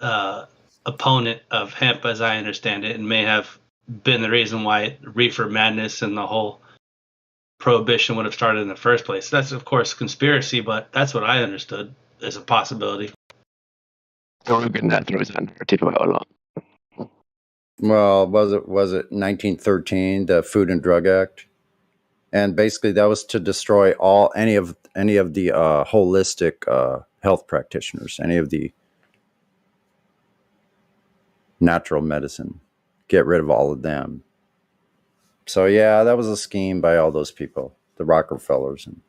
opponent of hemp, as I understand it, and may have been the reason why reefer madness and the whole prohibition would have started in the first place. That's, of course, conspiracy, but that's what I understood as a possibility. Rogan that throws that narrative out a lot. Well, was it 1913, the Food and Drug Act? And basically that was to destroy any of the holistic health practitioners, any of the natural medicine. Get rid of all of them. So yeah, that was a scheme by all those people, the Rockefellers. And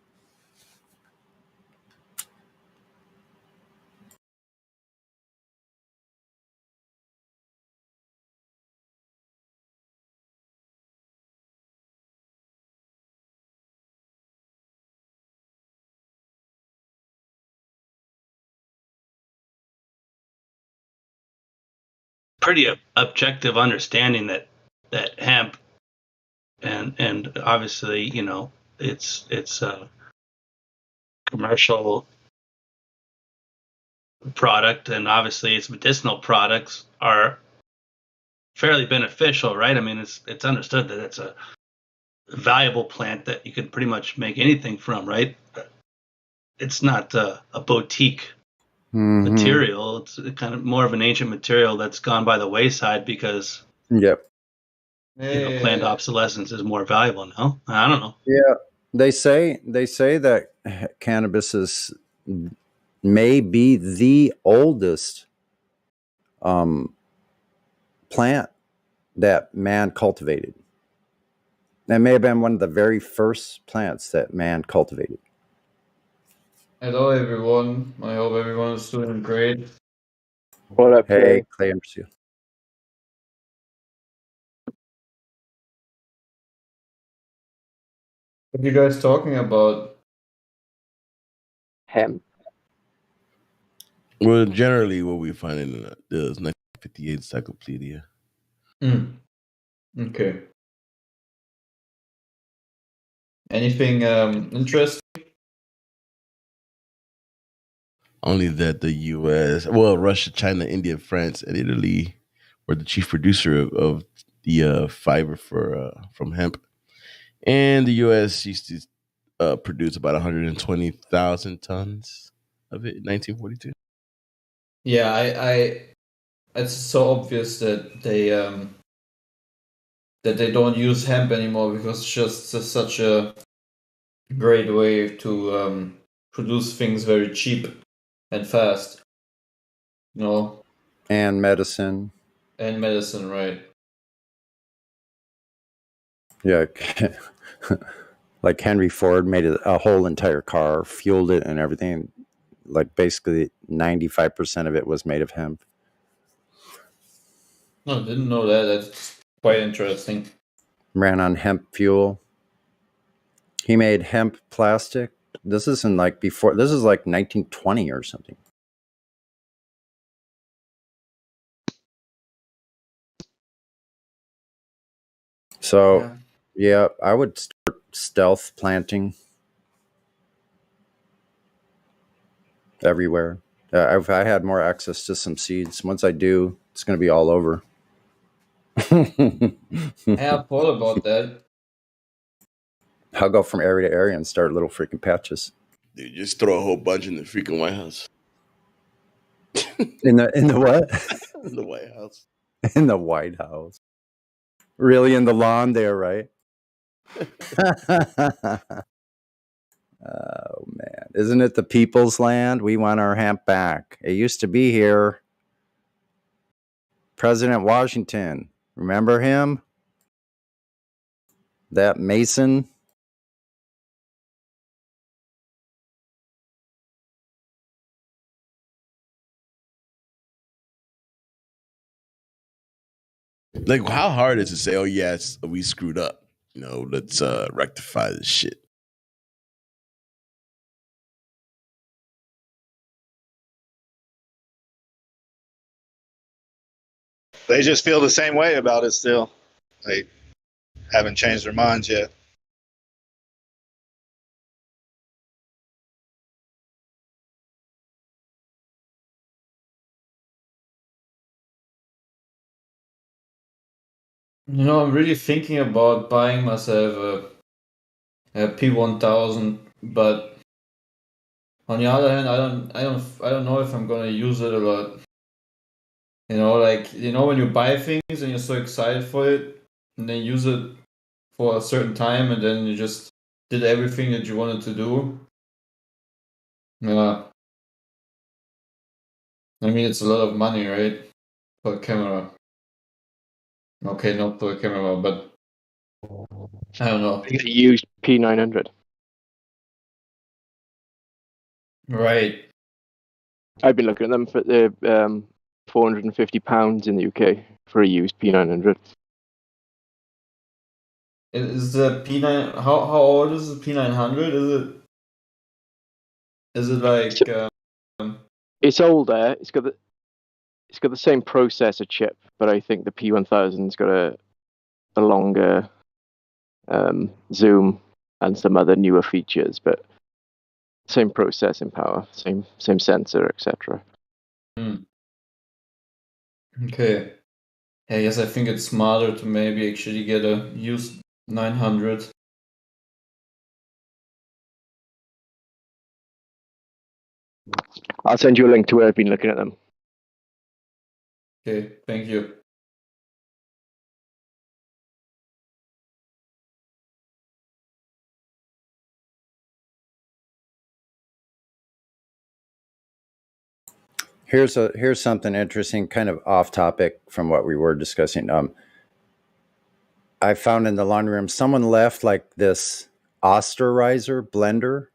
Pretty objective understanding that hemp and obviously, it's a commercial product, and obviously its medicinal products are fairly beneficial, right? I mean, it's understood that it's a valuable plant that you can pretty much make anything from, right? It's not a boutique material. It's kind of more of an ancient material that's gone by the wayside because Yep. Planned obsolescence is more valuable now. I don't know. Yeah, they say that cannabis is may be the oldest plant that man cultivated. That may have been one of the very first plants that man cultivated. Hello, everyone. I hope everyone is doing great. What up, Hey, Clay? Clay Emerson. What are you guys talking about? Hemp. Well, generally, what we find in the 1958 encyclopedia. Okay. Anything interesting? Only that the U.S., well, Russia, China, India, France, and Italy were the chief producer of the fiber from hemp, and the U.S. used to produce about 120,000 tons of it in 1942. Yeah, I it's so obvious that they don't use hemp anymore because it's just such a great way to produce things very cheap and fast. You know, And medicine. and medicine, right? Yeah. Like Henry Ford made a whole entire car, fueled it and everything. Like basically 95% of it was made of hemp. No, didn't know that. That's quite interesting. Ran on hemp fuel. He made hemp plastic. This is like 1920 or something. So, yeah, I would start stealth planting everywhere. If I had more access to some seeds, once I do, it's going to be all over. I have thought about that. I'll go from area to area and start little freaking patches. Dude, just throw a whole bunch in the freaking White House. In the what? In the White House. In the White House. Really, in the lawn there, right? Oh man, isn't it the people's land? We want our hemp back. It used to be here. President Washington, remember him? That Mason. Like, how hard is it to say, "Oh yes, we screwed up. You know, let's rectify this shit." They just feel the same way about it still. They haven't changed their minds yet. You know, I'm really thinking about buying myself a P1000, but on the other hand, I don't know if I'm gonna use it a lot. You know, like when you buy things and you're so excited for it, and then use it for a certain time, and then you just did everything that you wanted to do. Yeah, I mean it's a lot of money, right, for a camera. Okay, not for a camera, but I don't know. You used P900. Right. I've been looking at them for the £450 in the UK for a used P900. Is the P9 how old is the P900? Is it like It's older. It's got the same processor chip, but I think the P1000's got a longer zoom and some other newer features, but same processing power, same sensor, etc. Okay. I guess I think it's smarter to maybe actually get a used 900. I'll send you a link to where I've been looking at them. Okay, thank you. Here's something interesting, kind of off topic from what we were discussing. I found in the laundry room someone left like this Osterizer blender,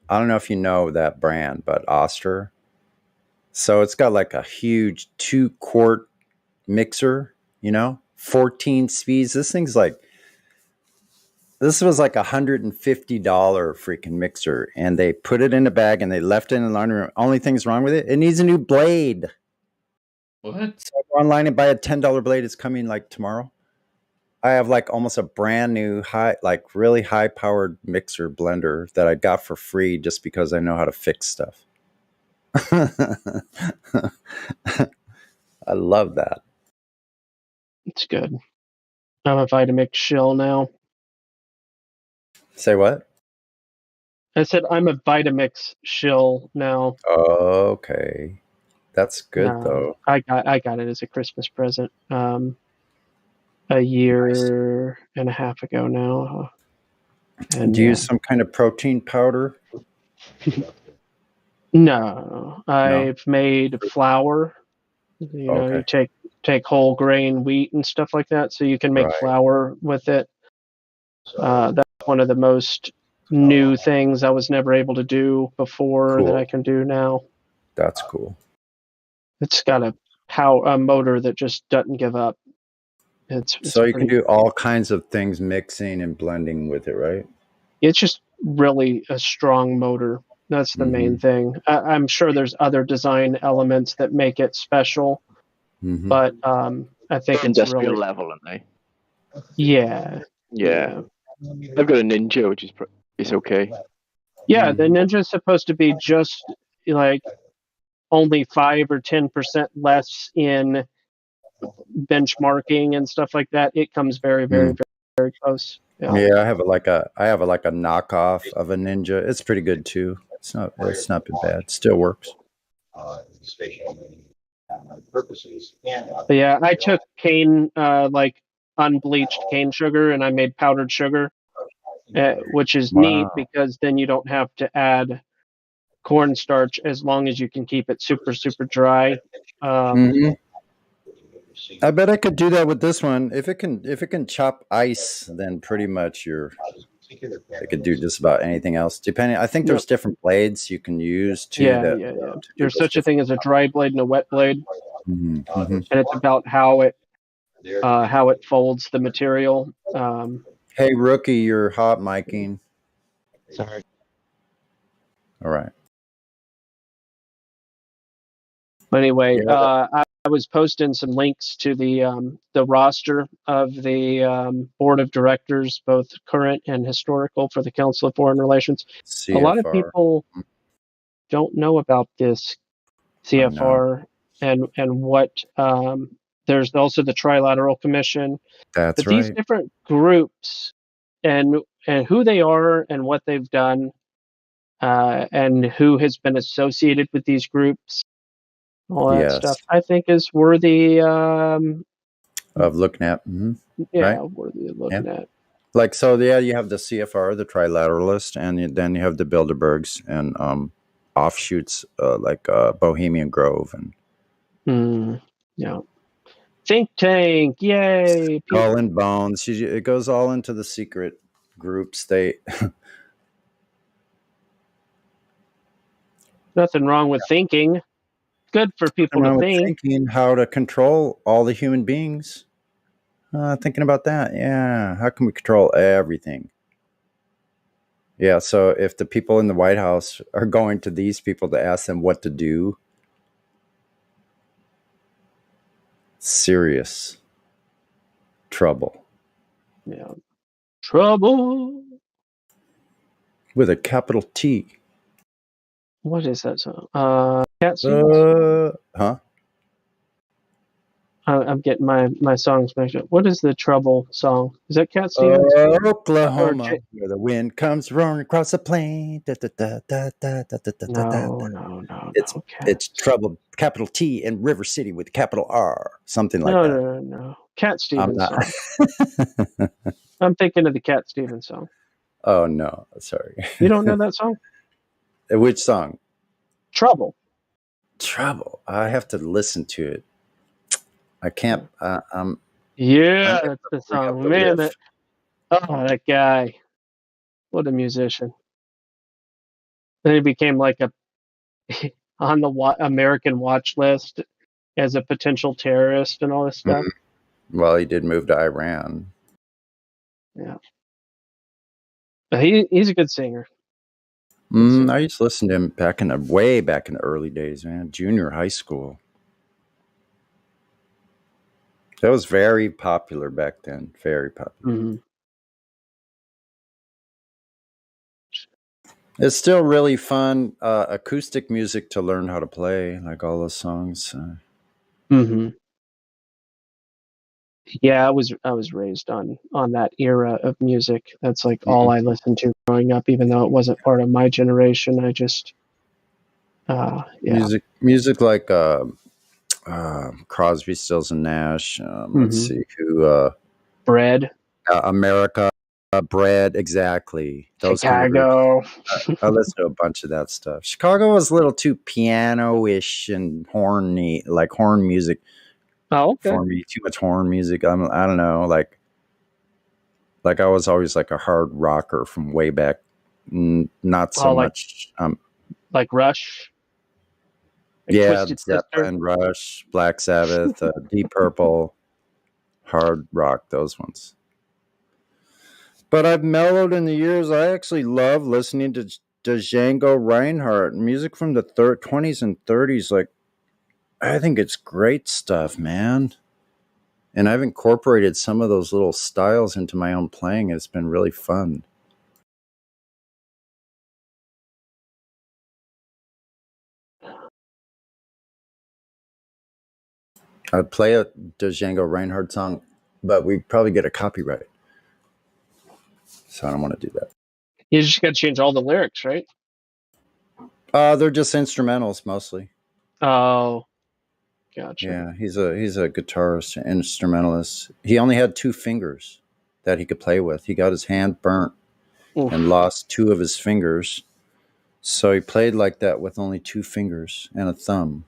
I don't know if you know that brand, but Oster. So it's got like a huge 2-quart mixer, 14 speeds. This was like $150 freaking mixer, and they put it in a bag and they left it in the laundry room. Only thing's wrong with it needs a new blade. What? So I go online and buy a $10 blade. It's coming like tomorrow. I have like almost a brand new really high powered mixer blender that I got for free just because I know how to fix stuff. I love that. It's good. I'm a Vitamix shill now. Say what? I said I'm a Vitamix shill now. Okay, that's good though. I got it as a Christmas present a year and a half ago now. And do you use some kind of protein powder? No, I've made flour. Okay. You take whole grain wheat and stuff like that, so you can make Right. flour with it. That's one of the most new things I was never able to do before that Cool. I can do now. That's cool. It's got a motor that just doesn't give up. It's So you can pretty. do all kinds of things mixing and blending with it, right? It's just really a strong motor. That's the main thing. I'm sure there's other design elements that make it special, but I think it's industrial really level, aren't they? Yeah. Yeah. I've got a Ninja, which is okay. Yeah, the Ninja is supposed to be just like only 5 or 10% less in benchmarking and stuff like that. It comes very, very, very, very close. Yeah, I have like a knockoff of a Ninja. It's pretty good too. It's not been bad. Still works. But yeah, I took cane, like unbleached cane sugar, and I made powdered sugar, which is neat because then you don't have to add cornstarch as long as you can keep it super, super dry. I bet I could do that with this one. If it can chop ice, then pretty much it could do just about anything else. Depending, I think there's different blades you can use too. Yeah. There's such a thing as a dry blade and a wet blade, and it's about how it folds the material. Hey, rookie, you're hot miking. Sorry. All right. Anyway, I was posting some links to the roster of the board of directors, both current and historical, for the Council of Foreign Relations. CFR. A lot of people don't know about this CFR and what. There's also the Trilateral Commission. That's but these different groups and who they are and what they've done, and who has been associated with these groups. All that stuff, I think, is worthy of looking at. Yeah, worthy of looking at. Like, so, yeah, you have the CFR, the Trilateralist, and then you have the Bilderbergs and offshoots like Bohemian Grove and think tank, yay! Skull and Bones. It goes all into the secret groups. Nothing wrong with thinking. Good for people to think. Thinking how to control all the human beings. Thinking about that. Yeah. How can we control everything? Yeah. So if the people in the White House are going to these people to ask them what to do, serious trouble. Yeah. Trouble. With a capital T. What is that song? Cat Stevens? Huh? I'm getting my songs mixed up. What is the Trouble song? Is that Cat Stevens? Oklahoma, where the wind comes roaring across the plain. No. It's trouble, capital T, and River City with capital R, something like that. No. Cat Stevens song. I'm thinking of the Cat Stevens song. Oh no, sorry. You don't know that song? Which song? Trouble. I have to listen to it. I can't. Yeah, that's the song. Man, that guy. What a musician. Then he became like a on the American watch list as a potential terrorist and all this stuff. Well, he did move to Iran. Yeah, but he's a good singer. I used to listen to him way back in the early days, man. Junior high school. That was very popular back then. Very popular. Mm-hmm. It's still really fun acoustic music to learn how to play, like all those songs. Mm-hmm. Yeah, I was raised on that era of music. That's like all I listened to growing up, even though it wasn't part of my generation. I just yeah. Music like Crosby, Stills and Nash. Let's see who. Bread. America, Bread, exactly. Those kind of Chicago. groups. I listened to a bunch of that stuff. Chicago was a little too piano-ish and horny, like horn music. Oh, okay. For me, too much horn music. I don't know, like I was always like a hard rocker from way back. Not so much. Like Rush. Like Yeah, Twisted Zeppelin, Rush, Black Sabbath, Deep Purple, hard rock, those ones. But I've mellowed in the years. I actually love listening to Django Reinhardt, music from the 20s and 30s. Like, I think it's great stuff, man. And I've incorporated some of those little styles into my own playing. It's been really fun. I'd play a Django Reinhardt song, but we'd probably get a copyright. So I don't want to do that. You just got to change all the lyrics, right? They're just instrumentals mostly. Oh, gotcha. Yeah, he's a guitarist, instrumentalist. He only had 2 fingers that he could play with. He got his hand burnt and lost 2 of his fingers. So he played like that with only 2 fingers and a thumb.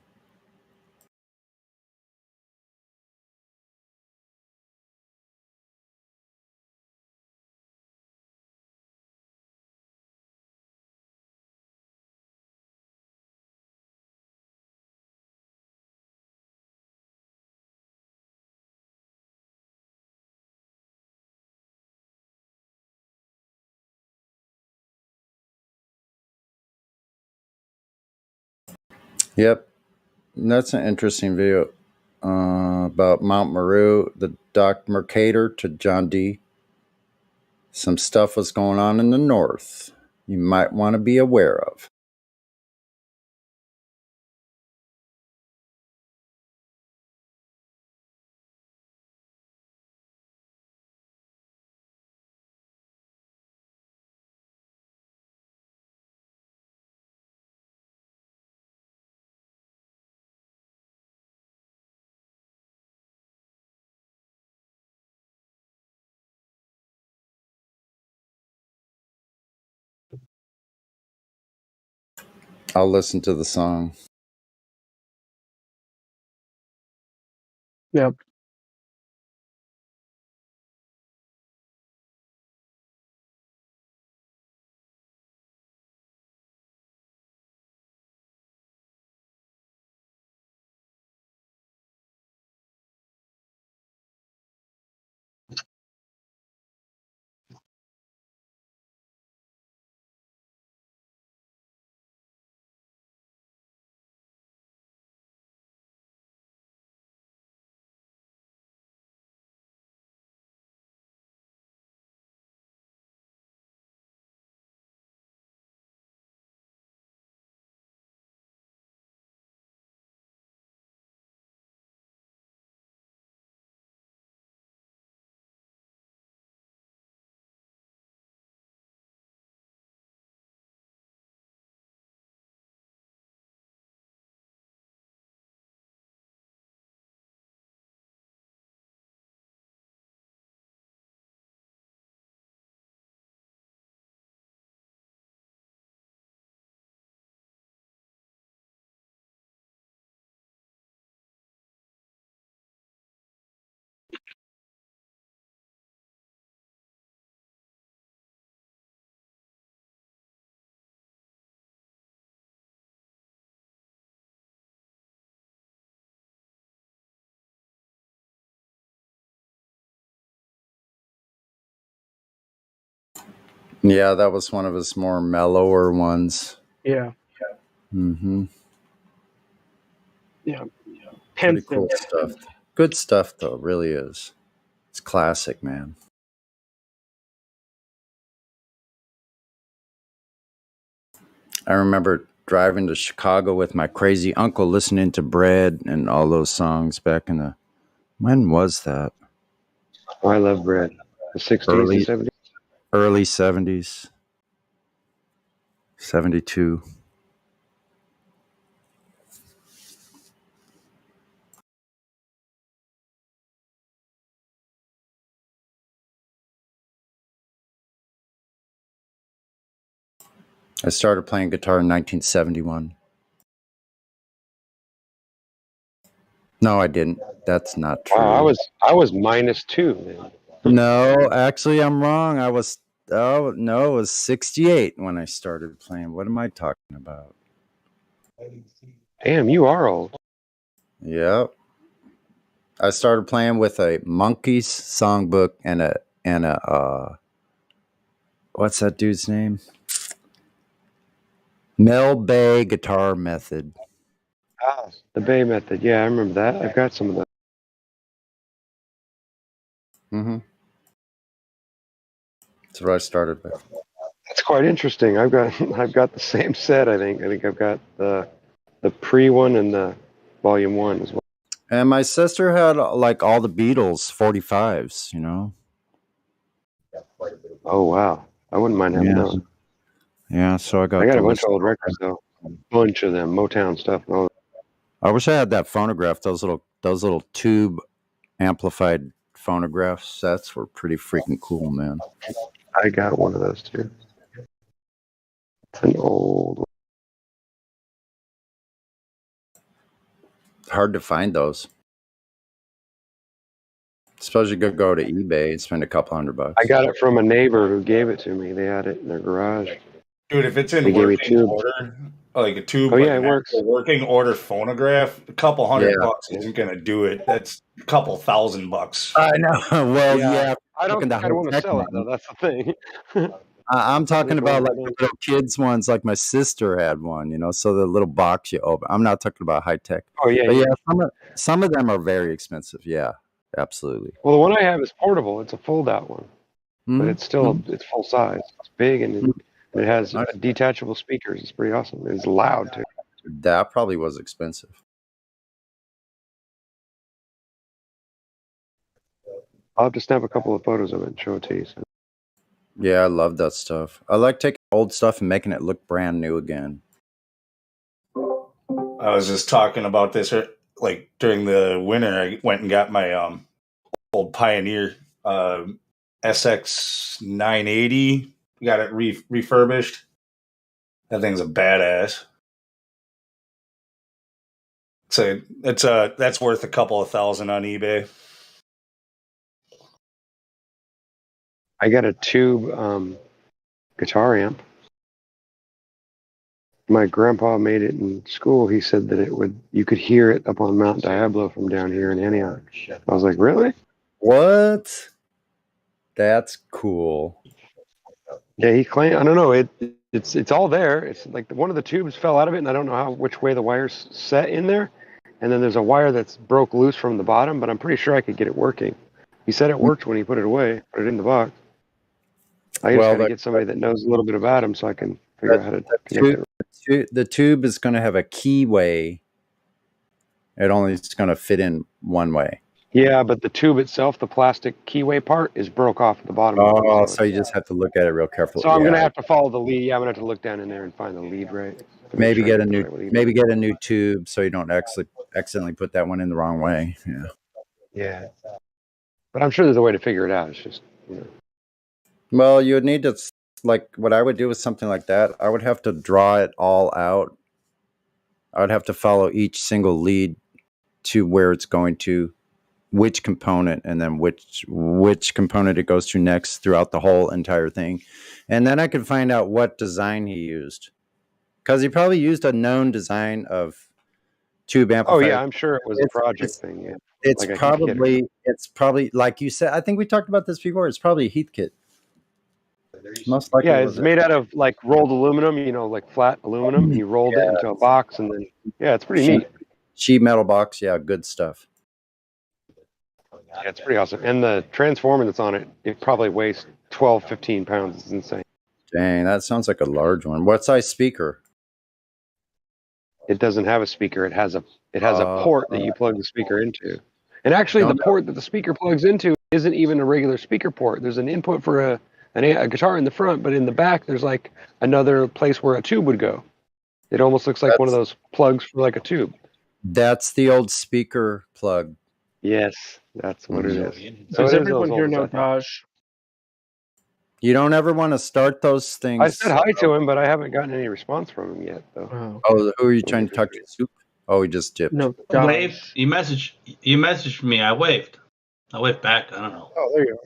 Yep. And that's an interesting video about Mount Meru, the Doc Mercator to John D. Some stuff was going on in the north you might want to be aware of. I'll listen to the song. Yep. Yeah, that was one of his more mellower ones. Yeah. Mm-hmm. Yeah. Pretty Pensive. cool stuff. Good stuff, though. It really is. It's classic, man. I remember driving to Chicago with my crazy uncle, listening to Bread and all those songs back in the. When was that? Oh, I love Bread. The 60s, the 70s. Early 70s. 72. I started playing guitar in 1971. No, I didn't. That's not true. Wow, I was -2, man. No, actually, I'm wrong. It was 68 when I started playing. What am I talking about? Damn, you are old. Yep. I started playing with a Monkeys songbook and a what's that dude's name? Mel Bay Guitar Method. Ah, the Bay Method. Yeah, I remember that. I've got some of that. Mm-hmm. That's what I started with. That's quite interesting. I've got the same set. I think I've got the pre one and the volume 1 as well. And my sister had like all the Beatles 45s, you know. Oh wow, I wouldn't mind having Yeah. those. Yeah, so I got a to bunch of listen. old records though, a bunch of them, Motown stuff. And all that. I wish I had that phonograph. Those little tube amplified phonograph sets were pretty freaking cool, man. I got one of those too. It's an old. Hard to find those. Suppose you could go to eBay and spend a couple $100. I got it from a neighbor who gave it to me. They had it in their garage. Dude, if it's They in gave me working tubes. order, like a tube, Oh, like yeah, an it works. actual working order phonograph, a couple $100 Yeah. isn't gonna do it. That's a couple $1,000. I know. Well, yeah. I don't think I'd want to high-tech sell it though. ones. That's the thing. I'm talking about like Probably the little kids ones, like my sister had one, you know, so the little box you open. I'm not talking about high tech. Oh yeah, But yeah. yeah, some of them are very expensive. Yeah, absolutely. Well, the one I have is portable. It's a fold-out one, but Mhm. it's still it's full size. It's big and it has detachable speakers. It's pretty awesome. It's loud too. That probably was expensive. I'll have to snap a couple of photos of it and show it to you. So. Yeah, I love that stuff. I like taking old stuff and making it look brand new again. I was just talking about this like during the winter. I went and got my old Pioneer SX 980. Got it refurbished. That thing's a badass. So that's worth a couple of $1,000 on eBay. I got a tube guitar amp. My grandpa made it in school. He said that you could hear it up on Mount Diablo from down here in Antioch. I was like, really? What? That's cool. Yeah, he claimed. I don't know. It's all there. It's like one of the tubes fell out of it, and I don't know which way the wire's set in there. And then there's a wire that's broke loose from the bottom, but I'm pretty sure I could get it working. He said it worked when he put it away, put it in the box. I just got to get somebody that knows a little bit about them so I can figure out how to connect it. The tube is going to have a keyway. It only is going to fit in one way. Yeah, but the tube itself, the plastic keyway part, is broke off at the bottom. Oh, so you just have to look at it real carefully. So I'm going to have to follow the lead. Yeah, I'm going to have to look down in there and find the lead right. Maybe get a new tube so you don't accidentally put that one in the wrong way. Yeah. Yeah. But I'm sure there's a way to figure it out. It's just, Well, you would need to, like, what I would do with something like that, I would have to draw it all out. I would have to follow each single lead to where it's going to, which component, and then which component it goes to next throughout the whole entire thing. And then I could find out what design he used. Because he probably used a known design of tube amplifier. Oh yeah, I'm sure it was a project thing. Yeah, it's probably like you said. I think we talked about this before. It's probably a Heath kit. Most likely Yeah, was it's it. made out of like rolled aluminum, like flat aluminum. He rolled it into a box, and then it's pretty neat. Sheet metal box, yeah, good stuff. Yeah, it's pretty awesome. And the transformer that's on it, it probably weighs 12, 15 pounds. It's insane. Dang, that sounds like a large one. What size speaker? It doesn't have a speaker. It has a port that you plug the speaker into. And actually, the port that the speaker plugs into isn't even a regular speaker port. There's an input for a guitar in the front, but in the back, there's like another place where a tube would go. It almost looks like one of those plugs for like a tube. That's the old speaker plug. Yes, that's what it is. So Does it is everyone those here old know stuff. Dodge? You don't ever want to start those things. I said hi to him, but I haven't gotten any response from him yet, though. Oh, who are you trying to talk to? Soup? Oh, he just dipped. No, Waved. You messaged me. I waved. I waved back. I don't know. Oh, there you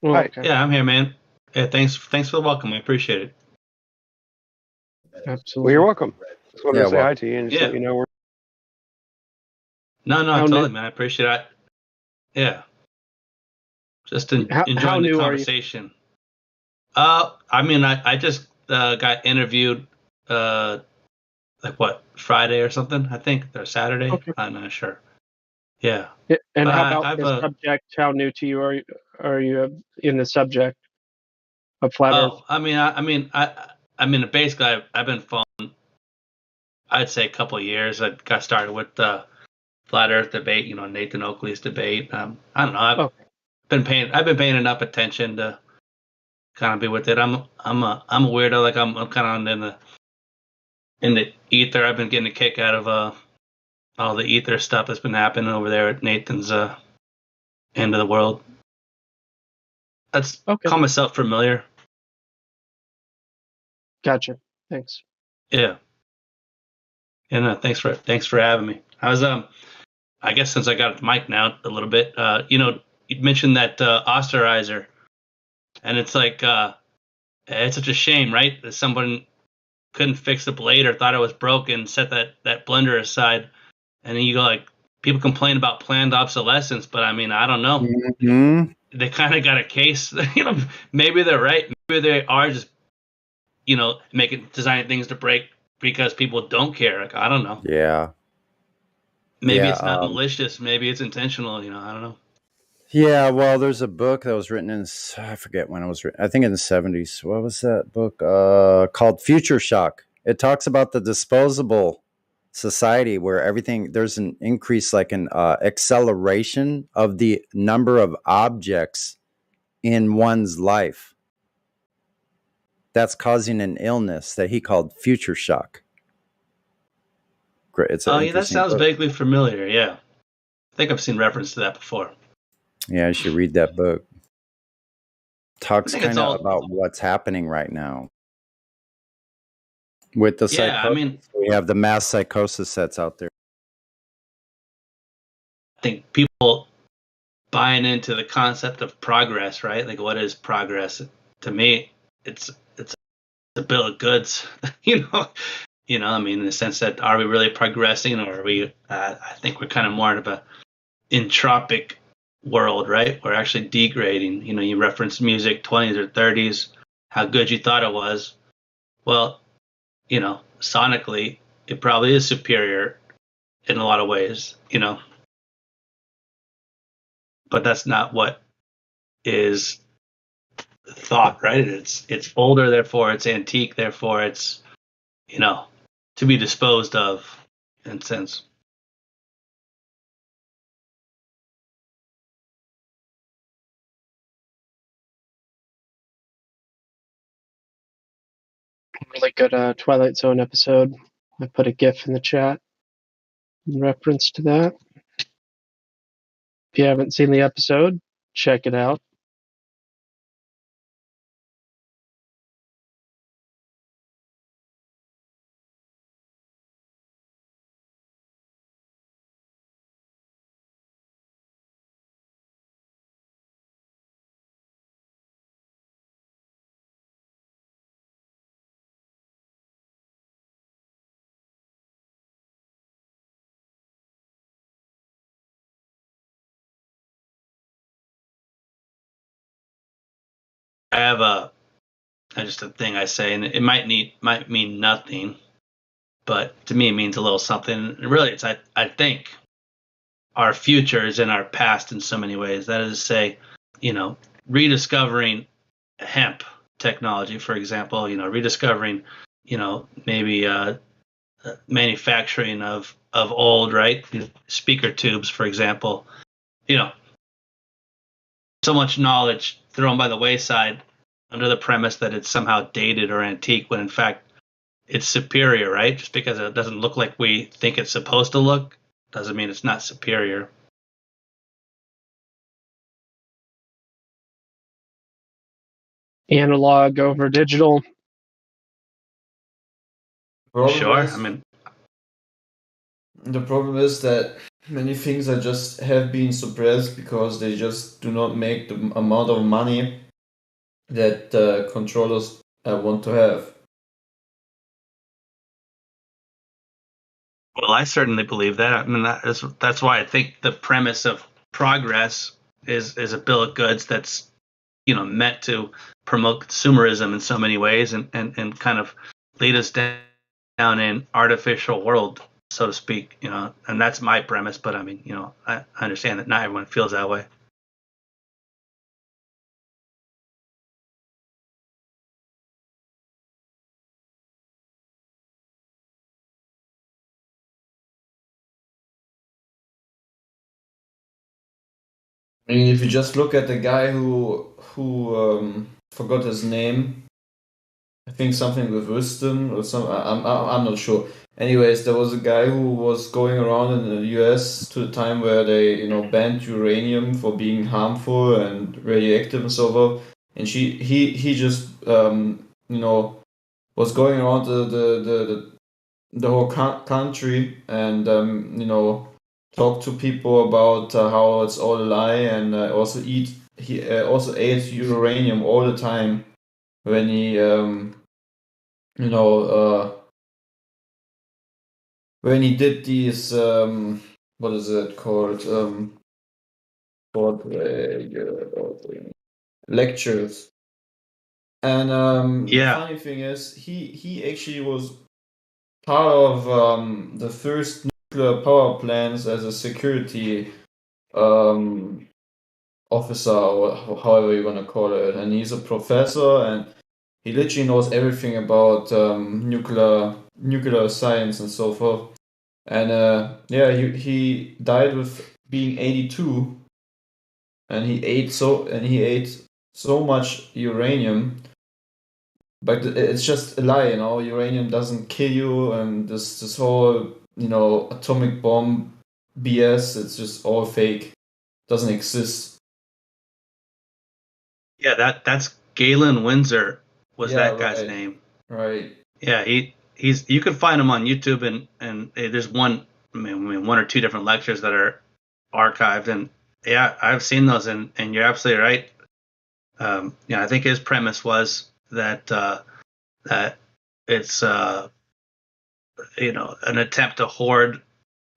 are. Oh, Hi. okay. Yeah, I'm here, man. Yeah, thanks for the welcome. I appreciate it. Absolutely. Well, you're welcome. Just wanted to say well, hi to you and just let you know we're. No, How totally, new- man. I appreciate it. Yeah. Just How enjoying new the are you? conversation. I mean, I just got interviewed, like what, Friday or something, I think, or Saturday. Okay. I'm not sure. Yeah. Yeah, and But how I- about I've, the subject? How new to you are you in the subject of flat Earth? Oh, I mean, basically, I've been following. I'd say a couple of years. I got started with the flat Earth debate. Nathan Oakley's debate. I don't know. I've been paying enough attention to kind of be with it. I'm a weirdo. Like I'm kind of in the ether. I've been getting a kick out of all the ether stuff that's been happening over there at Nathan's end of the world. That's call myself familiar. Gotcha. Thanks. Yeah. And thanks for having me. I was I guess since I got the mic now a little bit, you mentioned that Osterizer, and it's like it's such a shame, right? That someone couldn't fix the blade or thought it was broken, set that blender aside, and then you go like, people complain about planned obsolescence, but I mean, I don't know. Mm-hmm. They kind of got a case. Maybe they're right. Maybe they are just designing things to break because people don't care. Like, I don't know. Yeah. Maybe Yeah, it's not malicious. Maybe it's intentional. I don't know. Yeah, well, there's a book that was written in, I forget when it was written, I think in the 70s. What was that book? Called Future Shock. It talks about the disposable society where there's an increase, like an acceleration of the number of objects in one's life. That's causing an illness that he called future shock. Great. It's an Oh, yeah, that interesting sounds book. vaguely familiar. Yeah. I think I've seen reference to that before. Yeah, you should read that book. Talks think it's kind of all- about what's happening right now with the Yeah, psychosis. I mean, We have the mass psychosis that's out there. I think people buying into the concept of progress, right? Like, what is progress? To me, it's a bill of goods. I mean, in the sense that, are we really progressing, or are we? I think we're kind of more of a entropic world, right? We're actually degrading. You referenced music, 20s or 30s, how good you thought it was. Well, sonically, it probably is superior in a lot of ways. But that's not what is thought, right? It's older, therefore it's antique, therefore it's to be disposed of, in a sense. Really good Twilight Zone episode. I put a GIF in the chat in reference to that. If you haven't seen the episode, check it out. I have just a thing I say, and it might mean nothing, but to me it means a little something. And really, it's I think our future is in our past in so many ways. That is to say, rediscovering hemp technology, for example, rediscovering, maybe manufacturing of old, right, speaker tubes, for example. So much knowledge thrown by the wayside under the premise that it's somehow dated or antique, when in fact it's superior, right? Just because it doesn't look like we think it's supposed to look doesn't mean it's not superior. Analog over digital. Sure. The problem is that many things are just have been suppressed because they just do not make the amount of money that controllers want to have. Well, I certainly believe that. I mean, that's why I think the premise of progress is a bill of goods that's meant to promote consumerism in so many ways and kind of lead us down an artificial world, so to speak. And that's my premise. But I mean, I understand that not everyone feels that way. I mean, if you just look at the guy who forgot his name, I think something with wisdom or some. I'm not sure. Anyways, there was a guy who was going around in the U.S. to the time where they banned uranium for being harmful and radioactive and so forth, and he just was going around the whole country and talk to people about how it's all a lie, and he also ate uranium all the time when he when he did these what is it called lectures. And the funny thing is he actually was part of the first nuclear power plants as a security officer, or however you want to call it, and he's a professor, and he literally knows everything about nuclear science and so forth. And he died with being 82, and he ate so much uranium. But it's just a lie, Uranium doesn't kill you, and this whole atomic bomb BS. It's just all fake. Doesn't exist. Yeah, that's Galen Windsor was that guy's right. name. Right. Yeah, he's you can find him on YouTube, and there's one or two different lectures that are archived, and yeah, I've seen those, and you're absolutely right. I think his premise was that that it's an attempt to hoard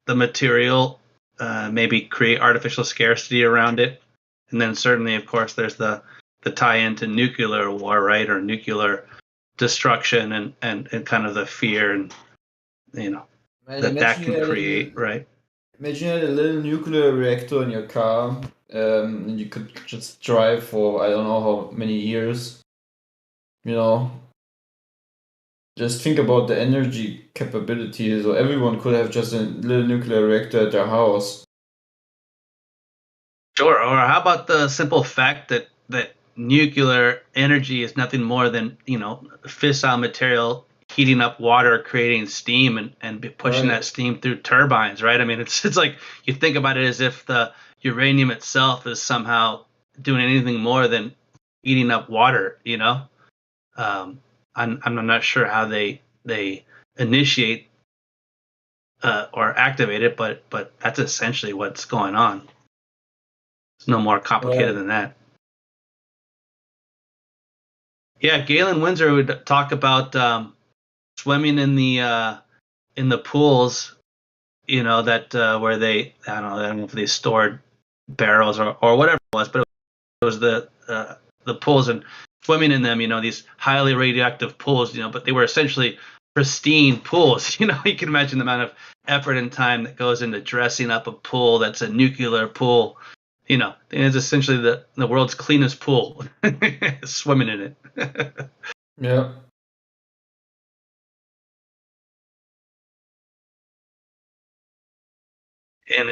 the material, maybe create artificial scarcity around it, and then certainly, of course, there's the tie into nuclear war, right, or nuclear destruction, and kind of the fear and that can create, right? Imagine you had a little nuclear reactor in your car, and you could just drive for I don't know how many years. Just think about the energy capabilities, or everyone could have just a little nuclear reactor at their house. Sure. Or how about the simple fact that nuclear energy is nothing more than fissile material heating up water, creating steam, and pushing that steam through turbines, right? I mean, it's like you think about it as if the uranium itself is somehow doing anything more than heating up water. I'm not sure how they initiate or activate it, but that's essentially what's going on. It's no more complicated than that. Yeah, Galen Windsor would talk about swimming in the pools, that where they I don't know if they stored barrels or whatever it was, but it was the pools, and swimming in them, these highly radioactive pools, but they were essentially pristine pools. You can imagine the amount of effort and time that goes into dressing up a pool that's a nuclear pool. It's essentially the world's cleanest pool, swimming in it. Yeah.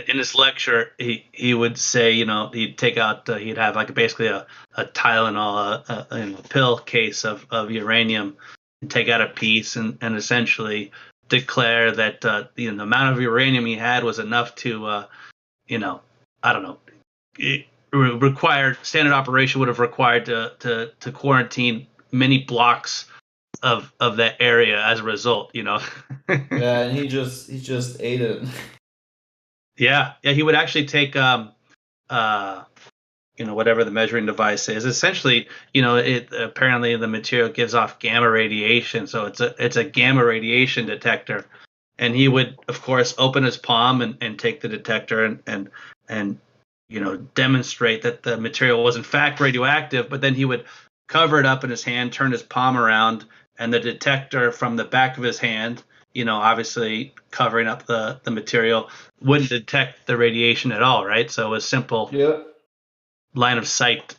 In his lecture, he would say, he'd take out, he'd have like basically a Tylenol, a pill case of uranium, and take out a piece and essentially declare that the amount of uranium he had was enough to, I don't know, it required standard operation would have required to quarantine many blocks of that area as a result. Yeah, and he just ate it. Yeah, he would actually take whatever the measuring device is. Essentially, it apparently the material gives off gamma radiation, so it's a gamma radiation detector. And he would, of course, open his palm and take the detector and demonstrate that the material was in fact radioactive. But then he would cover it up in his hand, turn his palm around, and the detector from the back of his hand, obviously covering up the material, wouldn't detect the radiation at all, right? So it was simple line of sight,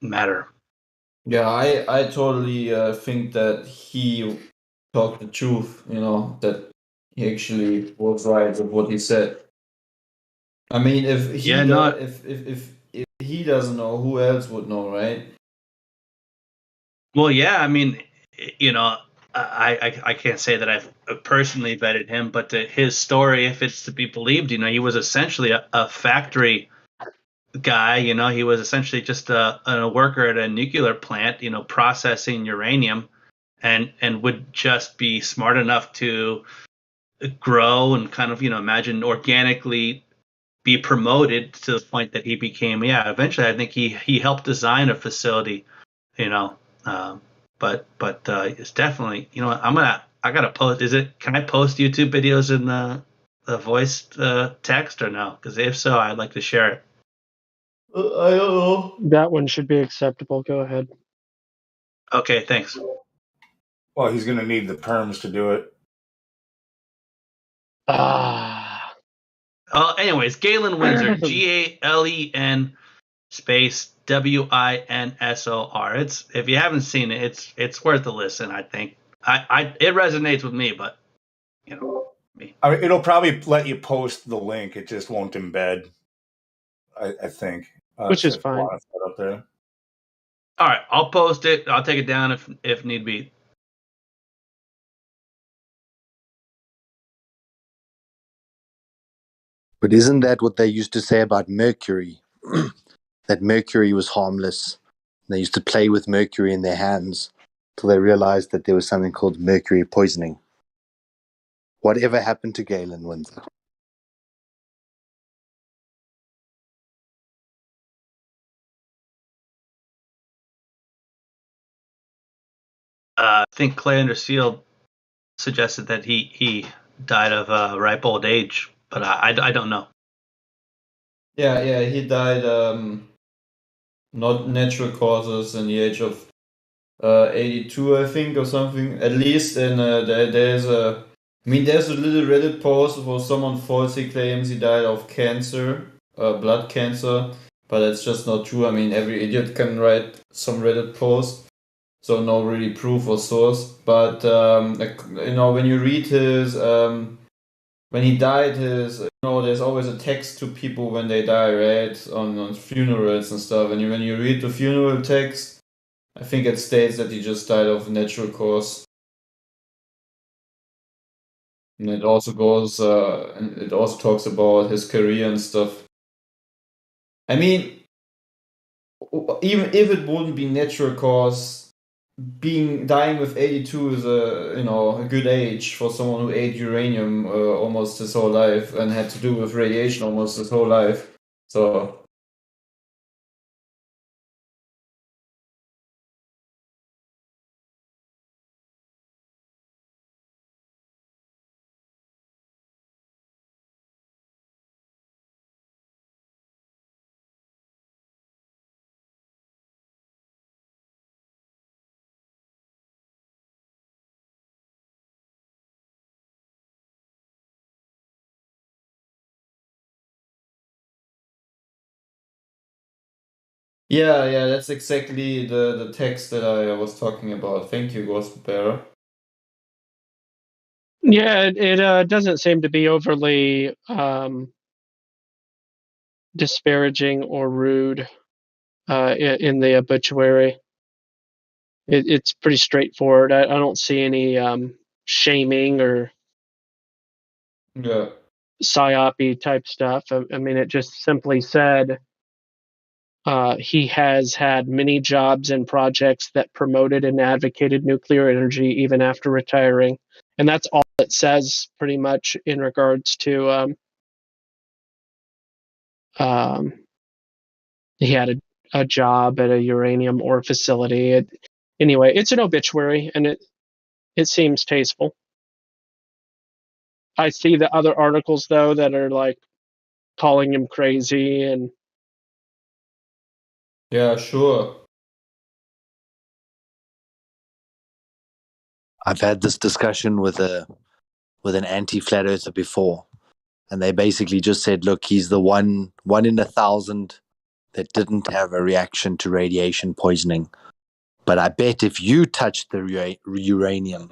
matter. Yeah, I totally think that he talked the truth. That he actually was right with what he said. I mean, if he if he doesn't know, who else would know, right? Well, yeah, I mean, I can't say that I've personally vetted him, but his story, if it's to be believed, he was essentially a factory guy. He was essentially just a worker at a nuclear plant, processing uranium, and would just be smart enough to grow and kind of, imagine organically be promoted to the point that he became. Yeah, eventually, I think he helped design a facility, you know. But it's definitely, I gotta post. Can I post YouTube videos in the voice text or no? Because if so, I'd like to share it. I don't know. That one should be acceptable. Go ahead. Okay, thanks. Well, he's going to need the perms to do it. Anyways, Galen Windsor, Galen space Winsor. It's, if you haven't seen it, it's worth a listen. I think it resonates with me, but me. I mean, it'll probably let you post the link. It just won't embed. I think, which is fine. Up there. All right, I'll post it. I'll take it down if need be. But isn't that what they used to say about mercury? That mercury was harmless. They used to play with mercury in their hands till they realized that there was something called mercury poisoning. Whatever happened to Galen Windsor? I think Clay Under Seal suggested that he died of ripe old age, but I don't know. Yeah, he died not natural causes in the age of 82, I think, or something. At least, and there's a little Reddit post where someone falsely claims he died of cancer, blood cancer, but that's just not true. I mean, every idiot can write some Reddit post, so no really proof or source. But when you read his when he died, there's always a text to people when they die, right? On funerals and stuff. And when you read the funeral text, I think it states that he just died of natural cause. And it also goes, and it also talks about his career and stuff. I mean, even if it wouldn't be natural cause, dying with 82 is a good age for someone who ate uranium almost his whole life and had to do with radiation almost his whole life. So Yeah, that's exactly the text that I was talking about. Thank you, Ghost Bearer. Yeah, it doesn't seem to be overly disparaging or rude in the obituary. It's pretty straightforward. I don't see any shaming or Yeah. psyope type stuff. I mean, it just simply said he has had many jobs and projects that promoted and advocated nuclear energy even after retiring. And that's all it says pretty much in regards to he had a job at a uranium ore facility. Anyway, it's an obituary, and it seems tasteful. I see the other articles though that are like calling him crazy and Yeah, sure. I've had this discussion with an anti-flat earther before, and they basically just said, look, he's the one in 1,000 that didn't have a reaction to radiation poisoning. But I bet if you touched the uranium,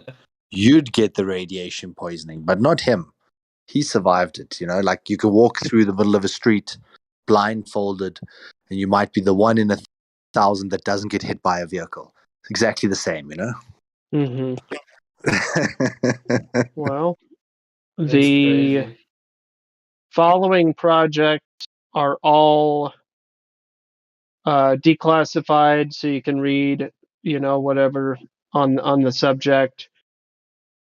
you'd get the radiation poisoning, but not him. He survived it, like you could walk through the middle of a street blindfolded, and you might be the one in 1,000 that doesn't get hit by a vehicle. It's exactly the same, Mm-hmm. Well, That's the crazy. following projects are all declassified, so you can read, whatever on the subject.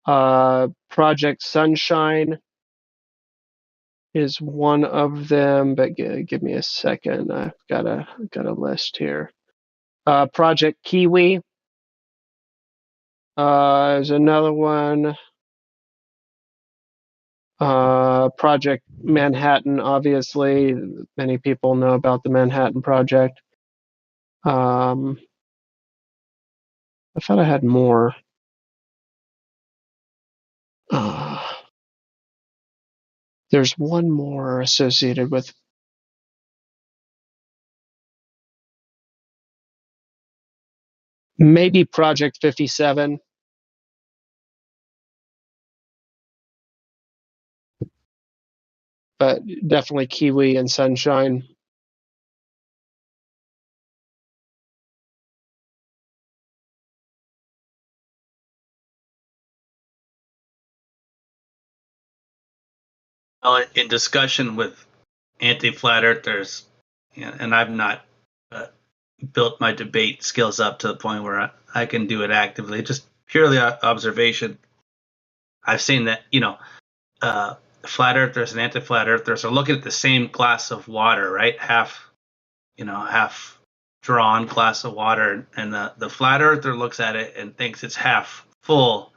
Project Sunshine is one of them, but give me a second. I've got a list here. Project Kiwi is another one. Project Manhattan, obviously, many people know about the Manhattan Project. I thought I had more. There's one more associated with maybe Project 57. But definitely Kiwi and Sunshine. Well, in discussion with anti-flat earthers, and I've not built my debate skills up to the point where I can do it actively. Just purely observation. I've seen that flat earthers and anti-flat earthers are looking at the same glass of water, right? Half drawn glass of water, and the flat earther looks at it and thinks it's half full,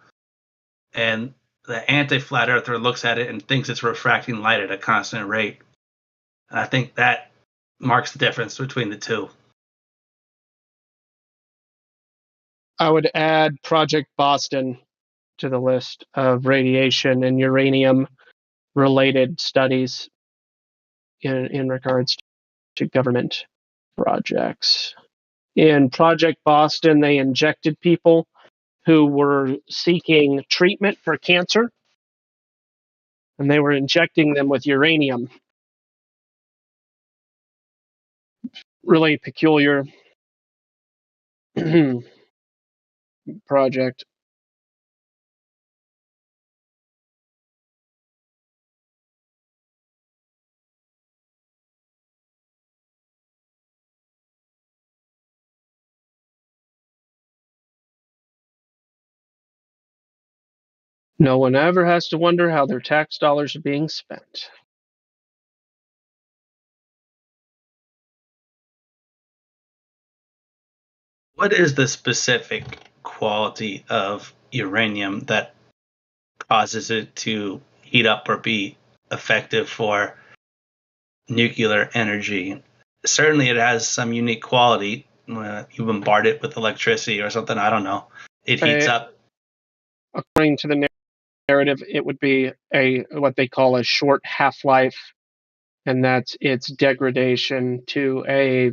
and the anti-flat earther looks at it and thinks it's refracting light at a constant rate. And I think that marks the difference between the two. I would add Project Boston to the list of radiation and uranium related studies in regards to government projects. In Project Boston, they injected people who were seeking treatment for cancer, and they were injecting them with uranium. Really peculiar project. No one ever has to wonder how their tax dollars are being spent. What is the specific quality of uranium that causes it to heat up or be effective for nuclear energy? Certainly, it has some unique quality. You bombard it with electricity or something, I don't know. It heats up. According to the narrative, it would be what they call a short half-life, and that's its degradation to a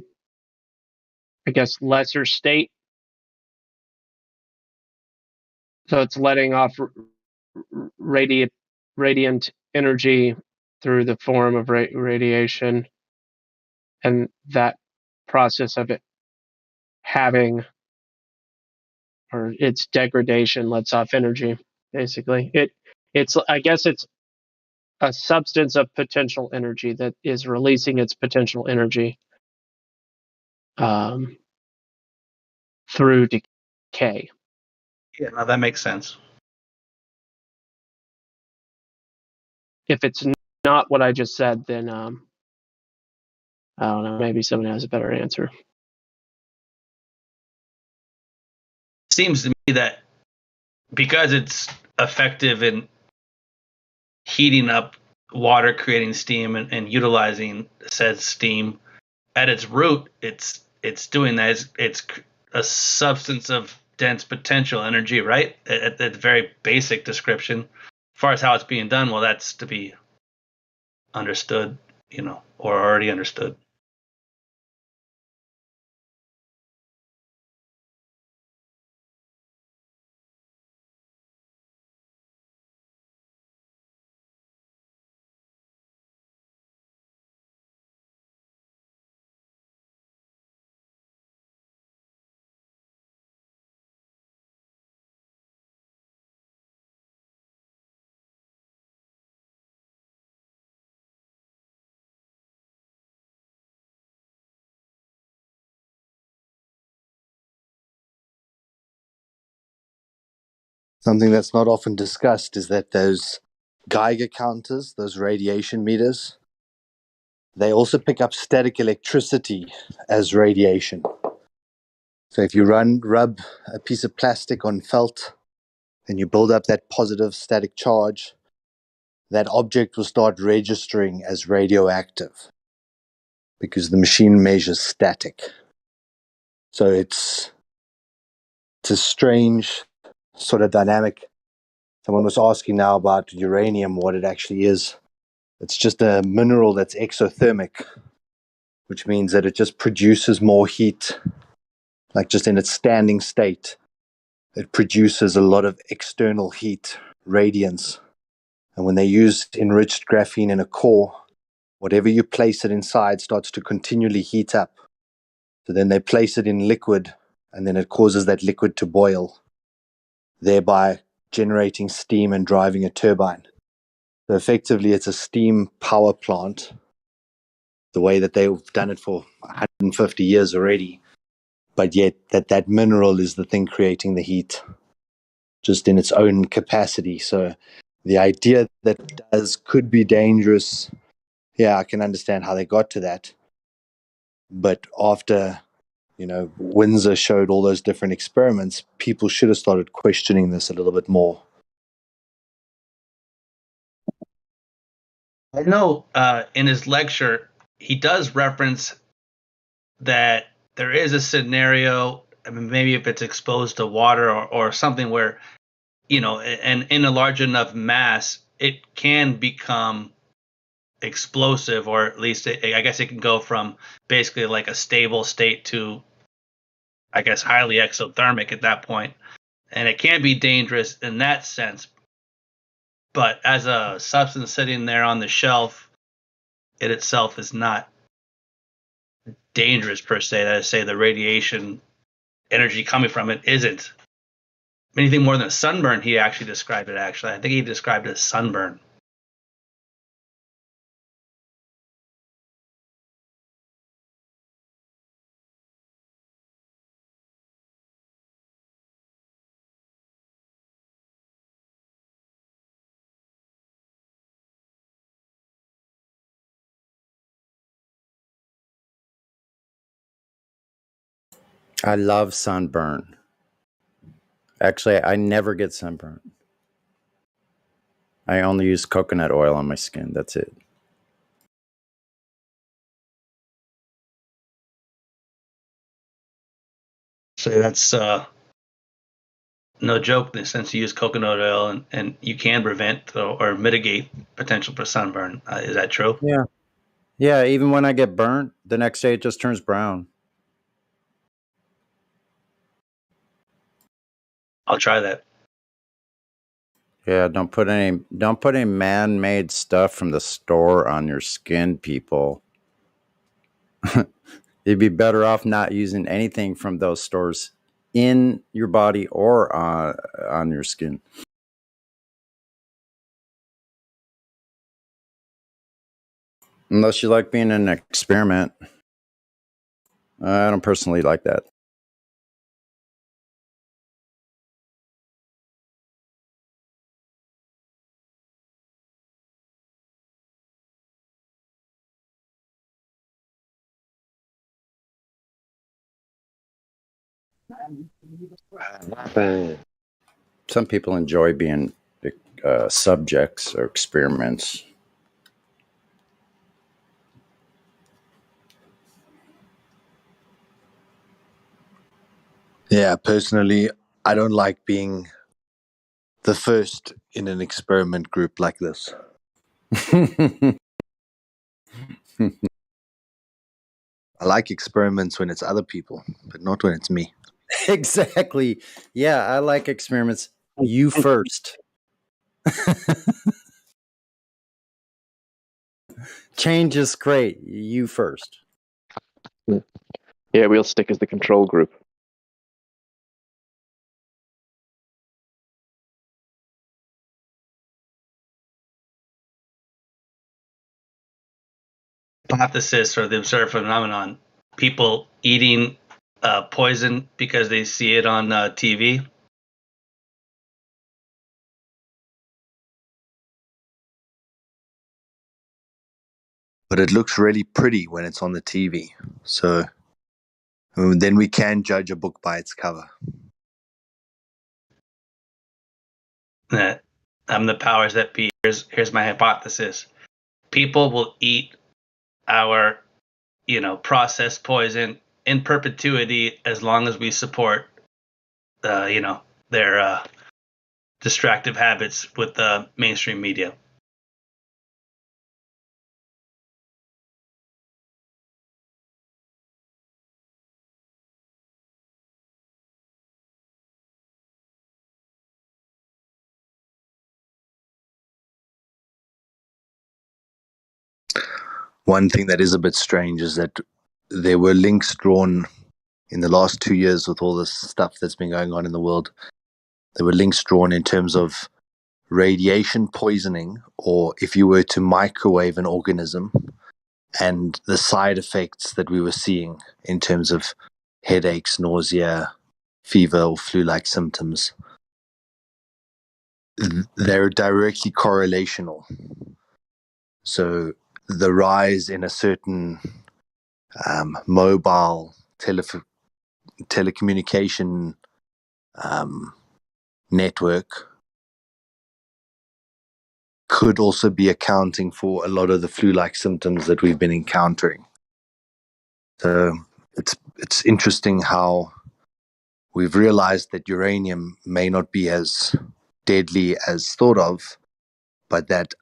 I guess, lesser state. So it's letting off radiant energy through the form of radiation, and that process of it having, or its degradation lets off energy. Basically, it's I guess it's a substance of potential energy that is releasing its potential energy through decay. Yeah, no, that makes sense. If it's not what I just said, then I don't know. Maybe someone has a better answer. Seems to me that because it's effective in heating up water, creating steam, and utilizing said steam, at its root, it's doing that. It's a substance of dense potential energy, right? At the very basic description. As far as how it's being done, well, that's to be understood, or already understood. Something that's not often discussed is that those Geiger counters, those radiation meters, they also pick up static electricity as radiation. So if you rub a piece of plastic on felt, and you build up that positive static charge, that object will start registering as radioactive because the machine measures static. So it's a strange sort of dynamic. Someone was asking now about uranium, what it actually is. It's just a mineral that's exothermic, which means that it just produces more heat, like just in its standing state. It produces a lot of external heat, radiance. And when they use enriched graphene in a core, whatever you place it inside starts to continually heat up. So then they place it in liquid, and then it causes that liquid to boil, thereby generating steam and driving a turbine. So effectively, it's a steam power plant, the way that they've done it for 150 years already. But yet that mineral is the thing creating the heat, just in its own capacity. So the idea that could be dangerous, yeah, I can understand how they got to that. But after, Windsor showed all those different experiments, people should have started questioning this a little bit more. I know in his lecture, he does reference that there is a scenario, I mean, maybe if it's exposed to water or something where, and in a large enough mass, it can become explosive, or at least I guess it can go from basically like a stable state to, I guess, highly exothermic at that point. And it can be dangerous in that sense. But as a substance sitting there on the shelf, it itself is not dangerous per se. That is, say, the radiation energy coming from it isn't anything more than a sunburn. He actually described it. I think he described it as sunburn. I love sunburn. Actually, I never get sunburn. I only use coconut oil on my skin. That's it. So that's no joke in the sense you use coconut oil and you can prevent or mitigate potential for sunburn. Is that true? Yeah. Yeah, even when I get burnt, the next day it just turns brown. I'll try that. Yeah, don't put any man-made stuff from the store on your skin, people. You'd be better off not using anything from those stores in your body or on your skin. Unless you like being an experiment. I don't personally like that. Some people enjoy being subjects or experiments. Yeah, personally, I don't like being the first in an experiment group like this. I like experiments when it's other people, but not when it's me. Exactly. Yeah, I like experiments. You first. Change is great. You first. Yeah, we'll stick as the control group. Hypothesis or the observed phenomenon: people eating poison because they see it on TV. But it looks really pretty when it's on the TV. So then we can judge a book by its cover. I'm the powers that be. Here's my hypothesis: people will eat our, processed poison in perpetuity as long as we support, their distractive habits with the mainstream media. One thing that is a bit strange is that there were links drawn in the last 2 years with all this stuff that's been going on in the world. There were links drawn in terms of radiation poisoning, or if you were to microwave an organism, and the side effects that we were seeing in terms of headaches, nausea, fever, or flu-like symptoms. They're directly correlational. So the rise in a certain mobile telecommunication network could also be accounting for a lot of the flu-like symptoms that we've been encountering. So it's interesting how we've realized that uranium may not be as deadly as thought of, but that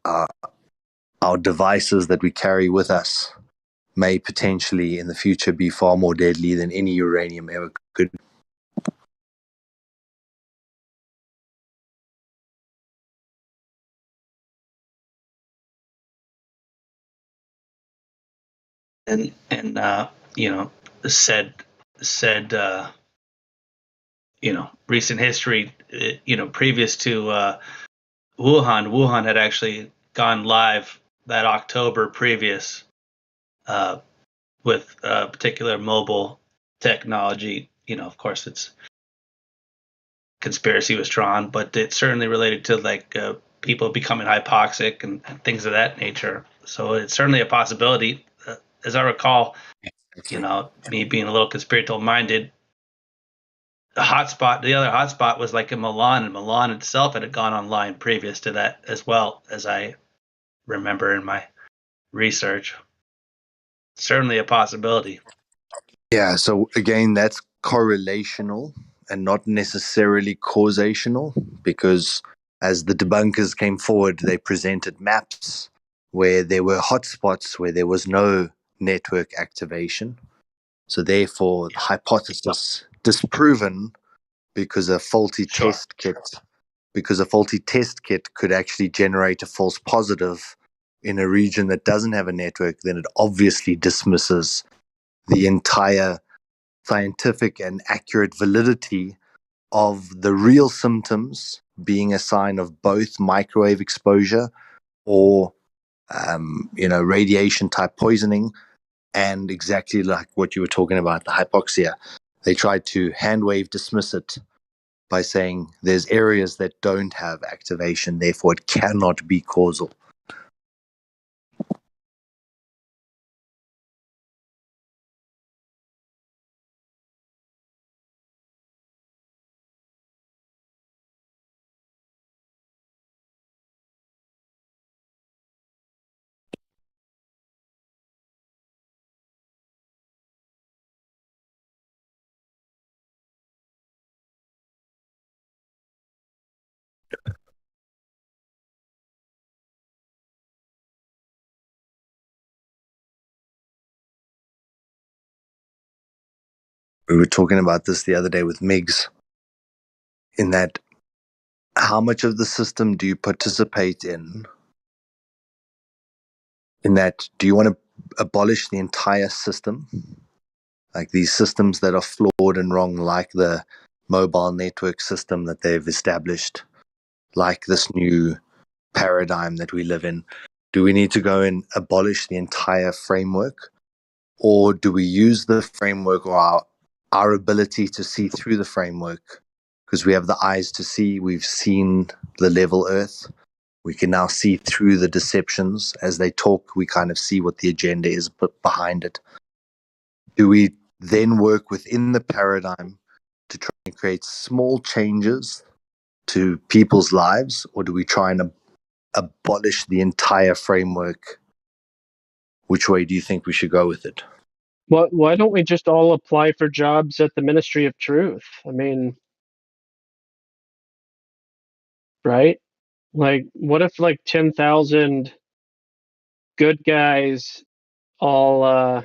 our devices that we carry with us may potentially in the future be far more deadly than any uranium ever could. And said recent history, previous to Wuhan had actually gone live that October previous with particular mobile technology. Of course, it's conspiracy was drawn, but it's certainly related to people becoming hypoxic and things of that nature. So it's certainly a possibility. As I recall, me being a little conspiratorial minded, the other hotspot was like in Milan, and Milan itself had gone online previous to that as well, as I remember in my research. Certainly a possibility. Yeah, so again, that's correlational and not necessarily causational, because as the debunkers came forward, they presented maps where there were hotspots where there was no network activation. So therefore, the hypothesis disproven, because a faulty test kit could actually generate a false positive in a region that doesn't have a network, then it obviously dismisses the entire scientific and accurate validity of the real symptoms being a sign of both microwave exposure or radiation type poisoning, and exactly like what you were talking about, the hypoxia. They tried to hand wave dismiss it by saying there's areas that don't have activation, therefore it cannot be causal. We were talking about this the other day with Migs, in that how much of the system do you participate in? In that, do you want to abolish the entire system? Like these systems that are flawed and wrong, like the mobile network system that they've established, like this new paradigm that we live in. Do we need to go and abolish the entire framework? Or do we use the framework or our ability to see through the framework? Because we have the eyes to see, we've seen the level earth. We can now see through the deceptions. As they talk, we kind of see what the agenda is behind it. Do we then work within the paradigm to try and create small changes to people's lives, or do we try and abolish the entire framework? Which way do you think we should go with it? Why don't we just all apply for jobs at the Ministry of Truth? I mean, right? Like, what if like 10,000 good guys all I'm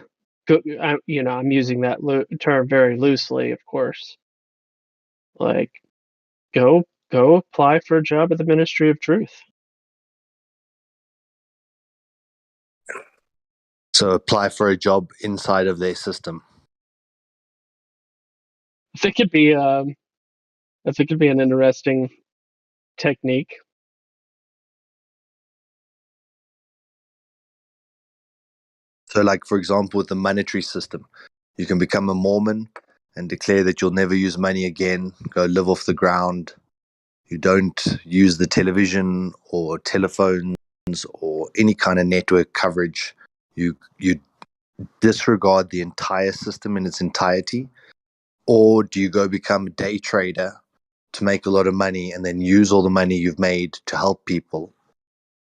using that term very loosely, of course. Like, go apply for a job at the Ministry of Truth. So apply for a job inside of their system. I think it'd be an interesting technique. So, like, for example, with the monetary system, you can become a Mormon and declare that you'll never use money again, go live off the ground. You don't use the television or telephones or any kind of network coverage. You disregard the entire system in its entirety. Or do you go become a day trader to make a lot of money and then use all the money you've made to help people?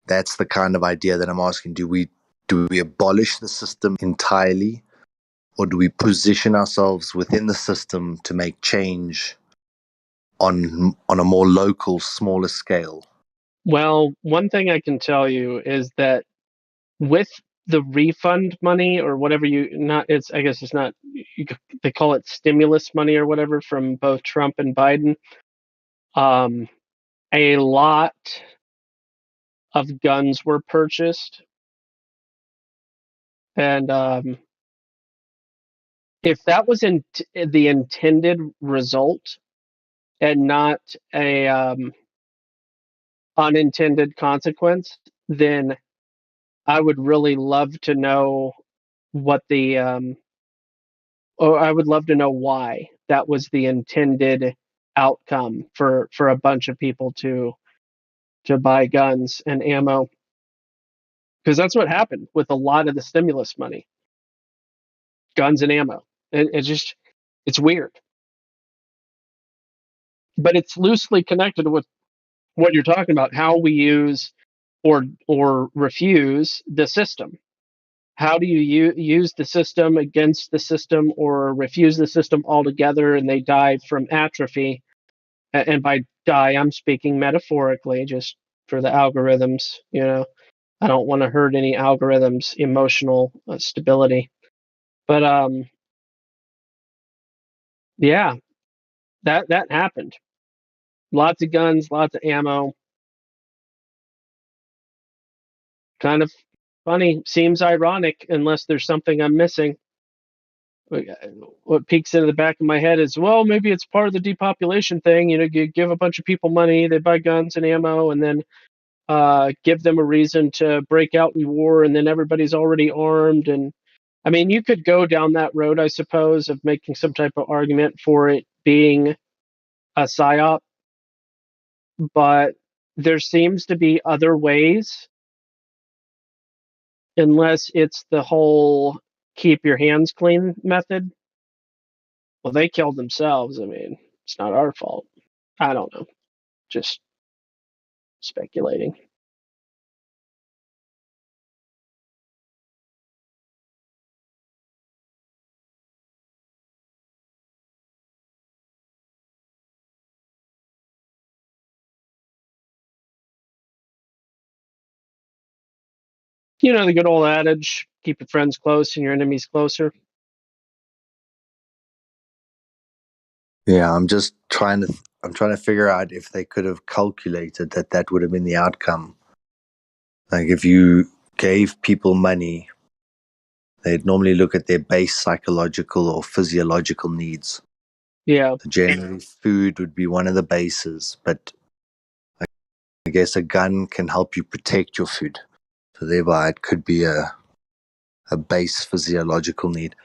That's the kind of idea that I'm asking. Do we abolish the system entirely, or do we position ourselves within the system to make change on a more local, smaller scale? Well, one thing I can tell you is that with the refund money or whatever they call it stimulus money or whatever from both Trump and Biden. A lot of guns were purchased, and if that was the intended result and not a unintended consequence, then I would really love to know what or I would love to know why that was the intended outcome for a bunch of people to buy guns and ammo, because that's what happened with a lot of the stimulus money. Guns and ammo. It's weird, but it's loosely connected with what you're talking about, how we use or refuse the system. How do you use the system against the system, or refuse the system altogether and they die from atrophy? And by die, I'm speaking metaphorically, just for the algorithms. I don't want to hurt any algorithms' emotional stability. But yeah, That happened. Lots of guns, lots of ammo. Kind of funny. Seems ironic, unless there's something I'm missing. What peeks into the back of my head is, well, maybe it's part of the depopulation thing. You give a bunch of people money, they buy guns and ammo, and then give them a reason to break out in war, and then everybody's already armed. And I mean, you could go down that road, I suppose, of making some type of argument for it being a psyop, but there seems to be other ways, unless it's the whole keep your hands clean method. Well, they killed themselves. I mean, it's not our fault. I don't know. Just speculating. You know the good old adage, keep your friends close and your enemies closer. Yeah, I'm trying to figure out if they could have calculated that would have been the outcome. Like if you gave people money, they'd normally look at their base psychological or physiological needs. Yeah. So generally, food would be one of the bases, but I guess a gun can help you protect your food. So thereby, it could be a base physiological need.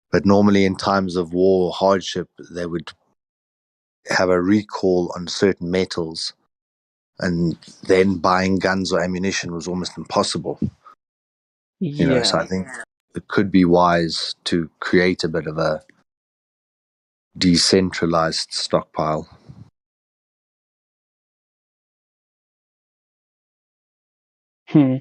But normally, in times of war or hardship, they would have a recall on certain metals, and then buying guns or ammunition was almost impossible. Yeah. So I think it could be wise to create a bit of a decentralized stockpile. Hmm.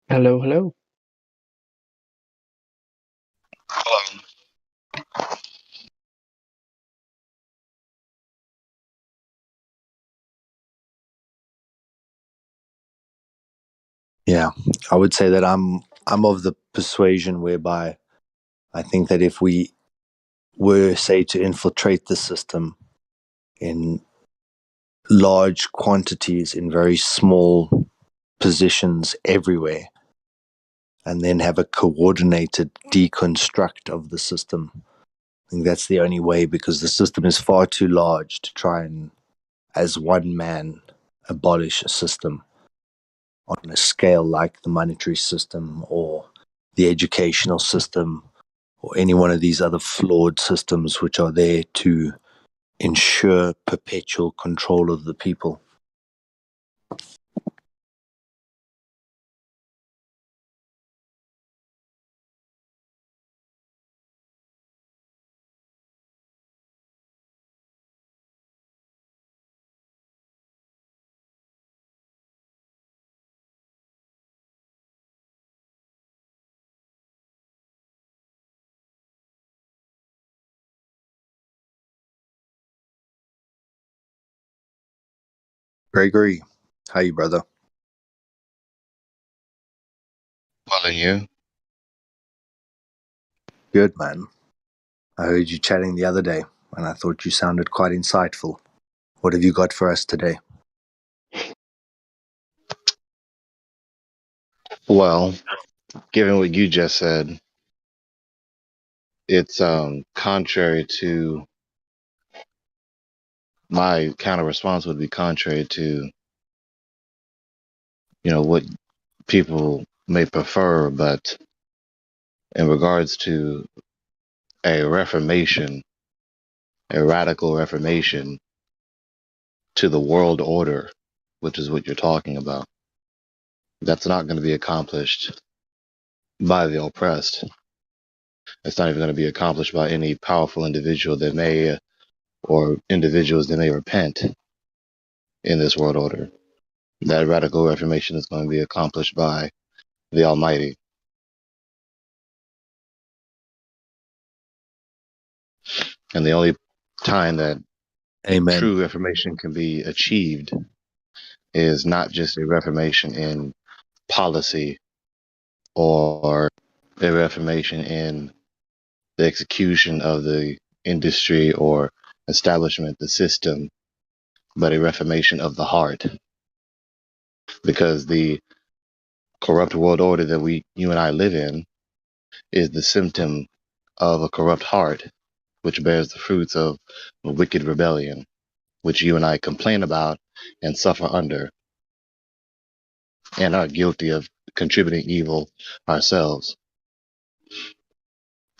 Hello, hello. Yeah, I would say that I'm of the persuasion whereby I think that if we were, say, to infiltrate the system in large quantities in very small positions everywhere, and then have a coordinated deconstruct of the system, I think that's the only way, because the system is far too large to try and, as one man, abolish a system on a scale like the monetary system or the educational system or any one of these other flawed systems which are there to ensure perpetual control of the people. Gregory, how you, brother? Well, and you? Good, man. I heard you chatting the other day, and I thought you sounded quite insightful. What have you got for us today? Well, given what you just said, it's contrary to my counter response would be contrary to what people may prefer, but in regards to a reformation, a radical reformation to the world order, which is what you're talking about, that's not going to be accomplished by the oppressed. It's not even going to be accomplished by any powerful individual that may, or individuals that may repent in this world order. That radical reformation is going to be accomplished by the Almighty. And the only time that Amen. true reformation can be achieved is not just a reformation in policy or a reformation in the execution of the industry or establishment, the system, but a reformation of the heart. Because the corrupt world order that you and I live in is the symptom of a corrupt heart, which bears the fruits of a wicked rebellion, which you and I complain about and suffer under, and are guilty of contributing evil ourselves.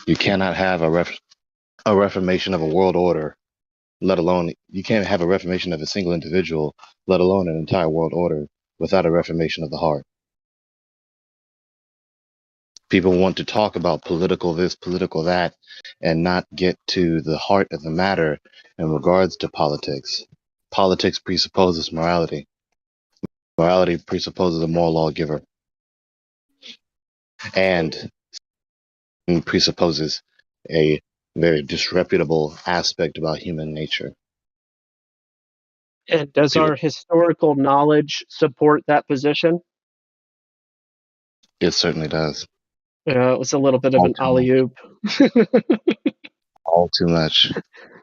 You cannot have a reformation of a world order, let alone, you can't have a reformation of a single individual, let alone an entire world order, without a reformation of the heart. People want to talk about political this, political that, and not get to the heart of the matter in regards to politics. Politics presupposes morality. Morality presupposes a moral lawgiver. And presupposes a very disreputable aspect about human nature. And does our historical knowledge support that position? It certainly does. It was a little bit of an alley-oop. All too much.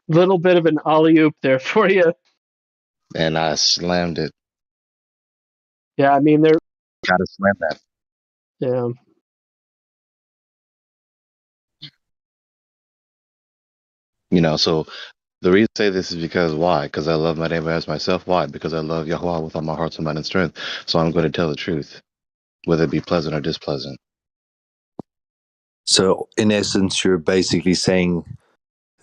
Little bit of an alley-oop there for you. And I slammed it. Yeah, I mean, they're... Gotta slam that. Yeah. So the reason I say this is because why? Because I love my neighbor as myself. Why? Because I love Yahweh with all my heart, soul, mind, and strength. So I'm going to tell the truth, whether it be pleasant or displeasant. So, in essence, you're basically saying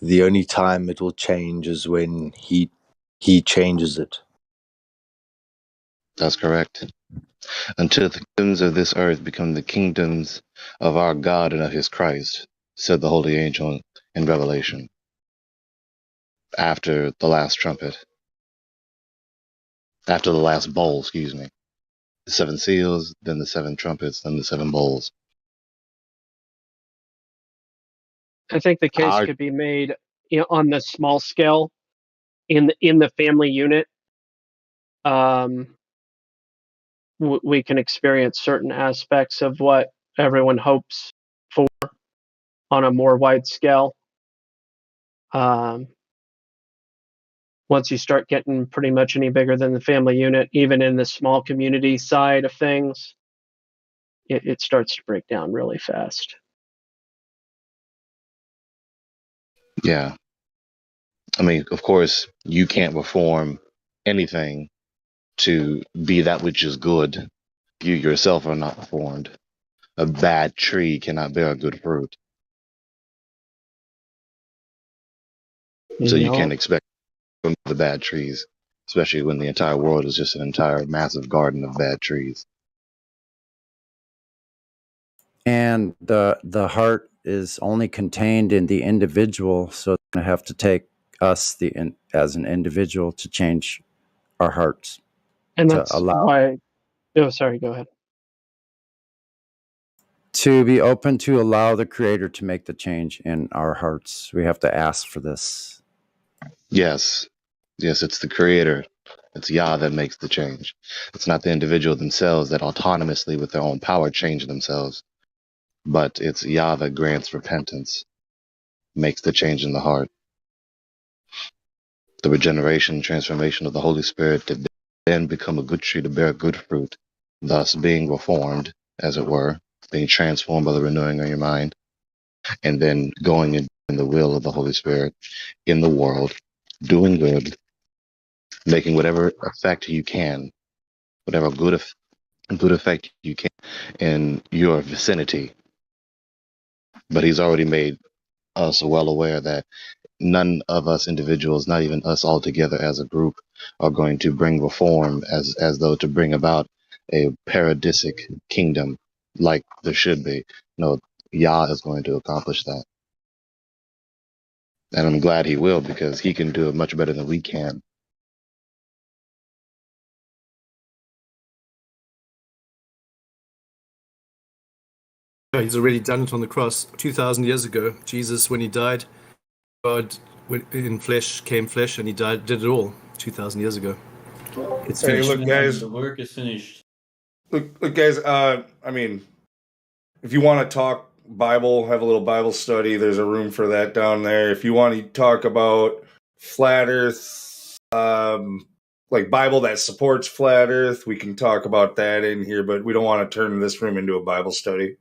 the only time it will change is when he changes it. That's correct. Until the kingdoms of this earth become the kingdoms of our God and of his Christ, said the holy angel in Revelation. After the last trumpet. After the last bowl, excuse me. The 7 seals, then the 7 trumpets, then the 7 bowls. I think the case could be made on the small scale in the family unit. We can experience certain aspects of what everyone hopes for on a more wide scale. Once you start getting pretty much any bigger than the family unit, even in the small community side of things, it starts to break down really fast. Yeah. I mean, of course, you can't reform anything to be that which is good. You yourself are not reformed. A bad tree cannot bear a good fruit. So you can't expect from the bad trees, especially when the entire world is just an entire massive garden of bad trees. And the heart is only contained in the individual, so it's going to have to take us as an individual to change our hearts. And that's why... Oh, sorry, go ahead. To be open to allow the Creator to make the change in our hearts. We have to ask for this. Yes. Yes, it's the Creator. It's Yah that makes the change. It's not the individual themselves that autonomously with their own power change themselves. but it's Yah that grants repentance, makes the change in the heart. The regeneration, transformation of the Holy Spirit to then become a good tree to bear good fruit, thus being reformed, as it were, being transformed by the renewing of your mind, and then going in the will of the Holy Spirit in the world, doing good, making whatever effect you can, whatever good effect you can in your vicinity. But he's already made us well aware that none of us individuals, not even us all together as a group, are going to bring reform as though to bring about a paradisic kingdom like there should be. No, Yah is going to accomplish that. And I'm glad he will, because he can do it much better than we can. He's already done it on the cross 2,000 years ago. Jesus, when he died, God in flesh came flesh, and he did it all 2,000 years ago. It's Hey, finished. look, guys. The work is finished. Look, guys. I mean, if you want to talk Bible, have a little Bible study, there's a room for that down there. If you want to talk about flat Earth, like Bible that supports flat Earth, we can talk about that in here. But we don't want to turn this room into a Bible study.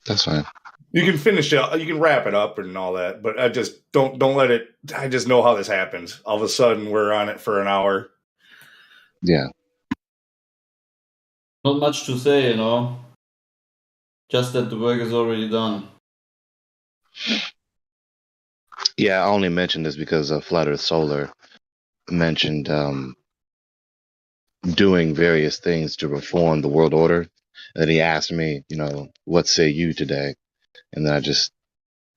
That's fine. You can finish it. You can wrap it up and all that, but I just don't let it. I just know how this happens. All of a sudden, we're on it for an hour. Yeah. Not much to say, Just that the work is already done. Yeah, I only mentioned this because Flat Earth Solar mentioned doing various things to reform the world order. And he asked me, what say you today? And then I just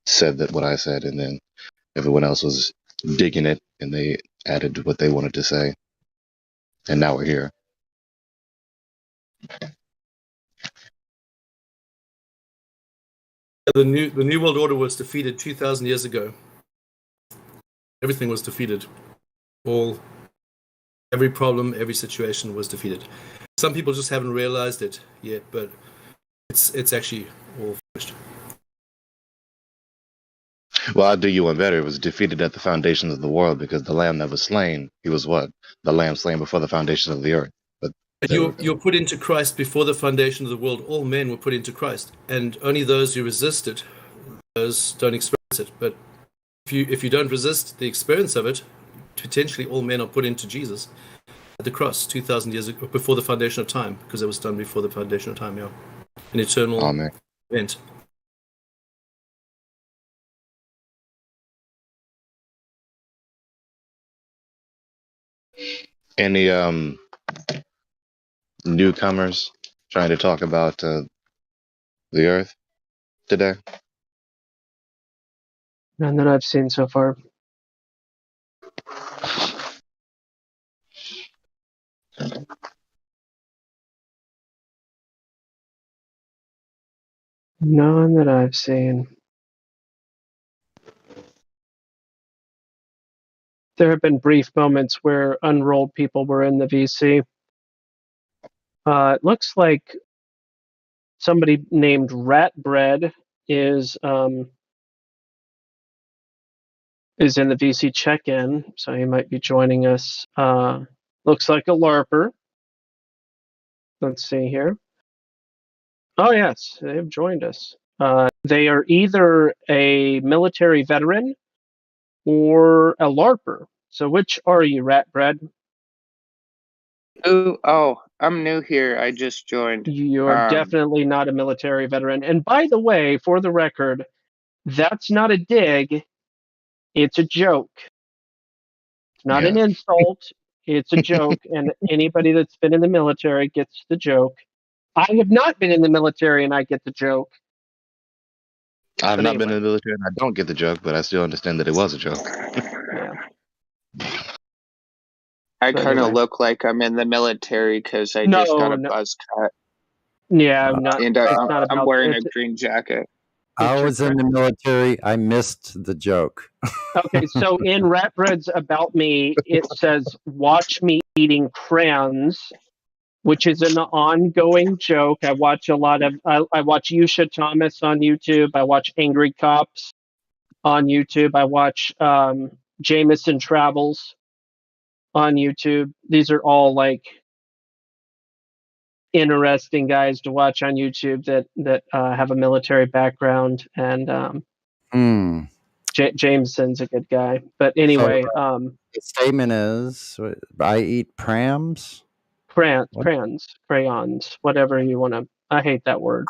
said that what I said, and then everyone else was digging it, and they added what they wanted to say. And now we're here. The new world order was defeated 2,000 years ago. Everything was defeated. Every problem, every situation was defeated. Some people just haven't realized it yet, but it's actually all finished. Well, I'll do you one better. It was defeated at the foundations of the world, because the lamb that was slain, he was what? The lamb slain before the foundation of the earth. But you're put into Christ before the foundation of the world. All men were put into Christ, and only those who resist it, those don't experience it. But if you don't resist the experience of it, potentially all men are put into Jesus at the cross 2,000 years ago, before the foundation of time, because it was done before the foundation of time. Yeah, an eternal event. Any newcomers trying to talk about the earth today? None that I've seen so far. None that I've seen. There have been brief moments where unrolled people were in the VC. It looks like somebody named Ratbread is in the VC check-in, so he might be joining us. Looks like a LARPer. Let's see here. Oh yes, they've joined us. They are either a military veteran or a LARPer. So which are you, Ratbread? I'm new here. I just joined. You're definitely not a military veteran. And by the way, for the record, that's not a dig. It's a joke. It's not an insult. It's a joke. And anybody that's been in the military gets the joke. I have not been in the military, and I get the joke. I've not been in the military, and I don't get the joke, but I still understand that it was a joke. I kind of look like I'm in the military because I just got a buzz cut. Yeah, and I'm wearing a green jacket. I was in the military. I missed the joke. Okay, so in Ratbread's About Me, it says, "Watch me eating crayons." which is an ongoing joke. I watch a lot of, I watch Yusha Thomas on YouTube. I watch Angry Cops on YouTube. I watch Jameson Travels on YouTube. These are all like interesting guys to watch on YouTube that have a military background, and Jameson's a good guy. But anyway, the statement is, I eat prams. Crayons, whatever you want to. I hate that word.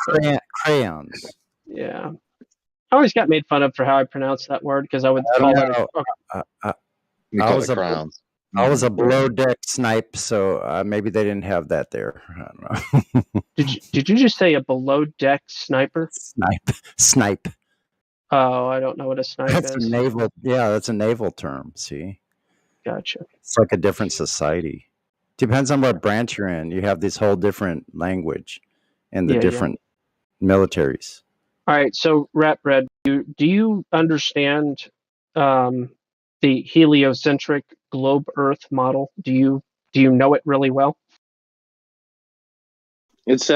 Crayons. Yeah. I always got made fun of for how I pronounce that word because I would call it We I call was it a crowns. I was a below deck snipe, so maybe they didn't have that there. I don't know. Did you just say a below deck sniper? Snipe. Oh, I don't know what a snipe That's is. a naval. Yeah, that's a naval term. See, Gotcha. it's like a different society. Depends on what branch you're in. You have this whole different language in the different militaries. All right, so Ratbread, do you understand the heliocentric globe Earth model? Do you know it really well? It's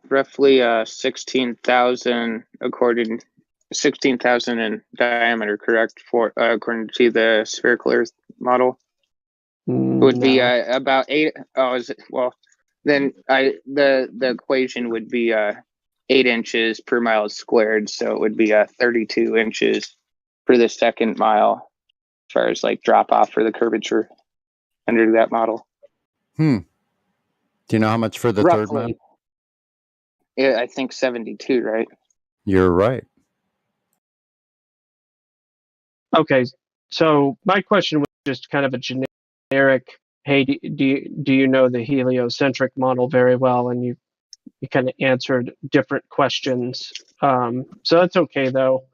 roughly 16,000 16,000 in diameter, correct? For according to the spherical Earth model, it would be about 8. Oh, is it? Well, then the equation would be 8 inches per mile squared, so it would be 32 inches for the second mile, as far as like drop off for the curvature under that model. Do you know how much for the third one? Yeah, I think 72, right? You're right. Okay, so my question was just kind of a generic. Hey, do you know the heliocentric model very well? And you kind of answered different questions. So that's okay though.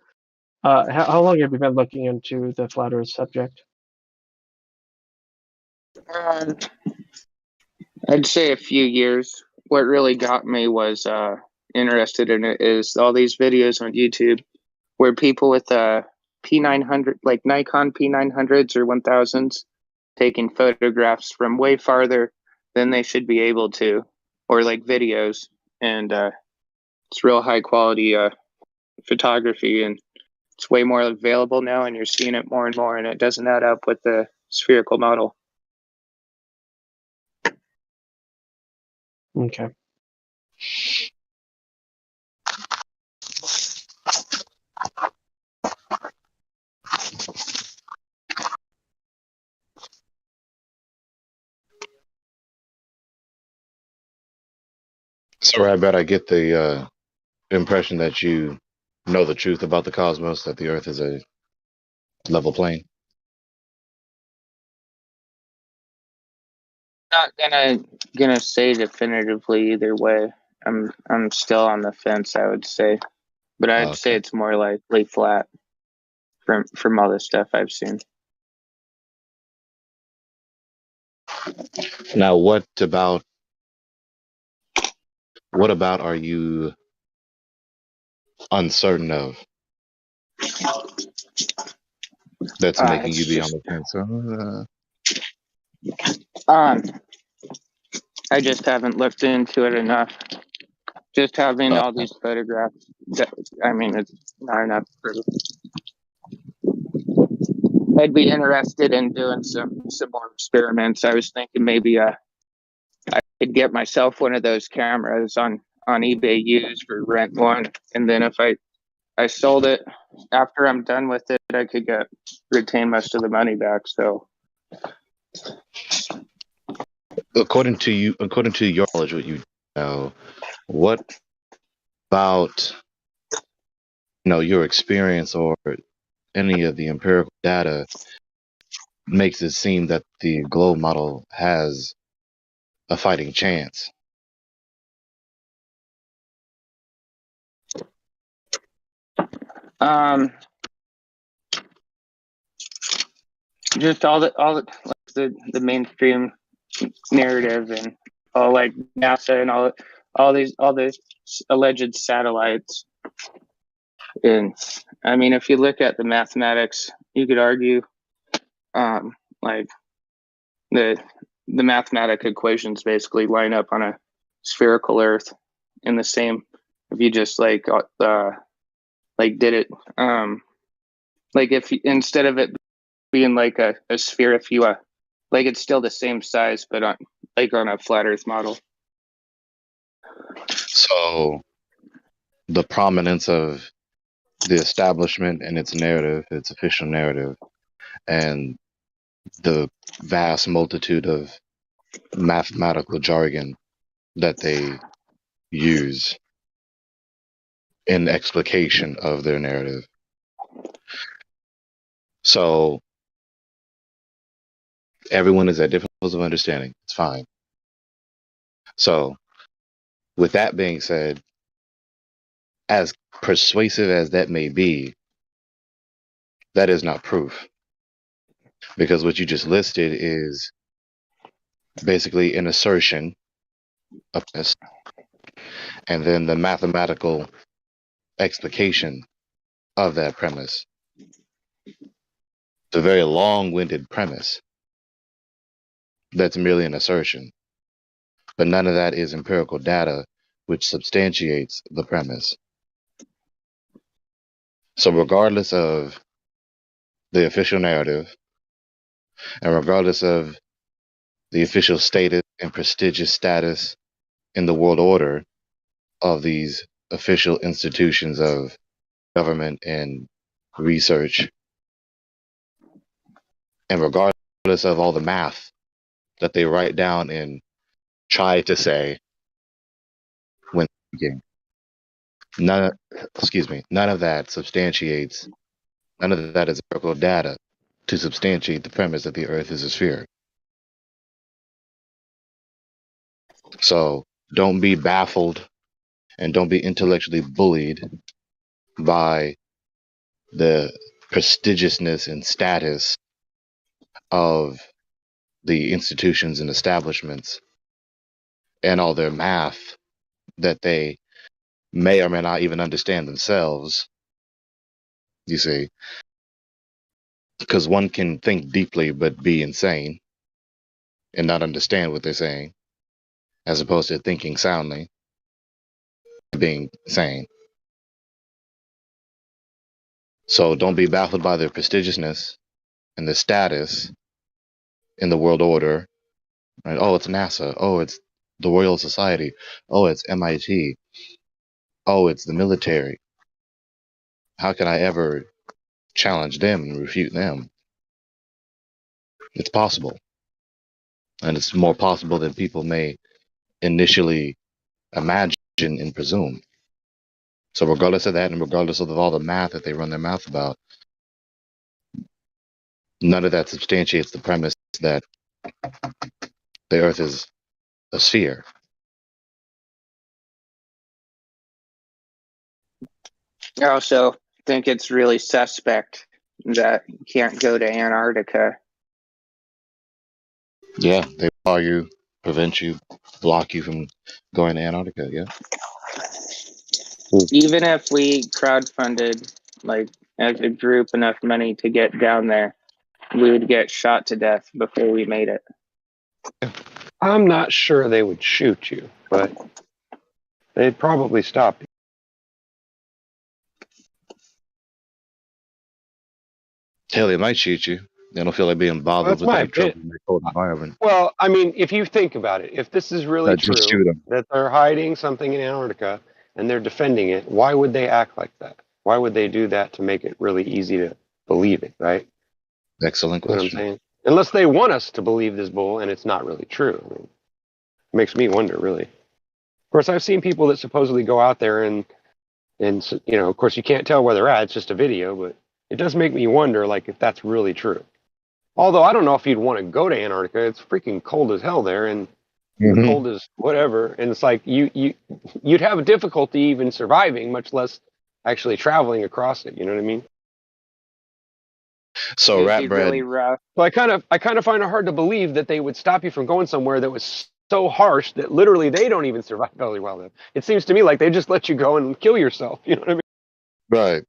How long have you been looking into the flat Earth subject? I'd say a few years. What really got me was interested in it is all these videos on YouTube where people with P900, like Nikon P900s or 1000s, taking photographs from way farther than they should be able to, or like videos, and it's real high quality photography, and it's way more available now, and you're seeing it more and more, and it doesn't add up with the spherical model. Okay. So I bet I get the impression that you know the truth about the cosmos, that the Earth is a level plane. Not gonna say definitively either way. I'm still on the fence, I would say, but I'd say it's more likely flat from all the stuff I've seen. Now, what about are you uncertain of that's making you be on the fence? I just haven't looked into it enough. Just having all these photographs, I mean, it's not enough proof. I'd be interested in doing some more experiments. I was thinking maybe I could get myself one of those cameras on eBay used or rent one, and then if I sold it after I'm done with it, I could retain most of the money back. So, according to your knowledge, what you know, what about your experience or any of the empirical data makes it seem that the globe model has a fighting chance? just all the mainstream narrative and all like NASA and all these alleged satellites. And I mean, if you look at the mathematics, you could argue like the mathematical equations basically line up on a spherical Earth in the same. If you just like did it, like if instead of it being like a sphere, if you like it's still the same size, but on a flat Earth model. So the prominence of the establishment and its narrative, its official narrative, and the vast multitude of mathematical jargon that they use in explication of their narrative. So everyone is at different levels of understanding. It's fine. So with that being said, as persuasive as that may be, that is not proof. Because what you just listed is basically an assertion of this, and then the mathematical explication of that premise. It's a very long-winded premise that's merely an assertion, but none of that is empirical data which substantiates the premise. So regardless of the official narrative, and regardless of the official status and prestigious status in the world order of these official institutions of government and research, and regardless of all the math that they write down and try to say when speaking, none of that substantiates, none of that is empirical data to substantiate the premise that the Earth is a sphere. So don't be baffled and don't be intellectually bullied by the prestigiousness and status of the institutions and establishments and all their math that they may or may not even understand themselves. You see, because one can think deeply but be insane and not understand what they're saying, as opposed to thinking soundly, being sane. So don't be baffled by their prestigiousness and the status in the world order. Right? Oh, it's NASA. Oh, it's the Royal Society. Oh, it's MIT. Oh, it's the military. How can I ever challenge them and refute them? It's possible. And it's more possible than people may initially imagine and presume. So regardless of that, and regardless of all the math that they run their mouth about, none of that substantiates the premise that the Earth is a sphere. I also think it's really suspect that you can't go to Antarctica. Yeah, they argue, prevent you, block you from going to Antarctica. Yeah. Even if we crowdfunded, like as a group, enough money to get down there, we would get shot to death before we made it. I'm not sure they would shoot you, but they'd probably stop you. Hell, they might shoot you. They don't feel like being bothered That's with my their trouble opinion. in their cold environment. Well, I mean, if you think about it, if this is really Just true, shoot them. that they're hiding something in Antarctica and they're defending it, why would they act like that? Why would they do that to make it really easy to believe it, right? Excellent You know what I'm question. saying? Unless they want us to believe this bull and it's not really true. I mean, it makes me wonder, really. Of course, I've seen people that supposedly go out there and you know, of course, you can't tell where they're at. It's just a video, but it does make me wonder, like, if that's really true. Although I don't know if you'd want to go to Antarctica. It's freaking cold as hell there, and cold as whatever. And it's like you'd have a difficulty even surviving, much less actually traveling across it. You know what I mean? So It'd rat be bread. really rough. So I kind of find it hard to believe that they would stop you from going somewhere that was so harsh that literally they don't even survive very well there. It seems to me like they just let you go and kill yourself. You know what I mean? Right.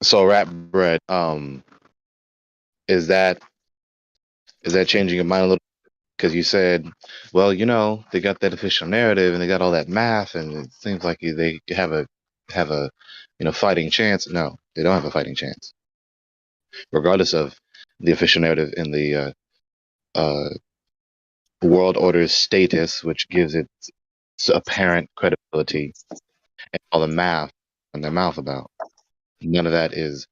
So rat bread. Is that Is that changing your mind a little? Because you said, well, they got that official narrative and they got all that math, and it seems like they have a fighting chance. No, they don't have a fighting chance, regardless of the official narrative in the world order's status, which gives it apparent credibility, and all the math in their mouth about. None of that is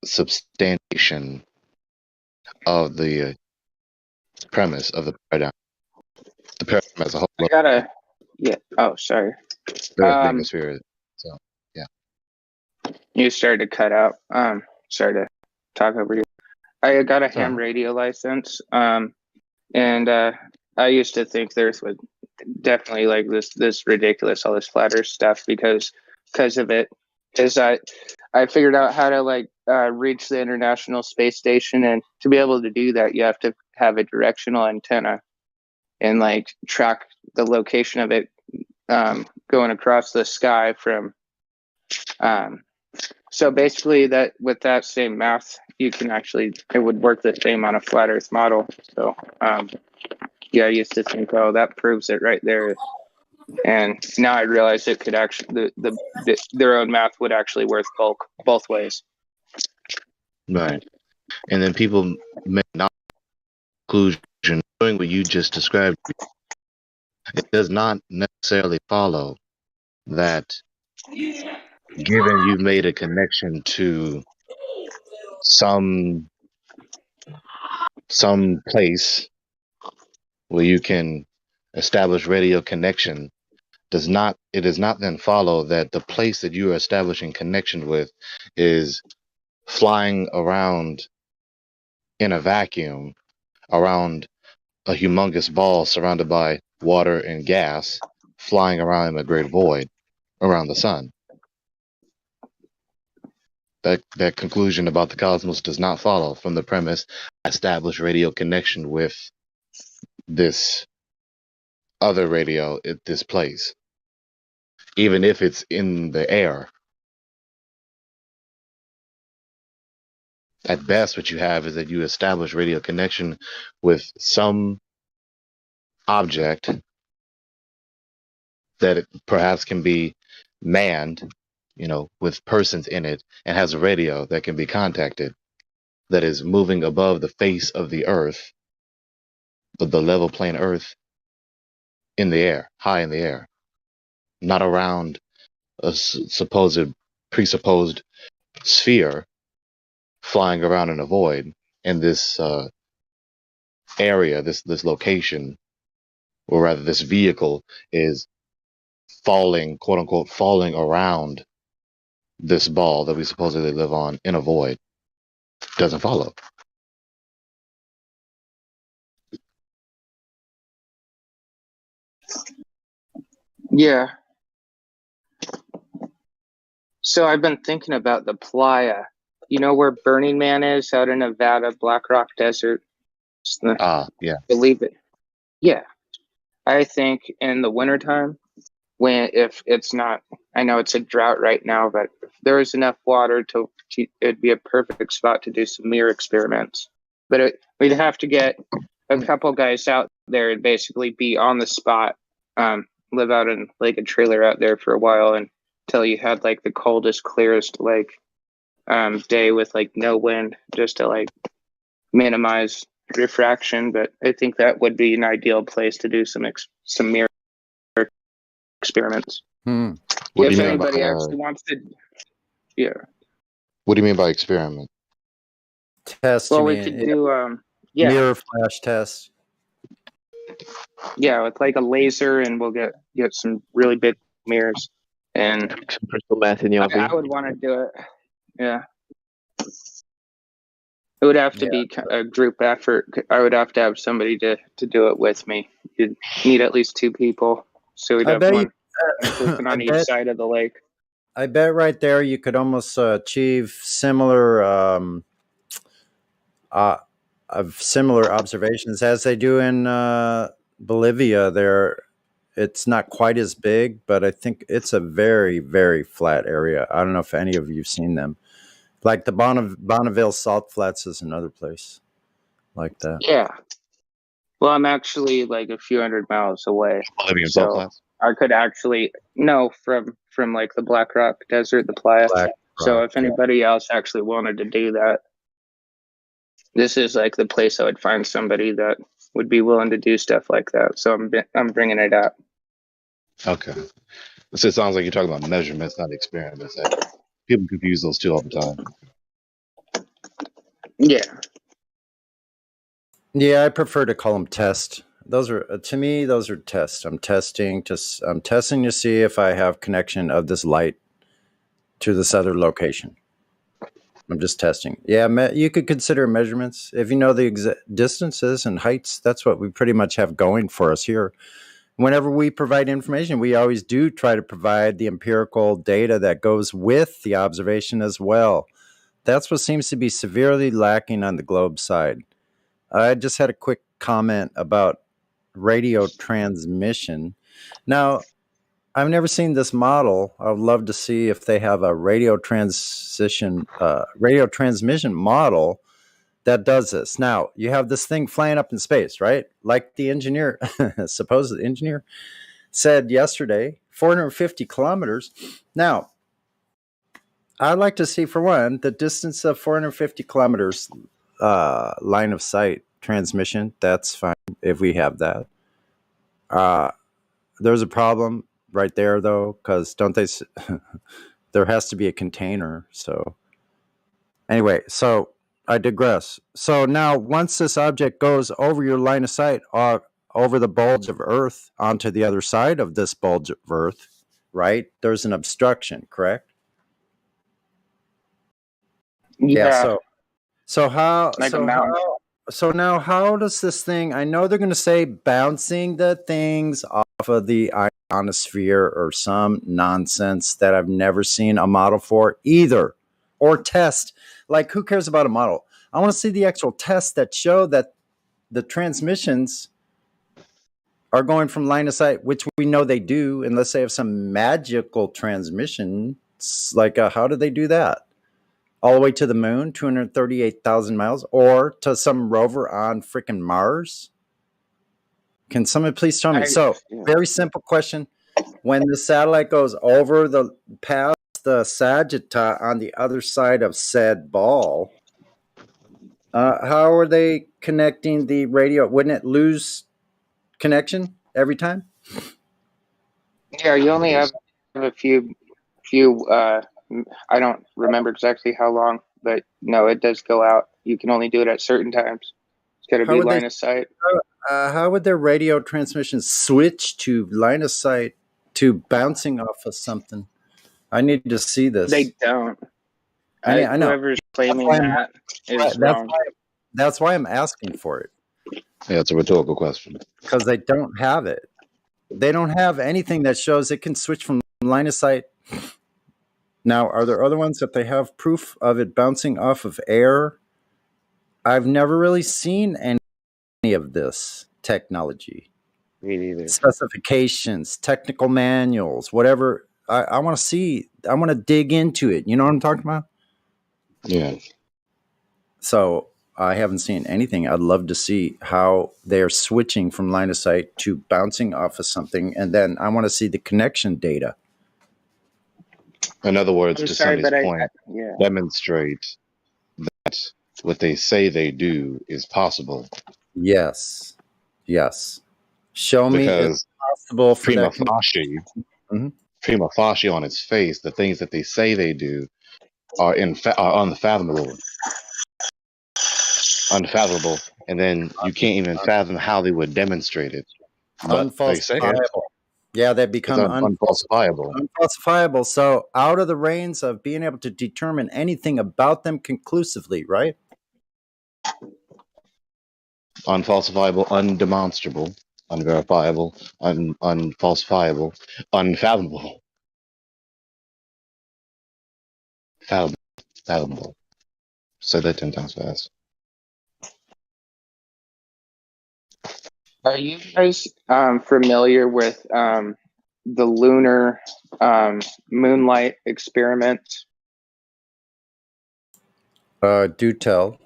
substantiation of the premise of the paradigm. The paradigm as a whole. I gotta. Yeah. Oh, sorry. Earth being a sphere. So, yeah. You started to cut out. Sorry to talk over you. I got a ham Sorry. radio license. And I used to think the Earth was definitely like this ridiculous, all this flat Earth stuff because of it. Is I figured out how to reach the International Space Station, and to be able to do that, you have to have a directional antenna and track the location of it going across the sky from. So basically, that with that same math, you can it would work the same on a flat Earth model. So yeah, I used to think, oh, that proves it right there. And now I realize it could actually their own math would actually work both ways. Right. And then people make not conclusion doing what you just described. It does not necessarily follow that given you made a connection to some place where you can establish radio connection, does not then follow that the place that you are establishing connection with is flying around in a vacuum around a humongous ball surrounded by water and gas, flying around in a great void around the sun. That conclusion about the cosmos does not follow from the premise establish radio connection with this other radio at this place, even if it's in the air. At best, what you have is that you establish radio connection with some object that it perhaps can be manned, with persons in it, and has a radio that can be contacted, that is moving above the face of the earth, the level plane earth, in the air, high in the air, not around a presupposed sphere flying around in a void. And this area, this location, or rather this vehicle, is falling, quote unquote, falling around this ball that we supposedly live on in a void. Doesn't follow. Yeah. So I've been thinking about the playa. You know where Burning Man is out in Nevada, Black Rock Desert? Yeah. Believe it. Yeah. I think in the wintertime, if it's not, I know it's a drought right now, but if there is enough water it'd be a perfect spot to do some mirror experiments. But we'd have to get a couple guys out there and basically be on the spot, live out in a trailer out there for a while until you had the coldest, clearest day with no wind, just to minimize refraction. But I think that would be an ideal place to do some mirror experiments. If anybody actually wants to, yeah. What do you mean by experiment? Test. Well, we could do mirror flash test. Yeah, with a laser, and we'll get some really big mirrors and some crystal meth in the oven. I would want to do it. Yeah. It would have to be a group effort. I would have to have somebody to do it with me. You'd need at least 2 people. So we'd have one person on each side of the lake. I bet right there you could almost achieve similar observations as they do in Bolivia. It's not quite as big, but I think it's a very, very flat area. I don't know if any of you've seen them. Like the Bonneville Salt Flats is another place. like that. Yeah. Well, I'm actually like a few hundred miles away, Living in so class? I could actually no from like the Black Rock Desert, the Playa. Black So Rock, if anybody else actually wanted to do that, this is like the place I would find somebody that would be willing to do stuff like that. So I'm bringing it up. Okay. So it sounds like you're talking about measurements, not experiments. People confuse those two all the time. Yeah. Yeah, I prefer to call them test. Those are to me. Those are tests. I'm testing to see if I have connection of this light to this other location. I'm just testing. Yeah, you could consider measurements if you know the distances and heights. That's what we pretty much have going for us here. Whenever we provide information, we always do try to provide the empirical data that goes with the observation as well. That's what seems to be severely lacking on the globe side. I just had a quick comment about radio transmission. Now, I've never seen this model. I would love to see if they have a radio transmission model that does this. Now, you have this thing flying up in space, right? Like the engineer, supposed engineer, said yesterday, 450 kilometers. Now, I'd like to see, for one, the distance of 450 kilometers line of sight transmission. That's fine if we have that. There's a problem right there, though, because don't they? There has to be a container. So anyway, so I digress. So now, once this object goes over your line of sight, over the bulge of Earth onto the other side of this bulge of Earth, right? There's an obstruction, correct? Yeah. So how? Like a mountain. So now, how does this thing? I know they're going to say bouncing the things off of the ionosphere or some nonsense that I've never seen a model for either, or test. Like, who cares about a model? I want to see the actual tests that show that the transmissions are going from line of sight, which we know they do, unless they have some magical transmission. Like, how do they do that? All the way to the moon, 238,000 miles, or to some rover on freaking Mars? Can someone please tell me? Very simple question. When the satellite goes over past the Sagittarius on the other side of said ball, how are they connecting the radio? Wouldn't it lose connection every time? Yeah, you only have a few. I don't remember exactly how long, but no, it does go out. You can only do it at certain times. It's got to be line of sight. How would their radio transmission switch to line of sight to bouncing off of something? I need to see this. They don't. I know. Whoever's claiming that is wrong. That's why I'm asking for it. Yeah, it's a rhetorical question. Because they don't have it. They don't have anything that shows it can switch from line of sight. Now, are there other ones that they have proof of it bouncing off of air? I've never really seen any of this technology. Me neither. Specifications, technical manuals, whatever. I want to see. I want to dig into it. You know what I'm talking about? Yeah. So I haven't seen anything. I'd love to see how they're switching from line of sight to bouncing off of something. And then I want to see the connection data. In other words, to somebody's point, yeah. demonstrate that what they say they do is possible. Yes. Show me it's possible for prima that. facie, prima facie on its face, the things that they say they do are unfathomable. And then you can't even fathom how they would demonstrate it. But they say it. Yeah, they become unfalsifiable. Unfalsifiable. So out of the reins of being able to determine anything about them conclusively, right? Unfalsifiable, undemonstrable, unverifiable, unfalsifiable, unfathomable. Fathomable. Say that 10 times fast. Are you guys familiar with the lunar moonlight experiments? Do tell.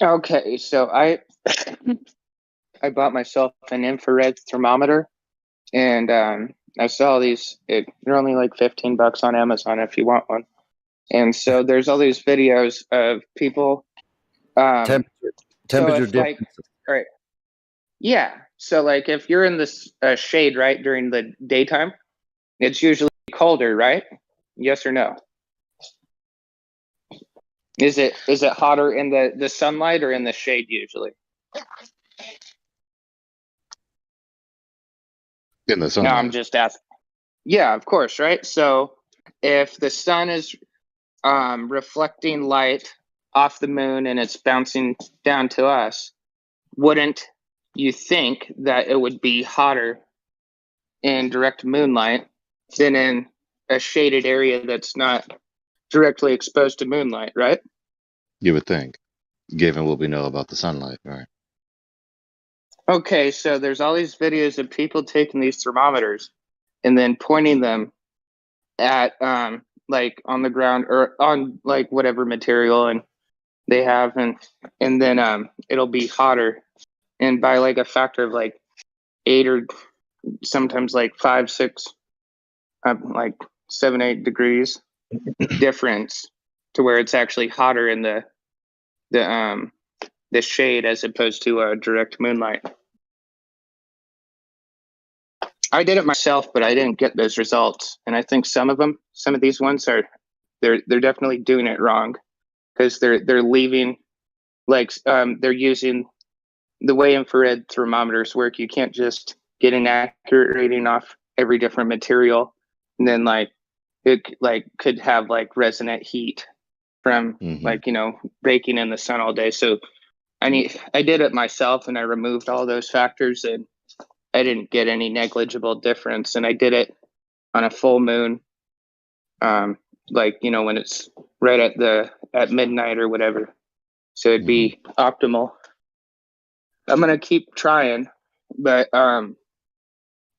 Okay, so I bought myself an infrared thermometer, and I saw these. They're only like $15 on Amazon if you want one. And so there's all these videos of people. Temperature if like, differences. all right, yeah. So like, if you're in this shade, right, during the daytime, it's usually colder, right? Yes or no? Is it hotter in the sunlight or in the shade usually? In the No, sunlight. I'm just asking. Yeah, of course, right? So if the sun is reflecting light off the moon and it's bouncing down to us, wouldn't you think that it would be hotter in direct moonlight than in a shaded area that's not directly exposed to moonlight, right? You would think, given what we know about the sunlight, right? Okay, so there's all these videos of people taking these thermometers and then pointing them at like on the ground or on like whatever material and they have and then it'll be hotter and by like a factor of like 8 or sometimes like 5 6 like 7 8 degrees difference to where it's actually hotter in the shade as opposed to direct moonlight. I did it myself, but I didn't get those results, and I think some of these ones are they're definitely doing it wrong because they're leaving like they're using the way infrared thermometers work. You can't just get an accurate reading off every different material, and then like it like could have like resonant heat from like baking in the sun all day. So I did it myself, and I removed all those factors, and I didn't get any negligible difference. And I did it on a full moon, like when it's right at midnight or whatever. So it'd be optimal. I'm gonna keep trying, but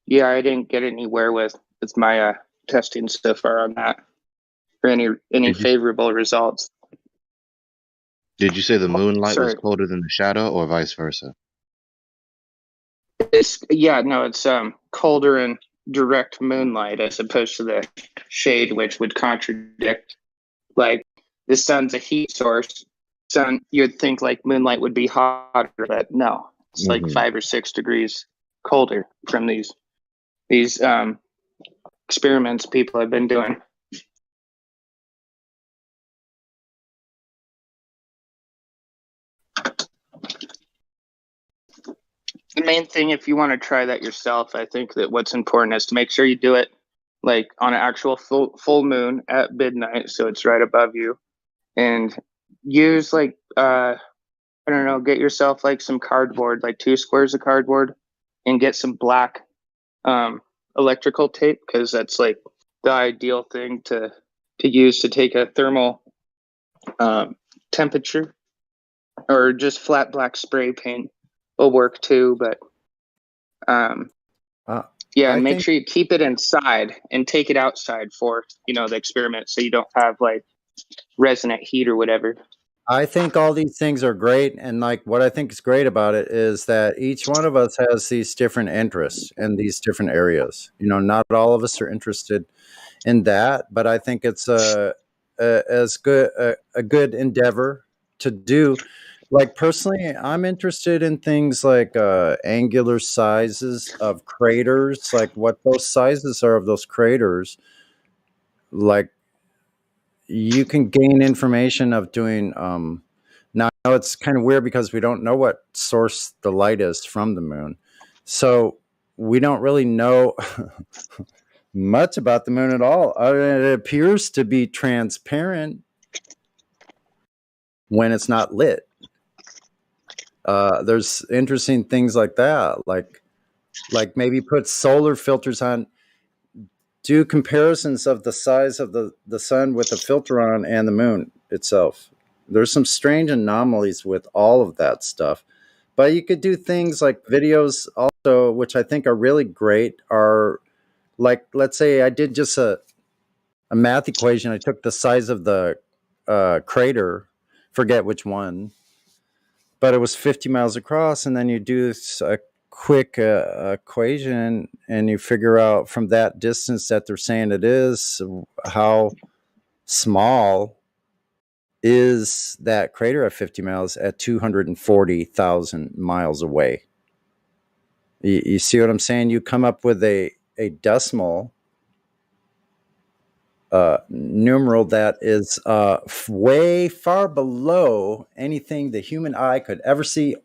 yeah, I didn't get anywhere with my testing so far on that, or any favorable results. Did you say the moonlight was Sorry. colder than the shadow, or vice versa? It's colder in direct moonlight as opposed to the shade, which would contradict. Like the sun's a heat source. Sun, you'd think like moonlight would be hotter, but no, it's like 5 or 6 degrees colder from these experiments people have been doing. The main thing, if you want to try that yourself, I think that what's important is to make sure you do it like on an actual full moon at midnight, so it's right above you, and use like I don't know, get yourself like some cardboard, like 2 squares of cardboard, and get some black electrical tape because that's like the ideal thing to use to take a thermal temperature, or just flat black spray paint will work too, but yeah, and make sure you keep it inside and take it outside for the experiment, so you don't have like resonant heat or whatever. I think all these things are great, and like what I think is great about it is that each one of us has these different interests in these different areas. Not all of us are interested in that, but I think it's a good endeavor to do. Like personally, I'm interested in things like angular sizes of craters, like what those sizes are of those craters. Like you can gain information of doing. Now it's kind of weird because we don't know what source the light is from the moon, so we don't really know much about the moon at all. It appears to be transparent when it's not lit. There's interesting things like that, like maybe put solar filters on, do comparisons of the size of the sun with the filter on and the moon itself. There's some strange anomalies with all of that stuff, but you could do things like videos also, which I think are really great, are like, let's say I did just a math equation. I took the size of the crater, forget which one, but it was 50 miles across, and then you do a quick equation and you figure out from that distance that they're saying it is, how small is that crater at 50 miles at 240,000 miles away. You see what I'm saying? You come up with a decimal numeral that is way far below anything the human eye could ever see,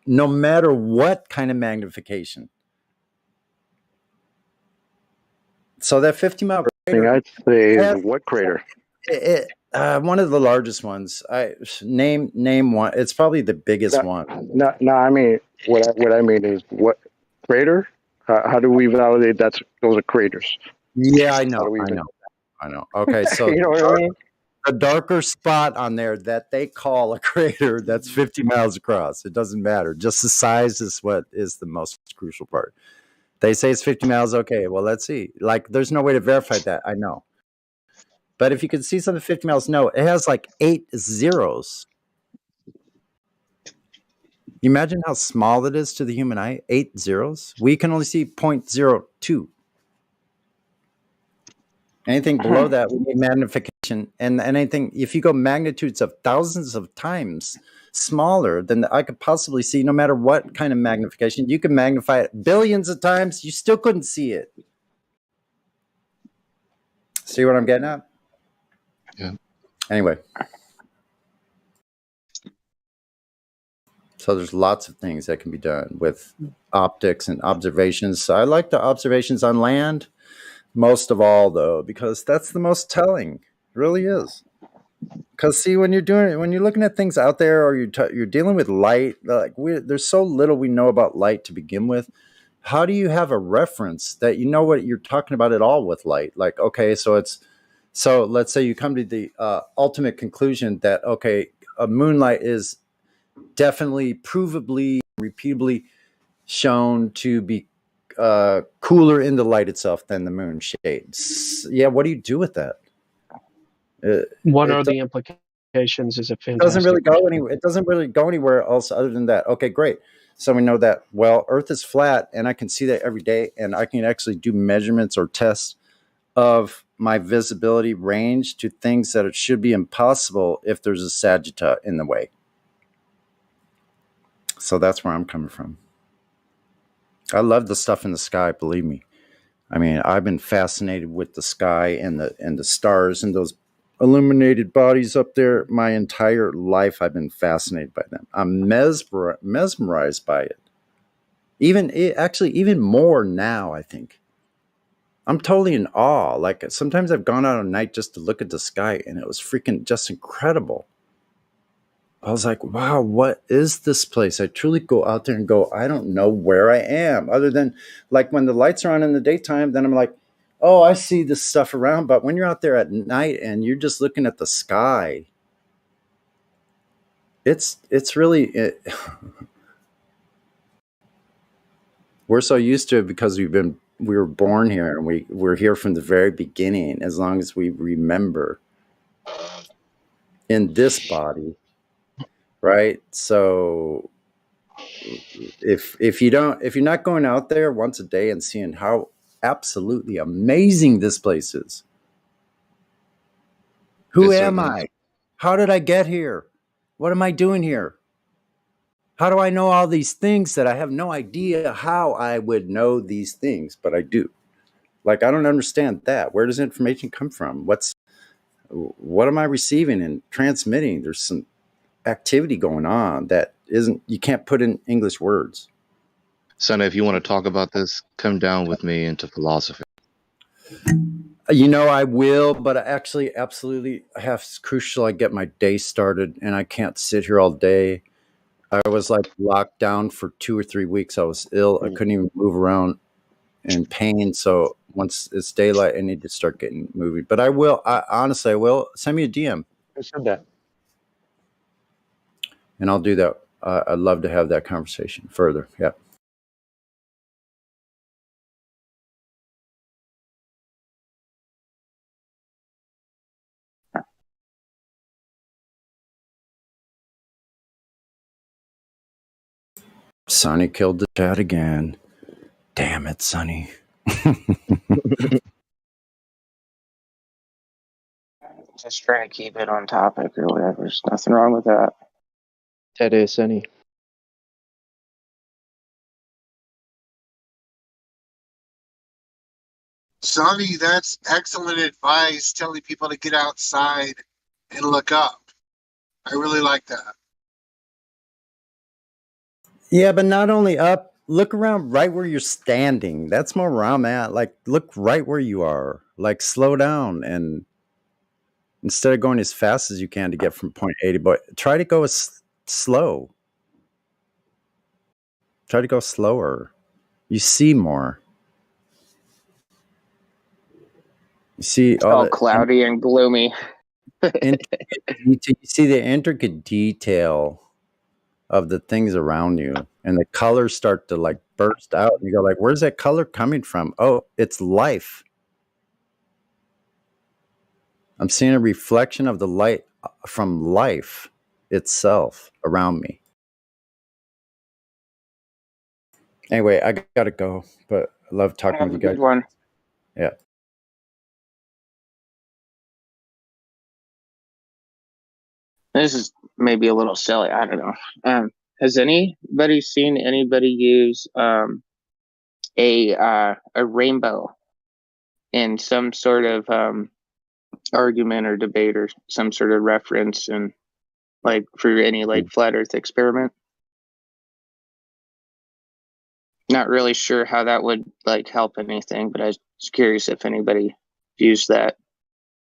no matter what kind of magnification. So that 50-mile crater, I'd say has, what crater? one of the largest ones. I name one. It's probably the biggest one. No. I mean, what I mean is what crater? How do we validate those are craters? Yeah, I How know. do we even? I know. Okay, so You know what I mean? the darker spot on there that they call a crater that's 50 miles across. It doesn't matter. Just the size is what is the most crucial part. They say it's 50 miles. Okay, well, let's see. Like, there's no way to verify that. I know. But if you can see something 50 miles, no, it has like 8 zeros. You imagine how small it is to the human eye? 8 zeros. We can only see 0.02. Anything below that, we need magnification. And anything, if you go magnitudes of thousands of times smaller than I could possibly see, no matter what kind of magnification, you can magnify it billions of times, you still couldn't see it. See what I'm getting at? Yeah. Anyway. So there's lots of things that can be done with optics and observations. So I like the observations on land most of all, though, because that's the most telling. It really is. Because see, when you're looking at things out there, or you're dealing with light, like there's so little we know about light to begin with. How do you have a reference that you know what you're talking about at all with light? Like, okay, so let's say you come to the ultimate conclusion that okay, a moonlight is definitely, provably, repeatably shown to be cooler in the light itself than the moon shades. Yeah, what do you do with that? What are the implications is a fantastic doesn't really go question. anywhere. It doesn't really go anywhere else other than that. Okay, great. So we know that, well, Earth is flat, and I can see that every day, and I can actually do measurements or tests of my visibility range to things that it should be impossible if there's a sagitta in the way. So that's where I'm coming from. I love the stuff in the sky, believe me. I mean, I've been fascinated with the sky and the stars and those illuminated bodies up there my entire life. I've been fascinated by them. I'm mesmerized by it. Even more now, I think. I'm totally in awe. Like, sometimes I've gone out at night just to look at the sky, and it was freaking just incredible. I was like, wow, what is this place? I truly go out there and go, I don't know where I am, other than like when the lights are on in the daytime, then I'm like, oh, I see this stuff around. But when you're out there at night and you're just looking at the sky, it's really we're so used to it because we were born here, and we're here from the very beginning, as long as we remember, in this body, right? So if you're not going out there once a day and seeing how absolutely amazing this place is, who am I? How did I get here? What am I doing here? How do I know all these things that I have no idea how I would know these things, but I do? Like, I don't understand that. Where does information come from? What am I receiving and transmitting? There's some activity going on that you can't put in English words. Sonny, if you want to talk about this, come down with me into philosophy. I will, but I actually absolutely it's crucial I get my day started, and I can't sit here all day. I was like locked down for 2 or 3 weeks. I was ill. I couldn't even move around in pain. So once it's daylight, I need to start getting moving. But I will. Honestly, I will. Send me a DM. I said that. And I'll do that. I'd love to have that conversation further. Yeah. Sonny killed the chat again. Damn it, Sonny. Just trying to keep it on topic or whatever. There's nothing wrong with that. That is Sunny. Sonny, that's excellent advice, telling people to get outside and look up. I really like that. Yeah, but not only up, look around right where you're standing. That's more where I'm at. Like, look right where you are. Like, slow down and instead of going as fast as you can to get from point A to point, try to go slow. Try to go slower. You see more. You see It's all cloudy and gloomy. you see the intricate detail of the things around you, and the colors start to like burst out. And you go like, "Where's that color coming from?" Oh, it's life. I'm seeing a reflection of the light from life itself around me. Anyway, I gotta go, but I love talking Have with a you guys. good one. Yeah. This is maybe a little silly. I don't know. Has anybody seen anybody use a rainbow in some sort of argument or debate or some sort of reference, and like for any like flat Earth experiment? Not really sure how that would like help anything, but I was curious if anybody used that.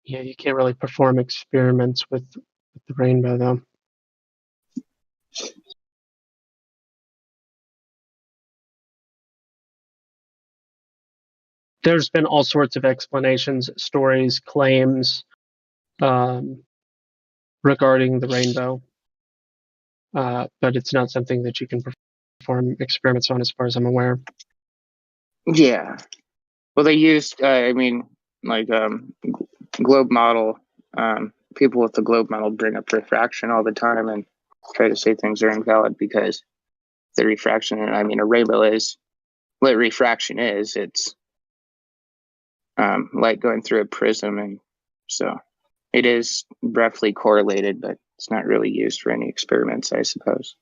Yeah, you can't really perform experiments with the rainbow, though. There's been all sorts of explanations, stories, claims regarding the rainbow, but it's not something that you can perform experiments on, as far as I'm aware. Yeah. Well, they used, like globe model. People with the globe model bring up refraction all the time and try to say things are invalid because the refraction, a rainbow is what refraction is. It's light going through a prism, and so it is roughly correlated, but it's not really used for any experiments, I suppose.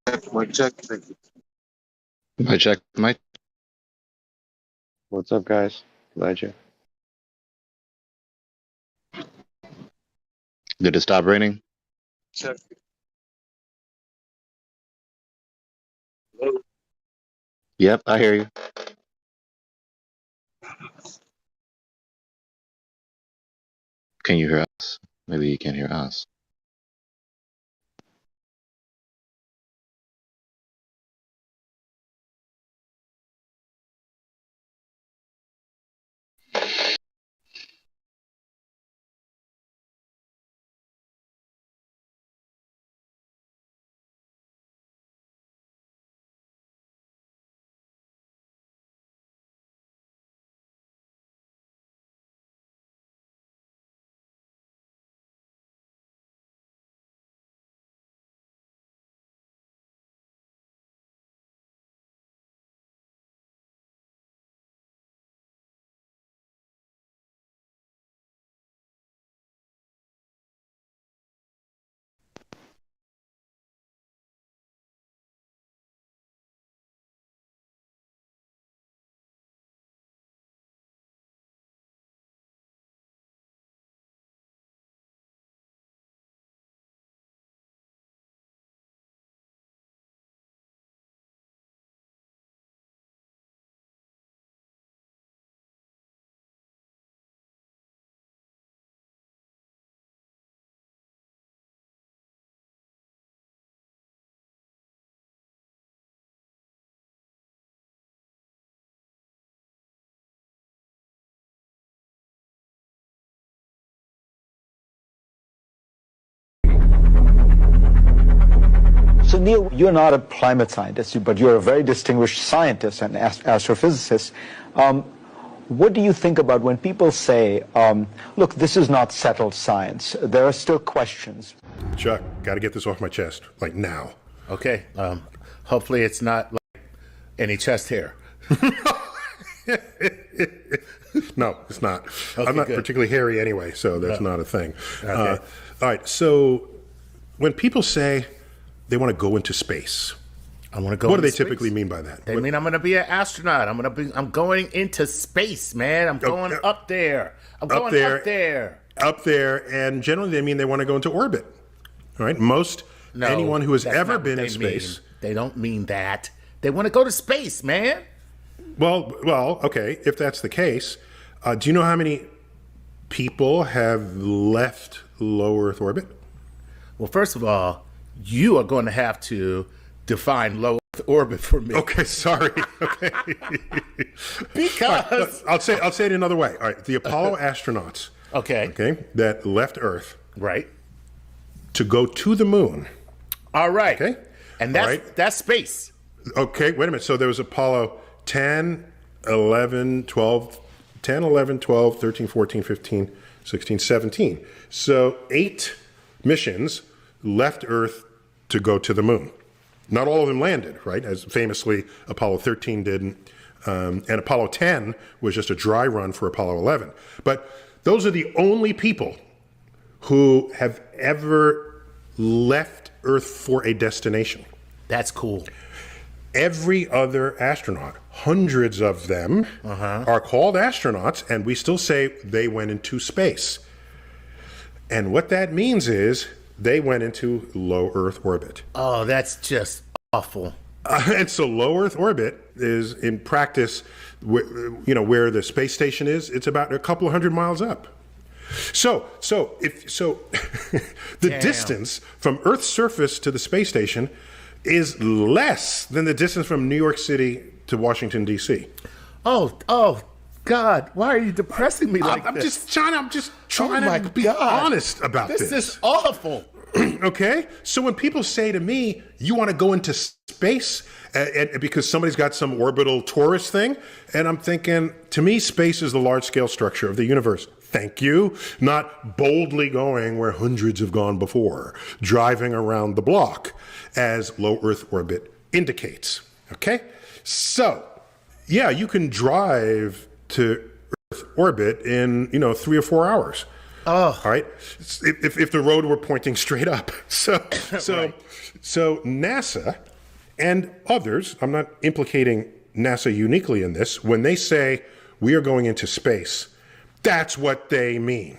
Mic check. Thank you. My check, my. What's up, guys? Glad you. Did it stop raining? Check. Yep, I hear you. Can you hear us? Maybe you can't hear us. So Neil, you're not a climate scientist, but you're a very distinguished scientist and astrophysicist. What do you think about when people say, look, this is not settled science. There are still questions. Chuck, got to get this off my chest, like now. Okay. Hopefully it's not like any chest hair. No, it's not. Okay, I'm not good. particularly hairy anyway, so that's No. not a thing. Okay. All right, so when people say they want to go into space, I want to go. what do they into space. typically mean by that? They mean I'm going to be an astronaut. I'm going into space, man. I'm going up there. I'm going up there. Up there, and generally they mean they want to go into orbit. All right, anyone who has that's ever not what been in they space. mean. They don't mean that. They want to go to space, man. Well, okay. If that's the case, do you know how many people have left low Earth orbit? Well, first of all, you are going to have to define low Earth orbit for me. Okay, sorry. Okay. Because I'll say it another way. All right, the Apollo astronauts. Okay, that left Earth. Right. To go to the moon. All right. Okay. And that's space. Okay, wait a minute. So there was Apollo 10, 11, 12, 10, 11, 12, 13, 14, 15, 16, 17. So 8 missions left Earth to go to the moon. Not all of them landed, right? As famously Apollo 13 didn't. And Apollo 10 was just a dry run for Apollo 11. But those are the only people who have ever left Earth for a destination. That's cool. Every other astronaut, hundreds of them, are called astronauts, and we still say they went into space. And what that means is they went into low Earth orbit. Oh, that's just awful. And so low Earth orbit is, in practice, where the space station is. It's about a couple of 100 miles up. So the distance from Earth's surface to the space station is less than the distance from New York City to Washington, D.C. Oh, God! Why are you depressing me like I'm this? just trying to be honest about this. This is awful. Okay, so when people say to me, "You want to go into space," because somebody's got some orbital tourist thing, and I'm thinking, to me, space is the large-scale structure of the universe. Thank you. Not boldly going where hundreds have gone before, driving around the block, as low Earth orbit indicates. Okay, so yeah, you can drive to Earth orbit in 3 or 4 hours. Oh, all right. If the road were pointing straight up. So Right. so NASA And others, I'm not implicating NASA uniquely in this, when they say we are going into space, that's what they mean.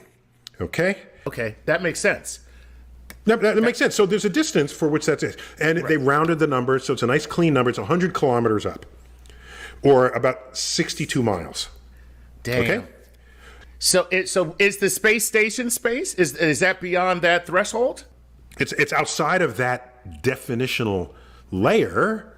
Okay? Okay, that makes sense. That makes sense. So there's a distance for which that's it. And they rounded the number, so it's a nice clean number. It's 100 kilometers up, or about 62 miles. Damn. Okay? So is the space station space? Is that beyond that threshold? It's outside of that definitional layer.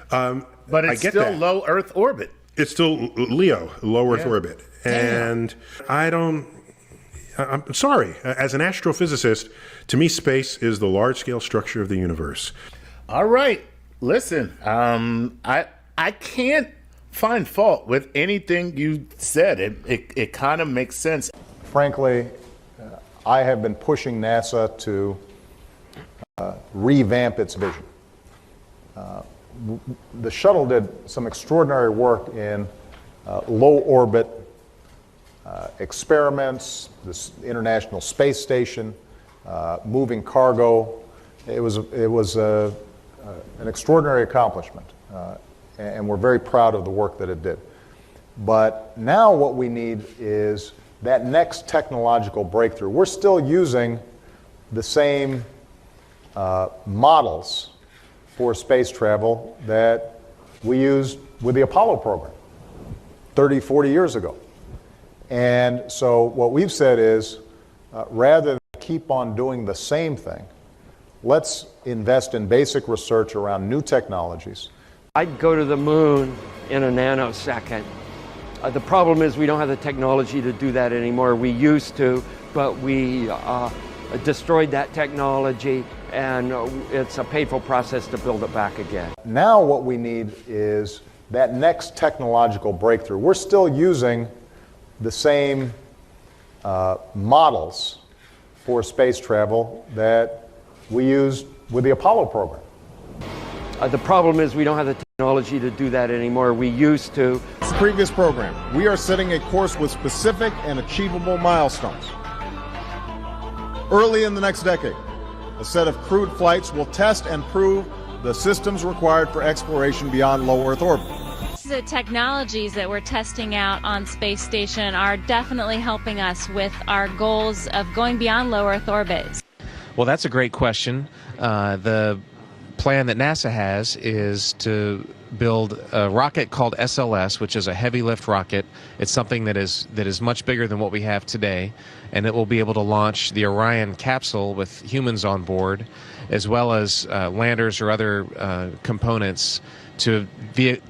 But it's still low Earth orbit. It's still LEO, low Earth orbit. And I'm sorry, as an astrophysicist, to me, space is the large-scale structure of the universe. All right, listen, I can't find fault with anything you said. It kind of makes sense. Frankly, I have been pushing NASA to revamp its vision. The shuttle did some extraordinary work in low orbit experiments, this International Space Station, moving cargo. It was an extraordinary accomplishment, and we're very proud of the work that it did. But now what we need is that next technological breakthrough. We're still using the same models for space travel that we used with the Apollo program 30, 40 years ago. And so what we've said is, rather than keep on doing the same thing, let's invest in basic research around new technologies. I'd go to the moon in a nanosecond. The problem is we don't have the technology to do that anymore. We used to, but we destroyed that technology, and it's a painful process to build it back again. Now what we need is that next technological breakthrough. We're still using the same models for space travel that we used with the Apollo program. The problem is we don't have the technology to do that anymore. We used to. Previous program, we are setting a course with specific and achievable milestones. Early in the next decade, a set of crewed flights will test and prove the systems required for exploration beyond low Earth orbit. The technologies that we're testing out on Space Station are definitely helping us with our goals of going beyond low Earth orbit. Well, that's a great question. The plan that NASA has is to build a rocket called SLS, which is a heavy lift rocket. It's something that is much bigger than what we have today, and it will be able to launch the Orion capsule with humans on board, as well as landers or other components to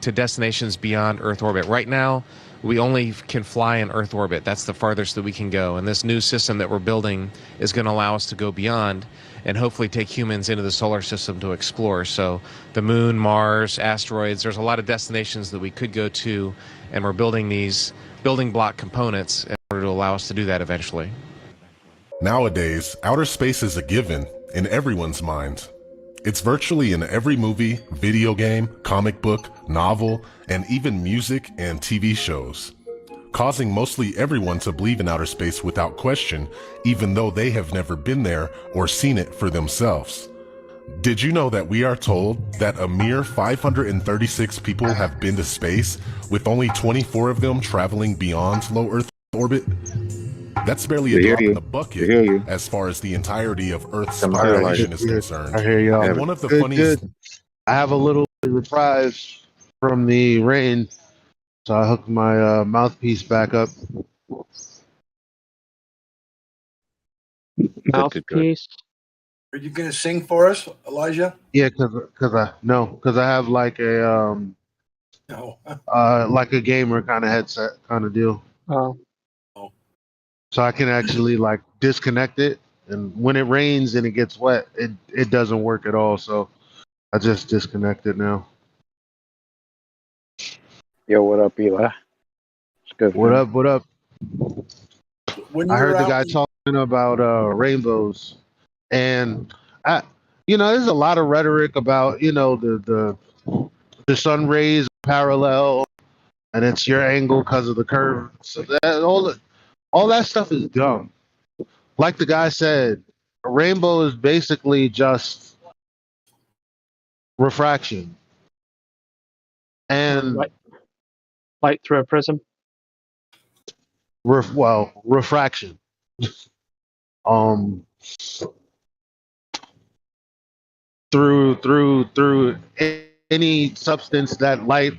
destinations beyond Earth orbit. Right now, we only can fly in Earth orbit. That's the farthest that we can go. And this new system that we're building is going to allow us to go beyond and hopefully take humans into the solar system to explore. So the moon, Mars, asteroids, there's a lot of destinations that we could go to, and we're building these building block components in order to allow us to do that eventually. Nowadays, outer space is a given in everyone's mind. It's virtually in every movie, video game, comic book, novel, and even music and TV shows, causing mostly everyone to believe in outer space without question, even though they have never been there or seen it for themselves. Did you know that we are told that a mere 536 people have been to space, with only 24 of them traveling beyond low Earth orbit? That's barely a drop in the bucket as far as the entirety of Earth's population is concerned. I hear y'all. And one of the funniest... I have a little reprise from the rain, so I hooked my mouthpiece back up. Mouthpiece? Are you going to sing for us, Elijah? Yeah, because I have like a No. like a gamer kind of headset kind of deal. Oh. So I can actually like disconnect it, and when it rains and it gets wet, it doesn't work at all. So I just disconnect it now. Yo, what up, Eli? It's good. What man. up? What up? I heard the guy talking about rainbows, and there's a lot of rhetoric about the sun rays parallel, and it's your angle because of the curve. So that all that stuff is dumb. Like the guy said, a rainbow is basically just refraction and light through a prism. Refraction. um, through any substance that light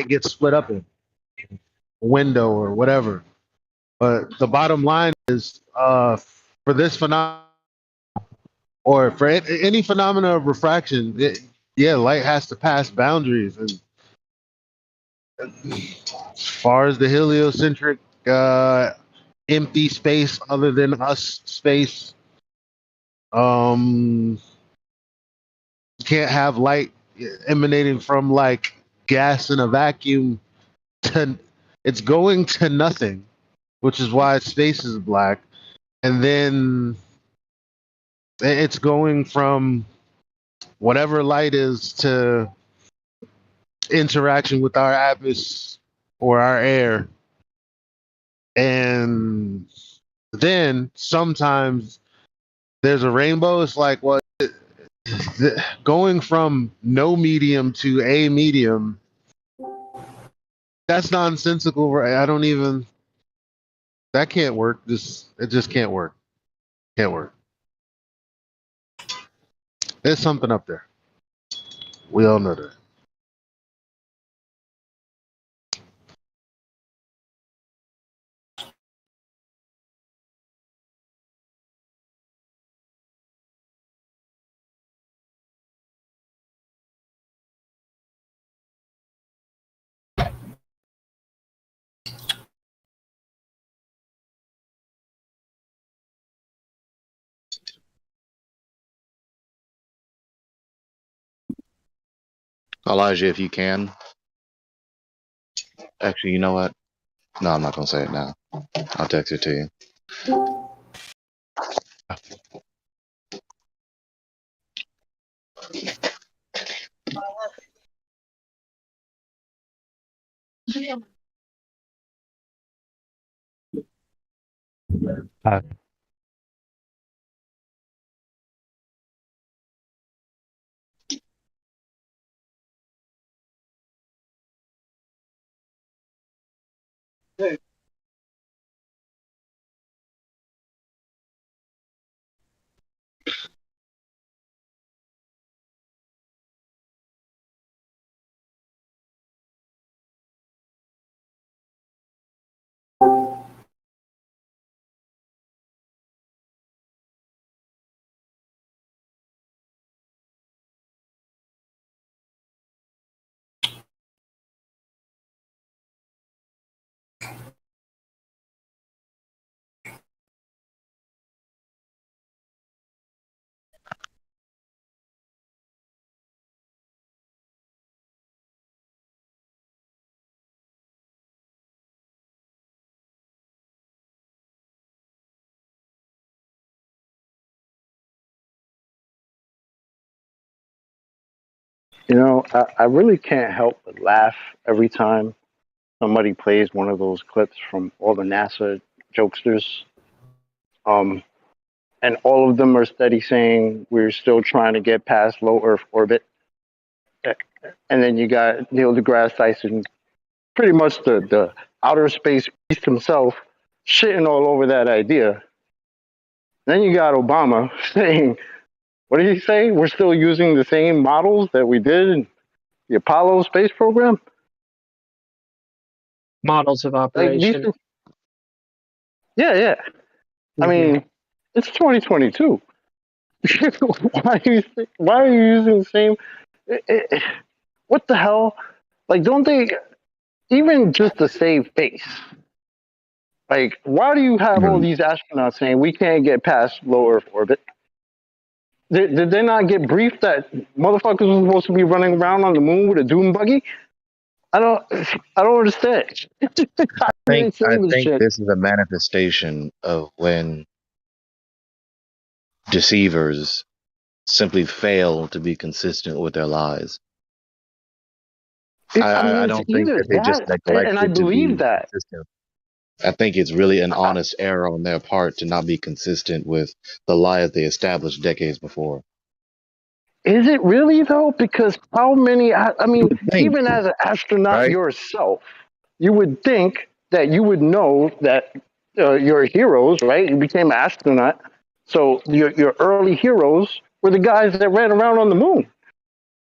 gets split up in, a window or whatever. But the bottom line is, for this phenomenon, or for any phenomena of refraction, light has to pass boundaries. And as far as the heliocentric empty space other than us space, you can't have light emanating from like gas in a vacuum to, it's going to nothing, which is why space is black. And then it's going from whatever light is to interaction with our atmosphere or our air. And then sometimes there's a rainbow. It's like, well, going from no medium to a medium, that's nonsensical. Right? I don't even, that can't work. It just can't work. Can't work. There's something up there. We all know that. Elijah, if you can. Actually, you know what? No, I'm not gonna say it now. I'll text it to you. You know, I really can't help but laugh every time somebody plays one of those clips from all the NASA jokesters. And all of them are steady saying we're still trying to get past low Earth orbit. And then you got Neil deGrasse Tyson, pretty much the outer space beast himself, shitting all over that idea. Then you got Obama saying, what did he say? We're still using the same models that we did in the Apollo space program? Models of operation. Like yeah. I mean, it's 2022. Why are you using the same? What the hell? Like, don't they even just to save face? Like, why do you have all these astronauts saying we can't get past low Earth orbit? Did they not get briefed that motherfuckers were supposed to be running around on the moon with a doom buggy? I don't understand. I think this is a manifestation of when deceivers simply fail to be consistent with their lies. I don't think that they just neglected and I believe to be that. consistent. I think it's really an honest error on their part to not be consistent with the lies they established decades before. Is it really though? Because how many? I mean, Think, even as an astronaut right? yourself, you would think that you would know that your heroes, right? You became an astronaut, so your early heroes were the guys that ran around on the moon.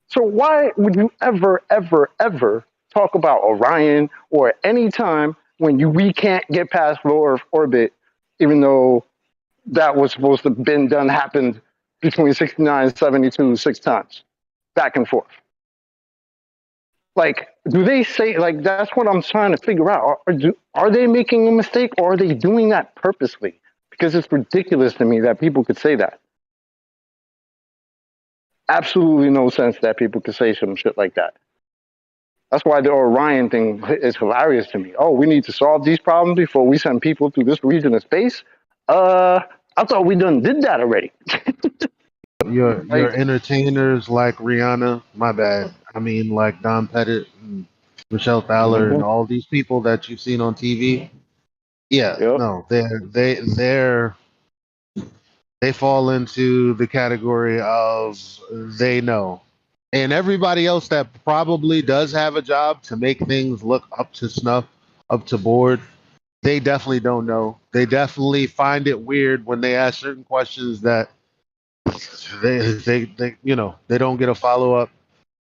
So why would you ever talk about Orion or any time when we can't get past low Earth orbit, even though that was supposed to have been done happened between 69 and 72 6 times, back and forth. Like, do they say, like, that's what I'm trying to figure out. Are they making a mistake or are they doing that purposely? Because it's ridiculous to me that people could say that. Absolutely no sense that people could say some shit like that. That's why the Orion thing is hilarious to me. Oh, we need to solve these problems before we send people to this region of space. I thought we done did that already. Your entertainers like Rihanna, my bad. I mean like Don Pettit and Michelle Thaler and all these people that you've seen on TV. Yeah, no, they fall into the category of they know. And everybody else that probably does have a job to make things look up to snuff, up to board, they definitely don't know. They definitely find it weird when they ask certain questions that they they don't get a follow up,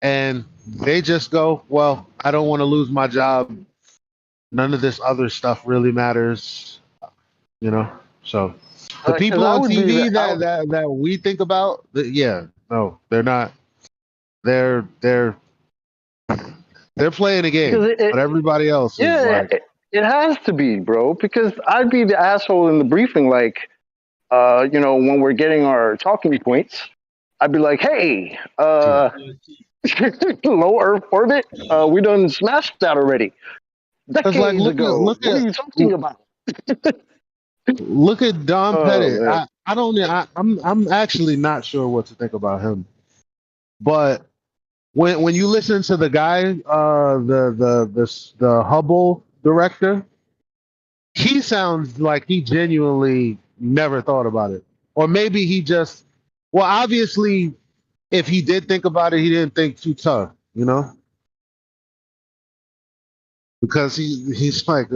and they just go, well, I don't want to lose my job. None of this other stuff really matters, So the people on TV that we think about, yeah, no, they're not. They're playing a game, but everybody else is like, it has to be, bro, because I'd be the asshole in the briefing, like, when we're getting our talking points, I'd be like, hey, low Earth orbit, we done smashed that already. Decades ago. What are you talking about? Look at Don Pettit. Man. I'm actually not sure what to think about him, but when you listen to the guy, the Hubble director, he sounds like he genuinely never thought about it, or maybe he just, well, obviously, if he did think about it, he didn't think too tough, because he's like,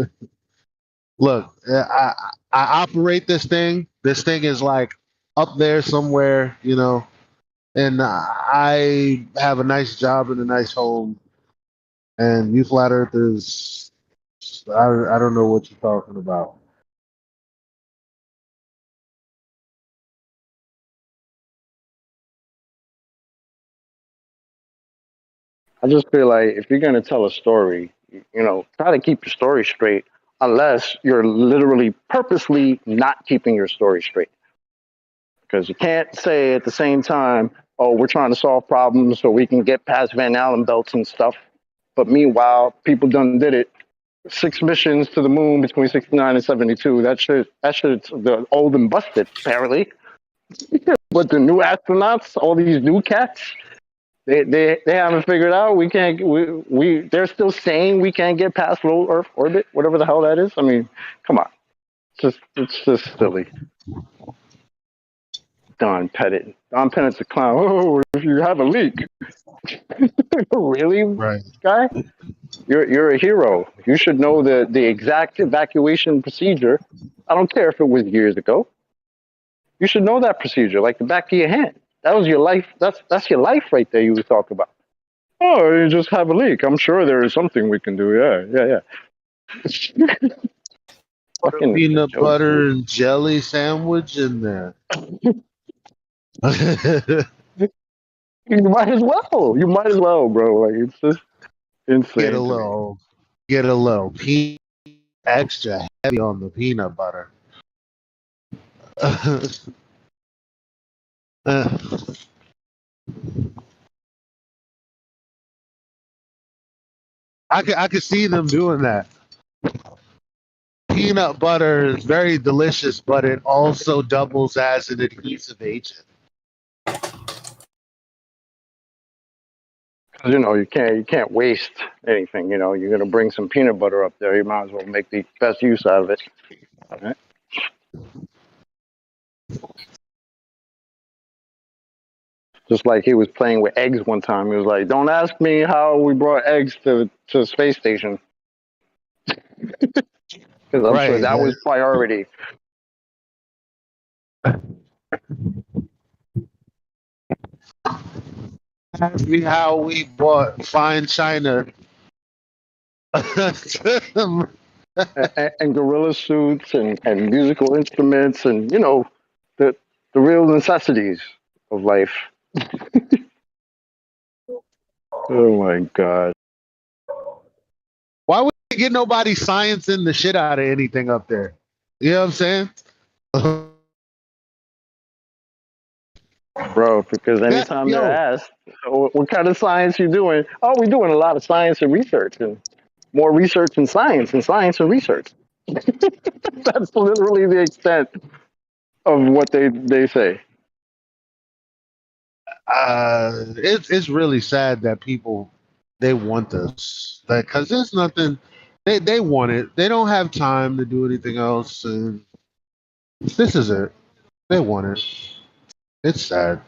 look, I operate this thing. This thing is like up there somewhere, and I have a nice job and a nice home. And you flat earthers, I don't know what you're talking about. I just feel like if you're gonna tell a story, try to keep your story straight, unless you're literally purposely not keeping your story straight. Because you can't say at the same time, oh, we're trying to solve problems so we can get past Van Allen belts and stuff. But meanwhile, people done did it. 6 missions to the moon between 69 and 72. That shit's the old and busted, apparently. But the new astronauts, all these new cats, they haven't figured out. We can't. They're still saying we can't get past low Earth orbit, whatever the hell that is. I mean, come on, it's just silly. Don Pettit. Don Pettit's a clown. Oh, if you have a leak, really, right, guy? You're a hero. You should know the exact evacuation procedure. I don't care if it was years ago. You should know that procedure like the back of your hand. That was your life. That's your life right there. You were talking about. Oh, you just have a leak. I'm sure there is something we can do. Yeah. Fucking peanut butter and jelly sandwich in there. You might as well. You might as well, bro. Like, it's just insane. Get a little extra heavy on the peanut butter. I could see them doing that. Peanut butter is very delicious, but it also doubles as an adhesive agent. You know, you can't waste anything. You know, you're gonna bring some peanut butter up there. You might as well make the best use out of it. Right? Just like he was playing with eggs one time. He was like, "Don't ask me how we brought eggs to the space station," because I'm sure Right. that was priority. Ask me how we bought fine china. And gorilla suits and musical instruments and you know the real necessities of life. Oh my god. Why would you get nobody sciencing the shit out of anything up there? You know what I'm saying? Bro, because anytime they're Yo, asked, what kind of science you doing? Oh, we're doing a lot of science and research and more research and science and research. That's literally the extent of what they say. it's really sad that people they want this because there's nothing they want it. They don't have time to do anything else, and this is it. They want it. It's sad.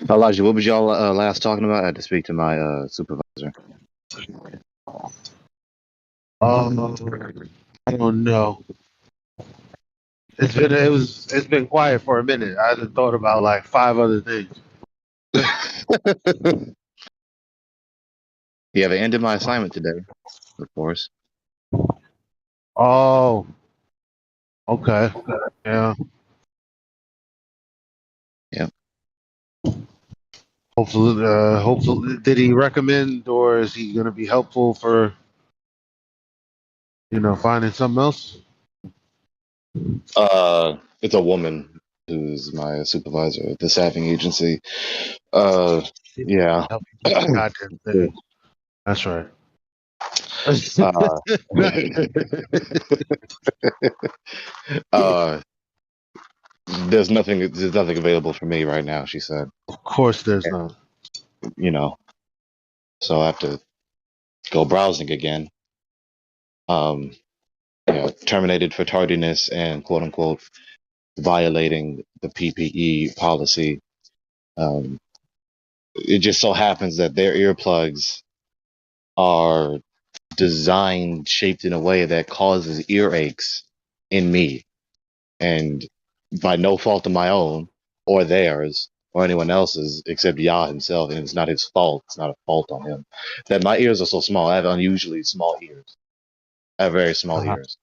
Elijah, what was y'all last talking about? I had to speak to my supervisor. I don't know. It's been quiet for a minute. I just thought about like 5 other things. Yeah, they ended my assignment today, of course. Oh, okay. Yeah. Yeah. Hopefully, did he recommend or is he going to be helpful for, finding something else? It's a woman who's my supervisor at the staffing agency. Yeah. Help you do the goddamn thing. That's right. uh, there's nothing available for me right now, she said. Of course there's not. So I have to go browsing again. Terminated for tardiness and quote unquote violating the PPE policy. It just so happens that their earplugs are designed, shaped in a way that causes earaches in me. And by no fault of my own or theirs or anyone else's except Yah himself, and it's not his fault. It's not a fault on him. That my ears are so small. I have unusually small ears. I have very small ears.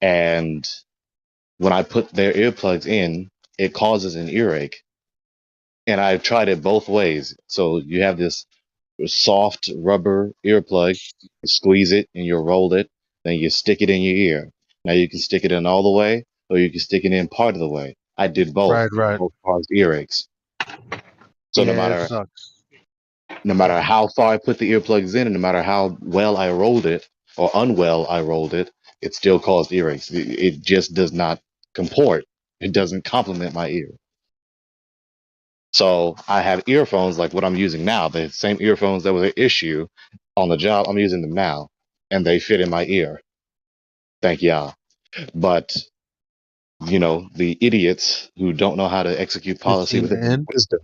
And when I put their earplugs in, it causes an earache. And I've tried it both ways. So you have this soft rubber earplug, you squeeze it and you roll it, then you stick it in your ear. Now you can stick it in all the way, or you can stick it in part of the way. I did both. Right. Both caused earaches. So Yeah, it sucks. no matter how far I put the earplugs in, and no matter how well I rolled it or unwell I rolled it, it still caused earaches. It just does not comport. It doesn't complement my ear. So I have earphones like what I'm using now, the same earphones that were an issue on the job. I'm using them now, and they fit in my ear. Thank y'all. But the idiots who don't know how to execute policy with 15N? wisdom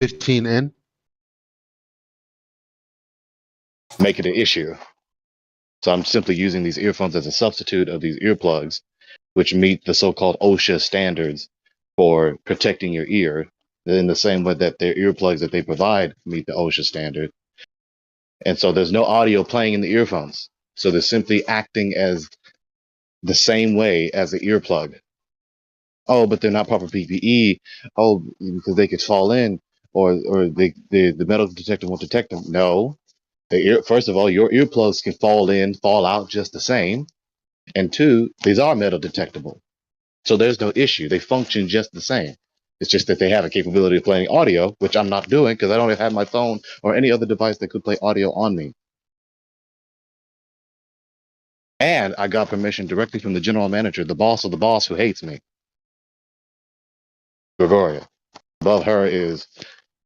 15N? make it an issue. So I'm simply using these earphones as a substitute of these earplugs, which meet the so-called OSHA standards for protecting your ear, in the same way that their earplugs that they provide meet the OSHA standard. And so there's no audio playing in the earphones. So they're simply acting as the same way as the earplug. Oh, but they're not proper PPE. Oh, because they could fall in, or the metal detector won't detect them. No, first of all, your earplugs can fall in, fall out just the same. And two, these are metal detectable. So there's no issue. They function just the same. It's just that they have a capability of playing audio, which I'm not doing because I don't have my phone or any other device that could play audio on me. And I got permission directly from the general manager, the boss of the boss who hates me, Gregoria. Above her is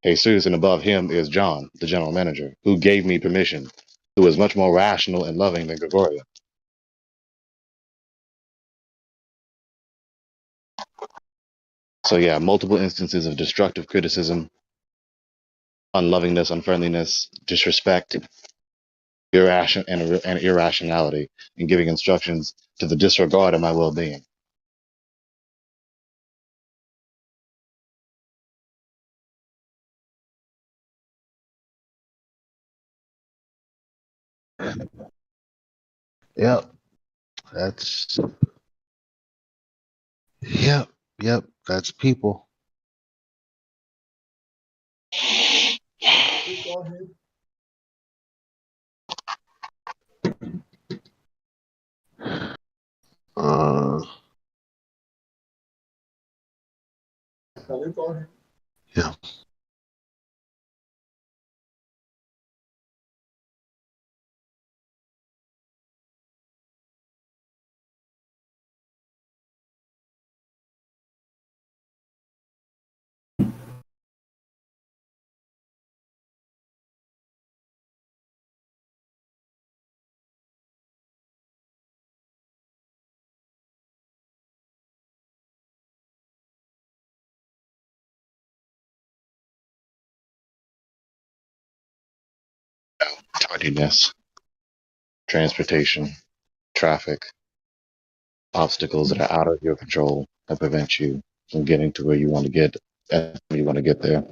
Jesus, and above him is John, the general manager, who gave me permission, who is much more rational and loving than Gregoria. So yeah, multiple instances of destructive criticism, unlovingness, unfriendliness, disrespect, and irrationality, and giving instructions to the disregard of my well-being. Yep. That's yep. Yep. That's people. Uh, yeah. Tardiness, transportation, traffic, obstacles that are out of your control that prevent you from getting to where you want to get when you want to get there.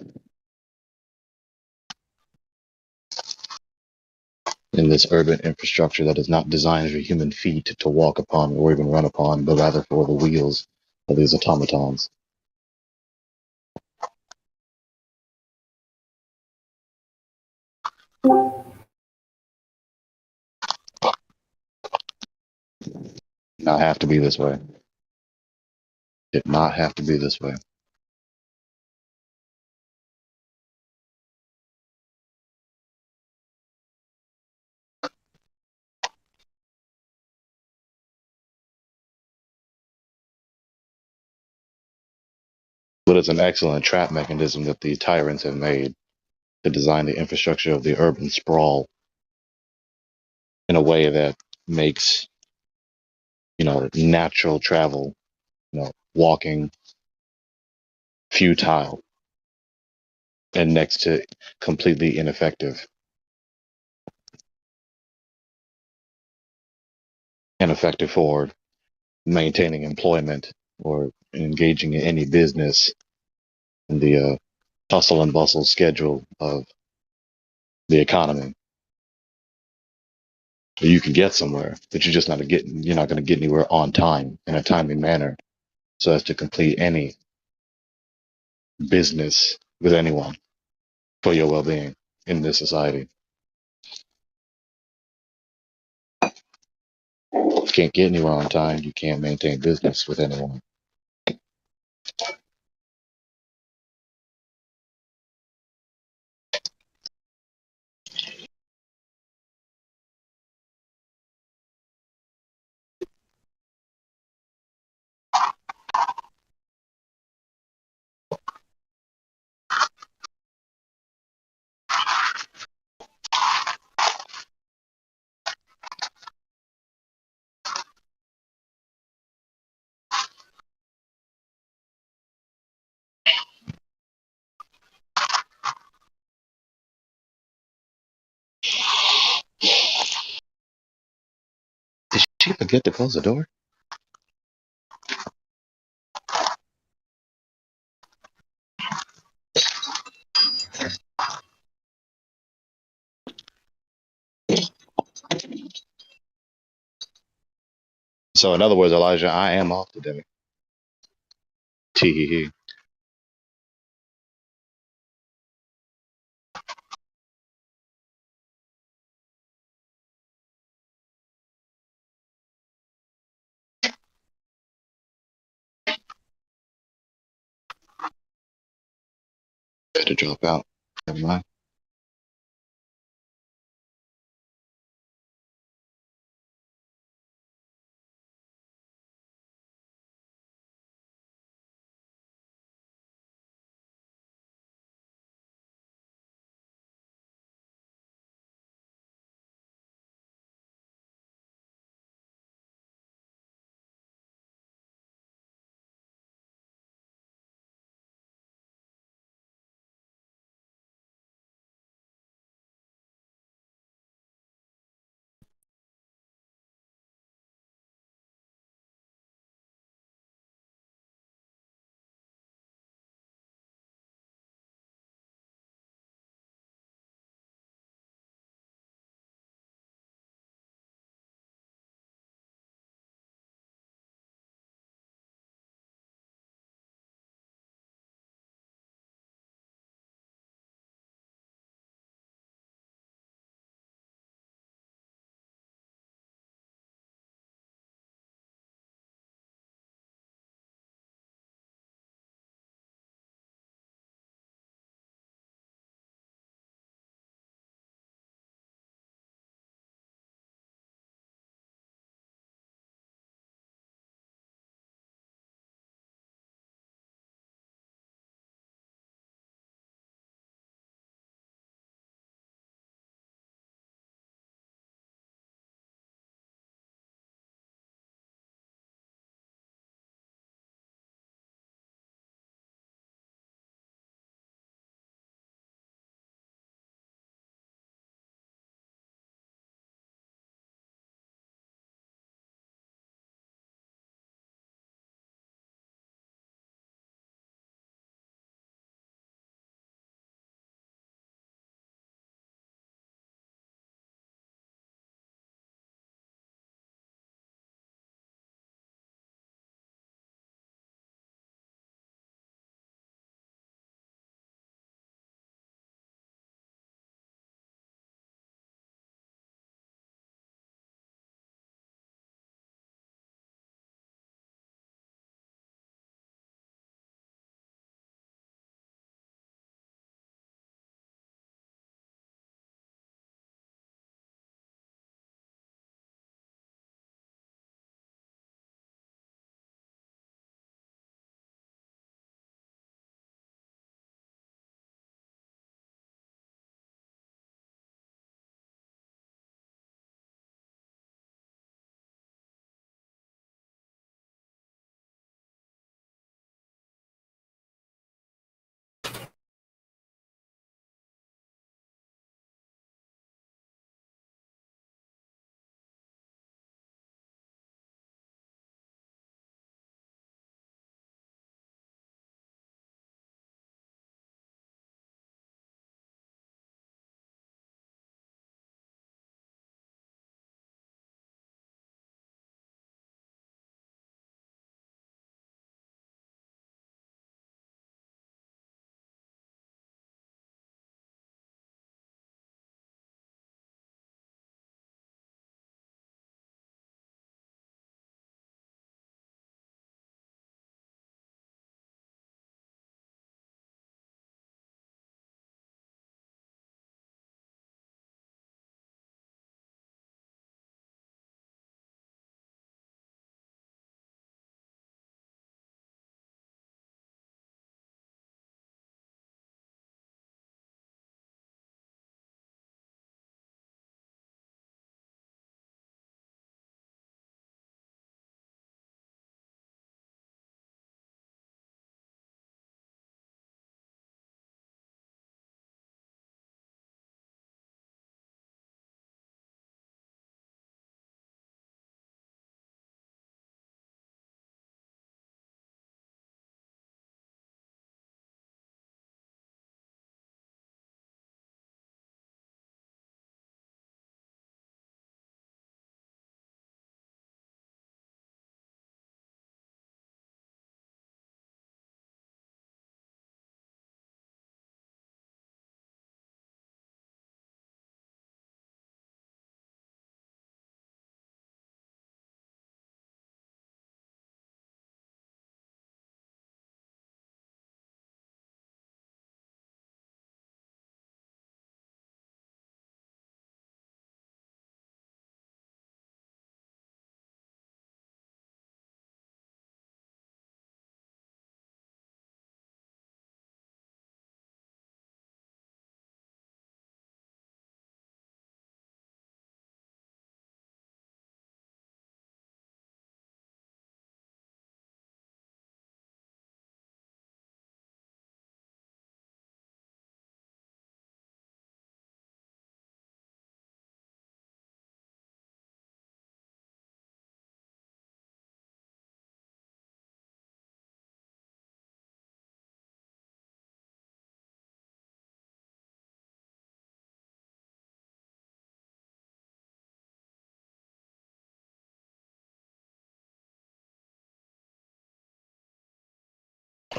In this urban infrastructure that is not designed for human feet to walk upon or even run upon, but rather for the wheels of these automatons. Not have to be this way. Did not have to be this way. But it's an excellent trap mechanism that the tyrants have made to design the infrastructure of the urban sprawl in a way that makes, natural travel, walking futile and next to completely ineffective. Ineffective for maintaining employment or engaging in any business in the hustle and bustle schedule of the economy. You can get somewhere, but you're not going to get anywhere on time in a timely manner so as to complete any business with anyone for your well-being in this society. If you can't get anywhere on time, you can't maintain business with anyone. Did she forget to close the door? So in other words, Elijah, I am off today. Tee hee hee. had to drop out. Never mind.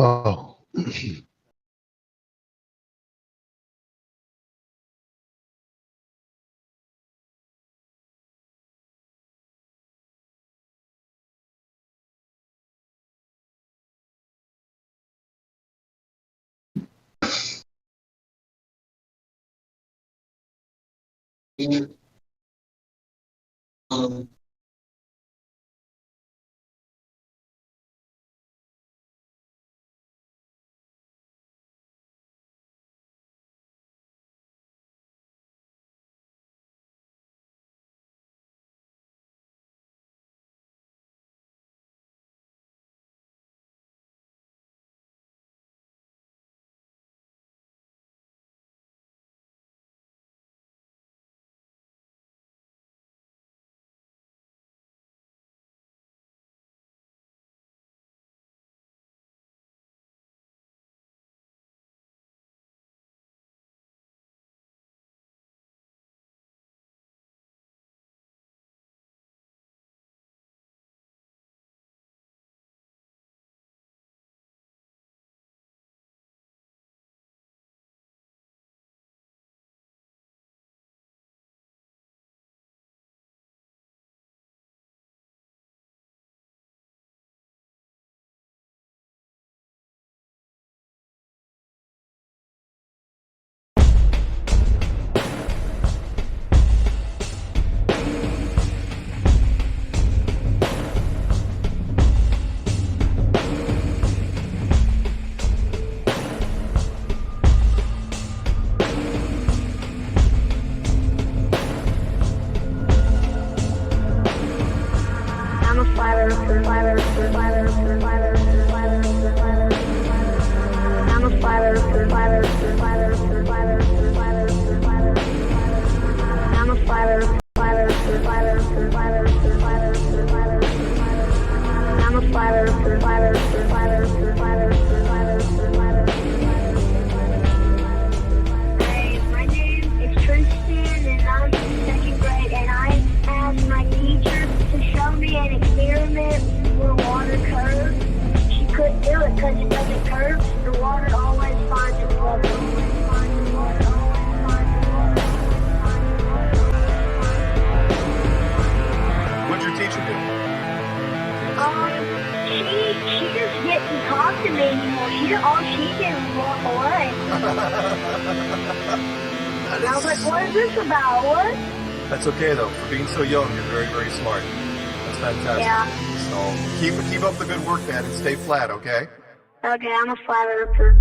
Oh. What'd your teacher do? She just didn't talk to me anymore. All she did was walk away. And I was like, what is this about? What? That's okay though. For being so young, you're very, very smart. That's fantastic. Yeah. So keep up the good work, man, and stay flat, okay? Okay, I'm a flat earther.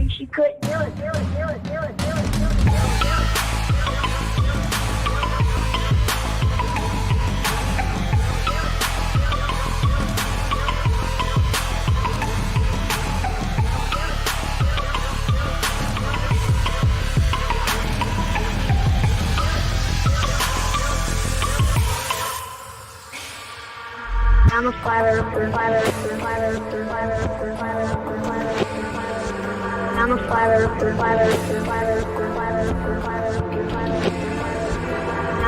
She couldn't do it. I'm a flat earther. I'm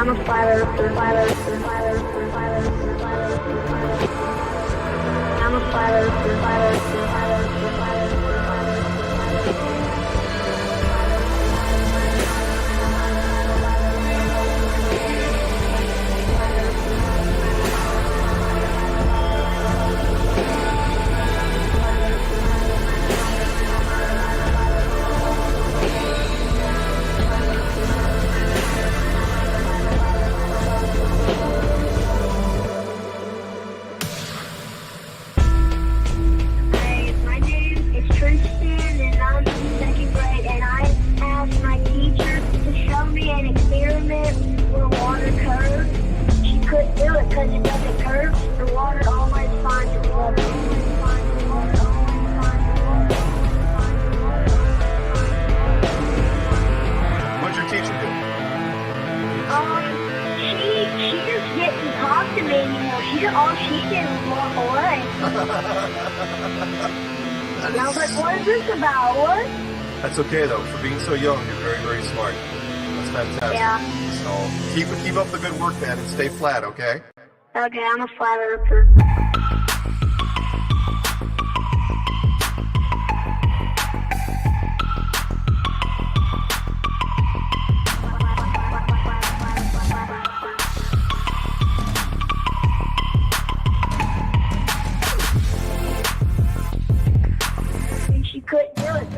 a flat earther. I'm a flat earther. She just didn't talk to to me anymore. All she did was walk away. And I was like, what is this about? What? That's okay though. For being so young, you're very, very smart. That's fantastic. Yeah. So keep up the good work, man, and stay flat, okay? Okay, I'm a flat earther. She couldn't do it.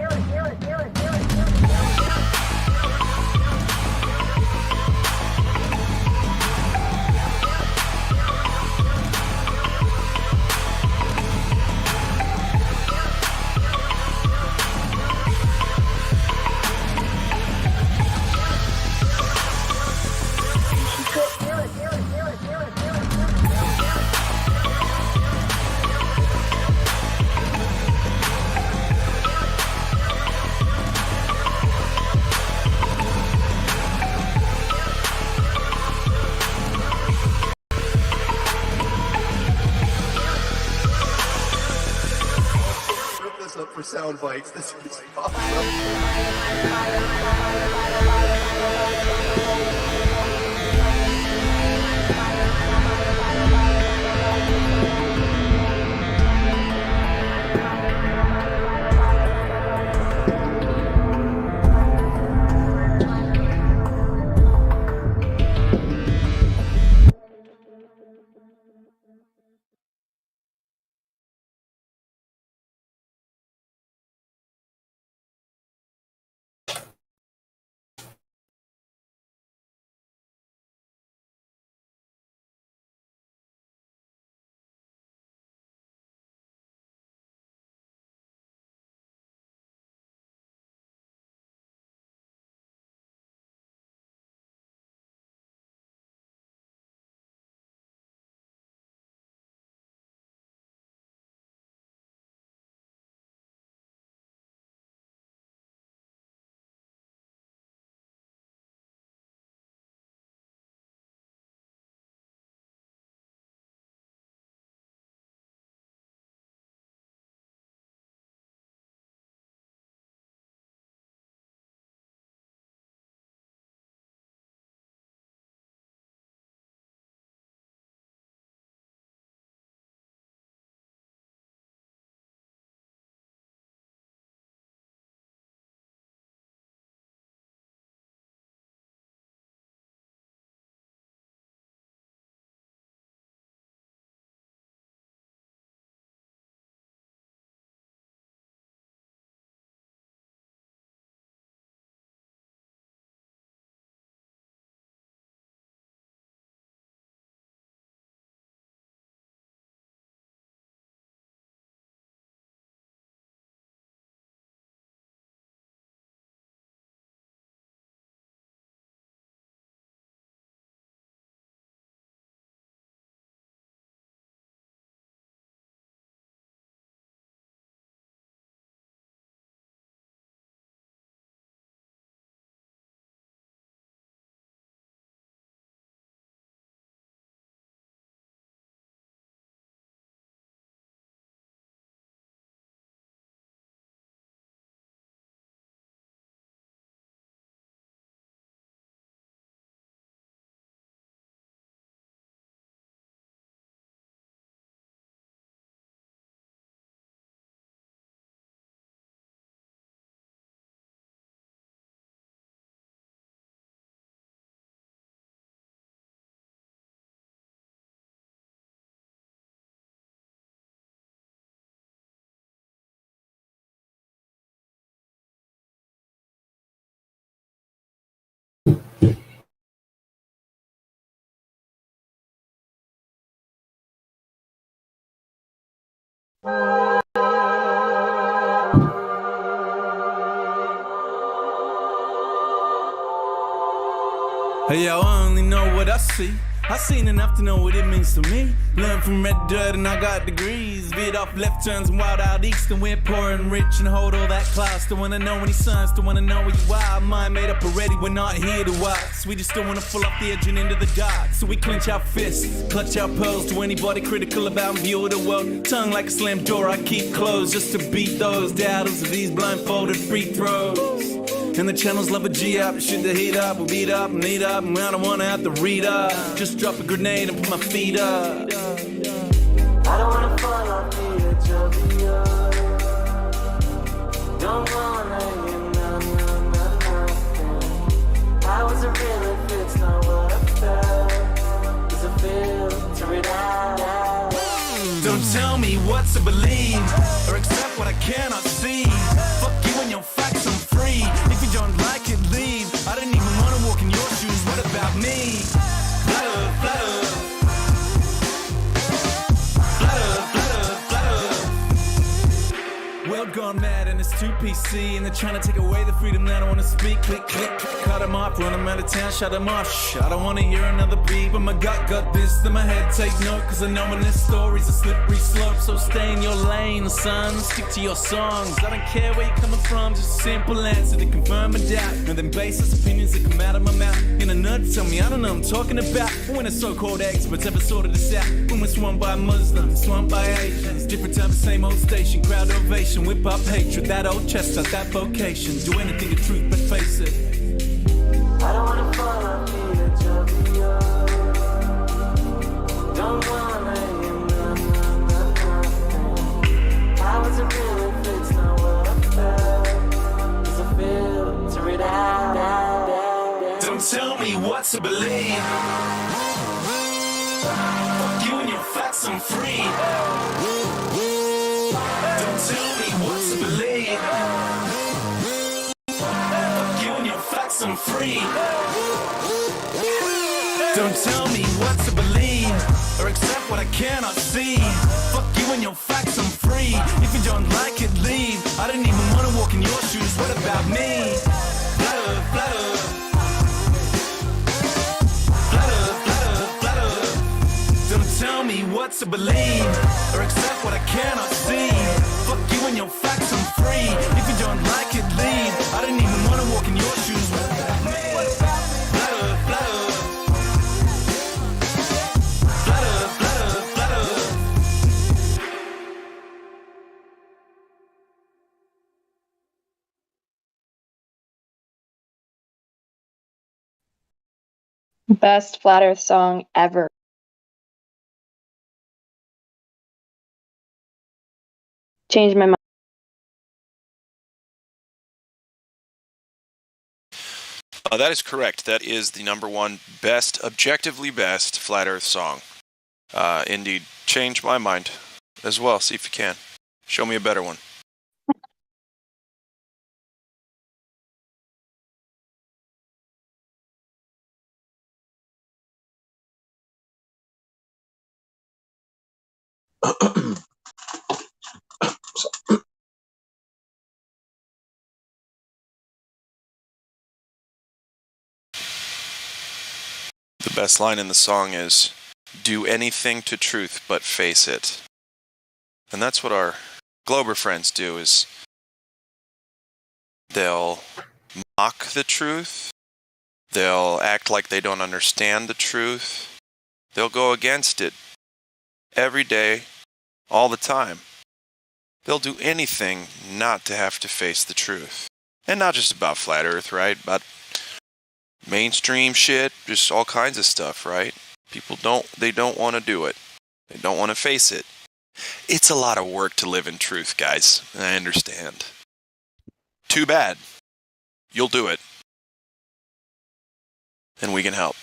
Put this up for sound bites. This is awesome. Hey, yo, I only know what I see. I seen enough to know what it means to me. Learned from red dirt and I got degrees. Veered off left turns and wild out east, and we're poor and rich and hold all that class. Don't wanna know any signs, don't wanna know where you are. Mind made up already, we're not here to wax. We just don't wanna fall off the edge and into the dark. So we clench our fists, clutch our pearls to anybody critical about view of the world. Tongue like a slammed door I keep closed, just to beat those doubters of these blindfolded free throws. And the channels love a G up, shoot the heat up, we'll beat up and eat up, and I don't wanna have to read up. Just drop a grenade and put my feet up. I don't wanna fall off the edge of the earth. Don't wanna hear nothing. I wasn't real if it's not what I felt. 'Cause I filter it out. Don't tell me what to believe, or accept what I cannot see. Fuck you and your facts, I'm free. If you don't like it, leave. I didn't even wanna walk in your shoes, what about me? Flutter, flutter. World gone mad and it's too PC, and they're trying to take away the freedom that I wanna speak. Click, click, cut them off, run them out of town, shut them off. Shh, I don't wanna hear another beat, but my gut got this, then my head take note. Cause I know when this story's a slippery slope, so stay in your lane, son, stick to your songs. I don't care where you're coming from, just a simple answer to confirm a doubt. And then baseless opinions that come out of my mouth. In a nerd tell me I don't know what I'm talking about. But when the so-called experts ever sorted this out, when we're swamped by Muslims, swamped by Asians, different time, same old station, crowd ovation, whip up hatred, that old chestnut, that vocation. Do anything to truth but face it. I don't wanna fall off the edge of the earth. Don't wanna hear nothing. I wasn't real if it's not what I felt. 'Cause I filter it out. Don't tell me what to believe. Fuck you and your facts, I'm free. Don't tell me what to believe. Fuck you and your facts, I'm free. Don't tell me what to believe, or accept what I cannot see. Fuck you and your facts, I'm free. If you don't like it, leave. I didn't even wanna walk in your shoes, what about me? Flutter, flutter. Don't tell me what to believe, or accept what I cannot see. Fuck you and your facts, I'm free. If you don't like it, leave. I didn't even wanna walk in your shoes. What about me? Flutter, flutter. Flutter, flutter, flutter. Best Flat Earth song ever. Changed my mind. That is correct. That is the #1 best, objectively best Flat Earth song. Indeed. Change my mind as well. See if you can. Show me a better one. The best line in the song is, "Do anything to truth but face it." And that's what our Glober friends do, is they'll mock the truth, they'll act like they don't understand the truth, they'll go against it every day, all the time. They'll do anything not to have to face the truth. And not just about Flat Earth, right? About mainstream shit, just all kinds of stuff, right? People don't want to do it. They don't want to face it. It's a lot of work to live in truth, guys. I understand. Too bad. You'll do it. And we can help.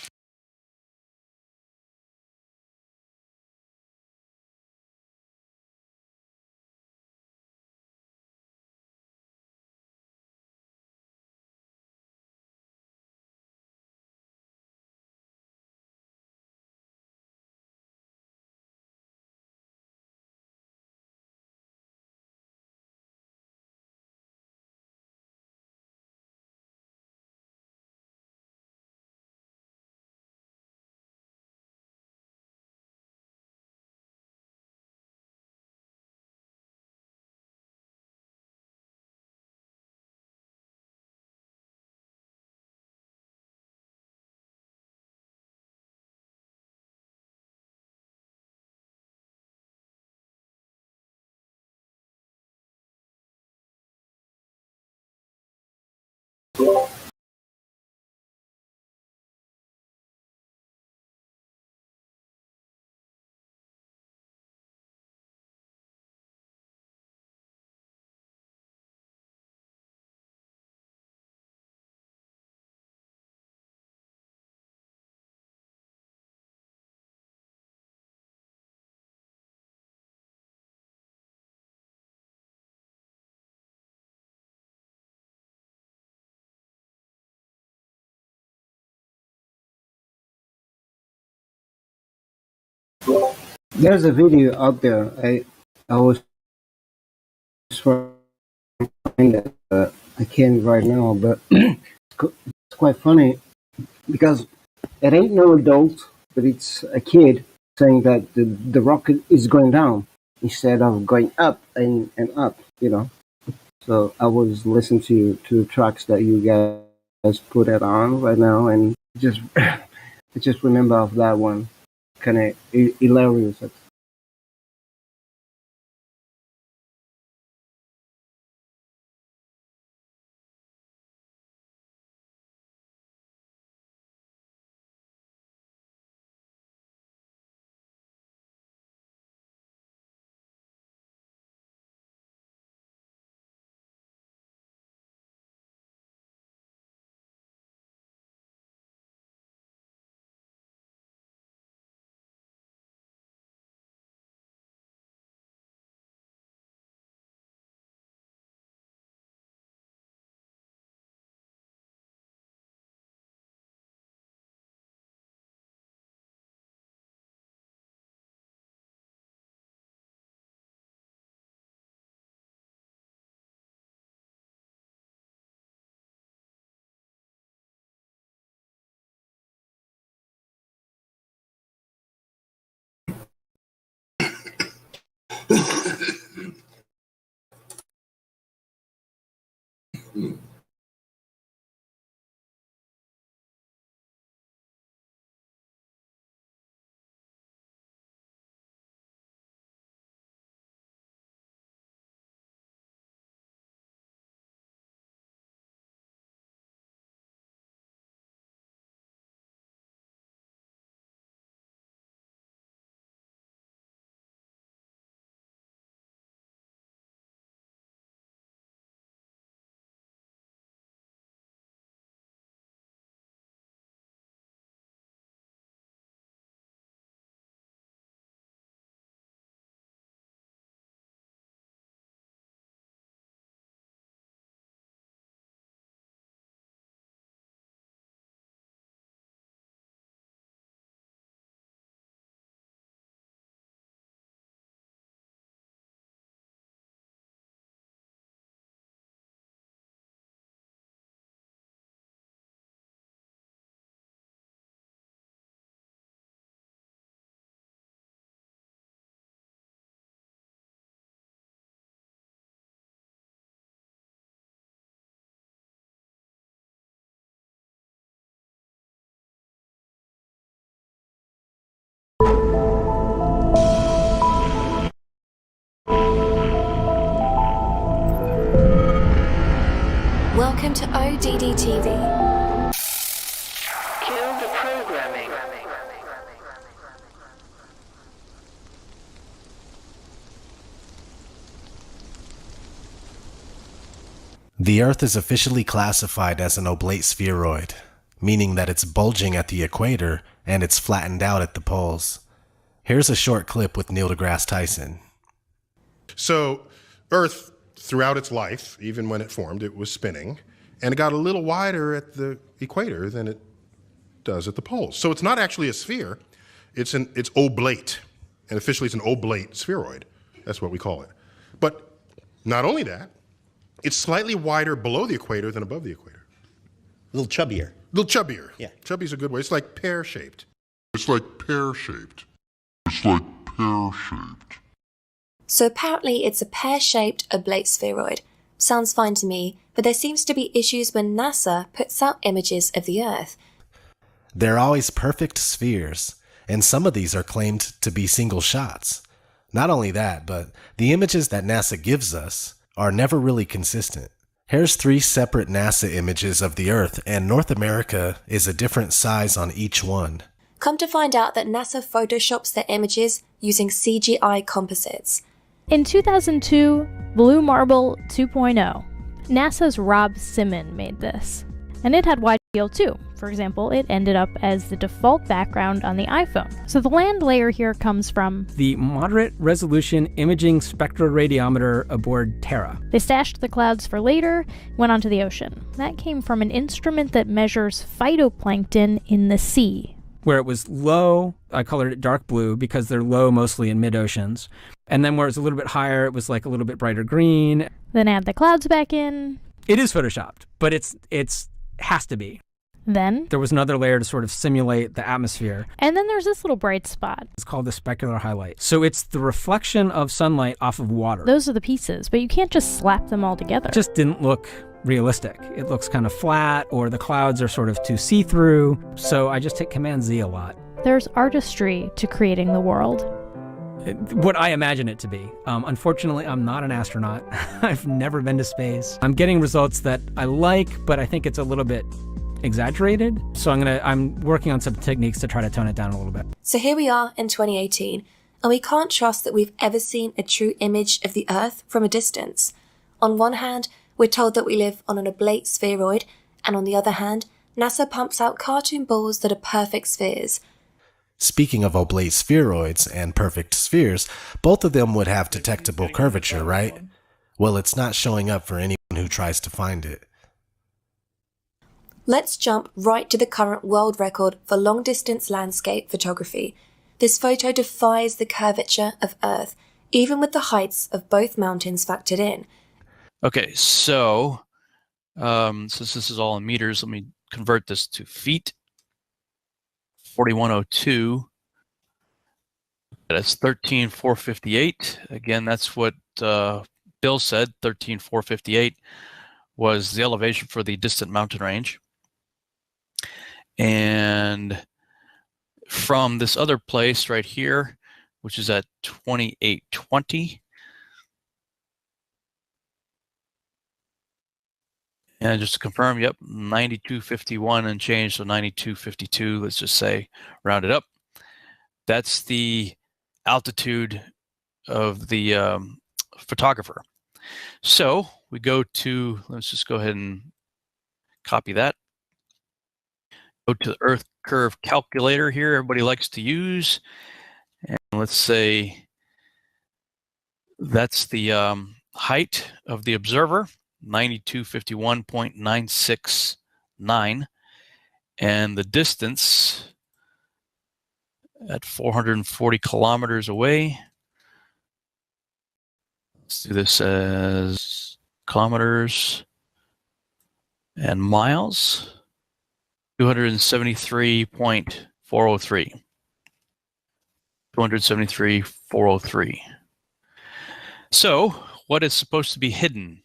There's a video out there. I was trying to find it. I can't right now, but it's quite funny because it ain't no adult, but it's a kid saying that the rocket is going down instead of going up and up. You know. So I was listening to tracks that you guys put it on right now, and just I just remember of that one, kind of hilarious. Welcome to ODD TV. Kill the programming. The Earth is officially classified as an oblate spheroid, meaning that it's bulging at the equator and it's flattened out at the poles. Here's a short clip with Neil deGrasse Tyson. So Earth, throughout its life, even when it formed, it was spinning, and it got a little wider at the equator than it does at the poles. So it's not actually a sphere, it's oblate, and officially it's an oblate spheroid. That's what we call it. But not only that, it's slightly wider below the equator than above the equator. A little chubbier. A little chubbier. Yeah. Chubby's a good way. It's like pear-shaped. So apparently it's a pear-shaped oblate spheroid. Sounds fine to me, but there seems to be issues when NASA puts out images of the Earth. They're always perfect spheres, and some of these are claimed to be single shots. Not only that, but the images that NASA gives us are never really consistent. Here's 3 separate NASA images of the Earth, and North America is a different size on each one. Come to find out that NASA photoshops their images using CGI composites. In 2002, Blue Marble 2.0, NASA's Rob Simon made this. And it had wide field too. For example, it ended up as the default background on the iPhone. So the land layer here comes from the Moderate Resolution Imaging Spectroradiometer aboard Terra. They stashed the clouds for later, went onto the ocean. That came from an instrument that measures phytoplankton in the sea. Where it was low, I colored it dark blue because they're low mostly in mid-oceans. And then where it was a little bit higher, it was like a little bit brighter green. Then add the clouds back in. It is photoshopped, but it's has to be. Then there was another layer to sort of simulate the atmosphere. And then there's this little bright spot. It's called the specular highlight. So it's the reflection of sunlight off of water. Those are the pieces, but you can't just slap them all together. It just didn't look realistic. It looks kind of flat, or the clouds are sort of too see-through. So I just hit Command Z a lot. There's artistry to creating the world. What I imagine it to be. Unfortunately, I'm not an astronaut. I've never been to space. I'm getting results that I like, but I think it's a little bit exaggerated. So I'm working on some techniques to try to tone it down a little bit. So here we are in 2018, and we can't trust that we've ever seen a true image of the Earth from a distance. On one hand, we're told that we live on an oblate spheroid, and on the other hand, NASA pumps out cartoon balls that are perfect spheres. Speaking of oblate spheroids and perfect spheres, both of them would have detectable curvature, right? Well, it's not showing up for anyone who tries to find it. Let's jump right to the current world record for long-distance landscape photography. This photo defies the curvature of Earth, even with the heights of both mountains factored in. Okay, so since this is all in meters, let me convert this to feet. 4102. That's 13,458. Again, that's what Bill said. 13,458 was the elevation for the distant mountain range. And from this other place right here, which is at 2820. And just to confirm, yep, 9251 and change, so 9252, let's just say, round it up. That's the altitude of the photographer. So we go to, let's just go ahead and copy that. Go to the Earth Curve Calculator here, everybody likes to use. And let's say that's the height of the observer. 9251.969, and the distance at 440 kilometers away. Let's do this as kilometers and miles. 273.403. 273.403. So, what is supposed to be hidden?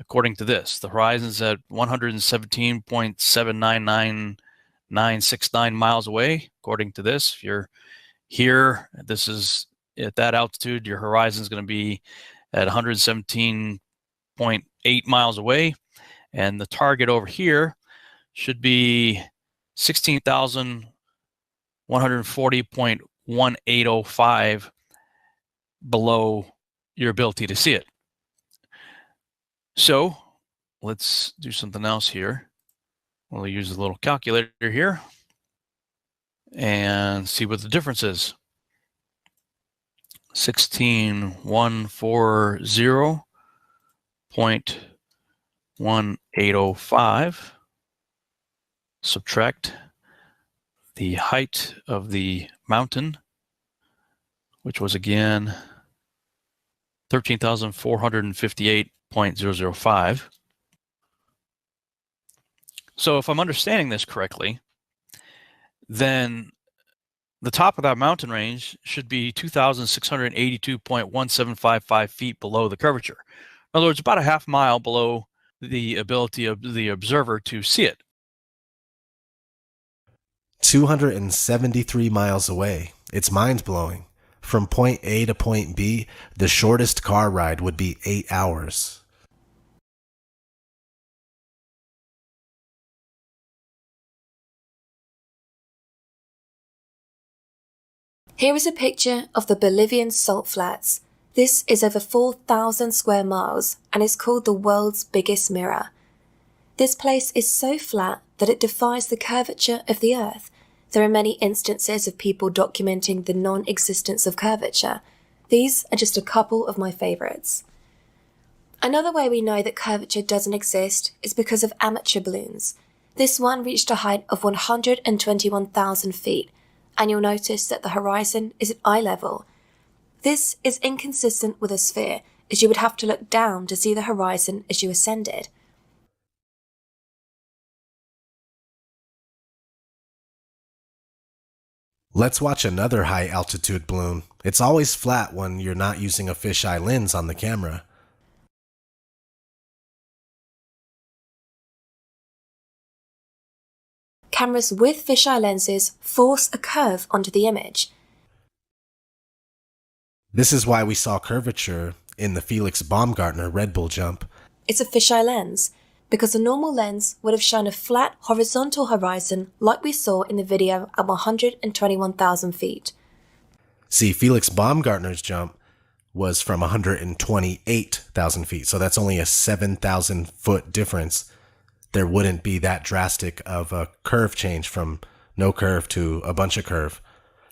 According to this, the horizon's at 117.799969 miles away. According to this, if you're here, this is at that altitude, your horizon's going to be at 117.8 miles away. And the target over here should be 16,140.1805 below your ability to see it. So let's do something else here. We'll use a little calculator here and see what the difference is. 16,140.1805. Subtract the height of the mountain, which was again 13,458.005. So if I'm understanding this correctly, then the top of that mountain range should be 2,682.1755 feet below the curvature. In other words, about a half mile below the ability of the observer to see it. 273 miles away. It's mind-blowing. From point A to point B, the shortest car ride would be 8 hours. Here is a picture of the Bolivian salt flats. This is over 4,000 square miles and is called the world's biggest mirror. This place is so flat that it defies the curvature of the Earth. There are many instances of people documenting the non-existence of curvature. These are just a couple of my favourites. Another way we know that curvature doesn't exist is because of amateur balloons. This one reached a height of 121,000 feet, and you'll notice that the horizon is at eye level. This is inconsistent with a sphere, as you would have to look down to see the horizon as you ascended. Let's watch another high-altitude balloon. It's always flat when you're not using a fisheye lens on the camera. Cameras with fisheye lenses force a curve onto the image. This is why we saw curvature in the Felix Baumgartner Red Bull jump. It's a fisheye lens, because a normal lens would have shown a flat horizontal horizon like we saw in the video at 121,000 feet. See, Felix Baumgartner's jump was from 128,000 feet, so that's only a 7,000 foot difference. There wouldn't be that drastic of a curve change from no curve to a bunch of curve.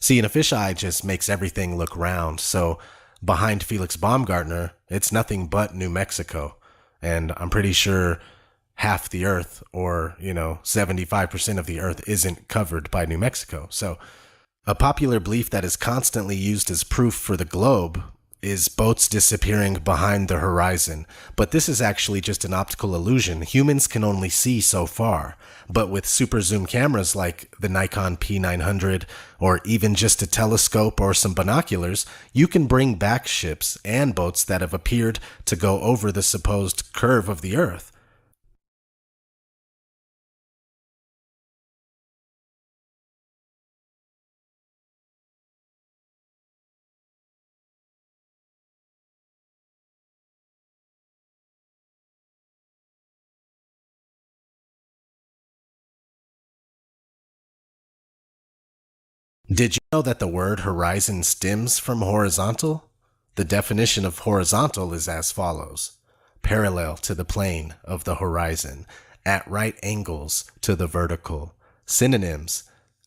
See, and a fisheye just makes everything look round, so behind Felix Baumgartner, it's nothing but New Mexico. And I'm pretty sure half the Earth, or, 75% of the Earth isn't covered by New Mexico. So a popular belief that is constantly used as proof for the globe is boats disappearing behind the horizon. But this is actually just an optical illusion. Humans can only see so far. But with super zoom cameras like the Nikon P900, or even just a telescope or some binoculars, you can bring back ships and boats that have appeared to go over the supposed curve of the Earth. Did you know that the word horizon stems from horizontal? The definition of horizontal is as follows: parallel to the plane of the horizon, at right angles to the vertical. Synonyms: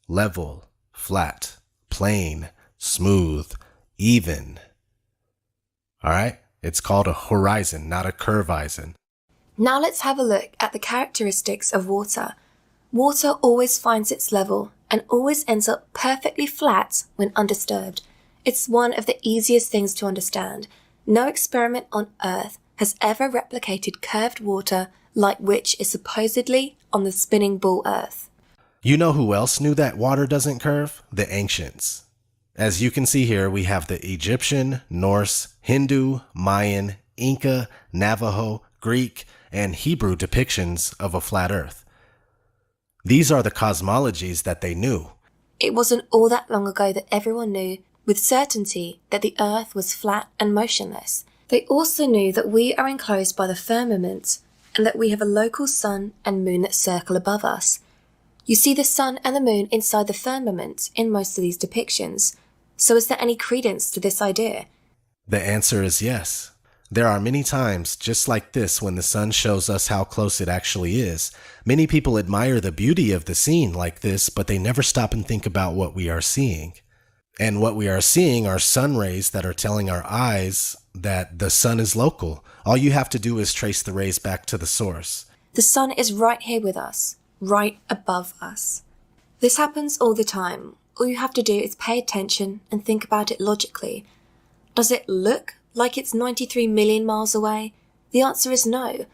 level, flat, plane, smooth, even. Alright, it's called a horizon, not a curvizon. Now let's have a look at the characteristics of water. Water always finds its level and always ends up perfectly flat when undisturbed. It's one of the easiest things to understand. No experiment on Earth has ever replicated curved water like which is supposedly on the spinning ball Earth. You know who else knew that water doesn't curve? The ancients. As you can see here, we have the Egyptian, Norse, Hindu, Mayan, Inca, Navajo, Greek, and Hebrew depictions of a flat Earth. These are the cosmologies that they knew. It wasn't all that long ago that everyone knew with certainty that the Earth was flat and motionless. They also knew that we are enclosed by the firmament and that we have a local sun and moon that circle above us. You see the sun and the moon inside the firmament in most of these depictions. So is there any credence to this idea? The answer is yes. There are many times just like this when the sun shows us how close it actually is. Many people admire the beauty of the scene like this, but they never stop and think about what we are seeing. And what we are seeing are sun rays that are telling our eyes that the sun is local. All you have to do is trace the rays back to the source. The sun is right here with us, right above us. This happens all the time. All you have to do is pay attention and think about it logically. Does it look like it's 93 million miles away? The answer is no.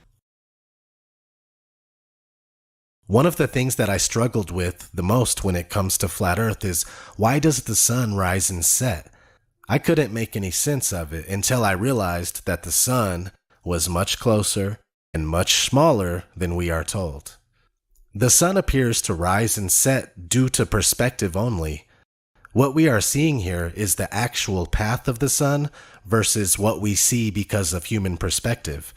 One of the things that I struggled with the most when it comes to flat Earth is, why does the sun rise and set? I couldn't make any sense of it until I realized that the sun was much closer and much smaller than we are told. The sun appears to rise and set due to perspective only. What we are seeing here is the actual path of the sun versus what we see because of human perspective.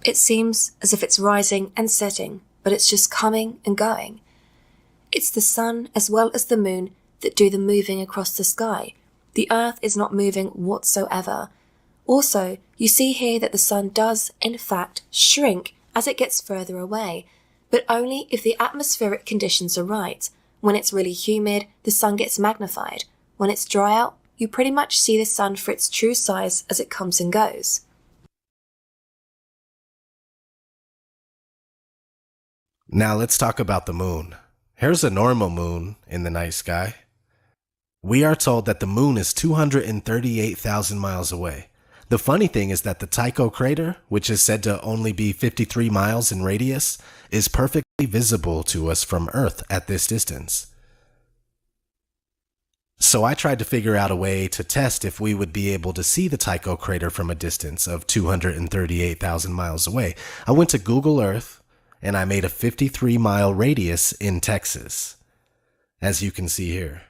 It seems as if it's rising and setting, but it's just coming and going. It's the sun as well as the moon that do the moving across the sky. The earth is not moving whatsoever. Also, you see here that the sun does, in fact, shrink as it gets further away, but only if the atmospheric conditions are right. When it's really humid, the sun gets magnified. When it's dry out, you pretty much see the sun for its true size as it comes and goes. Now let's talk about the moon. Here's a normal moon in the night sky. We are told that the moon is 238,000 miles away. The funny thing is that the Tycho crater, which is said to only be 53 miles in radius, is perfectly visible to us from Earth at this distance. So I tried to figure out a way to test if we would be able to see the Tycho crater from a distance of 238,000 miles away. I went to Google Earth and I made a 53-mile radius in Texas, as you can see here.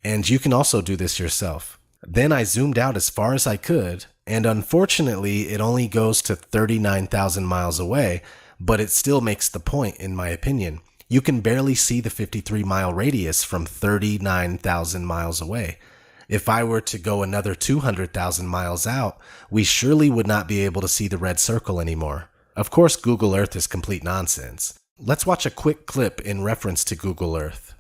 And you can also do this yourself. Then I zoomed out as far as I could, and unfortunately it only goes to 39,000 miles away, but it still makes the point in my opinion. You can barely see the 53-mile radius from 39,000 miles away. If I were to go another 200,000 miles out, we surely would not be able to see the red circle anymore. Of course, Google Earth is complete nonsense. Let's watch a quick clip in reference to Google Earth.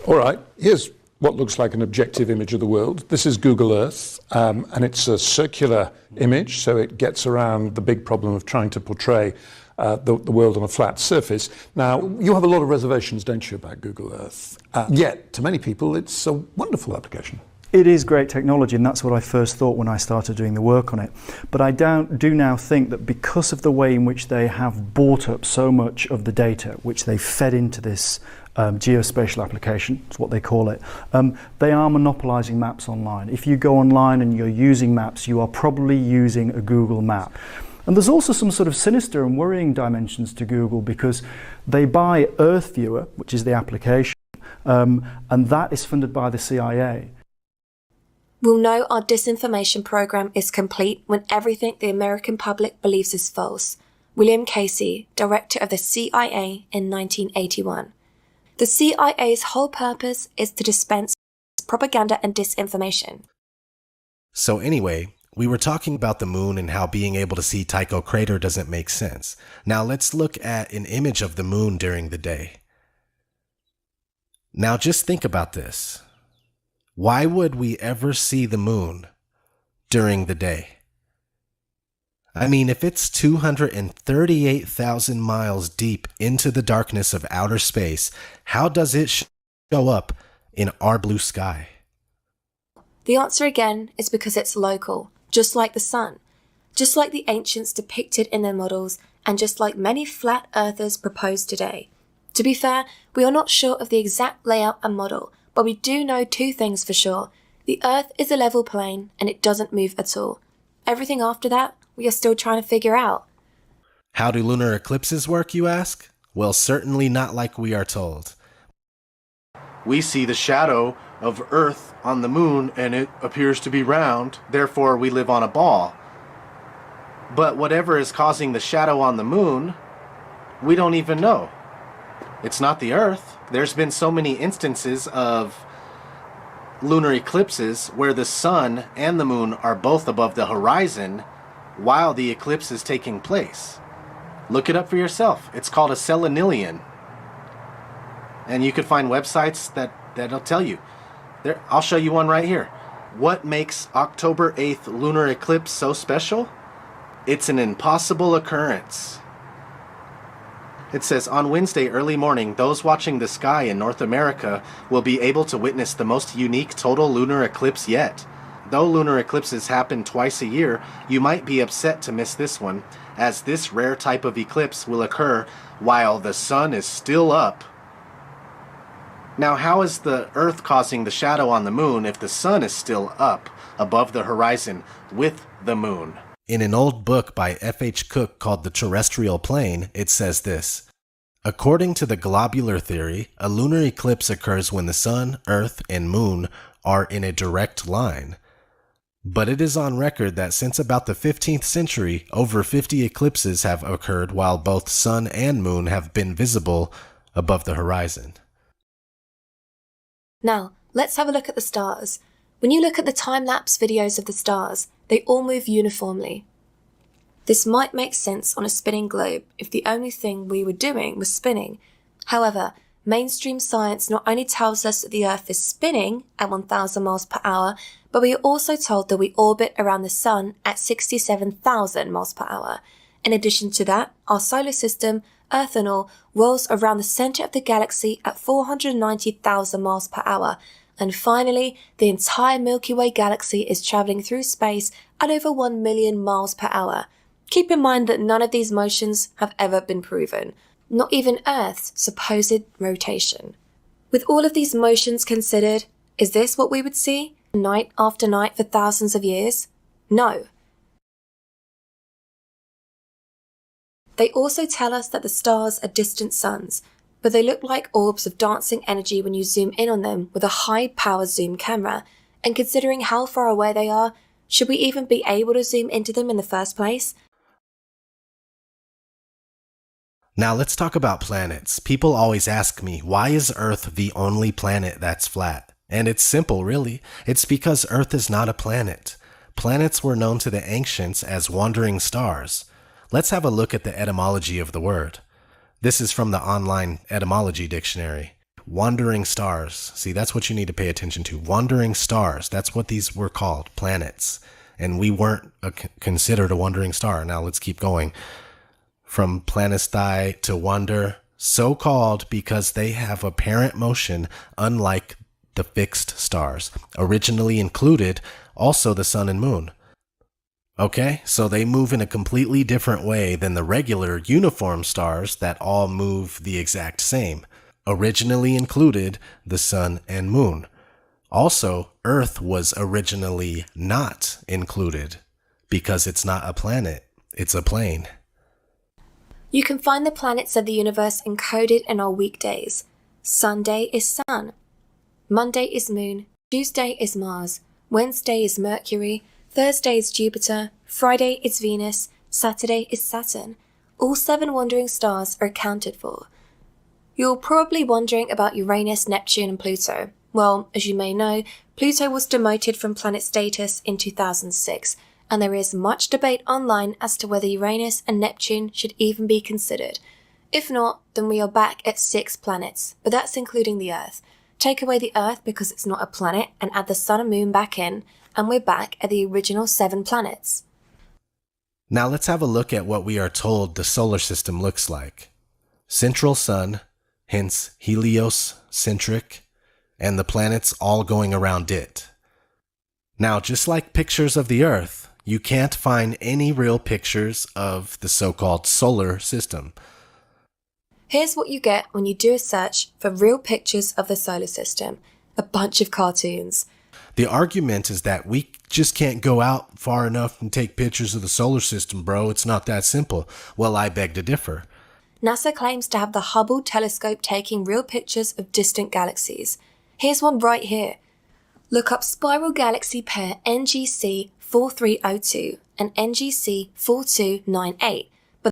All right, here's what looks like an objective image of the world. This is Google Earth, and it's a circular image, so it gets around the big problem of trying to portray the world on a flat surface. Now, you have a lot of reservations, don't you, about Google Earth? Yet, to many people, it's a wonderful application. It is great technology, and that's what I first thought when I started doing the work on it. But I do now think that because of the way in which they have bought up so much of the data, which they fed into this geospatial application, it's what they call it, they are monopolizing maps online. If you go online and you're using maps, you are probably using a Google map. And there's also some sort of sinister and worrying dimensions to Google because they buy Earth Viewer, which is the application, and that is funded by the CIA. We'll know our disinformation program is complete when everything the American public believes is false. William Casey, director of the CIA in 1981. The CIA's whole purpose is to dispense propaganda and disinformation. So anyway, we were talking about the moon and how being able to see Tycho crater doesn't make sense. Now let's look at an image of the moon during the day. Now just think about this. Why would we ever see the moon during the day? I mean, if it's 238,000 miles deep into the darkness of outer space, how does it show up in our blue sky? The answer again is because it's local, just like the sun, just like the ancients depicted in their models, and just like many flat earthers propose today. To be fair, we are not sure of the exact layout and model, but we do know two things for sure. The Earth is a level plane and it doesn't move at all. Everything after that, we are still trying to figure out. How do lunar eclipses work, you ask? Well, certainly not like we are told. We see the shadow of Earth on the moon and it appears to be round, therefore we live on a ball. But whatever is causing the shadow on the moon, we don't even know. It's not the Earth. There's been so many instances of lunar eclipses where the sun and the moon are both above the horizon while the eclipse is taking place. Look it up for yourself. It's called a selenilion. And you could find websites that'll tell you. There, I'll show you one right here. What makes October 8th lunar eclipse so special? It's an impossible occurrence. It says, on Wednesday early morning, those watching the sky in North America will be able to witness the most unique total lunar eclipse yet. Though lunar eclipses happen twice a year, you might be upset to miss this one, as this rare type of eclipse will occur while the sun is still up. Now, how is the Earth causing the shadow on the moon if the sun is still up above the horizon with the moon? In an old book by F.H. Cook called The Terrestrial Plane, it says this. According to the globular theory, a lunar eclipse occurs when the sun, earth, and moon are in a direct line. But it is on record that since about the 15th century, over 50 eclipses have occurred while both sun and moon have been visible above the horizon. Now, let's have a look at the stars. When you look at the time-lapse videos of the stars, they all move uniformly. This might make sense on a spinning globe if the only thing we were doing was spinning. However, mainstream science not only tells us that the Earth is spinning at 1,000 miles per hour, but we are also told that we orbit around the Sun at 67,000 miles per hour. In addition to that, our solar system, Earth and all, rolls around the centre of the galaxy at 490,000 miles per hour. And finally, the entire Milky Way galaxy is travelling through space at over 1 million miles per hour. Keep in mind that none of these motions have ever been proven, not even Earth's supposed rotation. With all of these motions considered, is this what we would see night after night for thousands of years? No. They also tell us that the stars are distant suns, but they look like orbs of dancing energy when you zoom in on them with a high-power zoom camera, and considering how far away they are, should we even be able to zoom into them in the first place? Now let's talk about planets. People always ask me, why is Earth the only planet that's flat? And it's simple, really. It's because Earth is not a planet. Planets were known to the ancients as wandering stars. Let's have a look at the etymology of the word. This is from the online etymology dictionary. Wandering stars. See, that's what you need to pay attention to. Wandering stars. That's what these were called, planets. And we weren't considered a wandering star. Now let's keep going. From planetstai to wander, so called because they have apparent motion unlike the fixed stars, originally included also the sun and moon. Okay, so they move in a completely different way than the regular uniform stars that all move the exact same, originally included the sun and moon. Also, Earth was originally not included because it's not a planet, it's a plane. You can find the planets of the universe encoded in our weekdays. Sunday is Sun. Monday is Moon. Tuesday is Mars. Wednesday is Mercury. Thursday is Jupiter. Friday is Venus. Saturday is Saturn. All 7 wandering stars are accounted for. You're probably wondering about Uranus, Neptune and Pluto. Well, as you may know, Pluto was demoted from planet status in 2006. And there is much debate online as to whether Uranus and Neptune should even be considered. If not, then we are back at 6 planets, but that's including the Earth. Take away the Earth because it's not a planet and add the Sun and Moon back in, and we're back at the original 7 planets. Now let's have a look at what we are told the solar system looks like. Central Sun, hence heliocentric, and the planets all going around it. Now, just like pictures of the Earth, you can't find any real pictures of the so-called solar system. Here's what you get when you do a search for real pictures of the solar system. A bunch of cartoons. The argument is that we just can't go out far enough and take pictures of the solar system, bro. It's not that simple. Well, I beg to differ. NASA claims to have the Hubble telescope taking real pictures of distant galaxies. Here's one right here. Look up spiral galaxy pair NGC 4302 and NGC 4298